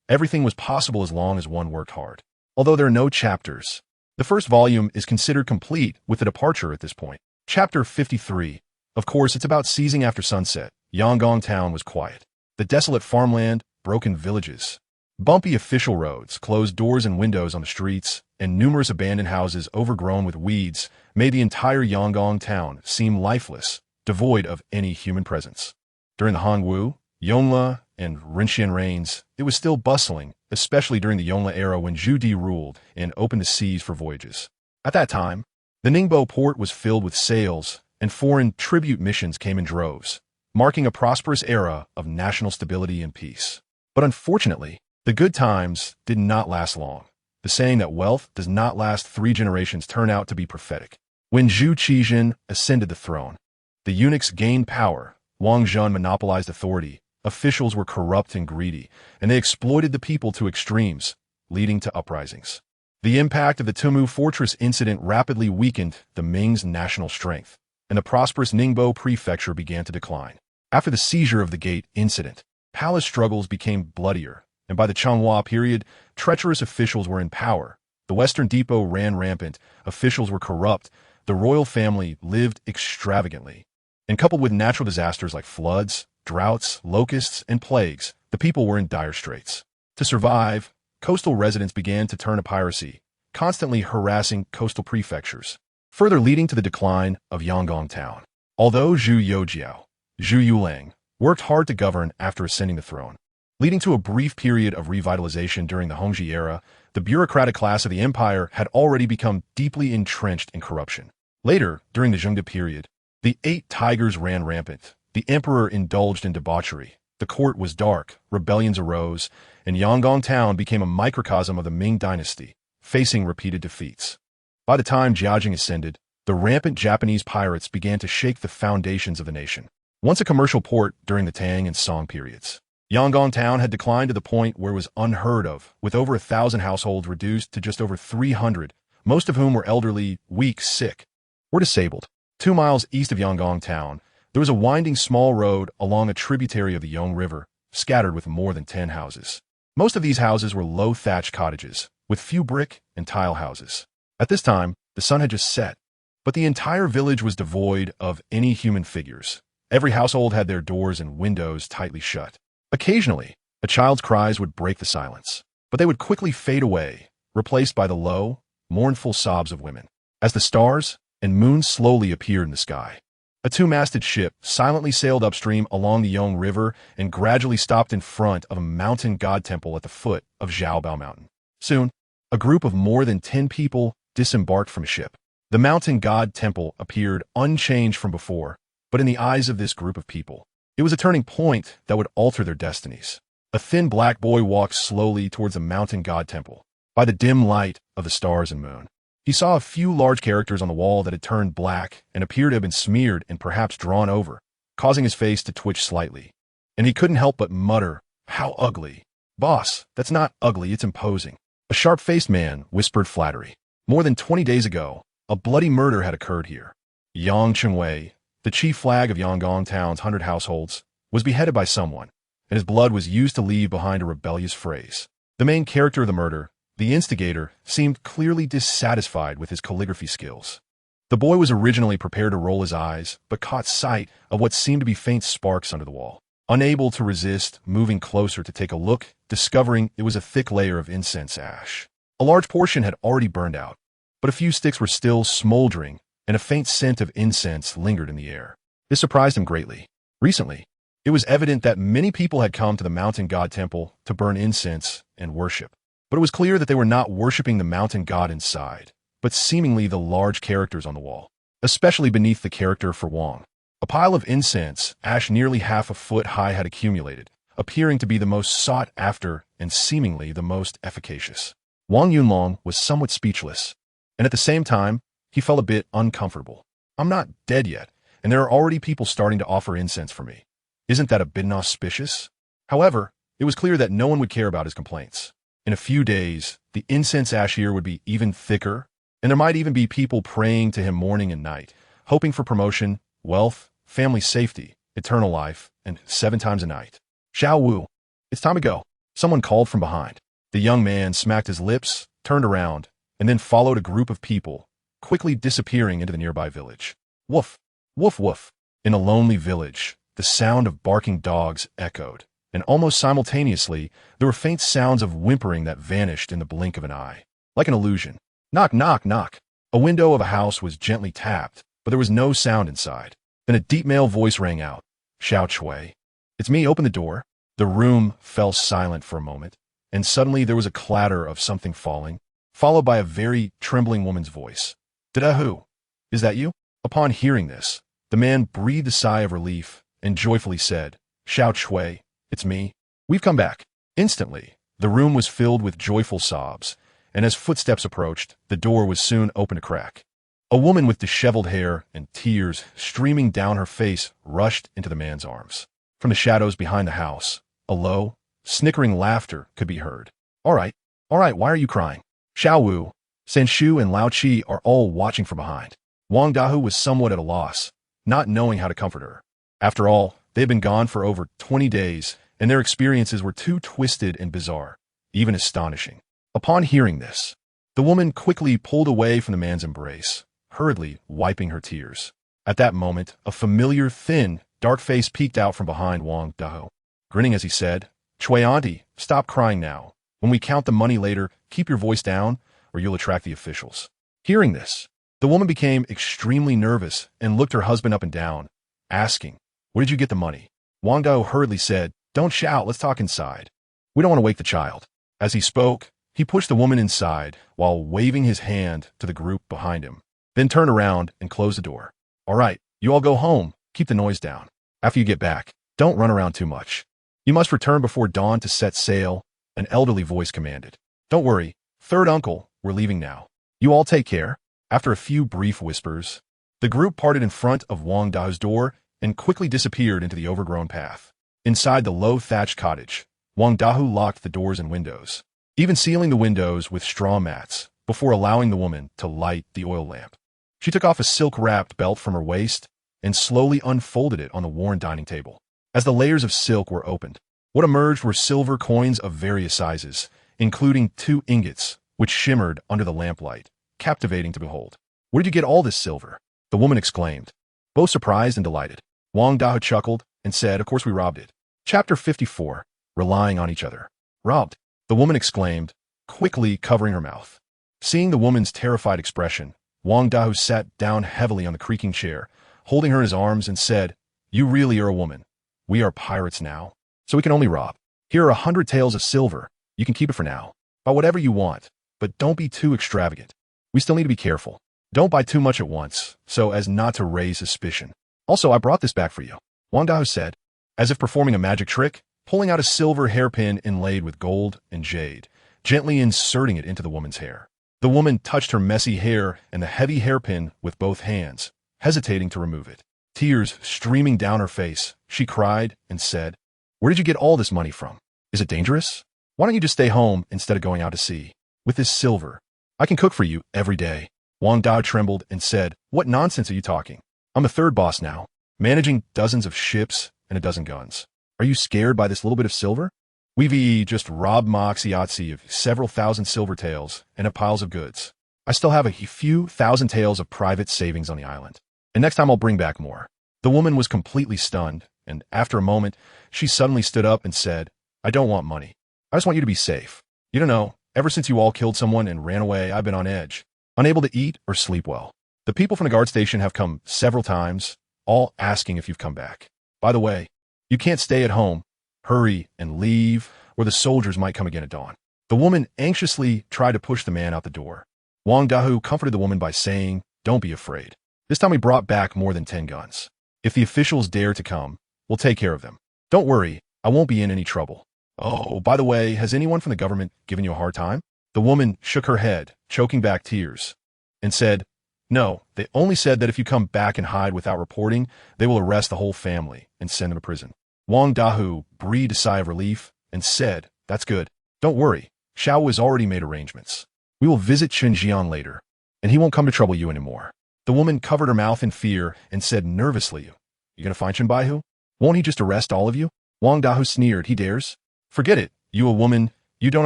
Everything was possible as long as one worked hard. Although there are no chapters, the first volume is considered complete with the departure at this point. Chapter 53. Of course, it's about seizing after sunset. Yangon town was quiet. The desolate farmland, broken villages, bumpy official roads, closed doors and windows on the streets, and numerous abandoned houses overgrown with weeds made the entire Yangon town seem lifeless, devoid of any human presence. During the Hongwu, Yongle, and Rinxian reigns, it was still bustling, especially during the Yongle era when Zhu Di ruled and opened the seas for voyages. At that time, the Ningbo port was filled with sails, and foreign tribute missions came in droves, marking a prosperous era of national stability and peace. But unfortunately, the good times did not last long. The saying that wealth does not last 3 generations turned out to be prophetic. When Zhu Qizhen ascended the throne, the eunuchs gained power, Wang Zhun monopolized authority, officials were corrupt and greedy, and they exploited the people to extremes, leading to uprisings. The impact of the Tumu Fortress incident rapidly weakened the Ming's national strength, and the prosperous Ningbo prefecture began to decline. After the seizure of the Gate incident, palace struggles became bloodier, and by the Changhua period, treacherous officials were in power. The Western Depot ran rampant, officials were corrupt, the royal family lived extravagantly. And coupled with natural disasters like floods, droughts, locusts, and plagues, the people were in dire straits. To survive, coastal residents began to turn to piracy, constantly harassing coastal prefectures, further leading to the decline of Yangon town. Although Zhu Youjiao, Zhu Yulang, worked hard to govern after ascending the throne, leading to a brief period of revitalization during the Hongji era, the bureaucratic class of the empire had already become deeply entrenched in corruption. Later, during the Zhengde period, the 8 tigers ran rampant. The emperor indulged in debauchery. The court was dark, rebellions arose, and Yangon town became a microcosm of the Ming Dynasty, facing repeated defeats. By the time Jiajing ascended, the rampant Japanese pirates began to shake the foundations of the nation. Once a commercial port during the Tang and Song periods, Yangon town had declined to the point where it was unheard of, with over 1,000 households reduced to just over 300, most of whom were elderly, weak, sick, or disabled. 2 miles east of Yangon town, there was a winding small road along a tributary of the Yong River, scattered with more than 10 houses. Most of these houses were low thatched cottages, with few brick and tile houses. At this time, the sun had just set, but the entire village was devoid of any human figures. Every household had their doors and windows tightly shut. Occasionally, a child's cries would break the silence, but they would quickly fade away, replaced by the low, mournful sobs of women. As the stars and moon slowly appeared in the sky, a 2-masted ship silently sailed upstream along the Yong River and gradually stopped in front of a mountain god temple at the foot of Zhaobao Mountain. Soon, a group of more than 10 people disembarked from a ship. The mountain god temple appeared unchanged from before, but in the eyes of this group of people, it was a turning point that would alter their destinies. A thin black boy walked slowly towards the mountain god temple. By the dim light of the stars and moon, he saw a few large characters on the wall that had turned black and appeared to have been smeared and perhaps drawn over, causing his face to twitch slightly. And he couldn't help but mutter, "How ugly." "Boss, that's not ugly, it's imposing." A sharp-faced man whispered flattery. More than 20 days ago, a bloody murder had occurred here. Yang Chengwei, the chief flag of Yangon Town's 100 households, was beheaded by someone, and his blood was used to leave behind a rebellious phrase. The main character of the murder, the instigator, seemed clearly dissatisfied with his calligraphy skills. The boy was originally prepared to roll his eyes, but caught sight of what seemed to be faint sparks under the wall. Unable to resist, moving closer to take a look, discovering it was a thick layer of incense ash. A large portion had already burned out, but a few sticks were still smoldering, and a faint scent of incense lingered in the air. This surprised him greatly. Recently, it was evident that many people had come to the mountain god temple to burn incense and worship, but it was clear that they were not worshiping the mountain god inside, but seemingly the large characters on the wall, especially beneath the character for Wang. A pile of incense, ash nearly half a foot high, had accumulated, appearing to be the most sought after and seemingly the most efficacious. Wang Yunlong was somewhat speechless, and at the same time, he felt a bit uncomfortable. I'm not dead yet, and there are already people starting to offer incense for me. Isn't that a bit inauspicious? However, it was clear that no one would care about his complaints. In a few days, the incense ash here would be even thicker, and there might even be people praying to him morning and night, hoping for promotion, wealth, family safety, eternal life, and 7 times a night. "Xiao Wu, it's time to go," someone called from behind. The young man smacked his lips, turned around, and then followed a group of people, quickly disappearing into the nearby village. Woof, woof, woof. In a lonely village, the sound of barking dogs echoed, and almost simultaneously, there were faint sounds of whimpering that vanished in the blink of an eye. Like an illusion. Knock, knock, knock. A window of a house was gently tapped, but there was no sound inside. Then a deep male voice rang out. "Xiao Chui. It's me, open the door." The room fell silent for a moment, and suddenly there was a clatter of something falling, followed by a very trembling woman's voice. "Da who? Is that you?" Upon hearing this, the man breathed a sigh of relief and joyfully said, "Xiao Chui, it's me. We've come back." Instantly, the room was filled with joyful sobs, and as footsteps approached, the door was soon opened a crack. A woman with disheveled hair and tears streaming down her face rushed into the man's arms. From the shadows behind the house, a low, snickering laughter could be heard. All right, why are you crying?" Xiao Wu, San Shu, and Lao Qi are all watching from behind. Wang Dahu was somewhat at a loss, not knowing how to comfort her. After all, they had been gone for over 20 days, and their experiences were too twisted and bizarre, even astonishing. Upon hearing this, the woman quickly pulled away from the man's embrace, hurriedly wiping her tears. At that moment, a familiar, thin, dark face peeked out from behind Wang Dahu, grinning as he said, "Chui auntie, stop crying now. When we count the money later, keep your voice down, or you'll attract the officials." Hearing this, the woman became extremely nervous and looked her husband up and down, asking, "Where did you get the money?" Wang Dahu hurriedly said, "Don't shout, let's talk inside. We don't want to wake the child." As he spoke, he pushed the woman inside while waving his hand to the group behind him, then turned around and closed the door. "All right, you all go home. Keep the noise down. After you get back, don't run around too much. You must return before dawn to set sail," an elderly voice commanded. "Don't worry, third uncle, we're leaving now. You all take care." After a few brief whispers, the group parted in front of Wang Dahu's door and quickly disappeared into the overgrown path. Inside the low thatched cottage, Wang Dahu locked the doors and windows, even sealing the windows with straw mats before allowing the woman to light the oil lamp. She took off a silk-wrapped belt from her waist and slowly unfolded it on the worn dining table. As the layers of silk were opened, what emerged were silver coins of various sizes, including 2 ingots, which shimmered under the lamplight, captivating to behold. "Where did you get all this silver?" the woman exclaimed, both surprised and delighted. Wang Dahu chuckled and said, "Of course we robbed it." Chapter 54, Relying on Each Other. "Robbed?" the woman exclaimed, quickly covering her mouth. Seeing the woman's terrified expression, Wang Dahu sat down heavily on the creaking chair, holding her in his arms, and said, "You really are a woman. We are pirates now, so we can only rob. Here are 100 taels of silver. You can keep it for now. Buy whatever you want, but don't be too extravagant. We still need to be careful. Don't buy too much at once, so as not to raise suspicion. Also, I brought this back for you, Wang Dao said, as if performing a magic trick, pulling out a silver hairpin inlaid with gold and jade, gently inserting it into the woman's hair. The woman touched her messy hair and the heavy hairpin with both hands, hesitating to remove it. Tears streaming down her face, she cried and said, "Where did you get all this money from? Is it dangerous? Why don't you just stay home instead of going out to sea? With this silver, I can cook for you every day." Wang Dao trembled and said, "What nonsense are you talking? I'm a third boss now, managing dozens of ships and a dozen guns. Are you scared by this little bit of silver? We've just robbed menace.The of several thousand silver taels and have piles of goods. I still have a few thousand taels of private savings on the island. And next time I'll bring back more." The woman was completely stunned, and after a moment, she suddenly stood up and said, "I don't want money. I just want you to be safe. You don't know, ever since you all killed someone and ran away, I've been on edge, unable to eat or sleep well. The people from the guard station have come several times, all asking if you've come back. By the way, you can't stay at home. Hurry and leave, or the soldiers might come again at dawn." The woman anxiously tried to push the man out the door. Wang Dao comforted the woman by saying, "Don't be afraid. This time we brought back more than 10 guns. If the officials dare to come, we'll take care of them. Don't worry, I won't be in any trouble. Oh, by the way, has anyone from the government given you a hard time?" The woman shook her head, choking back tears, and said, "No, they only said that if you come back and hide without reporting, they will arrest the whole family and send them to prison." Wang Dao breathed a sigh of relief and said, "That's good. Don't worry, Xiao has already made arrangements. We will visit Xinjiang later, and he won't come to trouble you anymore." The woman covered her mouth in fear and said nervously, "You gonna find Chenbaihu? Won't he just arrest all of you?" Wang Dao sneered, "He dares? Forget it. You a woman, you don't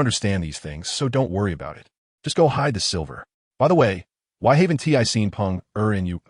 understand these things, so don't worry about it. Just go hide the silver. By the way, why haven't I seen Peng in you?"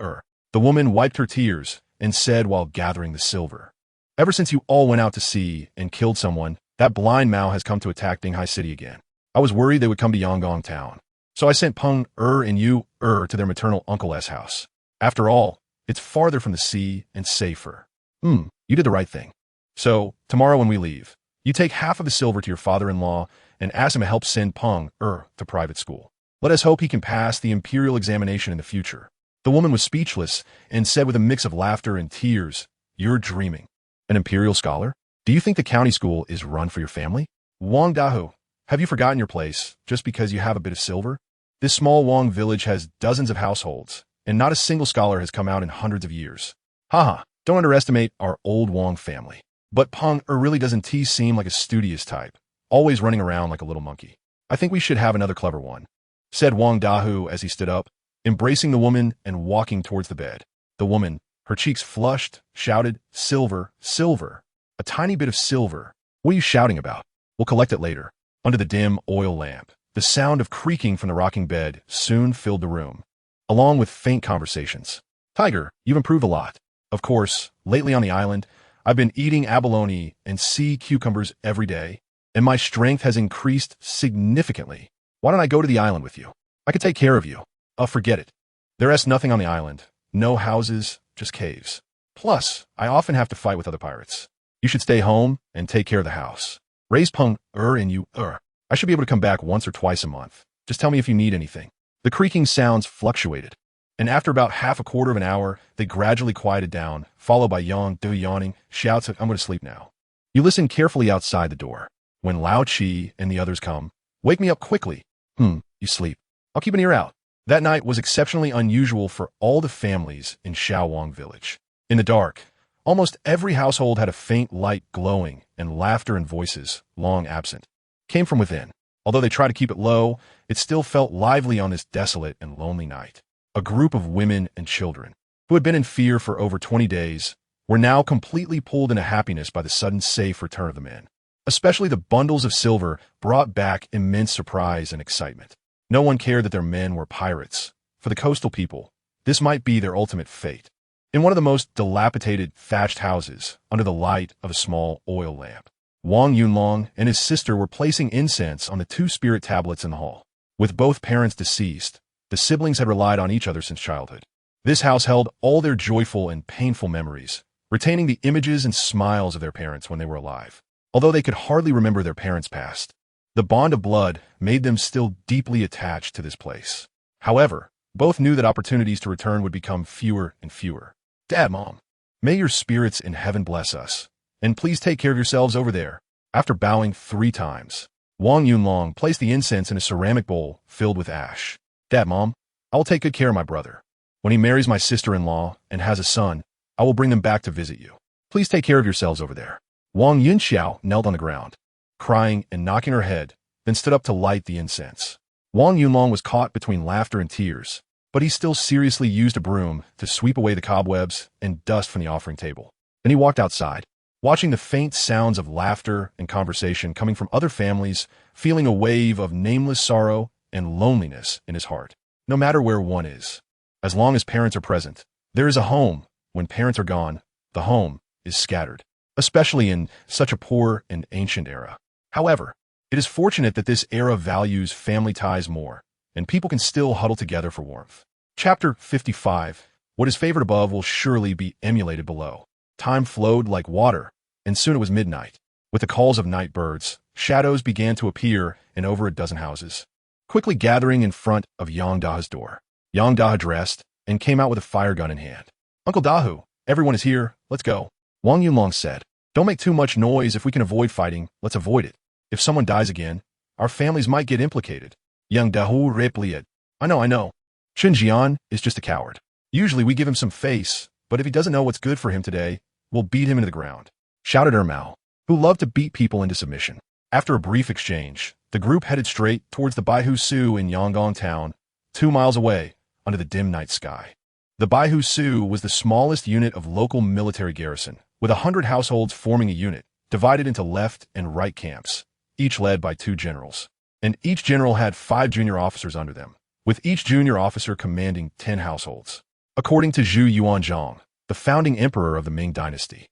The woman wiped her tears and said while gathering the silver, "Ever since you all went out to sea and killed someone, that blind Mao has come to attack Dinghai City again. I was worried they would come to Yangon town. So I sent Peng and you to their maternal uncle's house. After all, it's farther from the sea and safer. You did the right thing. So, tomorrow when we leave, you take half of the silver to your father-in-law and ask him to help send Peng to private school. Let us hope he can pass the imperial examination in the future." The woman was speechless and said with a mix of laughter and tears, "You're dreaming. An imperial scholar? Do you think the county school is run for your family? Wang Dao, have you forgotten your place just because you have a bit of silver? This small Wang village has dozens of households, and not a single scholar has come out in hundreds of years. Haha, don't underestimate our old Wang family. But Peng really doesn't seem like a studious type, always running around like a little monkey. I think we should have another clever one," said Wang Dao as he stood up, embracing the woman and walking towards the bed. The woman, her cheeks flushed, shouted, "Silver, silver. A tiny bit of silver. What are you shouting about? We'll collect it later." Under the dim oil lamp, the sound of creaking from the rocking bed soon filled the room, along with faint conversations. "Tiger, you've improved a lot. Of course, lately on the island, I've been eating abalone and sea cucumbers every day, and my strength has increased significantly. Why don't I go to the island with you? I could take care of you." Forget it. There is nothing on the island. No houses, just caves. Plus, I often have to fight with other pirates. You should stay home and take care of the house. Raise Peng and you I should be able to come back once or twice a month. Just tell me if you need anything." The creaking sounds fluctuated, and after about half a quarter of an hour, they gradually quieted down, followed by yawning, shouts of, "I'm going to sleep now." You listen carefully outside the door. When Lao Chi and the others come, "Wake me up quickly." You sleep. I'll keep an ear out." That night was exceptionally unusual for all the families in Shaowang village. In the dark, almost every household had a faint light glowing, and laughter and voices, long absent, came from within. Although they tried to keep it low, it still felt lively on this desolate and lonely night. A group of women and children, who had been in fear for over 20 days, were now completely pulled into happiness by the sudden safe return of the men. Especially the bundles of silver brought back immense surprise and excitement. No one cared that their men were pirates. For the coastal people, this might be their ultimate fate. In one of the most dilapidated thatched houses, under the light of a small oil lamp, Wang Yunlong and his sister were placing incense on the 2 spirit tablets in the hall. With both parents deceased, the siblings had relied on each other since childhood. This house held all their joyful and painful memories, retaining the images and smiles of their parents when they were alive. Although they could hardly remember their parents' past, the bond of blood made them still deeply attached to this place. However, Both knew that opportunities to return would become fewer and fewer. Dad, Mom, may your spirits in heaven bless us. And please take care of yourselves over there. After bowing 3 times, Wang Yunlong placed the incense in a ceramic bowl filled with ash. Dad, Mom, I will take good care of my brother. When he marries my sister-in-law and has a son, I will bring them back to visit you. Please take care of yourselves over there. Wang Yunxiao knelt on the ground, crying and knocking her head, then stood up to light the incense. Wang Yunlong was caught between laughter and tears, but he still seriously used a broom to sweep away the cobwebs and dust from the offering table. Then he walked outside, watching the faint sounds of laughter and conversation coming from other families, feeling a wave of nameless sorrow and loneliness in his heart. No matter where one is, as long as parents are present, there is a home. When parents are gone, the home is scattered, especially in such a poor and ancient era. However, it is fortunate that this era values family ties more, and people can still huddle together for warmth. Chapter 55. What is favored above will surely be emulated below. Time flowed like water, and soon it was midnight. With the calls of night birds, shadows began to appear in over a dozen houses, quickly gathering in front of Yang Dahe's door. Yang Dahe dressed and came out with a fire gun in hand. Uncle Dahu, everyone is here, let's go. Wang Yunlong said, don't make too much noise. If we can avoid fighting, let's avoid it. If someone dies again, our families might get implicated. Yang Dahu replied, I know. Chen Jian is just a coward. Usually we give him some face, but if he doesn't know what's good for him today, we'll beat him into the ground. Shouted Ermao, who loved to beat people into submission. After a brief exchange, the group headed straight towards the Baihu Su in Yangon town, 2 miles away, under the dim night sky. The Baihu Su was the smallest unit of local military garrison, with 100 households forming a unit, divided into left and right camps, each led by 2 generals. And each general had 5 junior officers under them, with each junior officer commanding 10 households. According to Zhu Yuanzhang, the founding emperor of the Ming Dynasty,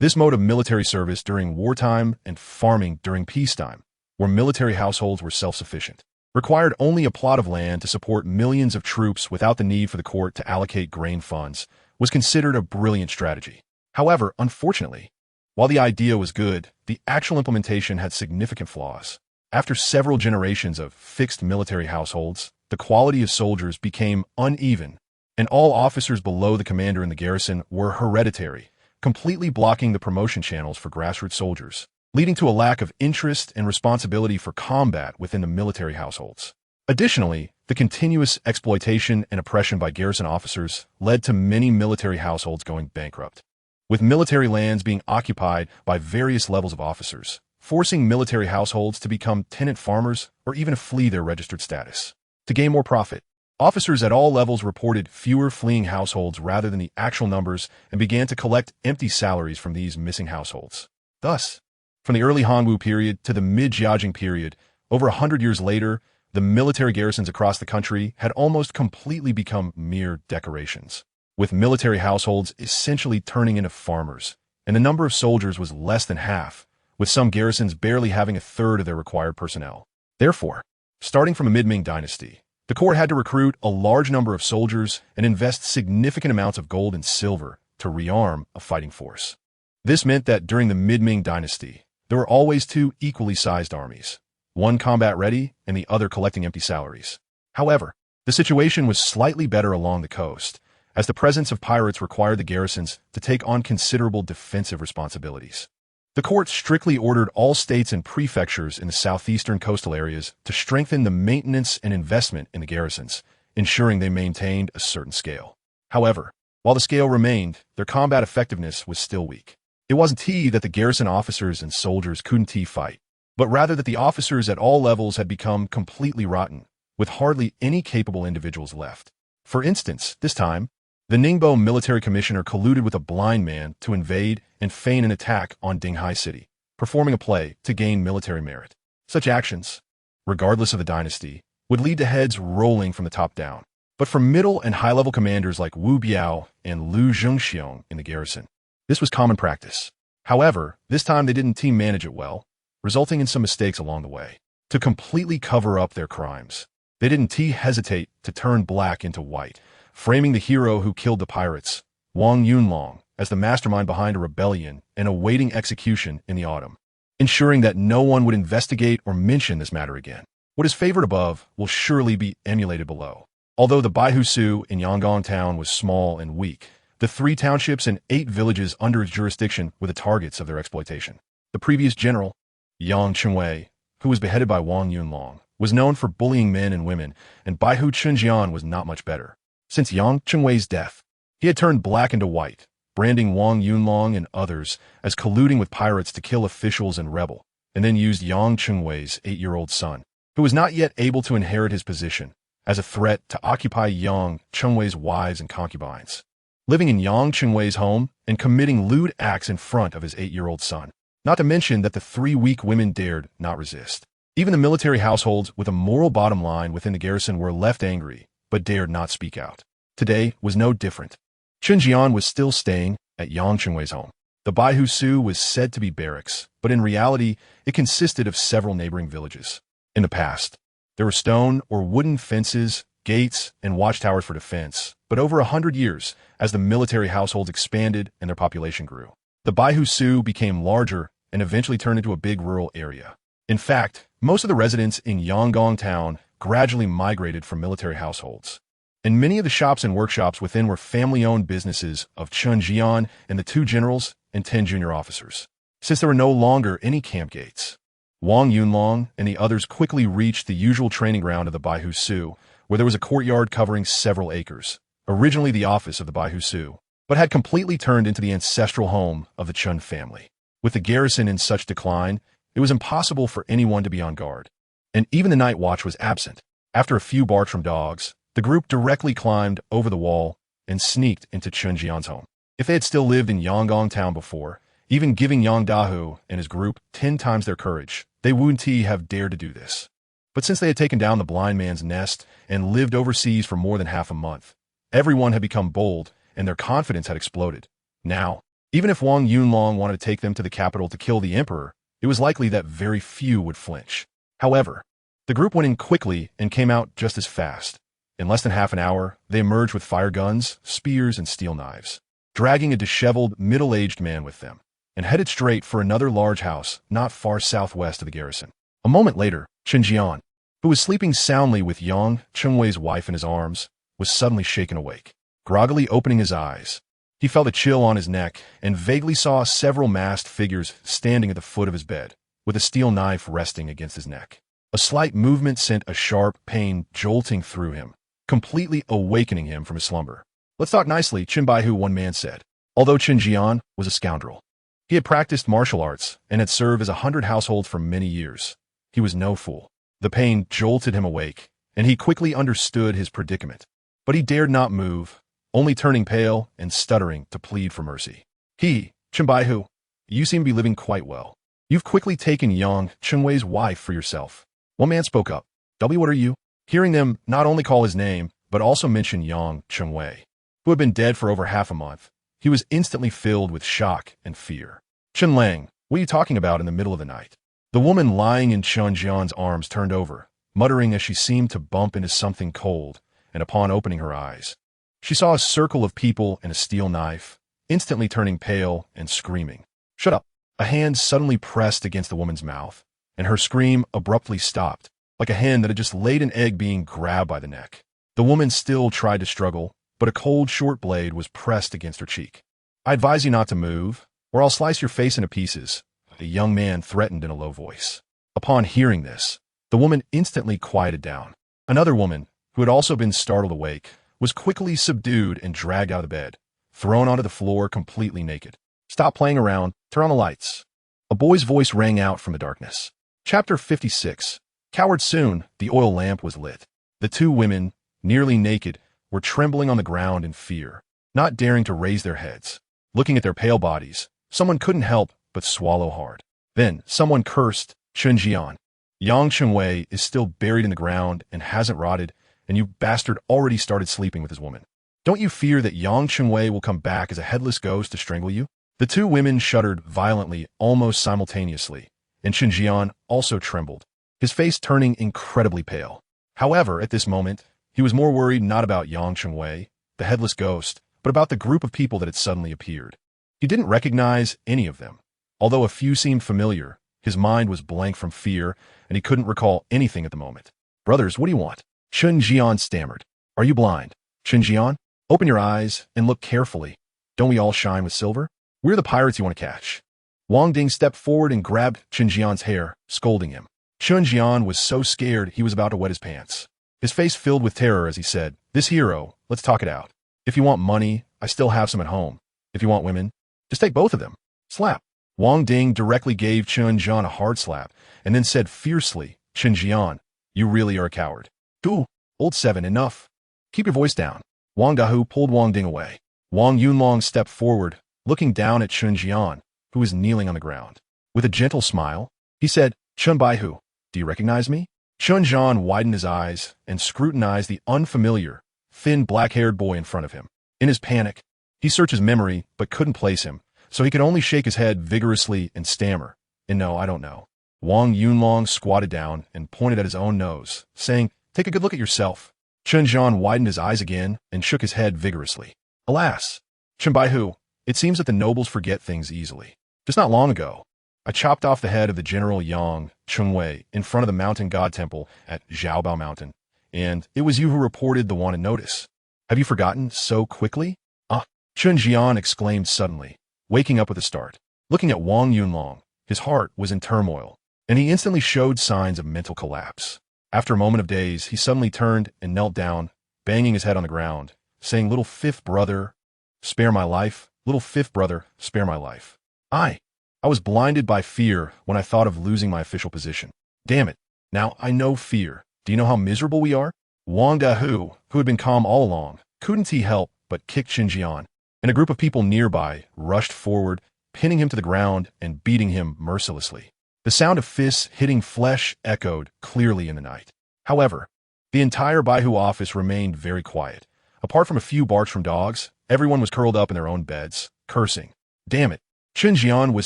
this mode of military service during wartime and farming during peacetime, where military households were self-sufficient, required only a plot of land to support millions of troops without the need for the court to allocate grain funds, was considered a brilliant strategy. However, unfortunately, while the idea was good, the actual implementation had significant flaws. After several generations of fixed military households, the quality of soldiers became uneven, and all officers below the commander in the garrison were hereditary, completely blocking the promotion channels for grassroots soldiers, leading to a lack of interest and responsibility for combat within the military households. Additionally, the continuous exploitation and oppression by garrison officers led to many military households going bankrupt, with military lands being occupied by various levels of officers, forcing military households to become tenant farmers or even flee their registered status. To gain more profit, officers at all levels reported fewer fleeing households rather than the actual numbers and began to collect empty salaries from these missing households. Thus, from the early Hanwu period to the mid-Jiajing period, over 100 years later, the military garrisons across the country had almost completely become mere decorations, with military households essentially turning into farmers, and the number of soldiers was less than half, with some garrisons barely having a third of their required personnel. Therefore, starting from a mid-Ming dynasty, the court had to recruit a large number of soldiers and invest significant amounts of gold and silver to rearm a fighting force. This meant that during the mid-Ming dynasty, there were always 2 equally sized armies, one combat-ready and the other collecting empty salaries. However, the situation was slightly better along the coast, as the presence of pirates required the garrisons to take on considerable defensive responsibilities. The court strictly ordered all states and prefectures in the southeastern coastal areas to strengthen the maintenance and investment in the garrisons, ensuring they maintained a certain scale. However, while the scale remained, their combat effectiveness was still weak. It wasn't that the garrison officers and soldiers couldn't fight, but rather that the officers at all levels had become completely rotten, with hardly any capable individuals left. For instance, this time, the Ningbo military commissioner colluded with a blind man to invade and feign an attack on Dinghai City, performing a play to gain military merit. Such actions, regardless of the dynasty, would lead to heads rolling from the top down. But for middle and high-level commanders like Wu Biao and Lu Zhengxiong in the garrison, this was common practice. However, this time they didn't team manage it well, resulting in some mistakes along the way. To completely cover up their crimes, they didn't hesitate to turn black into white, framing the hero who killed the pirates, Wang Yunlong, as the mastermind behind a rebellion and awaiting execution in the autumn, ensuring that no one would investigate or mention this matter again. What is favored above will surely be emulated below. Although the Baihusu in Yangon town was small and weak, the 3 townships and 8 villages under its jurisdiction were the targets of their exploitation. The previous general, Yang Chunwei, who was beheaded by Wang Yunlong, was known for bullying men and women, and Baihu Chunjian was not much better. Since Yang Chunwei's death, he had turned black into white, branding Wang Yunlong and others as colluding with pirates to kill officials and rebel, and then used Yang Chunwei's 8-year-old son, who was not yet able to inherit his position, as a threat to occupy Yang Chunwei's wives and concubines, living in Yang Chunwei's home and committing lewd acts in front of his 8-year-old son. Not to mention that the 3 weak women dared not resist. Even the military households with a moral bottom line within the garrison were left angry, but dared not speak out. Today was no different. Chunjian was still staying at Yang Chunwei's home. The Baihusu was said to be barracks, but in reality, it consisted of several neighboring villages. In the past, there were stone or wooden fences, gates, and watchtowers for defense, but over 100 years, as the military households expanded and their population grew, the Baihusu became larger and eventually turned into a big rural area. In fact, most of the residents in Yangon town gradually migrated from military households, and many of the shops and workshops within were family-owned businesses of Chunjian and the 2 generals and 10 junior officers. Since there were no longer any camp gates, Wang Yunlong and the others quickly reached the usual training ground of the Baihusu, where there was a courtyard covering several acres, originally the office of the Baihusu, but had completely turned into the ancestral home of the Chun family. With the garrison in such decline, it was impossible for anyone to be on guard, and even the night watch was absent. After a few barks from dogs, the group directly climbed over the wall and sneaked into Chunjian's home. If they had still lived in Yangon town before, even giving Yang Dahu and his group 10 times their courage, they wouldn't have dared to do this. But since they had taken down the blind man's nest and lived overseas for more than half a month, everyone had become bold and their confidence had exploded. Now, even if Wang Yunlong wanted to take them to the capital to kill the emperor, it was likely that very few would flinch. However, the group went in quickly and came out just as fast. In less than half an hour, they emerged with fire guns, spears, and steel knives, dragging a disheveled, middle-aged man with them, and headed straight for another large house not far southwest of the garrison. A moment later, Chunjian, who was sleeping soundly with Yang Chunwei's wife in his arms, was suddenly shaken awake. Groggily opening his eyes, he felt a chill on his neck and vaguely saw several masked figures standing at the foot of his bed, with a steel knife resting against his neck. A slight movement sent a sharp pain jolting through him, completely awakening him from his slumber. "Let's talk nicely," Chinbaihu, one man said. Although Chunjian was a scoundrel, he had practiced martial arts and had served as 100 households for many years. He was no fool. The pain jolted him awake, and he quickly understood his predicament. But he dared not move, only turning pale and stuttering to plead for mercy. "Chinbaihu, you seem to be living quite well. You've quickly taken Yang Chunwei's wife for yourself." One man spoke up. What are you?" Hearing them not only call his name, but also mention Yang Chunwei, who had been dead for over half a month, he was instantly filled with shock and fear. "Chen Lang, what are you talking about in the middle of the night?" The woman lying in Chunjian's arms turned over, muttering as she seemed to bump into something cold, and upon opening her eyes, she saw a circle of people and a steel knife, instantly turning pale and screaming. "Shut up!" A hand suddenly pressed against the woman's mouth, and her scream abruptly stopped, like a hen that had just laid an egg being grabbed by the neck. The woman still tried to struggle, but a cold, short blade was pressed against her cheek. "I advise you not to move, or I'll slice your face into pieces," the young man threatened in a low voice. Upon hearing this, the woman instantly quieted down. Another woman, who had also been startled awake, was quickly subdued and dragged out of the bed, thrown onto the floor completely naked. "Stop playing around, turn on the lights." A boy's voice rang out from the darkness. Chapter 56. Coward. Soon, the oil lamp was lit. The 2 women, nearly naked, were trembling on the ground in fear, not daring to raise their heads. Looking at their pale bodies, someone couldn't help but swallow hard. Then, someone cursed, "Chunjian, Yang Chunwei is still buried in the ground and hasn't rotted, and you bastard already started sleeping with his woman. Don't you fear that Yang Chunwei will come back as a headless ghost to strangle you?" The 2 women shuddered violently almost simultaneously, and Chunjian also trembled, his face turning incredibly pale. However, at this moment, he was more worried not about Yang Chunwei, the headless ghost, but about the group of people that had suddenly appeared. He didn't recognize any of them. Although a few seemed familiar, his mind was blank from fear, and he couldn't recall anything at the moment. "Brothers, what do you want?" Chunjian stammered. Are you blind? Xinjiang? Open your eyes and look carefully. Don't we all shine with silver? We're the pirates you want to catch. Wang Ding stepped forward and grabbed Xinjiang's hair, scolding him. Xinjiang was so scared he was about to wet his pants. His face filled with terror as he said, "This hero, let's talk it out. If you want money, I still have some at home. If you want women, just take both of them." Slap. Wang Ding directly gave Xinjiang a hard slap and then said fiercely, "Xinjiang, you really are a coward. Two, old 7, enough. Keep your voice down." Wang Dahu pulled Wang Ding away. Wang Yunlong stepped forward, looking down at Xinjiang, who was kneeling on the ground. With a gentle smile, he said, "Chun Baihu, do you recognize me?" Xinjiang widened his eyes and scrutinized the unfamiliar, thin black-haired boy in front of him. In his panic, he searched his memory but couldn't place him, so he could only shake his head vigorously and stammer, "No, I don't know." Wang Yunlong squatted down and pointed at his own nose, saying, "Take a good look at yourself." Xinjiang widened his eyes again and shook his head vigorously. "Alas, Chun Baihu, it seems that the nobles forget things easily. Just not long ago, I chopped off the head of the General Yang Chengwei in front of the mountain god temple at Zhaobao Mountain, and it was you who reported the wanted notice. Have you forgotten so quickly?" "Ah!" Xinjiang exclaimed suddenly, waking up with a start. Looking at Wang Yunlong, his heart was in turmoil, and he instantly showed signs of mental collapse. After a moment of daze, he suddenly turned and knelt down, banging his head on the ground, saying, "Little fifth brother, spare my life. Little fifth brother, spare my life. I was blinded by fear when I thought of losing my official position. Damn it. Now I know fear. Do you know how miserable we are?" Wang Dahu, who had been calm all along, couldn't he help but kick Xinjiang, and a group of people nearby rushed forward, pinning him to the ground and beating him mercilessly. The sound of fists hitting flesh echoed clearly in the night. However, the entire Baihu office remained very quiet. Apart from a few barks from dogs, everyone was curled up in their own beds, cursing. Damn it. Xinjiang was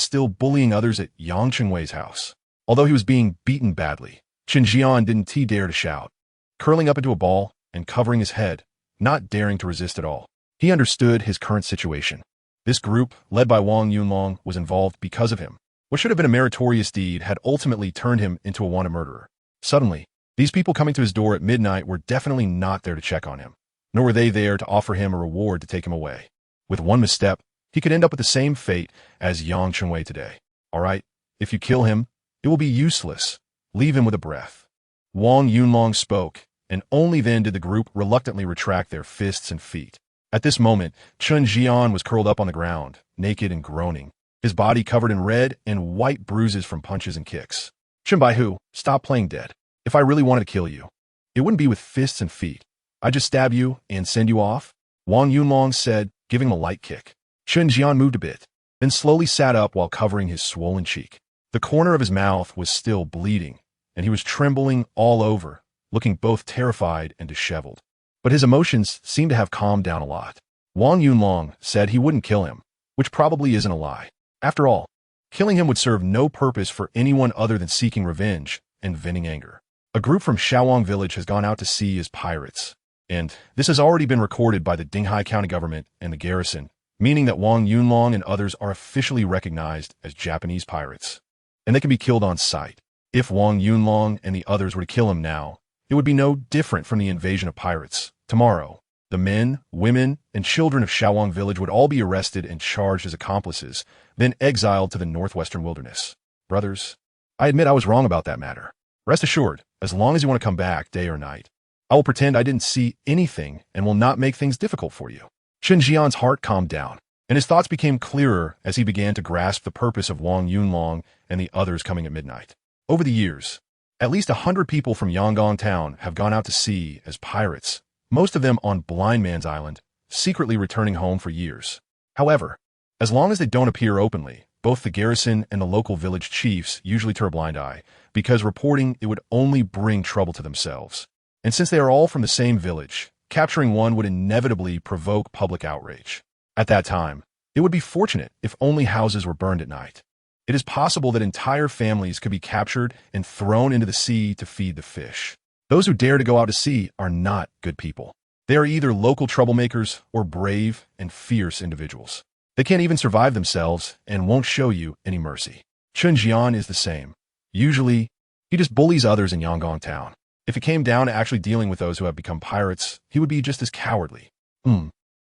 still bullying others at Yang Chengwei's house. Although he was being beaten badly, Xinjiang didn't dare to shout, curling up into a ball and covering his head, not daring to resist at all. He understood his current situation. This group, led by Wang Yunlong, was involved because of him. What should have been a meritorious deed had ultimately turned him into a wanted murderer. Suddenly, these people coming to his door at midnight were definitely not there to check on him, nor were they there to offer him a reward to take him away. With one misstep, he could end up with the same fate as Yang Chengwei today. All right, if you kill him, it will be useless. Leave him with a breath. Wang Yunlong spoke, and only then did the group reluctantly retract their fists and feet. At this moment, Xinjiang was curled up on the ground, naked and groaning, his body covered in red and white bruises from punches and kicks. "Chun Baihu, stop playing dead. If I really wanted to kill you, it wouldn't be with fists and feet. I'd just stab you and send you off," Wang Yunlong said, giving him a light kick. Xinjiang moved a bit, then slowly sat up while covering his swollen cheek. The corner of his mouth was still bleeding, and he was trembling all over, looking both terrified and disheveled. But his emotions seemed to have calmed down a lot. Wang Yunlong said he wouldn't kill him, which probably isn't a lie. After all, killing him would serve no purpose for anyone other than seeking revenge and venting anger. A group from Shawang village has gone out to sea as pirates, and this has already been recorded by the Dinghai County government and the garrison, meaning that Wang Yunlong and others are officially recognized as Japanese pirates, and they can be killed on sight. If Wang Yunlong and the others were to kill him now, it would be no different from the invasion of pirates. Tomorrow, the men, women, and children of Shawang village would all be arrested and charged as accomplices, then exiled to the northwestern wilderness. Brothers, I admit I was wrong about that matter. Rest assured, as long as you want to come back day or night, I will pretend I didn't see anything and will not make things difficult for you. Xinjiang's heart calmed down, and his thoughts became clearer as he began to grasp the purpose of Wang Yunlong and the others coming at midnight. Over the years, at least 100 people from Yangon town have gone out to sea as pirates, most of them on Blind Man's Island, secretly returning home for years. However, as long as they don't appear openly, both the garrison and the local village chiefs usually turn a blind eye, because reporting it would only bring trouble to themselves. And since they are all from the same village, capturing one would inevitably provoke public outrage. At that time, it would be fortunate if only houses were burned at night. It is possible that entire families could be captured and thrown into the sea to feed the fish. Those who dare to go out to sea are not good people. They are either local troublemakers or brave and fierce individuals. They can't even survive themselves and won't show you any mercy. Xinjiang is the same. Usually, he just bullies others in Yangon town. If it came down to actually dealing with those who have become pirates, he would be just as cowardly.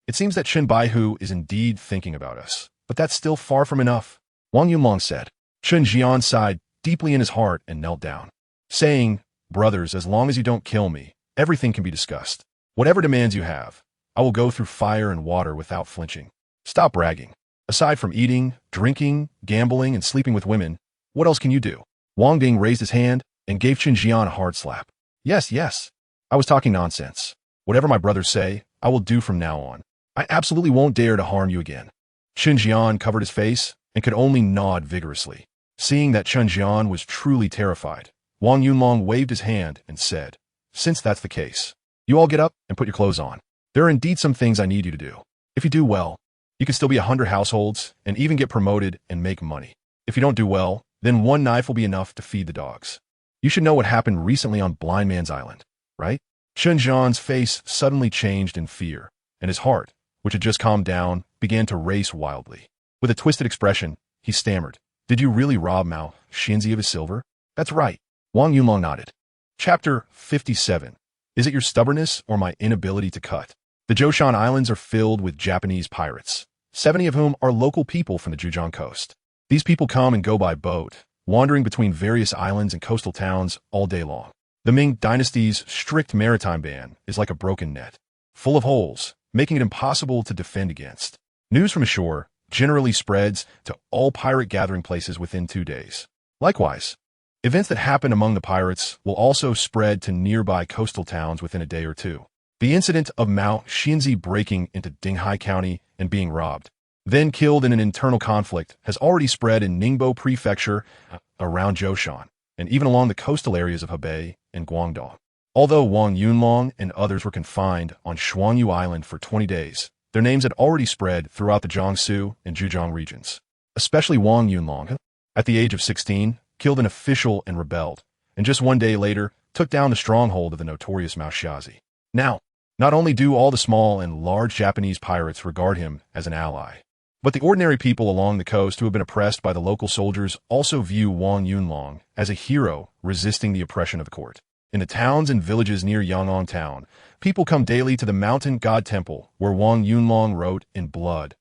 It seems that Chen Baihu is indeed thinking about us, but that's still far from enough, Wang Yunlong said. Chen Jian sighed deeply in his heart and knelt down, saying, "Brothers, as long as you don't kill me, everything can be discussed. Whatever demands you have, I will go through fire and water without flinching. Stop bragging. Aside from eating, drinking, gambling, and sleeping with women, what else can you do?" Wang Ding raised his hand and gave Chen Jian a hard slap. Yes. I was talking nonsense. Whatever my brothers say, I will do from now on. I absolutely won't dare to harm you again. Chen Jian covered his face and could only nod vigorously. Seeing that Chen Jian was truly terrified, Wang Yunlong waved his hand and said, "Since that's the case, you all get up and put your clothes on. There are indeed some things I need you to do. If you do well, you can still be 100 households and even get promoted and make money. If you don't do well, then one knife will be enough to feed the dogs. You should know what happened recently on Blind Man's Island, right?" Chen Jian's face suddenly changed in fear, and his heart, which had just calmed down, began to race wildly. With a twisted expression, he stammered, "Did you really rob Mao Xinzi of his silver?" "That's right." Wang Yunlong nodded. Chapter 57. Is it your stubbornness or my inability to cut? The Zhoushan Islands are filled with Japanese pirates, 70 of whom are local people from the Zhejiang coast. These people come and go by boat, wandering between various islands and coastal towns all day long. The Ming Dynasty's strict maritime ban is like a broken net, full of holes, making it impossible to defend against. News from ashore generally spreads to all pirate gathering places within 2 days. Likewise, events that happen among the pirates will also spread to nearby coastal towns within a day or two. The incident of Mao Xinzi breaking into Dinghai County and being robbed, then killed in an internal conflict, has already spread in Ningbo Prefecture, around Zhoushan, and even along the coastal areas of Hebei and Guangdong. Although Wang Yunlong and others were confined on Shuangyu Island for 20 days, their names had already spread throughout the Jiangsu and Zhejiang regions. Especially Wang Yunlong, at the age of 16, killed an official and rebelled, and just 1 day later took down the stronghold of the notorious Mao Xiazi. Now, not only do all the small and large Japanese pirates regard him as an ally, but the ordinary people along the coast who have been oppressed by the local soldiers also view Wang Yunlong as a hero resisting the oppression of the court. In the towns and villages near Yang'an town, people come daily to the mountain god temple where Wang Yunlong wrote in blood,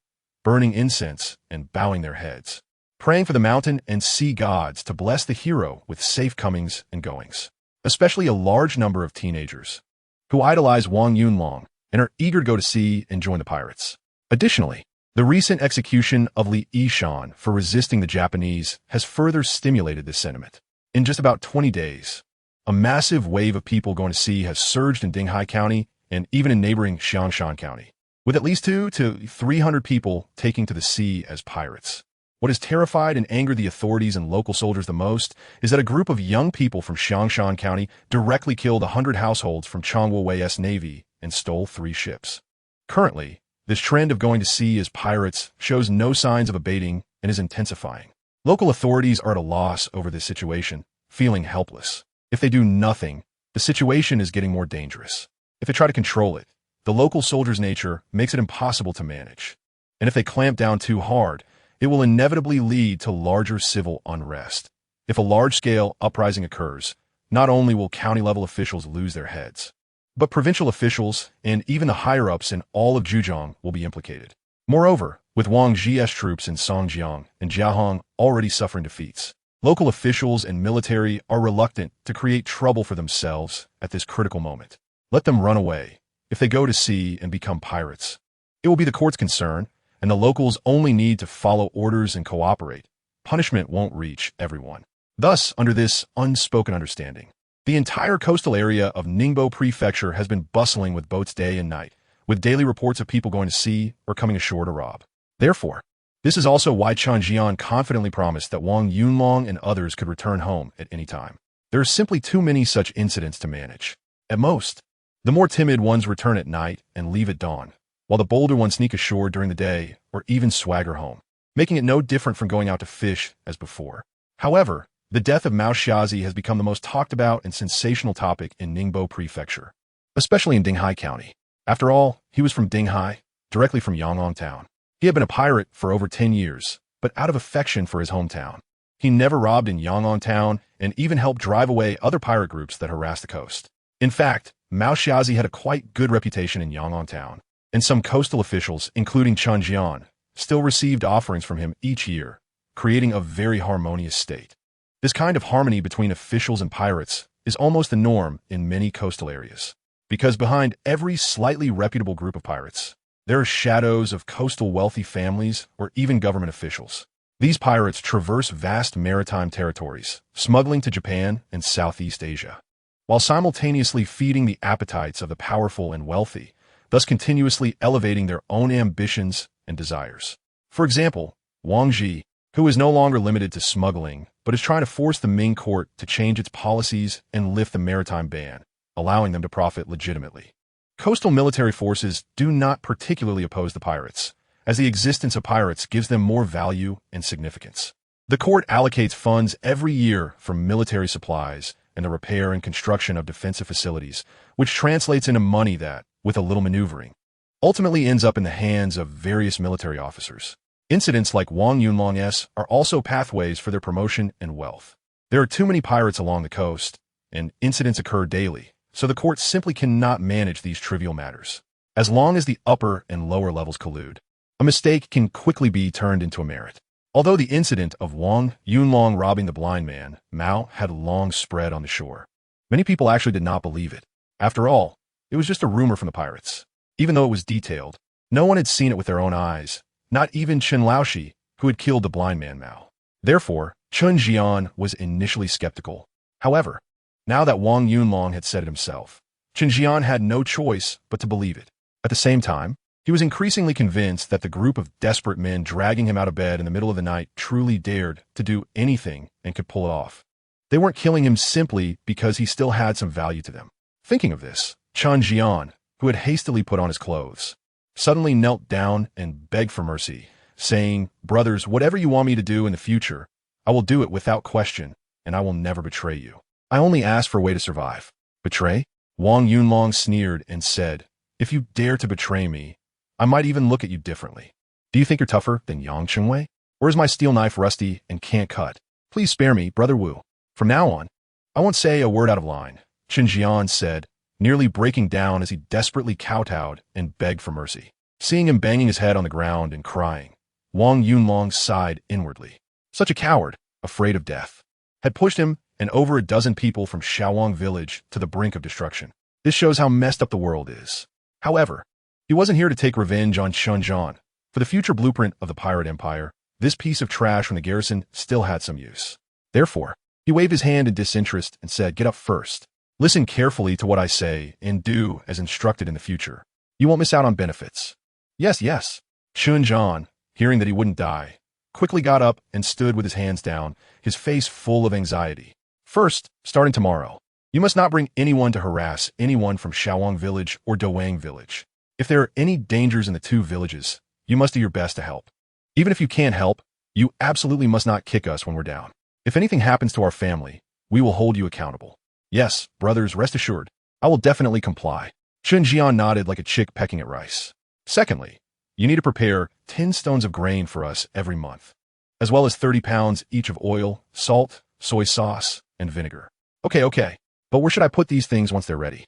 burning incense and bowing their heads, praying for the mountain and sea gods to bless the hero with safe comings and goings. Especially a large number of teenagers who idolize Wang Yunlong and are eager to go to sea and join the pirates. Additionally, the recent execution of Li Yishan for resisting the Japanese has further stimulated this sentiment. In just about 20 days, a massive wave of people going to sea has surged in Dinghai County and even in neighboring Xiangshan County, with at least 200 to 300 people taking to the sea as pirates. What has terrified and angered the authorities and local soldiers the most is that a group of young people from Xiangshan County directly killed 100 households from Changwo Wei's navy and stole 3 ships. Currently, this trend of going to sea as pirates shows no signs of abating and is intensifying. Local authorities are at a loss over this situation, feeling helpless. If they do nothing, the situation is getting more dangerous. If they try to control it, the local soldier's nature makes it impossible to manage. And if they clamp down too hard, it will inevitably lead to larger civil unrest. If a large-scale uprising occurs, not only will county-level officials lose their heads, but provincial officials and even the higher-ups in all of Zhejiang will be implicated. Moreover, with Wang Zhi's troops in Songjiang and Jiahong already suffering defeats, local officials and military are reluctant to create trouble for themselves at this critical moment. Let them run away. If they go to sea and become pirates, it will be the court's concern, and the locals only need to follow orders and cooperate. Punishment won't reach everyone. Thus, under this unspoken understanding, the entire coastal area of Ningbo Prefecture has been bustling with boats day and night, with daily reports of people going to sea or coming ashore to rob. Therefore, this is also why Chen Jian confidently promised that Wang Yunlong and others could return home at any time. There are simply too many such incidents to manage. At most, the more timid ones return at night and leave at dawn, while the bolder ones sneak ashore during the day or even swagger home, making it no different from going out to fish as before. However, the death of Mao Xiazi has become the most talked about and sensational topic in Ningbo Prefecture, especially in Dinghai County. After all, he was from Dinghai, directly from Yang'an town. He had been a pirate for over 10 years, but out of affection for his hometown. He never robbed in Yang'an town and even helped drive away other pirate groups that harassed the coast. In fact, Mao Xiaozi had a quite good reputation in Yang'an town, and some coastal officials, including Chen Jian, still received offerings from him each year, creating a very harmonious state. This kind of harmony between officials and pirates is almost the norm in many coastal areas, because behind every slightly reputable group of pirates, there are shadows of coastal wealthy families or even government officials. These pirates traverse vast maritime territories, smuggling to Japan and Southeast Asia, while simultaneously feeding the appetites of the powerful and wealthy, thus continuously elevating their own ambitions and desires. For example, Wang Ji, who is no longer limited to smuggling, but is trying to force the Ming court to change its policies and lift the maritime ban, allowing them to profit legitimately. Coastal military forces do not particularly oppose the pirates, as the existence of pirates gives them more value and significance. The court allocates funds every year for military supplies and the repair and construction of defensive facilities, which translates into money that, with a little maneuvering, ultimately ends up in the hands of various military officers. Incidents like Wang Yunlong's are also pathways for their promotion and wealth. There are too many pirates along the coast, and incidents occur daily, so the court simply cannot manage these trivial matters. As long as the upper and lower levels collude, a mistake can quickly be turned into a merit. Although the incident of Wang Yunlong robbing the blind man, Mao, had long spread on the shore, many people actually did not believe it. After all, it was just a rumor from the pirates. Even though it was detailed, no one had seen it with their own eyes, not even Chen Laoshi, who had killed the blind man Mao. Therefore, Chen Jian was initially skeptical. However, now that Wang Yunlong had said it himself, Chen Jian had no choice but to believe it. At the same time, he was increasingly convinced that the group of desperate men dragging him out of bed in the middle of the night truly dared to do anything and could pull it off. They weren't killing him simply because he still had some value to them. Thinking of this, Chen Jian, who had hastily put on his clothes, suddenly knelt down and begged for mercy, saying, "Brothers, whatever you want me to do in the future, I will do it without question, and I will never betray you. I only ask for a way to survive." Betray? Wang Yunlong sneered and said, "If you dare to betray me, I might even look at you differently. Do you think you're tougher than Yang Chengwei? Or is my steel knife rusty and can't cut? Please spare me, Brother Wu. From now on, I won't say a word out of line," Chen Jian said, nearly breaking down as he desperately kowtowed and begged for mercy. Seeing him banging his head on the ground and crying, Wang Yunlong sighed inwardly. Such a coward, afraid of death, had pushed him and over a dozen people from Shaowang village to the brink of destruction. This shows how messed up the world is. However, he wasn't here to take revenge on Shenzhen. For the future blueprint of the pirate empire, this piece of trash from the garrison still had some use. Therefore, he waved his hand in disinterest and said, "Get up first. Listen carefully to what I say and do as instructed in the future. You won't miss out on benefits." "Yes, yes." Shenzhen, hearing that he wouldn't die, quickly got up and stood with his hands down, his face full of anxiety. "First, starting tomorrow, you must not bring anyone to harass anyone from Shaowang village or Doang village. If there are any dangers in the two villages, you must do your best to help. Even if you can't help, you absolutely must not kick us when we're down. If anything happens to our family, we will hold you accountable." "Yes, brothers, rest assured, I will definitely comply." Chen Jian nodded like a chick pecking at rice. "Secondly, you need to prepare 10 stones of grain for us every month, as well as 30 pounds each of oil, salt, soy sauce, and vinegar." Okay, but where should I put these things once they're ready?"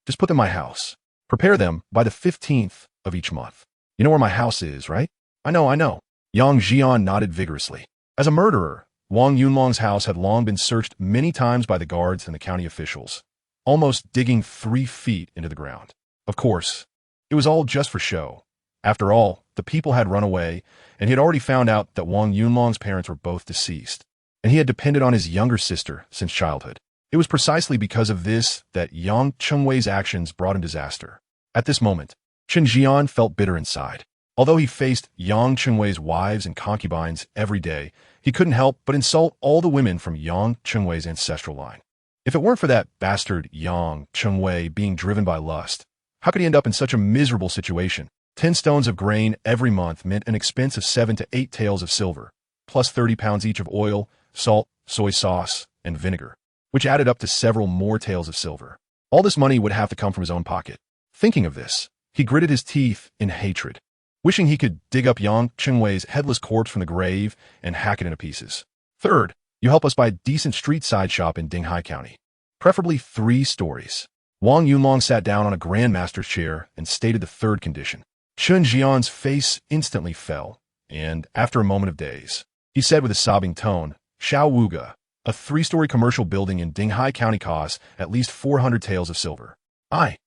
Just put them in my house. Prepare them by the 15th of each month. You know where my house is, right?" I know. Yang Jian nodded vigorously. As a murderer, Wang Yunlong's house had long been searched many times by the guards and the county officials, almost digging 3 feet into the ground. Of course, it was all just for show. After all, the people had run away, and he had already found out that Wang Yunlong's parents were both deceased, and he had depended on his younger sister since childhood. It was precisely because of this that Yang Chengwei's actions brought him disaster. At this moment, Chen Jian felt bitter inside. Although he faced Yang Chengwei's wives and concubines every day, he couldn't help but insult all the women from Yang Chengwei's ancestral line. If it weren't for that bastard Yang Chengwei being driven by lust, how could he end up in such a miserable situation? 10 stones of grain every month meant an expense of 7 to 8 taels of silver, plus 30 pounds each of oil, salt, soy sauce, and vinegar, which added up to several more taels of silver. All this money would have to come from his own pocket. Thinking of this, he gritted his teeth in hatred, wishing he could dig up Yang Chengwei's headless corpse from the grave and hack it into pieces. Third, you help us buy a decent street side shop in Dinghai County. preferably 3 stories. Wang Yunlong sat down on a grandmaster's chair and stated the third condition. Chun Jian's face instantly fell, and, after a moment of daze, he said with a sobbing tone, Xiao Wuge, a 3-story commercial building in Dinghai County costs at least 400 taels of silver. I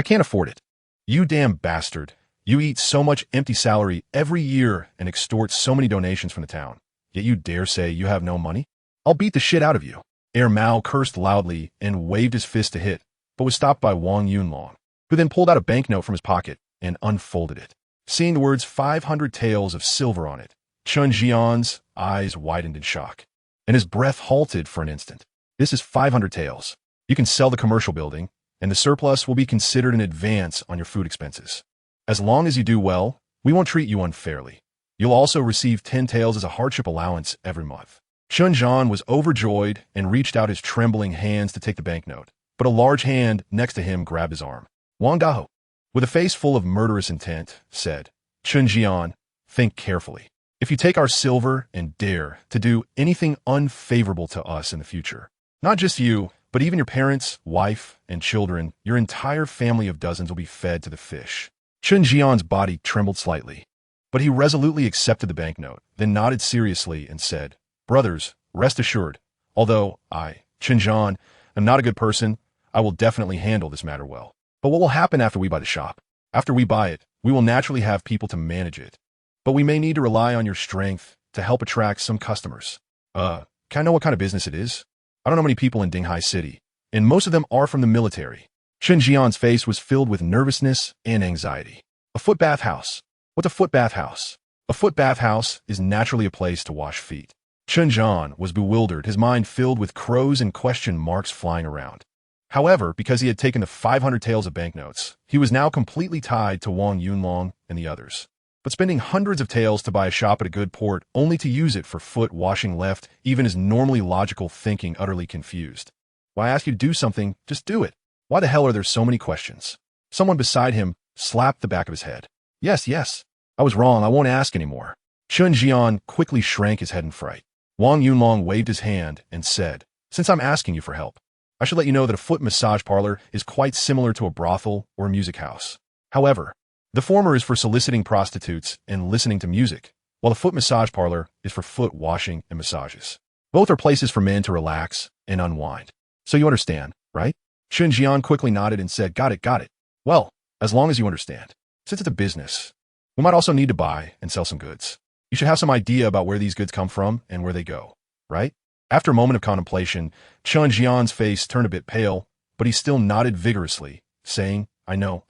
can't afford it. You damn bastard. You eat so much empty salary every year and extort so many donations from the town. Yet you dare say you have no money? I'll beat the shit out of you. Mao cursed loudly and waved his fist to hit, but was stopped by Wang Yunlong, who then pulled out a banknote from his pocket and unfolded it. Seeing the words 500 taels of silver on it, Chun Jian's eyes widened in shock, and his breath halted for an instant. This is 500 taels. You can sell the commercial building, and the surplus will be considered an advance on your food expenses. As long as you do well, we won't treat you unfairly. You'll also receive 10 taels as a hardship allowance every month. Chun Jian was overjoyed and reached out his trembling hands to take the banknote, but a large hand next to him grabbed his arm. Wang Dao, with a face full of murderous intent, said, Chun Jian, think carefully. If you take our silver and dare to do anything unfavorable to us in the future, not just you, but even your parents, wife, and children, your entire family of dozens will be fed to the fish. Chun Jian's body trembled slightly, but he resolutely accepted the banknote, then nodded seriously and said, Brothers, rest assured, although I, Chun Jian, am not a good person, I will definitely handle this matter well. But what will happen after we buy the shop? After we buy it, we will naturally have people to manage it. But we may need to rely on your strength to help attract some customers. Can I know what kind of business it is? I don't know many people in Dinghai City, and most of them are from the military. Chun Jian's face was filled with nervousness and anxiety. A foot bath house. What's a foot bath house? A foot bath house is naturally a place to wash feet. Chun Jian was bewildered, his mind filled with crows and question marks flying around. However, because he had taken the 500 taels of banknotes, he was now completely tied to Wang Yunlong and the others. But spending hundreds of taels to buy a shop at a good port only to use it for foot washing left even his normally logical thinking utterly confused. Why ask you to do something, just do it. Why the hell are there so many questions? Someone beside him slapped the back of his head. Yes, I was wrong, I won't ask anymore. Chun Jian quickly shrank his head in fright. Wang Yunlong waved his hand and said, Since I'm asking you for help, I should let you know that a foot massage parlor is quite similar to a brothel or a music house. However, the former is for soliciting prostitutes and listening to music, while the foot massage parlor is for foot washing and massages. Both are places for men to relax and unwind. So you understand, right? Chun Jian quickly nodded and said, Got it. Well, as long as you understand. Since it's a business, we might also need to buy and sell some goods. You should have some idea about where these goods come from and where they go, right? After a moment of contemplation, Chun Jian's face turned a bit pale, but he still nodded vigorously, saying, I know.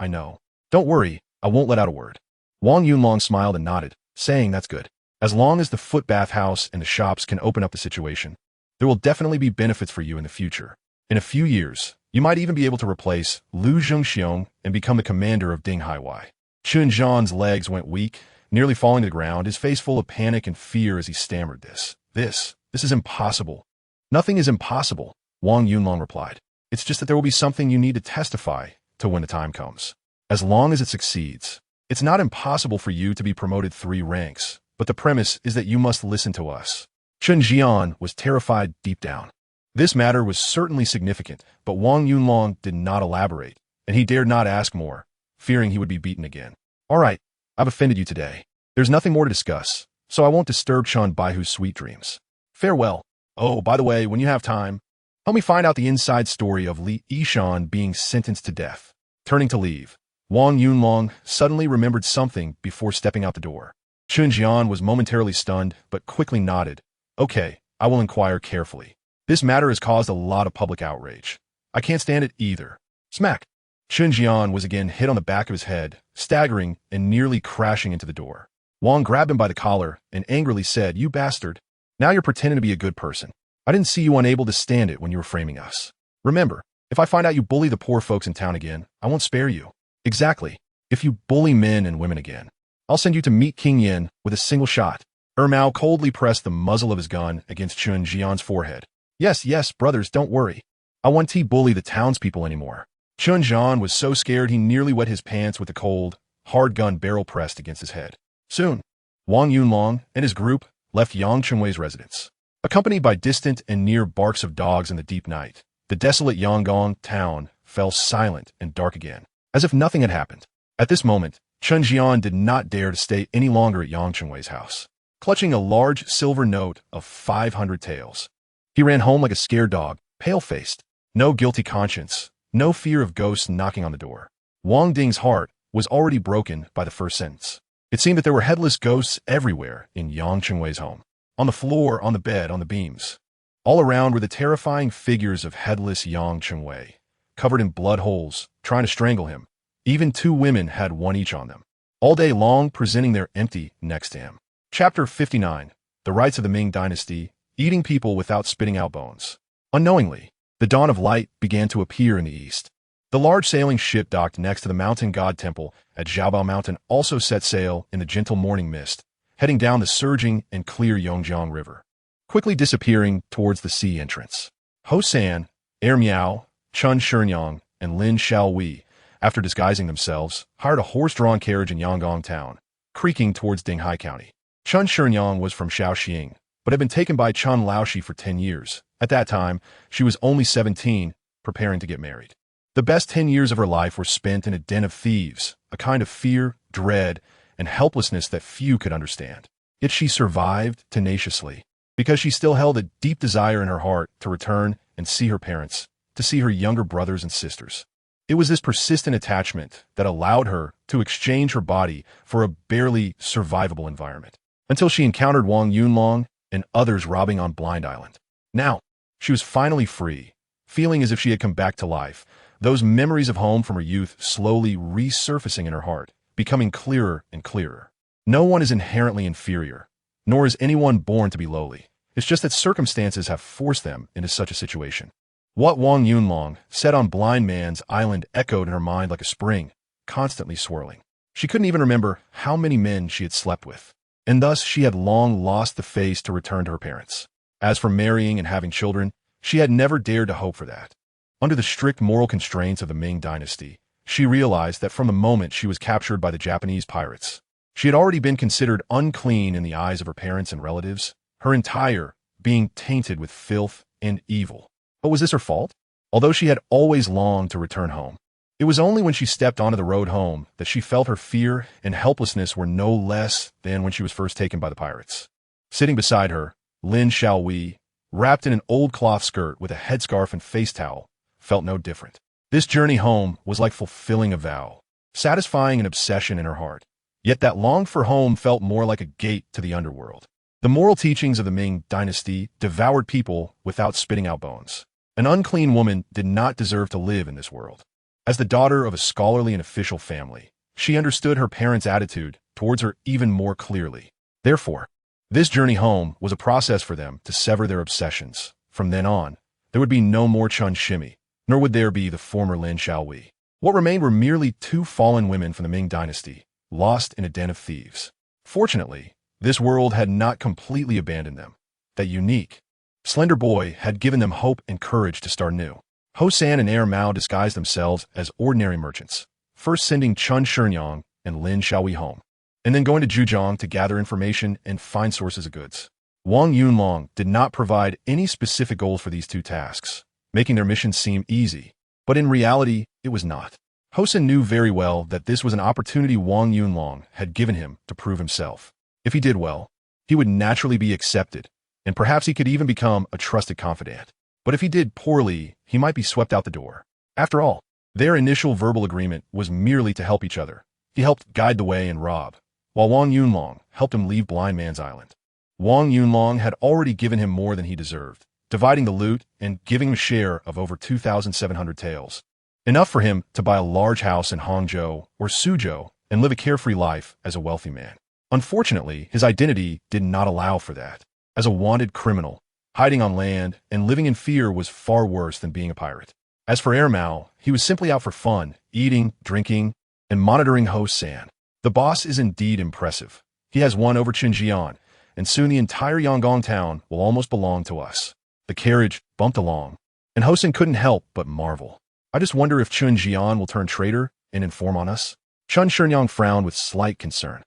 Don't worry, I won't let out a word. Wang Yunlong smiled and nodded, saying that's good. As long as the foot bath house and the shops can open up the situation, there will definitely be benefits for you in the future. In a few years, you might even be able to replace Lu Zhengxiong and become the commander of Dinghai. Chun Jian's legs went weak, nearly falling to the ground, his face full of panic and fear as he stammered This is impossible. Nothing is impossible, Wang Yunlong replied. It's just that there will be something you need to testify to when the time comes. As long as it succeeds, it's not impossible for you to be promoted 3 ranks, but the premise is that you must listen to us. Chun Jian was terrified deep down. This matter was certainly significant, but Wang Yunlong did not elaborate, and he dared not ask more, fearing he would be beaten again. All right, I've offended you today. There's nothing more to discuss, so I won't disturb Chun Baihu's sweet dreams. Farewell. Oh, by the way, when you have time, help me find out the inside story of Li Yishan being sentenced to death. Turning to leave, Wang Yunlong suddenly remembered something before stepping out the door. Chun Jian was momentarily stunned, but quickly nodded. Okay, I will inquire carefully. This matter has caused a lot of public outrage. I can't stand it either. Smack! Chun Jian was again hit on the back of his head, staggering and nearly crashing into the door. Wang grabbed him by the collar and angrily said, You bastard! Now you're pretending to be a good person. I didn't see you unable to stand it when you were framing us. Remember, if I find out you bully the poor folks in town again, I won't spare you. Exactly. If you bully men and women again, I'll send you to meet King Yin with a single shot. Mao coldly pressed the muzzle of his gun against Chun Jian's forehead. Yes, brothers, don't worry. I won't bully the townspeople anymore. Chun Jian was so scared he nearly wet his pants with the cold, hard gun barrel pressed against his head. Soon, Wang Yunlong and his group left Yang Chengwei's residence. Accompanied by distant and near barks of dogs in the deep night, The desolate Yangon town fell silent and dark again, as if nothing had happened. At this moment, Chen Jian did not dare to stay any longer at Yang Chengwei's house. Clutching a large silver note of 500 taels, he ran home like a scared dog, pale-faced. No guilty conscience, no fear of ghosts knocking on the door. Wang Ding's heart was already broken by the first sentence. It seemed that there were headless ghosts everywhere in Yang Chengwei's home. On the floor, on the bed, on the beams. All around were the terrifying figures of headless Yang Chengwei, covered in blood holes, trying to strangle him. Even 2 women had one each on them, all day long presenting their empty necks to him. Chapter 59. The Rites of the Ming Dynasty, Eating People Without Spitting Out Bones. Unknowingly, the dawn of light began to appear in the east. The large sailing ship docked next to the mountain god temple at Zhaobao Mountain also set sail in the gentle morning mist, heading down the surging and clear Yongjiang River, quickly disappearing towards the sea entrance. Ho San, Er Miao, Chun Shenyang, and Lin Xiaowei, after disguising themselves, hired a horse-drawn carriage in Yangon town, creaking towards Dinghai County. Chun Shenyang was from Shaoxing, but had been taken by Chun Laoshi for 10 years. At that time, she was only 17, preparing to get married. The best 10 years of her life were spent in a den of thieves, a kind of fear, dread, and helplessness that few could understand. Yet she survived tenaciously, because she still held a deep desire in her heart to return and see her parents, to see her younger brothers and sisters. It was this persistent attachment that allowed her to exchange her body for a barely survivable environment, until she encountered Wang Yunlong and others robbing on Blind Island. Now, she was finally free, feeling as if she had come back to life, those memories of home from her youth slowly resurfacing in her heart, becoming clearer and clearer. No one is inherently inferior, nor is anyone born to be lowly. It's just that circumstances have forced them into such a situation. What Wang Yunlong said on Blind Man's Island echoed in her mind like a spring, constantly swirling. She couldn't even remember how many men she had slept with, and thus she had long lost the face to return to her parents. As for marrying and having children, she had never dared to hope for that. Under the strict moral constraints of the Ming Dynasty, she realized that from the moment she was captured by the Japanese pirates, she had already been considered unclean in the eyes of her parents and relatives, her entire being tainted with filth and evil. But was this her fault? Although she had always longed to return home, it was only when she stepped onto the road home that she felt her fear and helplessness were no less than when she was first taken by the pirates. Sitting beside her, Lin Xiaowei, wrapped in an old cloth skirt with a headscarf and face towel, felt no different. This journey home was like fulfilling a vow, satisfying an obsession in her heart. Yet that longed for home felt more like a gate to the underworld. The moral teachings of the Ming Dynasty devoured people without spitting out bones. An unclean woman did not deserve to live in this world. As the daughter of a scholarly and official family, she understood her parents' attitude towards her even more clearly. Therefore, this journey home was a process for them to sever their obsessions. From then on, there would be no more Chun Shimi, nor would there be the former Lin Xiaowei. What remained were merely 2 fallen women from the Ming Dynasty, lost in a den of thieves. Fortunately, this world had not completely abandoned them. That unique, slender boy had given them hope and courage to start new. Ho San and Er Mao disguised themselves as ordinary merchants, first sending Chun Shenyang and Lin Xiaowei home, and then going to Zhujiang to gather information and find sources of goods. Wang Yunlong did not provide any specific goals for these 2 tasks, making their mission seem easy, but in reality, it was not. Ho San knew very well that this was an opportunity Wang Yunlong had given him to prove himself. If he did well, he would naturally be accepted, and perhaps he could even become a trusted confidant. But if he did poorly, he might be swept out the door. After all, their initial verbal agreement was merely to help each other. He helped guide the way and rob, while Wang Yunlong helped him leave Blind Man's Island. Wang Yunlong had already given him more than he deserved, dividing the loot and giving him a share of over 2,700 taels, enough for him to buy a large house in Hangzhou or Suzhou and live a carefree life as a wealthy man. Unfortunately, his identity did not allow for that. As a wanted criminal, hiding on land and living in fear was far worse than being a pirate. As for Er Mao, he was simply out for fun, eating, drinking, and monitoring Ho San. The boss is indeed impressive. He has won over Xinjiang, and soon the entire Yangon town will almost belong to us. The carriage bumped along, and Ho San couldn't help but marvel. I just wonder if Chun Jian will turn traitor and inform on us. Chun Shenyang frowned with slight concern.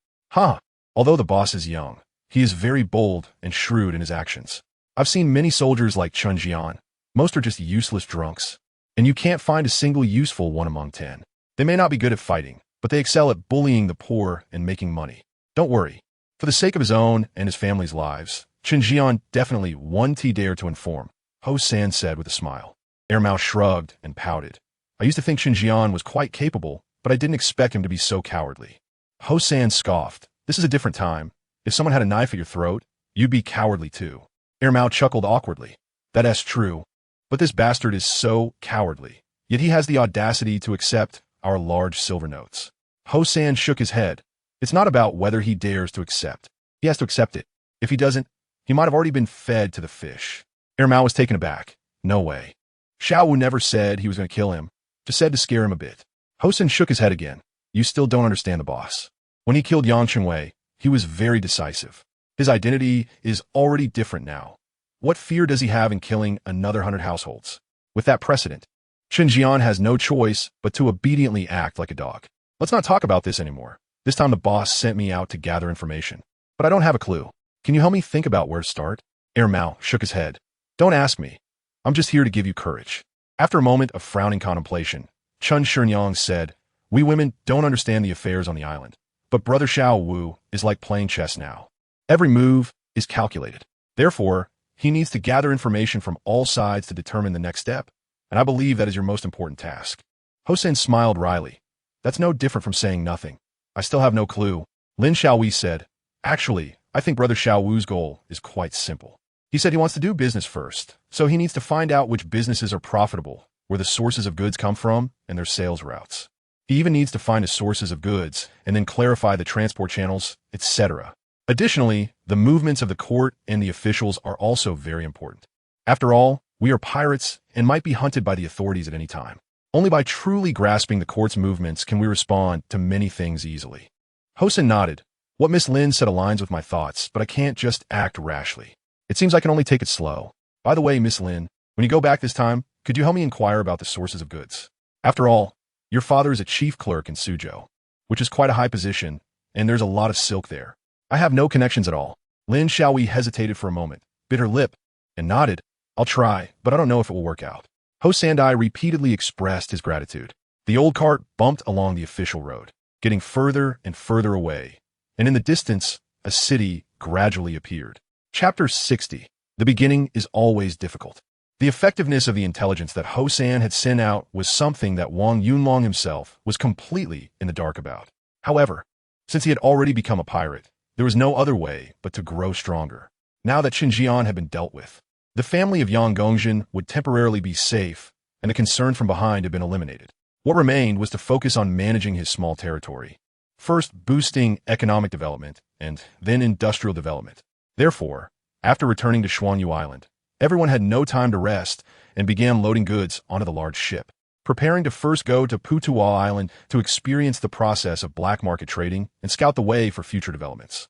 Although the boss is young, he is very bold and shrewd in his actions. I've seen many soldiers like Chun Jian, Most are just useless drunks. And you can't find a single useful one among 10. They may not be good at fighting, but they excel at bullying the poor and making money. Don't worry. For the sake of his own and his family's lives, Chen Jian definitely won't dare to inform, Ho San said with a smile. Mao shrugged and pouted. I used to think Chen Jian was quite capable, but I didn't expect him to be so cowardly. Ho San scoffed. This is a different time. If someone had a knife at your throat, you'd be cowardly too. Mao chuckled awkwardly. That's true. But this bastard is so cowardly. Yet he has the audacity to accept our large silver notes. Ho San shook his head. It's not about whether he dares to accept. He has to accept it. If he doesn't, he might have already been fed to the fish. Mao was taken aback. No way. Xiao Wu never said he was going to kill him, just said to scare him a bit. Ho San shook his head again. You still don't understand the boss. When he killed Yang Chengwei, he was very decisive. His identity is already different now. What fear does he have in killing another 100 households? With that precedent, Chen Jian has no choice but to obediently act like a dog. Let's not talk about this anymore. This time the boss sent me out to gather information. But I don't have a clue. Can you help me think about where to start? Mao shook his head. Don't ask me. I'm just here to give you courage. After a moment of frowning contemplation, Chen Shinyang said, We women don't understand the affairs on the island. But Brother Xiao Wu is like playing chess now. Every move is calculated. Therefore, he needs to gather information from all sides to determine the next step. And I believe that is your most important task. Ho San smiled wryly. That's no different from saying nothing. I still have no clue. Lin Xiaowei said, Actually, I think Brother Xiao Wu's goal is quite simple. He said he wants to do business first, so he needs to find out which businesses are profitable, where the sources of goods come from, and their sales routes. He even needs to find the sources of goods and then clarify the transport channels, etc. Additionally, the movements of the court and the officials are also very important. After all, we are pirates and might be hunted by the authorities at any time. Only by truly grasping the court's movements can we respond to many things easily. Ho San nodded. What Miss Lin said aligns with my thoughts, but I can't just act rashly. It seems I can only take it slow. By the way, Miss Lin, when you go back this time, could you help me inquire about the sources of goods? After all, your father is a chief clerk in Suzhou, which is quite a high position, and there's a lot of silk there. I have no connections at all. Lin Xiaowei hesitated for a moment, bit her lip, and nodded. I'll try, but I don't know if it will work out. Ho Sandai repeatedly expressed his gratitude. The old cart bumped along the official road, getting further and further away, and in the distance, a city gradually appeared. Chapter 60. The beginning is always difficult. The effectiveness of the intelligence that Ho San had sent out was something that Wang Yunlong himself was completely in the dark about. However, since he had already become a pirate, there was no other way but to grow stronger. Now that Qinjian had been dealt with, the family of Yang Gongjin would temporarily be safe, and the concern from behind had been eliminated. What remained was to focus on managing his small territory, first boosting economic development, and then industrial development. Therefore, after returning to Xuanyu Island, everyone had no time to rest and began loading goods onto the large ship, preparing to first go to Putuwa Island to experience the process of black market trading and scout the way for future developments.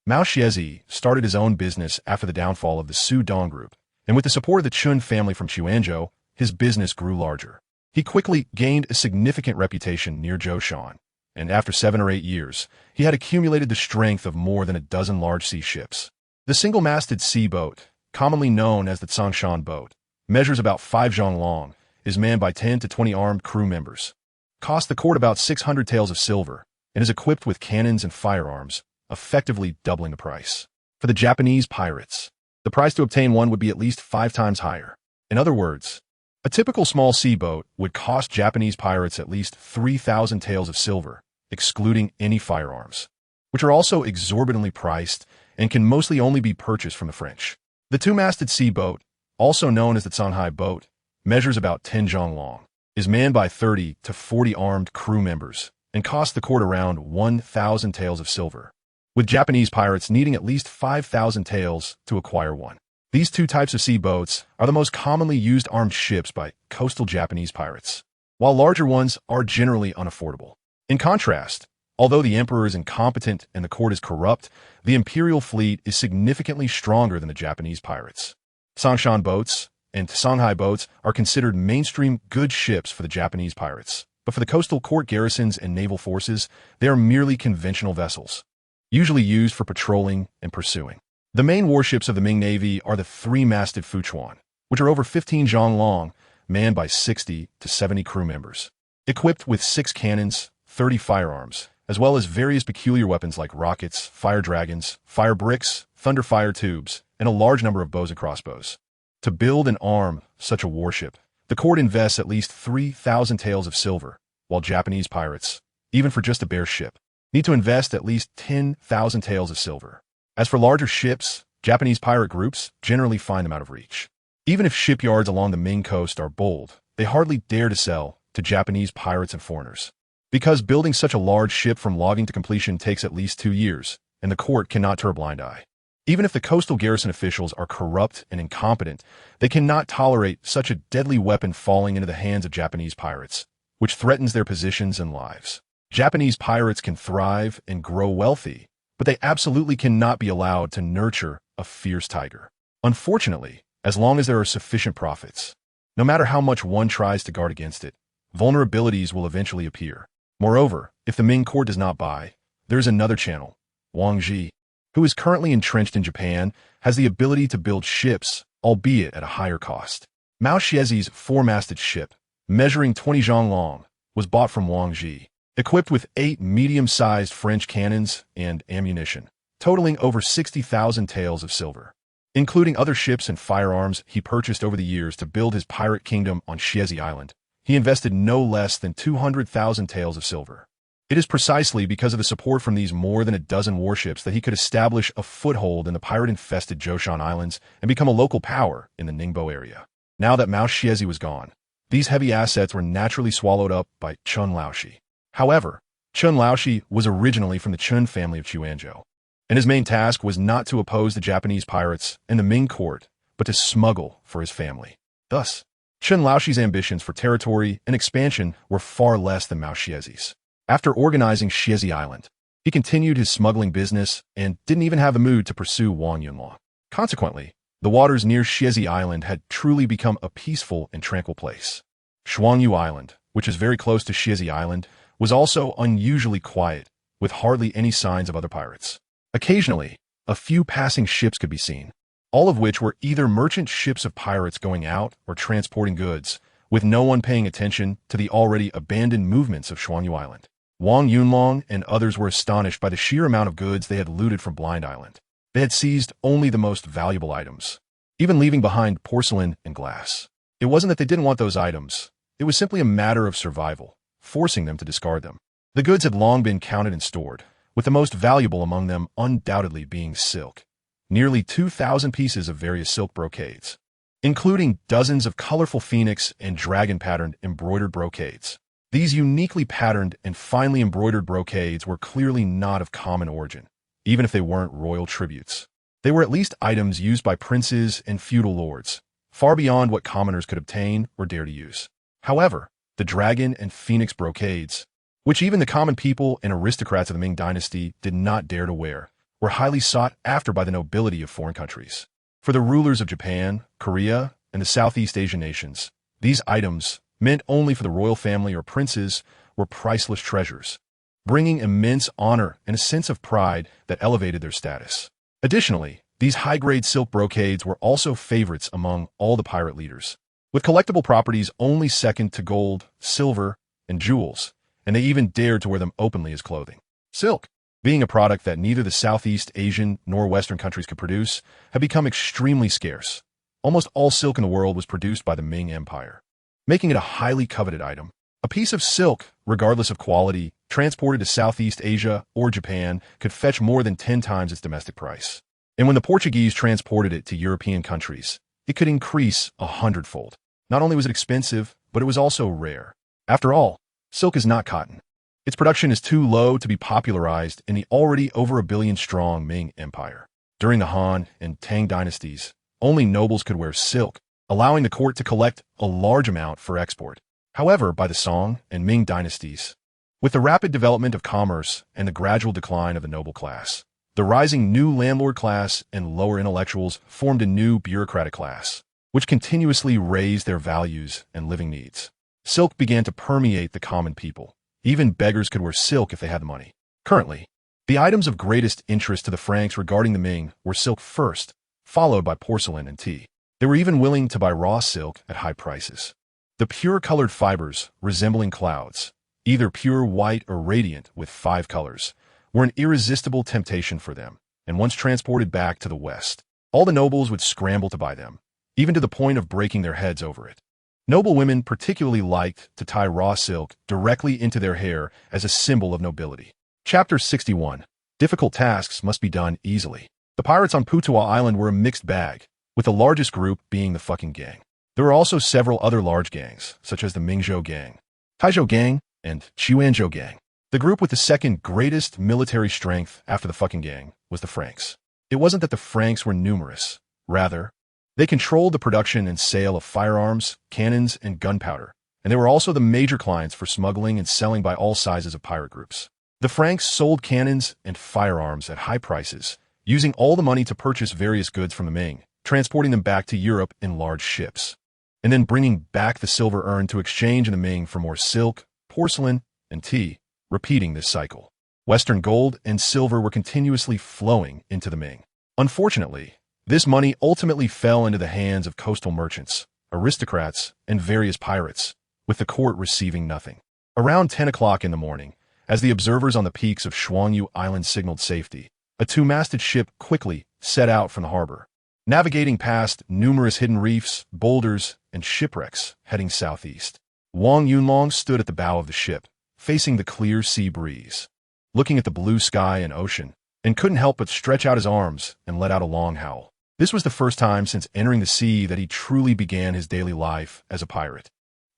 Mao Xiezi started his own business after the downfall of the Su Dong Group, and with the support of the Chun family from Chuanzhou, his business grew larger. He quickly gained a significant reputation near Zhoushan, and after 7 or 8 years, he had accumulated the strength of more than a dozen large sea ships. The single-masted sea boat, commonly known as the Tsangshan boat, measures about 5 zhang long, is manned by 10 to 20 armed crew members, cost the court about 600 taels of silver, and is equipped with cannons and firearms, effectively doubling the price. For the Japanese pirates, the price to obtain one would be at least 5 times higher. In other words, a typical small sea boat would cost Japanese pirates at least 3,000 taels of silver, excluding any firearms, which are also exorbitantly priced and can mostly only be purchased from the French. The 2-masted sea boat, also known as the Shanghai boat, measures about 10 zhang long, is manned by 30 to 40 armed crew members, and costs the court around 1,000 taels of silver, with Japanese pirates needing at least 5,000 taels to acquire one. These 2 types of sea boats are the most commonly used armed ships by coastal Japanese pirates, while larger ones are generally unaffordable. In contrast, although the emperor is incompetent and the court is corrupt, the imperial fleet is significantly stronger than the Japanese pirates. Sangshan boats and Shanghai boats are considered mainstream good ships for the Japanese pirates, but for the coastal court garrisons and naval forces, they are merely conventional vessels, usually used for patrolling and pursuing. The main warships of the Ming Navy are the 3-masted Fuchuan, which are over 15 zhang long, manned by 60 to 70 crew members. Equipped with 6 cannons, 30 firearms, as well as various peculiar weapons like rockets, fire dragons, fire bricks, thunder fire tubes, and a large number of bows and crossbows. To build and arm such a warship, the court invests at least 3,000 taels of silver, while Japanese pirates, even for just a bare ship, need to invest at least 10,000 taels of silver. As for larger ships, Japanese pirate groups generally find them out of reach. Even if shipyards along the Ming coast are bold, they hardly dare to sell to Japanese pirates and foreigners. Because building such a large ship from logging to completion takes at least 2 years, and the court cannot turn a blind eye. Even if the coastal garrison officials are corrupt and incompetent, they cannot tolerate such a deadly weapon falling into the hands of Japanese pirates, which threatens their positions and lives. Japanese pirates can thrive and grow wealthy, but they absolutely cannot be allowed to nurture a fierce tiger. Unfortunately, as long as there are sufficient profits, no matter how much one tries to guard against it, vulnerabilities will eventually appear. Moreover, if the Ming court does not buy, there is another channel. Wang Ji, who is currently entrenched in Japan, has the ability to build ships, albeit at a higher cost. Mao Xiezhi's 4-masted ship, measuring 20 zhang long, was bought from Wang Ji, equipped with 8 medium-sized French cannons and ammunition, totaling over 60,000 taels of silver. Including other ships and firearms he purchased over the years to build his pirate kingdom on Xiezhi Island, he invested no less than 200,000 taels of silver. It is precisely because of the support from these more than a dozen warships that he could establish a foothold in the pirate-infested Zhoushan Islands and become a local power in the Ningbo area. Now that Mao Xiezhi was gone, these heavy assets were naturally swallowed up by Chun Laoshi. However, Chun Laoshi was originally from the Chun family of Chuanzhou, and his main task was not to oppose the Japanese pirates and the Ming court, but to smuggle for his family. Thus, Chun Laoshi's ambitions for territory and expansion were far less than Mao Xiezhi's. After organizing Xiezhi Island, he continued his smuggling business and didn't even have the mood to pursue Wang Yunlong. Consequently, the waters near Xiezhi Island had truly become a peaceful and tranquil place. Shuangyu Island, which is very close to Xiezhi Island, was also unusually quiet, with hardly any signs of other pirates. Occasionally, a few passing ships could be seen, all of which were either merchant ships of pirates going out or transporting goods, with no one paying attention to the already abandoned movements of Shuangyu Island. Wang Yunlong and others were astonished by the sheer amount of goods they had looted from Blind Island. They had seized only the most valuable items, even leaving behind porcelain and glass. It wasn't that they didn't want those items. It was simply a matter of survival, forcing them to discard them. The goods had long been counted and stored, with the most valuable among them undoubtedly being silk. Nearly 2,000 pieces of various silk brocades, including dozens of colorful phoenix and dragon-patterned embroidered brocades. These uniquely patterned and finely embroidered brocades were clearly not of common origin, even if they weren't royal tributes. They were at least items used by princes and feudal lords, far beyond what commoners could obtain or dare to use. However, the dragon and phoenix brocades, which even the common people and aristocrats of the Ming Dynasty did not dare to wear, were highly sought after by the nobility of foreign countries. For the rulers of Japan, Korea, and the Southeast Asian nations, these items, meant only for the royal family or princes, were priceless treasures, bringing immense honor and a sense of pride that elevated their status. Additionally, these high-grade silk brocades were also favorites among all the pirate leaders, with collectible properties only second to gold, silver, and jewels, and they even dared to wear them openly as clothing. Silk, being a product that neither the Southeast Asian nor Western countries could produce, had become extremely scarce. Almost all silk in the world was produced by the Ming Empire, making it a highly coveted item. A piece of silk, regardless of quality, transported to Southeast Asia or Japan, could fetch more than 10 times its domestic price. And when the Portuguese transported it to European countries, it could increase 100-fold. Not only was it expensive, but it was also rare. After all, silk is not cotton. Its production is too low to be popularized in the already over 1 billion-strong Ming Empire. During the Han and Tang dynasties, only nobles could wear silk, allowing the court to collect a large amount for export. However, by the Song and Ming dynasties, with the rapid development of commerce and the gradual decline of the noble class, the rising new landlord class and lower intellectuals formed a new bureaucratic class, which continuously raised their values and living needs. Silk began to permeate the common people. Even beggars could wear silk if they had the money. Currently, the items of greatest interest to the Franks regarding the Ming were silk first, followed by porcelain and tea. They were even willing to buy raw silk at high prices. The pure-colored fibers, resembling clouds, either pure white or radiant with 5 colors, were an irresistible temptation for them, and once transported back to the West, all the nobles would scramble to buy them, even to the point of breaking their heads over it. Noble women particularly liked to tie raw silk directly into their hair as a symbol of nobility. Chapter 61. Difficult tasks must be done easily. The pirates on Putuwa Island were a mixed bag, with the largest group being the fucking gang. There were also several other large gangs, such as the Mingzhou Gang, Taizhou Gang, and Chuanzhou Gang. The group with the second greatest military strength after the fucking gang was the Franks. It wasn't that the Franks were numerous. Rather, they controlled the production and sale of firearms, cannons, and gunpowder, and they were also the major clients for smuggling and selling by all sizes of pirate groups. The Franks sold cannons and firearms at high prices, using all the money to purchase various goods from the Ming, transporting them back to Europe in large ships, and then bringing back the silver urn to exchange in the Ming for more silk, porcelain, and tea, repeating this cycle. Western gold and silver were continuously flowing into the Ming. Unfortunately, this money ultimately fell into the hands of coastal merchants, aristocrats, and various pirates, with the court receiving nothing. Around 10 o'clock in the morning, as the observers on the peaks of Shuangyu Island signaled safety, a 2-masted ship quickly set out from the harbor, navigating past numerous hidden reefs, boulders, and shipwrecks, heading southeast. Wang Yunlong stood at the bow of the ship, facing the clear sea breeze, looking at the blue sky and ocean, and couldn't help but stretch out his arms and let out a long howl. This was the first time since entering the sea that he truly began his daily life as a pirate.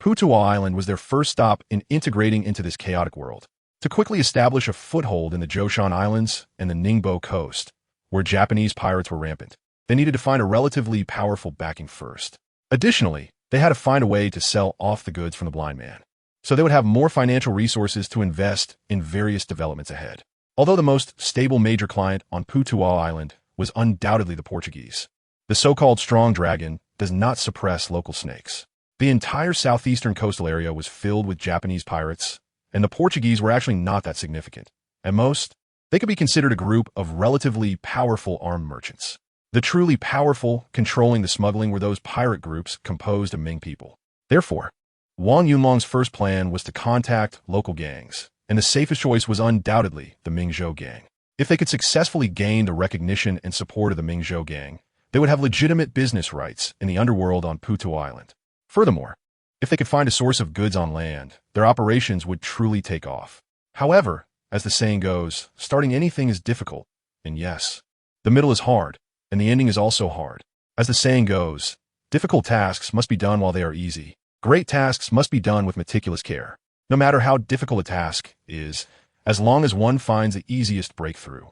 Putuwa Island was their first stop in integrating into this chaotic world, to quickly establish a foothold in the Zhoushan Islands and the Ningbo coast, where Japanese pirates were rampant. They needed to find a relatively powerful backing first. Additionally, they had to find a way to sell off the goods from the blind man, so they would have more financial resources to invest in various developments ahead. Although the most stable major client on Putuwa Island was undoubtedly the Portuguese, the so-called strong dragon does not suppress local snakes. The entire southeastern coastal area was filled with Japanese pirates, and the Portuguese were actually not that significant. At most, they could be considered a group of relatively powerful armed merchants. The truly powerful, controlling the smuggling, were those pirate groups composed of Ming people. Therefore, Wang Yunlong's first plan was to contact local gangs, and the safest choice was undoubtedly the Mingzhou Gang. If they could successfully gain the recognition and support of the Mingzhou Gang, they would have legitimate business rights in the underworld on Putuwa Island. Furthermore, if they could find a source of goods on land, their operations would truly take off. However, as the saying goes, starting anything is difficult, and yes, the middle is hard, and the ending is also hard. As the saying goes, difficult tasks must be done while they are easy. Great tasks must be done with meticulous care. No matter how difficult a task is, as long as one finds the easiest breakthrough,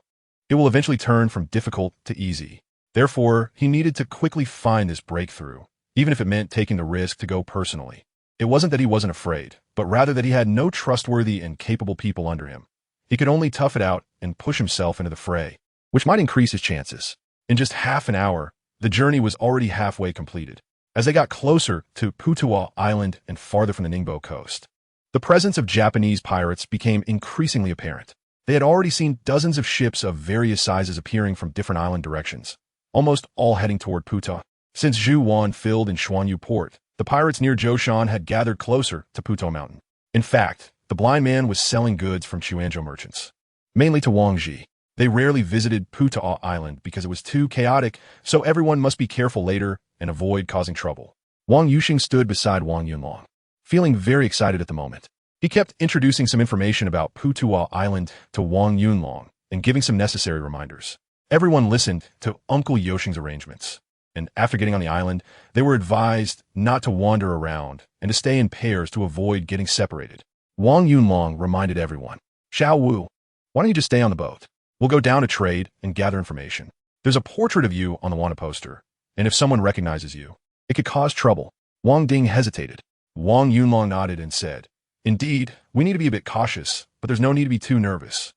it will eventually turn from difficult to easy. Therefore, he needed to quickly find this breakthrough, even if it meant taking the risk to go personally. It wasn't that he wasn't afraid, but rather that he had no trustworthy and capable people under him. He could only tough it out and push himself into the fray, which might increase his chances. In just half an hour, the journey was already halfway completed. As they got closer to Putuwa Island and farther from the Ningbo coast, the presence of Japanese pirates became increasingly apparent. They had already seen dozens of ships of various sizes appearing from different island directions, almost all heading toward Putuwa. Since Zhu Wan filled in Shuangyu port, the pirates near Zhoushan had gathered closer to Putuwa Mountain. In fact, the blind man was selling goods from Chuanzhou merchants, mainly to Wang Ji. They rarely visited Putuwa Island because it was too chaotic, so everyone must be careful later and avoid causing trouble. Wang Yuxing stood beside Wang Yunlong, feeling very excited at the moment. He kept introducing some information about Putuwa Island to Wang Yunlong and giving some necessary reminders. Everyone listened to Uncle Yoshing's arrangements, and after getting on the island, they were advised not to wander around and to stay in pairs to avoid getting separated. Wang Yunlong reminded everyone, "Xiao Wu, why don't you just stay on the boat? We'll go down to trade and gather information. There's a portrait of you on the wanted poster, and if someone recognizes you, it could cause trouble." Wang Ding hesitated. Wang Yunlong nodded and said, "Indeed, we need to be a bit cautious, but there's no need to be too nervous.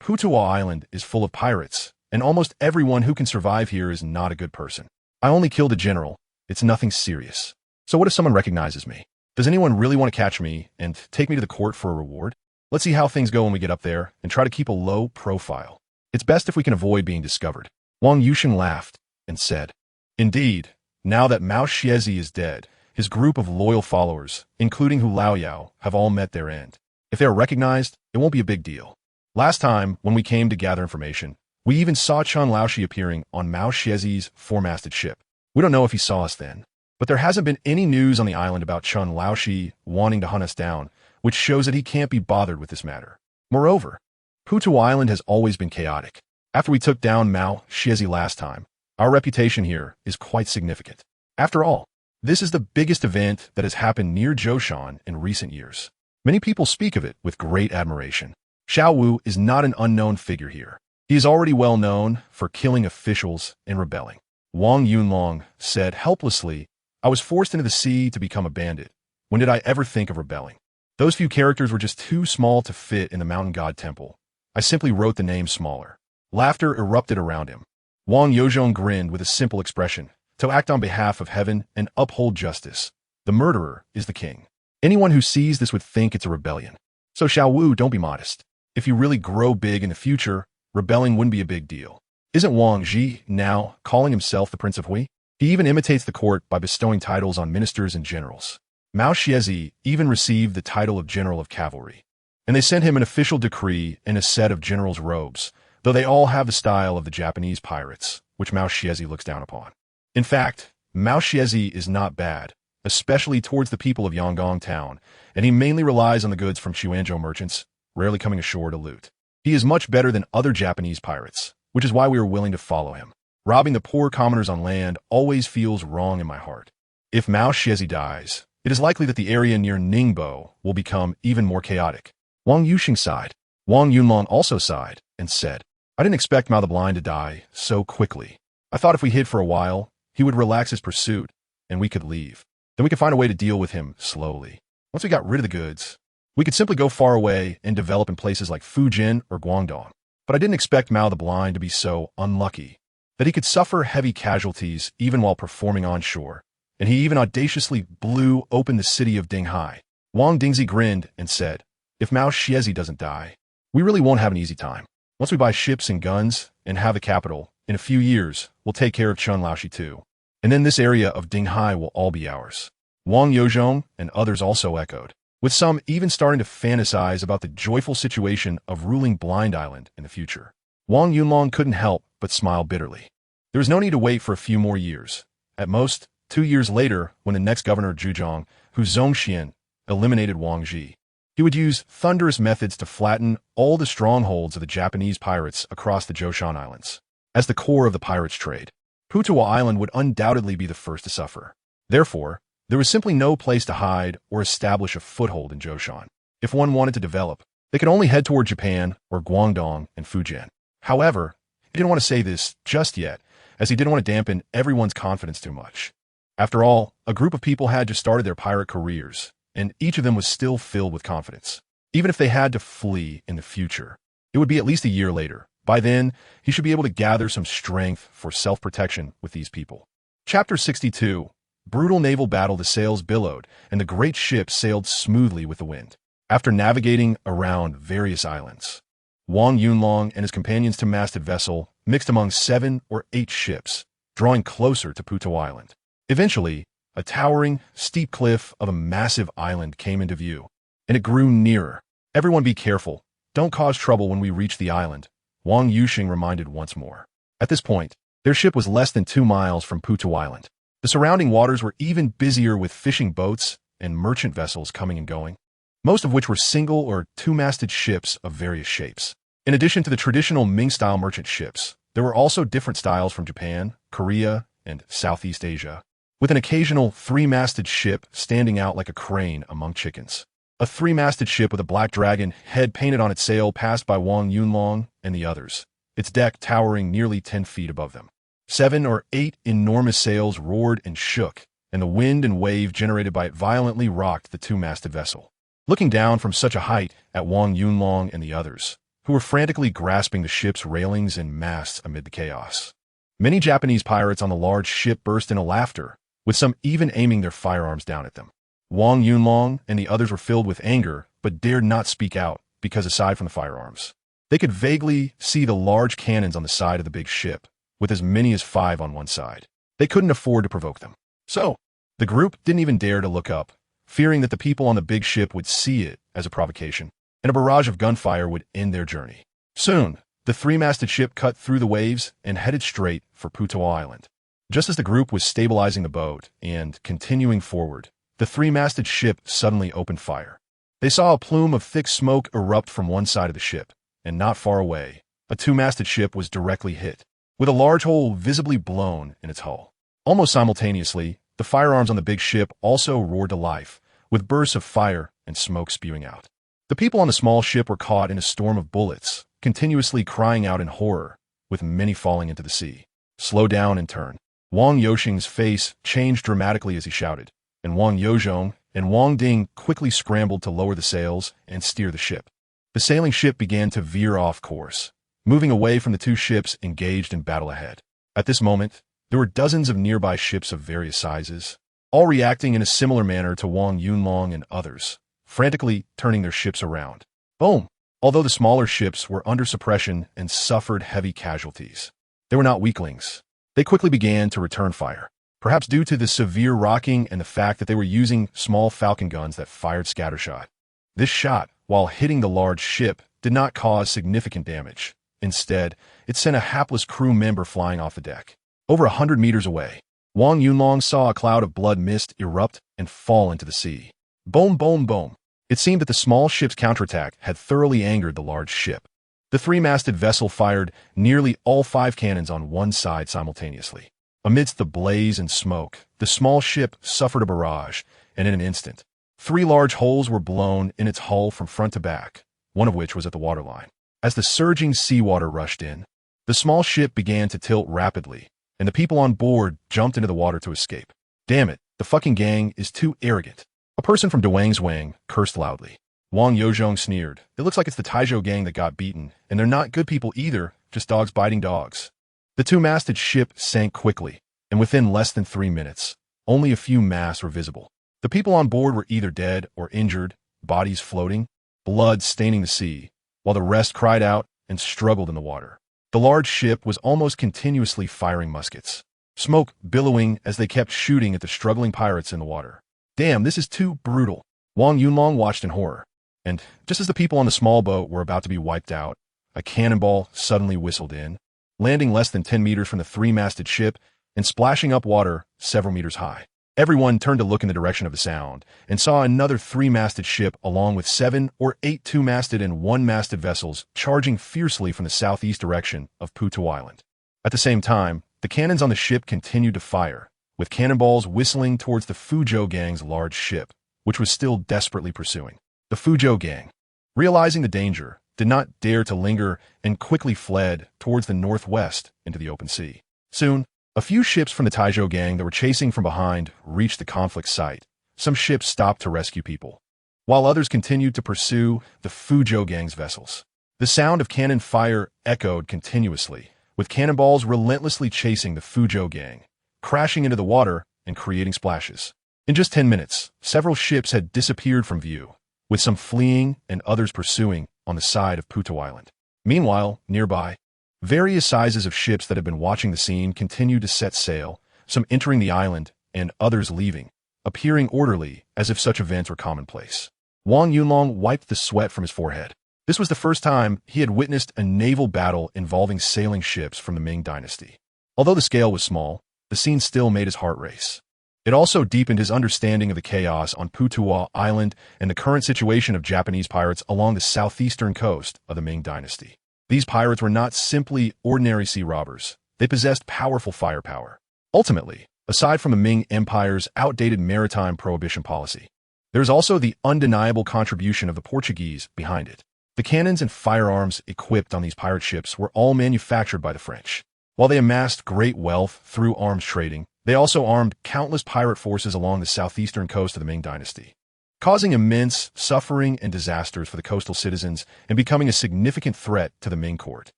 Putuwa Island is full of pirates, and almost everyone who can survive here is not a good person. I only killed a general. It's nothing serious. So what if someone recognizes me? Does anyone really want to catch me and take me to the court for a reward? Let's see how things go when we get up there and try to keep a low profile. It's best if we can avoid being discovered." Wang Yuxing laughed and said, "Indeed, Now that Mao Xiezi is dead, his group of loyal followers, including Hu Laoyao, have all met their end. If they are recognized, it won't be a big deal. Last time, when we came to gather information, we even saw Chen Laoshi appearing on Mao Xiezi's four-masted ship. We don't know if he saw us then. But there hasn't been any news on the island about Chen Laoshi wanting to hunt us down, which shows that he can't be bothered with this matter. Moreover, Putu Island has always been chaotic. After we took down Mao Xiezi last time, our reputation here is quite significant. After all, this is the biggest event that has happened near Zhoushan in recent years. Many people speak of it with great admiration. Xiao Wu is not an unknown figure here. He is already well known for killing officials and rebelling. Wang Yunlong said helplessly, "I was forced into the sea to become a bandit. When did I ever think of rebelling? Those few characters were just too small to fit in the mountain god temple. I simply wrote the name smaller." Laughter erupted around him. Wang Yozhong grinned with a simple expression, "To act on behalf of heaven and uphold justice. The murderer is the king." Anyone who sees this would think it's a rebellion. So Xiao Wu, don't be modest. If you really grow big in the future, rebelling wouldn't be a big deal. Isn't Wang Ji now calling himself the Prince of Hui? He even imitates the court by bestowing titles on ministers and generals. Mao Xiezi even received the title of General of Cavalry. And they sent him an official decree and a set of general's robes, though they all have the style of the Japanese pirates, which Mao Xiezi looks down upon. In fact, Mao Xiezi is not bad, especially towards the people of Yangon town, and he mainly relies on the goods from Xuanzhou merchants, rarely coming ashore to loot. He is much better than other Japanese pirates, which is why we are willing to follow him. Robbing the poor commoners on land always feels wrong in my heart. If Mao Xiezi dies, it is likely that the area near Ningbo will become even more chaotic. Wang Yuxing sighed. Wang Yunlong also sighed and said, "I didn't expect Mao the Blind to die so quickly. I thought if we hid for a while, he would relax his pursuit, and we could leave. Then we could find a way to deal with him slowly. Once we got rid of the goods, we could simply go far away and develop in places like Fujian or Guangdong. But I didn't expect Mao the Blind to be so unlucky that he could suffer heavy casualties even while performing on shore, and he even audaciously blew open the city of Dinghai." Wang Dingzi grinned and said, "If Mao Xiezi doesn't die, we really won't have an easy time. Once we buy ships and guns and have the capital, in a few years, we'll take care of Chen Laoshi too. And then this area of Dinghai will all be ours." Wang Yozhong and others also echoed, with some even starting to fantasize about the joyful situation of ruling Blind Island in the future. Wang Yunlong couldn't help but smile bitterly. There was no need to wait for a few more years. At most, 2 years later, when the next governor of Zhejiang, Hu Zongxian, eliminated Wang Ji, he would use thunderous methods to flatten all the strongholds of the Japanese pirates across the Zhoushan Islands. As the core of the pirates' trade, Putuwa Island would undoubtedly be the first to suffer. Therefore, there was simply no place to hide or establish a foothold in Zhoushan. If one wanted to develop, they could only head toward Japan or Guangdong and Fujian. However, he didn't want to say this just yet, as he didn't want to dampen everyone's confidence too much. After all, a group of people had just started their pirate careers, and each of them was still filled with confidence. Even if they had to flee in the future, it would be at least a year later. By then, he should be able to gather some strength for self-protection with these people. Chapter 62. Brutal naval battle. The sails billowed, and the great ship sailed smoothly with the wind. After navigating around various islands, Wang Yunlong and his companions to masted vessel mixed among 7 or 8 ships, drawing closer to Puto Island. Eventually, a towering, steep cliff of a massive island came into view, and it grew nearer. "Everyone be careful. Don't cause trouble when we reach the island," Wang Yuxing reminded once more. At this point, their ship was less than 2 miles from Puto Island. The surrounding waters were even busier with fishing boats and merchant vessels coming and going, most of which were single or two-masted ships of various shapes. In addition to the traditional Ming-style merchant ships, there were also different styles from Japan, Korea, and Southeast Asia, with an occasional 3-masted ship standing out like a crane among chickens. A 3-masted ship with a black dragon head painted on its sail passed by Wang Yunlong and the others, its deck towering nearly 10 feet above them. 7 or 8 enormous sails roared and shook, and the wind and wave generated by it violently rocked the 2-masted vessel. Looking down from such a height at Wang Yunlong and the others, who were frantically grasping the ship's railings and masts amid the chaos, many Japanese pirates on the large ship burst into laughter, with some even aiming their firearms down at them. Wang Yunlong and the others were filled with anger, but dared not speak out, because aside from the firearms, they could vaguely see the large cannons on the side of the big ship, with as many as 5 on one side. They couldn't afford to provoke them. So, the group didn't even dare to look up, fearing that the people on the big ship would see it as a provocation, and a barrage of gunfire would end their journey. Soon, the three-masted ship cut through the waves and headed straight for Portugal Island. Just as the group was stabilizing the boat and continuing forward, the three-masted ship suddenly opened fire. They saw a plume of thick smoke erupt from one side of the ship, and not far away, a two-masted ship was directly hit, with a large hole visibly blown in its hull. Almost simultaneously, the firearms on the big ship also roared to life, with bursts of fire and smoke spewing out. The people on the small ship were caught in a storm of bullets, continuously crying out in horror, with many falling into the sea. Slow down and turn. Wang Yoxing's face changed dramatically as he shouted, and Wang Yozhong and Wang Ding quickly scrambled to lower the sails and steer the ship. The sailing ship began to veer off course, moving away from the two ships engaged in battle ahead. At this moment, there were dozens of nearby ships of various sizes, all reacting in a similar manner to Wang Yunlong and others, frantically turning their ships around. Boom! Although the smaller ships were under suppression and suffered heavy casualties, they were not weaklings. They quickly began to return fire, perhaps due to the severe rocking and the fact that they were using small falcon guns that fired scattershot. This shot, while hitting the large ship, did not cause significant damage. Instead, it sent a hapless crew member flying off the deck. Over 100 meters away, Wang Yunlong saw a cloud of blood mist erupt and fall into the sea. Boom, boom, boom. It seemed that the small ship's counterattack had thoroughly angered the large ship. The three-masted vessel fired nearly all 5 cannons on one side simultaneously. Amidst the blaze and smoke, the small ship suffered a barrage, and in an instant, 3 large holes were blown in its hull from front to back, one of which was at the waterline. As the surging seawater rushed in, the small ship began to tilt rapidly, and the people on board jumped into the water to escape. Damn it, the fucking gang is too arrogant. A person from Wang cursed loudly. Wang Yozhong sneered. It looks like it's the Taizhou gang that got beaten, and they're not good people either, just dogs biting dogs. The two-masted ship sank quickly, and within less than 3 minutes, only a few masts were visible. The people on board were either dead or injured, bodies floating, blood staining the sea, while the rest cried out and struggled in the water. The large ship was almost continuously firing muskets, smoke billowing as they kept shooting at the struggling pirates in the water. Damn, this is too brutal. Wang Yunlong watched in horror, and just as the people on the small boat were about to be wiped out, a cannonball suddenly whistled in, landing less than 10 meters from the three-masted ship and splashing up water several meters high. Everyone turned to look in the direction of the sound and saw another three-masted ship along with 7 or 8 two-masted and one-masted vessels charging fiercely from the southeast direction of Portugal Island. At the same time, the cannons on the ship continued to fire, with cannonballs whistling towards the Fuzhou gang's large ship, which was still desperately pursuing. The Fuzhou gang, realizing the danger, did not dare to linger and quickly fled towards the northwest into the open sea. Soon, a few ships from the Taizhou gang that were chasing from behind reached the conflict site. Some ships stopped to rescue people, while others continued to pursue the Fuzhou gang's vessels. The sound of cannon fire echoed continuously, with cannonballs relentlessly chasing the Fuzhou gang, crashing into the water and creating splashes. In just 10 minutes, several ships had disappeared from view, with some fleeing and others pursuing on the side of Portugal Island. Meanwhile, nearby, various sizes of ships that had been watching the scene continued to set sail, some entering the island and others leaving, appearing orderly as if such events were commonplace. Wang Yunlong wiped the sweat from his forehead. This was the first time he had witnessed a naval battle involving sailing ships from the Ming Dynasty. Although the scale was small, the scene still made his heart race. It also deepened his understanding of the chaos on Portugal Island and the current situation of Japanese pirates along the southeastern coast of the Ming Dynasty. These pirates were not simply ordinary sea robbers. They possessed powerful firepower. Ultimately, aside from the Ming Empire's outdated maritime prohibition policy, there is also the undeniable contribution of the Portuguese behind it. The cannons and firearms equipped on these pirate ships were all manufactured by the French. While they amassed great wealth through arms trading, they also armed countless pirate forces along the southeastern coast of the Ming Dynasty, causing immense suffering and disasters for the coastal citizens and becoming a significant threat to the Ming court.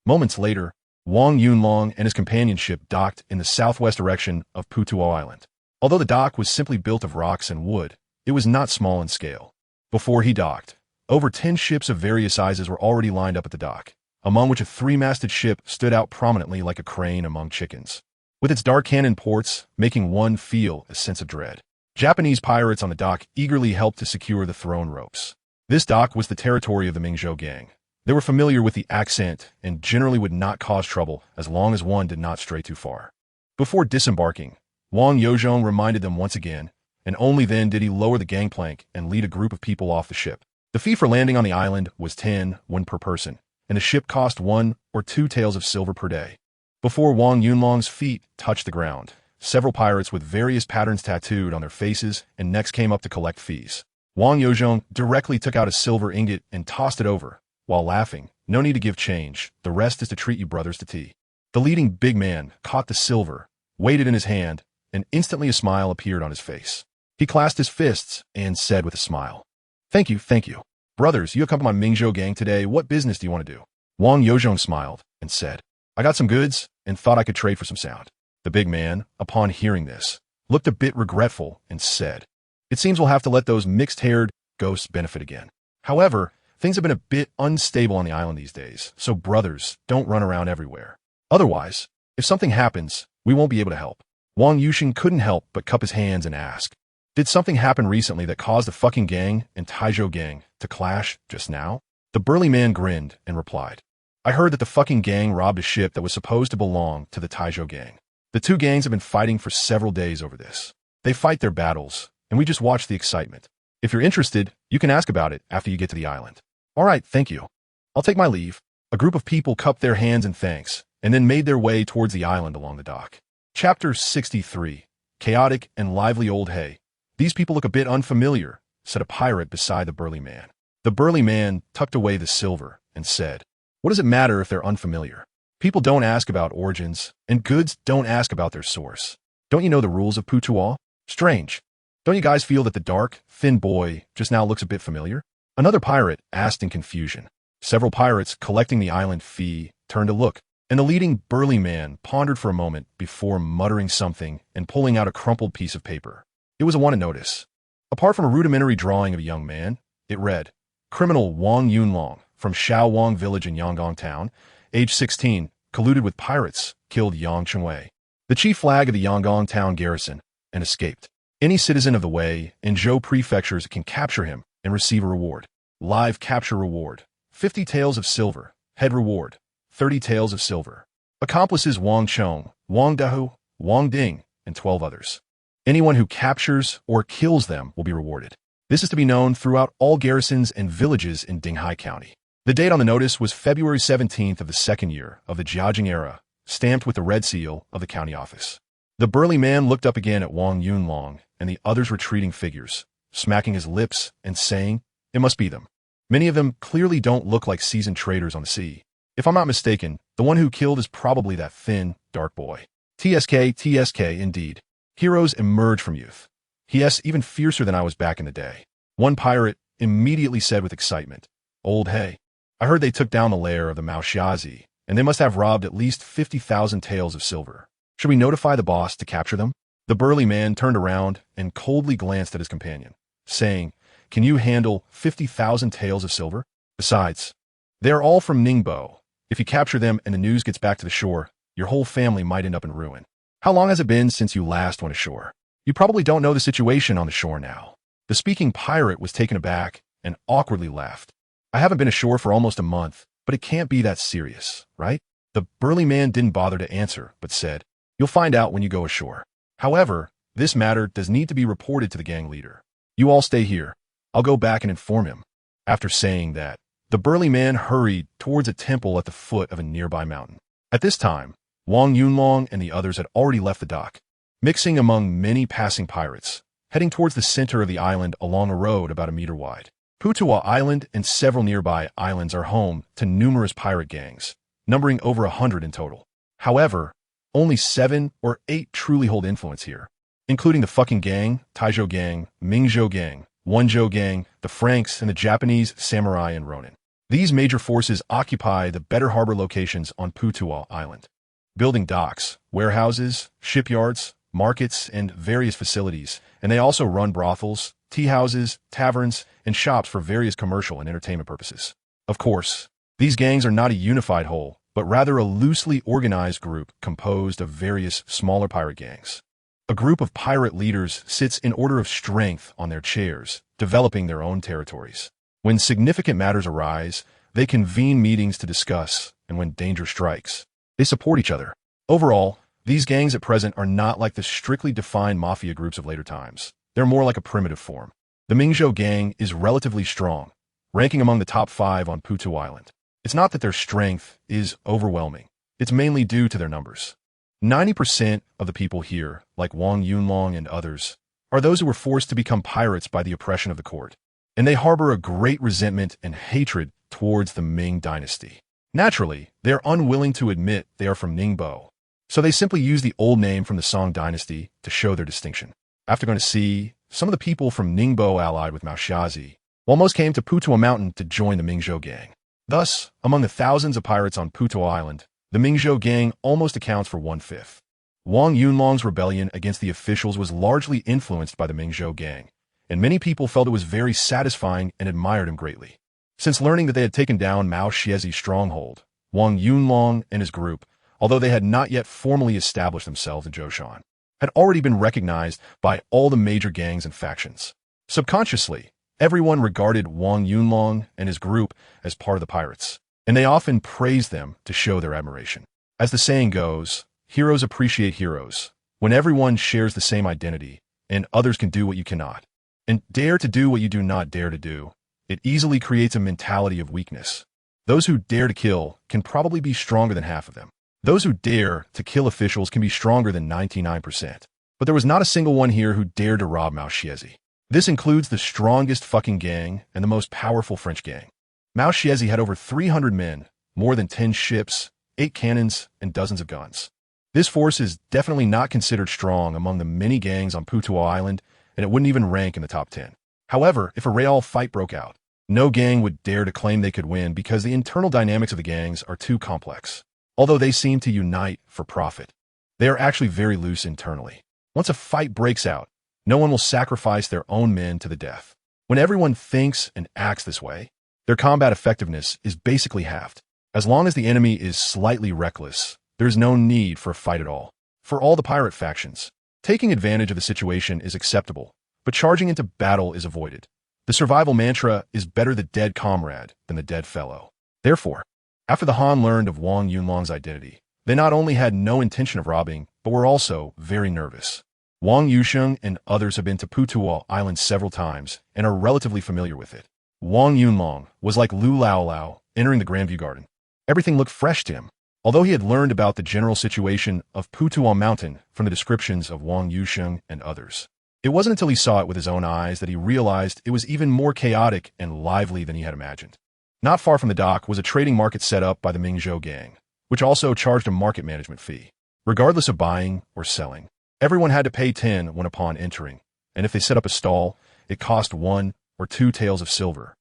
Moments later, Wang Yunlong and his companion ship docked in the southwest direction of Portugal Island. Although the dock was simply built of rocks and wood, it was not small in scale. Before he docked, over 10 ships of various sizes were already lined up at the dock, among which a three-masted ship stood out prominently like a crane among chickens. with its dark cannon ports making one feel a sense of dread. Japanese pirates on the dock eagerly helped to secure the thrown ropes. This dock was the territory of the Mingzhou gang. They were familiar with the accent and generally would not cause trouble as long as one did not stray too far. Before disembarking, Wang Yozhong reminded them once again, and only then did he lower the gangplank and lead a group of people off the ship. The fee for landing on the island was 10 per person, and the ship cost 1 or 2 taels of silver per day. Before Wang Yunlong's feet touched the ground, several pirates with various patterns tattooed on their faces and necks came up to collect fees. Wang Yozhong directly took out a silver ingot and tossed it over, while laughing, "No need to give change, the rest is to treat you brothers to tea." The leading big man caught the silver, weighed it in his hand, and instantly a smile appeared on his face. He clasped his fists and said with a smile, Thank you. Brothers, you have come to my Mingzhou gang today. What business do you want to do?" Wang Yozhong smiled and said, "I got some goods and thought I could trade for some sound." The big man, upon hearing this, looked a bit regretful and said, "It seems we'll have to let those mixed-haired ghosts benefit again. However, things have been a bit unstable on the island these days, so brothers, don't run around everywhere. Otherwise, if something happens, we won't be able to help." Wang Yuxing couldn't help but cup his hands and ask, "Did something happen recently that caused the fucking gang and Taizhou gang to clash just now?" The burly man grinned and replied, "I heard that the fucking gang robbed a ship that was supposed to belong to the Taizhou gang. The two gangs have been fighting for several days over this. They fight their battles, and we just watch the excitement. If you're interested, you can ask about it after you get to the island." "All right, thank you. I'll take my leave." A group of people cupped their hands in thanks and then made their way towards the island along the dock. Chapter 63. Chaotic and lively old hay. "These people look a bit unfamiliar," said a pirate beside the burly man. The burly man tucked away the silver and said, "What does it matter if they're unfamiliar? People don't ask about origins, and goods don't ask about their source. Don't you know the rules of Portugal? Strange. Don't you guys feel that the dark, thin boy just now looks a bit familiar?" Another pirate asked in confusion. Several pirates collecting the island fee turned to look, and the leading burly man pondered for a moment before muttering something and pulling out a crumpled piece of paper. It was a one to notice. Apart from a rudimentary drawing of a young man, it read, "Criminal Wang Yunlong from Shaowang village in Yangon town, age 16, colluded with pirates, killed Yang Chengwei, the chief flag of the Yangon town garrison, and escaped. Any citizen of the Wei and Zhou prefectures can capture him and receive a reward. Live capture reward, 50 taels of silver. Head reward, 30 taels of silver. Accomplices Wang Chong, Wang Dahu, Wang Ding, and 12 others. Anyone who captures or kills them will be rewarded. This is to be known throughout all garrisons and villages in Dinghai County." The date on the notice was February 17th of the second year of the Jiajing era, stamped with the red seal of the county office. The burly man looked up again at Wang Yunlong and the others' retreating figures, smacking his lips and saying, "It must be them. Many of them clearly don't look like seasoned traders on the sea. If I'm not mistaken, the one who killed is probably that thin, dark boy. TSK indeed. Heroes emerge from youth. Yes, even fiercer than I was back in the day." One pirate immediately said with excitement, "Old hay. I heard they took down the lair of the Maoshiazi, and they must have robbed at least 50,000 taels of silver. Should we notify the boss to capture them?" The burly man turned around and coldly glanced at his companion, saying, "Can you handle 50,000 taels of silver? Besides, they are all from Ningbo. If you capture them and the news gets back to the shore, your whole family might end up in ruin. How long has it been since you last went ashore? You probably don't know the situation on the shore now." The speaking pirate was taken aback and awkwardly laughed. "I haven't been ashore for almost a month, but it can't be that serious, right?" The burly man didn't bother to answer, but said, "You'll find out when you go ashore. However, this matter does need to be reported to the gang leader. You all stay here. I'll go back and inform him." After saying that, the burly man hurried towards a temple at the foot of a nearby mountain. At this time, Wang Yunlong and the others had already left the dock, mixing among many passing pirates, heading towards the center of the island along a road about a meter wide. Putuwa Island and several nearby islands are home to numerous pirate gangs, numbering over 100 in total. However, only 7 or 8 truly hold influence here, including the fucking gang, Taizhou gang, Mingzhou gang, Wenzhou gang, the Franks, and the Japanese samurai and Ronin. These major forces occupy the better harbor locations on Putuwa Island, building docks, warehouses, shipyards, markets, and various facilities, and they also run brothels, tea houses, taverns, and shops for various commercial and entertainment purposes. Of course, these gangs are not a unified whole, but rather a loosely organized group composed of various smaller pirate gangs. A group of pirate leaders sits in order of strength on their chairs, developing their own territories. When significant matters arise, they convene meetings to discuss, and when danger strikes, they support each other. Overall, these gangs at present are not like the strictly defined mafia groups of later times. They're more like a primitive form. The Mingzhou gang is relatively strong, ranking among the top 5 on Putu Island. It's not that their strength is overwhelming. It's mainly due to their numbers. 90% of the people here, like Wang Yunlong and others, are those who were forced to become pirates by the oppression of the court, and they harbor a great resentment and hatred towards the Ming Dynasty. Naturally, they are unwilling to admit they are from Ningbo, so they simply use the old name from the Song Dynasty to show their distinction. After going to sea, some of the people from Ningbo allied with Maoxiazi, while most came to Putuo Mountain to join the Mingzhou gang. Thus, among the thousands of pirates on Putuo Island, the Mingzhou gang almost accounts for 1/5. Wang Yunlong's rebellion against the officials was largely influenced by the Mingzhou gang, and many people felt it was very satisfying and admired him greatly. Since learning that they had taken down Mao Xiezi's stronghold, Wang Yunlong and his group, although they had not yet formally established themselves in Zhoushan, had already been recognized by all the major gangs and factions. Subconsciously, everyone regarded Wang Yunlong and his group as part of the pirates, and they often praised them to show their admiration. As the saying goes, heroes appreciate heroes. When everyone shares the same identity, and others can do what you cannot, and dare to do what you do not dare to do, it easily creates a mentality of weakness. Those who dare to kill can probably be stronger than half of them. Those who dare to kill officials can be stronger than 99%. But there was not a single one here who dared to rob Mao Xiezi. This includes the strongest fucking gang and the most powerful French gang. Mao Xiezi had over 300 men, more than 10 ships, 8 cannons, and dozens of guns. This force is definitely not considered strong among the many gangs on Putuo Island, and it wouldn't even rank in the top 10. However, if a real fight broke out, no gang would dare to claim they could win because the internal dynamics of the gangs are too complex. Although they seem to unite for profit, they are actually very loose internally. Once a fight breaks out, no one will sacrifice their own men to the death. When everyone thinks and acts this way, their combat effectiveness is basically halved. As long as the enemy is slightly reckless, there is no need for a fight at all. For all the pirate factions, taking advantage of the situation is acceptable, but charging into battle is avoided. The survival mantra is better the dead comrade than the dead fellow. Therefore, after the Han learned of Wang Yunlong's identity, they not only had no intention of robbing, but were also very nervous. Wang Yusheng and others have been to Putuo Island several times and are relatively familiar with it. Wang Yunlong was like Lu Laolao entering the Grandview Garden. Everything looked fresh to him. Although he had learned about the general situation of Putuo Mountain from the descriptions of Wang Yusheng and others, it wasn't until he saw it with his own eyes that he realized it was even more chaotic and lively than he had imagined. Not far from the dock was a trading market set up by the Mingzhou gang, which also charged a market management fee. Regardless of buying or selling, everyone had to pay 10 when upon entering, and if they set up a stall, it cost 1 or 2 taels of silver,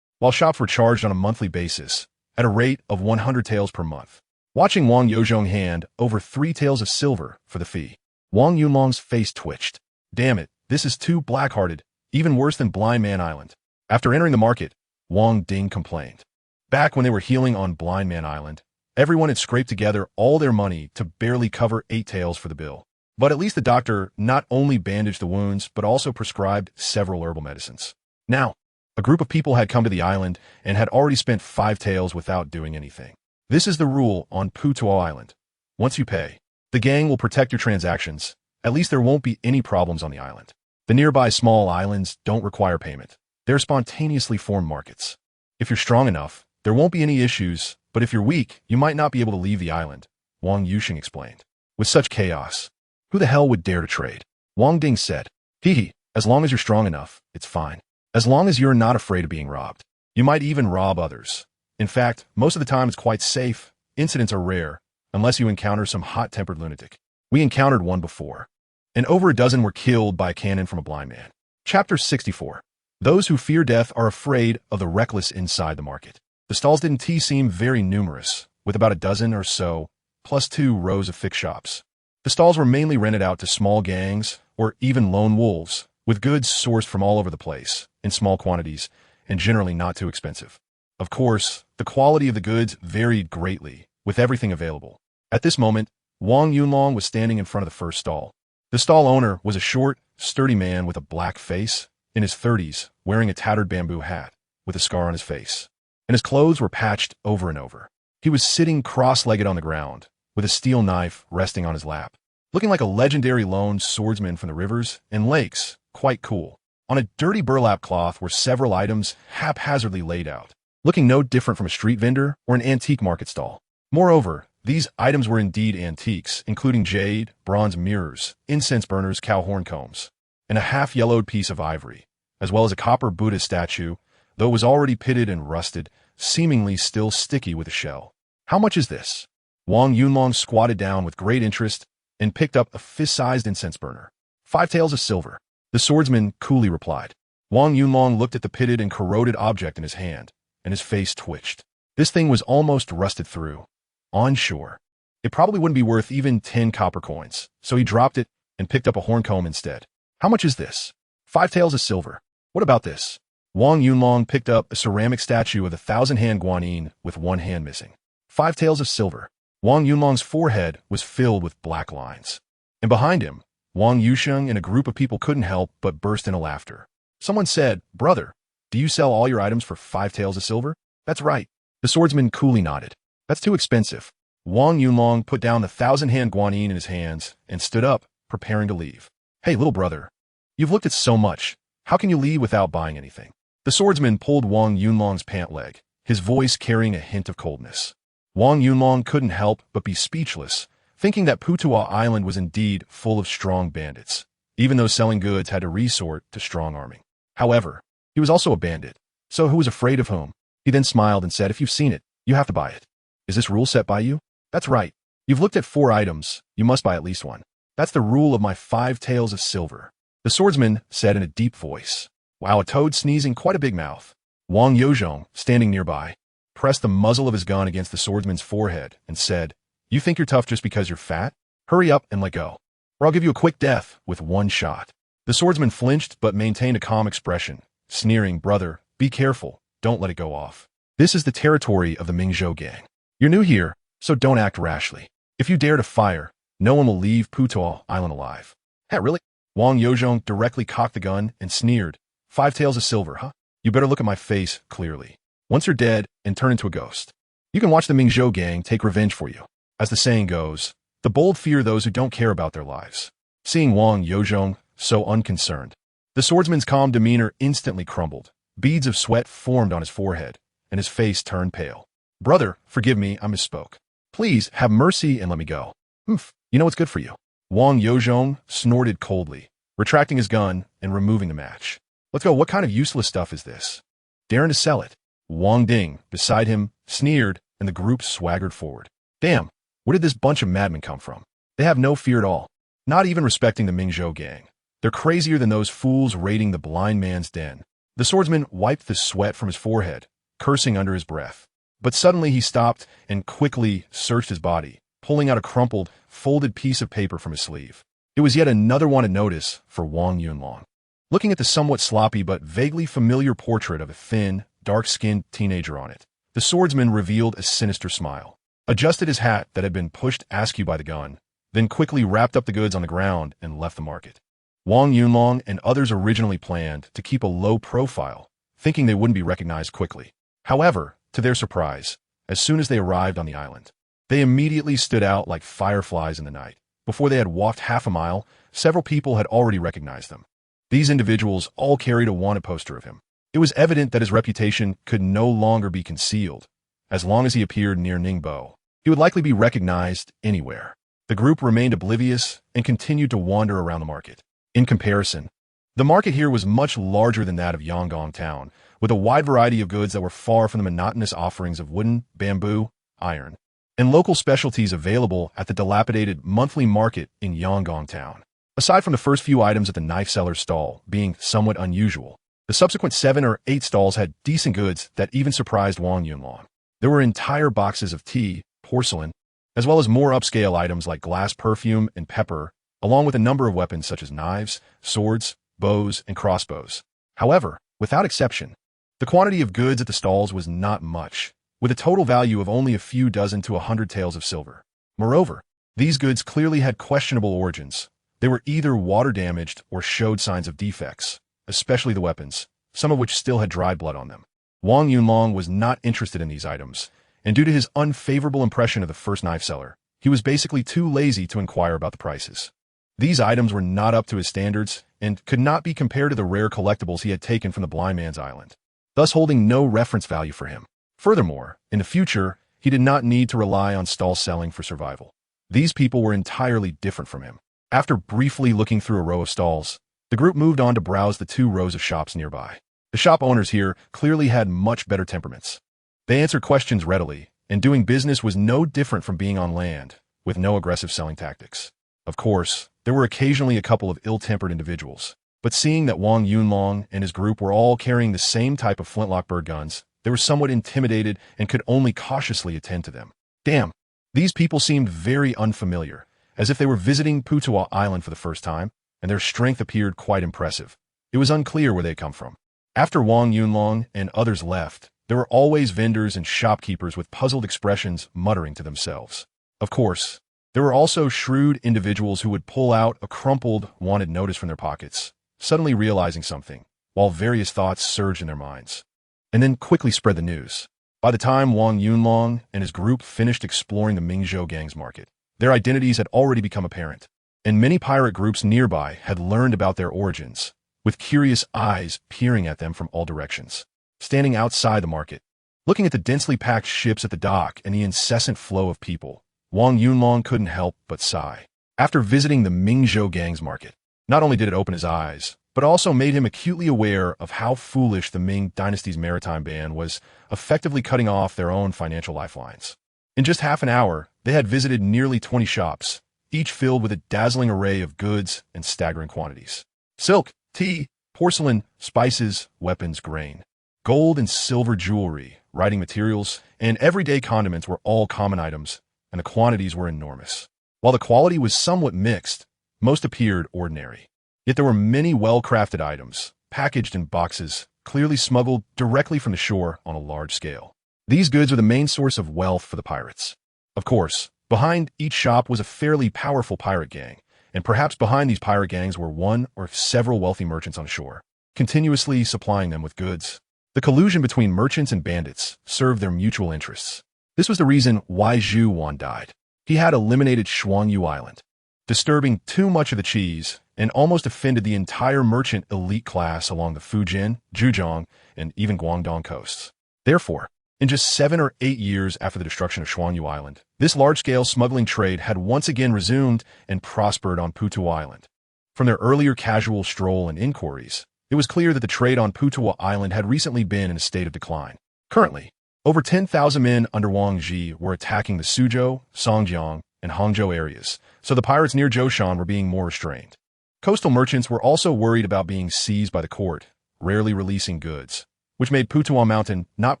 while shops were charged on a monthly basis at a rate of 100 taels per month. Watching Wang Yozhong hand over 3 taels of silver for the fee, Wang Yunlong's face twitched. Damn it, this is too black-hearted, even worse than Blind Man Island. After entering the market, Wang Ding complained. Back when they were healing on Blind Man Island, everyone had scraped together all their money to barely cover 8 taels for the bill. But at least the doctor not only bandaged the wounds, but also prescribed several herbal medicines. Now, a group of people had come to the island and had already spent 5 taels without doing anything. This is the rule on Putuo Island. Once you pay, the gang will protect your transactions. At least there won't be any problems on the island. The nearby small islands don't require payment. They're spontaneously formed markets. If you're strong enough, there won't be any issues, but if you're weak, you might not be able to leave the island, Wang Yusheng explained. With such chaos, who the hell would dare to trade? Wang Ding said, Hee, as long as you're strong enough, it's fine. As long as you're not afraid of being robbed. You might even rob others. In fact, most of the time it's quite safe. Incidents are rare, unless you encounter some hot-tempered lunatic. We encountered one before, and over a dozen were killed by a cannon from a blind man. Chapter 64. Those who fear death are afraid of the reckless inside the market. The stalls didn't seem very numerous, with about a dozen or so, plus 2 rows of fixed shops. The stalls were mainly rented out to small gangs, or even lone wolves, with goods sourced from all over the place, in small quantities, and generally not too expensive. Of course, the quality of the goods varied greatly, with everything available. At this moment, Wang Yunlong was standing in front of the first stall. The stall owner was a short, sturdy man with a black face, in his 30s, wearing a tattered bamboo hat, with a scar on his face. And his clothes were patched over and over. He was sitting cross-legged on the ground, with a steel knife resting on his lap, looking like a legendary lone swordsman from the rivers and lakes, quite cool. On a dirty burlap cloth were several items haphazardly laid out, looking no different from a street vendor or an antique market stall. Moreover, these items were indeed antiques, including jade, bronze mirrors, incense burners, cow horn combs, and a half-yellowed piece of ivory, as well as a copper Buddha statue, though it was already pitted and rusted, seemingly still sticky with a shell. How much is this? Wang Yunlong squatted down with great interest and picked up a fist-sized incense burner. 5 taels of silver. The swordsman coolly replied. Wang Yunlong looked at the pitted and corroded object in his hand, and his face twitched. This thing was almost rusted through. On shore. It probably wouldn't be worth even 10 copper coins, so he dropped it and picked up a horn comb instead. How much is this? 5 taels of silver. What about this? Wang Yunlong picked up a ceramic statue of the 1,000-hand guanyin with one hand missing. 5 taels of silver. Wang Yunlong's forehead was filled with black lines. And behind him, Wang Yusheng and a group of people couldn't help but burst into laughter. Someone said, "Brother, do you sell all your items for 5 taels of silver?" "That's right." The swordsman coolly nodded. "That's too expensive." Wang Yunlong put down the 1,000-hand guanyin in his hands and stood up, preparing to leave. "Hey, little brother, you've looked at so much. How can you leave without buying anything?" The swordsman pulled Wang Yunlong's pant leg, his voice carrying a hint of coldness. Wang Yunlong couldn't help but be speechless, thinking that Putuo Island was indeed full of strong bandits, even though selling goods had to resort to strong arming. However, he was also a bandit, so who was afraid of whom? He then smiled and said, "If you've seen it, you have to buy it." "Is this rule set by you?" "That's right. You've looked at 4 items, you must buy at least one. That's the rule of my 5 taels of silver," the swordsman said in a deep voice. Wow, a toad sneezing quite a big mouth. Wang Yozhong, standing nearby, pressed the muzzle of his gun against the swordsman's forehead and said, "You think you're tough just because you're fat? Hurry up and let go, or I'll give you a quick death with one shot." The swordsman flinched but maintained a calm expression, sneering, "Brother, be careful, don't let it go off. This is the territory of the Mingzhou gang. You're new here, so don't act rashly. If you dare to fire, no one will leave Putuo Island alive." "Hey, really?" Wang Yozhong directly cocked the gun and sneered, 5 taels of silver, huh? You better look at my face clearly. Once you're dead and turn into a ghost, you can watch the Mingzhou gang take revenge for you. As the saying goes, the bold fear those who don't care about their lives. Seeing Wang Yozhong so unconcerned, the swordsman's calm demeanor instantly crumbled. Beads of sweat formed on his forehead, and his face turned pale. "Brother, forgive me, I misspoke. Please have mercy and let me go." "Humph, you know what's good for you." Wang Yozhong snorted coldly, retracting his gun and removing the match. "Let's go. What kind of useless stuff is this? Daring to sell it?" Wang Ding, beside him, sneered, and the group swaggered forward. Damn, where did this bunch of madmen come from? They have no fear at all, not even respecting the Mingzhou gang. They're crazier than those fools raiding the blind man's den. The swordsman wiped the sweat from his forehead, cursing under his breath. But suddenly he stopped and quickly searched his body, pulling out a crumpled, folded piece of paper from his sleeve. It was yet another wanted notice for Wang Yunlong. Looking at the somewhat sloppy but vaguely familiar portrait of a thin, dark-skinned teenager on it, the swordsman revealed a sinister smile, adjusted his hat that had been pushed askew by the gun, then quickly wrapped up the goods on the ground and left the market. Wang Yunlong and others originally planned to keep a low profile, thinking they wouldn't be recognized quickly. However, to their surprise, as soon as they arrived on the island, they immediately stood out like fireflies in the night. Before they had walked half a mile, several people had already recognized them. These individuals all carried a wanted poster of him. It was evident that his reputation could no longer be concealed. As long as he appeared near Ningbo, he would likely be recognized anywhere. The group remained oblivious and continued to wander around the market. In comparison, the market here was much larger than that of Yangon town, with a wide variety of goods that were far from the monotonous offerings of wooden, bamboo, iron, and local specialties available at the dilapidated monthly market in Yangon town. Aside from the first few items at the knife seller's stall being somewhat unusual, the subsequent 7 or 8 stalls had decent goods that even surprised Wang Yunlong. There were entire boxes of tea, porcelain, as well as more upscale items like glass perfume and pepper, along with a number of weapons such as knives, swords, bows, and crossbows. However, without exception, the quantity of goods at the stalls was not much, with a total value of only a few dozen to 100 taels of silver. Moreover, these goods clearly had questionable origins. They were either water-damaged or showed signs of defects, especially the weapons, some of which still had dried blood on them. Wang Yunlong was not interested in these items, and due to his unfavorable impression of the first knife seller, he was basically too lazy to inquire about the prices. These items were not up to his standards and could not be compared to the rare collectibles he had taken from the blind man's island, thus holding no reference value for him. Furthermore, in the future, he did not need to rely on stall selling for survival. These people were entirely different from him. After briefly looking through a row of stalls, the group moved on to browse the 2 rows of shops nearby. The shop owners here clearly had much better temperaments. They answered questions readily, and doing business was no different from being on land, with no aggressive selling tactics. Of course, there were occasionally a couple of ill-tempered individuals, but seeing that Wang Yunlong and his group were all carrying the same type of flintlock bird guns, they were somewhat intimidated and could only cautiously attend to them. Damn, these people seemed very unfamiliar, as if they were visiting Putuwa Island for the first time, and their strength appeared quite impressive. It was unclear where they come from. After Wang Yunlong and others left, there were always vendors and shopkeepers with puzzled expressions muttering to themselves. Of course, there were also shrewd individuals who would pull out a crumpled wanted notice from their pockets, suddenly realizing something, while various thoughts surged in their minds, and then quickly spread the news. By the time Wang Yunlong and his group finished exploring the Mingzhou gang's market, their identities had already become apparent, and many pirate groups nearby had learned about their origins, with curious eyes peering at them from all directions. Standing outside the market, looking at the densely packed ships at the dock and the incessant flow of people, Wang Yunlong couldn't help but sigh. After visiting the Mingzhou gang's market, not only did it open his eyes, but also made him acutely aware of how foolish the Ming Dynasty's maritime ban was effectively cutting off their own financial lifelines. In just half an hour, they had visited nearly 20 shops, each filled with a dazzling array of goods and staggering quantities. Silk, tea, porcelain, spices, weapons, grain, gold and silver jewelry, writing materials, and everyday condiments were all common items, and the quantities were enormous. While the quality was somewhat mixed, most appeared ordinary. Yet there were many well-crafted items, packaged in boxes, clearly smuggled directly from the shore on a large scale. These goods were the main source of wealth for the pirates. Of course, behind each shop was a fairly powerful pirate gang, and perhaps behind these pirate gangs were one or several wealthy merchants on shore, continuously supplying them with goods. The collusion between merchants and bandits served their mutual interests. This was the reason why Zhu Wan died. He had eliminated Shuangyu Island, disturbing too much of the cheese, and almost offended the entire merchant elite class along the Fujian, Zhejiang, and even Guangdong coasts. Therefore, in just 7 or 8 years after the destruction of Shuangyu Island, this large-scale smuggling trade had once again resumed and prospered on Putuwa Island. From their earlier casual stroll and inquiries, it was clear that the trade on Putuwa Island had recently been in a state of decline. Currently, over 10,000 men under Wang Ji were attacking the Suzhou, Songjiang, and Hangzhou areas, so the pirates near Zhoushan were being more restrained. Coastal merchants were also worried about being seized by the court, rarely releasing goods, which made Putuwa Mountain not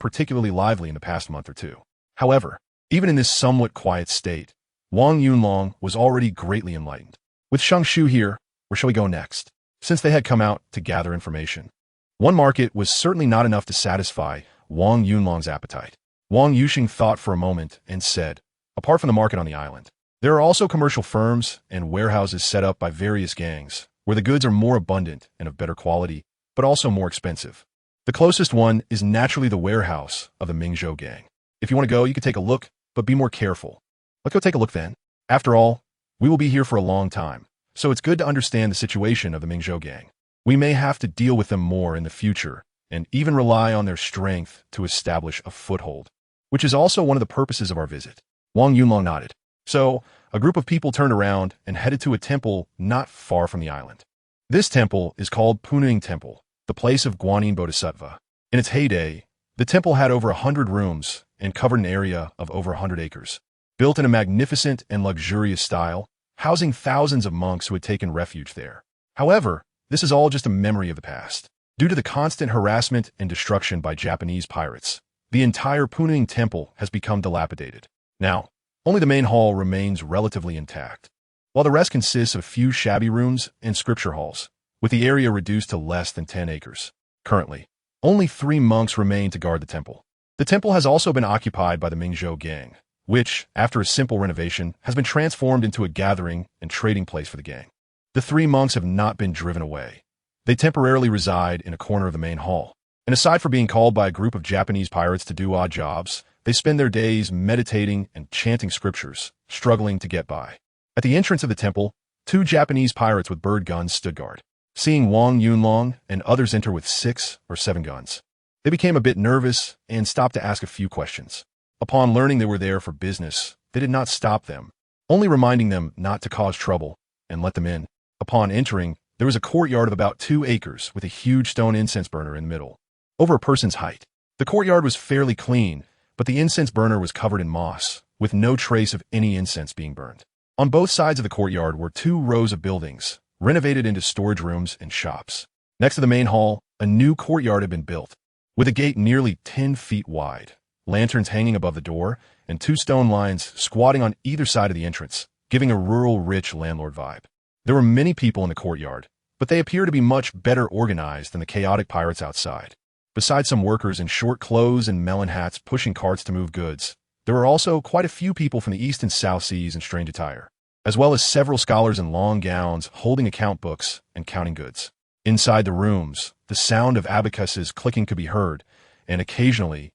particularly lively in the past month or two. However, even in this somewhat quiet state, Wang Yunlong was already greatly enlightened. With Shang Shu here, where shall we go next? Since they had come out to gather information, one market was certainly not enough to satisfy Wang Yunlong's appetite. Wang Yuxing thought for a moment and said, apart from the market on the island, there are also commercial firms and warehouses set up by various gangs, where the goods are more abundant and of better quality, but also more expensive. The closest one is naturally the warehouse of the Mingzhou gang. If you want to go, you can take a look, but be more careful. Let's go take a look then. After all, we will be here for a long time, so it's good to understand the situation of the Mingzhou gang. We may have to deal with them more in the future, and even rely on their strength to establish a foothold, which is also one of the purposes of our visit. Wang Yunlong nodded. So, a group of people turned around and headed to a temple not far from the island. This temple is called Puning Temple, the place of Guanyin Bodhisattva. In its heyday, the temple had over 100 rooms and covered an area of over 100 acres. Built in a magnificent and luxurious style, housing thousands of monks who had taken refuge there. However, this is all just a memory of the past. Due to the constant harassment and destruction by Japanese pirates, the entire Puning Temple has become dilapidated. Now, only the main hall remains relatively intact, while the rest consists of a few shabby rooms and scripture halls, with the area reduced to less than 10 acres. Currently, only 3 monks remain to guard the temple. The temple has also been occupied by the Mingzhou gang, which, after a simple renovation, has been transformed into a gathering and trading place for the gang. The three monks have not been driven away. They temporarily reside in a corner of the main hall. And aside from being called by a group of Japanese pirates to do odd jobs, they spend their days meditating and chanting scriptures, struggling to get by. At the entrance of the temple, two Japanese pirates with bird guns stood guard. Seeing Wang Yunlong and others enter with 6 or 7 guns, they became a bit nervous and stopped to ask a few questions. Upon learning they were there for business, they did not stop them, only reminding them not to cause trouble and let them in. Upon entering, there was a courtyard of about 2 acres with a huge stone incense burner in the middle, over a person's height. The courtyard was fairly clean, but the incense burner was covered in moss, with no trace of any incense being burned. On both sides of the courtyard were 2 rows of buildings, renovated into storage rooms and shops. Next to the main hall, a new courtyard had been built, with a gate nearly 10 feet wide, lanterns hanging above the door, and 2 stone lions squatting on either side of the entrance, giving a rural, rich landlord vibe. There were many people in the courtyard, but they appear to be much better organized than the chaotic pirates outside. Besides some workers in short clothes and melon hats pushing carts to move goods, there were also quite a few people from the East and South Seas in strange attire, as well as several scholars in long gowns holding account books and counting goods. Inside the rooms, the sound of abacuses clicking could be heard, and occasionally,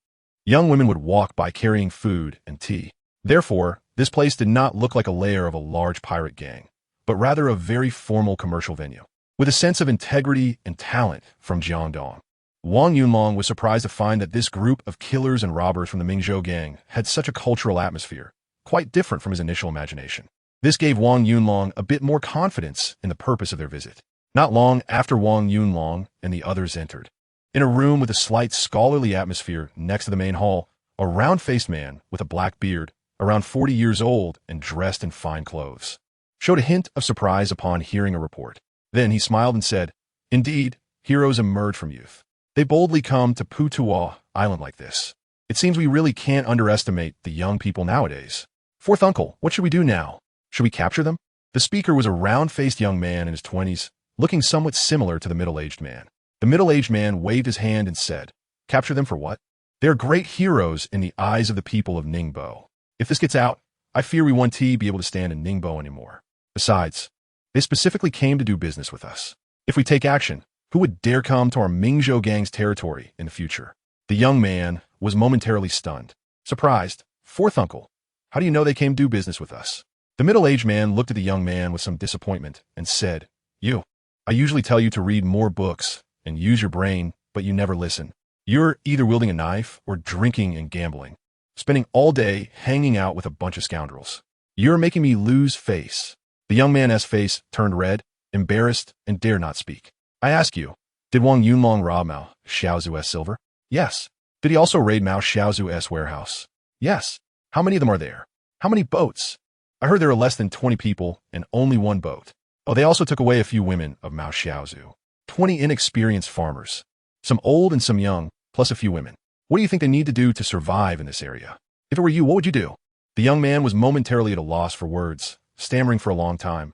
young women would walk by carrying food and tea. Therefore, this place did not look like a lair of a large pirate gang, but rather a very formal commercial venue, with a sense of integrity and talent from Jiangdong. Wang Yunlong was surprised to find that this group of killers and robbers from the Mingzhou gang had such a cultural atmosphere, quite different from his initial imagination. This gave Wang Yunlong a bit more confidence in the purpose of their visit. Not long after Wang Yunlong and the others entered, in a room with a slight scholarly atmosphere next to the main hall, a round-faced man with a black beard, around 40 years old and dressed in fine clothes, showed a hint of surprise upon hearing a report. Then he smiled and said, "Indeed, heroes emerge from youth. They boldly come to Putuo Island like this. It seems we really can't underestimate the young people nowadays. Fourth uncle, what should we do now? Should we capture them?" The speaker was a round-faced young man in his 20s, looking somewhat similar to the middle-aged man. The middle-aged man waved his hand and said, "Capture them for what? They are great heroes in the eyes of the people of Ningbo. If this gets out, I fear we won't be able to stand in Ningbo anymore. Besides, they specifically came to do business with us. If we take action, who would dare come to our Mingzhou gang's territory in the future?" The young man was momentarily stunned. Surprised, "Fourth uncle, how do you know they came to do business with us?" The middle-aged man looked at the young man with some disappointment and said, I usually tell you to read more books and use your brain, but you never listen. You're either wielding a knife or drinking and gambling, spending all day hanging out with a bunch of scoundrels. You're making me lose face." The young man's face turned red, embarrassed, and dared not speak. "I ask you, did Wang Yunlong rob Mao Xiaozu's silver?" "Yes." "Did he also raid Mao Xiaozu's warehouse?" "Yes." "How many of them are there? How many boats?" "I heard there are less than 20 people and only 1 boat. Oh, they also took away a few women of Mao Xiaozu. 20 inexperienced farmers, some old and some young, plus a few women. What do you think they need to do to survive in this area? If it were you, what would you do?" The young man was momentarily at a loss for words, stammering for a long time.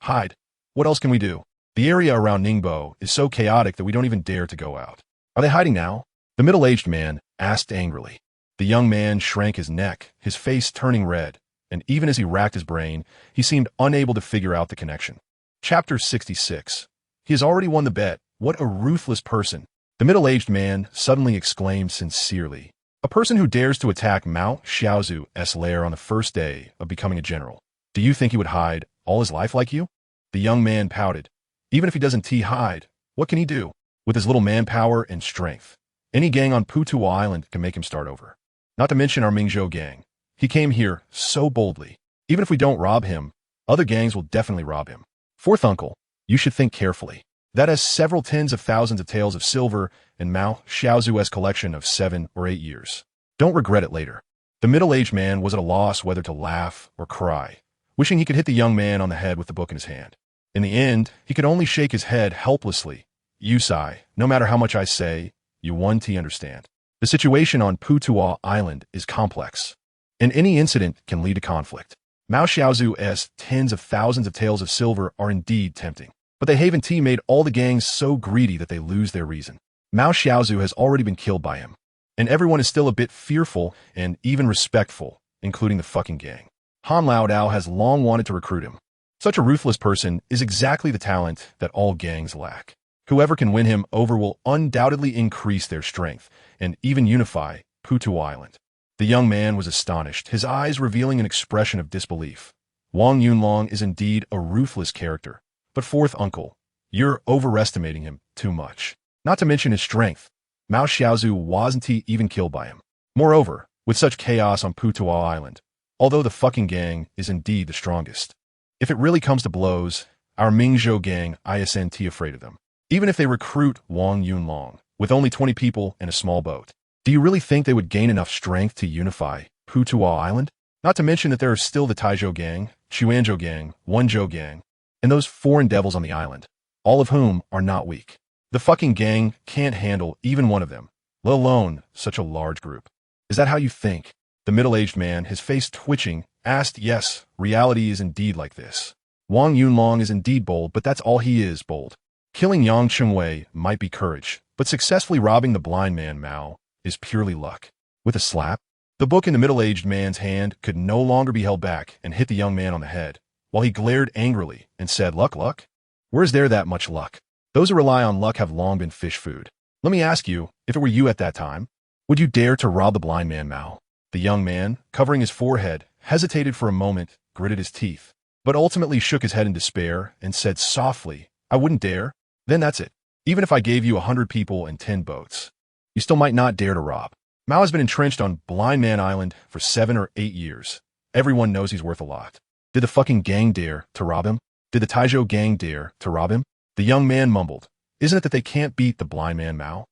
"Hide. What else can we do? The area around Ningbo is so chaotic that we don't even dare to go out." "Are they hiding now?" the middle-aged man asked angrily. The young man shrank his neck, his face turning red, and even as he racked his brain, he seemed unable to figure out the connection. Chapter 66. He has already won the bet. What a ruthless person. The middle-aged man suddenly exclaimed sincerely. A person who dares to attack Mao Xiaozu's lair on the first day of becoming a general. Do you think he would hide all his life like you? The young man pouted. Even if he doesn't hide, what can he do? With his little manpower and strength, any gang on Putuo Island can make him start over. Not to mention our Mingzhou gang. He came here so boldly. Even if we don't rob him, other gangs will definitely rob him. Fourth uncle, you should think carefully. That has several tens of thousands of taels of silver in Mao Xiaozu's collection of 7 or 8 years. Don't regret it later." The middle-aged man was at a loss whether to laugh or cry, wishing he could hit the young man on the head with the book in his hand. In the end, he could only shake his head helplessly. "You sigh, no matter how much I say, you won't understand. The situation on Putuo Island is complex, and any incident can lead to conflict. Mao Xiaozu's tens of thousands of taels of silver are indeed tempting, but they haven't made all the gangs so greedy that they lose their reason. Mao Xiaozu has already been killed by him. And everyone is still a bit fearful and even respectful, including the fucking gang. Han Lao Dao has long wanted to recruit him. Such a ruthless person is exactly the talent that all gangs lack. Whoever can win him over will undoubtedly increase their strength and even unify Putuo Island. The young man was astonished, his eyes revealing an expression of disbelief. Wang Yunlong is indeed a ruthless character, but fourth uncle, you're overestimating him too much. Not to mention his strength. Mao Xiaozu wasn't even killed by him. Moreover, with such chaos on Putuo Island, although the fucking gang is indeed the strongest, if it really comes to blows, our Mingzhou gang isn't afraid of them. Even if they recruit Wang Yunlong with only 20 people and a small boat, do you really think they would gain enough strength to unify Putuo Island? Not to mention that there are still the Taizhou gang, Chuanzhou gang, Wenzhou gang, and those foreign devils on the island, all of whom are not weak. The fucking gang can't handle even one of them, let alone such a large group. Is that how you think? The middle-aged man, his face twitching, asked. Yes, reality is indeed like this. Wang Yunlong is indeed bold, but that's all he is, bold. Killing Yang Chengwei might be courage, but successfully robbing the blind man Mao is purely luck. With a slap, the book in the middle-aged man's hand could no longer be held back and hit the young man on the head, while he glared angrily and said, Luck? Where's there that much luck? Those who rely on luck have long been fish food. Let me ask you, if it were you at that time, would you dare to rob the blind man Mao? The young man, covering his forehead, hesitated for a moment, gritted his teeth, but ultimately shook his head in despair and said softly, I wouldn't dare. Then that's it. Even if I gave you 100 people and 10 boats, you still might not dare to rob. Mao has been entrenched on Blind Man Island for 7 or 8 years. Everyone knows he's worth a lot. Did the fucking gang dare to rob him? Did the Taizhou gang dare to rob him? The young man mumbled, Isn't it that they can't beat the blind man Mao?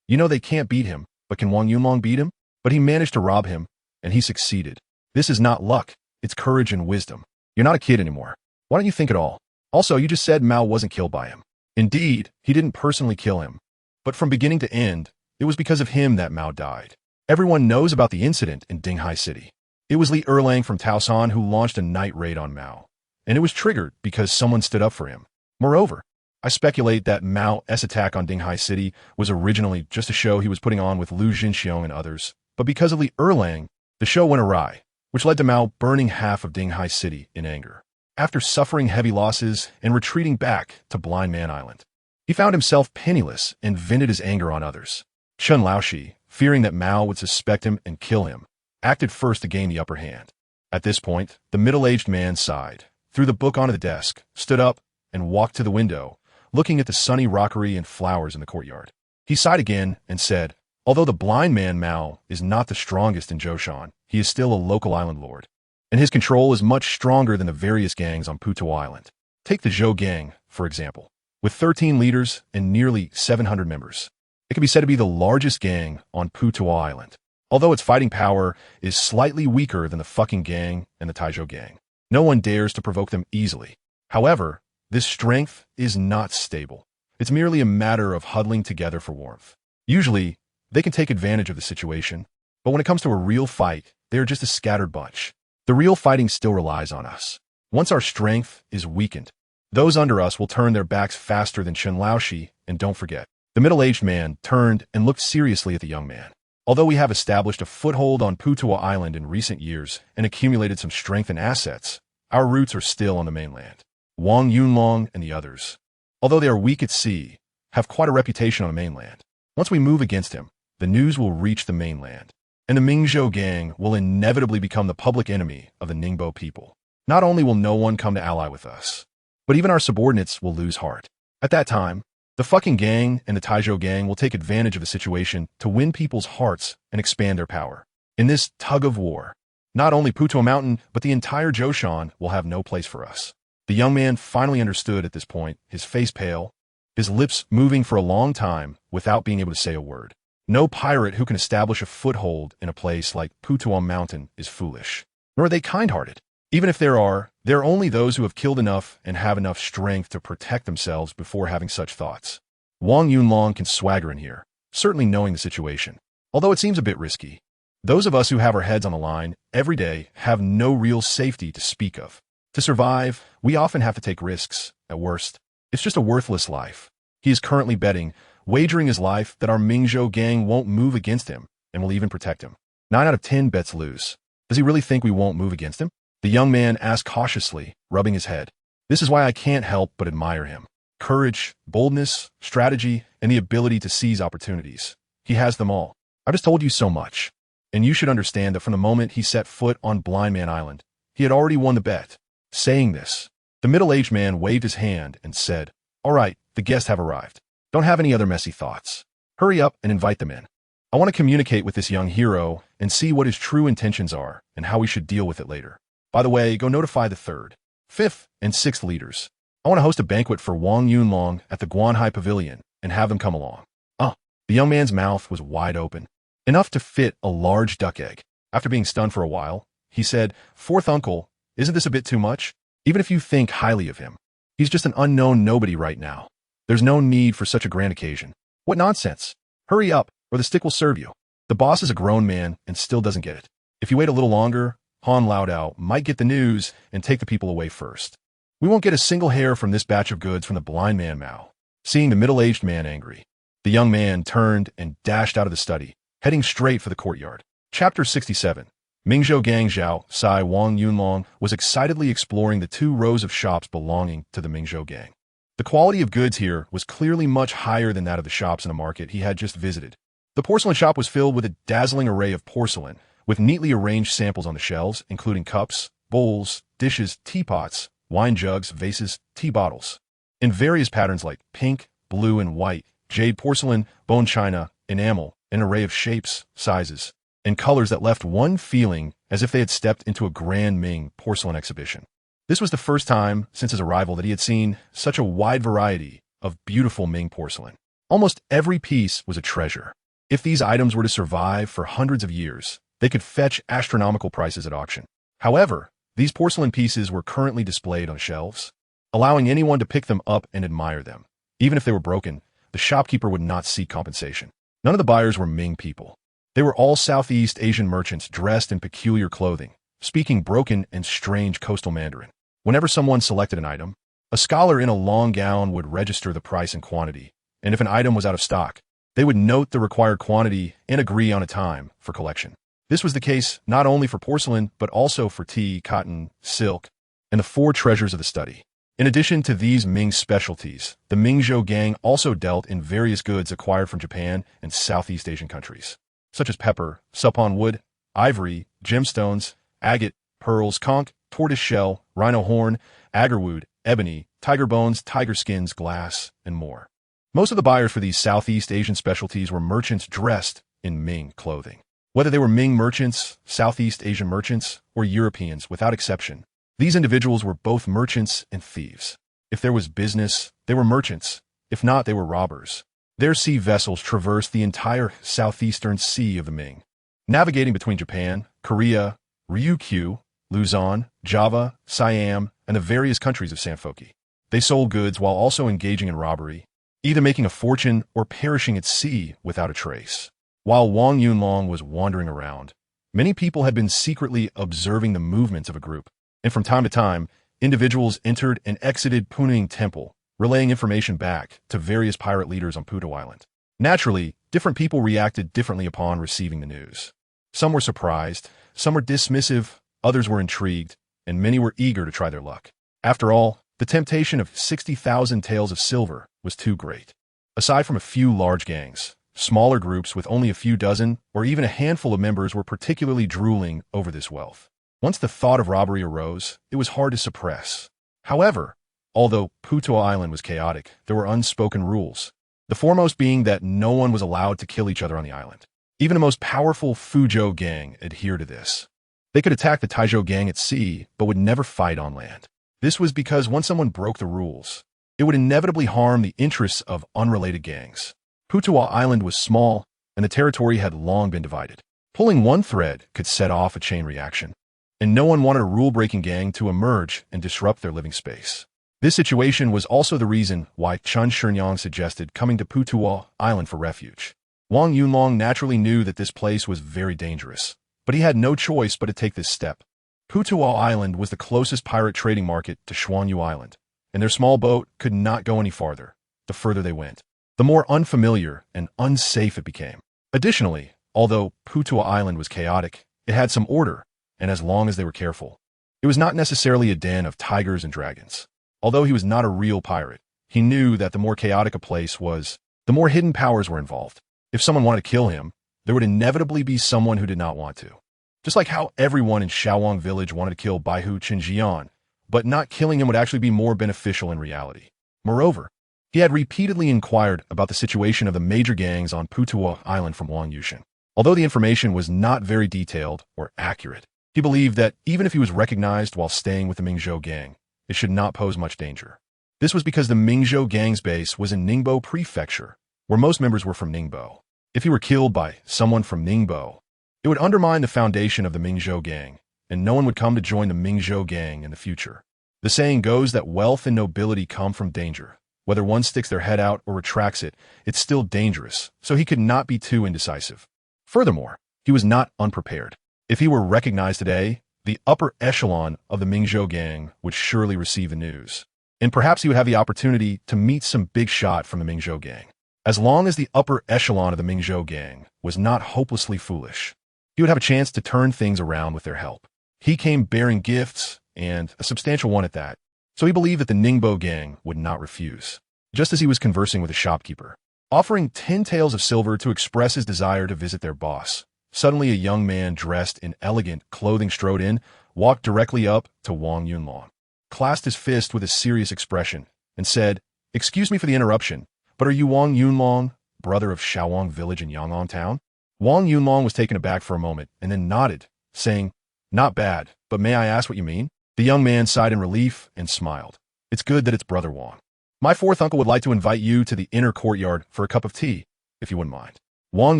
You know they can't beat him, but can Wang Yunlong beat him? But he managed to rob him, and he succeeded. This is not luck, it's courage and wisdom. You're not a kid anymore. Why don't you think at all? Also, you just said Mao wasn't killed by him. Indeed, he didn't personally kill him. But from beginning to end, it was because of him that Mao died. Everyone knows about the incident in Dinghai City. It was Li Erlang from Taosan who launched a night raid on Mao, and it was triggered because someone stood up for him. Moreover, I speculate that Mao's attack on Dinghai City was originally just a show he was putting on with Liu Jinxiong and others, but because of Li Erlang, the show went awry, which led to Mao burning half of Dinghai City in anger. After suffering heavy losses and retreating back to Blind Man Island, he found himself penniless and vented his anger on others. Chen Laoshi, fearing that Mao would suspect him and kill him, acted first to gain the upper hand. At this point, the middle-aged man sighed, threw the book onto the desk, stood up, and walked to the window, looking at the sunny rockery and flowers in the courtyard. He sighed again and said, Although the blind man Mao is not the strongest in Zhoushan, he is still a local island lord, and his control is much stronger than the various gangs on Putuo Island. Take the Zhou gang, for example. With 13 leaders and nearly 700 members, it can be said to be the largest gang on Putuo Island, although its fighting power is slightly weaker than the fucking gang and the Taizhou gang. No one dares to provoke them easily. However, this strength is not stable. It's merely a matter of huddling together for warmth. Usually, they can take advantage of the situation, but when it comes to a real fight, they are just a scattered bunch. The real fighting still relies on us. Once our strength is weakened, those under us will turn their backs faster than Chen Laoshi, and don't forget. The middle-aged man turned and looked seriously at the young man. Although we have established a foothold on Putuo Island in recent years and accumulated some strength and assets, our roots are still on the mainland. Wang Yunlong and the others, although they are weak at sea, have quite a reputation on the mainland. Once we move against him, the news will reach the mainland, and the Mingzhou gang will inevitably become the public enemy of the Ningbo people. Not only will no one come to ally with us, but even our subordinates will lose heart. At that time, the fucking gang and the Taizhou gang will take advantage of the situation to win people's hearts and expand their power. In this tug of war, not only Putuo Mountain, but the entire Zhoushan will have no place for us. The young man finally understood at this point, his face pale, his lips moving for a long time without being able to say a word. No pirate who can establish a foothold in a place like Putuo Mountain is foolish, nor are they kind-hearted. Even if there are only those who have killed enough and have enough strength to protect themselves before having such thoughts. Wang Yunlong can swagger in here, certainly knowing the situation, although it seems a bit risky. Those of us who have our heads on the line every day have no real safety to speak of. To survive, we often have to take risks. At worst, it's just a worthless life. He is currently betting wagering his life that our Mingzhou gang won't move against him and will even protect him. 9 out of 10 bets lose. Does he really think we won't move against him? The young man asked cautiously, rubbing his head. This is why I can't help but admire him. Courage, boldness, strategy, and the ability to seize opportunities. He has them all. I just told you so much. And you should understand that from the moment he set foot on Blind Man Island, he had already won the bet. Saying this, the middle-aged man waved his hand and said, All right, the guests have arrived. Don't have any other messy thoughts. Hurry up and invite them in. I want to communicate with this young hero and see what his true intentions are and how we should deal with it later. By the way, go notify the 3rd, 5th, and 6th leaders. I want to host a banquet for Wang Yunlong at the Guanhai Pavilion and have them come along. The young man's mouth was wide open, enough to fit a large duck egg. After being stunned for a while, he said, 4th uncle, isn't this a bit too much? Even if you think highly of him, he's just an unknown nobody right now. There's no need for such a grand occasion. What nonsense. Hurry up, or the stick will serve you. The boss is a grown man and still doesn't get it. If you wait a little longer, Han Laodao might get the news and take the people away first. We won't get a single hair from this batch of goods from the blind man Mao. Seeing the middle-aged man angry, the young man turned and dashed out of the study, heading straight for the courtyard. Chapter 67. Mingzhou Gang Zhao Sai Wang Yunlong was excitedly exploring the 2 rows of shops belonging to the Mingzhou gang. The quality of goods here was clearly much higher than that of the shops in the market he had just visited. The porcelain shop was filled with a dazzling array of porcelain, with neatly arranged samples on the shelves, including cups, bowls, dishes, teapots, wine jugs, vases, tea bottles, in various patterns like pink, blue, and white, jade porcelain, bone china, enamel, an array of shapes, sizes, and colors that left one feeling as if they had stepped into a Grand Ming porcelain exhibition. This was the first time since his arrival that he had seen such a wide variety of beautiful Ming porcelain. Almost every piece was a treasure. If these items were to survive for hundreds of years, they could fetch astronomical prices at auction. However, these porcelain pieces were currently displayed on shelves, allowing anyone to pick them up and admire them. Even if they were broken, the shopkeeper would not seek compensation. None of the buyers were Ming people. They were all Southeast Asian merchants dressed in peculiar clothing, speaking broken and strange coastal Mandarin. Whenever someone selected an item, a scholar in a long gown would register the price and quantity, and if an item was out of stock, they would note the required quantity and agree on a time for collection. This was the case not only for porcelain, but also for tea, cotton, silk, and the 4 treasures of the study. In addition to these Ming specialties, the Mingzhou gang also dealt in various goods acquired from Japan and Southeast Asian countries, such as pepper, sapon wood, ivory, gemstones, agate, pearls, conch, tortoise shell, rhino horn, agarwood, ebony, tiger bones, tiger skins, glass, and more. Most of the buyers for these Southeast Asian specialties were merchants dressed in Ming clothing. Whether they were Ming merchants, Southeast Asian merchants, or Europeans, without exception, these individuals were both merchants and thieves. If there was business, they were merchants. If not, they were robbers. Their sea vessels traversed the entire southeastern sea of the Ming, navigating between Japan, Korea, Ryukyu, Luzon, Java, Siam, and the various countries of Sanfoki. They sold goods while also engaging in robbery, either making a fortune or perishing at sea without a trace. While Wang Yunlong was wandering around, many people had been secretly observing the movements of a group, and from time to time, individuals entered and exited Puning Temple, relaying information back to various pirate leaders on Puto Island. Naturally, different people reacted differently upon receiving the news. Some were surprised, some were dismissive, others were intrigued, and many were eager to try their luck. After all, the temptation of 60,000 taels of silver was too great. Aside from a few large gangs, smaller groups with only a few dozen or even a handful of members were particularly drooling over this wealth. Once the thought of robbery arose, it was hard to suppress. However, although Puto Island was chaotic, there were unspoken rules, the foremost being that no one was allowed to kill each other on the island. Even the most powerful Fuzhou gang adhered to this. They could attack the Taizhou gang at sea, but would never fight on land. This was because once someone broke the rules, it would inevitably harm the interests of unrelated gangs. Puto Island was small, and the territory had long been divided. Pulling one thread could set off a chain reaction, and no one wanted a rule-breaking gang to emerge and disrupt their living space. This situation was also the reason why Chen Shinyang suggested coming to Puto Island for refuge. Wang Yunlong naturally knew that this place was very dangerous, but he had no choice but to take this step. Puto Island was the closest pirate trading market to Xuanyu Island, and their small boat could not go any farther, the further they went. the more unfamiliar and unsafe it became. Additionally, although Putua Island was chaotic, it had some order, and as long as they were careful, it was not necessarily a den of tigers and dragons. Although he was not a real pirate, he knew that the more chaotic a place was, the more hidden powers were involved. If someone wanted to kill him, there would inevitably be someone who did not want to. Just like how everyone in Shawang village wanted to kill Baihu Qinjian, but not killing him would actually be more beneficial in reality. Moreover, he had repeatedly inquired about the situation of the major gangs on Putua Island from Wang Yushan. Although the information was not very detailed or accurate, he believed that even if he was recognized while staying with the Mingzhou gang, it should not pose much danger. This was because the Mingzhou gang's base was in Ningbo Prefecture, where most members were from Ningbo. If he were killed by someone from Ningbo, it would undermine the foundation of the Mingzhou gang, and no one would come to join the Mingzhou gang in the future. The saying goes that wealth and nobility come from danger. Whether one sticks their head out or retracts it, it's still dangerous, so he could not be too indecisive. Furthermore, he was not unprepared. If he were recognized today, the upper echelon of the Mingzhou gang would surely receive the news, and perhaps he would have the opportunity to meet some big shot from the Mingzhou gang. As long as the upper echelon of the Mingzhou gang was not hopelessly foolish, he would have a chance to turn things around with their help. He came bearing gifts, and a substantial one at that, so he believed that the Ningbo gang would not refuse. Just as he was conversing with a shopkeeper, offering 10 taels of silver to express his desire to visit their boss, suddenly a young man dressed in elegant clothing strode in, walked directly up to Wang Yunlong, clasped his fist with a serious expression, and said, "Excuse me for the interruption, but are you Wang Yunlong, brother of Shawang village in Yang'an town?" Wang Yunlong was taken aback for a moment and then nodded, saying, "Not bad, but may I ask what you mean?" The young man sighed in relief and smiled. "It's good that it's Brother Wang. My fourth uncle would like to invite you to the inner courtyard for a cup of tea, if you wouldn't mind." Wang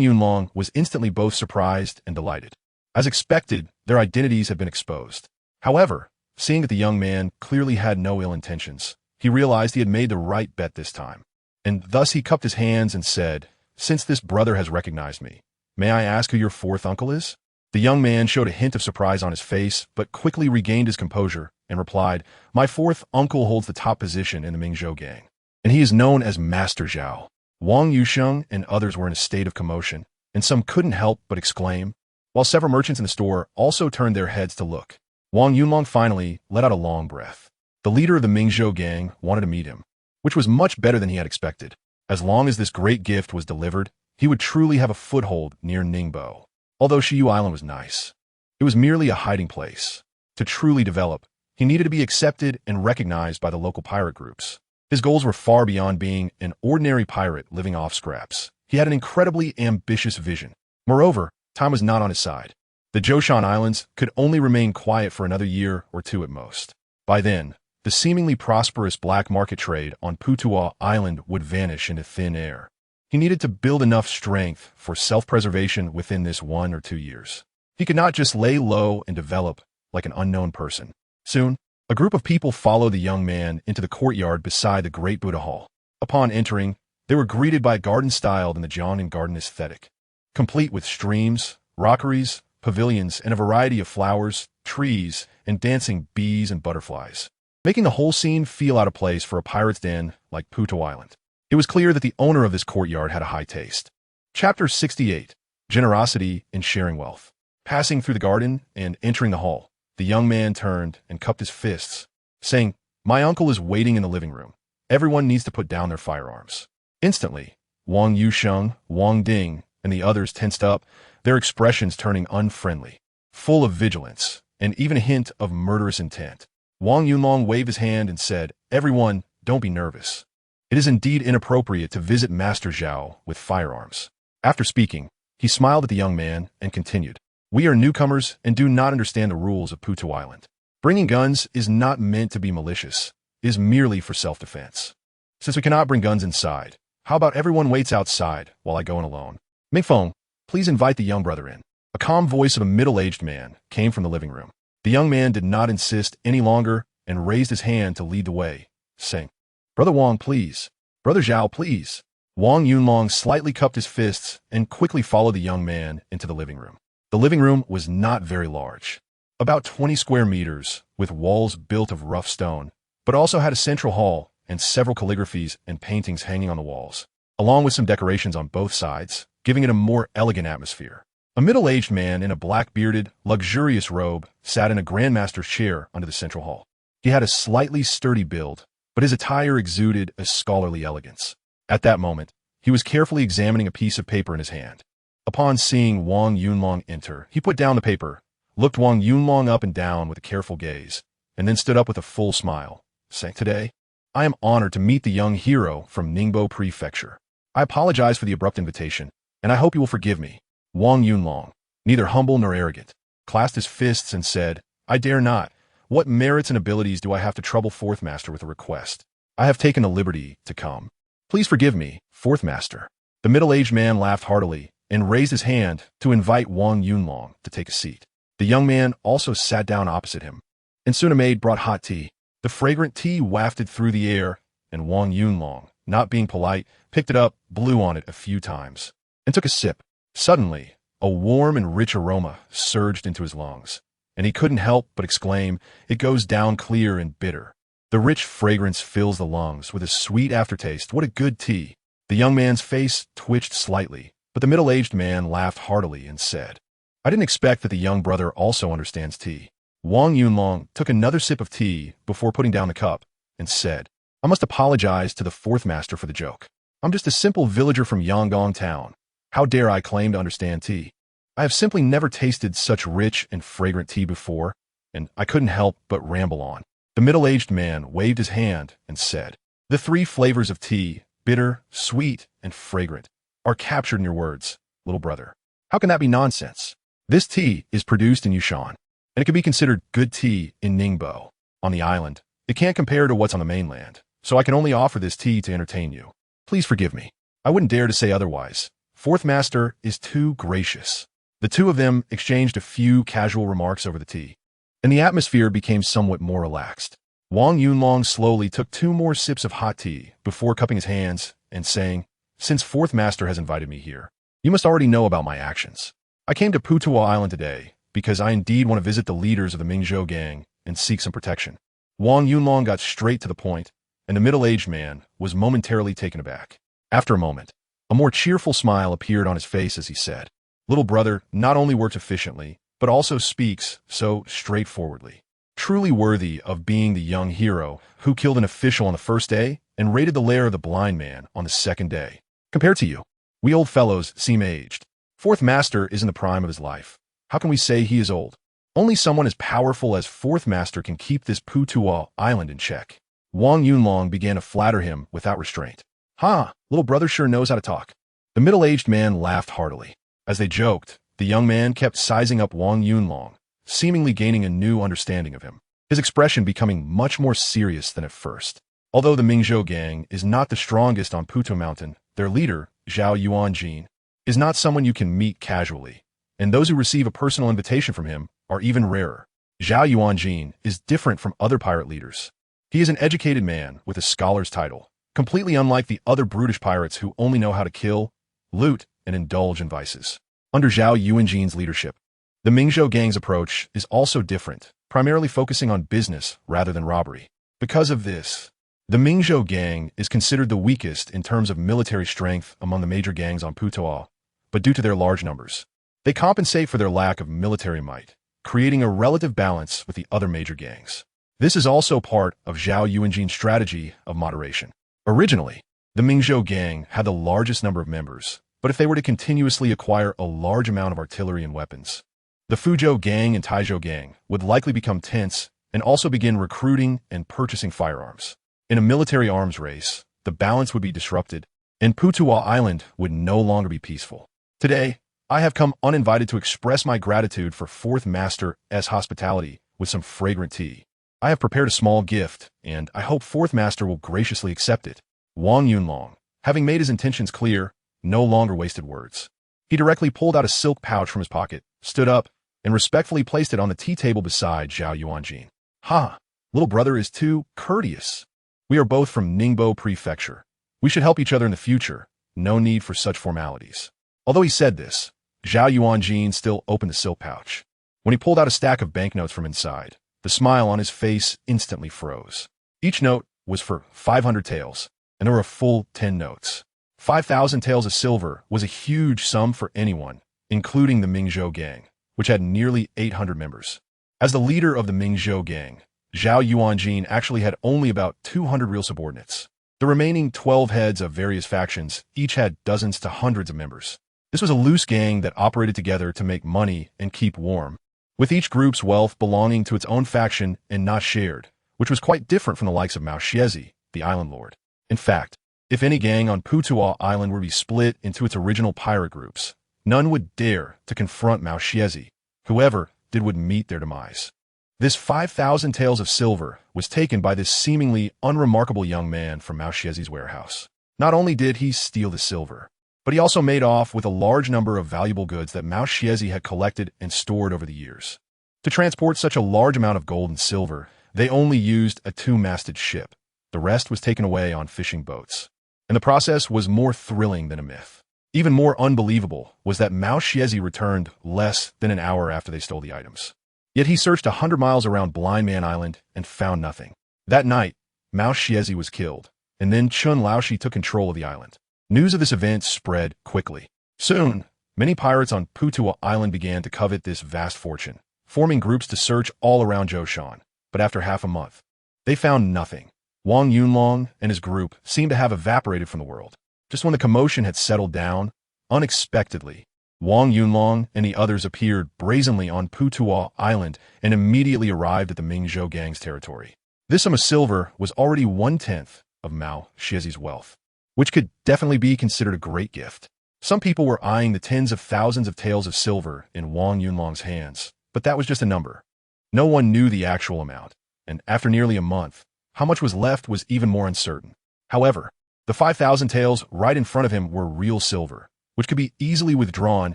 Yunlong was instantly both surprised and delighted. As expected, their identities had been exposed. However, seeing that the young man clearly had no ill intentions, he realized he had made the right bet this time. And thus he cupped his hands and said, "Since this brother has recognized me, may I ask who your fourth uncle is?" The young man showed a hint of surprise on his face, but quickly regained his composure and replied, "My fourth uncle holds the top position in the Mingzhou gang, and he is known as Master Zhao." Wang Yusheng and others were in a state of commotion, and some couldn't help but exclaim, while several merchants in the store also turned their heads to look. Wang Yunlong finally let out a long breath. The leader of the Mingzhou gang wanted to meet him, which was much better than he had expected. As long as this great gift was delivered, he would truly have a foothold near Ningbo. Although Shiyu Island was nice, it was merely a hiding place. To truly develop, he needed to be accepted and recognized by the local pirate groups. His goals were far beyond being an ordinary pirate living off scraps. He had an incredibly ambitious vision. Moreover, time was not on his side. The Zhoushan Islands could only remain quiet for another year or two at most. By then, the seemingly prosperous black market trade on Putua Island would vanish into thin air. He needed to build enough strength for self-preservation within this 1 or 2 years. He could not just lay low and develop like an unknown person. Soon, a group of people followed the young man into the courtyard beside the Great Buddha Hall. Upon entering, they were greeted by a garden styled in the Jiangnan garden aesthetic, complete with streams, rockeries, pavilions, and a variety of flowers, trees, and dancing bees and butterflies, making the whole scene feel out of place for a pirate's den like Putua Island. It was clear that the owner of this courtyard had a high taste. Chapter 68. Generosity in Sharing Wealth. Passing through the garden and entering the hall, the young man turned and cupped his fists, saying, "My uncle is waiting in the living room. Everyone needs to put down their firearms." Instantly, Wang Yusheng, Wang Ding, and the others tensed up, their expressions turning unfriendly, full of vigilance, and even a hint of murderous intent. Wang Yunlong waved his hand and said, "Everyone, don't be nervous. It is indeed inappropriate to visit Master Zhao with firearms." After speaking, he smiled at the young man and continued, "We are newcomers and do not understand the rules of Putua Island. Bringing guns is not meant to be malicious. It is merely for self-defense. Since we cannot bring guns inside, how about everyone waits outside while I go in alone? Mingfeng, please invite the young brother in." A calm voice of a middle-aged man came from the living room. The young man did not insist any longer and raised his hand to lead the way, saying, "Brother Wang, please. Brother Zhao, please." Wang Yunlong slightly cupped his fists and quickly followed the young man into the living room. The living room was not very large, about 20 square meters, with walls built of rough stone, but also had a central hall and several calligraphies and paintings hanging on the walls. along with some decorations on both sides, giving it a more elegant atmosphere. A middle-aged man in a black-bearded, luxurious robe sat in a grandmaster's chair under the central hall. He had a slightly sturdy build, but his attire exuded a scholarly elegance. At that moment, he was carefully examining a piece of paper in his hand. Upon seeing Wang Yunlong enter, he put down the paper, looked Wang Yunlong up and down with a careful gaze, and then stood up with a full smile, saying, "Today, I am honored to meet the young hero from Ningbo Prefecture. I apologize for the abrupt invitation, and I hope you will forgive me." Wang Yunlong, neither humble nor arrogant, clasped his fists and said, "I dare not. What merits and abilities do I have to trouble Fourth Master with a request? I have taken the liberty to come. Please forgive me, Fourth Master." The middle-aged man laughed heartily and raised his hand to invite Wang Yunlong to take a seat. The young man also sat down opposite him, and soon a maid brought hot tea. The fragrant tea wafted through the air, and Wang Yunlong, not being polite, picked it up, blew on it a few times, and took a sip. Suddenly, a warm and rich aroma surged into his lungs, and he couldn't help but exclaim, "It goes down clear and bitter." The rich fragrance fills the lungs with a sweet aftertaste. What a good tea! The young man's face twitched slightly, but the middle-aged man laughed heartily and said, "I didn't expect that the young brother also understands tea." Wang Yunlong took another sip of tea before putting down the cup and said, "I must apologize to the Fourth Master for the joke. I'm just a simple villager from Yangon town. How dare I claim to understand tea? I have simply never tasted such rich and fragrant tea before, and I couldn't help but ramble on." The middle-aged man waved his hand and said, "The three flavors of tea, bitter, sweet, and fragrant, are captured in your words, little brother. How can that be nonsense? This tea is produced in Yushan, and it can be considered good tea in Ningbo. On the island, it can't compare to what's on the mainland, so I can only offer this tea to entertain you. Please forgive me. I wouldn't dare to say otherwise. Fourth Master is too gracious." The two of them exchanged a few casual remarks over the tea, and the atmosphere became somewhat more relaxed. Wang Yunlong slowly took 2 more sips of hot tea before cupping his hands and saying, "Since Fourth Master has invited me here, you must already know about my actions. I came to Putuo Island today because I indeed want to visit the leaders of the Mingzhou gang and seek some protection." Wang Yunlong got straight to the point, and the middle-aged man was momentarily taken aback. After a moment, a more cheerful smile appeared on his face as he said, "Little brother not only works efficiently, but also speaks so straightforwardly. Truly worthy of being the young hero who killed an official on the first day and raided the lair of the blind man on the second day. Compared to you, we old fellows seem aged. Fourth Master is in the prime of his life. How can we say he is old? Only someone as powerful as Fourth Master can keep this Putuo Island in check." Wang Yunlong began to flatter him without restraint. "Ha, little brother sure knows how to talk." The middle-aged man laughed heartily. As they joked, the young man kept sizing up Wang Yunlong, seemingly gaining a new understanding of him, his expression becoming much more serious than at first. Although the Mingzhou gang is not the strongest on Putuo Mountain, their leader, Zhao Yuanjin, is not someone you can meet casually, and those who receive a personal invitation from him are even rarer. Zhao Yuanjin is different from other pirate leaders. He is an educated man with a scholar's title, completely unlike the other brutish pirates who only know how to kill, loot, and indulge in vices. Under Zhao Yuanjin's leadership, the Mingzhou gang's approach is also different, primarily focusing on business rather than robbery. Because of this, the Mingzhou gang is considered the weakest in terms of military strength among the major gangs on Putuo, but due to their large numbers, they compensate for their lack of military might, creating a relative balance with the other major gangs. This is also part of Zhao Yuanjin's strategy of moderation. Originally, the Mingzhou gang had the largest number of members, but if they were to continuously acquire a large amount of artillery and weapons, the Fuzhou gang and Taizhou gang would likely become tense and also begin recruiting and purchasing firearms. In a military arms race, the balance would be disrupted, and Putuo Island would no longer be peaceful. Today, I have come uninvited to express my gratitude for Fourth Master's hospitality with some fragrant tea. I have prepared a small gift, and I hope Fourth Master will graciously accept it." Wang Yunlong, having made his intentions clear, no longer wasted words. He directly pulled out a silk pouch from his pocket, stood up, and respectfully placed it on the tea table beside Zhao Yuanjin. "Ha, little brother is too courteous. We are both from Ningbo Prefecture. We should help each other in the future. No need for such formalities." Although he said this, Zhao Yuanjin still opened the silk pouch. When he pulled out a stack of banknotes from inside, the smile on his face instantly froze. Each note was for 500 taels, and there were a full 10 notes. 5,000 taels of silver was a huge sum for anyone, including the Mingzhou gang, which had nearly 800 members. As the leader of the Mingzhou gang, Zhao Yuanjin actually had only about 200 real subordinates. The remaining 12 heads of various factions each had dozens to hundreds of members. This was a loose gang that operated together to make money and keep warm, with each group's wealth belonging to its own faction and not shared, which was quite different from the likes of Mao Xiezi, the island lord. In fact, if any gang on Putuo Island were to be split into its original pirate groups, none would dare to confront Mao Xiezi. Whoever did would meet their demise. This 5,000 taels of silver was taken by this seemingly unremarkable young man from Mao Xiezi's warehouse. Not only did he steal the silver, but he also made off with a large number of valuable goods that Mao Xiezi had collected and stored over the years. To transport such a large amount of gold and silver, they only used a two-masted ship. The rest was taken away on fishing boats. And the process was more thrilling than a myth. Even more unbelievable was that Mao Xiezi returned less than an hour after they stole the items. Yet he searched 100 miles around Blind Man Island and found nothing. That night, Mao Xiezi was killed, and then Chun Laoshi took control of the island. News of this event spread quickly. Soon, many pirates on Putuo Island began to covet this vast fortune, forming groups to search all around Zhoushan. But after half a month, they found nothing. Wang Yunlong and his group seemed to have evaporated from the world. Just when the commotion had settled down, unexpectedly, Wang Yunlong and the others appeared brazenly on Putuo Island and immediately arrived at the Mingzhou gang's territory. This sum of silver was already 1/10 of Mao Xiezi's wealth, which could definitely be considered a great gift. Some people were eyeing the tens of thousands of taels of silver in Wang Yunlong's hands, but that was just a number. No one knew the actual amount, and after nearly a month, how much was left was even more uncertain. However, the 5,000 taels right in front of him were real silver, which could be easily withdrawn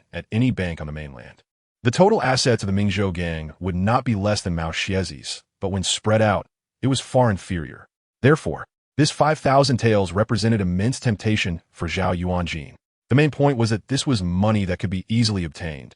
at any bank on the mainland. The total assets of the Mingzhou gang would not be less than Mao Xiezi's, but when spread out, it was far inferior. Therefore, this 5,000 taels represented immense temptation for Zhao Yuanjin. The main point was that this was money that could be easily obtained,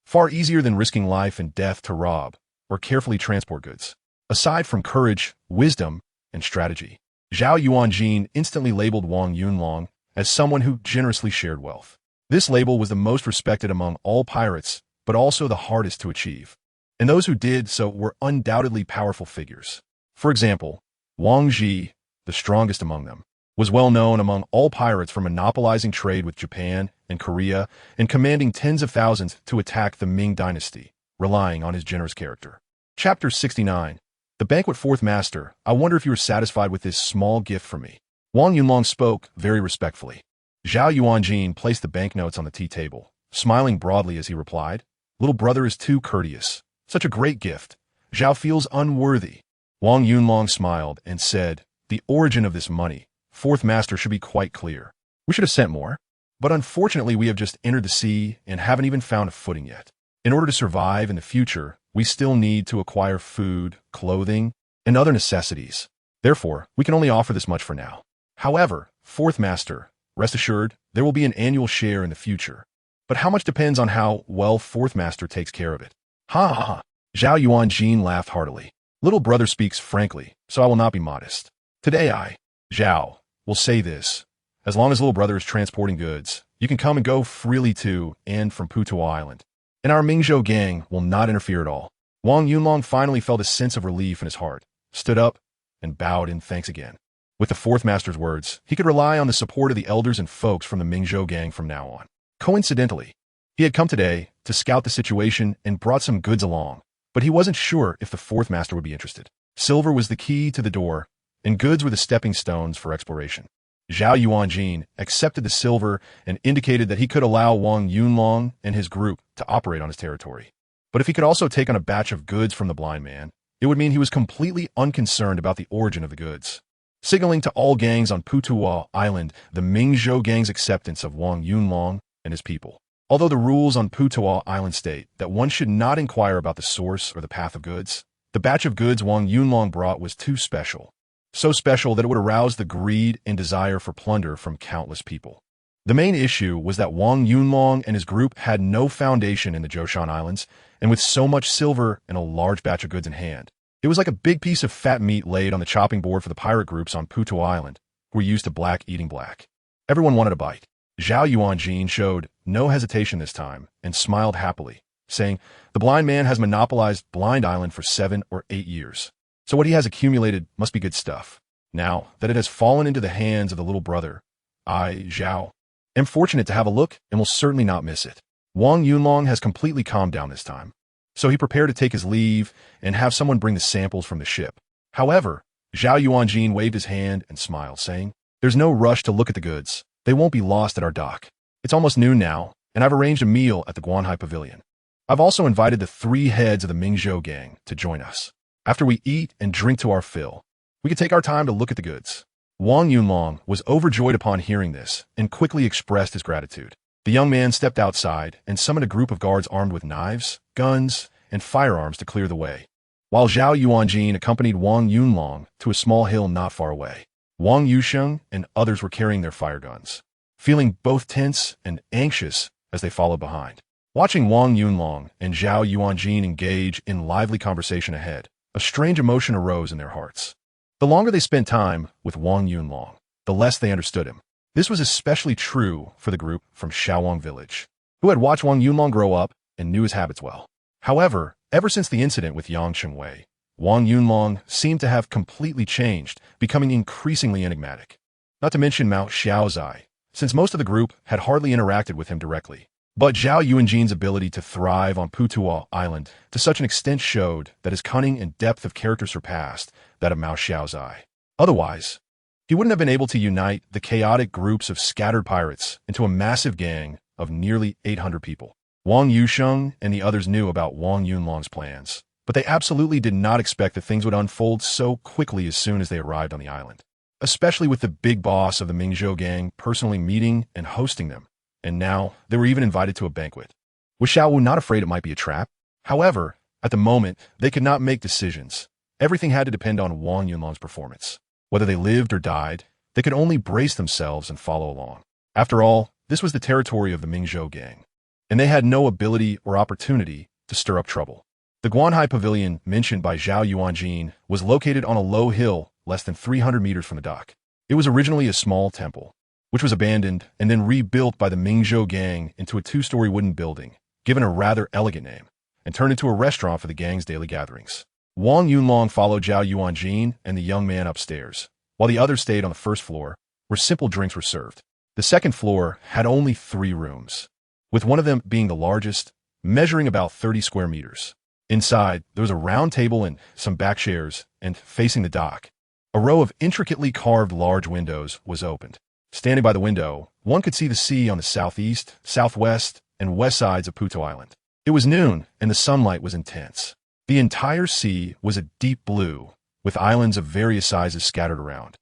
far easier than risking life and death to rob or carefully transport goods. Aside from courage, wisdom, and strategy, Zhao Yuanjin instantly labeled Wang Yunlong as someone who generously shared wealth. This label was the most respected among all pirates, but also the hardest to achieve. And those who did so were undoubtedly powerful figures. For example, Wang Ji, the strongest among them, was well known among all pirates for monopolizing trade with Japan and Korea and commanding tens of thousands to attack the Ming Dynasty, relying on his generous character. Chapter 69. The Banquet Fourth Master, I wonder if you are satisfied with this small gift from me. Wang Yunlong spoke very respectfully. Zhao Yuanjin placed the banknotes on the tea table, smiling broadly as he replied, "Little brother is too courteous. Such a great gift. Zhao feels unworthy." Wang Yunlong smiled and said, "The origin of this money, Fourth Master, should be quite clear. We should have sent more, but unfortunately we have just entered the sea and haven't even found a footing yet. In order to survive in the future, we still need to acquire food, clothing, and other necessities. Therefore, we can only offer this much for now. However, Fourth Master, rest assured, there will be an annual share in the future. But how much depends on how well Fourth Master takes care of it." Ha ha ha. Zhao Yuanjin laughed heartily. "Little brother speaks frankly, so I will not be modest. Today I, Zhao, will say this. As long as little brother is transporting goods, you can come and go freely to and from Putuo Island. And our Mingzhou gang will not interfere at all." Wang Yunlong finally felt a sense of relief in his heart, stood up, and bowed in thanks again. With the Fourth Master's words, he could rely on the support of the elders and folks from the Mingzhou gang from now on. Coincidentally, he had come today to scout the situation and brought some goods along, but he wasn't sure if the Fourth Master would be interested. Silver was the key to the door, and goods were the stepping stones for exploration. Zhao Yuanjin accepted the silver and indicated that he could allow Wang Yunlong and his group to operate on his territory. But if he could also take on a batch of goods from the blind man, it would mean he was completely unconcerned about the origin of the goods. Signaling to all gangs on Putuo Island the Mingzhou gang's acceptance of Wang Yunlong and his people. Although the rules on Putuo Island state that one should not inquire about the source or the path of goods, the batch of goods Wang Yunlong brought was too special. So special that it would arouse the greed and desire for plunder from countless people. The main issue was that Wang Yunlong and his group had no foundation in the Zhoushan Islands, and with so much silver and a large batch of goods in hand, it was like a big piece of fat meat laid on the chopping board for the pirate groups on Putuo Island, who were used to black eating black. Everyone wanted a bite. Zhao Yuanjin showed no hesitation this time and smiled happily, saying, "The blind man has monopolized Blind Island for 7 or 8 years. So what he has accumulated must be good stuff. Now that it has fallen into the hands of the little brother, I, Zhao, am fortunate to have a look and will certainly not miss it." Wang Yunlong has completely calmed down this time, so he prepared to take his leave and have someone bring the samples from the ship. However, Zhao Yuanjin waved his hand and smiled, saying, "There's no rush to look at the goods. They won't be lost at our dock. It's almost noon now, and I've arranged a meal at the Guanhai Pavilion. I've also invited the 3 heads of the Mingzhou gang to join us. After we eat and drink to our fill, we can take our time to look at the goods." Wang Yunlong was overjoyed upon hearing this and quickly expressed his gratitude. The young man stepped outside and summoned a group of guards armed with knives, guns, and firearms to clear the way, while Zhao Yuanjin accompanied Wang Yunlong to a small hill not far away. Wang Yusheng and others were carrying their fire guns, feeling both tense and anxious as they followed behind. Watching Wang Yunlong and Zhao Yuanjin engage in lively conversation ahead, a strange emotion arose in their hearts. The longer they spent time with Wang Yunlong, the less they understood him. This was especially true for the group from Shaowang village, who had watched Wang Yunlong grow up and knew his habits well. However, ever since the incident with Yang Chengwei, Wang Yunlong seemed to have completely changed, becoming increasingly enigmatic. Not to mention Mao Xiaozai, since most of the group had hardly interacted with him directly. But Zhao Yuanjin's ability to thrive on Putuo Island to such an extent showed that his cunning and depth of character surpassed that of Mao Xiaozai. Otherwise, he wouldn't have been able to unite the chaotic groups of scattered pirates into a massive gang of nearly 800 people. Wang Yusheng and the others knew about Wang Yunlong's plans, but they absolutely did not expect that things would unfold so quickly as soon as they arrived on the island, especially with the big boss of the Mingzhou gang personally meeting and hosting them. And now they were even invited to a banquet. Was Xiaowu not afraid it might be a trap? However, at the moment, they could not make decisions. Everything had to depend on Wang Yunlong's performance. Whether they lived or died, they could only brace themselves and follow along. After all, this was the territory of the Mingzhou gang, and they had no ability or opportunity to stir up trouble. The Guanhai Pavilion mentioned by Zhao Yuanjin was located on a low hill less than 300 meters from the dock. It was originally a small temple, which was abandoned and then rebuilt by the Mingzhou gang into a 2-story wooden building, given a rather elegant name, and turned into a restaurant for the gang's daily gatherings. Wang Yunlong followed Zhao Yuanjin and the young man upstairs, while the others stayed on the first floor, where simple drinks were served. The second floor had only 3 rooms, with one of them being the largest, measuring about 30 square meters. Inside, there was a round table and some back chairs, and facing the dock, a row of intricately carved large windows was opened. Standing by the window, one could see the sea on the southeast, southwest, and west sides of Putuo Island. It was noon, and the sunlight was intense. The entire sea was a deep blue, with islands of various sizes scattered around,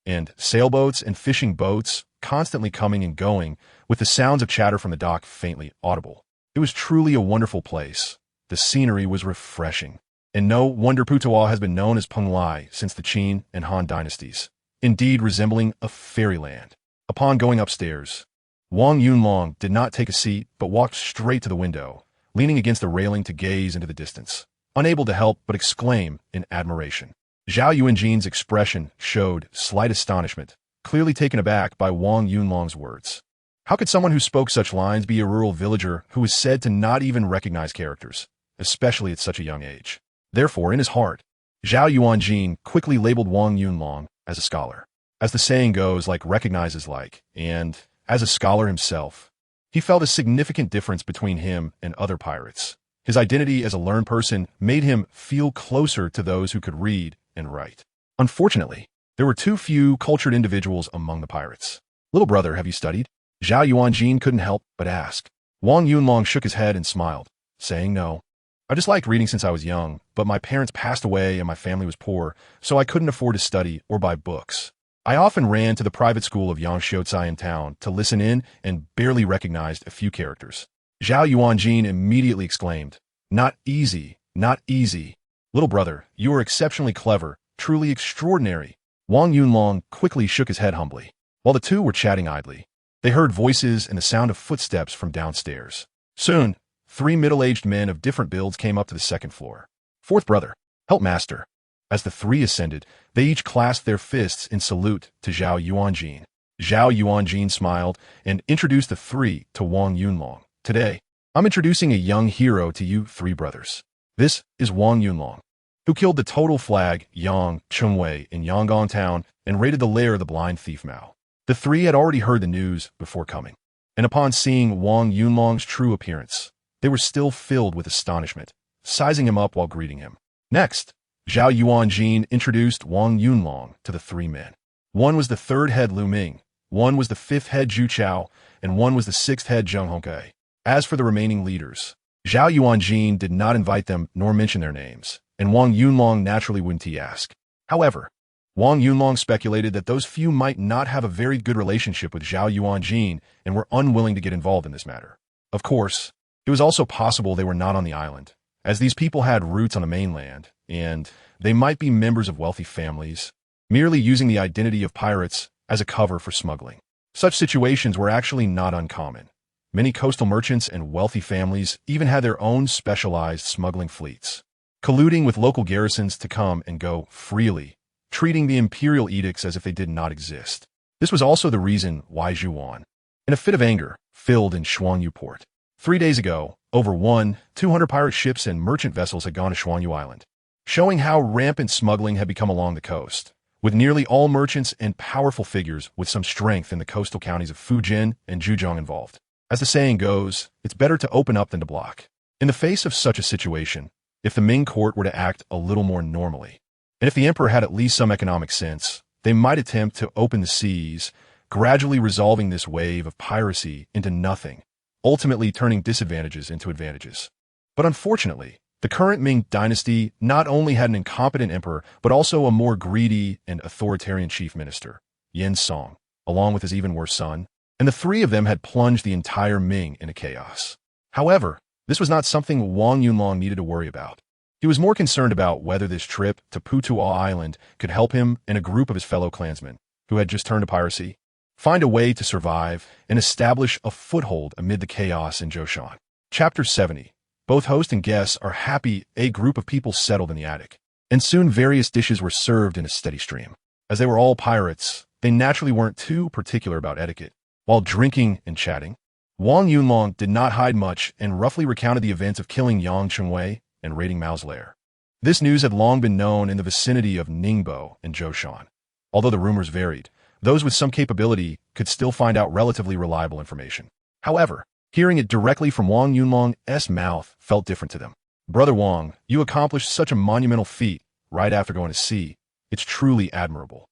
and sailboats and fishing boats constantly coming and going, with the sounds of chatter from the dock faintly audible. It was truly a wonderful place. The scenery was refreshing, and no wonder Putuo has been known as Penglai since the Qin and Han dynasties, indeed resembling a fairyland. Upon going upstairs, Wang Yunlong did not take a seat but walked straight to the window, leaning against the railing to gaze into the distance, unable to help but exclaim in admiration. Zhao Yuanjin's expression showed slight astonishment, clearly taken aback by Wang Yunlong's words. How could someone who spoke such lines be a rural villager who was said to not even recognize characters, especially at such a young age? Therefore, in his heart, Zhao Yuanjin quickly labeled Wang Yunlong as a scholar. As the saying goes, like recognizes like, and as a scholar himself, he felt a significant difference between him and other pirates. His identity as a learned person made him feel closer to those who could read and write. Unfortunately, there were too few cultured individuals among the pirates. "Little brother, have you studied?" Zhao Yuanjin couldn't help but ask. Wang Yunlong shook his head and smiled, saying no. "I just liked reading since I was young, but my parents passed away and my family was poor, so I couldn't afford to study or buy books. I often ran to the private school of Yang Xiaozai in town to listen in and barely recognized a few characters." Zhao Yuanjin immediately exclaimed, "Not easy, not easy. Little brother, you are exceptionally clever, truly extraordinary." Wang Yunlong quickly shook his head humbly. While the two were chatting idly, they heard voices and the sound of footsteps from downstairs. Soon, 3 middle-aged men of different builds came up to the second floor. "Fourth brother, help master." As the 3 ascended, they each clasped their fists in salute to Zhao Yuanjin. Zhao Yuanjin smiled and introduced the three to Wang Yunlong. Today, I'm introducing a young hero to you three brothers. This is Wang Yunlong, who killed the total flag Yang Chengwei in Yangon town and raided the lair of the blind thief Mao. The three had already heard the news before coming, and upon seeing Wang Yunlong's true appearance, they were still filled with astonishment, sizing him up while greeting him. Next, Zhao Yuanjin introduced Wang Yunlong to the three men. One was the third head Lu Ming, one was the fifth head Zhu Chao, and one was the sixth head Zheng Hongkai. As for the remaining leaders, Zhao Yuanjin did not invite them nor mention their names, and Wang Yunlong naturally wouldn't ask. However, Wang Yunlong speculated that those few might not have a very good relationship with Zhao Yuanjin and were unwilling to get involved in this matter. Of course, it was also possible they were not on the island, as these people had roots on the mainland, and they might be members of wealthy families, merely using the identity of pirates as a cover for smuggling. Such situations were actually not uncommon. Many coastal merchants and wealthy families even had their own specialized smuggling fleets, colluding with local garrisons to come and go freely, treating the imperial edicts as if they did not exist. This was also the reason why Zhuan, in a fit of anger, filled in Shuangyu port. 3 days ago, over 200 pirate ships and merchant vessels had gone to Shuangyu Island, showing how rampant smuggling had become along the coast, with nearly all merchants and powerful figures with some strength in the coastal counties of Fujian and Zhejiang involved. As the saying goes, it's better to open up than to block. In the face of such a situation, if the Ming court were to act a little more normally, and if the emperor had at least some economic sense, they might attempt to open the seas, gradually resolving this wave of piracy into nothing, ultimately turning disadvantages into advantages. But unfortunately, the current Ming dynasty not only had an incompetent emperor, but also a more greedy and authoritarian chief minister, Yin Song, along with his even worse son, and the three of them had plunged the entire Ming into chaos. However, this was not something Wang Yunlong needed to worry about. He was more concerned about whether this trip to Putuo Island could help him and a group of his fellow clansmen, who had just turned to piracy, find a way to survive and establish a foothold amid the chaos in Zhoushan. Chapter 70. Both host and guests are happy. A group of people settled in the attic, and soon various dishes were served in a steady stream. As they were all pirates, they naturally weren't too particular about etiquette. While drinking and chatting, Wang Yunlong did not hide much and roughly recounted the events of killing Yang Chengwei and raiding Mao's lair. This news had long been known in the vicinity of Ningbo and Zhoushan. Although the rumors varied, those with some capability could still find out relatively reliable information. However, hearing it directly from Wang Yunlong's mouth felt different to them. Brother Wang, you accomplished such a monumental feat right after going to sea. It's truly admirable.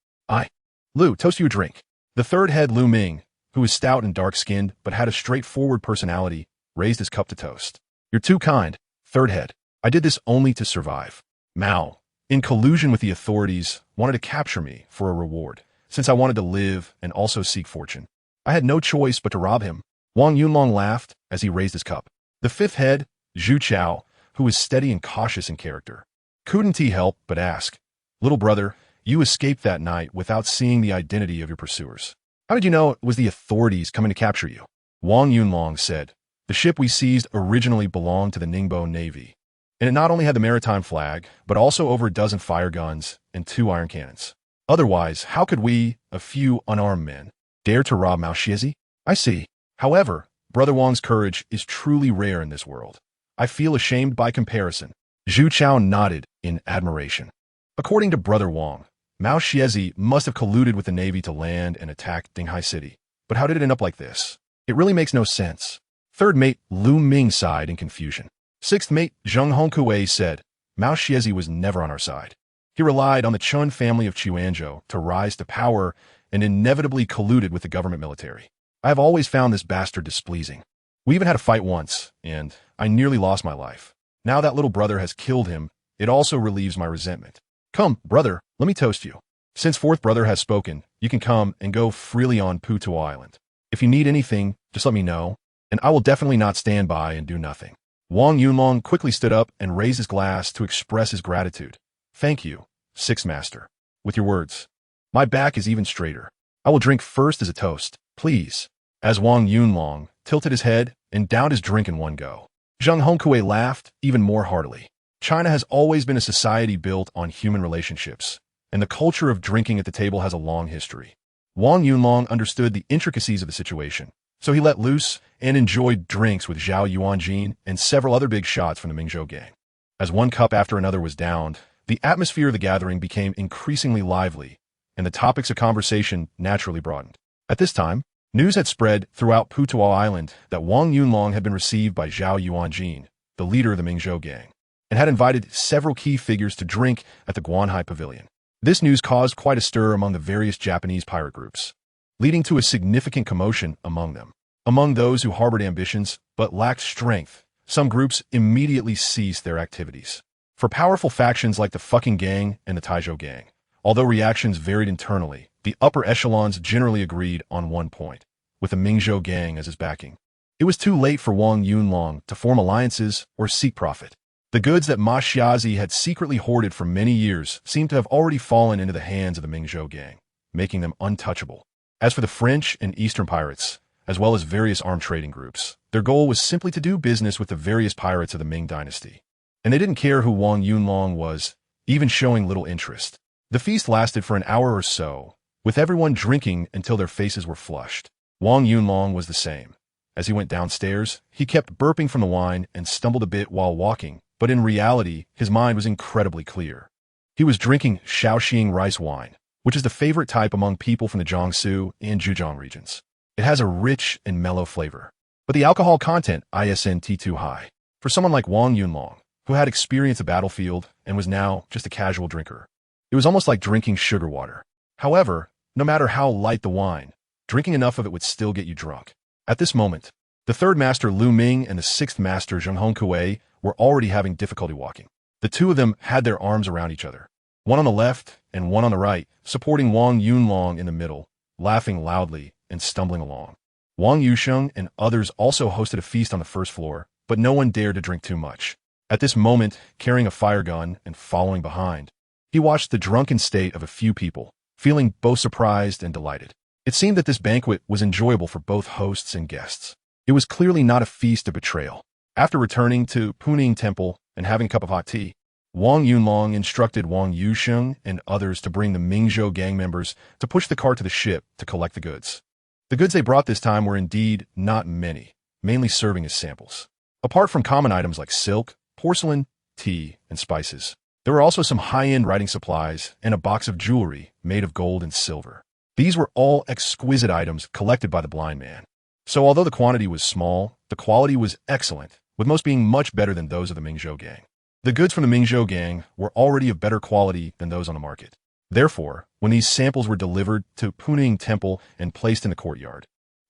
Lu, toast you a drink. The third head Lu Ming, who was stout and dark-skinned but had a straightforward personality, raised his cup to toast. You're too kind, third head. I did this only to survive. Mao, in collusion with the authorities, wanted to capture me for a reward, since I wanted to live and also seek fortune. I had no choice but to rob him. Wang Yunlong laughed as he raised his cup. The fifth head, Zhu Chao, who was steady and cautious in character, couldn't he help but ask, Little brother, you escaped that night without seeing the identity of your pursuers. How did you know it was the authorities coming to capture you? Wang Yunlong said, the ship we seized originally belonged to the Ningbo Navy, and it not only had the maritime flag, but also over a dozen fire guns and 2 iron cannons. Otherwise, how could we, a few unarmed men, dare to rob Mao Xiezi? I see. However, Brother Wang's courage is truly rare in this world. I feel ashamed by comparison. Zhu Chao nodded in admiration. According to Brother Wang, Mao Xiezi must have colluded with the Navy to land and attack Dinghai City. But how did it end up like this? It really makes no sense. Third mate Lu Ming sighed in confusion. Sixth mate Zheng Hongkuei said, Mao Xiezi was never on our side. He relied on the Chun family of Qiuanzhou to rise to power and inevitably colluded with the government military. I have always found this bastard displeasing. We even had a fight once, and I nearly lost my life. Now that little brother has killed him, it also relieves my resentment. Come, brother, let me toast you. Since fourth brother has spoken, you can come and go freely on Putuo Island. If you need anything, just let me know, and I will definitely not stand by and do nothing. Wang Yunlong quickly stood up and raised his glass to express his gratitude. Thank you, Sixth Master. With your words, my back is even straighter. I will drink first as a toast, please. As Wang Yunlong tilted his head and downed his drink in one go, Zheng Hongkuei laughed even more heartily. China has always been a society built on human relationships, and the culture of drinking at the table has a long history. Wang Yunlong understood the intricacies of the situation, so he let loose and enjoyed drinks with Zhao Yuanjin and several other big shots from the Mingzhou gang. As one cup after another was downed, the atmosphere of the gathering became increasingly lively, and the topics of conversation naturally broadened. At this time, news had spread throughout Portugal Island that Wang Yunlong had been received by Zhao Yuanjin, the leader of the Mingzhou gang, and had invited several key figures to drink at the Guanhai Pavilion. This news caused quite a stir among the various Japanese pirate groups, leading to a significant commotion among them. Among those who harbored ambitions but lacked strength, some groups immediately ceased their activities. For powerful factions like the fucking gang and the Taizhou gang, although reactions varied internally, the upper echelons generally agreed on one point, with the Mingzhou gang as his backing. It was too late for Wang Yunlong to form alliances or seek profit. The goods that Ma Xiaozi had secretly hoarded for many years seemed to have already fallen into the hands of the Mingzhou gang, making them untouchable. As for the French and Eastern pirates, as well as various armed trading groups, their goal was simply to do business with the various pirates of the Ming Dynasty. And they didn't care who Wang Yunlong was, even showing little interest. The feast lasted for an hour or so, with everyone drinking until their faces were flushed. Wang Yunlong was the same. As he went downstairs, he kept burping from the wine and stumbled a bit while walking, but in reality, his mind was incredibly clear. He was drinking Shaoxing rice wine, which is the favorite type among people from the Jiangsu and Zhejiang regions. It has a rich and mellow flavor, but the alcohol content isn't too high. For someone like Wang Yunlong, who had experienced a battlefield and was now just a casual drinker, it was almost like drinking sugar water. However, no matter how light the wine, drinking enough of it would still get you drunk. At this moment, the third master Lu Ming and the sixth master Zheng Hongkue were already having difficulty walking. The two of them had their arms around each other, one on the left and one on the right, supporting Wang Yunlong in the middle, laughing loudly and stumbling along. Wang Yusheng and others also hosted a feast on the first floor, but no one dared to drink too much. At this moment, carrying a fire gun and following behind, he watched the drunken state of a few people, feeling both surprised and delighted. It seemed that this banquet was enjoyable for both hosts and guests. It was clearly not a feast of betrayal. After returning to Puning Temple and having a cup of hot tea, Wang Yunlong instructed Wang Yusheng and others to bring the Mingzhou gang members to push the cart to the ship to collect the goods. The goods they brought this time were indeed not many, mainly serving as samples. Apart from common items like silk, porcelain, tea, and spices, there were also some high-end writing supplies and a box of jewelry made of gold and silver. These were all exquisite items collected by the blind man. So although the quantity was small, the quality was excellent, with most being much better than those of the Mingzhou gang. The goods from the Mingzhou gang were already of better quality than those on the market. Therefore, when these samples were delivered to Puning Temple and placed in the courtyard,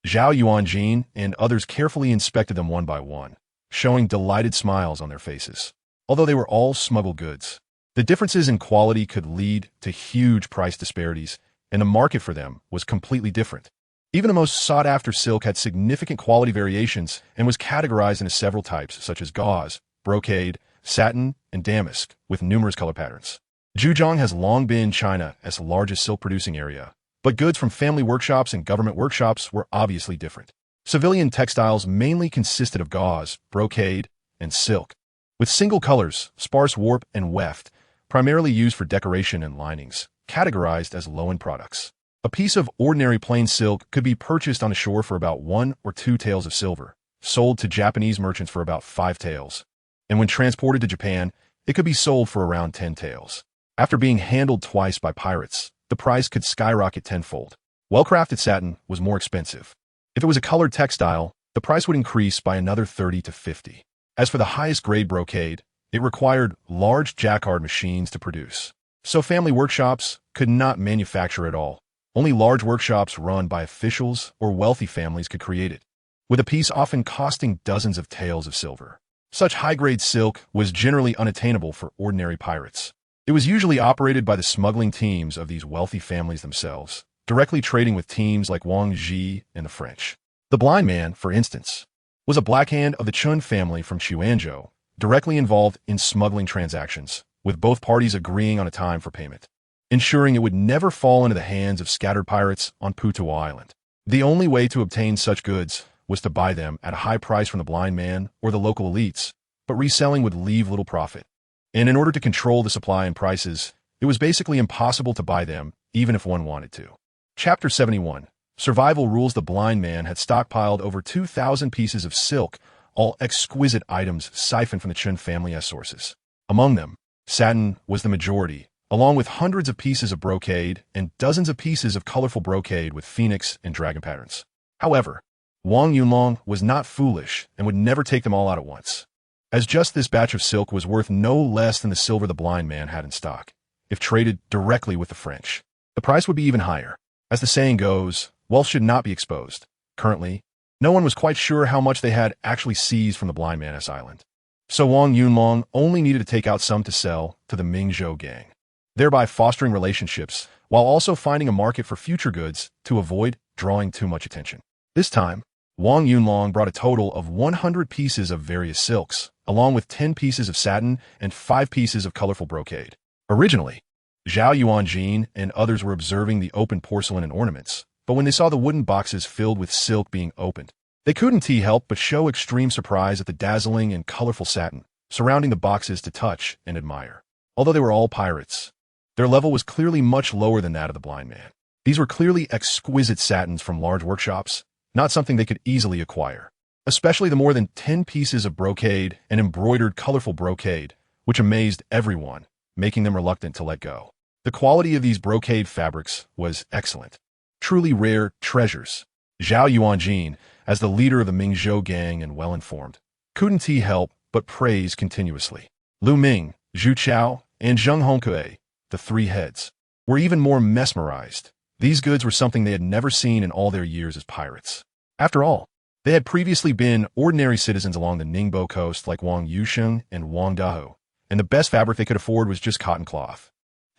Zhao Yuanjin and others carefully inspected them one by one, showing delighted smiles on their faces. Although they were all smuggled goods, the differences in quality could lead to huge price disparities, and the market for them was completely different. Even the most sought-after silk had significant quality variations and was categorized into several types such as gauze, brocade, satin, and damask, with numerous color patterns. Zhejiang has long been China as the largest silk-producing area, but goods from family workshops and government workshops were obviously different. Civilian textiles mainly consisted of gauze, brocade, and silk, with single colors, sparse warp, and weft, primarily used for decoration and linings, categorized as low-end products. A piece of ordinary plain silk could be purchased on the shore for about 1 or 2 taels of silver, sold to Japanese merchants for about 5 taels, and when transported to Japan, it could be sold for around 10 taels. After being handled twice by pirates, the price could skyrocket tenfold. Well-crafted satin was more expensive. If it was a colored textile, the price would increase by another 30 to 50. As for the highest grade brocade, it required large jacquard machines to produce. So family workshops could not manufacture at all. Only large workshops run by officials or wealthy families could create it, with a piece often costing dozens of taels of silver. Such high-grade silk was generally unattainable for ordinary pirates. It was usually operated by the smuggling teams of these wealthy families themselves, directly trading with teams like Wang Ji and the French. The blind man, for instance, was a blackhand of the Chun family from Xuanzhou, directly involved in smuggling transactions, with both parties agreeing on a time for payment, ensuring it would never fall into the hands of scattered pirates on Putuo Island. The only way to obtain such goods was to buy them at a high price from the blind man or the local elites, but reselling would leave little profit. And in order to control the supply and prices, it was basically impossible to buy them, even if one wanted to. Chapter 71. Survival Rules. The blind man had stockpiled over 2,000 pieces of silk, all exquisite items siphoned from the Chun family's sources. Among them, satin was the majority, along with hundreds of pieces of brocade and dozens of pieces of colorful brocade with phoenix and dragon patterns. However, Wang Yunlong was not foolish and would never take them all out at once, as just this batch of silk was worth no less than the silver the blind man had in stock. If traded directly with the French, the price would be even higher. As the saying goes, wealth should not be exposed. Currently, no one was quite sure how much they had actually seized from the blind man's island. So Wang Yunlong only needed to take out some to sell to the Mingzhou gang, thereby fostering relationships while also finding a market for future goods to avoid drawing too much attention. This time, Wang Yunlong brought a total of 100 pieces of various silks, along with 10 pieces of satin and 5 pieces of colorful brocade. Originally, Zhao Yuanjin and others were observing the open porcelain and ornaments, but when they saw the wooden boxes filled with silk being opened, they couldn't help but show extreme surprise at the dazzling and colorful satin surrounding the boxes to touch and admire. Although they were all pirates, their level was clearly much lower than that of the blind man. These were clearly exquisite satins from large workshops, not something they could easily acquire, especially the more than 10 pieces of brocade and embroidered colorful brocade, which amazed everyone, making them reluctant to let go. The quality of these brocade fabrics was excellent, truly rare treasures. Zhao Yuanjin, as the leader of the Mingzhou gang and well-informed, couldn't help but praise continuously. Lu Ming, Zhu Chao, and Zheng Hongkue, the three heads, were even more mesmerized. These goods were something they had never seen in all their years as pirates. After all, they had previously been ordinary citizens along the Ningbo coast like Wang Yusheng and Wang Dahou, and the best fabric they could afford was just cotton cloth.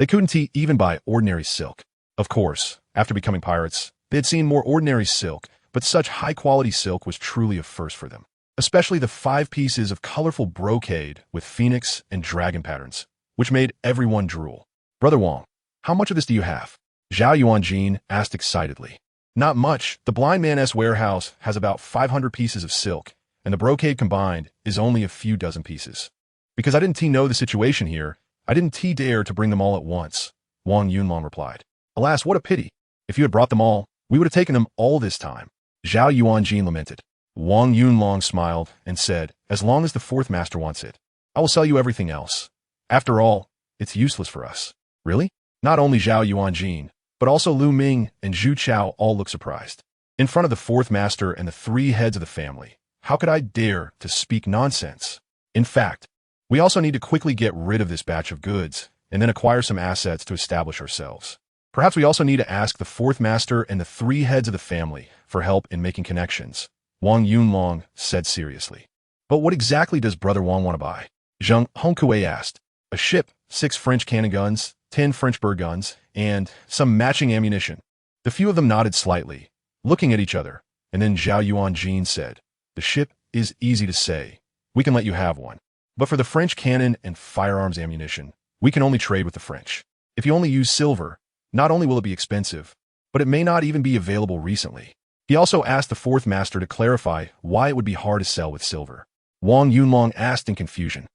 They couldn't even buy ordinary silk. Of course, after becoming pirates, they had seen more ordinary silk, but such high-quality silk was truly a first for them, especially the 5 pieces of colorful brocade with phoenix and dragon patterns, which made everyone drool. Brother Wang, how much of this do you have? Zhao Yuanjin asked excitedly. Not much. The blind man's warehouse has about 500 pieces of silk, and the brocade combined is only a few dozen pieces. Because I didn't know the situation here, I didn't dare to bring them all at once, Wang Yunlong replied. Alas, what a pity. If you had brought them all, we would have taken them all this time. Zhao Yuanjin lamented. Wang Yunlong smiled and said, as long as the fourth master wants it, I will sell you everything else. After all, it's useless for us. Really? Not only Zhao Yuanjin, but also Lu Ming and Zhu Chao all looked surprised. In front of the fourth master and the 3 heads of the family, how could I dare to speak nonsense? In fact, we also need to quickly get rid of this batch of goods and then acquire some assets to establish ourselves. Perhaps we also need to ask the fourth master and the 3 heads of the family for help in making connections, Wang Yunlong said seriously. But what exactly does Brother Wang want to buy? Zheng Hongkue asked. A ship, 6 French cannon guns, 10 French bird guns, and some matching ammunition. The few of them nodded slightly, looking at each other, and then Zhao Yuanjin said, the ship is easy to say. We can let you have one. But for the French cannon and firearms ammunition, we can only trade with the French. If you only use silver, not only will it be expensive, but it may not even be available recently. He also asked the fourth master to clarify why it would be hard to sell with silver. Wang Yunlong asked in confusion.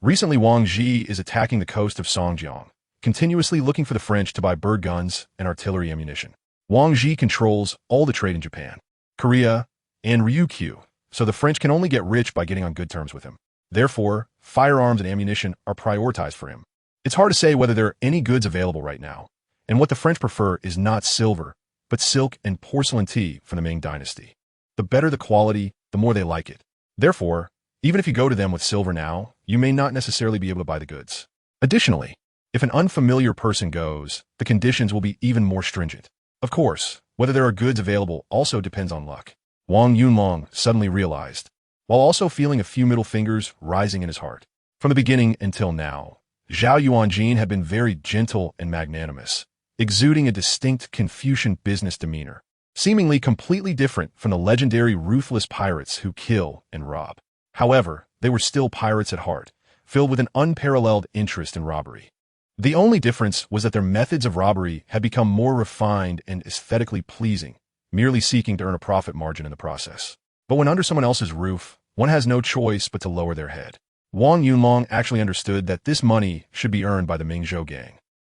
Recently Wang Ji is attacking the coast of Songjiang, continuously looking for the French to buy bird guns and artillery ammunition. Wang Ji controls all the trade in Japan, Korea, and Ryukyu, so the French can only get rich by getting on good terms with him. Therefore, firearms and ammunition are prioritized for him. It's hard to say whether there are any goods available right now, and what the French prefer is not silver, but silk and porcelain tea from the Ming Dynasty. The better the quality, the more they like it. Therefore, even if you go to them with silver now, you may not necessarily be able to buy the goods. Additionally, if an unfamiliar person goes, the conditions will be even more stringent. Of course, whether there are goods available also depends on luck. Wang Yunlong suddenly realized, while also feeling a few middle fingers rising in his heart. From the beginning until now, Zhao Yuanjin had been very gentle and magnanimous, exuding a distinct Confucian business demeanor, seemingly completely different from the legendary ruthless pirates who kill and rob. However, they were still pirates at heart, filled with an unparalleled interest in robbery. The only difference was that their methods of robbery had become more refined and aesthetically pleasing, merely seeking to earn a profit margin in the process. But when under someone else's roof, one has no choice but to lower their head. Wang Yunlong actually understood that this money should be earned by the Mingzhou gang.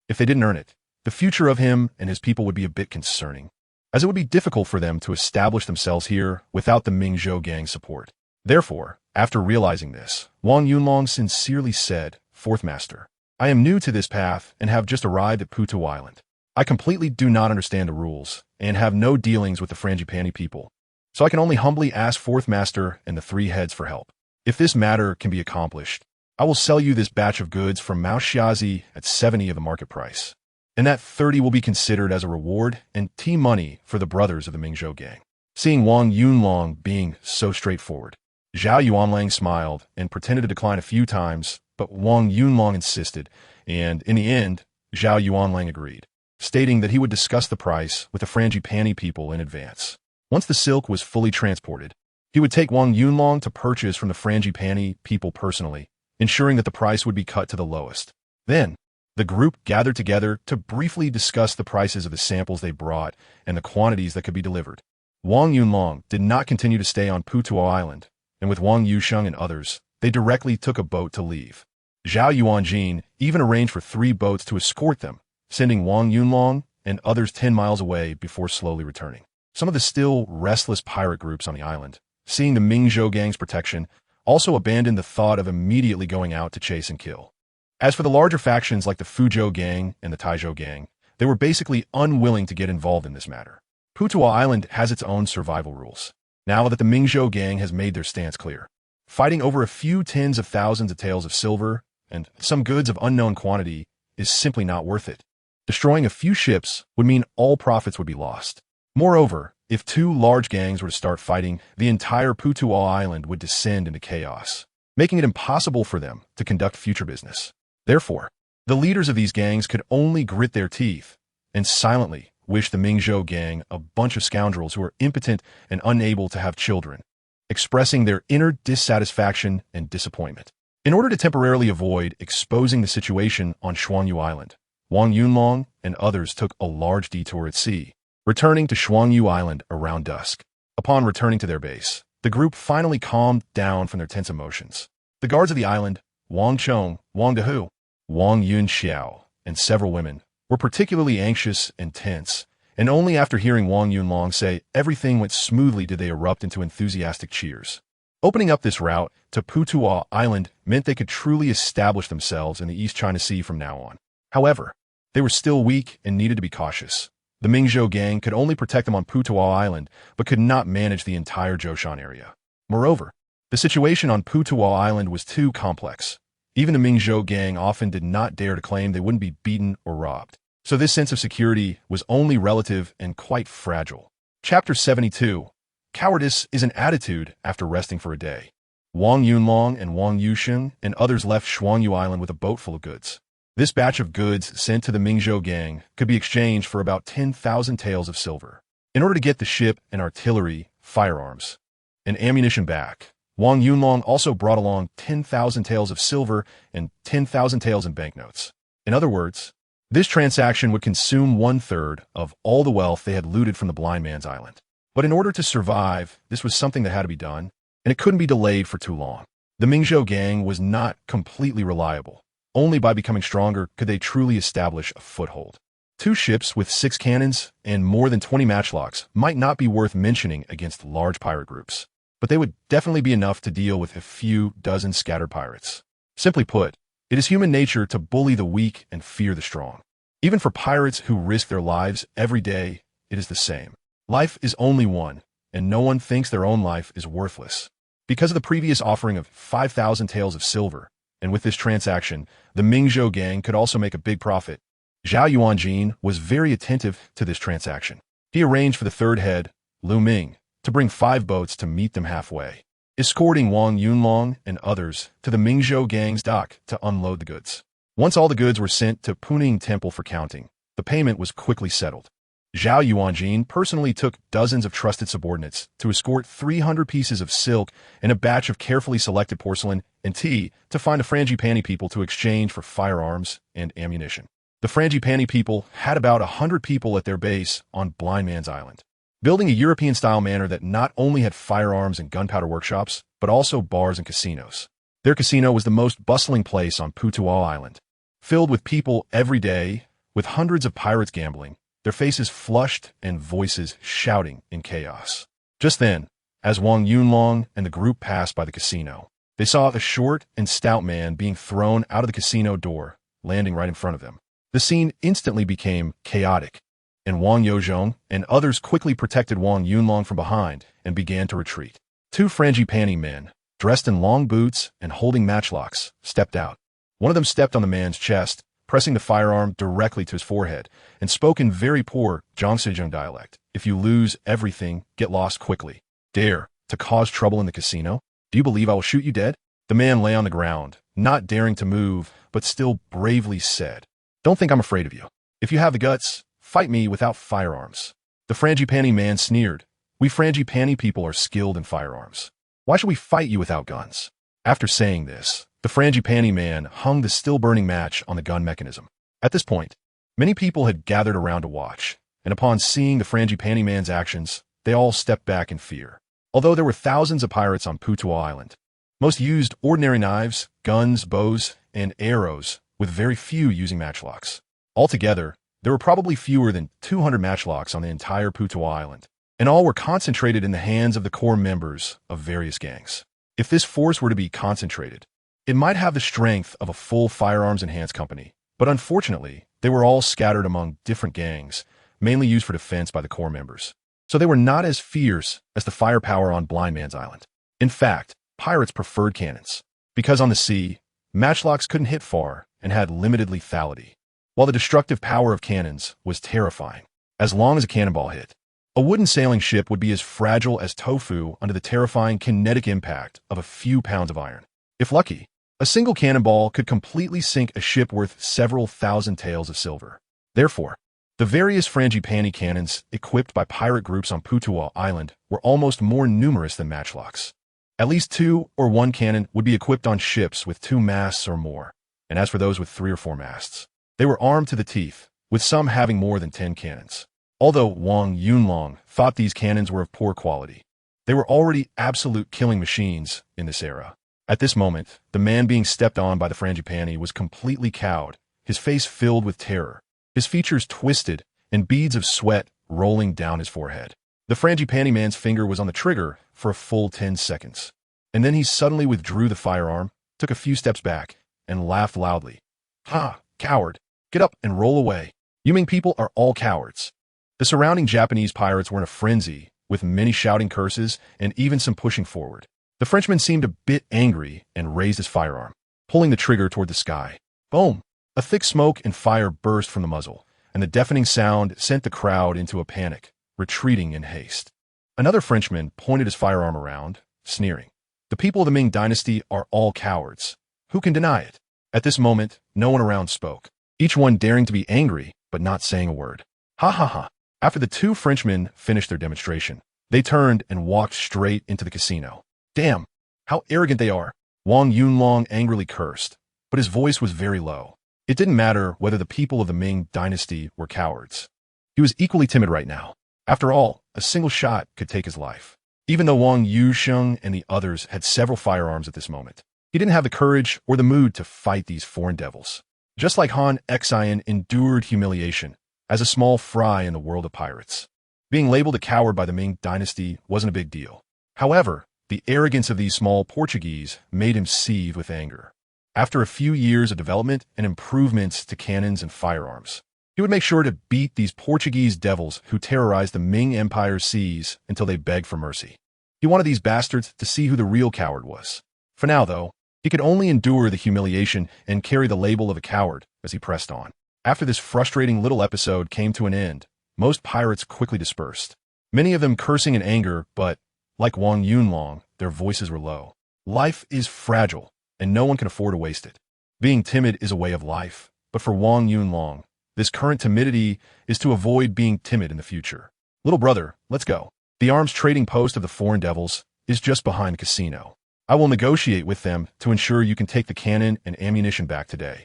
If they didn't earn it, the future of him and his people would be a bit concerning, as it would be difficult for them to establish themselves here without the Ming gang's support. Therefore, after realizing this, Wang Yunlong sincerely said, "Fourth Master, I am new to this path and have just arrived at Putu Island. I completely do not understand the rules and have no dealings with the Frangipani people, so I can only humbly ask Fourth Master and the three heads for help. If this matter can be accomplished, I will sell you this batch of goods from Mao Xiazi at 70 of the market price, and that 30 will be considered as a reward and tea money for the brothers of the Ming gang." Seeing Wang Yunlong being so straightforward, Zhao Yuanlang smiled and pretended to decline a few times, but Wang Yunlong insisted, and in the end, Zhao Yuanlang agreed, stating that he would discuss the price with the Frangipani people in advance. Once the silk was fully transported, he would take Wang Yunlong to purchase from the Frangipani people personally, ensuring that the price would be cut to the lowest. Then, the group gathered together to briefly discuss the prices of the samples they brought and the quantities that could be delivered. Wang Yunlong did not continue to stay on Putuo Island, and with Wang Yusheng and others, they directly took a boat to leave. Zhao Yuanjin even arranged for 3 boats to escort them, sending Wang Yunlong and others 10 miles away before slowly returning. Some of the still restless pirate groups on the island, seeing the Ming gang's protection, also abandoned the thought of immediately going out to chase and kill. As for the larger factions like the Fuzhou gang and the Taizhou gang, they were basically unwilling to get involved in this matter. Putuo Island has its own survival rules, now that the Ming gang has made their stance clear. Fighting over a few tens of thousands of taels of silver and some goods of unknown quantity is simply not worth it. Destroying a few ships would mean all profits would be lost. Moreover, if 2 large gangs were to start fighting, the entire Putuo Island would descend into chaos, making it impossible for them to conduct future business. Therefore, the leaders of these gangs could only grit their teeth and silently wish the Ming gang a bunch of scoundrels who are impotent and unable to have children, expressing their inner dissatisfaction and disappointment. In order to temporarily avoid exposing the situation on Shuangyu Island, Wang Yunlong and others took a large detour at sea, returning to Shuangyu Island around dusk. Upon returning to their base, the group finally calmed down from their tense emotions. The guards of the island, Wang Chong, Wang Dehu, Wang Yunxiao, and several women, were particularly anxious and tense, and only after hearing Wang Yunlong say everything went smoothly did they erupt into enthusiastic cheers. Opening up this route to Putuo Island meant they could truly establish themselves in the East China Sea from now on. However, they were still weak and needed to be cautious. The Ming gang could only protect them on Putuo Island, but could not manage the entire Zhoushan area. Moreover, the situation on Putuo Island was too complex. Even the Ming gang often did not dare to claim they wouldn't be beaten or robbed. So this sense of security was only relative and quite fragile. Chapter 72. Cowardice is an attitude after resting for a day. Wang Yunlong and Wang Yusheng and others left Shuangyu Island with a boat full of goods. This batch of goods sent to the Ming gang could be exchanged for about 10,000 taels of silver. In order to get the ship and artillery, firearms, and ammunition back, Wang Yunlong also brought along 10,000 taels of silver and 10,000 taels in banknotes. In other words, this transaction would consume 1/3 of all the wealth they had looted from the Blind Man's Island. But in order to survive, this was something that had to be done, and it couldn't be delayed for too long. The Ming gang was not completely reliable. Only by becoming stronger could they truly establish a foothold. 2 ships with 6 cannons and more than 20 matchlocks might not be worth mentioning against large pirate groups, but they would definitely be enough to deal with a few dozen scattered pirates. Simply put, it is human nature to bully the weak and fear the strong. Even for pirates who risk their lives every day, it is the same. Life is only one, and no one thinks their own life is worthless. Because of the previous offering of 5,000 taels of silver, and with this transaction, the Ming gang could also make a big profit. Zhao Yuanjin was very attentive to this transaction. He arranged for the 3rd head, Lu Ming, to bring 5 boats to meet them halfway, escorting Wang Yunlong and others to the Ming gang's dock to unload the goods. Once all the goods were sent to Puning Temple for counting, the payment was quickly settled. Zhao Yuanjin personally took dozens of trusted subordinates to escort 300 pieces of silk and a batch of carefully selected porcelain and tea to find the Frangipani people to exchange for firearms and ammunition. The Frangipani people had about 100 people at their base on Blind Man's Island, building a European-style manor that not only had firearms and gunpowder workshops, but also bars and casinos. Their casino was the most bustling place on Putuo Island, filled with people every day, with hundreds of pirates gambling, their faces flushed and voices shouting in chaos. Just then, as Wang Yunlong and the group passed by the casino, they saw a short and stout man being thrown out of the casino door, landing right in front of them. The scene instantly became chaotic, and Wang Yozhong and others quickly protected Wang Yunlong from behind and began to retreat. Two frangipani men, dressed in long boots and holding matchlocks, stepped out. One of them stepped on the man's chest, pressing the firearm directly to his forehead, and spoke in very poor Zhangzhou dialect. If you lose everything, get lost quickly. Dare to cause trouble in the casino? Do you believe I will shoot you dead? The man lay on the ground, not daring to move, but still bravely said, Don't think I'm afraid of you. If you have the guts, fight me without firearms. The frangipani man sneered. We frangipani people are skilled in firearms. Why should we fight you without guns? After saying this, the frangipani man hung the still-burning match on the gun mechanism. At this point, many people had gathered around to watch, and upon seeing the frangipani man's actions, they all stepped back in fear. Although there were thousands of pirates on Portugal Island, most used ordinary knives, guns, bows, and arrows, with very few using matchlocks. Altogether, there were probably fewer than 200 matchlocks on the entire Portugal Island, and all were concentrated in the hands of the core members of various gangs. If this force were to be concentrated, it might have the strength of a full firearms-enhanced company, but unfortunately, they were all scattered among different gangs, mainly used for defense by the core members. So they were not as fierce as the firepower on Blind Man's Island. In fact, pirates preferred cannons, because on the sea, matchlocks couldn't hit far and had limited lethality, while the destructive power of cannons was terrifying. As long as a cannonball hit, a wooden sailing ship would be as fragile as tofu under the terrifying kinetic impact of a few pounds of iron. If lucky, a single cannonball could completely sink a ship worth several thousand taels of silver. Therefore, the various frangipani cannons equipped by pirate groups on Portugal Island were almost more numerous than matchlocks. At least 2 or 1 cannon would be equipped on ships with 2 masts or more, and as for those with 3 or 4 masts, they were armed to the teeth, with some having more than 10 cannons. Although Wang Yunlong thought these cannons were of poor quality, they were already absolute killing machines in this era. At this moment, the man being stepped on by the frangipani was completely cowed, his face filled with terror, his features twisted, and beads of sweat rolling down his forehead. The frangipani man's finger was on the trigger for a full 10 seconds, and then he suddenly withdrew the firearm, took a few steps back, and laughed loudly. Ha, coward, get up and roll away. You Ming people are all cowards. The surrounding Japanese pirates were in a frenzy, with many shouting curses and even some pushing forward. The Frenchman seemed a bit angry and raised his firearm, pulling the trigger toward the sky. Boom! A thick smoke and fire burst from the muzzle, and the deafening sound sent the crowd into a panic, retreating in haste. Another Frenchman pointed his firearm around, sneering. The people of the Ming Dynasty are all cowards. Who can deny it? At this moment, no one around spoke, each one daring to be angry, but not saying a word. Ha ha ha! After the 2 Frenchmen finished their demonstration, they turned and walked straight into the casino. Damn! How arrogant they are! Wang Yunlong angrily cursed, but his voice was very low. It didn't matter whether the people of the Ming Dynasty were cowards. He was equally timid right now. After all, a single shot could take his life. Even though Wang Yusheng and the others had several firearms at this moment, he didn't have the courage or the mood to fight these foreign devils. Just like Han Xian endured humiliation as a small fry in the world of pirates, being labeled a coward by the Ming Dynasty wasn't a big deal. However, the arrogance of these small Portuguese made him seethe with anger. After a few years of development and improvements to cannons and firearms, he would make sure to beat these Portuguese devils who terrorized the Ming Empire's seas until they begged for mercy. He wanted these bastards to see who the real coward was. For now, though, he could only endure the humiliation and carry the label of a coward as he pressed on. After this frustrating little episode came to an end, most pirates quickly dispersed, many of them cursing in anger, but, like Wang Yunlong, their voices were low. Life is fragile, and no one can afford to waste it. Being timid is a way of life, but for Wang Yunlong, this current timidity is to avoid being timid in the future. Little brother, let's go. The arms trading post of the foreign devils is just behind the casino. I will negotiate with them to ensure you can take the cannon and ammunition back today.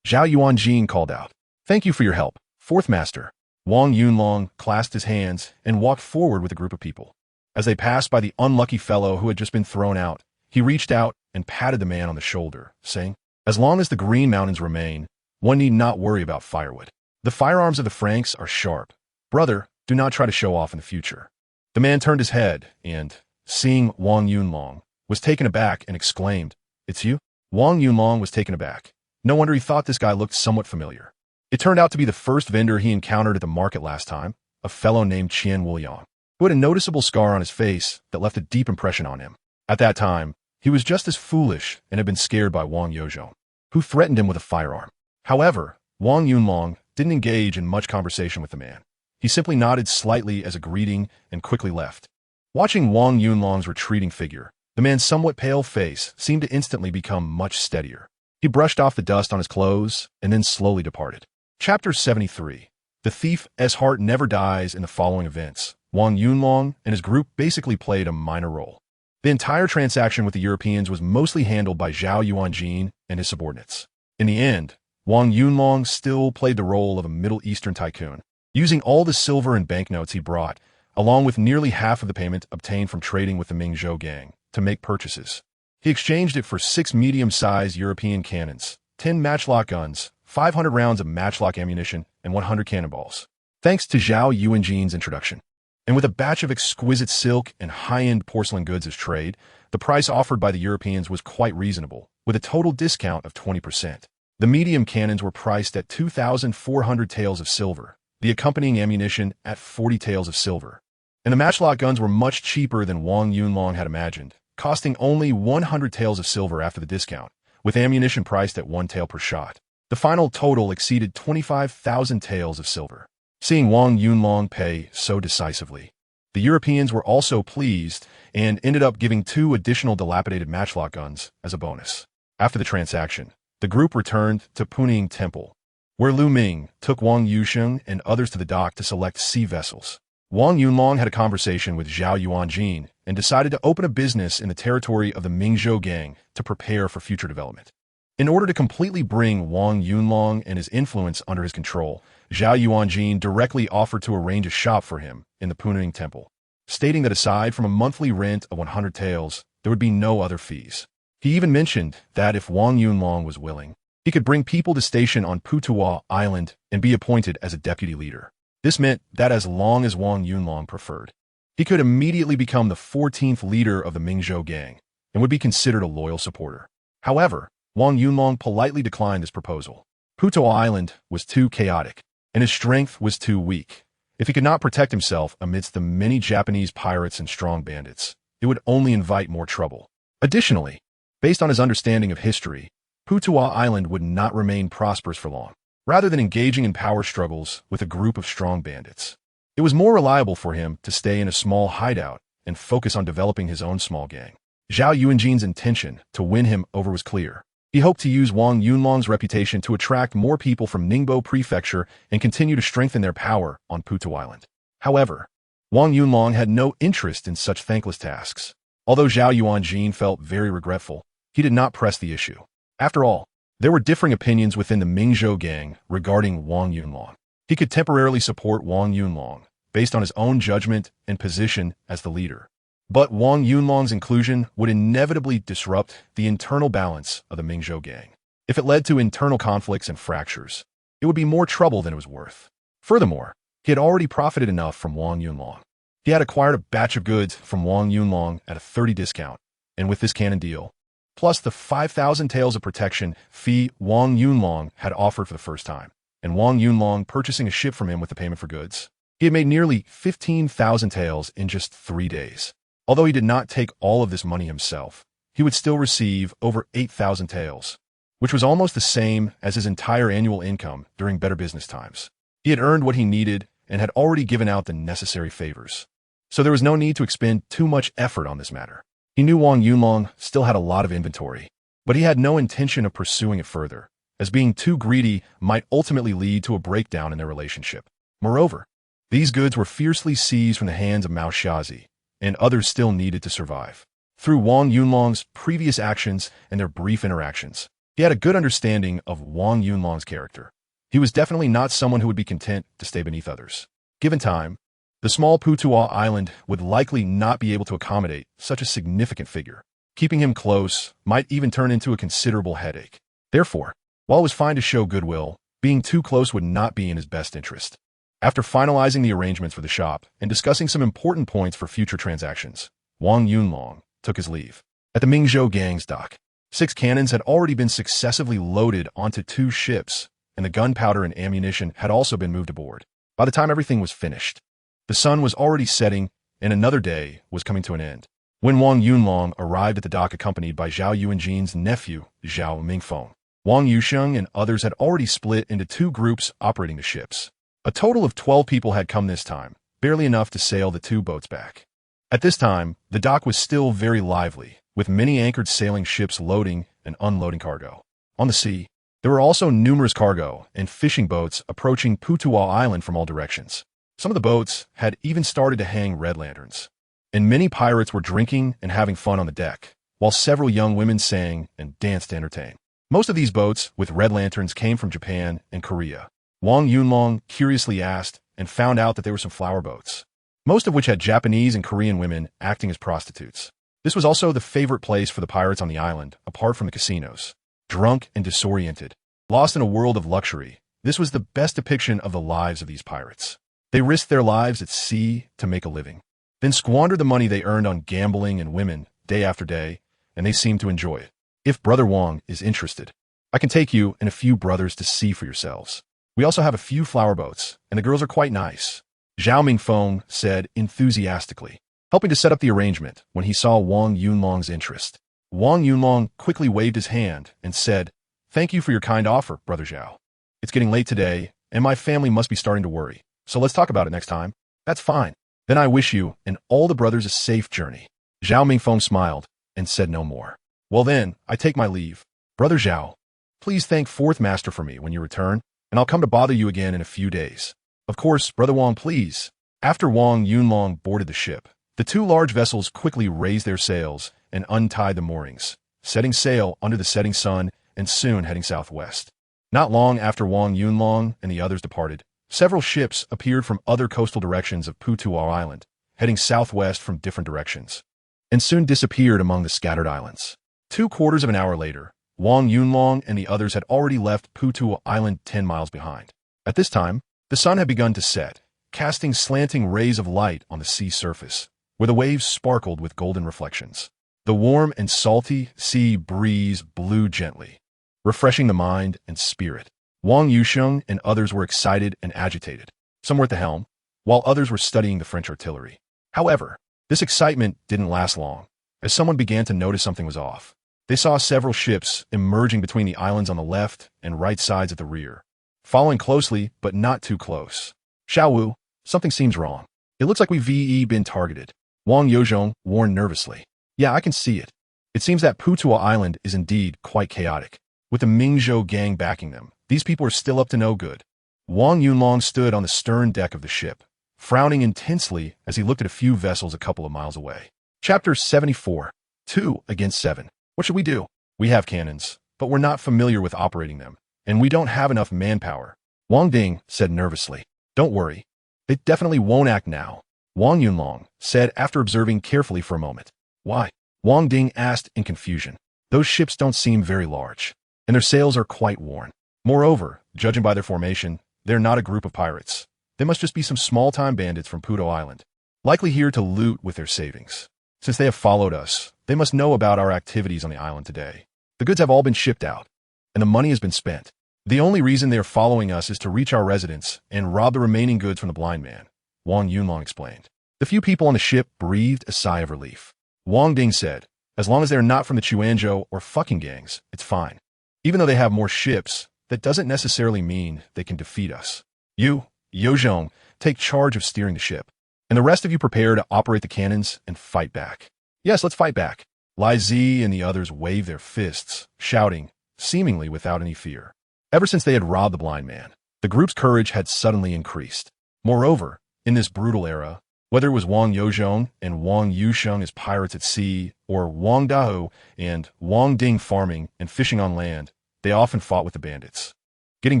Zhao Yuanjing called out. Thank you for your help, fourth master. Wang Yunlong clasped his hands and walked forward with a group of people. As they passed by the unlucky fellow who had just been thrown out, he reached out and patted the man on the shoulder, saying, As long as the Green Mountains remain, one need not worry about firewood. The firearms of the Franks are sharp. Brother, do not try to show off in the future." The man turned his head and, seeing Wang Yunlong, was taken aback and exclaimed, "It's you?" Wang Yunlong was taken aback. No wonder he thought this guy looked somewhat familiar. It turned out to be the first vendor he encountered at the market last time, a fellow named Qian Wuliang, who had a noticeable scar on his face that left a deep impression on him. At that time, he was just as foolish and had been scared by Wang Yozhong, who threatened him with a firearm. However, Wang Yunlong didn't engage in much conversation with the man. He simply nodded slightly as a greeting and quickly left. Watching Wang Yunlong's retreating figure, the man's somewhat pale face seemed to instantly become much steadier. He brushed off the dust on his clothes and then slowly departed. Chapter 73. The thief's heart never dies. In the following events, Wang Yunlong and his group basically played a minor role. The entire transaction with the Europeans was mostly handled by Zhao Yuanjin and his subordinates. In the end, Wang Yunlong still played the role of a Middle Eastern tycoon, using all the silver and banknotes he brought, along with nearly half of the payment obtained from trading with the Mingzhou gang, to make purchases. He exchanged it for 6 medium-sized European cannons, 10 matchlock guns, 500 rounds of matchlock ammunition, and 100 cannonballs. Thanks to Zhao Yuanjin's introduction, and with a batch of exquisite silk and high-end porcelain goods as trade, the price offered by the Europeans was quite reasonable, with a total discount of 20%. The medium cannons were priced at 2,400 taels of silver, the accompanying ammunition at 40 taels of silver. And the matchlock guns were much cheaper than Wang Yunlong had imagined, costing only 100 taels of silver after the discount, with ammunition priced at 1 tael per shot. The final total exceeded 25,000 taels of silver. Seeing Wang Yunlong pay so decisively, the Europeans were also pleased and ended up giving 2 additional dilapidated matchlock guns as a bonus. After the transaction, the group returned to Puning Temple, where Lu Ming took Wang Yusheng and others to the dock to select sea vessels. Wang Yunlong had a conversation with Zhao Yuanjin and decided to open a business in the territory of the Mingzhou gang to prepare for future development. In order to completely bring Wang Yunlong and his influence under his control, Zhao Yuanjin directly offered to arrange a shop for him in the Puning Temple, stating that aside from a monthly rent of 100 taels, there would be no other fees. He even mentioned that if Wang Yunlong was willing, he could bring people to station on Putuo Island and be appointed as a deputy leader. This meant that as long as Wang Yunlong preferred, he could immediately become the 14th leader of the Mingzhou gang and would be considered a loyal supporter. However, Wang Yunlong politely declined this proposal. Putuo Island was too chaotic, and his strength was too weak. If he could not protect himself amidst the many Japanese pirates and strong bandits, it would only invite more trouble. Additionally, based on his understanding of history, Putuo Island would not remain prosperous for long. Rather than engaging in power struggles with a group of strong bandits, it was more reliable for him to stay in a small hideout and focus on developing his own small gang. Zhao Yuanjin's intention to win him over was clear. He hoped to use Wang Yunlong's reputation to attract more people from Ningbo Prefecture and continue to strengthen their power on Putuo Island. However, Wang Yunlong had no interest in such thankless tasks. Although Zhao Yuanjin felt very regretful, he did not press the issue. After all, there were differing opinions within the Mingzhou gang regarding Wang Yunlong. He could temporarily support Wang Yunlong based on his own judgment and position as the leader. But Wang Yunlong's inclusion would inevitably disrupt the internal balance of the Mingzhou gang. If it led to internal conflicts and fractures, it would be more trouble than it was worth. Furthermore, he had already profited enough from Wang Yunlong. He had acquired a batch of goods from Wang Yunlong at a 30% discount, and with this cannon deal, plus the 5,000 taels of protection fee Wang Yunlong had offered for the first time, and Wang Yunlong purchasing a ship from him with the payment for goods, he had made nearly 15,000 taels in just 3 days. Although he did not take all of this money himself, he would still receive over 8,000 taels, which was almost the same as his entire annual income during better business times. He had earned what he needed and had already given out the necessary favors, so there was no need to expend too much effort on this matter. He knew Wang Yunlong still had a lot of inventory, but he had no intention of pursuing it further, as being too greedy might ultimately lead to a breakdown in their relationship. Moreover, these goods were fiercely seized from the hands of Mao Shazi, and others still needed to survive. Through Wang Yunlong's previous actions and their brief interactions, he had a good understanding of Wang Yunlong's character. He was definitely not someone who would be content to stay beneath others. Given time, the small Putuo Island would likely not be able to accommodate such a significant figure. Keeping him close might even turn into a considerable headache. Therefore, while it was fine to show goodwill, Being too close would not be in his best interest. After finalizing the arrangements for the shop and discussing some important points for future transactions, Wang Yunlong took his leave. At the Mingzhou gang's dock, 6 cannons had already been successively loaded onto 2 ships, and the gunpowder and ammunition had also been moved aboard. By the time everything was finished, the sun was already setting, and another day was coming to an end. When Wang Yunlong arrived at the dock accompanied by Zhao Yuanjin's nephew, Zhao Mingfeng, Wang Yusheng and others had already split into 2 groups operating the ships. A total of 12 people had come this time, barely enough to sail the 2 boats back. At this time, the dock was still very lively, with many anchored sailing ships loading and unloading cargo. On the sea, there were also numerous cargo and fishing boats approaching Putuo Island from all directions. Some of the boats had even started to hang red lanterns. And many pirates were drinking and having fun on the deck, while several young women sang and danced to entertain. Most of these boats with red lanterns came from Japan and Korea. Wang Yunlong curiously asked and found out that there were some flower boats, most of which had Japanese and Korean women acting as prostitutes. This was also the favorite place for the pirates on the island, apart from the casinos. Drunk and disoriented, lost in a world of luxury, this was the best depiction of the lives of these pirates. They risked their lives at sea to make a living, then squandered the money they earned on gambling and women day after day, and they seemed to enjoy it. If Brother Wang is interested, I can take you and a few brothers to see for yourselves. We also have a few flower boats, and the girls are quite nice, Zhao Mingfeng said enthusiastically, helping to set up the arrangement when he saw Wang Yunlong's interest. Wang Yunlong quickly waved his hand and said, "Thank you for your kind offer, Brother Zhao. It's getting late today, and my family must be starting to worry, so let's talk about it next time." "That's fine. Then I wish you and all the brothers a safe journey." Zhao Mingfeng smiled and said no more. "Well then, I take my leave. Brother Zhao, please thank Fourth Master for me when you return, and I'll come to bother you again in a few days." "Of course, Brother Wang, please." After Wang Yunlong boarded the ship, the 2 large vessels quickly raised their sails and untied the moorings, setting sail under the setting sun and soon heading southwest. Not long after Wang Yunlong and the others departed, several ships appeared from other coastal directions of Putuo Island, heading southwest from different directions, and soon disappeared among the scattered islands. 2/4 of an hour later, Wang Yunlong and the others had already left Putuo Island 10 miles behind. At this time, the sun had begun to set, casting slanting rays of light on the sea surface, where the waves sparkled with golden reflections. The warm and salty sea breeze blew gently, refreshing the mind and spirit. Wang Yusheng and others were excited and agitated. Some were at the helm, while others were studying the French artillery. However, this excitement didn't last long, as someone began to notice something was off. They saw several ships emerging between the islands on the left and right sides at the rear, following closely but not too close. "Xiao Wu, something seems wrong. It looks like we've been targeted," Wang Yozhong warned nervously. "Yeah, I can see it. It seems that Putuo Island is indeed quite chaotic. With the Mingzhou gang backing them, these people are still up to no good." Wang Yunlong stood on the stern deck of the ship, frowning intensely as he looked at a few vessels a couple of miles away. Chapter 74. 2 against 7. What should we do? We have cannons, but we're not familiar with operating them, and we don't have enough manpower, Wang Ding said nervously. "Don't worry. They definitely won't act now," Wang Yunlong said after observing carefully for a moment. "Why?" Wang Ding asked in confusion. "Those ships don't seem very large, and their sails are quite worn. Moreover, judging by their formation, they're not a group of pirates. They must just be some small-time bandits from Putuo Island, likely here to loot with their savings. Since they have followed us, they must know about our activities on the island today. The goods have all been shipped out, and the money has been spent. The only reason they are following us is to reach our residence and rob the remaining goods from the blind man," Wang Yunlong explained. The few people on the ship breathed a sigh of relief. Wang Ding said, "As long as they're not from the Chuanzhou or fucking gangs, it's fine. Even though they have more ships, that doesn't necessarily mean they can defeat us. You, Yozhong, take charge of steering the ship, and the rest of you prepare to operate the cannons and fight back." "Yes, let's fight back." Lai Zi and the others waved their fists, shouting, seemingly without any fear. Ever since they had robbed the blind man, the group's courage had suddenly increased. Moreover, in this brutal era, whether it was Wang Yozhong and Wang Yusheng as pirates at sea, or Wang Dao and Wang Ding farming and fishing on land, they often fought with the bandits, getting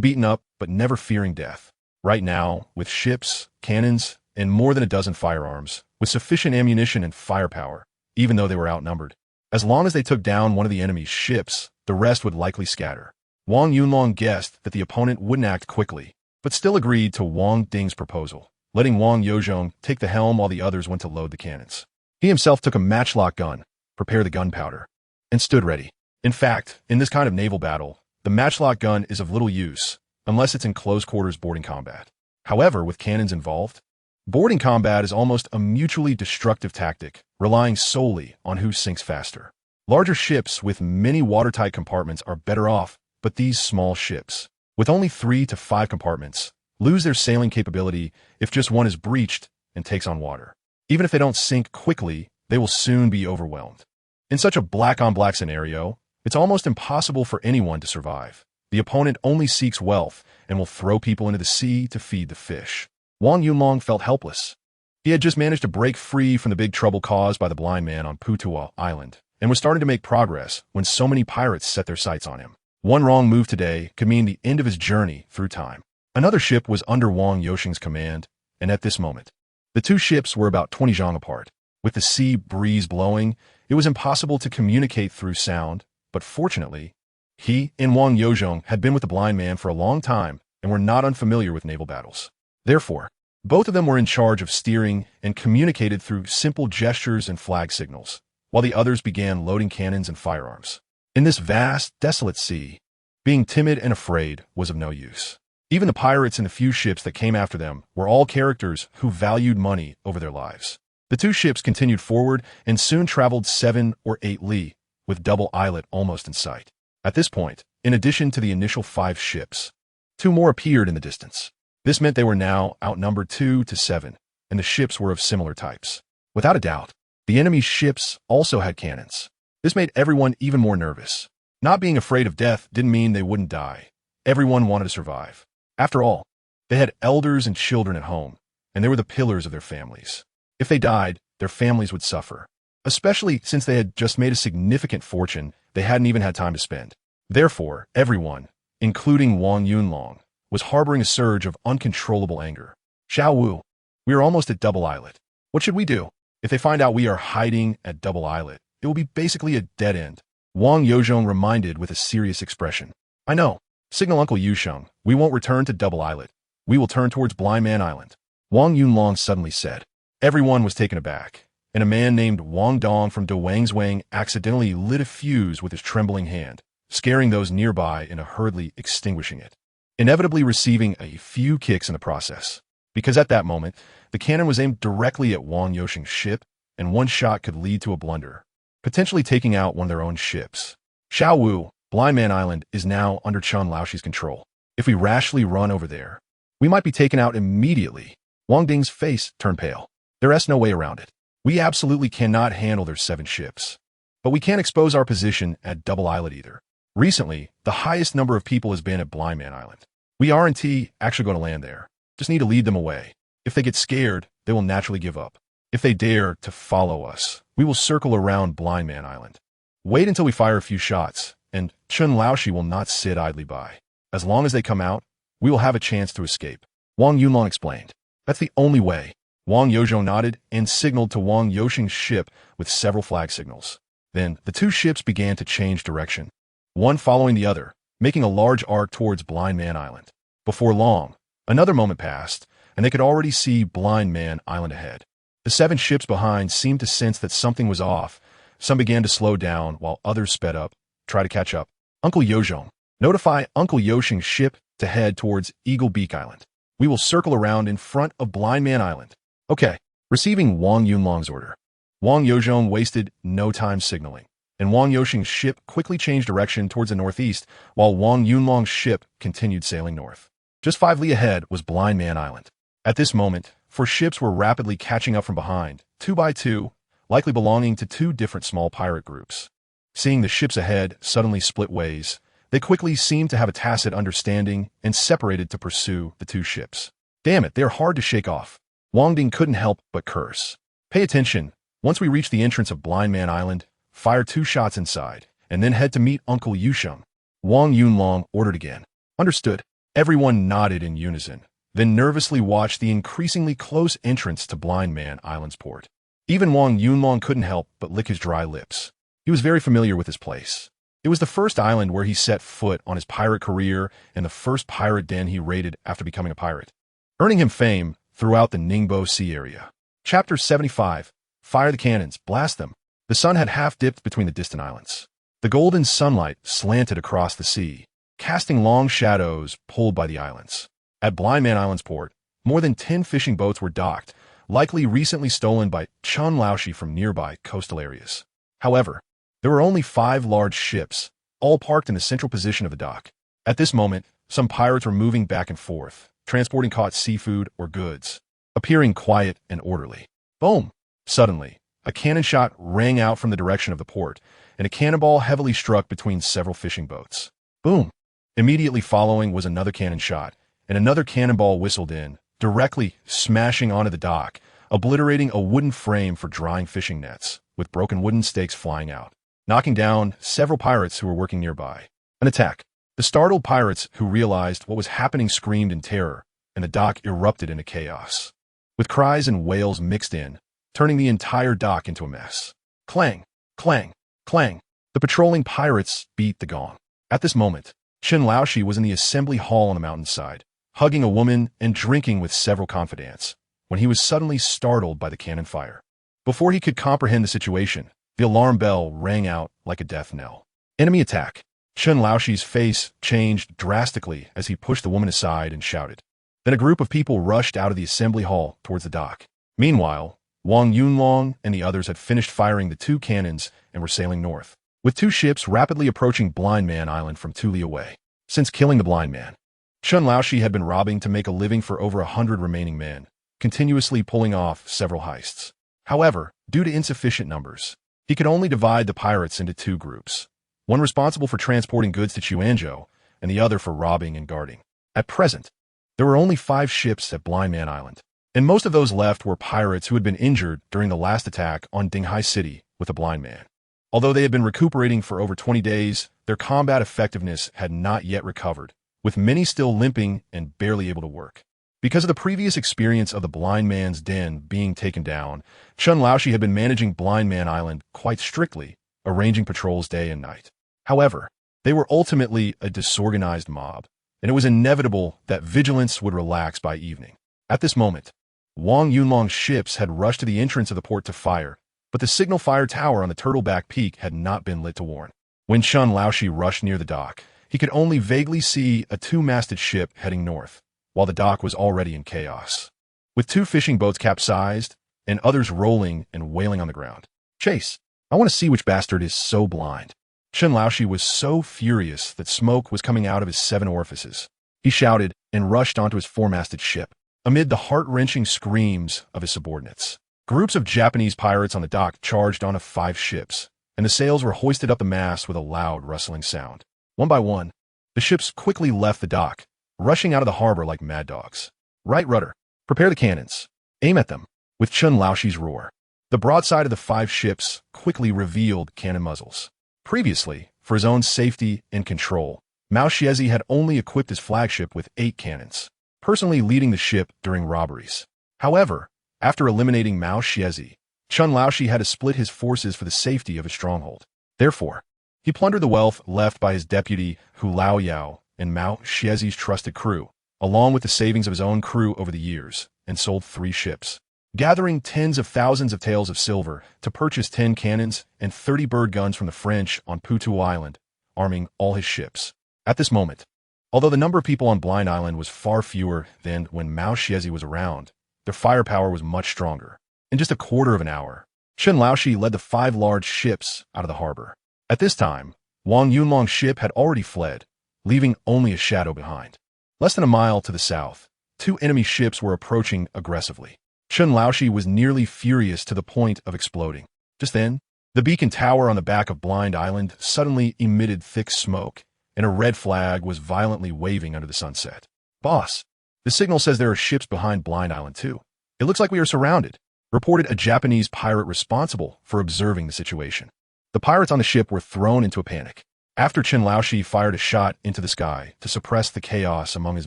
beaten up but never fearing death. Right now, with ships, cannons, and more than a dozen firearms, with sufficient ammunition and firepower, even though they were outnumbered, as long as they took down one of the enemy's ships, the rest would likely scatter. Wang Yunlong guessed that the opponent wouldn't act quickly, but still agreed to Wang Ding's proposal, letting Wang Yozhong take the helm while the others went to load the cannons. He himself took a matchlock gun, prepared the gunpowder, and stood ready. In fact, in this kind of naval battle, the matchlock gun is of little use, unless it's in close-quarters boarding combat. However, with cannons involved, boarding combat is almost a mutually destructive tactic, relying solely on who sinks faster. Larger ships with many watertight compartments are better off, but these small ships, with only 3 to 5 compartments, lose their sailing capability if just one is breached and takes on water. Even if they don't sink quickly, they will soon be overwhelmed. In such a black-on-black scenario, it's almost impossible for anyone to survive. The opponent only seeks wealth and will throw people into the sea to feed the fish. Wang Yunlong felt helpless. He had just managed to break free from the big trouble caused by the blind man on Putuo Island, and was starting to make progress when so many pirates set their sights on him. One wrong move today could mean the end of his journey through time. Another ship was under Wang Yoshing's command, and at this moment, the two ships were about 20 zhang apart. With the sea breeze blowing, it was impossible to communicate through sound, but fortunately, he and Wang Yozhong had been with the blind man for a long time and were not unfamiliar with naval battles. Therefore, both of them were in charge of steering and communicated through simple gestures and flag signals, while the others began loading cannons and firearms. In this vast, desolate sea, being timid and afraid was of no use. Even the pirates and the few ships that came after them were all characters who valued money over their lives. The two ships continued forward and soon traveled 7 or 8 li, with double islet almost in sight. At this point, in addition to the initial 5 ships, 2 more appeared in the distance. This meant they were now outnumbered 2 to 7, and the ships were of similar types. Without a doubt, the enemy's ships also had cannons. This made everyone even more nervous. Not being afraid of death didn't mean they wouldn't die. Everyone wanted to survive. After all, they had elders and children at home, and they were the pillars of their families. If they died, their families would suffer, especially since they had just made a significant fortune they hadn't even had time to spend. Therefore, everyone, including Wang Yunlong, was harboring a surge of uncontrollable anger. Xiao Wu, we are almost at Double Islet. What should we do? If they find out we are hiding at Double Islet, it will be basically a dead end. Wang Yozhong reminded with a serious expression. I know. Signal Uncle Yusheng. We won't return to Double Islet. We will turn towards Blind Man Island. Wang Yunlong suddenly said. Everyone was taken aback, and a man named Wang Dong from Wang accidentally lit a fuse with his trembling hand, scaring those nearby and hurriedly extinguishing it, inevitably receiving a few kicks in the process. Because at that moment, the cannon was aimed directly at Wang Yoshing's ship, and one shot could lead to a blunder, potentially taking out one of their own ships. Xiao Wu, Blind Man Island, is now under Chen Laoxi's control. If we rashly run over there, we might be taken out immediately. Wang Ding's face turned pale. There's no way around it. We absolutely cannot handle their 7 ships. But we can't expose our position at Double Islet either. Recently, the highest number of people has been at Blind Man Island. We aren't actually going to land there. Just need to lead them away. If they get scared, they will naturally give up. If they dare to follow us, we will circle around Blind Man Island. Wait until we fire a few shots, and Chen Laoxi will not sit idly by. As long as they come out, we will have a chance to escape. Wang Yunlong explained. That's the only way. Wang Yozhong nodded and signaled to Wang Yoshing's ship with several flag signals. Then, the 2 ships began to change direction, one following the other, making a large arc towards Blind Man Island. Before long, another moment passed, and they could already see Blind Man Island ahead. The 7 ships behind seemed to sense that something was off. Some began to slow down, while others sped up, try to catch up. Uncle Yozhong, notify Uncle Yoshing's ship to head towards Eagle Beak Island. We will circle around in front of Blind Man Island. Okay. Receiving Wang Yunlong's order, Wang Yozhong wasted no time signaling, and Wang Yoshing's ship quickly changed direction towards the northeast, while Wang Yunlong's ship continued sailing north. Just 5 li ahead was Blind Man Island. At this moment, 4 ships were rapidly catching up from behind, 2 by 2, likely belonging to 2 different small pirate groups. Seeing the ships ahead suddenly split ways, they quickly seemed to have a tacit understanding and separated to pursue the 2 ships. Damn it, they're hard to shake off. Wang Ding couldn't help but curse. Pay attention. Once we reach the entrance of Blind Man Island, fire 2 shots inside, and then head to meet Uncle Yusheng. Wang Yunlong ordered again. Understood. Everyone nodded in unison, then nervously watched the increasingly close entrance to Blind Man Island's port. Even Wang Yunlong couldn't help but lick his dry lips. He was very familiar with this place. It was the first island where he set foot on his pirate career and the first pirate den he raided after becoming a pirate, earning him fame throughout the Ningbo Sea area. Chapter 75. Fire the cannons, blast them. The sun had half-dipped between the distant islands. The golden sunlight slanted across the sea, casting long shadows pulled by the islands. At Blind Man Island's port, more than 10 fishing boats were docked, likely recently stolen by Chun Laoshi from nearby coastal areas. However, there were only 5 large ships, all parked in the central position of the dock. At this moment, some pirates were moving back and forth, transporting caught seafood or goods, appearing quiet and orderly. Boom! Suddenly, a cannon shot rang out from the direction of the port, and a cannonball heavily struck between several fishing boats. Boom! Immediately following was another cannon shot, and another cannonball whistled in, directly smashing onto the dock, obliterating a wooden frame for drying fishing nets, with broken wooden stakes flying out, knocking down several pirates who were working nearby. An attack. The startled pirates who realized what was happening screamed in terror, and the dock erupted into chaos, with cries and wails mixed in, turning the entire dock into a mess. Clang, clang, clang. The patrolling pirates beat the gong. At this moment, Chun Laoshi was in the assembly hall on the mountainside, hugging a woman and drinking with several confidants, when he was suddenly startled by the cannon fire. Before he could comprehend the situation, the alarm bell rang out like a death knell. Enemy attack. Chun Laoshi's face changed drastically as he pushed the woman aside and shouted. Then a group of people rushed out of the assembly hall towards the dock. Meanwhile, Wang Yunlong and the others had finished firing the 2 cannons and were sailing north, with 2 ships rapidly approaching Blind Man Island from 2 li away. Since killing the blind man, Chun Laoshi had been robbing to make a living for over 100 remaining men, continuously pulling off several heists. However, due to insufficient numbers, he could only divide the pirates into 2 groups, one responsible for transporting goods to Chuanzhou and the other for robbing and guarding. At present, there were only 5 ships at Blind Man Island, and most of those left were pirates who had been injured during the last attack on Dinghai City with a blind man. Although they had been recuperating for over 20 days, their combat effectiveness had not yet recovered, with many still limping and barely able to work. Because of the previous experience of the Blind Man's Den being taken down, Chun Laoshi had been managing Blind Man Island quite strictly, arranging patrols day and night. However, they were ultimately a disorganized mob, and it was inevitable that vigilance would relax by evening. At this moment, Wang Yunlong's ships had rushed to the entrance of the port to fire, but the signal fire tower on the Turtleback Peak had not been lit to warn. When Chun Laoshi rushed near the dock, he could only vaguely see a 2-masted ship heading north, while the dock was already in chaos, with 2 fishing boats capsized and others rolling and wailing on the ground. Chase! I want to see which bastard is so blind. Chun Laoshi was so furious that smoke was coming out of his 7 orifices. He shouted and rushed onto his 4-masted ship, amid the heart-wrenching screams of his subordinates. Groups of Japanese pirates on the dock charged onto 5 ships, and the sails were hoisted up the mast with a loud rustling sound. One by one, the ships quickly left the dock, rushing out of the harbor like mad dogs. Right rudder, prepare the cannons. Aim at them. With Chun Laoshi's roar, the broadside of the 5 ships quickly revealed cannon muzzles. Previously, for his own safety and control, Mao Xiezi had only equipped his flagship with 8 cannons, personally leading the ship during robberies. However, after eliminating Mao Xiezi, Chun Laoshi had to split his forces for the safety of his stronghold. Therefore, he plundered the wealth left by his deputy Hu Lao Yao and Mao Xiezi's trusted crew, along with the savings of his own crew over the years, and sold 3 ships, gathering tens of thousands of taels of silver to purchase 10 cannons and 30 bird guns from the French on Putu Island, arming all his ships. At this moment, although the number of people on Blind Island was far fewer than when Mao Xiezi was around, their firepower was much stronger. In just a quarter of an hour, Chun Laoshi led the 5 large ships out of the harbor. At this time, Wang Yunlong's ship had already fled, leaving only a shadow behind. Less than a mile to the south, 2 enemy ships were approaching aggressively. Chun Laoshi was nearly furious to the point of exploding. Just then, the beacon tower on the back of Blind Island suddenly emitted thick smoke, and a red flag was violently waving under the sunset. Boss, the signal says there are ships behind Blind Island too. It looks like we are surrounded, reported a Japanese pirate responsible for observing the situation. The pirates on the ship were thrown into a panic. After Chun Laoshi fired a shot into the sky to suppress the chaos among his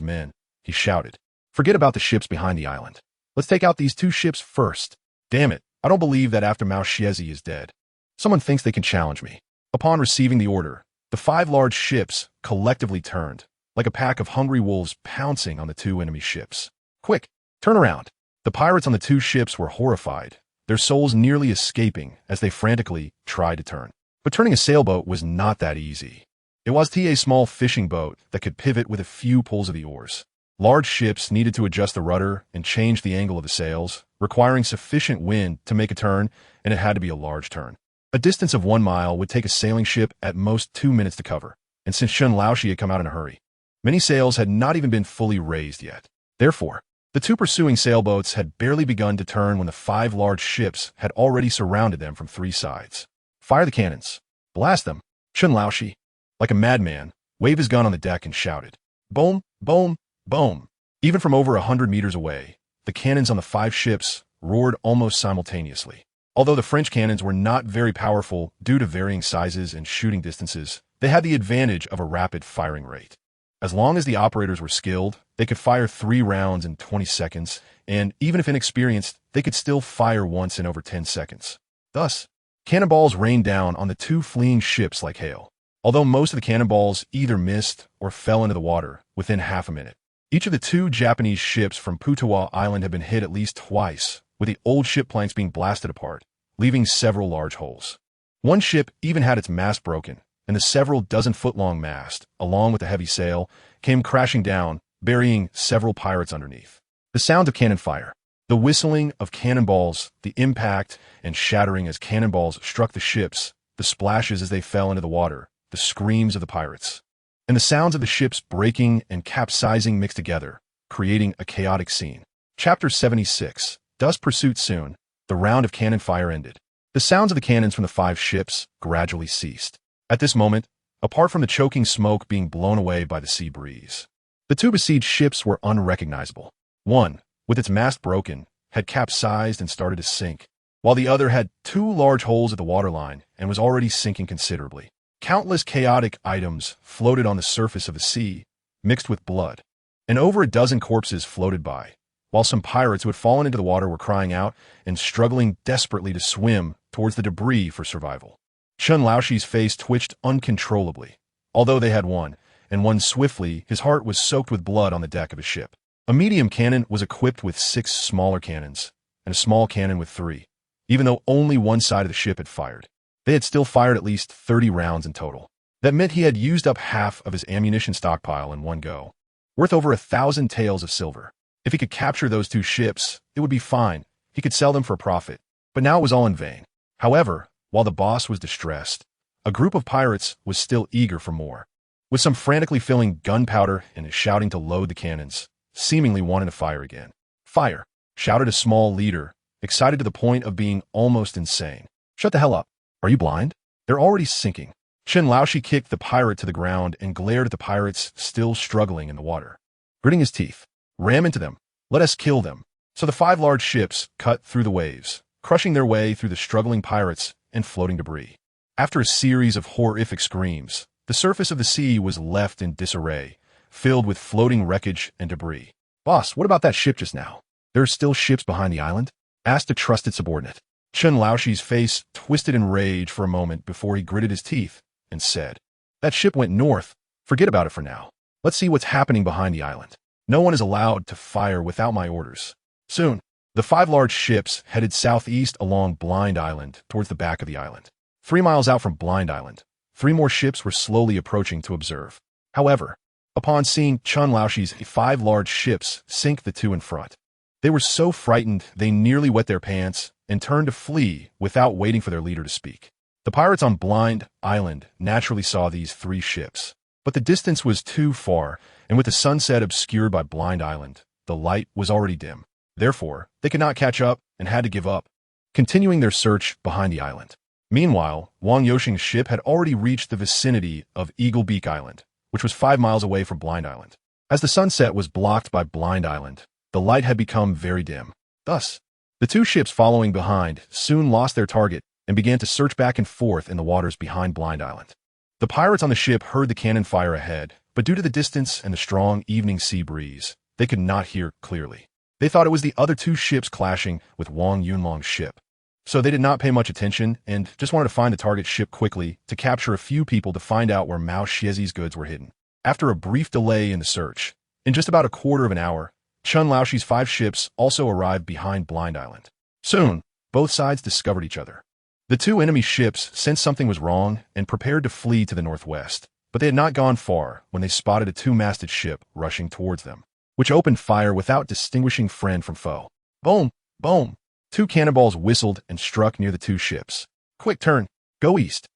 men, he shouted, "Forget about the ships behind the island. Let's take out these 2 ships first. Damn it, I don't believe that after Mao Xiezi is dead, someone thinks they can challenge me." Upon receiving the order, The 5 large ships collectively turned, like a pack of hungry wolves pouncing on the 2 enemy ships. Quick, turn around! The pirates on the 2 ships were horrified, their souls nearly escaping as they frantically tried to turn. But turning a sailboat was not that easy. It was a small fishing boat that could pivot with a few pulls of the oars. Large ships needed to adjust the rudder and change the angle of the sails, requiring sufficient wind to make a turn, and it had to be a large turn. A distance of 1 mile would take a sailing ship at most 2 minutes to cover, and since Chen Laoshi had come out in a hurry, many sails had not even been fully raised yet. Therefore, the 2 pursuing sailboats had barely begun to turn when the 5 large ships had already surrounded them from 3 sides. Fire the cannons! Blast them! Chen Laoshi, like a madman, waved his gun on the deck and shouted, "Boom! Boom! Boom!" Even from over 100 meters away, the cannons on the 5 ships roared almost simultaneously. Although the French cannons were not very powerful due to varying sizes and shooting distances, they had the advantage of a rapid firing rate. As long as the operators were skilled, they could fire 3 rounds in 20 seconds, and even if inexperienced, they could still fire once in over 10 seconds. Thus, cannonballs rained down on the 2 fleeing ships like hail. Although most of the cannonballs either missed or fell into the water within half a minute. Each of the 2 Japanese ships from Putuwa Island had been hit at least twice, with the old ship planks being blasted apart, leaving several large holes. One ship even had its mast broken, and the several dozen-foot-long mast, along with the heavy sail, came crashing down, burying several pirates underneath. The sound of cannon fire, the whistling of cannonballs, the impact and shattering as cannonballs struck the ships, the splashes as they fell into the water, the screams of the pirates, and the sounds of the ships breaking and capsizing mixed together, creating a chaotic scene. Chapter 76. Thus pursuit soon, the round of cannon fire ended. The sounds of the cannons from the 5 ships gradually ceased. At this moment, apart from the choking smoke being blown away by the sea breeze, the 2 besieged ships were unrecognizable. One, with its mast broken, had capsized and started to sink, while the other had 2 large holes at the waterline and was already sinking considerably. Countless chaotic items floated on the surface of the sea, mixed with blood, and over a dozen corpses floated by, while some pirates who had fallen into the water were crying out and struggling desperately to swim towards the debris for survival. Chen Laoshi's face twitched uncontrollably. Although they had won, and won swiftly, his heart was soaked with blood on the deck of his ship. A medium cannon was equipped with 6 smaller cannons, and a small cannon with 3, even though only one side of the ship had fired. They had still fired at least 30 rounds in total. That meant he had used up half of his ammunition stockpile in one go, worth over 1,000 taels of silver. If he could capture those 2 ships, it would be fine. He could sell them for a profit. But now it was all in vain. However, while the boss was distressed, a group of pirates was still eager for more. With some frantically filling gunpowder and shouting to load the cannons, seemingly wanting to fire again. "Fire!" shouted a small leader, excited to the point of being almost insane. "Shut the hell up. Are you blind? They're already sinking." Chen Laoshi kicked the pirate to the ground and glared at the pirates still struggling in the water. Gritting his teeth, "Ram into them. Let us kill them." So the 5 large ships cut through the waves, crushing their way through the struggling pirates and floating debris. After a series of horrific screams, the surface of the sea was left in disarray, filled with floating wreckage and debris. "Boss, what about that ship just now? There are still ships behind the island?" asked a trusted subordinate. Chen Laoshi's face twisted in rage for a moment before he gritted his teeth and said, "That ship went north. Forget about it for now. Let's see what's happening behind the island. No one is allowed to fire without my orders." Soon, the 5 large ships headed southeast along Blind Island towards the back of the island. 3 miles out from Blind Island, 3 more ships were slowly approaching to observe. However, upon seeing Chen Laoshi's 5 large ships sink the 2 in front, they were so frightened they nearly wet their pants and turned to flee without waiting for their leader to speak. The pirates on Blind Island naturally saw these 3 ships, but the distance was too far, and with the sunset obscured by Blind Island, the light was already dim. Therefore, they could not catch up and had to give up, continuing their search behind the island. Meanwhile, Wang Yoshing's ship had already reached the vicinity of Eagle Beak Island, which was 5 miles away from Blind Island. As the sunset was blocked by Blind Island, the light had become very dim. Thus, the 2 ships following behind soon lost their target and began to search back and forth in the waters behind Blind Island. The pirates on the ship heard the cannon fire ahead, but due to the distance and the strong evening sea breeze, they could not hear clearly. They thought it was the other 2 ships clashing with Wang Yunlong's ship. So they did not pay much attention and just wanted to find the target ship quickly to capture a few people to find out where Mao Xiezi's goods were hidden. After a brief delay in the search, in just about a quarter of an hour, Chen Laoxi's 5 ships also arrived behind Blind Island. Soon, both sides discovered each other. The 2 enemy ships sensed something was wrong and prepared to flee to the northwest, but they had not gone far when they spotted a 2-masted ship rushing towards them, which opened fire without distinguishing friend from foe. Boom! Boom! 2 cannonballs whistled and struck near the 2 ships. Quick turn! Go east!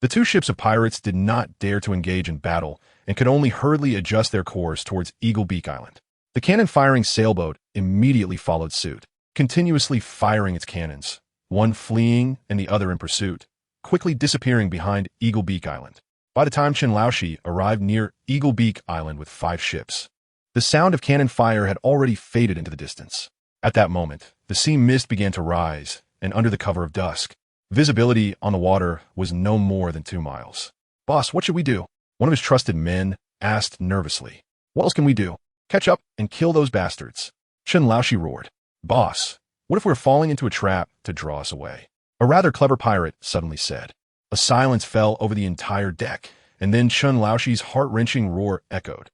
The 2 ships of pirates did not dare to engage in battle and could only hurriedly adjust their course towards Eagle Beak Island. The cannon-firing sailboat immediately followed suit, continuously firing its cannons, one fleeing and the other in pursuit, quickly disappearing behind Eagle Beak Island. By the time Chen Laoxi arrived near Eagle Beak Island with 5 ships, the sound of cannon fire had already faded into the distance. At that moment, the sea mist began to rise, and under the cover of dusk, visibility on the water was no more than 2 miles. "Boss, what should we do?" one of his trusted men asked nervously. "What else can we do? Catch up and kill those bastards." Chen Laoxi roared. "Boss, what if we're falling into a trap to draw us away?" A rather clever pirate suddenly said. A silence fell over the entire deck, and then Chen Laoxi's heart-wrenching roar echoed.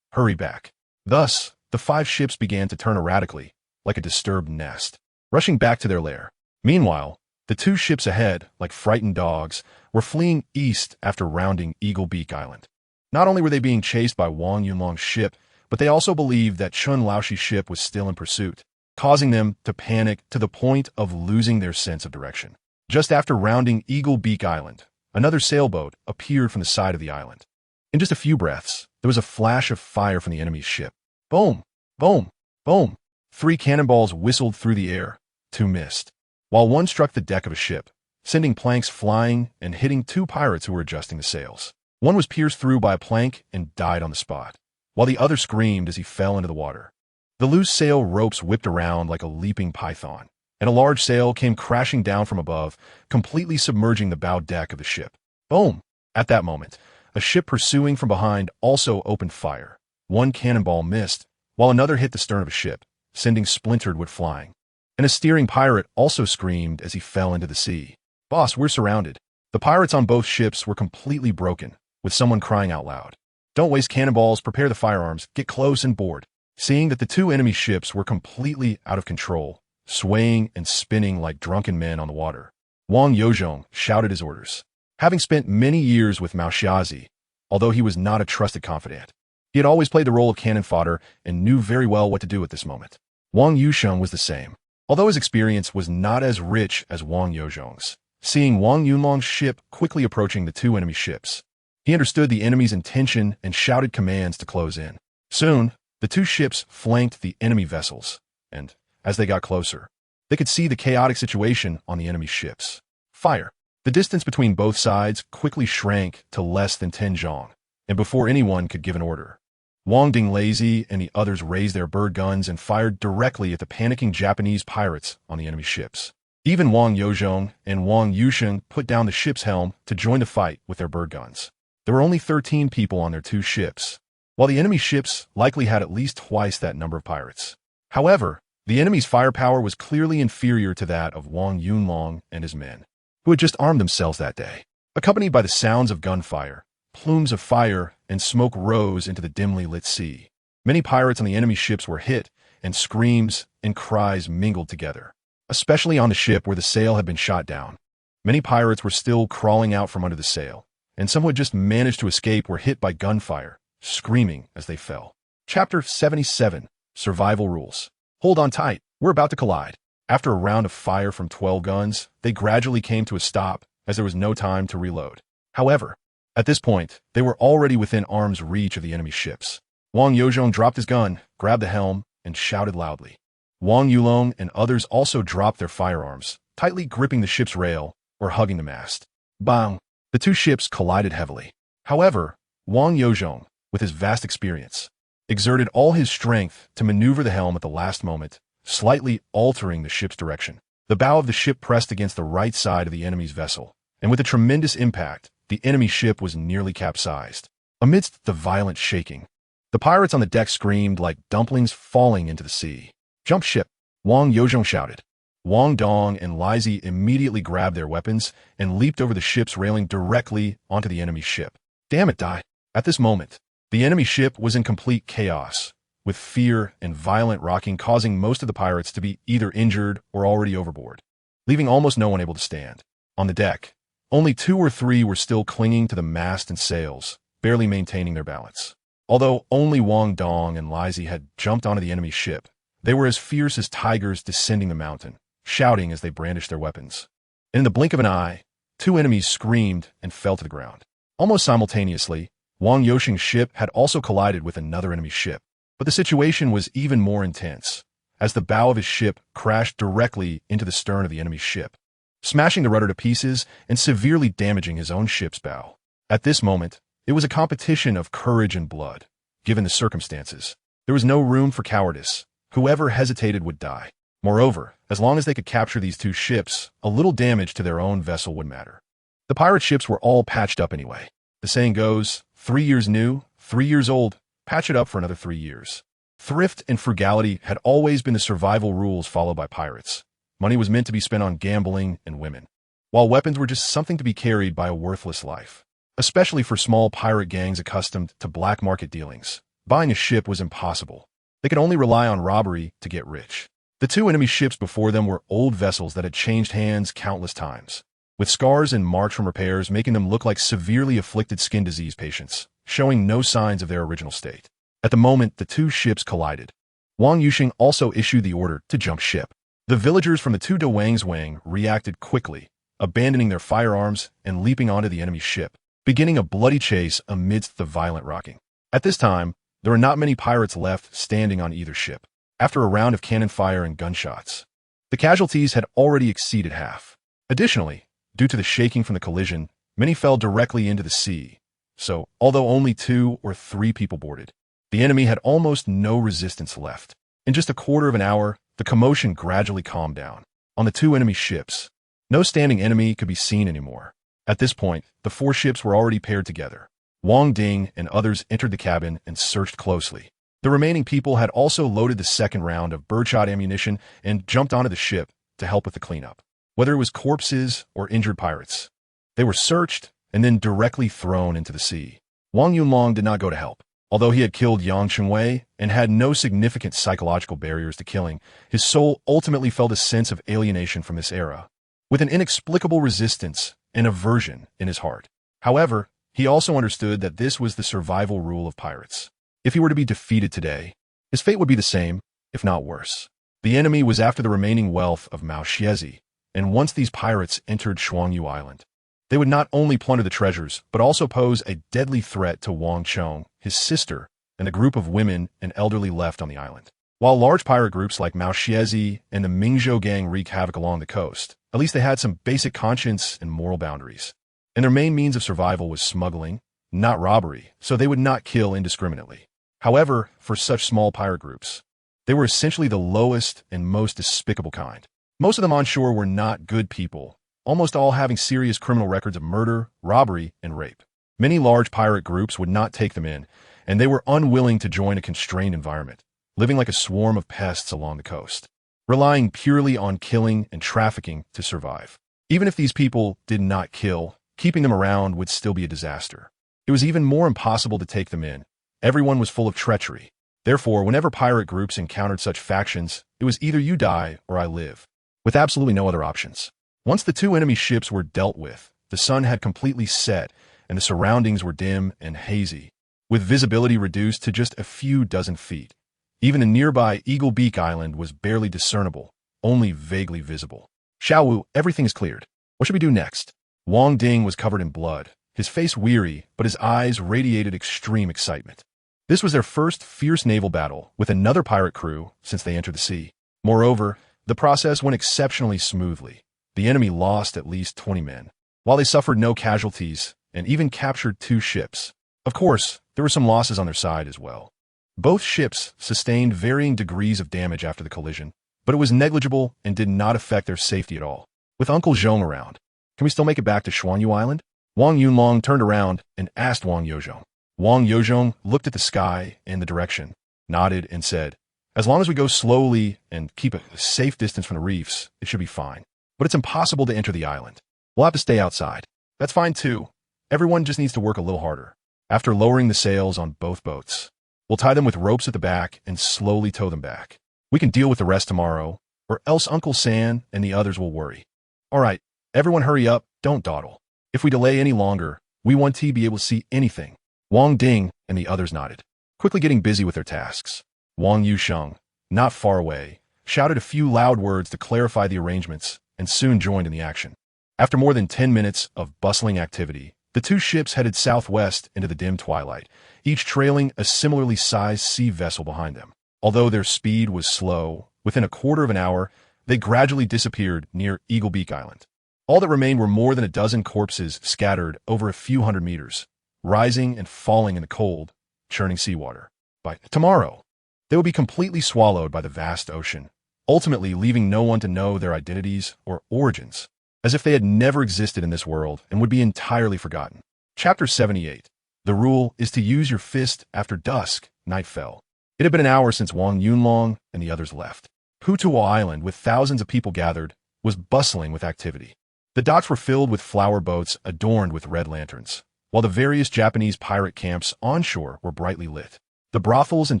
"Hurry back." Thus, the 5 ships began to turn erratically, like a disturbed nest, rushing back to their lair. Meanwhile, the 2 ships ahead, like frightened dogs, were fleeing east after rounding Eagle Beak Island. Not only were they being chased by Wang Yunlong's ship, but they also believed that Chen Laoxi's ship was still in pursuit, causing them to panic to the point of losing their sense of direction. Just after rounding Eagle Beak Island, another sailboat appeared from the side of the island. In just a few breaths, there was a flash of fire from the enemy's ship. Boom! Boom! Boom! 3 cannonballs whistled through the air, 2 missed, while one struck the deck of a ship, sending planks flying and hitting 2 pirates who were adjusting the sails. One was pierced through by a plank and died on the spot, while the other screamed as he fell into the water. The loose sail ropes whipped around like a leaping python, and a large sail came crashing down from above, completely submerging the bow deck of the ship. Boom! At that moment, a ship pursuing from behind also opened fire. 1 cannonball missed, while another hit the stern of a ship, sending splintered wood flying. And a steering pirate also screamed as he fell into the sea. "Boss, we're surrounded." The pirates on both ships were completely broken, with someone crying out loud. "Don't waste cannonballs, prepare the firearms, get close and board." Seeing that the 2 enemy ships were completely out of control, swaying and spinning like drunken men on the water, Wang Yozhong shouted his orders. Having spent many years with Mao Xiazi, although he was not a trusted confidant, he had always played the role of cannon fodder and knew very well what to do at this moment. Wang Yusheng was the same, although his experience was not as rich as Wang Yozhong's. Seeing Wang Yunlong's ship quickly approaching the 2 enemy ships, he understood the enemy's intention and shouted commands to close in. Soon, the 2 ships flanked the enemy vessels, and, as they got closer, they could see the chaotic situation on the enemy's ships. Fire! The distance between both sides quickly shrank to less than 10 zhong, and before anyone could give an order, Wang Dinglazy and the others raised their bird guns and fired directly at the panicking Japanese pirates on the enemy ships. Even Wang Yozhong and Wang Yusheng put down the ship's helm to join the fight with their bird guns. There were only 13 people on their 2 ships, while the enemy ships likely had at least twice that number of pirates. However, the enemy's firepower was clearly inferior to that of Wang Yunlong and his men, who had just armed themselves that day. Accompanied by the sounds of gunfire, plumes of fire and smoke rose into the dimly lit sea. Many pirates on the enemy ships were hit, and screams and cries mingled together, especially on the ship where the sail had been shot down. Many pirates were still crawling out from under the sail, and some who had just managed to escape were hit by gunfire, screaming as they fell. Chapter 77, Survival Rules. Hold on tight, we're about to collide. After a round of fire from 12 guns, they gradually came to a stop as there was no time to reload. However, at this point, they were already within arm's reach of the enemy ships. Wang Yozhong dropped his gun, grabbed the helm, and shouted loudly. Wang Yulong and others also dropped their firearms, tightly gripping the ship's rail or hugging the mast. Bang! The 2 ships collided heavily. However, Wang Yozhong, with his vast experience, exerted all his strength to maneuver the helm at the last moment, slightly altering the ship's direction. The bow of the ship pressed against the right side of the enemy's vessel, and with a tremendous impact, the enemy ship was nearly capsized. Amidst the violent shaking, the pirates on the deck screamed like dumplings falling into the sea. "Jump ship!" Wang Yozhong shouted. Wang Dong and Li Zi immediately grabbed their weapons and leaped over the ship's railing directly onto the enemy ship. Damn it, Dai. At this moment, the enemy ship was in complete chaos, with fear and violent rocking causing most of the pirates to be either injured or already overboard, leaving almost no one able to stand. On the deck, only 2 or 3 were still clinging to the mast and sails, barely maintaining their balance. Although only Wang Dong and Li Zi had jumped onto the enemy ship, they were as fierce as tigers descending the mountain, shouting as they brandished their weapons. In the blink of an eye, 2 enemies screamed and fell to the ground. Almost simultaneously, Wang Yoshing's ship had also collided with another enemy ship. But the situation was even more intense, as the bow of his ship crashed directly into the stern of the enemy's ship, smashing the rudder to pieces and severely damaging his own ship's bow. At this moment, it was a competition of courage and blood. Given the circumstances, there was no room for cowardice. Whoever hesitated would die. Moreover, as long as they could capture these 2 ships, a little damage to their own vessel would matter. The pirate ships were all patched up anyway. The saying goes, 3 years new, 3 years old, patch it up for another 3 years. Thrift and frugality had always been the survival rules followed by pirates. Money was meant to be spent on gambling and women, while weapons were just something to be carried by a worthless life. Especially for small pirate gangs accustomed to black market dealings, buying a ship was impossible. They could only rely on robbery to get rich. The 2 enemy ships before them were old vessels that had changed hands countless times, with scars and marks from repairs making them look like severely afflicted skin disease patients, showing no signs of their original state. At the moment the 2 ships collided, Wang Yuxing also issued the order to jump ship. The villagers from the 2 Wang reacted quickly, abandoning their firearms and leaping onto the enemy ship, beginning a bloody chase amidst the violent rocking. At this time, there were not many pirates left standing on either ship. After a round of cannon fire and gunshots, the casualties had already exceeded half. Additionally, due to the shaking from the collision, many fell directly into the sea. So, although only 2 or 3 people boarded, the enemy had almost no resistance left. In just a quarter of an hour, the commotion gradually calmed down. On the 2 enemy ships, no standing enemy could be seen anymore. At this point, the 4 ships were already paired together. Wang Ding and others entered the cabin and searched closely. The remaining people had also loaded the second round of birdshot ammunition and jumped onto the ship to help with the cleanup. Whether it was corpses or injured pirates, they were searched and then directly thrown into the sea. Wang Yunlong did not go to help. Although he had killed Yang Chengwei and had no significant psychological barriers to killing, his soul ultimately felt a sense of alienation from this era, with an inexplicable resistance and aversion in his heart. However, he also understood that this was the survival rule of pirates. If he were to be defeated today, his fate would be the same, if not worse. The enemy was after the remaining wealth of Mao Xiezi, and once these pirates entered Shuangyu Island, they would not only plunder the treasures, but also pose a deadly threat to Wang Chong, his sister, and the group of women and elderly left on the island. While large pirate groups like Mao Xiezi and the Mingzhou gang wreak havoc along the coast, at least they had some basic conscience and moral boundaries. And their main means of survival was smuggling, not robbery, so they would not kill indiscriminately. However, for such small pirate groups, they were essentially the lowest and most despicable kind. Most of them on shore were not good people, almost all having serious criminal records of murder, robbery, and rape. Many large pirate groups would not take them in, and they were unwilling to join a constrained environment, living like a swarm of pests along the coast, relying purely on killing and trafficking to survive. Even if these people did not kill, keeping them around would still be a disaster. It was even more impossible to take them in. Everyone was full of treachery. Therefore, whenever pirate groups encountered such factions, it was either you die or I live, with absolutely no other options. Once the 2 enemy ships were dealt with, the sun had completely set and the surroundings were dim and hazy, with visibility reduced to just a few dozen feet. Even the nearby Eagle Beak Island was barely discernible, only vaguely visible. Xiaowu, everything is cleared. What should we do next? Wang Ding was covered in blood, his face weary, but his eyes radiated extreme excitement. This was their first fierce naval battle with another pirate crew since they entered the sea. Moreover, the process went exceptionally smoothly. The enemy lost at least 20 men, while they suffered no casualties and even captured 2 ships. Of course, there were some losses on their side as well. Both ships sustained varying degrees of damage after the collision, but it was negligible and did not affect their safety at all. With Uncle Zhong around, can we still make it back to Shuangyu Island? Wang Yunlong turned around and asked Wang Yozhong. Wang Yozhong looked at the sky and the direction, nodded and said, As long as we go slowly and keep a safe distance from the reefs, it should be fine. But it's impossible to enter the island. We'll have to stay outside. That's fine too. Everyone just needs to work a little harder. After lowering the sails on both boats, we'll tie them with ropes at the back and slowly tow them back. We can deal with the rest tomorrow, or else Uncle San and the others will worry. All right, everyone hurry up, don't dawdle. If we delay any longer, we won't be able to see anything. Wang Ding and the others nodded, quickly getting busy with their tasks. Wang Yusheng, not far away, shouted a few loud words to clarify the arrangements and soon joined in the action. After more than 10 minutes of bustling activity, the two ships headed southwest into the dim twilight, each trailing a similarly sized sea vessel behind them. Although their speed was slow, within a quarter of an hour, they gradually disappeared near Eagle Beak Island. All that remained were more than a dozen corpses scattered over a few hundred meters, rising and falling in the cold, churning seawater. By tomorrow, they would be completely swallowed by the vast ocean, ultimately leaving no one to know their identities or origins, as if they had never existed in this world and would be entirely forgotten. Chapter 78. The rule is to use your fist after dusk, night fell. It had been an hour since Wang Yunlong and the others left. Putuo Island, with thousands of people gathered, was bustling with activity. The docks were filled with flower boats adorned with red lanterns, while the various Japanese pirate camps onshore were brightly lit. The brothels and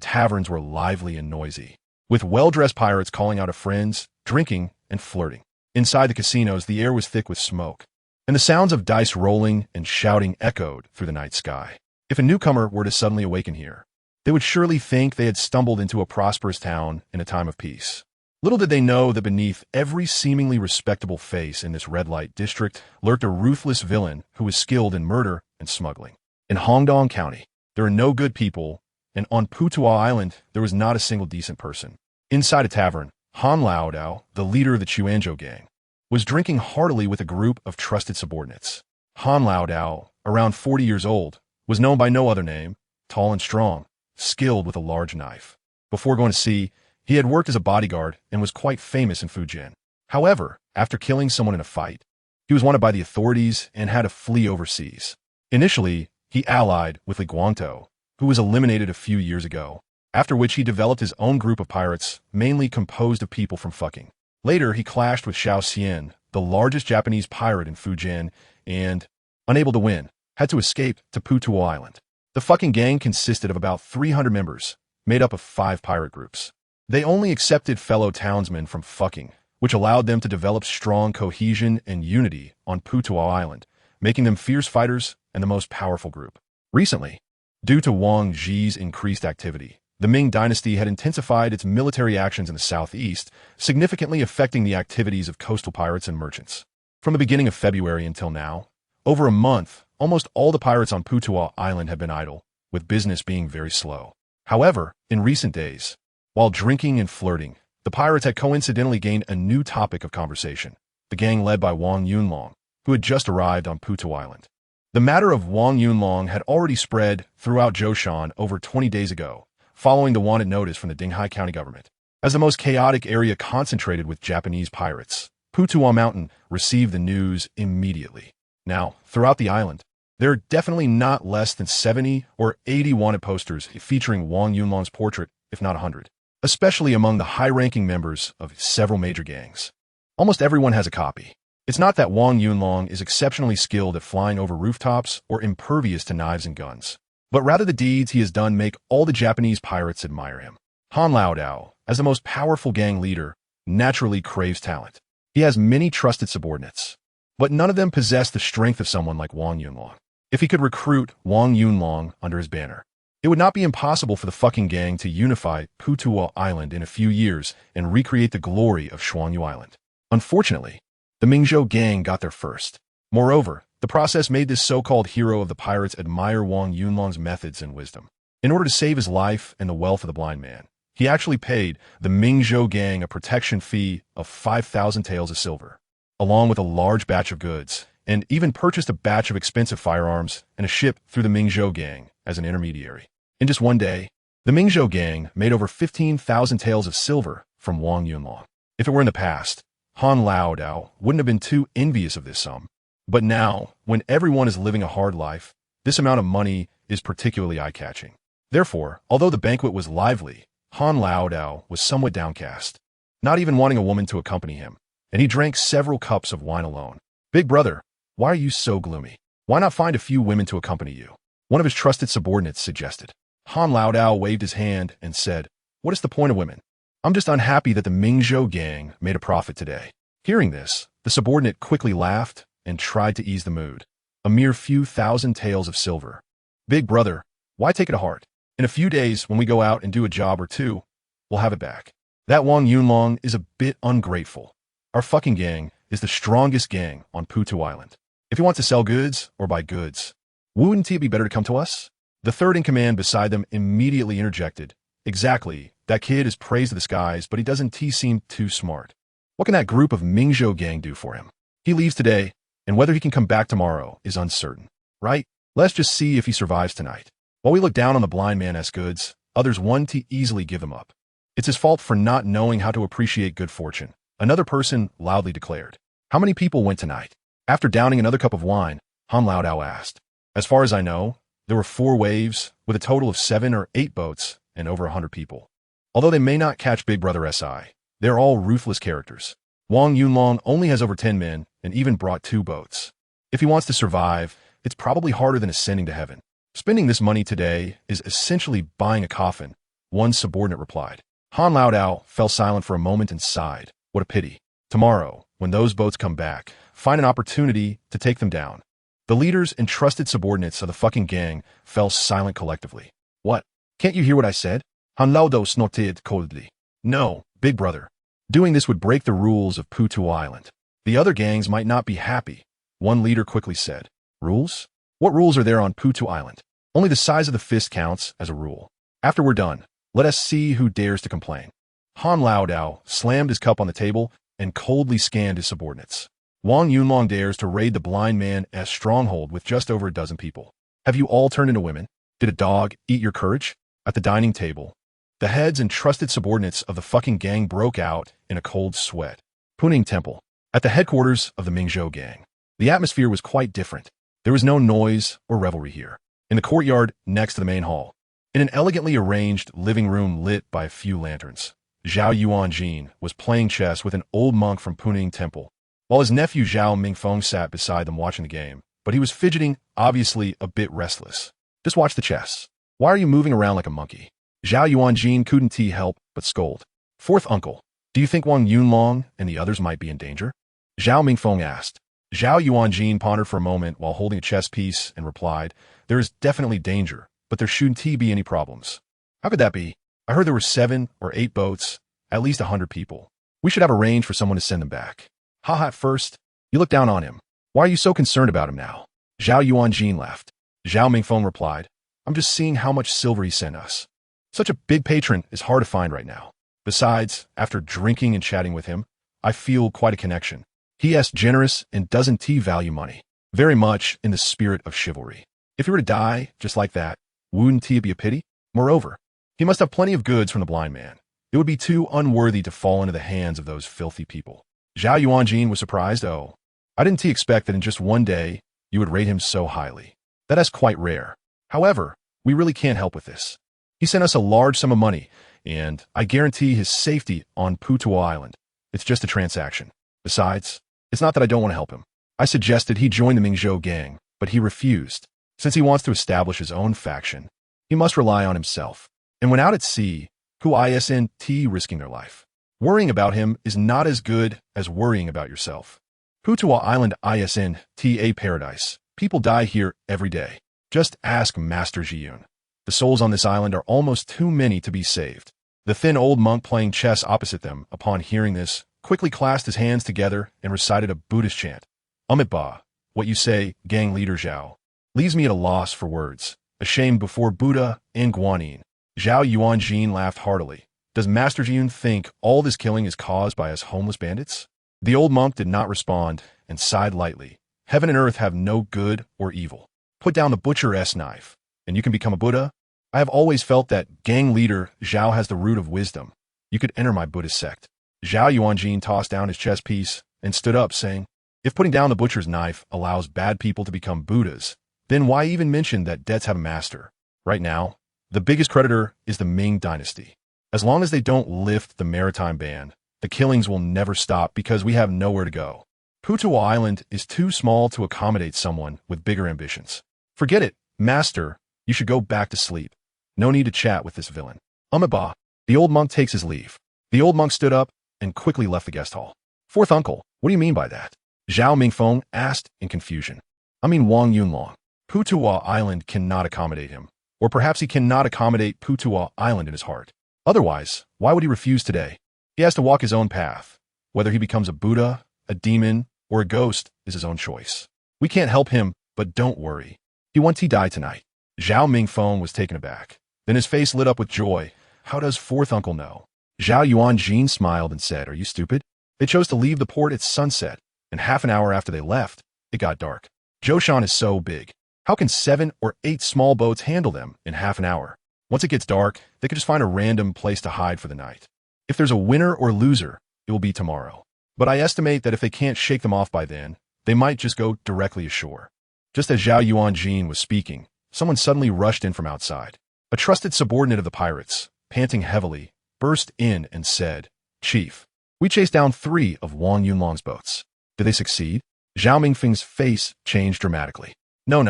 taverns were lively and noisy, with well-dressed pirates calling out to friends, drinking, and flirting. Inside the casinos, the air was thick with smoke, and the sounds of dice rolling and shouting echoed through the night sky. If a newcomer were to suddenly awaken here, they would surely think they had stumbled into a prosperous town in a time of peace. Little did they know that beneath every seemingly respectable face in this red light district lurked a ruthless villain who was skilled in murder and smuggling. In Hongdong County, there are no good people, and on Putuo Island, there was not a single decent person. Inside a tavern, Han Lao Dao, the leader of the Chuanzhou gang, was drinking heartily with a group of trusted subordinates. Han Lao Dao, around 40 years old, was known by no other name, tall and strong, skilled with a large knife. Before going to sea, he had worked as a bodyguard and was quite famous in Fujian. However, after killing someone in a fight, he was wanted by the authorities and had to flee overseas. Initially, he allied with Li Guangtou, who was eliminated a few years ago, after which he developed his own group of pirates, mainly composed of people from fucking. Later, he clashed with Xiao Xian, the largest Japanese pirate in Fujian, and, unable to win, had to escape to Putuo Island. The fucking gang consisted of about 300 members, made up of 5 pirate groups. They only accepted fellow townsmen from fucking, which allowed them to develop strong cohesion and unity on Putuo Island, making them fierce fighters and the most powerful group. Recently, due to Wang Ji's increased activity, the Ming Dynasty had intensified its military actions in the southeast, significantly affecting the activities of coastal pirates and merchants. From the beginning of February until now, over a month, almost all the pirates on Putuo Island have been idle, with business being very slow. However, in recent days, while drinking and flirting, the pirates had coincidentally gained a new topic of conversation, the gang led by Wang Yunlong, who had just arrived on Putuo Island. The matter of Wang Yunlong had already spread throughout Zhoushan over 20 days ago, following the wanted notice from the Dinghai County government. As the most chaotic area concentrated with Japanese pirates, Putuo Mountain received the news immediately. Now, throughout the island, there are definitely not less than 70 or 80 wanted posters featuring Wang Yunlong's portrait, if not 100, especially among the high-ranking members of several major gangs. Almost everyone has a copy. It's not that Wang Yunlong is exceptionally skilled at flying over rooftops or impervious to knives and guns, but rather the deeds he has done make all the Japanese pirates admire him. Han Lao Dao, as the most powerful gang leader, naturally craves talent. He has many trusted subordinates, but none of them possess the strength of someone like Wang Yunlong. If he could recruit Wang Yunlong under his banner, it would not be impossible for the fucking gang to unify Putuo Island in a few years and recreate the glory of Shuangyu Island. Unfortunately, the Mingzhou gang got there first. Moreover, the process made this so-called hero of the pirates admire Wang Yunlong's methods and wisdom. In order to save his life and the wealth of the blind man, he actually paid the Mingzhou gang a protection fee of 5,000 taels of silver, along with a large batch of goods, and even purchased a batch of expensive firearms and a ship through the Mingzhou gang as an intermediary. In just one day, the Mingzhou gang made over 15,000 taels of silver from Wang Yunlong. If it were in the past, Han Lao Dao wouldn't have been too envious of this sum. But now, when everyone is living a hard life, this amount of money is particularly eye-catching. Therefore, although the banquet was lively, Han Lao Dao was somewhat downcast, not even wanting a woman to accompany him, and he drank several cups of wine alone. Big brother, why are you so gloomy? Why not find a few women to accompany you? One of his trusted subordinates suggested. Han Lao Dao waved his hand and said, what is the point of women? I'm just unhappy that the Mingzhou gang made a profit today. Hearing this, the subordinate quickly laughed and tried to ease the mood. A mere few thousand taels of silver. Big brother, why take it to heart? In a few days, when we go out and do a job or two, we'll have it back. That Wang Yunlong is a bit ungrateful. Our fucking gang is the strongest gang on Putu Island. If he wants to sell goods or buy goods, wouldn't it be better to come to us? The third in command beside them immediately interjected. Exactly, that kid is praised to the skies, but he doesn't seem too smart. What can that group of Mingzhou gang do for him? He leaves today, and whether he can come back tomorrow is uncertain. Right? Let's just see if he survives tonight. While we look down on the blind man's goods, others want to easily give them up. It's his fault for not knowing how to appreciate good fortune. Another person loudly declared. How many people went tonight? After downing another cup of wine, Han Lao Dao asked. As far as I know, there were 4 waves, with a total of 7 or 8 boats and over 100 people. Although they may not catch Big Brother SI, they're all ruthless characters. Wang Yunlong only has over 10 men and even brought 2 boats. If he wants to survive, it's probably harder than ascending to heaven. Spending this money today is essentially buying a coffin, one subordinate replied. Han Lao Dao fell silent for a moment and sighed. What a pity. Tomorrow, when those boats come back, find an opportunity to take them down. The leaders and trusted subordinates of the fucking gang fell silent collectively. What? Can't you hear what I said? Han Lao Dao snorted coldly. No, big brother. Doing this would break the rules of Putu Island. The other gangs might not be happy, one leader quickly said. Rules? What rules are there on Putu Island? Only the size of the fist counts as a rule. After we're done, let us see who dares to complain. Han Lao Dao slammed his cup on the table and coldly scanned his subordinates. Wang Yunlong dares to raid the blind man's stronghold with just over a dozen people. Have you all turned into women? Did a dog eat your courage? At the dining table, the heads and trusted subordinates of the fucking gang broke out in a cold sweat. Puning Temple, at the headquarters of the Mingzhou gang. The atmosphere was quite different. There was no noise or revelry here. In the courtyard next to the main hall, in an elegantly arranged living room lit by a few lanterns, Zhao Yuanjin was playing chess with an old monk from Puning Temple, while his nephew Zhao Mingfeng sat beside them watching the game, but he was fidgeting, obviously a bit restless. Just watch the chess. Why are you moving around like a monkey? Zhao Yuanjin couldn't help but scold. Fourth uncle, do you think Wang Yunlong and the others might be in danger? Zhao Mingfeng asked. Zhao Yuanjin pondered for a moment while holding a chess piece and replied, there is definitely danger, but there shouldn't be any problems. How could that be? I heard there were 7 or 8 boats, at least 100 people. We should have arranged for someone to send them back. Haha, at first, you look down on him. Why are you so concerned about him now? Zhao Yuanjin laughed. Zhao Mingfeng replied, I'm just seeing how much silver he sent us. Such a big patron is hard to find right now. Besides, after drinking and chatting with him, I feel quite a connection. He is generous and doesn't value money. Very much in the spirit of chivalry. If he were to die just like that, wouldn't it be a pity? Moreover, he must have plenty of goods from the blind man. It would be too unworthy to fall into the hands of those filthy people. Zhao Yuanjin was surprised. Oh, I didn't expect that in just one day you would rate him so highly. That is quite rare. However, we really can't help with this. He sent us a large sum of money, and I guarantee his safety on Putu Island. It's just a transaction. Besides, it's not that I don't want to help him. I suggested he join the Mingzhou gang, but he refused. Since he wants to establish his own faction, he must rely on himself. And when out at sea, who isn't risking their life? Worrying about him is not as good as worrying about yourself. Putu Island isn't a paradise. People die here every day. Just ask Master Jiyun. The souls on this island are almost too many to be saved. The thin old monk playing chess opposite them, upon hearing this, quickly clasped his hands together and recited a Buddhist chant. Ba, what you say, gang leader Zhao, leaves me at a loss for words, ashamed before Buddha and Guanyin. Zhao Yuanjin laughed heartily. Does Master Jiyun think all this killing is caused by us homeless bandits? The old monk did not respond and sighed lightly. Heaven and earth have no good or evil. Put down the butcher's knife, and you can become a Buddha. I have always felt that gang leader Zhao has the root of wisdom. You could enter my Buddhist sect. Zhao Yuanjin tossed down his chess piece and stood up, saying, if putting down the butcher's knife allows bad people to become Buddhas, then why even mention that debts have a master? Right now, the biggest creditor is the Ming Dynasty. As long as they don't lift the maritime ban, the killings will never stop because we have nowhere to go. Putuwa Island is too small to accommodate someone with bigger ambitions. Forget it, master. You should go back to sleep. No need to chat with this villain. Umaba. The old monk takes his leave. The old monk stood up and quickly left the guest hall. Fourth uncle, what do you mean by that? Zhao Mingfeng asked in confusion. I mean Wang Yunlong. Putuwa Island cannot accommodate him. Or perhaps he cannot accommodate Putuwa Island in his heart. Otherwise, why would he refuse today? He has to walk his own path. Whether he becomes a Buddha, a demon, or a ghost is his own choice. We can't help him, but don't worry. He won't die tonight. Zhao Mingfeng was taken aback. Then his face lit up with joy. How does fourth uncle know? Zhao Yuanjin smiled and said, Are you stupid? They chose to leave the port at sunset, and half an hour after they left, it got dark. Zhoushan is so big. How can 7 or 8 small boats handle them in half an hour? Once it gets dark, they could just find a random place to hide for the night. If there's a winner or loser, it will be tomorrow. But I estimate that if they can't shake them off by then, they might just go directly ashore. Just as Zhao Yuanjin was speaking, someone suddenly rushed in from outside. A trusted subordinate of the pirates, panting heavily, burst in and said, Chief, we chased down 3 of Wang Yunlong's boats. Did they succeed? Zhao Mingfeng's face changed dramatically. No.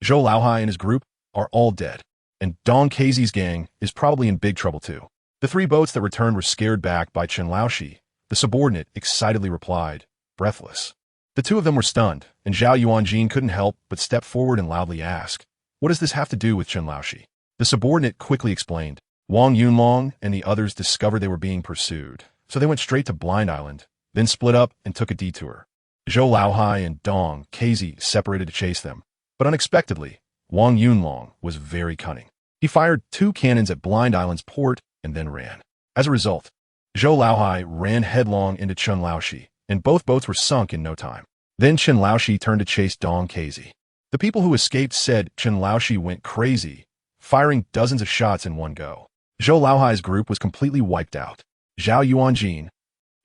Zhou Laohai and his group are all dead. And Dong Keizi's gang is probably in big trouble too. The 3 boats that returned were scared back by Chen Laoshi. The subordinate excitedly replied, breathless. The 2 of them were stunned, and Zhao Yuanjin couldn't help but step forward and loudly ask, What does this have to do with Chen Laoshi? The subordinate quickly explained. Wang Yunlong and the others discovered they were being pursued, so they went straight to Blind Island, then split up and took a detour. Zhou Laohai and Dong Keizi separated to chase them, but unexpectedly, Wang Yunlong was very cunning. He fired 2 cannons at Blind Island's port and then ran. As a result, Zhou Laohai ran headlong into Chen Laoshi, and both boats were sunk in no time. Then Chen Laoshi turned to chase Dong Keizi. The people who escaped said Chen Laoshi went crazy, firing dozens of shots in one go. Zhou Laohai's group was completely wiped out. Zhao Yuanjin,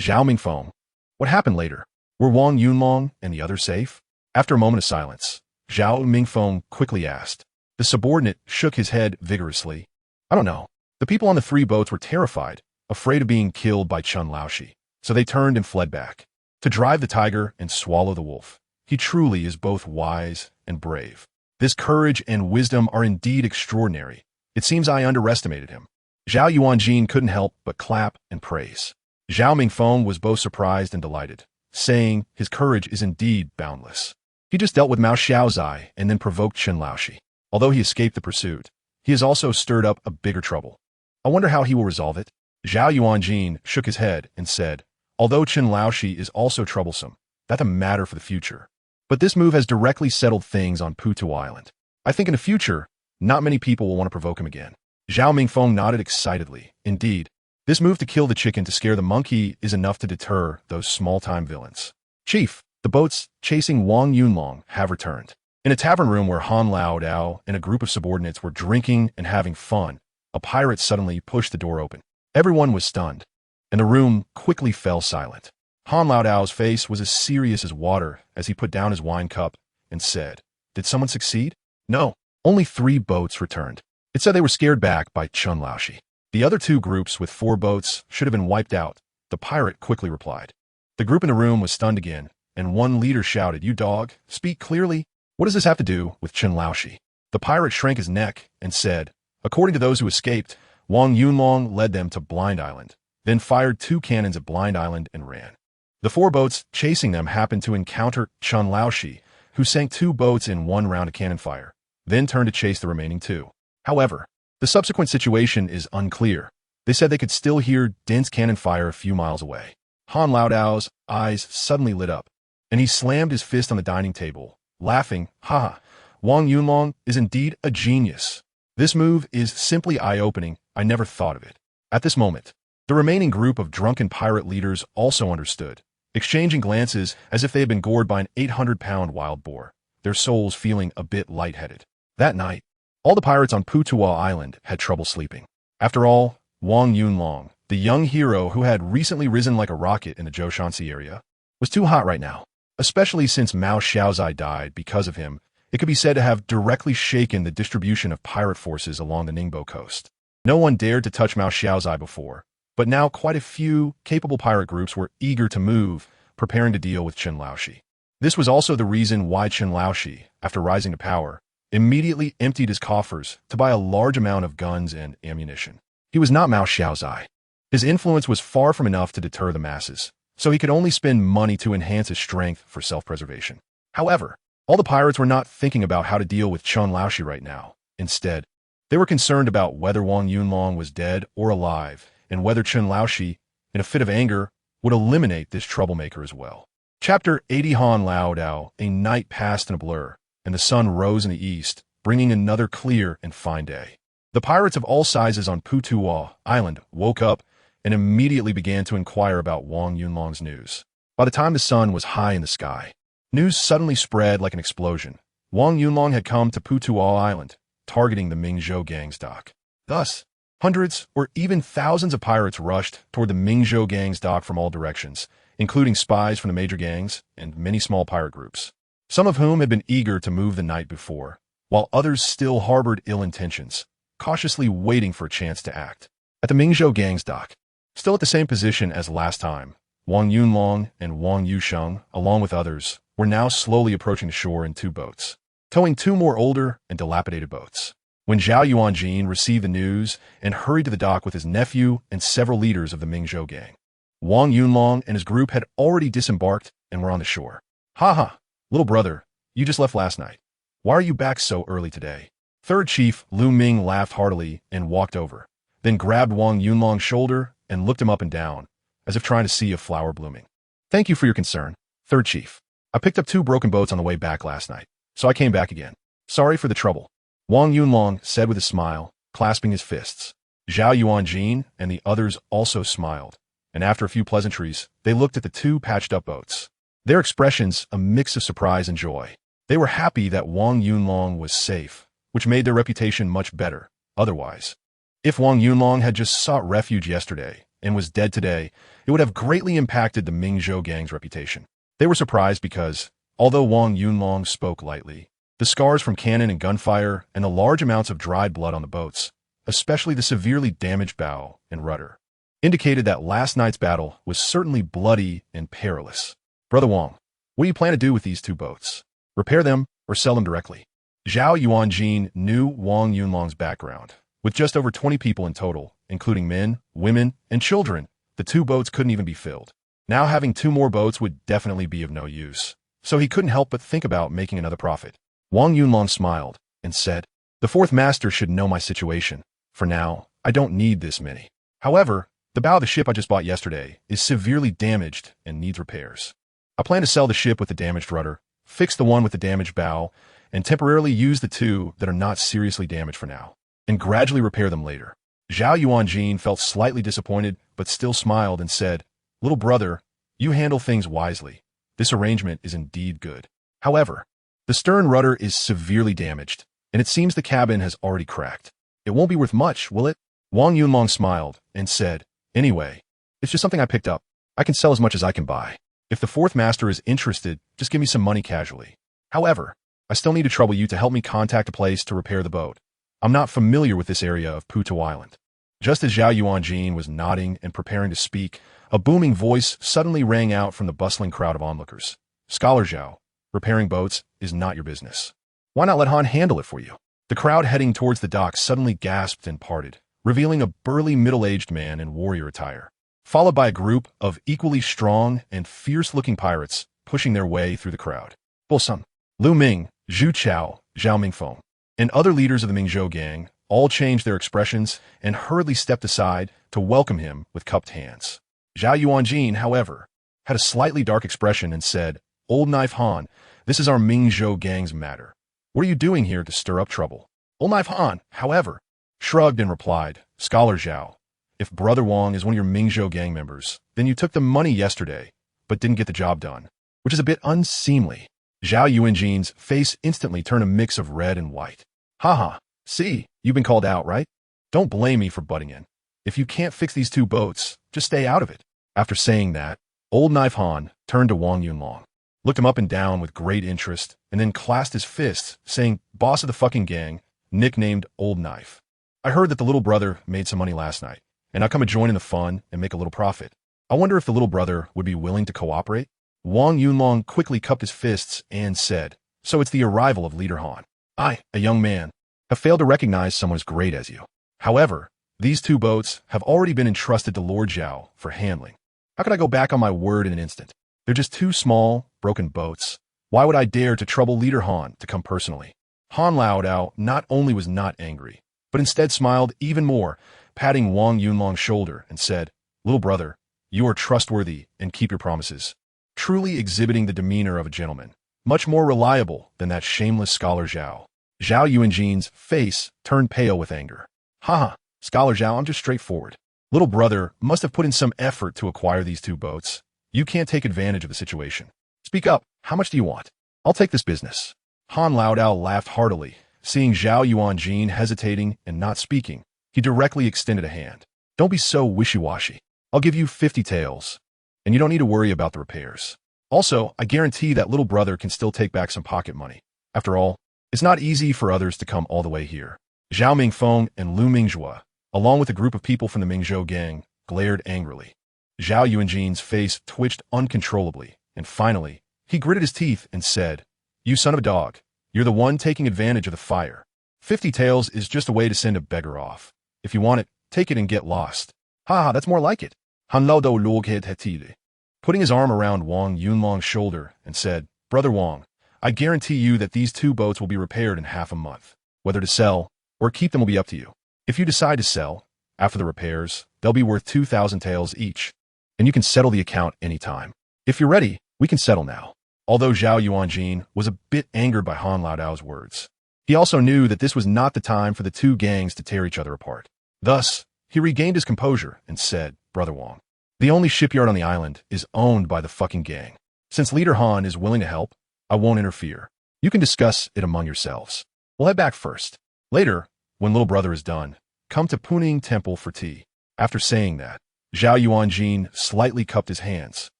Zhao Mingfeng. What happened later? Were Wang Yunlong and the others safe? After a moment of silence, Zhao Mingfeng quickly asked. The subordinate shook his head vigorously. I don't know. The people on the 3 boats were terrified, afraid of being killed by Chen Laoshi, so they turned and fled back. To drive the tiger and swallow the wolf. He truly is both wise and brave. This courage and wisdom are indeed extraordinary. It seems I underestimated him. Zhao Yuanjin couldn't help but clap and praise. Zhao Mingfeng was both surprised and delighted, saying his courage is indeed boundless. He just dealt with Mao Xiaozai and then provoked Chen Laoshi. Although he escaped the pursuit, he has also stirred up a bigger trouble. I wonder how he will resolve it. Zhao Yuanjin shook his head and said, Although Chen Laoshi is also troublesome, that's a matter for the future. But this move has directly settled things on Putuwa Island. I think in the future, not many people will want to provoke him again. Zhao Mingfeng nodded excitedly. Indeed, this move to kill the chicken to scare the monkey is enough to deter those small-time villains. Chief, the boats chasing Wang Yunlong have returned. In a tavern room where Han Lao Dao and a group of subordinates were drinking and having fun, a pirate suddenly pushed the door open. Everyone was stunned, and the room quickly fell silent. Han Lao Dao's face was as serious as water as he put down his wine cup and said, Did someone succeed? No, only 3 boats returned. It said they were scared back by Chen Laoshi. The other 2 groups with 4 boats should have been wiped out, the pirate quickly replied. The group in the room was stunned again, and one leader shouted, You dog, speak clearly. What does this have to do with Chen Laoshi? The pirate shrank his neck and said, According to those who escaped, Wang Yunlong led them to Blind Island, then fired 2 cannons at Blind Island and ran. The 4 boats chasing them happened to encounter Chen Laoshi, who sank 2 boats in 1 round of cannon fire, then turned to chase the remaining 2. However, the subsequent situation is unclear. They said they could still hear dense cannon fire a few miles away. Han Lao Dao's eyes suddenly lit up, and he slammed his fist on the dining table, laughing, Ha! Wang Yunlong is indeed a genius. This move is simply eye-opening. I never thought of it. At this moment, the remaining group of drunken pirate leaders also understood, exchanging glances as if they had been gored by an 800-pound wild boar, their souls feeling a bit lightheaded. That night, all the pirates on Putuwa Island had trouble sleeping. After all, Wang Yunlong, the young hero who had recently risen like a rocket in the Zhoushansi area, was too hot right now. Especially since Mao Xiaozai died because of him, it could be said to have directly shaken the distribution of pirate forces along the Ningbo coast. No one dared to touch Mao Xiao's eye before, but now quite a few capable pirate groups were eager to move, preparing to deal with Chen Laoshi. This was also the reason why Chen Laoshi, after rising to power, immediately emptied his coffers to buy a large amount of guns and ammunition. He was not Mao Xiao's eye. His influence was far from enough to deter the masses, so he could only spend money to enhance his strength for self-preservation. However, all the pirates were not thinking about how to deal with Chen Laoshi right now. Instead, they were concerned about whether Wang Yunlong was dead or alive, and whether Chen Laoshi, in a fit of anger, would eliminate this troublemaker as well. Chapter 80. Han Lao Dao. A night passed in a blur, and the sun rose in the east, bringing another clear and fine day. The pirates of all sizes on Putuo Island woke up and immediately began to inquire about Wang Yunlong's news. By the time the sun was high in the sky, news suddenly spread like an explosion. Wang Yunlong had come to Putuo Island, targeting the Mingzhou gang's dock. Thus, hundreds or even thousands of pirates rushed toward the Mingzhou gang's dock from all directions, including spies from the major gangs and many small pirate groups, some of whom had been eager to move the night before, while others still harbored ill intentions, cautiously waiting for a chance to act. At the Mingzhou gang's dock, still at the same position as last time, Wang Yunlong and Wang Yusheng, along with others, were now slowly approaching the shore in two boats, towing two more older and dilapidated boats. When Zhao Yuanjin received the news and hurried to the dock with his nephew and several leaders of the Mingzhou gang, Wang Yunlong and his group had already disembarked and were on the shore. "Ha ha, little brother, you just left last night. Why are you back so early today?" Third Chief Lu Ming laughed heartily and walked over, then grabbed Wang Yunlong's shoulder and looked him up and down, as if trying to see a flower blooming. "Thank you for your concern, Third Chief. I picked up two broken boats on the way back last night, so I came back again. Sorry for the trouble," Wang Yunlong said with a smile, clasping his fists. Zhao Yuanjin and the others also smiled, and after a few pleasantries, they looked at the two patched-up boats. Their expressions a mix of surprise and joy. They were happy that Wang Yunlong was safe, which made their reputation much better. Otherwise, if Wang Yunlong had just sought refuge yesterday and was dead today, it would have greatly impacted the Mingzhou gang's reputation. They were surprised because, although Wang Yunlong spoke lightly, the scars from cannon and gunfire and the large amounts of dried blood on the boats, especially the severely damaged bow and rudder, indicated that last night's battle was certainly bloody and perilous. "Brother Wang, what do you plan to do with these two boats? Repair them or sell them directly?" Zhao Yuanjin knew Wang Yunlong's background. With just over 20 people in total, including men, women, and children, the two boats couldn't even be filled. Now having two more boats would definitely be of no use, so he couldn't help but think about making another profit. Wang Yunlong smiled and said, "The fourth master should know my situation. For now, I don't need this many. However, the bow of the ship I just bought yesterday is severely damaged and needs repairs. I plan to sell the ship with the damaged rudder, fix the one with the damaged bow, and temporarily use the two that are not seriously damaged for now, and gradually repair them later." Zhao Yuanjin felt slightly disappointed, but still smiled and said, "Little brother, you handle things wisely. This arrangement is indeed good. However, the stern rudder is severely damaged, and it seems the cabin has already cracked. It won't be worth much, will it?" Wang Yunlong smiled and said, "Anyway, it's just something I picked up. I can sell as much as I can buy. If the fourth master is interested, just give me some money casually. However, I still need to trouble you to help me contact a place to repair the boat. I'm not familiar with this area of Putuo Island." Just as Zhao Yuanjin was nodding and preparing to speak, a booming voice suddenly rang out from the bustling crowd of onlookers. "Scholar Zhao, repairing boats is not your business. Why not let Han handle it for you?" The crowd heading towards the dock suddenly gasped and parted, revealing a burly middle-aged man in warrior attire, followed by a group of equally strong and fierce-looking pirates pushing their way through the crowd. Bo-sun, Lu Ming, Zhu Chao, Zhao Mingfeng, and other leaders of the Mingzhou gang all changed their expressions and hurriedly stepped aside to welcome him with cupped hands. Zhao Yuanjin, however, had a slightly dark expression and said, "Old Knife Han, this is our Mingzhou gang's matter. What are you doing here to stir up trouble?" Old Knife Han, however, shrugged and replied, "Scholar Zhao, if Brother Wang is one of your Mingzhou gang members, then you took the money yesterday, but didn't get the job done, which is a bit unseemly." Zhao Yuanjin's face instantly turned a mix of red and white. "Haha, see, you've been called out, right? Don't blame me for butting in. If you can't fix these two boats, just stay out of it." After saying that, Old Knife Han turned to Wang Yunlong, looked him up and down with great interest, and then clasped his fists, saying, "Boss of the fucking gang, nicknamed Old Knife. I heard that the little brother made some money last night, and I come to join in the fun and make a little profit. I wonder if the little brother would be willing to cooperate? Wang Yunlong quickly cupped his fists and said, so it's the arrival of Leader Han. I, a young man, have failed to recognize someone as great as you. However, these two boats have already been entrusted to Lord Zhao for handling. How could I go back on my word in an instant? They're just two small, broken boats. Why would I dare to trouble Leader Han to come personally? Han Laodao not only was not angry, but instead smiled even more, patting Wang Yunlong's shoulder and said, little brother, you are trustworthy and keep your promises. Truly exhibiting the demeanor of a gentleman, much more reliable than that shameless scholar Zhao. Zhao Yuanjin's face turned pale with anger. Haha, Scholar Zhao, I'm just straightforward. Little brother must have put in some effort to acquire these two boats. You can't take advantage of the situation. Speak up, how much do you want? I'll take this business. Han Laodao laughed heartily. Seeing Zhao Yuanjin hesitating and not speaking, he directly extended a hand. Don't be so wishy-washy. I'll give you 50 taels, and you don't need to worry about the repairs. Also, I guarantee that little brother can still take back some pocket money. After all, it's not easy for others to come all the way here. Zhao Mingfeng and Lu Mingjue, along with a group of people from the Mingzhou gang, glared angrily. Zhao Yuanjin's face twitched uncontrollably, and finally, he gritted his teeth and said, you son of a dog, you're the one taking advantage of the fire. 50 taels is just a way to send a beggar off. If you want it, take it and get lost. Ha, that's more like it. Han Laodao loghed hetide, putting his arm around Wang Yunlong's shoulder and said, Brother Wang, I guarantee you that these two boats will be repaired in half a month. Whether to sell or keep them will be up to you. If you decide to sell, after the repairs, they'll be worth 2,000 taels each, and you can settle the account anytime. If you're ready, we can settle now. Although Zhao Yuanjin was a bit angered by Han Laodao's words, he also knew that this was not the time for the two gangs to tear each other apart. Thus, he regained his composure and said, Brother Wang, the only shipyard on the island is owned by the fucking gang. Since Leader Han is willing to help, I won't interfere. You can discuss it among yourselves. We'll head back first. Later, when little brother is done, come to Puning Temple for tea. After saying that, Zhao Yuanjin slightly cupped his hands,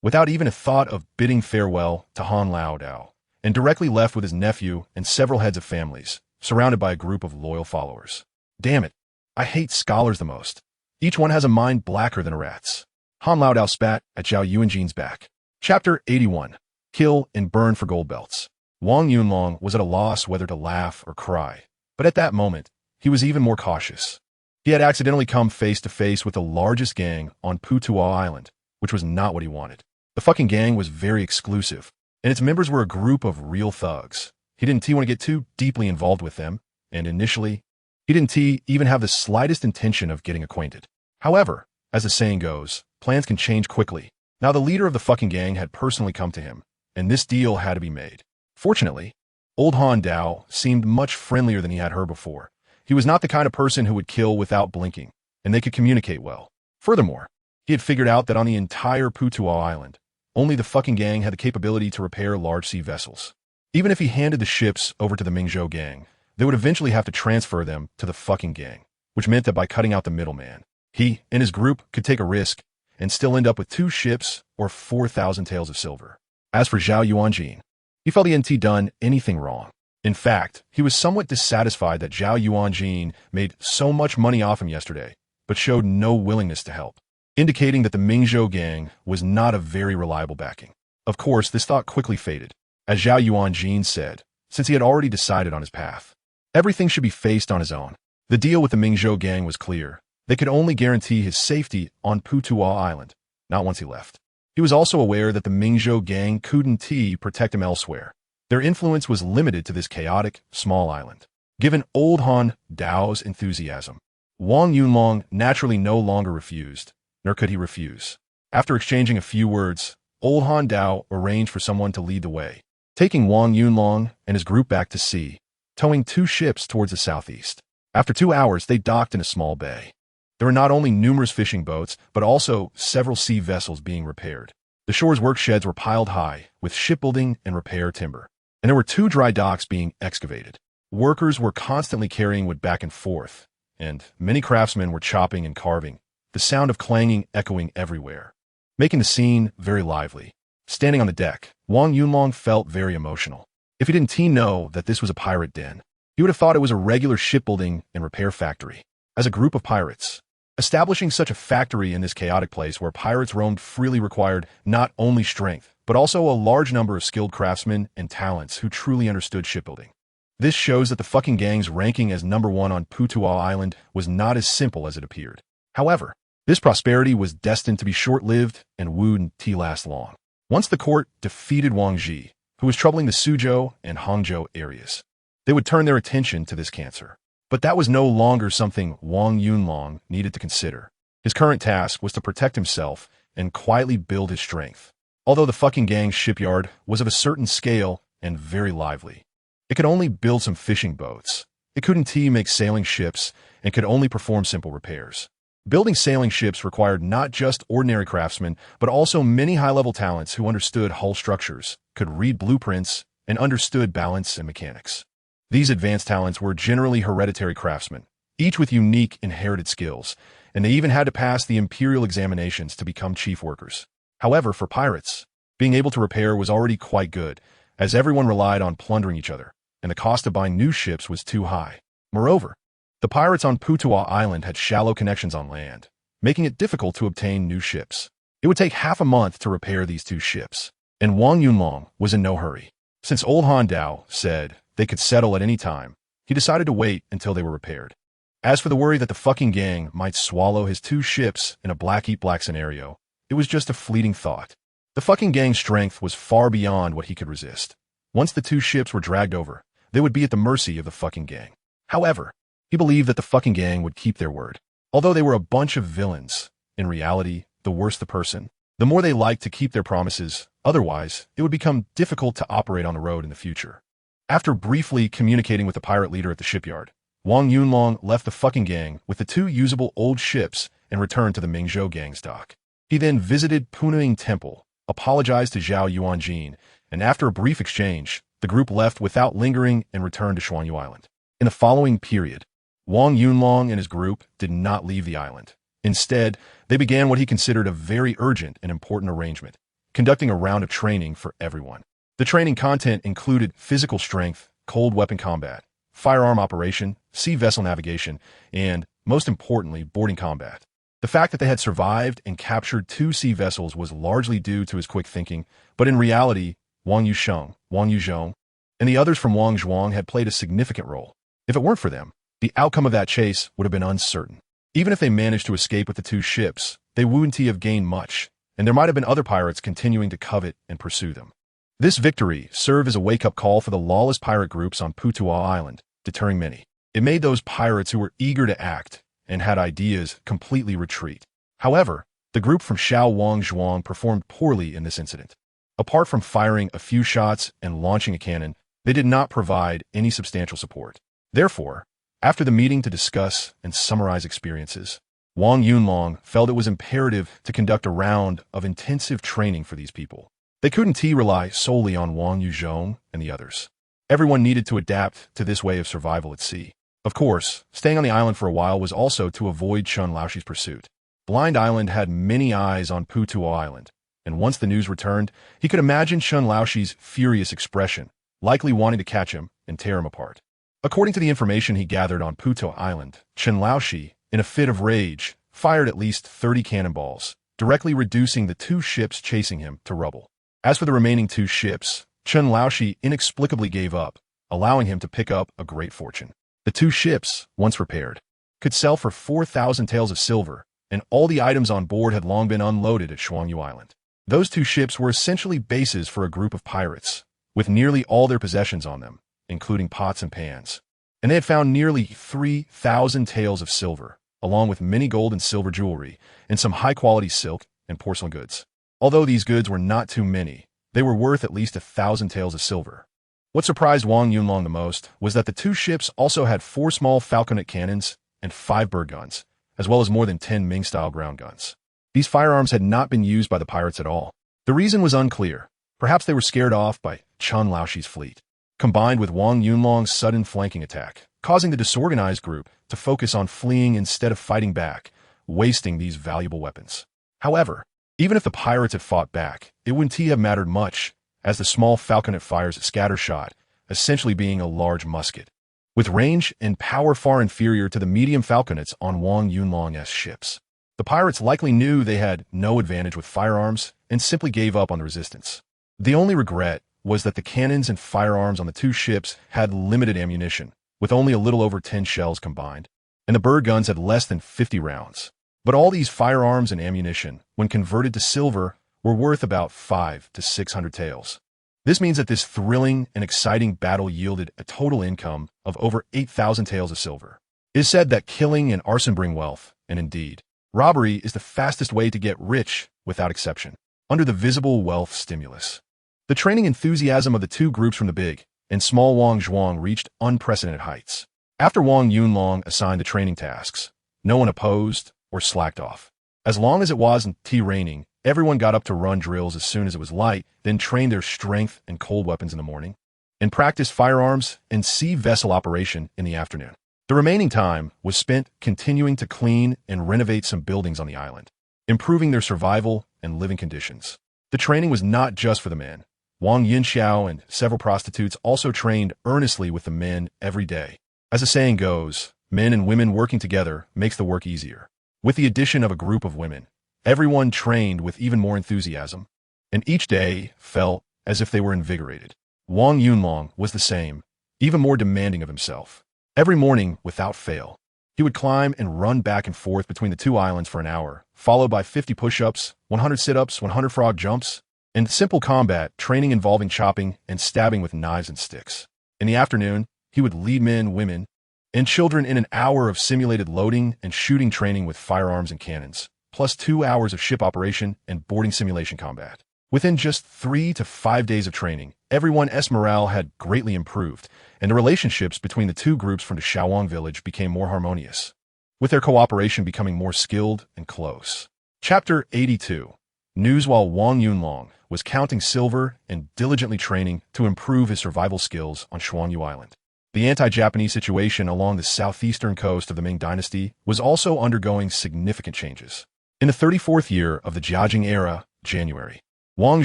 without even a thought of bidding farewell to Han Laodao, and directly left with his nephew and several heads of families, surrounded by a group of loyal followers. Damn it, I hate scholars the most. Each one has a mind blacker than a rat's. Han Laodao spat at Zhao Yuanjin's back. Chapter 81. Kill and burn for gold belts. Wang Yunlong was at a loss whether to laugh or cry, but at that moment, he was even more cautious. He had accidentally come face to face with the largest gang on Putuo Island, which was not what he wanted. The fucking gang was very exclusive, and its members were a group of real thugs. He didn't want to get too deeply involved with them, and initially, he didn't even have the slightest intention of getting acquainted. However, as the saying goes, plans can change quickly. Now the leader of the fucking gang had personally come to him, and this deal had to be made. Fortunately, old Han Dao seemed much friendlier than he had heard before. He was not the kind of person who would kill without blinking, and they could communicate well. Furthermore, he had figured out that on the entire Putuo Island, only the fucking gang had the capability to repair large sea vessels. Even if he handed the ships over to the Mingzhou gang, they would eventually have to transfer them to the fucking gang, which meant that by cutting out the middleman, he and his group could take a risk and still end up with 2 ships or 4,000 taels of silver. As for Zhao Yuanjin, he felt he hadn't done anything wrong. In fact, he was somewhat dissatisfied that Zhao Yuanjin made so much money off him yesterday, but showed no willingness to help, indicating that the Mingzhou gang was not a very reliable backing. Of course, this thought quickly faded, as Zhao Yuanjin said, since he had already decided on his path. Everything should be faced on his own. The deal with the Mingzhou gang was clear. They could only guarantee his safety on Putuo Island, not once he left. He was also aware that the Mingzhou gang couldn't protect him elsewhere. Their influence was limited to this chaotic, small island. Given old Han Dao's enthusiasm, Wang Yunlong naturally no longer refused, nor could he refuse. After exchanging a few words, old Han Dao arranged for someone to lead the way, taking Wang Yunlong and his group back to sea, towing 2 ships towards the southeast. After 2 hours, they docked in a small bay. There were not only numerous fishing boats, but also several sea vessels being repaired. The shore's work sheds were piled high with shipbuilding and repair timber, and there were 2 dry docks being excavated. Workers were constantly carrying wood back and forth, and many craftsmen were chopping and carving, the sound of clanging echoing everywhere, making the scene very lively. Standing on the deck, Wang Yunlong felt very emotional. If he didn't know that this was a pirate den, He would have thought it was a regular shipbuilding and repair factory. As a group of pirates, establishing such a factory in this chaotic place where pirates roamed freely required not only strength, but also a large number of skilled craftsmen and talents who truly understood shipbuilding. This shows that the fucking gang's ranking as number one on Putua Island was not as simple as it appeared. However, this prosperity was destined to be short-lived and wouldn't last long. Once the court defeated Wang Ji, who was troubling the Suzhou and Hangzhou areas, they would turn their attention to this cancer. But that was no longer something Wang Yunlong needed to consider. His current task was to protect himself and quietly build his strength. Although the fucking gang's shipyard was of a certain scale and very lively, it could only build some fishing boats. It couldn't make sailing ships and could only perform simple repairs. Building sailing ships required not just ordinary craftsmen, but also many high-level talents who understood hull structures, could read blueprints, and understood balance and mechanics. These advanced talents were generally hereditary craftsmen, each with unique inherited skills, and they even had to pass the imperial examinations to become chief workers. However, for pirates, being able to repair was already quite good, as everyone relied on plundering each other, and the cost of buying new ships was too high. Moreover, the pirates on Putua Island had shallow connections on land, making it difficult to obtain new ships. It would take half a month to repair these two ships, and Wang Yunlong was in no hurry. Since old Han Dao said they could settle at any time, he decided to wait until they were repaired. As for the worry that the fucking gang might swallow his two ships in a black-eat-black scenario, it was just a fleeting thought. The fucking gang's strength was far beyond what he could resist. Once the two ships were dragged over, they would be at the mercy of the fucking gang. However, he believed that the fucking gang would keep their word. Although they were a bunch of villains, in reality, the worse the person, the more they liked to keep their promises. Otherwise, it would become difficult to operate on the road in the future. After briefly communicating with the pirate leader at the shipyard, Wang Yunlong left the fucking gang with the two usable old ships and returned to the Mingzhou gang's dock. He then visited Punaying Temple, apologized to Zhao Yuanjin, and after a brief exchange, the group left without lingering and returned to Shuangyu Island. In the following period, Wang Yunlong and his group did not leave the island. Instead, they began what he considered a very urgent and important arrangement, conducting a round of training for everyone. The training content included physical strength, cold weapon combat, firearm operation, sea vessel navigation, and, most importantly, boarding combat. The fact that they had survived and captured two sea vessels was largely due to his quick thinking, but in reality, Wang Yusheng, Wang Yuzhong, and the others from Wang Zhuang had played a significant role. If it weren't for them, the outcome of that chase would have been uncertain. Even if they managed to escape with the two ships, they wouldn't have gained much, and there might have been other pirates continuing to covet and pursue them. This victory served as a wake-up call for the lawless pirate groups on Putua Island, deterring many. It made those pirates who were eager to act and had ideas completely retreat. However, the group from Shao Wang Zhuang performed poorly in this incident. Apart from firing a few shots and launching a cannon, they did not provide any substantial support. Therefore, after the meeting to discuss and summarize experiences, Wang Yunlong felt it was imperative to conduct a round of intensive training for these people. They couldn't rely solely on Wang Yuzhong and the others. Everyone needed to adapt to this way of survival at sea. Of course, staying on the island for a while was also to avoid Chen Laoxi's pursuit. Blind Island had many eyes on Putua Island, and once the news returned, he could imagine Chen Laoxi's furious expression, likely wanting to catch him and tear him apart. According to the information he gathered on Putua Island, Chen Laoxi, in a fit of rage, fired at least 30 cannonballs, directly reducing the two ships chasing him to rubble. As for the remaining two ships, Chen Laoxi inexplicably gave up, allowing him to pick up a great fortune. The two ships, once repaired, could sell for 4,000 taels of silver, and all the items on board had long been unloaded at Shuangyu Island. Those two ships were essentially bases for a group of pirates, with nearly all their possessions on them, including pots and pans. And they had found nearly 3,000 taels of silver, along with many gold and silver jewelry, and some high-quality silk and porcelain goods. Although these goods were not too many, they were worth at least 1,000 taels of silver. What surprised Wang Yunlong the most was that the two ships also had 4 small falconet cannons and 5 bird guns, as well as more than 10 Ming-style ground guns. These firearms had not been used by the pirates at all. The reason was unclear. Perhaps they were scared off by Chen Laoxi's fleet, combined with Wang Yunlong's sudden flanking attack, causing the disorganized group to focus on fleeing instead of fighting back, wasting these valuable weapons. However, even if the pirates had fought back, it wouldn't have mattered much, as the small falconet fires a scatter shot, essentially being a large musket. with range and power far inferior to the medium falconets on Wang Yunlong's ships. The pirates likely knew they had no advantage with firearms and simply gave up on the resistance. The only regret was that the cannons and firearms on the two ships had limited ammunition, with only a little over 10 shells combined, and the bird guns had less than 50 rounds. But all these firearms and ammunition, when converted to silver, were worth about 500 to 600 taels. This means that this thrilling and exciting battle yielded a total income of over 8,000 taels of silver. It is said that killing and arson bring wealth, and indeed, robbery is the fastest way to get rich without exception, under the visible wealth stimulus. The training enthusiasm of the two groups from the big and small Wang Zhuang reached unprecedented heights. After Wang Yunlong assigned the training tasks, no one opposed or slacked off. As long as it wasn't raining, everyone got up to run drills as soon as it was light, then trained their strength and cold weapons in the morning, and practiced firearms and sea vessel operation in the afternoon. The remaining time was spent continuing to clean and renovate some buildings on the island, improving their survival and living conditions. The training was not just for the men. Wang Yinxiao and several prostitutes also trained earnestly with the men every day. As the saying goes, men and women working together makes the work easier. With the addition of a group of women, everyone trained with even more enthusiasm, and each day felt as if they were invigorated. Wang Yunlong was the same, even more demanding of himself. Every morning, without fail, he would climb and run back and forth between the two islands for an hour, followed by 50 push-ups, 100 sit-ups, 100 frog jumps, and simple combat training involving chopping and stabbing with knives and sticks. In the afternoon, he would lead men, women, and children in an hour of simulated loading and shooting training with firearms and cannons, plus 2 hours of ship operation and boarding simulation combat. Within just 3 to 5 days of training, everyone's morale had greatly improved, and the relationships between the two groups from the Shaowang village became more harmonious, with their cooperation becoming more skilled and close. Chapter 82. News. While Wang Yunlong was counting silver and diligently training to improve his survival skills on Shuangyu Island, the anti-Japanese situation along the southeastern coast of the Ming Dynasty was also undergoing significant changes. In the 34th year of the Jiajing era, January, Wang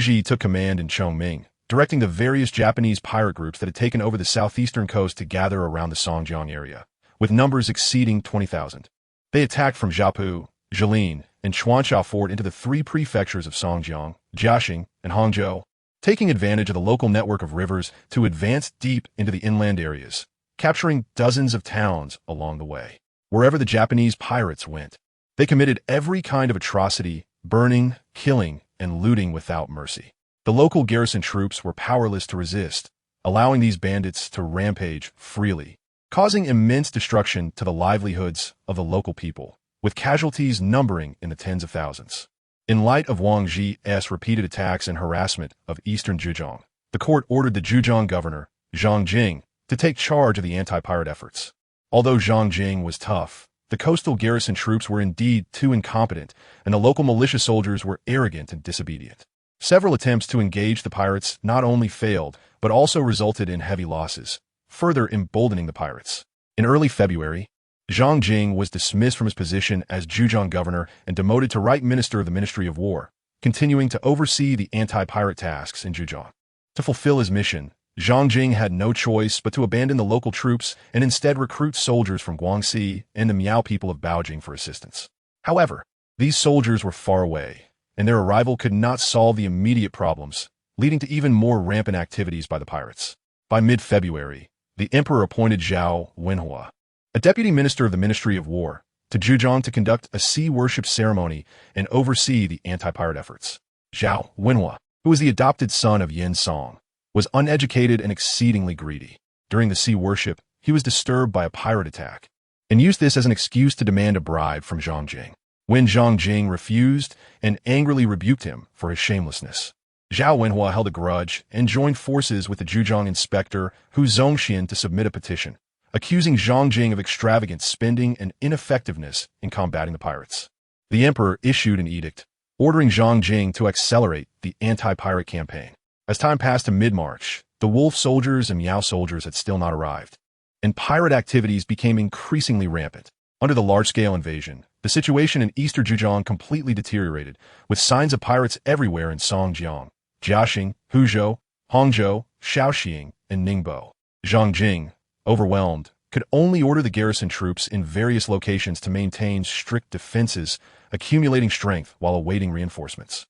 Ji took command in Chongming, directing the various Japanese pirate groups that had taken over the southeastern coast to gather around the Songjiang area, with numbers exceeding 20,000. They attacked from Jiapu, Jilin, and Chuanxia Fort into the three prefectures of Songjiang, Jiaxing, and Hangzhou, taking advantage of the local network of rivers to advance deep into the inland areas, capturing dozens of towns along the way. Wherever the Japanese pirates went, they committed every kind of atrocity, burning, killing, and looting without mercy. The local garrison troops were powerless to resist, allowing these bandits to rampage freely, causing immense destruction to the livelihoods of the local people, with casualties numbering in the tens of thousands. In light of Wang Ji's repeated attacks and harassment of eastern Zhejiang, the court ordered the Zhejiang governor, Zhang Jing, to take charge of the anti-pirate efforts. Although Zhang Jing was tough, the coastal garrison troops were indeed too incompetent, and the local militia soldiers were arrogant and disobedient. Several attempts to engage the pirates not only failed, but also resulted in heavy losses, further emboldening the pirates. In early February, Zhang Jing was dismissed from his position as Zhejiang governor and demoted to right minister of the Ministry of War, continuing to oversee the anti-pirate tasks in Zhejiang. To fulfill his mission, Zhang Jing had no choice but to abandon the local troops and instead recruit soldiers from Guangxi and the Miao people of Baojing for assistance. However, these soldiers were far away, and their arrival could not solve the immediate problems, leading to even more rampant activities by the pirates. By mid-February, the emperor appointed Zhao Wenhua, a deputy minister of the Ministry of War, to Zhejiang to conduct a sea worship ceremony and oversee the anti-pirate efforts. Zhao Wenhua, who was the adopted son of Yin Song, was uneducated and exceedingly greedy. During the sea worship, he was disturbed by a pirate attack, and used this as an excuse to demand a bribe from Zhang Jing. When Zhang Jing refused and angrily rebuked him for his shamelessness, Zhao Wenhua held a grudge and joined forces with the Zhejiang inspector Hu Zongxian to submit a petition, accusing Zhang Jing of extravagant spending and ineffectiveness in combating the pirates. The emperor issued an edict, ordering Zhang Jing to accelerate the anti-pirate campaign. As time passed to mid-March, the wolf soldiers and Miao soldiers had still not arrived, and pirate activities became increasingly rampant. Under the large-scale invasion, the situation in eastern Zhejiang completely deteriorated, with signs of pirates everywhere in Songjiang, Jiaxing, Huzhou, Hangzhou, Shaoxing, and Ningbo. Zhang Jing, overwhelmed, could only order the garrison troops in various locations to maintain strict defenses, accumulating strength while awaiting reinforcements.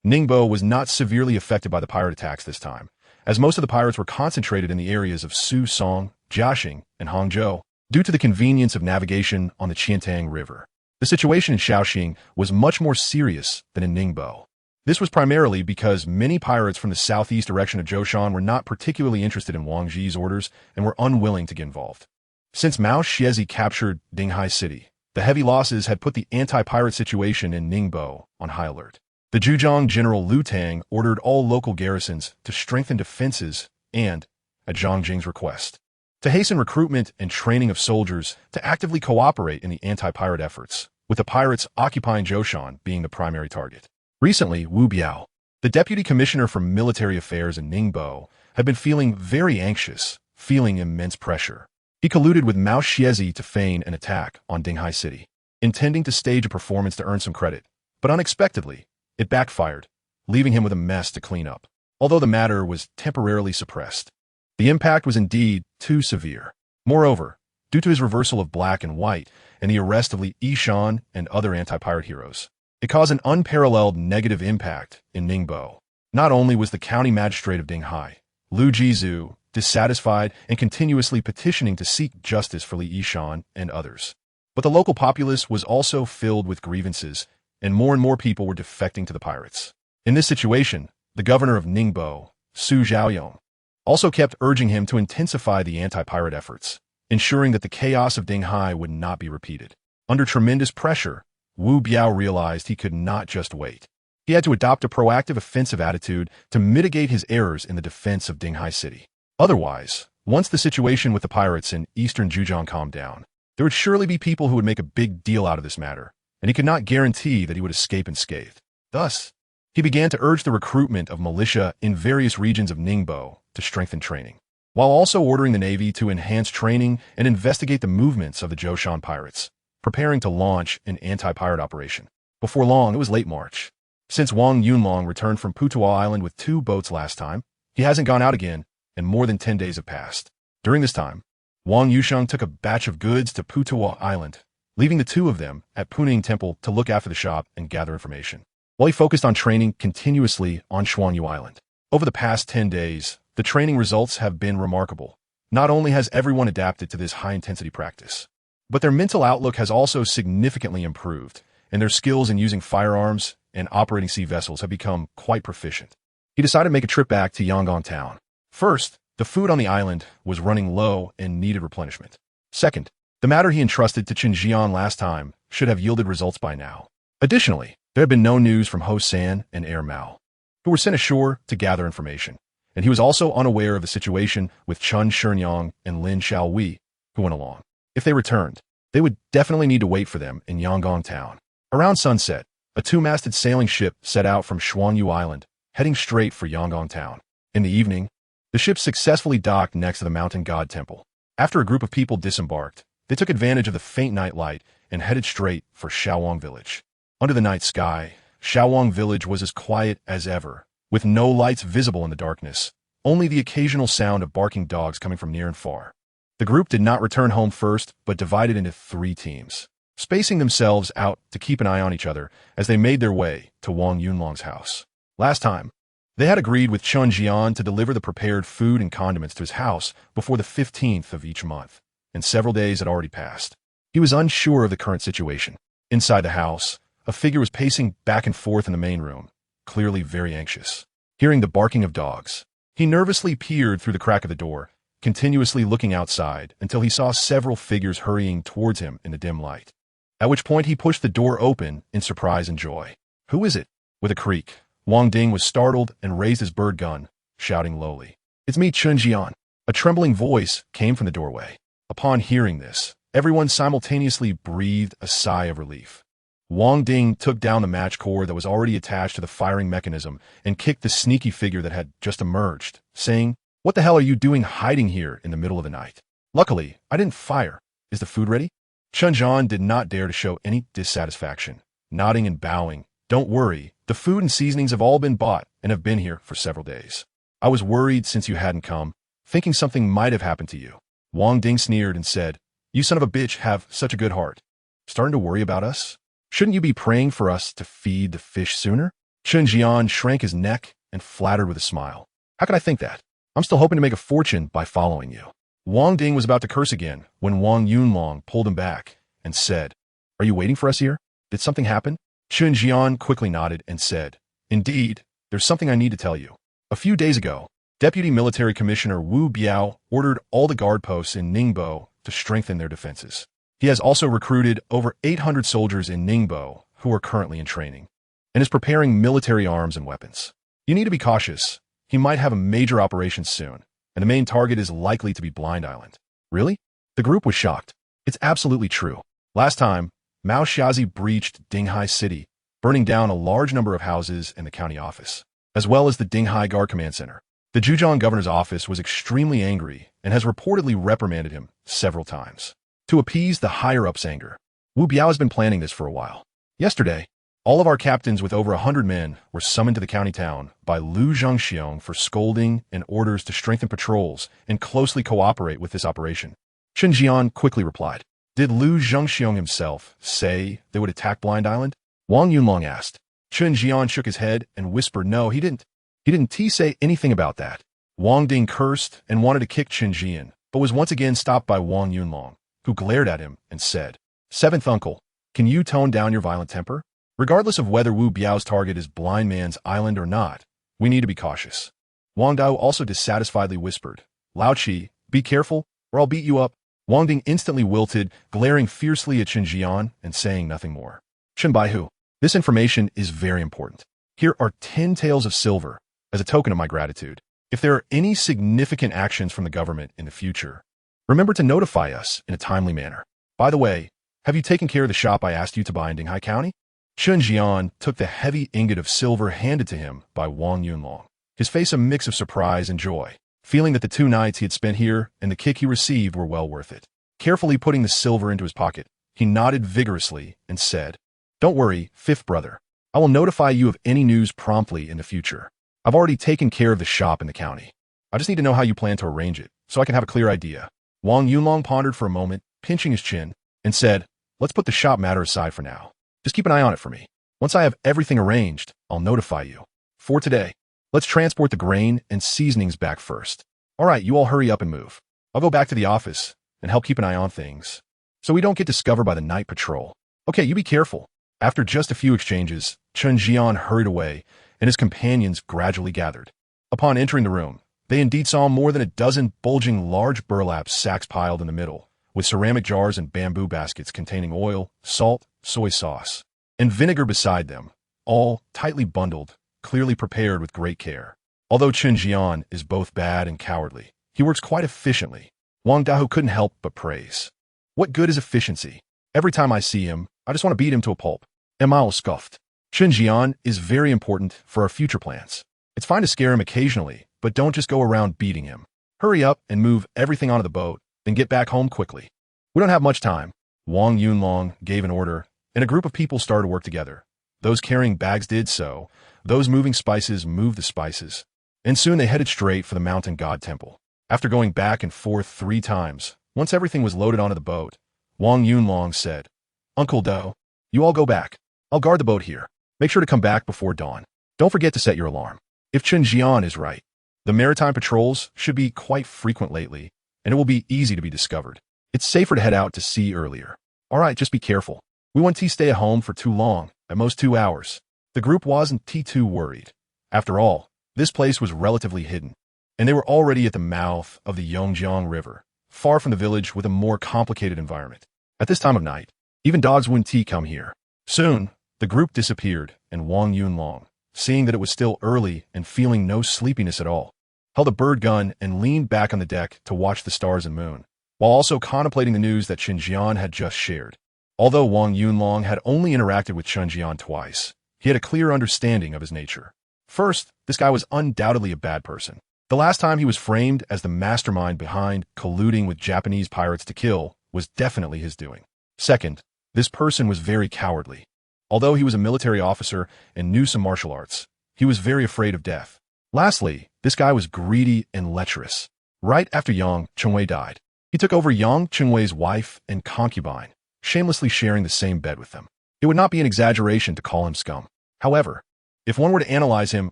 Ningbo was not severely affected by the pirate attacks this time, as most of the pirates were concentrated in the areas of Susong, Jiaxing, and Hangzhou, due to the convenience of navigation on the Qiantang River. The situation in Shaoxing was much more serious than in Ningbo. This was primarily because many pirates from the southeast direction of Zhoushan were not particularly interested in Wang Ji's orders and were unwilling to get involved. Since Mao Xiezi captured Dinghai City, the heavy losses had put the anti-pirate situation in Ningbo on high alert. The Zhujiang General Liu Tang ordered all local garrisons to strengthen defenses and, at Zhang Jing's request, to hasten recruitment and training of soldiers to actively cooperate in the anti-pirate efforts, with the pirates occupying Zhoushan being the primary target. Recently, Wu Biao, the deputy commissioner for military affairs in Ningbo, had been feeling very anxious, feeling immense pressure. He colluded with Mao Xiezi to feign an attack on Dinghai City, intending to stage a performance to earn some credit, but unexpectedly, it backfired, leaving him with a mess to clean up, although the matter was temporarily suppressed. The impact was indeed too severe. Moreover, due to his reversal of black and white and the arrest of Li Yishan and other anti-pirate heroes, it caused an unparalleled negative impact in Ningbo. Not only was the county magistrate of Dinghai, Liu Jizu, dissatisfied and continuously petitioning to seek justice for Li Yishan and others, but the local populace was also filled with grievances, and more people were defecting to the pirates. In this situation, the governor of Ningbo, Su Zhaoyong, also kept urging him to intensify the anti-pirate efforts, ensuring that the chaos of Dinghai would not be repeated. Under tremendous pressure, Wu Biao realized he could not just wait. He had to adopt a proactive offensive attitude to mitigate his errors in the defense of Dinghai City. Otherwise, once the situation with the pirates in eastern Zhujiang calmed down, there would surely be people who would make a big deal out of this matter, and he could not guarantee that he would escape unscathed. Thus, he began to urge the recruitment of militia in various regions of Ningbo to strengthen training, while also ordering the Navy to enhance training and investigate the movements of the Zhoushan pirates, preparing to launch an anti-pirate operation. Before long, it was late March. Since Wang Yunlong returned from Putuo Island with 2 boats last time, he hasn't gone out again, and more than 10 days have passed. During this time, Wang Yusheng took a batch of goods to Putuo Island, leaving the 2 of them at Puning Temple to look after the shop and gather information, while he focused on training continuously on Shuangyu Island. Over the past 10 days, the training results have been remarkable. Not only has everyone adapted to this high-intensity practice, but their mental outlook has also significantly improved, and their skills in using firearms and operating sea vessels have become quite proficient. He decided to make a trip back to Yangon town. First, the food on the island was running low and needed replenishment. Second, the matter he entrusted to Qinjian last time should have yielded results by now. Additionally, there had been no news from Ho San and Air Mao, who were sent ashore to gather information, and he was also unaware of the situation with Chun Shenyang and Lin Xiaowei, who went along. If they returned, they would definitely need to wait for them in Yangon town. Around sunset, a 2-masted sailing ship set out from Shuangyu Island, heading straight for Yangon town. In the evening, the ship successfully docked next to the mountain god temple. After a group of people disembarked, they took advantage of the faint night light and headed straight for Shaowang village. Under the night sky, Shaowang village was as quiet as ever, with no lights visible in the darkness, only the occasional sound of barking dogs coming from near and far. The group did not return home first, but divided into 3 teams, spacing themselves out to keep an eye on each other as they made their way to Wang Yunlong's house. Last time, they had agreed with Chun Jian to deliver the prepared food and condiments to his house before the 15th of each month, and several days had already passed. He was unsure of the current situation. Inside the house, a figure was pacing back and forth in the main room, clearly very anxious. Hearing the barking of dogs, he nervously peered through the crack of the door, continuously looking outside until he saw several figures hurrying towards him in the dim light, at which point he pushed the door open in surprise and joy. "Who is it?" With a creak, Wang Ding was startled and raised his bird gun, shouting lowly, "It's me, Chun Jian." A trembling voice came from the doorway. Upon hearing this, everyone simultaneously breathed a sigh of relief. Wang Ding took down the match cord that was already attached to the firing mechanism and kicked the sneaky figure that had just emerged, saying, "What the hell are you doing hiding here in the middle of the night? Luckily, I didn't fire. Is the food ready?" Chun Jian did not dare to show any dissatisfaction, nodding and bowing. "Don't worry, the food and seasonings have all been bought and have been here for several days. I was worried since you hadn't come, thinking something might have happened to you." Wang Ding sneered and said, "You son of a bitch have such a good heart. Starting to worry about us? Shouldn't you be praying for us to feed the fish sooner?" Chen Jian shrank his neck and flattered with a smile. "How can I think that? I'm still hoping to make a fortune by following you." Wang Ding was about to curse again when Wang Yunlong pulled him back and said, "Are you waiting for us here? Did something happen?" Chen Jian quickly nodded and said, "Indeed, there's something I need to tell you. A few days ago, Deputy Military Commissioner Wu Biao ordered all the guard posts in Ningbo to strengthen their defenses. He has also recruited over 800 soldiers in Ningbo who are currently in training, and is preparing military arms and weapons. You need to be cautious. He might have a major operation soon, and the main target is likely to be Blind Island." "Really?" The group was shocked. "It's absolutely true. Last time, Mao Xiaozi breached Dinghai City, burning down a large number of houses and the county office, as well as the Dinghai Guard Command Center. The Zhejiang governor's office was extremely angry and has reportedly reprimanded him several times. To appease the higher-ups' anger, Wu Biao has been planning this for a while. Yesterday, all of our captains with over 100 men were summoned to the county town by Lu Zhengxiong for scolding and orders to strengthen patrols and closely cooperate with this operation." Chen Jian quickly replied, "Did Lu Zhengxiong himself say they would attack Blind Island?" Wang Yunlong asked. Chen Jian shook his head and whispered, "No, he didn't. He didn't say anything about that." Wang Ding cursed and wanted to kick Chen Jian, but was once again stopped by Wang Yunlong, who glared at him and said, "Seventh uncle, can you tone down your violent temper? Regardless of whether Wu Biao's target is Blind Man's Island or not, we need to be cautious." Wang Dao also dissatisfiedly whispered, "Lao Qi, be careful, or I'll beat you up." Wang Ding instantly wilted, glaring fiercely at Chen Jian and saying nothing more. "Chen Baihu, this information is very important. Here are 10 taels of silver as a token of my gratitude. If there are any significant actions from the government in the future, remember to notify us in a timely manner. By the way, have you taken care of the shop I asked you to buy in Dinghai County?" Chen Jian took the heavy ingot of silver handed to him by Wang Yunlong, his face a mix of surprise and joy, feeling that the 2 nights he had spent here and the kick he received were well worth it. Carefully putting the silver into his pocket, he nodded vigorously and said, "Don't worry, fifth brother. I will notify you of any news promptly in the future. I've already taken care of the shop in the county. I just need to know how you plan to arrange it, so I can have a clear idea." Wang Yunlong pondered for a moment, pinching his chin, and said, "Let's put the shop matter aside for now. Just keep an eye on it for me. Once I have everything arranged, I'll notify you. For today, let's transport the grain and seasonings back first. All right, you all hurry up and move. I'll go back to the office and help keep an eye on things, so we don't get discovered by the night patrol. Okay, you be careful." After just a few exchanges, Chen Jian hurried away, and his companions gradually gathered. Upon entering the room, they indeed saw more than a dozen bulging large burlap sacks piled in the middle, with ceramic jars and bamboo baskets containing oil, salt, soy sauce, and vinegar beside them, all tightly bundled, clearly prepared with great care. Although Chen Jian is both bad and cowardly, he works quite efficiently. Wang Dao couldn't help but praise. "What good is efficiency? Every time I see him, I just want to beat him to a pulp." Emile scoffed. "Chen Jian is very important for our future plans. It's fine to scare him occasionally, but don't just go around beating him. Hurry up and move everything onto the boat, then get back home quickly. We don't have much time." Wang Yunlong gave an order, and a group of people started to work together. Those carrying bags did so, those moving spices moved the spices, and soon they headed straight for the mountain god temple. After going back and forth 3 times, once everything was loaded onto the boat, Wang Yunlong said, "Uncle Do, you all go back. I'll guard the boat here. Make sure to come back before dawn. Don't forget to set your alarm." If Chen Jian is right, the maritime patrols should be quite frequent lately, and it will be easy to be discovered. It's safer to head out to sea earlier. All right, just be careful. We won't stay at home for too long, at most 2 hours. The group wasn't too worried. After all, this place was relatively hidden, and they were already at the mouth of the Yongjiang River, far from the village with a more complicated environment. At this time of night, even dogs wouldn't come here. Soon, the group disappeared, and Wang Yunlong, seeing that it was still early and feeling no sleepiness at all, held a bird gun and leaned back on the deck to watch the stars and moon, while also contemplating the news that Chen Jian had just shared. Although Wang Yunlong had only interacted with Chen Jian twice, he had a clear understanding of his nature. First, this guy was undoubtedly a bad person. The last time he was framed as the mastermind behind colluding with Japanese pirates to kill was definitely his doing. Second, this person was very cowardly. Although he was a military officer and knew some martial arts, he was very afraid of death. Lastly, this guy was greedy and lecherous. Right after Yang Chengwei died, He took over Yang Chengwei's wife and concubine, shamelessly sharing the same bed with them. It would not be an exaggeration to call him scum. However, if one were to analyze him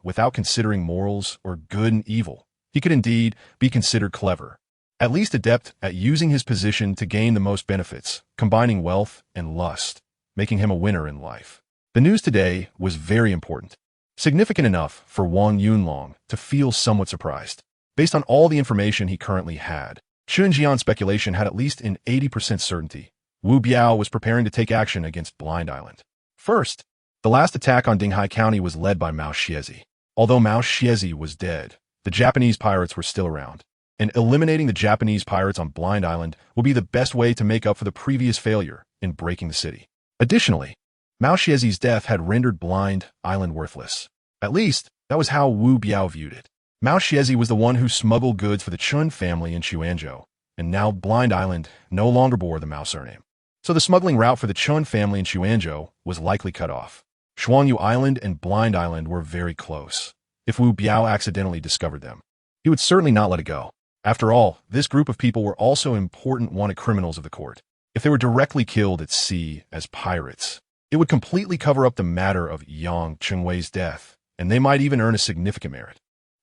without considering morals or good and evil, he could indeed be considered clever, at least adept at using his position to gain the most benefits, combining wealth and lust, making him a winner in life. The news today was very important, significant enough for Wang Yunlong to feel somewhat surprised. Based on all the information he currently had, Chunjian's speculation had at least an 80% certainty. Wu Biao was preparing to take action against Blind Island. First, the last attack on Dinghai County was led by Mao Xiezi. Although Mao Xiezi was dead, the Japanese pirates were still around, and eliminating the Japanese pirates on Blind Island will be the best way to make up for the previous failure in breaking the city. Additionally, Mao Xiezi's death had rendered Blind Island worthless. At least, that was how Wu Biao viewed it. Mao Xiezi was the one who smuggled goods for the Chun family in Xuanzhou, and now Blind Island no longer bore the Mao surname. So the smuggling route for the Chun family in Xuanzhou was likely cut off. Xuanyu Island and Blind Island were very close. If Wu Biao accidentally discovered them, he would certainly not let it go. After all, this group of people were also important wanted criminals of the court. If they were directly killed at sea as pirates, it would completely cover up the matter of Yang Chengwei's death, and they might even earn a significant merit.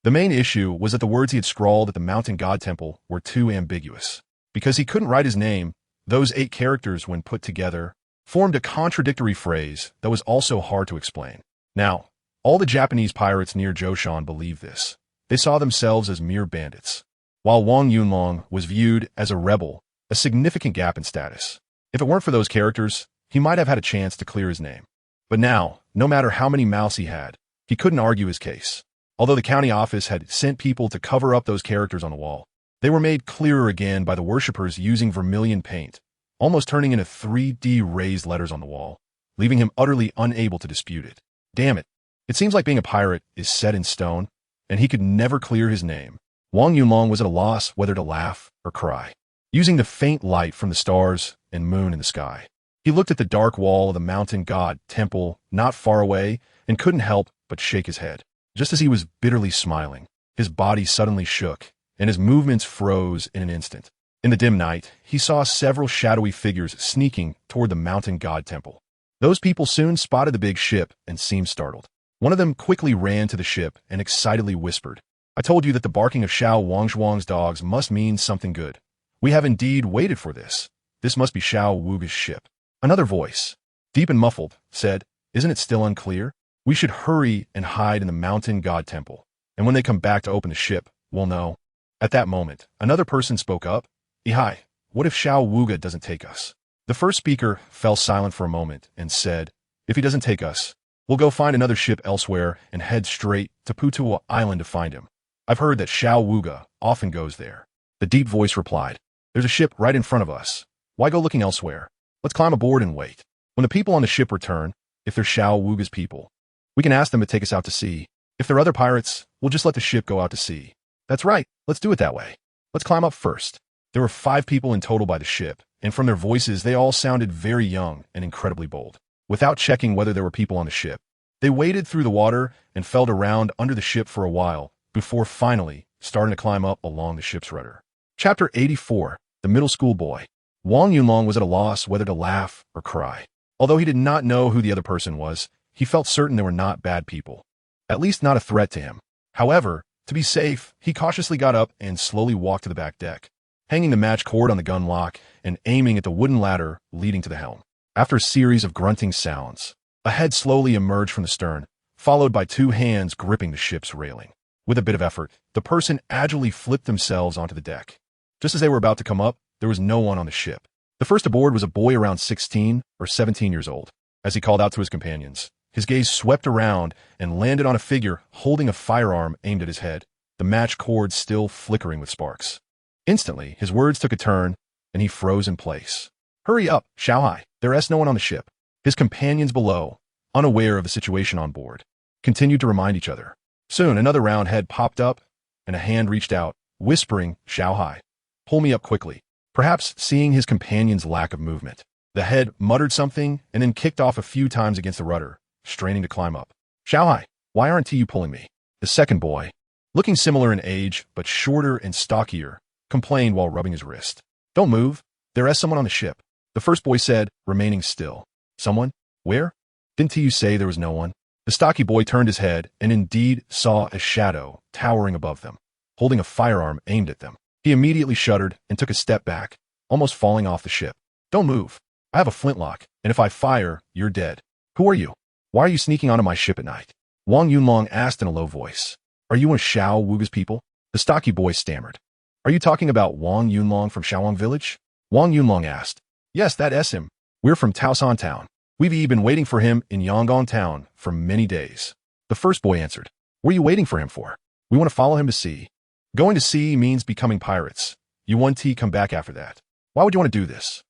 The main issue was that the words he had scrawled at the mountain god temple were too ambiguous. Because he couldn't write his name, those 8 characters, when put together, formed a contradictory phrase that was also hard to explain. Now, all the Japanese pirates near Zhoushan believed this. They saw themselves as mere bandits, while Wang Yunlong was viewed as a rebel, a significant gap in status. If it weren't for those characters, he might have had a chance to clear his name. But now, no matter how many mouths he had, he couldn't argue his case. Although the county office had sent people to cover up those characters on the wall, they were made clearer again by the worshippers using vermilion paint, almost turning into 3D raised letters on the wall, leaving him utterly unable to dispute it. Damn it. It seems like being a pirate is set in stone, and he could never clear his name. Wang Yunlong was at a loss whether to laugh or cry. Using the faint light from the stars and moon in the sky, he looked at the dark wall of the mountain god temple not far away and couldn't help but shake his head. Just as he was bitterly smiling, his body suddenly shook, and his movements froze in an instant. In the dim night, he saw several shadowy figures sneaking toward the mountain god temple. Those people soon spotted the big ship and seemed startled. One of them quickly ran to the ship and excitedly whispered, "I told you that the barking of Xiao Wangzhuang's dogs must mean something good. We have indeed waited for this. This must be Xiao Wuge's ship." Another voice, deep and muffled, said, "Isn't it still unclear? We should hurry and hide in the mountain god temple, and when they come back to open the ship, we'll know." At that moment, another person spoke up, "Ihai, what if Xiao Wuge doesn't take us?" The first speaker fell silent for a moment and said, "If he doesn't take us, we'll go find another ship elsewhere and head straight to Putuo Island to find him. I've heard that Xiao Wuge often goes there." The deep voice replied, "There's a ship right in front of us. Why go looking elsewhere? Let's climb aboard and wait. When the people on the ship return, if they're Xiao Wuge's people, we can ask them to take us out to sea. If they're other pirates, we'll just let the ship go out to sea." "That's right, let's do it that way. Let's climb up first." There were 5 people in total by the ship, and from their voices they all sounded very young and incredibly bold. Without checking whether there were people on the ship, they waded through the water and felt around under the ship for a while, before finally starting to climb up along the ship's rudder. Chapter 84, The Middle School Boy. Wang Yunlong was at a loss whether to laugh or cry. Although he did not know who the other person was, he felt certain they were not bad people, at least not a threat to him. However, to be safe, he cautiously got up and slowly walked to the back deck, hanging the match cord on the gun lock and aiming at the wooden ladder leading to the helm. After a series of grunting sounds, a head slowly emerged from the stern, followed by 2 hands gripping the ship's railing. With a bit of effort, the person agilely flipped themselves onto the deck. Just as they were about to come up, there was no one on the ship. The first aboard was a boy around 16 or 17 years old. As he called out to his companions, his gaze swept around and landed on a figure holding a firearm aimed at his head, the match cord still flickering with sparks. Instantly, his words took a turn, and he froze in place. "Hurry up, Xiaohai, there's no one on the ship." His companions below, unaware of the situation on board, continued to remind each other. Soon, another round head popped up, and a hand reached out, whispering, "Xiaohai, pull me up quickly." Perhaps seeing his companion's lack of movement, the head muttered something and then kicked off a few times against the rudder, straining to climb up. "Xiaohai, why aren't you pulling me?" The second boy, looking similar in age but shorter and stockier, complained while rubbing his wrist. Don't move. There is someone on the ship, the first boy said, remaining still. Someone? Where? Didn't you say there was no one? The stocky boy turned his head and indeed saw a shadow towering above them, holding a firearm aimed at them. He immediately shuddered and took a step back, almost falling off the ship. Don't move. I have a flintlock, and if I fire, you're dead. Who are you? Why are you sneaking onto my ship at night? Wang Yunlong asked in a low voice. Are you one of Xiao Wuga's people? The stocky boy stammered. Are you talking about Wang Yunlong from Xiaowang village? Wang Yunlong asked. Yes, that's him. We're from Taosan town. We've been waiting for him in Yangon town for many days. The first boy answered. What are you waiting for him for? We want to follow him to sea. Going to sea means becoming pirates. You want to come back after that. Why would you want to do this?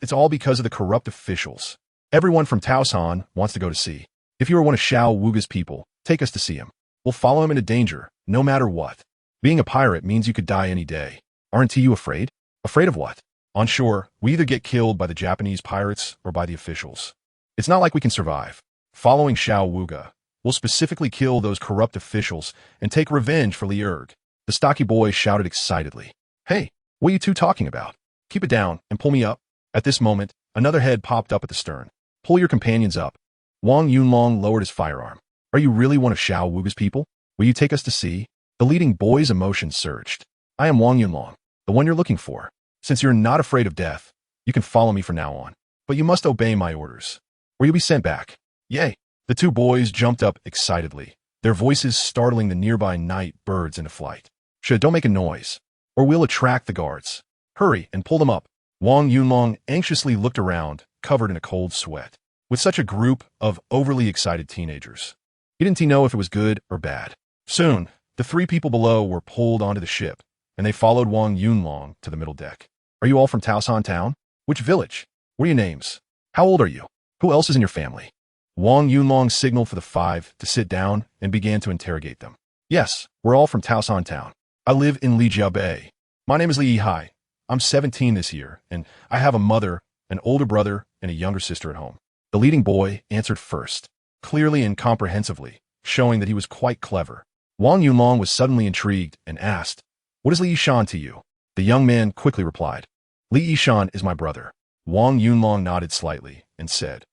It's all because of the corrupt officials. Everyone from Taosan wants to go to sea. If you are one of Xiao Wuga's people, take us to see him. We'll follow him into danger, no matter what. Being a pirate means you could die any day. Aren't you afraid? Afraid of what? On shore, we either get killed by the Japanese pirates or by the officials. It's not like we can survive. Following Xiao Wuga, we'll specifically kill those corrupt officials and take revenge for Li Erg. The stocky boy shouted excitedly. Hey, what are you two talking about? Keep it down and pull me up. At this moment, another head popped up at the stern. Pull your companions up. Wang Yunlong lowered his firearm. Are you really one of Xiao Wuga's people? Will you take us to sea? The leading boy's emotions surged. I am Wang Yunlong, the one you're looking for. Since you're not afraid of death, you can follow me from now on. But you must obey my orders, or you'll be sent back. Yay! The two boys jumped up excitedly, their voices startling the nearby night birds into flight. Don't make a noise, or we'll attract the guards. Hurry and pull them up. Wang Yunlong anxiously looked around, covered in a cold sweat. With such a group of overly excited teenagers, he didn't know if it was good or bad. Soon, the three people below were pulled onto the ship, and they followed Wang Yunlong to the middle deck. Are you all from Taosan town? Which village? What are your names? How old are you? Who else is in your family? Wang Yunlong signaled for the five to sit down and began to interrogate them. Yes, we're all from Taosan town. I live in Lijia Bay. My name is Li Yihai. I'm 17 this year, and I have a mother, an older brother, and a younger sister at home. The leading boy answered first, clearly and comprehensively, showing that he was quite clever. Wang Yunlong was suddenly intrigued and asked, What is Li Yishan to you? The young man quickly replied, Li Yishan is my brother. Wang Yunlong nodded slightly and said,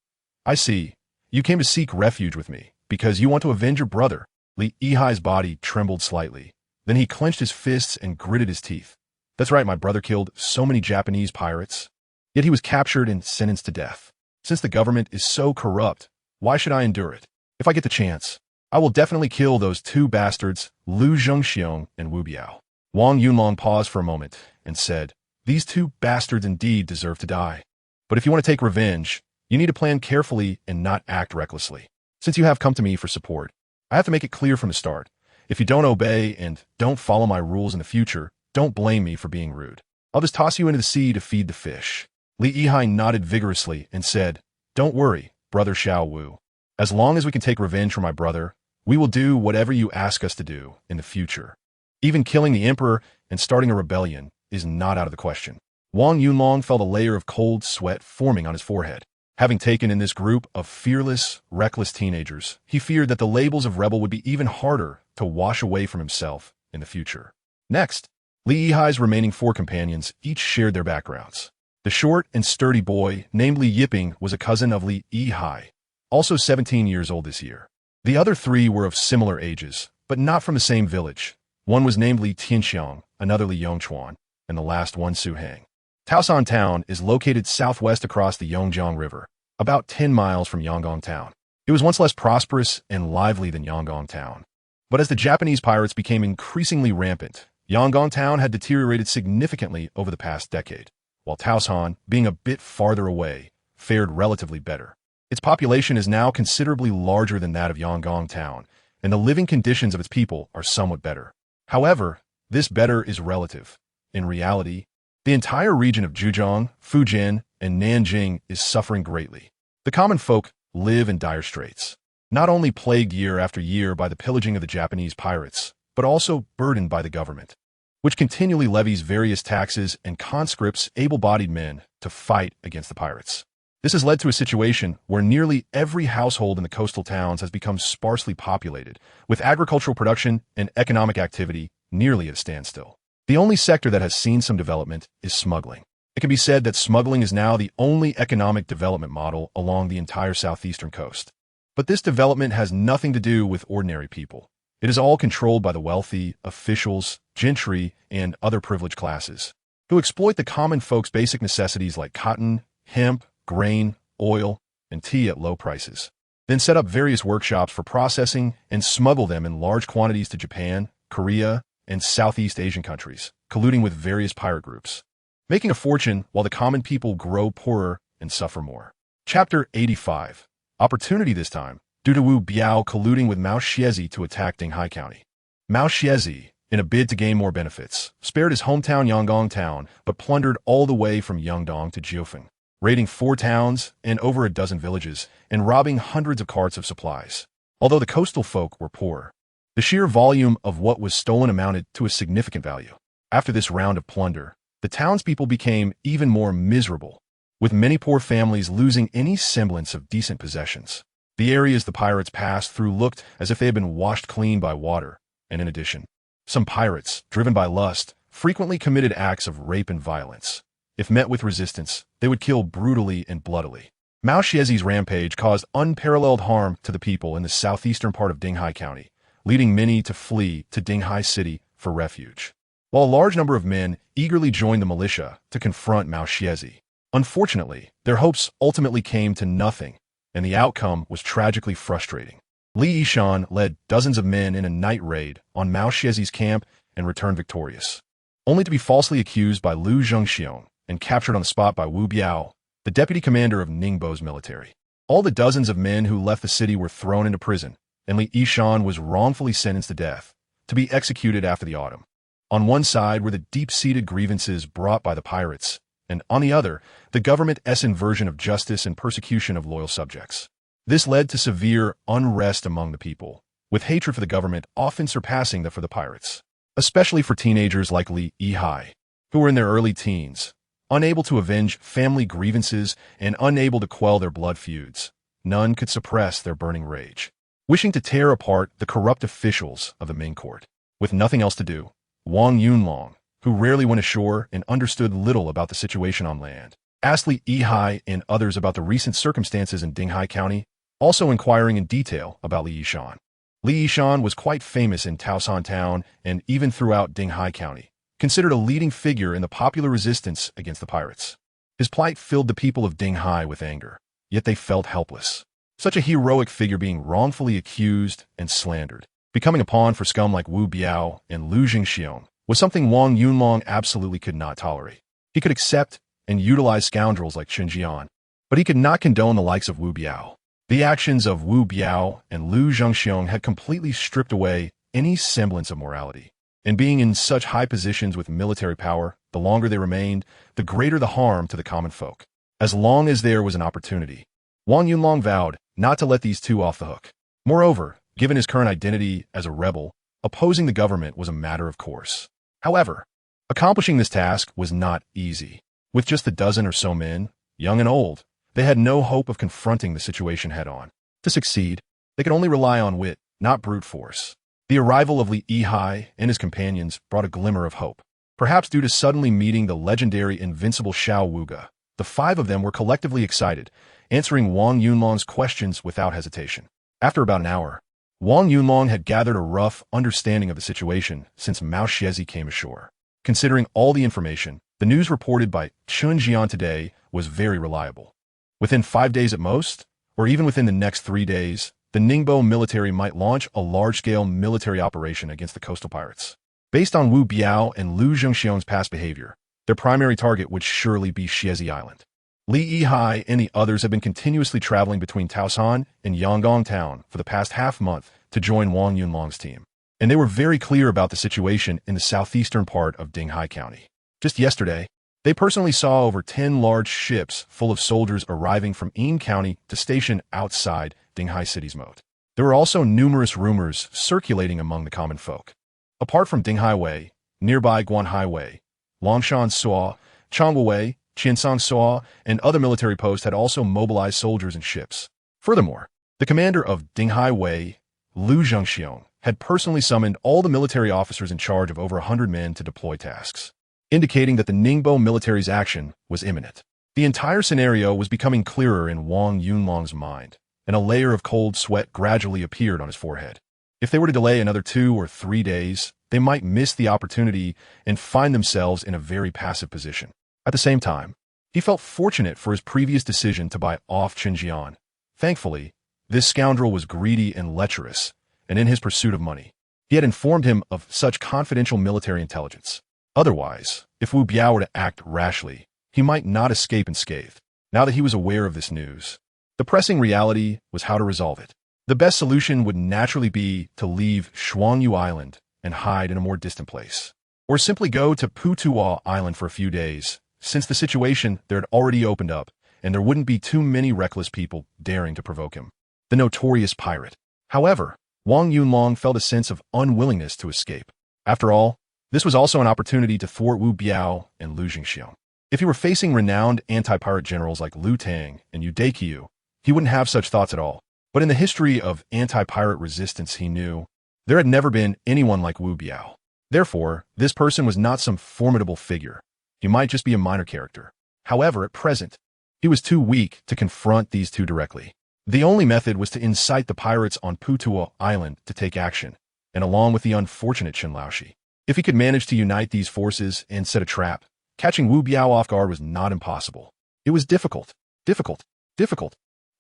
I see. You came to seek refuge with me because you want to avenge your brother. Li Yihai's body trembled slightly. Then he clenched his fists and gritted his teeth. That's right, my brother killed so many Japanese pirates. Yet he was captured and sentenced to death. Since the government is so corrupt, why should I endure it? If I get the chance, I will definitely kill those two bastards, Lu Zhengxiong and Wu Biao. Wang Yunlong paused for a moment and said, These two bastards indeed deserve to die. But if you want to take revenge, you need to plan carefully and not act recklessly. Since you have come to me for support, I have to make it clear from the start. If you don't obey and don't follow my rules in the future, don't blame me for being rude. I'll just toss you into the sea to feed the fish. Li Yihai nodded vigorously and said, Don't worry, brother Xiao Wu. As long as we can take revenge for my brother, we will do whatever you ask us to do in the future. Even killing the emperor and starting a rebellion is not out of the question. Wang Yunlong felt a layer of cold sweat forming on his forehead. Having taken in this group of fearless, reckless teenagers, he feared that the labels of rebel would be even harder to wash away from himself in the future. Next, Li Yihai's remaining four companions each shared their backgrounds. The short and sturdy boy, named Li Yiping, was a cousin of Li Yihai, also 17 years old this year. The other three were of similar ages, but not from the same village. One was named Li Tianxiang, another Li Yongchuan, and the last one Su Hang. Taosan town is located southwest across the Yongjiang River, about 10 miles from Yangon town. It was once less prosperous and lively than Yangon town. But as the Japanese pirates became increasingly rampant, Yangon town had deteriorated significantly over the past decade, while Taosan, being a bit farther away, fared relatively better. Its population is now considerably larger than that of Yangon town, and the living conditions of its people are somewhat better. However, this better is relative. In reality, the entire region of Zhejiang, Fujian, and Nanjing is suffering greatly. The common folk live in dire straits, not only plagued year after year by the pillaging of the Japanese pirates, but also burdened by the government, which continually levies various taxes and conscripts able-bodied men to fight against the pirates. This has led to a situation where nearly every household in the coastal towns has become sparsely populated, with agricultural production and economic activity nearly at a standstill. The only sector that has seen some development is smuggling. It can be said that smuggling is now the only economic development model along the entire southeastern coast. But this development has nothing to do with ordinary people. It is all controlled by the wealthy, officials, gentry, and other privileged classes, who exploit the common folks' basic necessities like cotton, hemp, grain, oil, and tea at low prices, then set up various workshops for processing and smuggle them in large quantities to Japan, Korea, and Southeast Asian countries, colluding with various pirate groups, making a fortune while the common people grow poorer and suffer more. Chapter 85. Opportunity this time, due to Wu Biao colluding with Mao Xiezi to attack Dinghai County. Mao Xiezi, in a bid to gain more benefits, spared his hometown Yangon town, but plundered all the way from Yangdong to Jiufeng, raiding 4 towns and over a dozen villages, and robbing hundreds of carts of supplies. Although the coastal folk were poor, the sheer volume of what was stolen amounted to a significant value. After this round of plunder, the townspeople became even more miserable, with many poor families losing any semblance of decent possessions. The areas the pirates passed through looked as if they had been washed clean by water, and in addition, some pirates, driven by lust, frequently committed acts of rape and violence. If met with resistance, they would kill brutally and bloodily. Mao Xiezi's rampage caused unparalleled harm to the people in the southeastern part of Dinghai County, leading many to flee to Dinghai City for refuge, while a large number of men eagerly joined the militia to confront Mao Xiezi. Unfortunately, their hopes ultimately came to nothing, and the outcome was tragically frustrating. Li Yishan led dozens of men in a night raid on Mao Xiezi's camp and returned victorious, only to be falsely accused by Lu Zhengxiong and captured on the spot by Wu Biao, the deputy commander of Ningbo's military. All the dozens of men who left the city were thrown into prison, and Li Yishan was wrongfully sentenced to death, to be executed after the autumn. On one side were the deep-seated grievances brought by the pirates, and on the other, the government's inversion of justice and persecution of loyal subjects. This led to severe unrest among the people, with hatred for the government often surpassing that for the pirates, especially for teenagers like Li Yihai, who were in their early teens, unable to avenge family grievances and unable to quell their blood feuds. None could suppress their burning rage, wishing to tear apart the corrupt officials of the Ming court. With nothing else to do, Wang Yunlong, who rarely went ashore and understood little about the situation on land, asked Li Yihai and others about the recent circumstances in Dinghai County, also inquiring in detail about Li Yishan. Li Yishan was quite famous in Taosan Town and even throughout Dinghai County, considered a leading figure in the popular resistance against the pirates. His plight filled the people of Dinghai with anger, yet they felt helpless. Such a heroic figure being wrongfully accused and slandered, becoming a pawn for scum like Wu Biao and Lu Zhengxiong, was something Wang Yunlong absolutely could not tolerate. He could accept and utilize scoundrels like Chen Jian, but he could not condone the likes of Wu Biao. The actions of Wu Biao and Lu Zhengxiong had completely stripped away any semblance of morality. And being in such high positions with military power, the longer they remained, the greater the harm to the common folk. As long as there was an opportunity, Wang Yunlong vowed not to let these two off the hook. Moreover, given his current identity as a rebel, opposing the government was a matter of course. However, accomplishing this task was not easy. With just a dozen or so men, young and old, they had no hope of confronting the situation head-on. To succeed, they could only rely on wit, not brute force. The arrival of Li Yihai and his companions brought a glimmer of hope. Perhaps due to suddenly meeting the legendary invincible Xiao Wuge, the 5 of them were collectively excited, answering Wang Yunlong's questions without hesitation. After about an hour, Wang Yunlong had gathered a rough understanding of the situation since Mao Xiezi came ashore. Considering all the information, the news reported by Chunjian today was very reliable. Within 5 days at most, or even within the next 3 days, the Ningbo military might launch a large-scale military operation against the coastal pirates. Based on Wu Biao and Lu Zhengxiong's past behavior, their primary target would surely be Xiezi Island. Li Yihai and the others have been continuously traveling between Taosan and Yangong Town for the past half-month to join Wang Yunlong's team, and they were very clear about the situation in the southeastern part of Dinghai County. Just yesterday, they personally saw over 10 large ships full of soldiers arriving from Ying County to station outside Dinghai City's moat. There were also numerous rumors circulating among the common folk. Apart from Dinghai Wei, nearby Guanhai Wei, Longshan Suo, Changwu Wei, Qiansang Suo, and other military posts had also mobilized soldiers and ships. Furthermore, the commander of Dinghai Wei, Lu Zhengxiong, had personally summoned all the military officers in charge of over 100 men to deploy tasks. indicating that the Ningbo military's action was imminent. The entire scenario was becoming clearer in Wang Yunlong's mind, and a layer of cold sweat gradually appeared on his forehead. If they were to delay another 2 or 3 days, they might miss the opportunity and find themselves in a very passive position. At the same time, he felt fortunate for his previous decision to buy off Qinjian. Thankfully, this scoundrel was greedy and lecherous, and in his pursuit of money, he had informed him of such confidential military intelligence. Otherwise, if Wu Biao were to act rashly, he might not escape unscathed. Now that he was aware of this news, the pressing reality was how to resolve it. The best solution would naturally be to leave Shuangyu Island and hide in a more distant place, or simply go to Putuo Island for a few days, since the situation there had already opened up, and there wouldn't be too many reckless people daring to provoke him. The notorious pirate. However, Wang Yunlong felt a sense of unwillingness to escape. After all, this was also an opportunity to thwart Wu Biao and Lu Jingxiang. If he were facing renowned anti-pirate generals like Lu Tang and Yu Daiqiu, he wouldn't have such thoughts at all. But in the history of anti-pirate resistance he knew, there had never been anyone like Wu Biao. Therefore, this person was not some formidable figure. He might just be a minor character. However, at present, he was too weak to confront these two directly. The only method was to incite the pirates on Putuo Island to take action, and along with the unfortunate Chen Laoshi. If he could manage to unite these forces and set a trap, catching Wu Biao off guard was not impossible. It was difficult.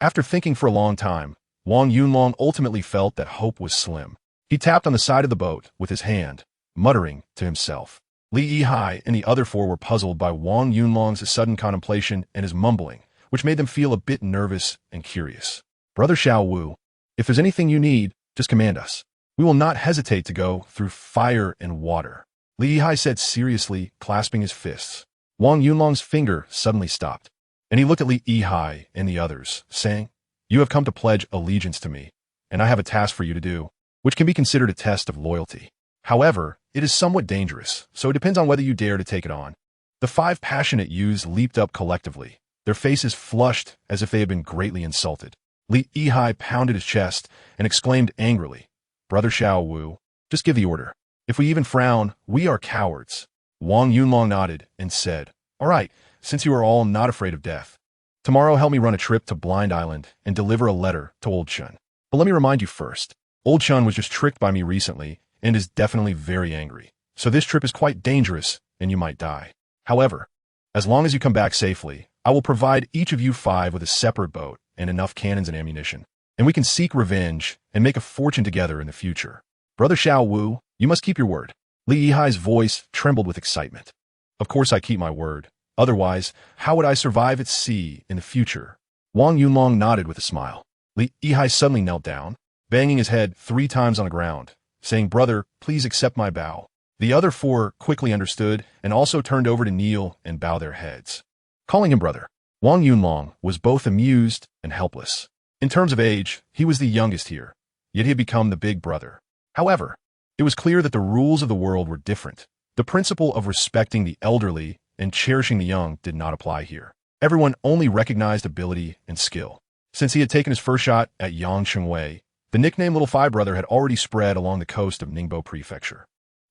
After thinking for a long time, Wang Yunlong ultimately felt that hope was slim. He tapped on the side of the boat with his hand, muttering to himself. Li Yihai and the other 4 were puzzled by Wang Yunlong's sudden contemplation and his mumbling, which made them feel a bit nervous and curious. Brother Xiao Wu, if there's anything you need, just command us. We will not hesitate to go through fire and water, Li Yihai said seriously, clasping his fists. Wang Yunlong's finger suddenly stopped, and he looked at Li Yihai and the others, saying, "You have come to pledge allegiance to me, and I have a task for you to do, which can be considered a test of loyalty. However, it is somewhat dangerous, so it depends on whether you dare to take it on." The 5 passionate youths leaped up collectively, their faces flushed as if they had been greatly insulted. Li Yihai pounded his chest and exclaimed angrily, "Brother Xiao Wu, just give the order. If we even frown, we are cowards." Wang Yunlong nodded and said, "All right, since you are all not afraid of death, tomorrow help me run a trip to Blind Island and deliver a letter to Old Chen. But let me remind you first, Old Chen was just tricked by me recently and is definitely very angry. So this trip is quite dangerous and you might die. However, as long as you come back safely, I will provide each of you 5 with a separate boat and enough cannons and ammunition, and we can seek revenge and make a fortune together in the future. Brother Xiao Wu, you must keep your word." Li Yihai's voice trembled with excitement. "Of course I keep my word. Otherwise, how would I survive at sea in the future?" Wang Yunlong nodded with a smile. Li Yihai suddenly knelt down, banging his head 3 times on the ground, saying, "Brother, please accept my bow." The other 4 quickly understood and also turned over to kneel and bow their heads. Calling him brother, Wang Yunlong was both amused and helpless. In terms of age, he was the youngest here, yet he had become the big brother. However, it was clear that the rules of the world were different. The principle of respecting the elderly and cherishing the young did not apply here. Everyone only recognized ability and skill. Since he had taken his first shot at Yang Chengwei, the nickname Little Five Brother had already spread along the coast of Ningbo Prefecture.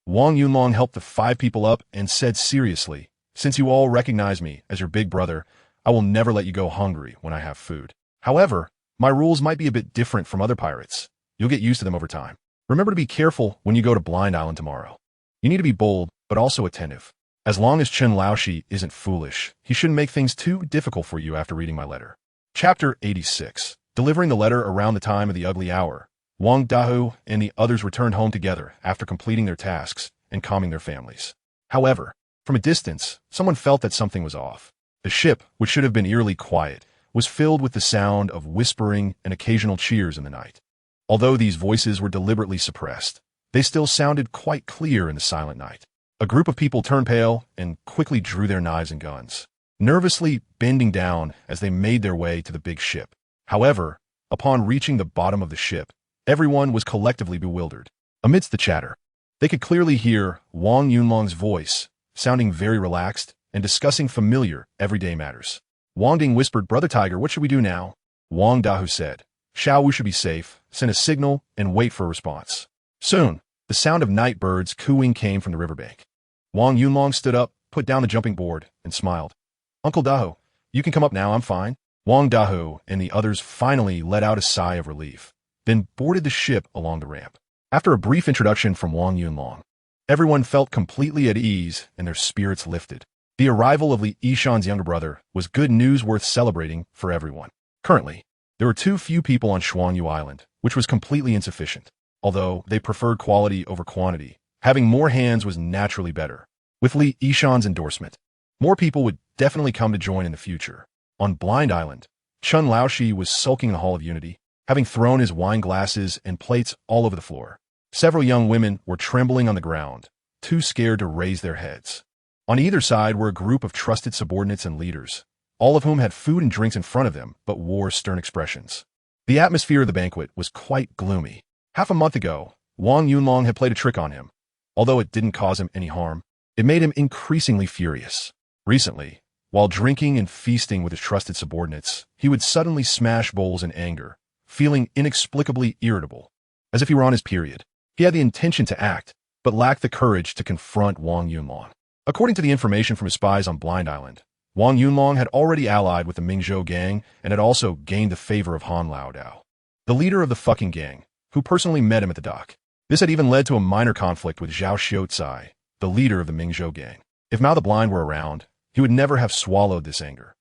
Wang Yunlong helped the 5 people up and said seriously, "Since you all recognize me as your big brother, I will never let you go hungry when I have food. However, my rules might be a bit different from other pirates. You'll get used to them over time. Remember to be careful when you go to Blind Island tomorrow. You need to be bold, but also attentive. As long as Chen Laoshi isn't foolish, he shouldn't make things too difficult for you after reading my letter." Chapter 86. Delivering the letter around the time of the ugly hour, Wang Dahu and the others returned home together after completing their tasks and calming their families. However, from a distance, someone felt that something was off. The ship, which should have been eerily quiet, was filled with the sound of whispering and occasional cheers in the night. Although these voices were deliberately suppressed, they still sounded quite clear in the silent night. A group of people turned pale and quickly drew their knives and guns, nervously bending down as they made their way to the big ship. However, upon reaching the bottom of the ship, everyone was collectively bewildered. Amidst the chatter, they could clearly hear Wang Yunlong's voice, sounding very relaxed and discussing familiar, everyday matters. Wang Ding whispered, "Brother Tiger, what should we do now?" Wang Dahu said, "Xiao Wu should be safe, send a signal, and wait for a response." Soon, the sound of night birds cooing came from the riverbank. Wang Yunlong stood up, put down the jumping board and smiled. Uncle Dahu, you can come up now, I'm fine. Wang Dahu and the others finally let out a sigh of relief, then boarded the ship along the ramp. After a brief introduction from Wang Yunlong, everyone felt completely at ease and their spirits lifted. The arrival of Li Yishan's younger brother was good news worth celebrating for everyone. Currently, there were too few people on Xuanyu Island, which was completely insufficient. Although they preferred quality over quantity, having more hands was naturally better. With Li Yishan's endorsement, more people would definitely come to join in the future. On Blind Island, Chun Laoshi was sulking in the Hall of Unity, having thrown his wine glasses and plates all over the floor. Several young women were trembling on the ground, too scared to raise their heads. On either side were a group of trusted subordinates and leaders, all of whom had food and drinks in front of them but wore stern expressions. The atmosphere of the banquet was quite gloomy. Half a month ago, Wang Yunlong had played a trick on him. Although it didn't cause him any harm, it made him increasingly furious. Recently, while drinking and feasting with his trusted subordinates, he would suddenly smash bowls in anger, feeling inexplicably irritable, as if he were on his period. He had the intention to act, but lacked the courage to confront Wang Yunlong. According to the information from his spies on Blind Island, Wang Yunlong had already allied with the Mingzhou gang and had also gained the favor of Han Laodao, the leader of the fucking gang, who personally met him at the dock. This had even led to a minor conflict with Zhao Xiucai, the leader of the Mingzhou gang. If Mao the Blind were around, he would never have swallowed this anger.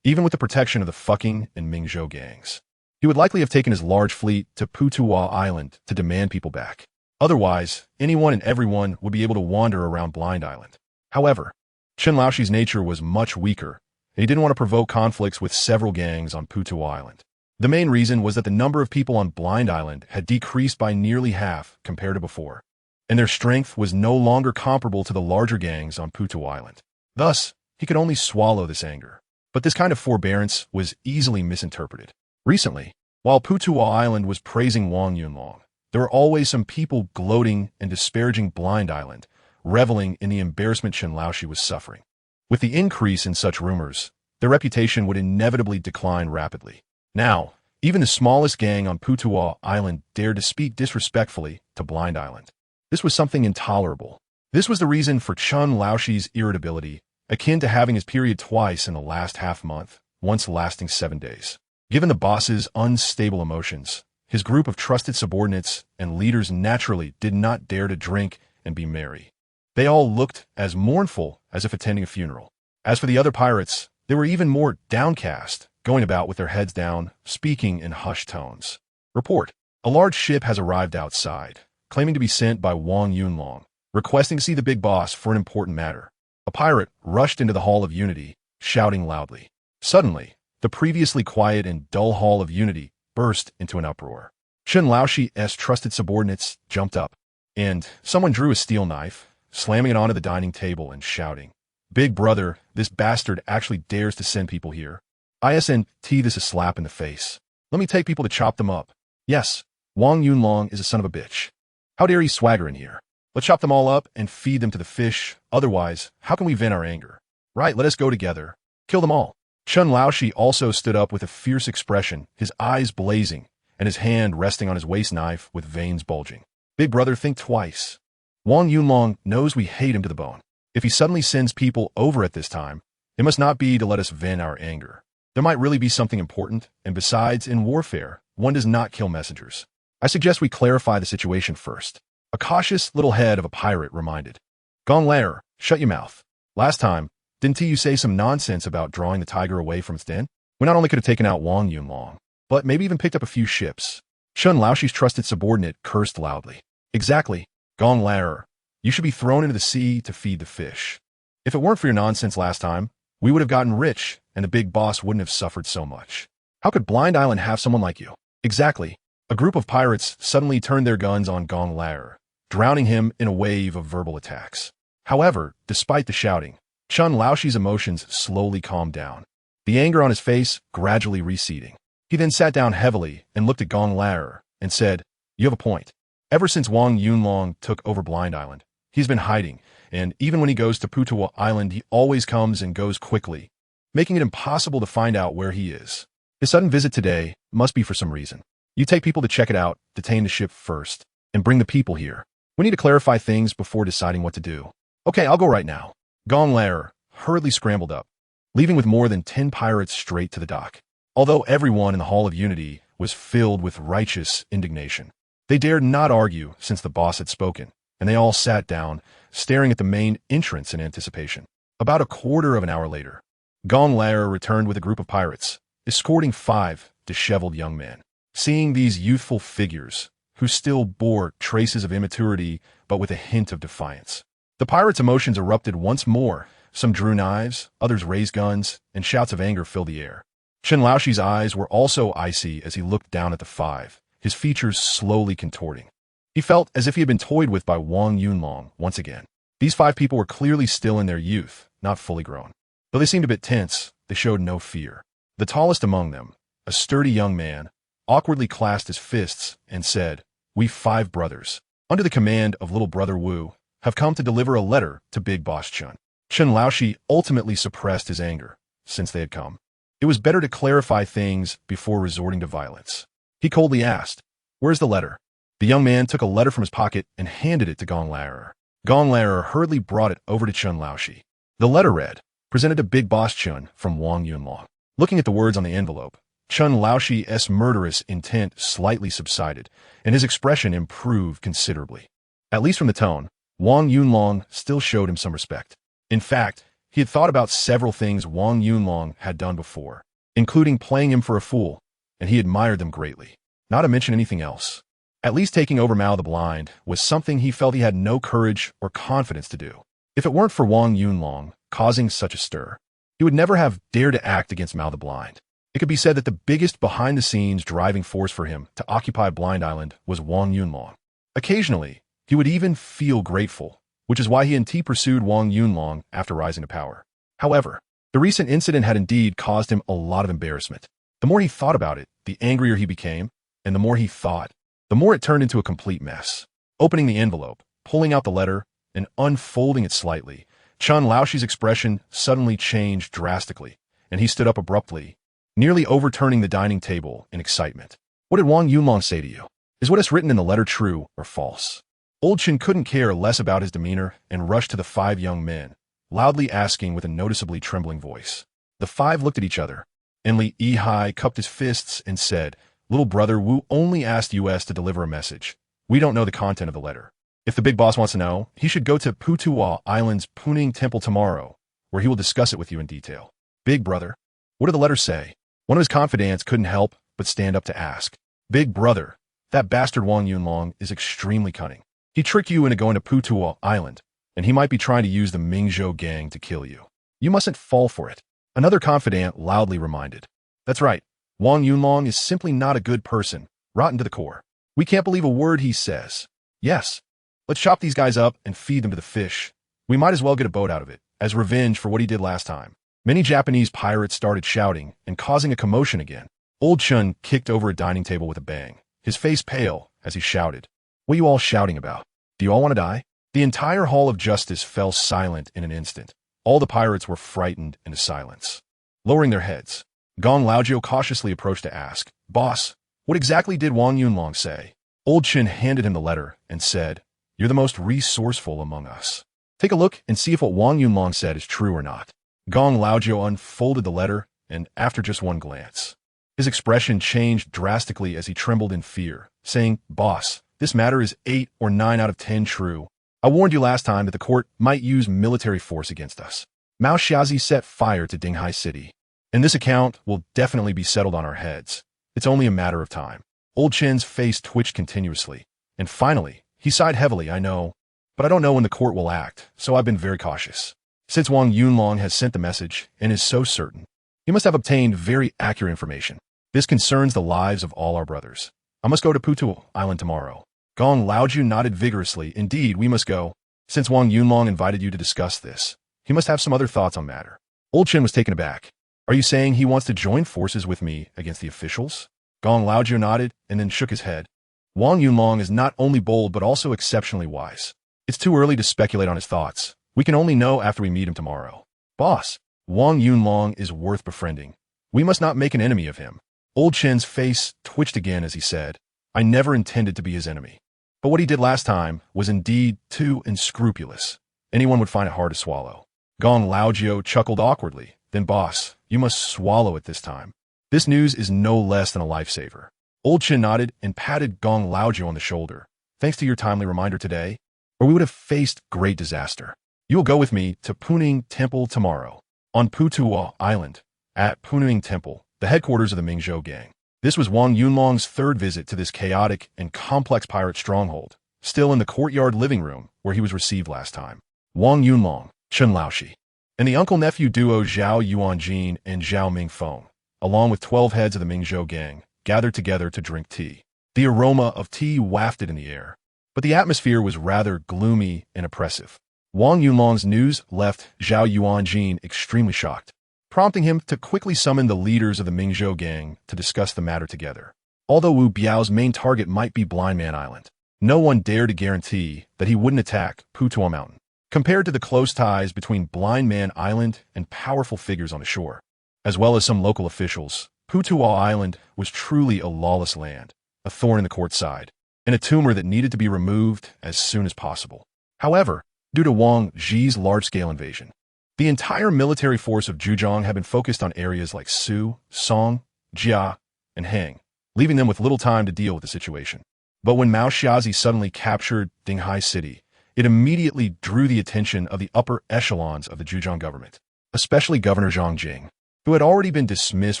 Even with the protection of the fucking and Mingzhou gangs, he would likely have taken his large fleet to Putuwa Island to demand people back. Otherwise, anyone and everyone would be able to wander around Blind Island. However, Chen Laoshi's nature was much weaker, and he didn't want to provoke conflicts with several gangs on Putuwa Island. The main reason was that the number of people on Blind Island had decreased by nearly half compared to before, and their strength was no longer comparable to the larger gangs on Putuwa Island. Thus, he could only swallow this anger. But this kind of forbearance was easily misinterpreted. Recently, while Putuwa Island was praising Wang Yunlong, there were always some people gloating and disparaging Blind Island, reveling in the embarrassment Chen Laoshi was suffering. With the increase in such rumors, their reputation would inevitably decline rapidly. Now, even the smallest gang on Putuwa Island dared to speak disrespectfully to Blind Island. This was something intolerable. This was the reason for Chen Laoshi's irritability, akin to having his period twice in the last half-month, once lasting 7 days. Given the boss's unstable emotions, his group of trusted subordinates and leaders naturally did not dare to drink and be merry. They all looked as mournful as if attending a funeral. As for the other pirates, they were even more downcast, going about with their heads down, speaking in hushed tones. Report: a large ship has arrived outside, claiming to be sent by Wang Yunlong, requesting to see the big boss for an important matter. A pirate rushed into the Hall of Unity, shouting loudly. Suddenly, the previously quiet and dull Hall of Unity burst into an uproar. Chen Laoshi's trusted subordinates jumped up, and someone drew a steel knife, slamming it onto the dining table and shouting, "Big brother, this bastard actually dares to send people here. ISNT, this is a slap in the face. Let me take people to chop them up. Yes, Wang Yunlong is a son of a bitch. How dare he swagger in here? Let's chop them all up and feed them to the fish. Otherwise, how can we vent our anger? Right, let us go together. Kill them all." Chen Laoshi also stood up with a fierce expression, his eyes blazing, and his hand resting on his waist knife with veins bulging. "Big brother, think twice. Wang Yunlong knows we hate him to the bone. If he suddenly sends people over at this time, it must not be to let us vent our anger. There might really be something important, and besides, in warfare, one does not kill messengers. I suggest we clarify the situation first." A cautious little head of a pirate reminded. "Gong Lair, shut your mouth. Last time, didn't you say some nonsense about drawing the tiger away from its den? We not only could have taken out Wang Yunlong, but maybe even picked up a few ships." Chen Laoshi's trusted subordinate cursed loudly. "Exactly, Gong Lair. You should be thrown into the sea to feed the fish. If it weren't for your nonsense last time, we would have gotten rich, and the big boss wouldn't have suffered so much. How could Blind Island have someone like you?" Exactly. A group of pirates suddenly turned their guns on Gong Lair, drowning him in a wave of verbal attacks. However, despite the shouting, Chen Laoshi's emotions slowly calmed down, the anger on his face gradually receding. He then sat down heavily and looked at Gong Lair and said, "You have a point. Ever since Wang Yunlong took over Blind Island, he's been hiding, and even when he goes to Putuwa Island, he always comes and goes quickly, making it impossible to find out where he is. His sudden visit today must be for some reason. You take people to check it out, detain the ship first, and bring the people here. We need to clarify things before deciding what to do." "Okay, I'll go right now." Gong Lair hurriedly scrambled up, leaving with more than 10 pirates straight to the dock. Although everyone in the Hall of Unity was filled with righteous indignation, they dared not argue since the boss had spoken, and they all sat down, staring at the main entrance in anticipation. About a quarter of an hour later, Gong Lair returned with a group of pirates, escorting 5 disheveled young men. Seeing these youthful figures, who still bore traces of immaturity but with a hint of defiance, the pirates' emotions erupted once more. Some drew knives, others raised guns, and shouts of anger filled the air. Chen Laoxi's eyes were also icy as he looked down at the 5, his features slowly contorting. He felt as if he had been toyed with by Wang Yunlong once again. These 5 people were clearly still in their youth, not fully grown. Though they seemed a bit tense, they showed no fear. The tallest among them, a sturdy young man, awkwardly clasped his fists and said, "We 5 brothers, under the command of little brother Wu, have come to deliver a letter to Big Boss Chen." Chen Laoxi ultimately suppressed his anger, since they had come. It was better to clarify things before resorting to violence. He coldly asked, "Where's the letter?" The young man took a letter from his pocket and handed it to Gong Lair. Gong Lair hurriedly brought it over to Chen Laoxi. The letter read, "Presented to Big Boss Chen from Wang Yunlong." Looking at the words on the envelope, Chen Laoxi's murderous intent slightly subsided, and his expression improved considerably. At least from the tone, Wang Yunlong still showed him some respect. In fact, he had thought about several things Wang Yunlong had done before, including playing him for a fool, and he admired them greatly, not to mention anything else. At least taking over Mao the Blind was something he felt he had no courage or confidence to do. If it weren't for Wang Yunlong causing such a stir, he would never have dared to act against Mao the Blind. It could be said that the biggest behind-the-scenes driving force for him to occupy Blind Island was Wang Yunlong. Occasionally, he would even feel grateful, which is why he and T pursued Wang Yunlong after rising to power. However, the recent incident had indeed caused him a lot of embarrassment. The more he thought about it, the angrier he became, and the more he thought, the more it turned into a complete mess. Opening the envelope, pulling out the letter, and unfolding it slightly, Chen Laoxi's expression suddenly changed drastically, and he stood up abruptly, nearly overturning the dining table in excitement. "What did Wang Yunlong say to you? Is what is written in the letter true or false?" Old Chen couldn't care less about his demeanor and rushed to the 5 young men, loudly asking with a noticeably trembling voice. The 5 looked at each other. Enli Yihai cupped his fists and said, "Little brother Wu only asked us to deliver a message. We don't know the content of the letter. If the big boss wants to know, he should go to Putuwa Island's Puning Temple tomorrow, where he will discuss it with you in detail." "Big brother, what did the letter say?" One of his confidants couldn't help but stand up to ask. "Big brother, that bastard Wang Yunlong is extremely cunning. He tricked you into going to Putuwa Island, and he might be trying to use the Mingzhou gang to kill you. You mustn't fall for it." Another confidant loudly reminded. "That's right. Wang Yunlong is simply not a good person, rotten to the core. We can't believe a word he says. Yes, let's chop these guys up and feed them to the fish. We might as well get a boat out of it, as revenge for what he did last time." Many Japanese pirates started shouting and causing a commotion again. Old Chun kicked over a dining table with a bang, his face pale as he shouted, "What are you all shouting about? Do you all want to die?" The entire Hall of Justice fell silent in an instant. All the pirates were frightened into silence. Lowering their heads, Gong Laojiu cautiously approached to ask, "Boss, what exactly did Wang Yunlong say?" Old Chin handed him the letter and said, "You're the most resourceful among us. Take a look and see if what Wang Yunlong said is true or not." Gong Laojiu unfolded the letter, and after just one glance, his expression changed drastically as he trembled in fear, saying, "Boss, this matter is 8 or 9 out of 10 true. I warned you last time that the court might use military force against us. Mao Xiazi set fire to Dinghai City, and this account will definitely be settled on our heads. It's only a matter of time." Old Chin's face twitched continuously, and finally, he sighed heavily. "I know, but I don't know when the court will act, so I've been very cautious. Since Wang Yunlong has sent the message and is so certain, he must have obtained very accurate information. This concerns the lives of all our brothers. I must go to Putu Island tomorrow." Gong Laojiu nodded vigorously. "Indeed, we must go. Since Wang Yunlong invited you to discuss this, he must have some other thoughts on matter." Old Chin was taken aback. "Are you saying he wants to join forces with me against the officials?" Gong Laojiu nodded and then shook his head. "Wang Yunlong is not only bold but also exceptionally wise. It's too early to speculate on his thoughts. We can only know after we meet him tomorrow." "Boss, Wang Yunlong is worth befriending. We must not make an enemy of him." Old Chin's face twitched again as he said, "I never intended to be his enemy. But what he did last time was indeed too unscrupulous. Anyone would find it hard to swallow." Gong Laojiu chuckled awkwardly. Then boss, you must swallow it this time. This news is no less than a lifesaver. Old Chin nodded and patted Gong Laojiu on the shoulder. Thanks to your timely reminder today, or we would have faced great disaster. You will go with me to Puning Temple tomorrow. On Putuo Island, at Puning Temple, the headquarters of the Mingzhou gang. This was Wang Yunlong's third visit to this chaotic and complex pirate stronghold, still in the courtyard living room where he was received last time. Wang Yunlong, Chen Laoxi, and the uncle-nephew duo Zhao Yuanjin and Zhao Mingfeng, along with 12 heads of the Mingzhou gang, gathered together to drink tea. The aroma of tea wafted in the air, but the atmosphere was rather gloomy and oppressive. Wang Yunlong's news left Zhao Yuanjin extremely shocked, prompting him to quickly summon the leaders of the Mingzhou gang to discuss the matter together. Although Wu Biao's main target might be Blind Man Island, no one dared to guarantee that he wouldn't attack Putuo Mountain. Compared to the close ties between Blind Man Island and powerful figures on the shore, as well as some local officials, Putuo Island was truly a lawless land, a thorn in the court side, and a tumor that needed to be removed as soon as possible. However, due to Wang Zhi's large-scale invasion, the entire military force of Zhejiang had been focused on areas like Su, Song, Jia, and Heng, leaving them with little time to deal with the situation. But when Mao Xiazi suddenly captured Dinghai City, it immediately drew the attention of the upper echelons of the Zhejiang government, especially Governor Zhang Jing, who had already been dismissed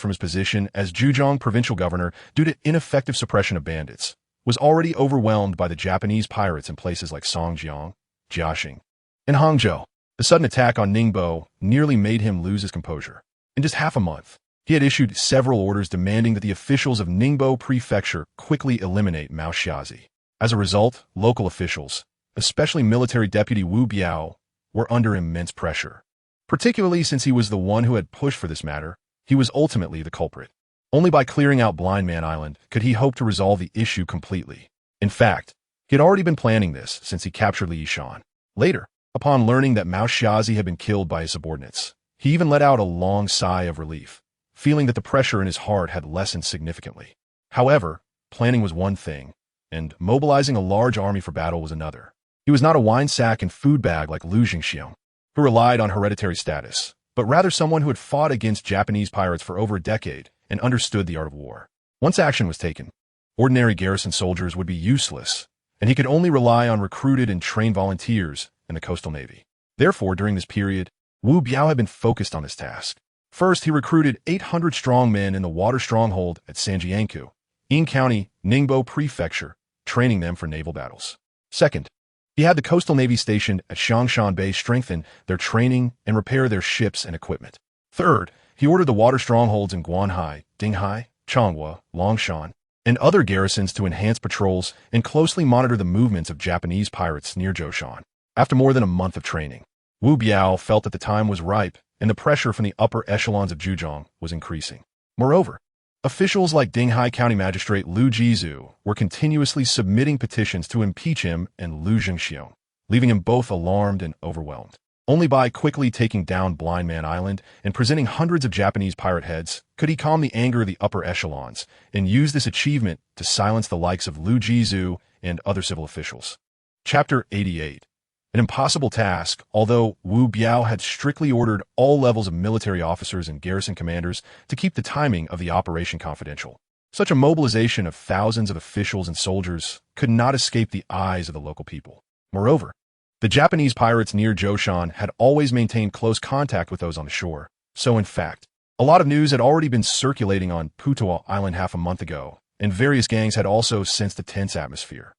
from his position as Zhejiang provincial governor due to ineffective suppression of bandits, was already overwhelmed by the Japanese pirates in places like Songjiang, Jiaxing, and Hangzhou. The sudden attack on Ningbo nearly made him lose his composure. In just half a month, he had issued several orders demanding that the officials of Ningbo Prefecture quickly eliminate Mao Xiazi. As a result, local officials, especially military deputy Wu Biao, were under immense pressure. Particularly since he was the one who had pushed for this matter, he was ultimately the culprit. Only by clearing out Blind Man Island could he hope to resolve the issue completely. In fact, he had already been planning this since he captured Li Yishan. Later, upon learning that Mao Xiazi had been killed by his subordinates, he even let out a long sigh of relief, feeling that the pressure in his heart had lessened significantly. However, planning was one thing, and mobilizing a large army for battle was another. He was not a wine sack and food bag like Lu Jingxiong, who relied on hereditary status, but rather someone who had fought against Japanese pirates for over a decade and understood the art of war. Once action was taken, ordinary garrison soldiers would be useless, and he could only rely on recruited and trained volunteers in the coastal navy. Therefore, during this period, Wu Biao had been focused on this task. First, he recruited 800 strong men in the water stronghold at Sanjiankou, Ying County, Ningbo Prefecture, training them for naval battles. Second, he had the coastal navy stationed at Xiangshan Bay strengthen their training and repair their ships and equipment. Third, he ordered the water strongholds in Guanhai, Dinghai, Changhua, Longshan, and other garrisons to enhance patrols and closely monitor the movements of Japanese pirates near Zhoushan. After more than a month of training, Wu Biao felt that the time was ripe and the pressure from the upper echelons of Zhejiang was increasing. Moreover, officials like Dinghai County Magistrate Lu Jizu were continuously submitting petitions to impeach him and Lu Jingxiong, leaving him both alarmed and overwhelmed. Only by quickly taking down Blind Man Island and presenting hundreds of Japanese pirate heads could he calm the anger of the upper echelons and use this achievement to silence the likes of Lu Jizu and other civil officials. Chapter 88. An impossible task, although Wu Biao had strictly ordered all levels of military officers and garrison commanders to keep the timing of the operation confidential. Such a mobilization of thousands of officials and soldiers could not escape the eyes of the local people. Moreover, the Japanese pirates near Zhoushan had always maintained close contact with those on the shore, so in fact, a lot of news had already been circulating on Putuo Island half a month ago, and various gangs had also sensed a tense atmosphere.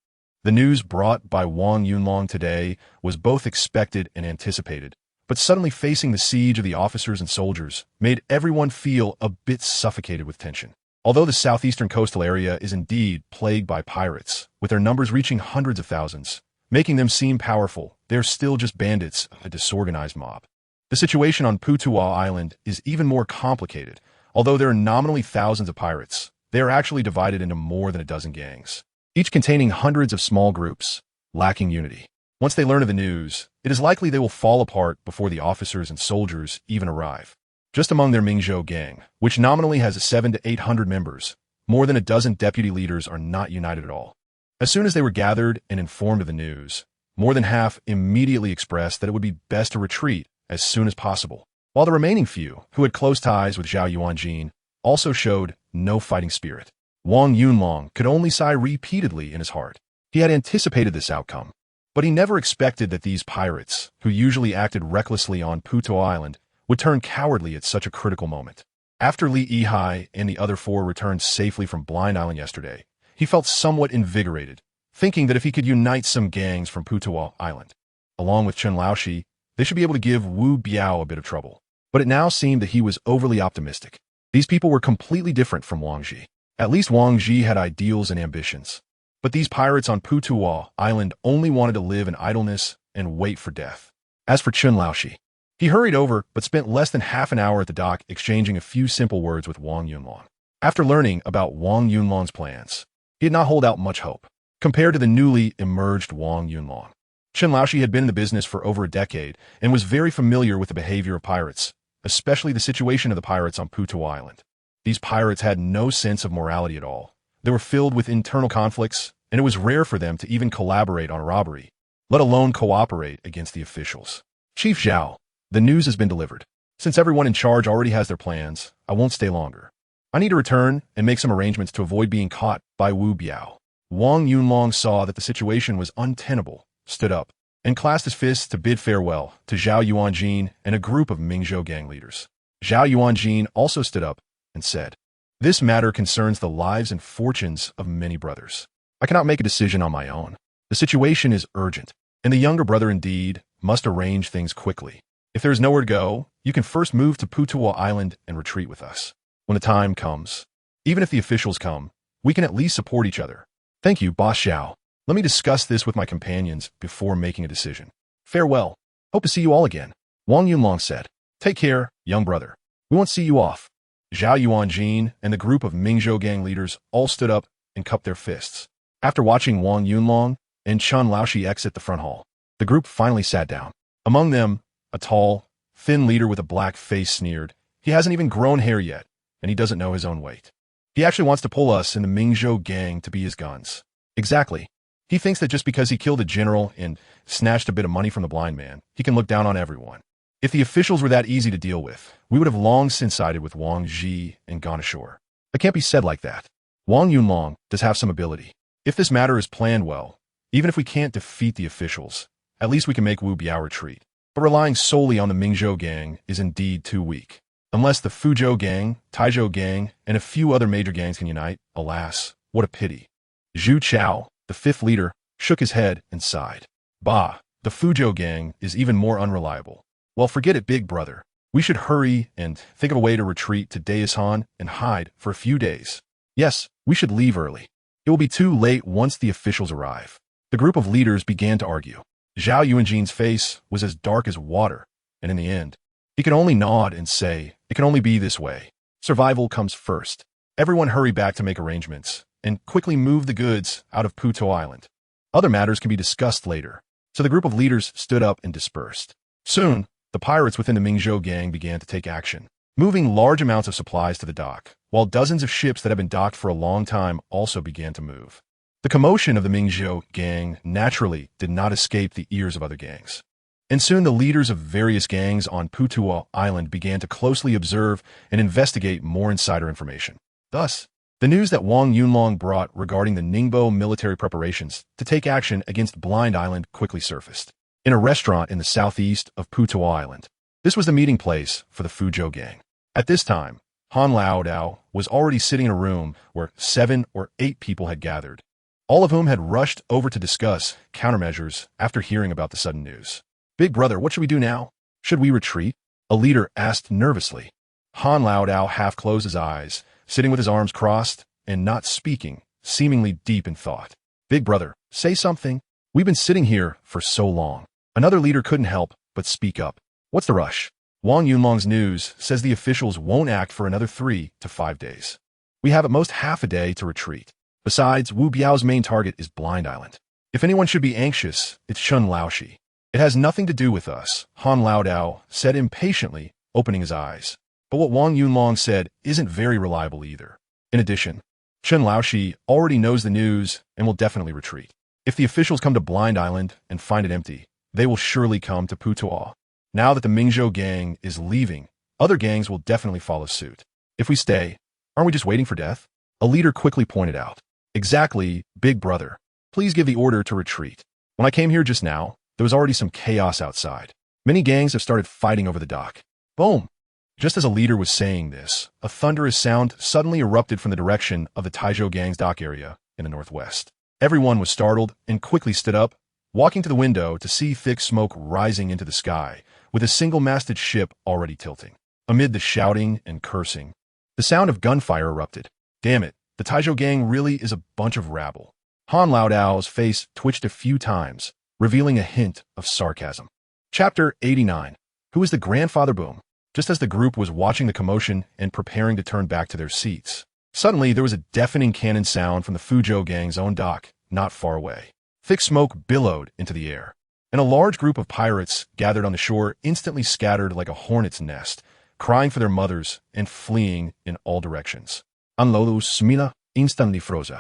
The news brought by Wang Yunlong today was both expected and anticipated, but suddenly facing the siege of the officers and soldiers made everyone feel a bit suffocated with tension. Although the southeastern coastal area is indeed plagued by pirates, with their numbers reaching hundreds of thousands, making them seem powerful, they're still just bandits of a disorganized mob. The situation on Putuo Island is even more complicated. Although there are nominally thousands of pirates, they are actually divided into more than a dozen gangs, each containing hundreds of small groups, lacking unity. Once they learn of the news, it is likely they will fall apart before the officers and soldiers even arrive. Just among their Mingzhou gang, which nominally has 700 to 800 members, more than a dozen deputy leaders are not united at all. As soon as they were gathered and informed of the news, more than half immediately expressed that it would be best to retreat as soon as possible, while the remaining few, who had close ties with Zhao Yuanjin, also showed no fighting spirit. Wang Yunlong could only sigh repeatedly in his heart. He had anticipated this outcome, but he never expected that these pirates, who usually acted recklessly on Puto Island, would turn cowardly at such a critical moment. After Li Yihai and the other four returned safely from Blind Island yesterday, he felt somewhat invigorated, thinking that if he could unite some gangs from Puto Island, along with Chen Laoshi, they should be able to give Wu Biao a bit of trouble. But it now seemed that he was overly optimistic. These people were completely different from Wang Ji. At least Wang Ji had ideals and ambitions. But these pirates on Putuo Island only wanted to live in idleness and wait for death. As for Chen Laoshi, he hurried over but spent less than half an hour at the dock exchanging a few simple words with Wang Yunlong. After learning about Wang Yunlong's plans, he did not hold out much hope compared to the newly emerged Wang Yunlong. Chen Laoshi had been in the business for over a decade and was very familiar with the behavior of pirates, especially the situation of the pirates on Putuo Island. These pirates had no sense of morality at all. They were filled with internal conflicts, and it was rare for them to even collaborate on a robbery, let alone cooperate against the officials. Chief Zhao, the news has been delivered. Since everyone in charge already has their plans, I won't stay longer. I need to return and make some arrangements to avoid being caught by Wu Biao. Wang Yunlong saw that the situation was untenable, stood up, and clasped his fists to bid farewell to Zhao Yuanjin and a group of Mingzhou gang leaders. Zhao Yuanjin also stood up and said, "This matter concerns the lives and fortunes of many brothers. I cannot make a decision on my own. The situation is urgent, and the younger brother indeed must arrange things quickly. If there is nowhere to go, you can first move to Putuo Island and retreat with us. When the time comes, even if the officials come, we can at least support each other. Thank you, Boss Zhao. Let me discuss this with my companions before making a decision. Farewell. Hope to see you all again." Wang Yunlong said, "Take care, young brother. We won't see you off." Zhao Yuanjin and the group of Mingzhou gang leaders all stood up and cupped their fists. After watching Wang Yunlong and Chen Laoshi exit the front hall, the group finally sat down. Among them, a tall, thin leader with a black face sneered, "He hasn't even grown hair yet, and he doesn't know his own weight. He actually wants to pull us in the Mingzhou gang to be his guns." Exactly. He thinks that just because he killed a general and snatched a bit of money from the blind man, he can look down on everyone. If the officials were that easy to deal with, we would have long since sided with Wang Ji and gone ashore. It can't be said like that. Wang Yunlong does have some ability. If this matter is planned well, even if we can't defeat the officials, at least we can make Wu Biao retreat. But relying solely on the Mingzhou gang is indeed too weak. Unless the Fuzhou gang, Taizhou gang, and a few other major gangs can unite, alas, what a pity. Zhu Chao, the fifth leader, shook his head and sighed. Bah, the Fuzhou gang is even more unreliable. Well, forget it, big brother. We should hurry and think of a way to retreat to Daishan and hide for a few days. Yes, we should leave early. It will be too late once the officials arrive. The group of leaders began to argue. Zhao Yuanjin's face was as dark as water, and in the end, he could only nod and say, "It can only be this way. Survival comes first." Everyone hurried back to make arrangements and quickly move the goods out of Puto Island. Other matters can be discussed later, so the group of leaders stood up and dispersed. Soon, the pirates within the Mingzhou gang began to take action, moving large amounts of supplies to the dock, while dozens of ships that had been docked for a long time also began to move. The commotion of the Mingzhou gang naturally did not escape the ears of other gangs. And soon the leaders of various gangs on Putuo Island began to closely observe and investigate more insider information. Thus, the news that Wang Yunlong brought regarding the Ningbo military preparations to take action against Blind Island quickly surfaced. In a restaurant in the southeast of Putuo Island, this was the meeting place for the Fuzhou gang. At this time, Han Lao Dao was already sitting in a room where 7 or 8 people had gathered, all of whom had rushed over to discuss countermeasures after hearing about the sudden news. "Big brother, what should we do now? Should we retreat?" a leader asked nervously. Han Lao Dao half closed his eyes, sitting with his arms crossed and not speaking, seemingly deep in thought. "Big brother, say something. We've been sitting here for so long." Another leader couldn't help but speak up. "What's the rush? Wang Yunlong's news says the officials won't act for another 3 to 5 days. We have at most half a day to retreat. Besides, Wu Biao's main target is Blind Island. If anyone should be anxious, it's Chen Laoshi. It has nothing to do with us," Han Lao Dao said impatiently, opening his eyes. But what Wang Yunlong said isn't very reliable either. In addition, Chen Laoshi already knows the news and will definitely retreat. If the officials come to Blind Island and find it empty, they will surely come to Putuo. Now that the Mingzhou gang is leaving, other gangs will definitely follow suit. If we stay, aren't we just waiting for death? A leader quickly pointed out. Exactly, big brother. Please give the order to retreat. When I came here just now, there was already some chaos outside. Many gangs have started fighting over the dock. Boom! Just as a leader was saying this, a thunderous sound suddenly erupted from the direction of the Taizhou gang's dock area in the northwest. Everyone was startled and quickly stood up, walking to the window to see thick smoke rising into the sky, with a single-masted ship already tilting. Amid the shouting and cursing, the sound of gunfire erupted. Damn it, the Taizhou gang really is a bunch of rabble. Han Laodao's face twitched a few times, revealing a hint of sarcasm. Chapter 89. Who is the grandfather? Boom. Just as the group was watching the commotion and preparing to turn back to their seats, suddenly there was a deafening cannon sound from the Fuzhou gang's own dock, not far away. Thick smoke billowed into the air, and a large group of pirates gathered on the shore instantly scattered like a hornet's nest, crying for their mothers and fleeing in all directions. Anlolu Smila instantly froze,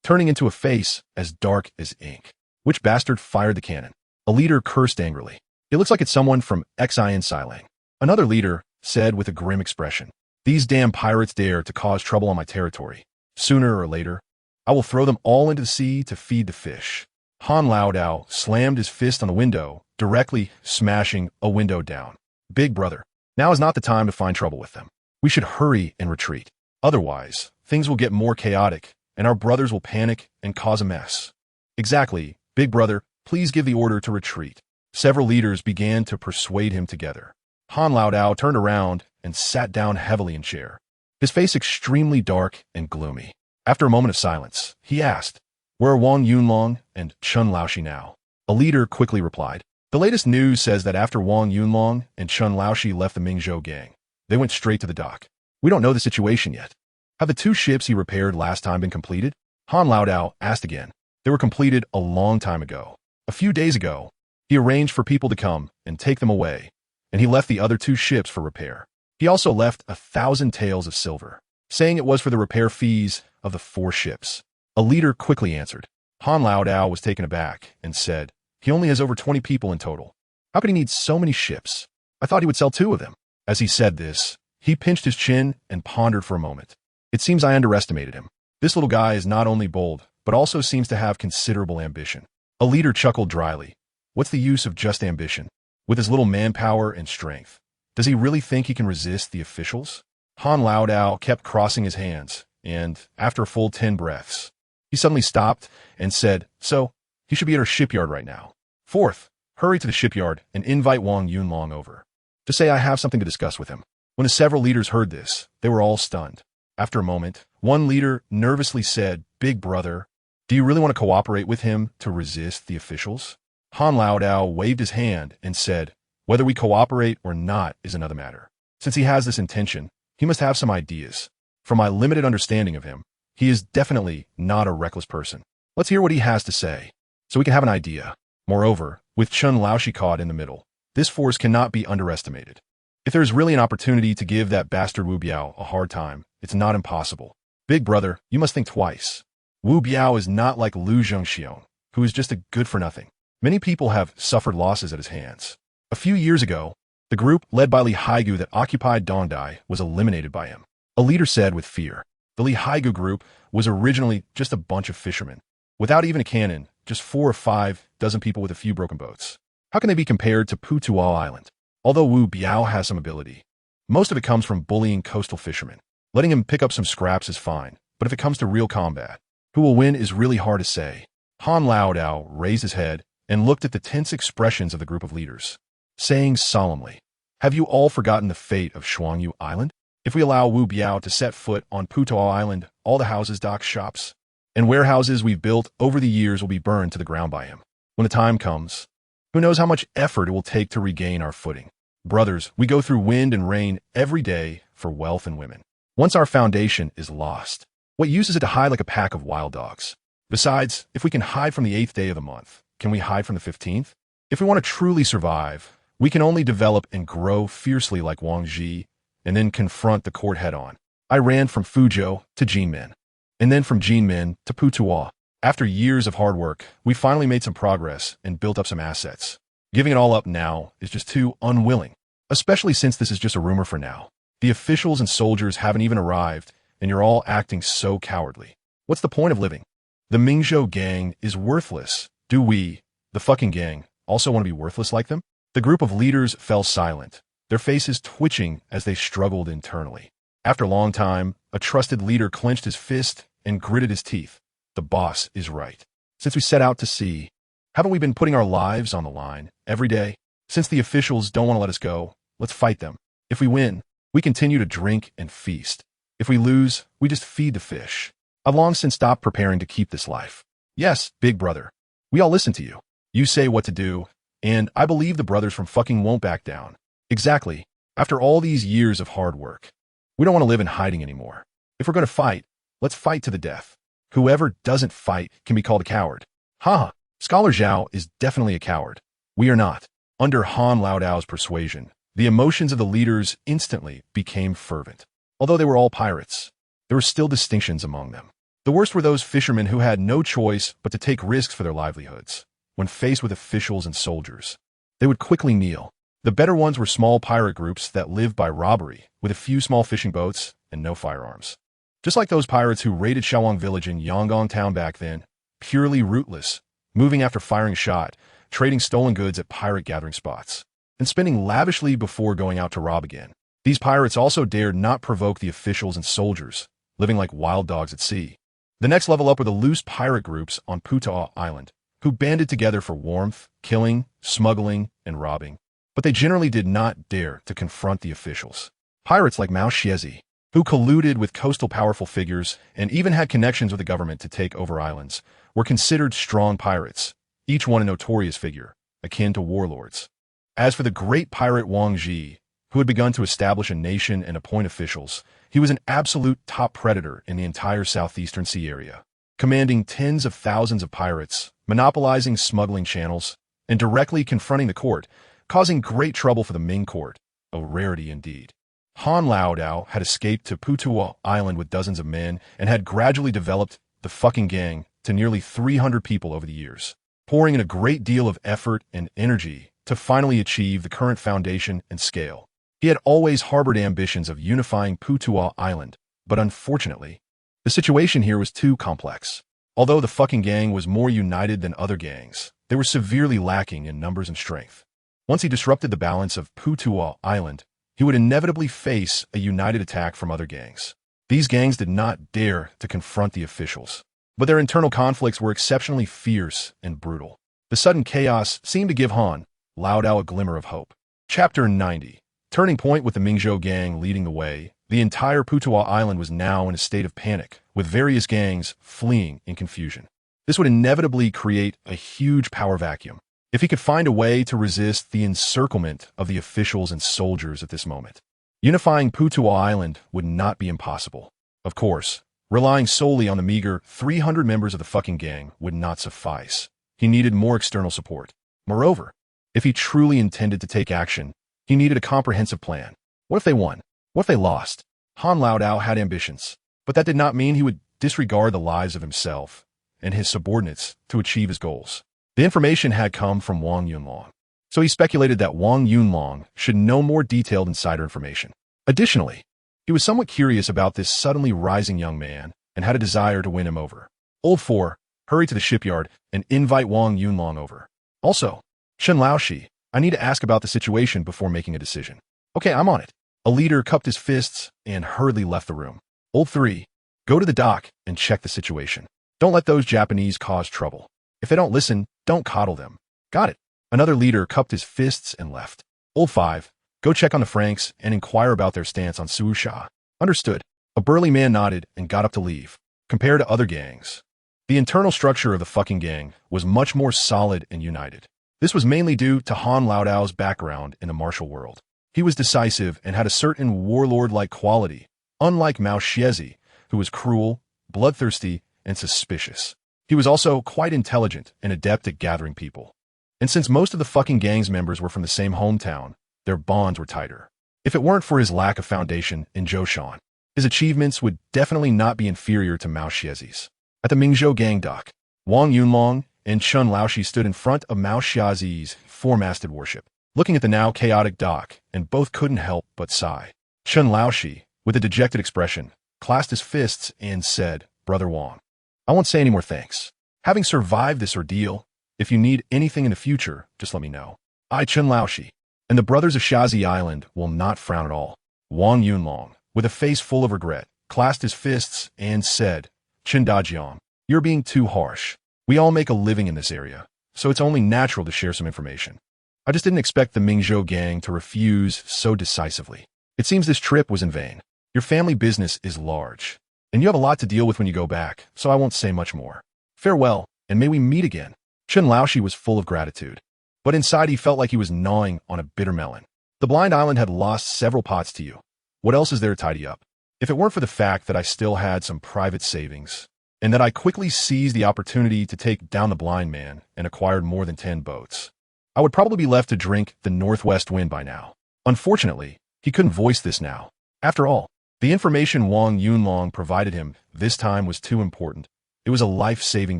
turning into a face as dark as ink. Which bastard fired the cannon? A leader cursed angrily. It looks like it's someone from Xian Silang. Another leader said with a grim expression, "These damn pirates dare to cause trouble on my territory. Sooner or later, I will throw them all into the sea to feed the fish." Han Laodao slammed his fist on the window, directly smashing a window down. Big brother, now is not the time to find trouble with them. We should hurry and retreat. Otherwise, things will get more chaotic, and our brothers will panic and cause a mess. Exactly, big brother, please give the order to retreat. Several leaders began to persuade him together. Han Laodao turned around and sat down heavily in chair, his face extremely dark and gloomy. After a moment of silence, he asked, "Where are Wang Yunlong and Chun Laoshi now?" A leader quickly replied, "The latest news says that after Wang Yunlong and Chun Laoshi left the Mingzhou gang, they went straight to the dock. We don't know the situation yet. Have the 2 ships he repaired last time been completed?" Han Laodao asked again. They were completed a long time ago. A few days ago, he arranged for people to come and take them away, and he left the other 2 ships for repair. He also left 1,000 taels of silver, saying it was for the repair fees of the 4 ships. A leader quickly answered. Han Laodao was taken aback and said, "He only has over 20 people in total. How could he need so many ships? I thought he would sell 2 of them." As he said this, he pinched his chin and pondered for a moment. It seems I underestimated him. This little guy is not only bold, but also seems to have considerable ambition. A leader chuckled dryly. What's the use of just ambition? With his little manpower and strength, does he really think he can resist the officials? Han Laodao kept crossing his hands, and, after a full 10 breaths, he suddenly stopped and said, "So, he should be at our shipyard right now. Fourth, hurry to the shipyard and invite Wang Yunlong over. Just say I have something to discuss with him." When the several leaders heard this, they were all stunned. After a moment, one leader nervously said, "Big brother, do you really want to cooperate with him to resist the officials?" Han Laodao waved his hand and said, "Whether we cooperate or not is another matter. Since he has this intention, he must have some ideas. From my limited understanding of him, he is definitely not a reckless person. Let's hear what he has to say, so we can have an idea." Moreover, with Chun Laoshi caught in the middle, this force cannot be underestimated. If there is really an opportunity to give that bastard Wu Biao a hard time, it's not impossible. Big brother, you must think twice. Wu Biao is not like Lu Zhengxiong, who is just a good-for-nothing. Many people have suffered losses at his hands. A few years ago, the group led by Li Haigu that occupied Dongdai was eliminated by him. A leader said with fear, "The Li Haigu group was originally just a bunch of fishermen. Without even a cannon, just 4 or 5 dozen people with a few broken boats. How can they be compared to Putuo Island? Although Wu Biao has some ability, most of it comes from bullying coastal fishermen. Letting him pick up some scraps is fine, but if it comes to real combat, who will win is really hard to say." Han Laodao raised his head and looked at the tense expressions of the group of leaders, saying solemnly, "Have you all forgotten the fate of Shuangyu Island? If we allow Wu Biao to set foot on Putuo Island, all the houses, docks, shops, and warehouses we've built over the years will be burned to the ground by him. When the time comes, who knows how much effort it will take to regain our footing. Brothers, we go through wind and rain every day for wealth and women. Once our foundation is lost, what use is it to hide like a pack of wild dogs? Besides, if we can hide from the 8th day of the month, can we hide from the 15th? If we want to truly survive, we can only develop and grow fiercely like Wang Ji, and then confront the court head-on. I ran from Fuzhou to Jinmen, and then from Jinmen to Putuo. After years of hard work, we finally made some progress and built up some assets. Giving it all up now is just too unwilling, especially since this is just a rumor for now. The officials and soldiers haven't even arrived, and you're all acting so cowardly. What's the point of living? The Mingzhou gang is worthless. Do we, the fucking gang, also want to be worthless like them? The group of leaders fell silent, their faces twitching as they struggled internally. After a long time, a trusted leader clenched his fist and gritted his teeth. The boss is right. Since we set out to sea, haven't we been putting our lives on the line every day? Since the officials don't want to let us go, let's fight them. If we win, we continue to drink and feast. If we lose, we just feed the fish. I've long since stopped preparing to keep this life. Yes, big brother. We all listen to you. You say what to do, and I believe the brothers from fucking won't back down. Exactly. After all these years of hard work, we don't want to live in hiding anymore. If we're going to fight, let's fight to the death. Whoever doesn't fight can be called a coward. Ha! Scholar Zhao is definitely a coward. We are not. Under Han Laodao's persuasion, the emotions of the leaders instantly became fervent. Although they were all pirates, there were still distinctions among them. The worst were those fishermen who had no choice but to take risks for their livelihoods. When faced with officials and soldiers, they would quickly kneel. The better ones were small pirate groups that lived by robbery, with a few small fishing boats and no firearms. Just like those pirates who raided Shawang village in Yangon town back then, purely rootless, moving after firing a shot, trading stolen goods at pirate gathering spots, and spending lavishly before going out to rob again. These pirates also dared not provoke the officials and soldiers, living like wild dogs at sea. The next level up were the loose pirate groups on Puta Island, who banded together for warmth, killing, smuggling, and robbing. But they generally did not dare to confront the officials. Pirates like Mao Xiezi, who colluded with coastal powerful figures and even had connections with the government to take over islands, were considered strong pirates, each one a notorious figure, akin to warlords. As for the great pirate Wang Ji, who had begun to establish a nation and appoint officials, he was an absolute top predator in the entire southeastern sea area, commanding tens of thousands of pirates, monopolizing smuggling channels, and directly confronting the court, causing great trouble for the Ming court, a rarity indeed. Han Laodao had escaped to Putua Island with dozens of men and had gradually developed the fucking gang to nearly 300 people over the years, pouring in a great deal of effort and energy to finally achieve the current foundation and scale. He had always harbored ambitions of unifying Putua Island, but unfortunately, the situation here was too complex. Although the fucking gang was more united than other gangs, they were severely lacking in numbers and strength. Once he disrupted the balance of Putua Island, he would inevitably face a united attack from other gangs. These gangs did not dare to confront the officials, but their internal conflicts were exceptionally fierce and brutal. The sudden chaos seemed to give Han Laodao a glimmer of hope. Chapter 90. Turning point with the Mingzhou gang leading the way, the entire Putua Island was now in a state of panic, with various gangs fleeing in confusion. This would inevitably create a huge power vacuum. If he could find a way to resist the encirclement of the officials and soldiers at this moment, unifying Putua Island would not be impossible. Of course, relying solely on the meager 300 members of the fucking gang would not suffice. He needed more external support. Moreover, if he truly intended to take action, he needed a comprehensive plan. What if they won? What if they lost? Han Laodao had ambitions, but that did not mean he would disregard the lives of himself and his subordinates to achieve his goals. The information had come from Wang Yunlong, so he speculated that Wang Yunlong should know more detailed insider information. Additionally, he was somewhat curious about this suddenly rising young man and had a desire to win him over. Old 4, hurry to the shipyard and invite Wang Yunlong over. Also, Shen Laoshi, I need to ask about the situation before making a decision. Okay, I'm on it. A leader cupped his fists and hurriedly left the room. Old 3, go to the dock and check the situation. Don't let those Japanese cause trouble. If they don't listen, don't coddle them. Got it. Another leader cupped his fists and left. Old 5, go check on the Franks and inquire about their stance on Suusha. Understood. A burly man nodded and got up to leave. Compared to other gangs, the internal structure of the fucking gang was much more solid and united. This was mainly due to Han Laodao's background in the martial world. He was decisive and had a certain warlord-like quality, unlike Mao Xiezi, who was cruel, bloodthirsty, and suspicious. He was also quite intelligent and adept at gathering people. And since most of the fucking gang's members were from the same hometown, their bonds were tighter. If it weren't for his lack of foundation in Zhoushan, his achievements would definitely not be inferior to Mao Xiezi's. At the Mingzhou gang dock, Wang Yunlong and Chun Laoshi stood in front of Mao Xiazi's four-masted warship, looking at the now chaotic dock, and both couldn't help but sigh. Chen Laoshi, with a dejected expression, clasped his fists and said, "Brother Wang, I won't say any more thanks. Having survived this ordeal, if you need anything in the future, just let me know. I, Chen Laoshi, and the brothers of Shazi Island will not frown at all." Wang Yunlong, with a face full of regret, clasped his fists and said, "Chen Dajiang, you're being too harsh. We all make a living in this area, so it's only natural to share some information. I just didn't expect the Mingzhou gang to refuse so decisively. It seems this trip was in vain. Your family business is large, and you have a lot to deal with when you go back, so I won't say much more. Farewell, and may we meet again." Chen Laoshi was full of gratitude, but inside he felt like he was gnawing on a bitter melon. The blind island had lost several pots to you. What else is there to tidy up? If it weren't for the fact that I still had some private savings, and that I quickly seized the opportunity to take down the blind man and acquired more than 10 boats, I would probably be left to drink the northwest wind by now. Unfortunately, he couldn't voice this now. After all, the information Wang Yunlong provided him this time was too important. It was a life-saving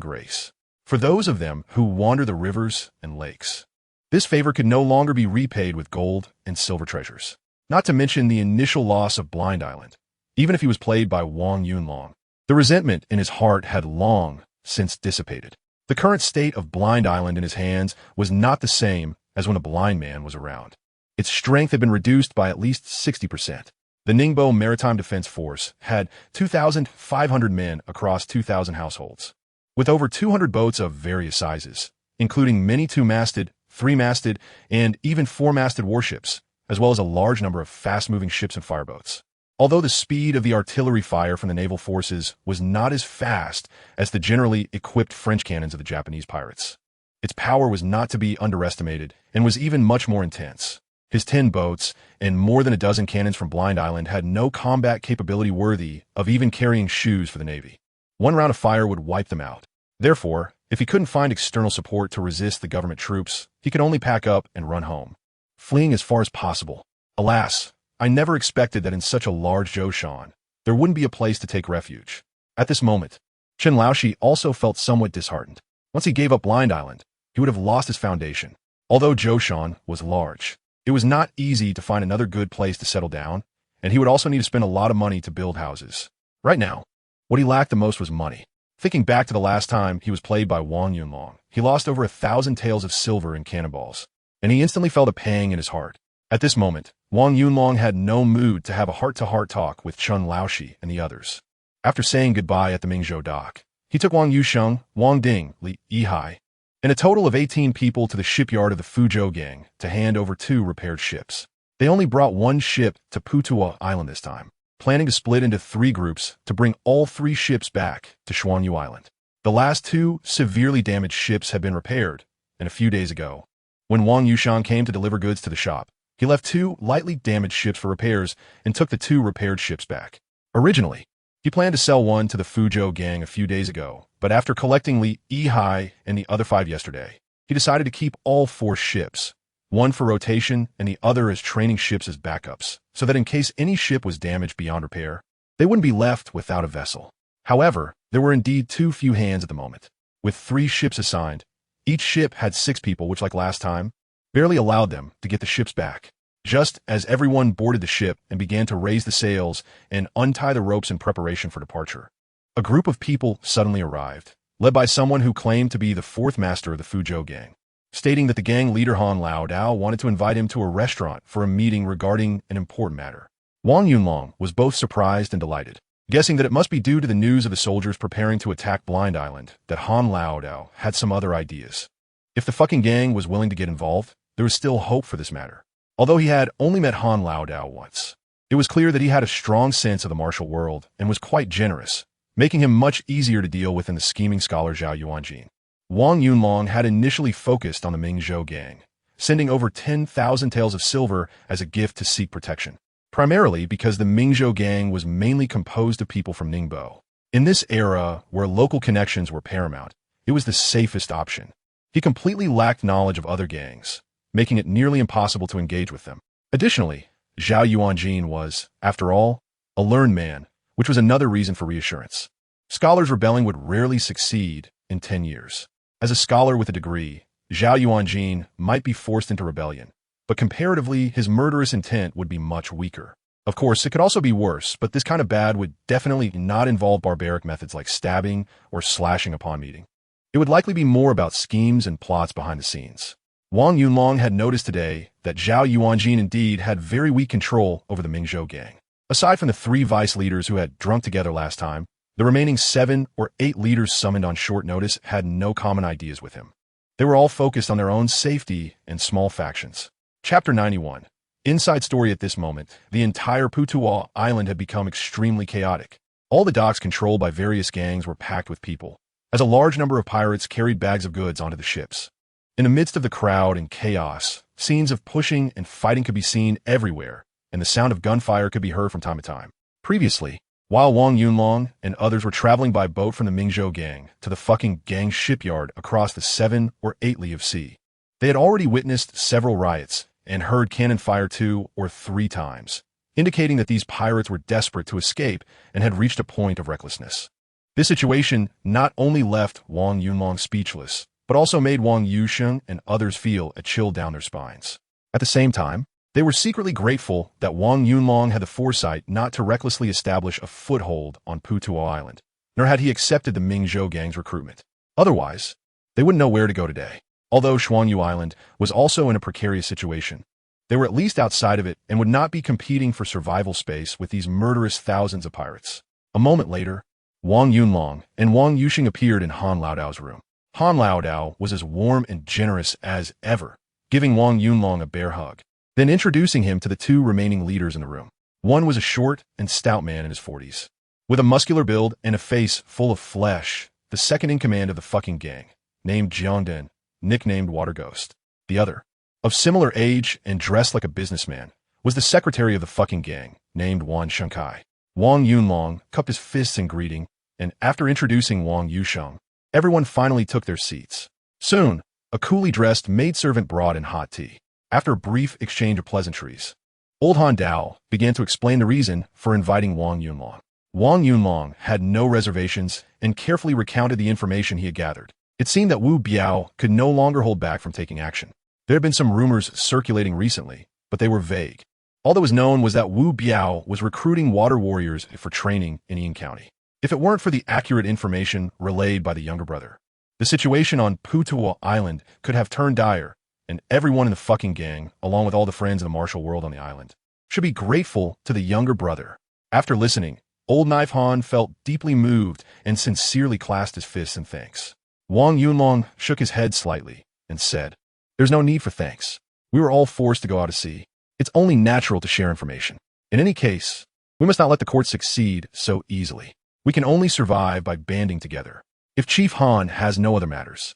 grace for those of them who wander the rivers and lakes. This favor could no longer be repaid with gold and silver treasures, not to mention the initial loss of Blind Island, even if he was played by Wang Yunlong. The resentment in his heart had long since dissipated. The current state of Blind Island in his hands was not the same as when a blind man was around. Its strength had been reduced by at least 60%. The Ningbo Maritime Defense Force had 2,500 men across 2,000 households, with over 200 boats of various sizes, including many two-masted, three-masted, and even four-masted warships, as well as a large number of fast-moving ships and fireboats. Although the speed of the artillery fire from the naval forces was not as fast as the generally equipped French cannons of the Japanese pirates, its power was not to be underestimated and was even much more intense. His 10 boats and more than a dozen cannons from Blind Island had no combat capability worthy of even carrying shoes for the Navy. One round of fire would wipe them out. Therefore, if he couldn't find external support to resist the government troops, he could only pack up and run home, fleeing as far as possible. Alas, I never expected that in such a large Zhoushan, there wouldn't be a place to take refuge. At this moment, Chen Laoshi also felt somewhat disheartened. Once he gave up Blind Island, he would have lost his foundation. Although Zhoushan was large, it was not easy to find another good place to settle down, and he would also need to spend a lot of money to build houses. Right now, what he lacked the most was money. Thinking back to the last time he was played by Wang Yunlong, he lost over 1,000 taels of silver in cannonballs, and he instantly felt a pang in his heart. At this moment, Wang Yunlong had no mood to have a heart-to-heart talk with Chen Laoshi and the others. After saying goodbye at the Mingzhou dock, he took Wang Yusheng, Wang Ding, Li Yihai, and a total of 18 people to the shipyard of the Fuzhou gang to hand over 2 repaired ships. They only brought 1 ship to Putuo Island this time, planning to split into 3 groups to bring all 3 ships back to Xuanyu Island. The last 2 severely damaged ships had been repaired, and a few days ago, when Wang Yusheng came to deliver goods to the shop, he left 2 lightly damaged ships for repairs and took the 2 repaired ships back. Originally, he planned to sell one to the Fuzhou gang a few days ago, but after collecting Li Yihai and the other 5 yesterday, he decided to keep all 4 ships, one for rotation and the other as training ships as backups, so that in case any ship was damaged beyond repair, they wouldn't be left without a vessel. However, there were indeed too few hands at the moment. With 3 ships assigned, each ship had 6 people, which, like last time, barely allowed them to get the ships back. Just as everyone boarded the ship and began to raise the sails and untie the ropes in preparation for departure, a group of people suddenly arrived, led by someone who claimed to be the 4th master of the Fuzhou gang, stating that the gang leader Han Lao Dao wanted to invite him to a restaurant for a meeting regarding an important matter. Wang Yunlong was both surprised and delighted, guessing that it must be due to the news of the soldiers preparing to attack Blind Island that Han Lao Dao had some other ideas. If the fucking gang was willing to get involved, there was still hope for this matter. Although he had only met Han Lao Dao once, it was clear that he had a strong sense of the martial world and was quite generous, making him much easier to deal with than the scheming scholar Zhao Yuanjin. Wang Yunlong had initially focused on the Mingzhou gang, sending over 10,000 taels of silver as a gift to seek protection, primarily because the Mingzhou gang was mainly composed of people from Ningbo. In this era, where local connections were paramount, it was the safest option. He completely lacked knowledge of other gangs, making it nearly impossible to engage with them. Additionally, Zhao Yuanjin was, after all, a learned man, which was another reason for reassurance. Scholars rebelling would rarely succeed in 10 years. As a scholar with a degree, Zhao Yuanjin might be forced into rebellion, but comparatively, his murderous intent would be much weaker. Of course, it could also be worse, but this kind of bad would definitely not involve barbaric methods like stabbing or slashing upon meeting. It would likely be more about schemes and plots behind the scenes. Wang Yunlong had noticed today that Zhao Yuanjin indeed had very weak control over the Mingzhou gang. Aside from the 3 vice leaders who had drunk together last time, the remaining 7 or 8 leaders summoned on short notice had no common ideas with him. They were all focused on their own safety and small factions. Chapter 91. Inside story at this moment, the entire Putuo Island had become extremely chaotic. All the docks controlled by various gangs were packed with people, as a large number of pirates carried bags of goods onto the ships. In the midst of the crowd and chaos, scenes of pushing and fighting could be seen everywhere, and the sound of gunfire could be heard from time to time. Previously, while Wang Yunlong and others were traveling by boat from the Mingzhou gang to the fucking gang shipyard across the 7 or 8 li of sea, they had already witnessed several riots and heard cannon fire 2 or 3 times, indicating that these pirates were desperate to escape and had reached a point of recklessness. This situation not only left Wang Yunlong speechless, but also made Wang Yusheng and others feel a chill down their spines. At the same time, they were secretly grateful that Wang Yunlong had the foresight not to recklessly establish a foothold on Putuo Island, nor had he accepted the Mingzhou gang's recruitment. Otherwise, they wouldn't know where to go today. Although Xuanyu Island was also in a precarious situation, they were at least outside of it and would not be competing for survival space with these murderous thousands of pirates. A moment later, Wang Yunlong and Wang Yusheng appeared in Han Laodao's room. Han Laodao was as warm and generous as ever, giving Wang Yunlong a bear hug, then introducing him to the 2 remaining leaders in the room. One was a short and stout man in his 40s, with a muscular build and a face full of flesh, the second in command of the fucking gang, named Jiangden, nicknamed Water Ghost. The other, of similar age and dressed like a businessman, was the secretary of the fucking gang, named Wan Shankai. Wang Yunlong cupped his fists in greeting, and after introducing Wang Yusheng, everyone finally took their seats. Soon, a coolly dressed maidservant brought in hot tea. After a brief exchange of pleasantries, Old Han Dao began to explain the reason for inviting Wang Yunlong. Wang Yunlong had no reservations and carefully recounted the information he had gathered. It seemed that Wu Biao could no longer hold back from taking action. There had been some rumors circulating recently, but they were vague. All that was known was that Wu Biao was recruiting water warriors for training in Yin County. If it weren't for the accurate information relayed by the younger brother, the situation on Putuo Island could have turned dire, and everyone in the fucking gang, along with all the friends in the martial world on the island, should be grateful to the younger brother. After listening, Old Knife Han felt deeply moved and sincerely clasped his fists in thanks. Wang Yunlong shook his head slightly and said, "There's no need for thanks. We were all forced to go out to sea. It's only natural to share information. In any case, we must not let the court succeed so easily. We can only survive by banding together. If Chief Han has no other matters,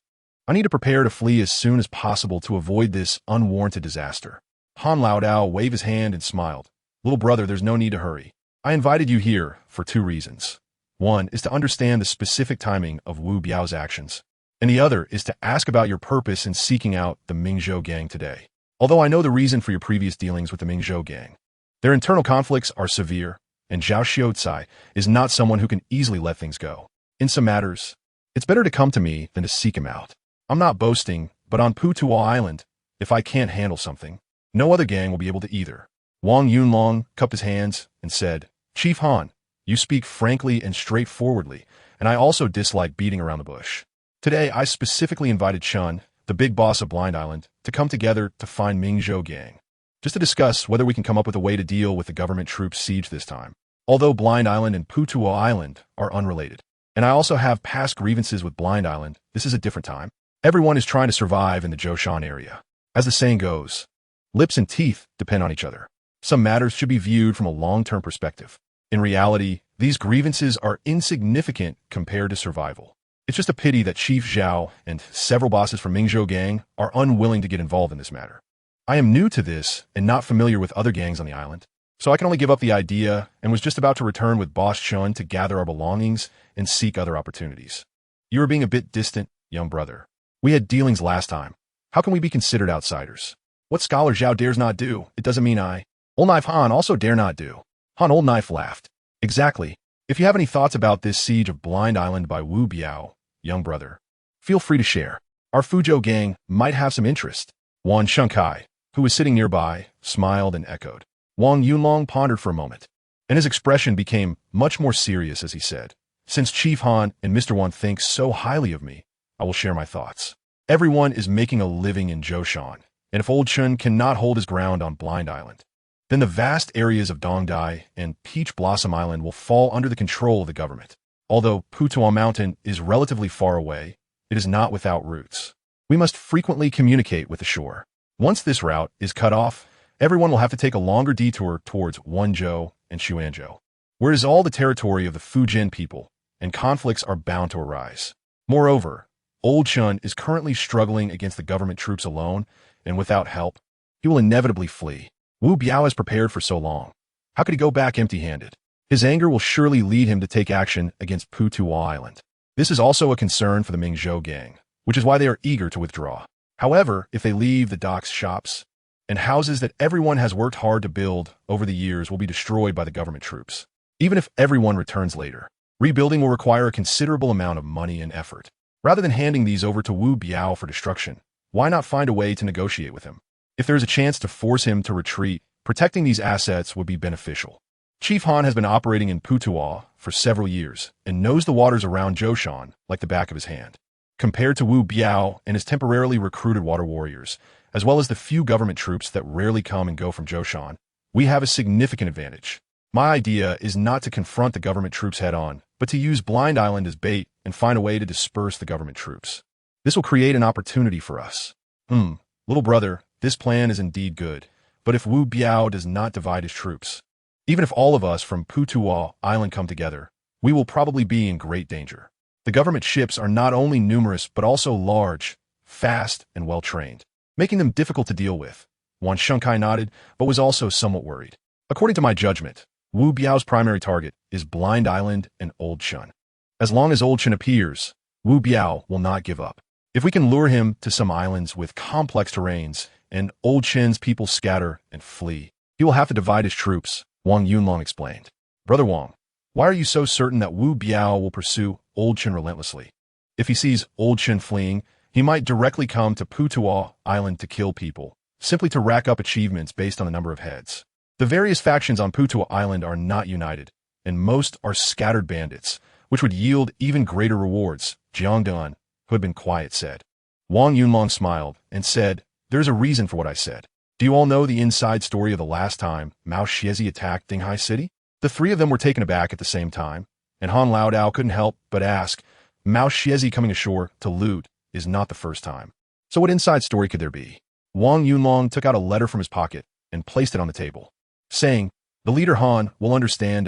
I need to prepare to flee as soon as possible to avoid this unwarranted disaster." Han Laodao waved his hand and smiled. "Little brother, there's no need to hurry. I invited you here for 2 reasons. One is to understand the specific timing of Wu Biao's actions, and the other is to ask about your purpose in seeking out the Mingzhou gang today. Although I know the reason for your previous dealings with the Mingzhou gang, their internal conflicts are severe, and Zhao Xiaocai is not someone who can easily let things go. In some matters, it's better to come to me than to seek him out. I'm not boasting, but on Putuo Island, if I can't handle something, no other gang will be able to either." Wang Yunlong cupped his hands and said, "Chief Han, you speak frankly and straightforwardly, and I also dislike beating around the bush. Today, I specifically invited Chun, the big boss of Blind Island, to come together to find Mingzhou gang, just to discuss whether we can come up with a way to deal with the government troops' siege this time. Although Blind Island and Putuo Island are unrelated, and I also have past grievances with Blind Island, this is a different time. Everyone is trying to survive in the Zhoushan area. As the saying goes, lips and teeth depend on each other. Some matters should be viewed from a long-term perspective. In reality, these grievances are insignificant compared to survival. It's just a pity that Chief Zhao and several bosses from Mingzhou gang are unwilling to get involved in this matter. I am new to this and not familiar with other gangs on the island, so I can only give up the idea and was just about to return with Boss Chun to gather our belongings and seek other opportunities. You are being a bit distant, young brother. We had dealings last time. How can we be considered outsiders? What Scholar Zhao dares not do, it doesn't mean I. Old Knife Han also dare not do." Han Old Knife laughed. "Exactly. If you have any thoughts about this siege of Blind Island by Wu Biao, young brother, feel free to share. Our Fuzhou gang might have some interest. Wang Shengkai, who was sitting nearby, smiled and echoed. Wang Yunlong pondered for a moment, and his expression became much more serious as he said, "Since Chief Han and Mr. Wang think so highly of me, I will share my thoughts. Everyone is making a living in Zhoushan, and if Old Chun cannot hold his ground on Blind Island, then the vast areas of Dongdai and Peach Blossom Island will fall under the control of the government. Although Putuan Mountain is relatively far away, it is not without roots. We must frequently communicate with the shore. Once this route is cut off, everyone will have to take a longer detour towards Wenzhou and Xuanzhou, where is all the territory of the Fujian people, and conflicts are bound to arise. Moreover, Old Chun is currently struggling against the government troops alone, and without help, he will inevitably flee. Wu Biao has prepared for so long. How could he go back empty-handed? His anger will surely lead him to take action against Putuan Island. This is also a concern for the Mingzhou gang, which is why they are eager to withdraw. However, if they leave the docks, shops, and houses that everyone has worked hard to build over the years will be destroyed by the government troops. Even if everyone returns later, rebuilding will require a considerable amount of money and effort. Rather than handing these over to Wu Biao for destruction, why not find a way to negotiate with him? If there is a chance to force him to retreat, protecting these assets would be beneficial. Chief Han has been operating in Putuan for several years and knows the waters around Zhoushan like the back of his hand. Compared to Wu Biao and his temporarily recruited water warriors, as well as the few government troops that rarely come and go from Zhoushan, we have a significant advantage. My idea is not to confront the government troops head-on, but to use Blind Island as bait and find a way to disperse the government troops. This will create an opportunity for us. Little brother, this plan is indeed good, but if Wu Biao does not divide his troops, even if all of us from Putuan Island come together, we will probably be in great danger. The government ships are not only numerous but also large, fast, and well-trained, making them difficult to deal with. Wang Shengkai nodded, but was also somewhat worried. According to my judgment, Wu Biao's primary target is Blind Island and Old Chun. As long as Old Chun appears, Wu Biao will not give up. If we can lure him to some islands with complex terrains and Old Chun's people scatter and flee, he will have to divide his troops, Wang Yunlong explained. Brother Wang, why are you so certain that Wu Biao will pursue Old Chun relentlessly? If he sees Old Chun fleeing, he might directly come to Putuan Island to kill people, simply to rack up achievements based on the number of heads. The various factions on Putuan Island are not united, and most are scattered bandits, which would yield even greater rewards, Jiang Dun, who had been quiet, said. Wang Yunlong smiled and said, "There's a reason for what I said. Do you all know the inside story of the last time Mao Xiezi attacked Dinghai City? The three of them were taken aback at the same time, and Han Laodao couldn't help but ask, Mao Xiezi coming ashore to loot is not the first time. So what inside story could there be?" Wang Yunlong took out a letter from his pocket and placed it on the table, saying, "The leader Han will understand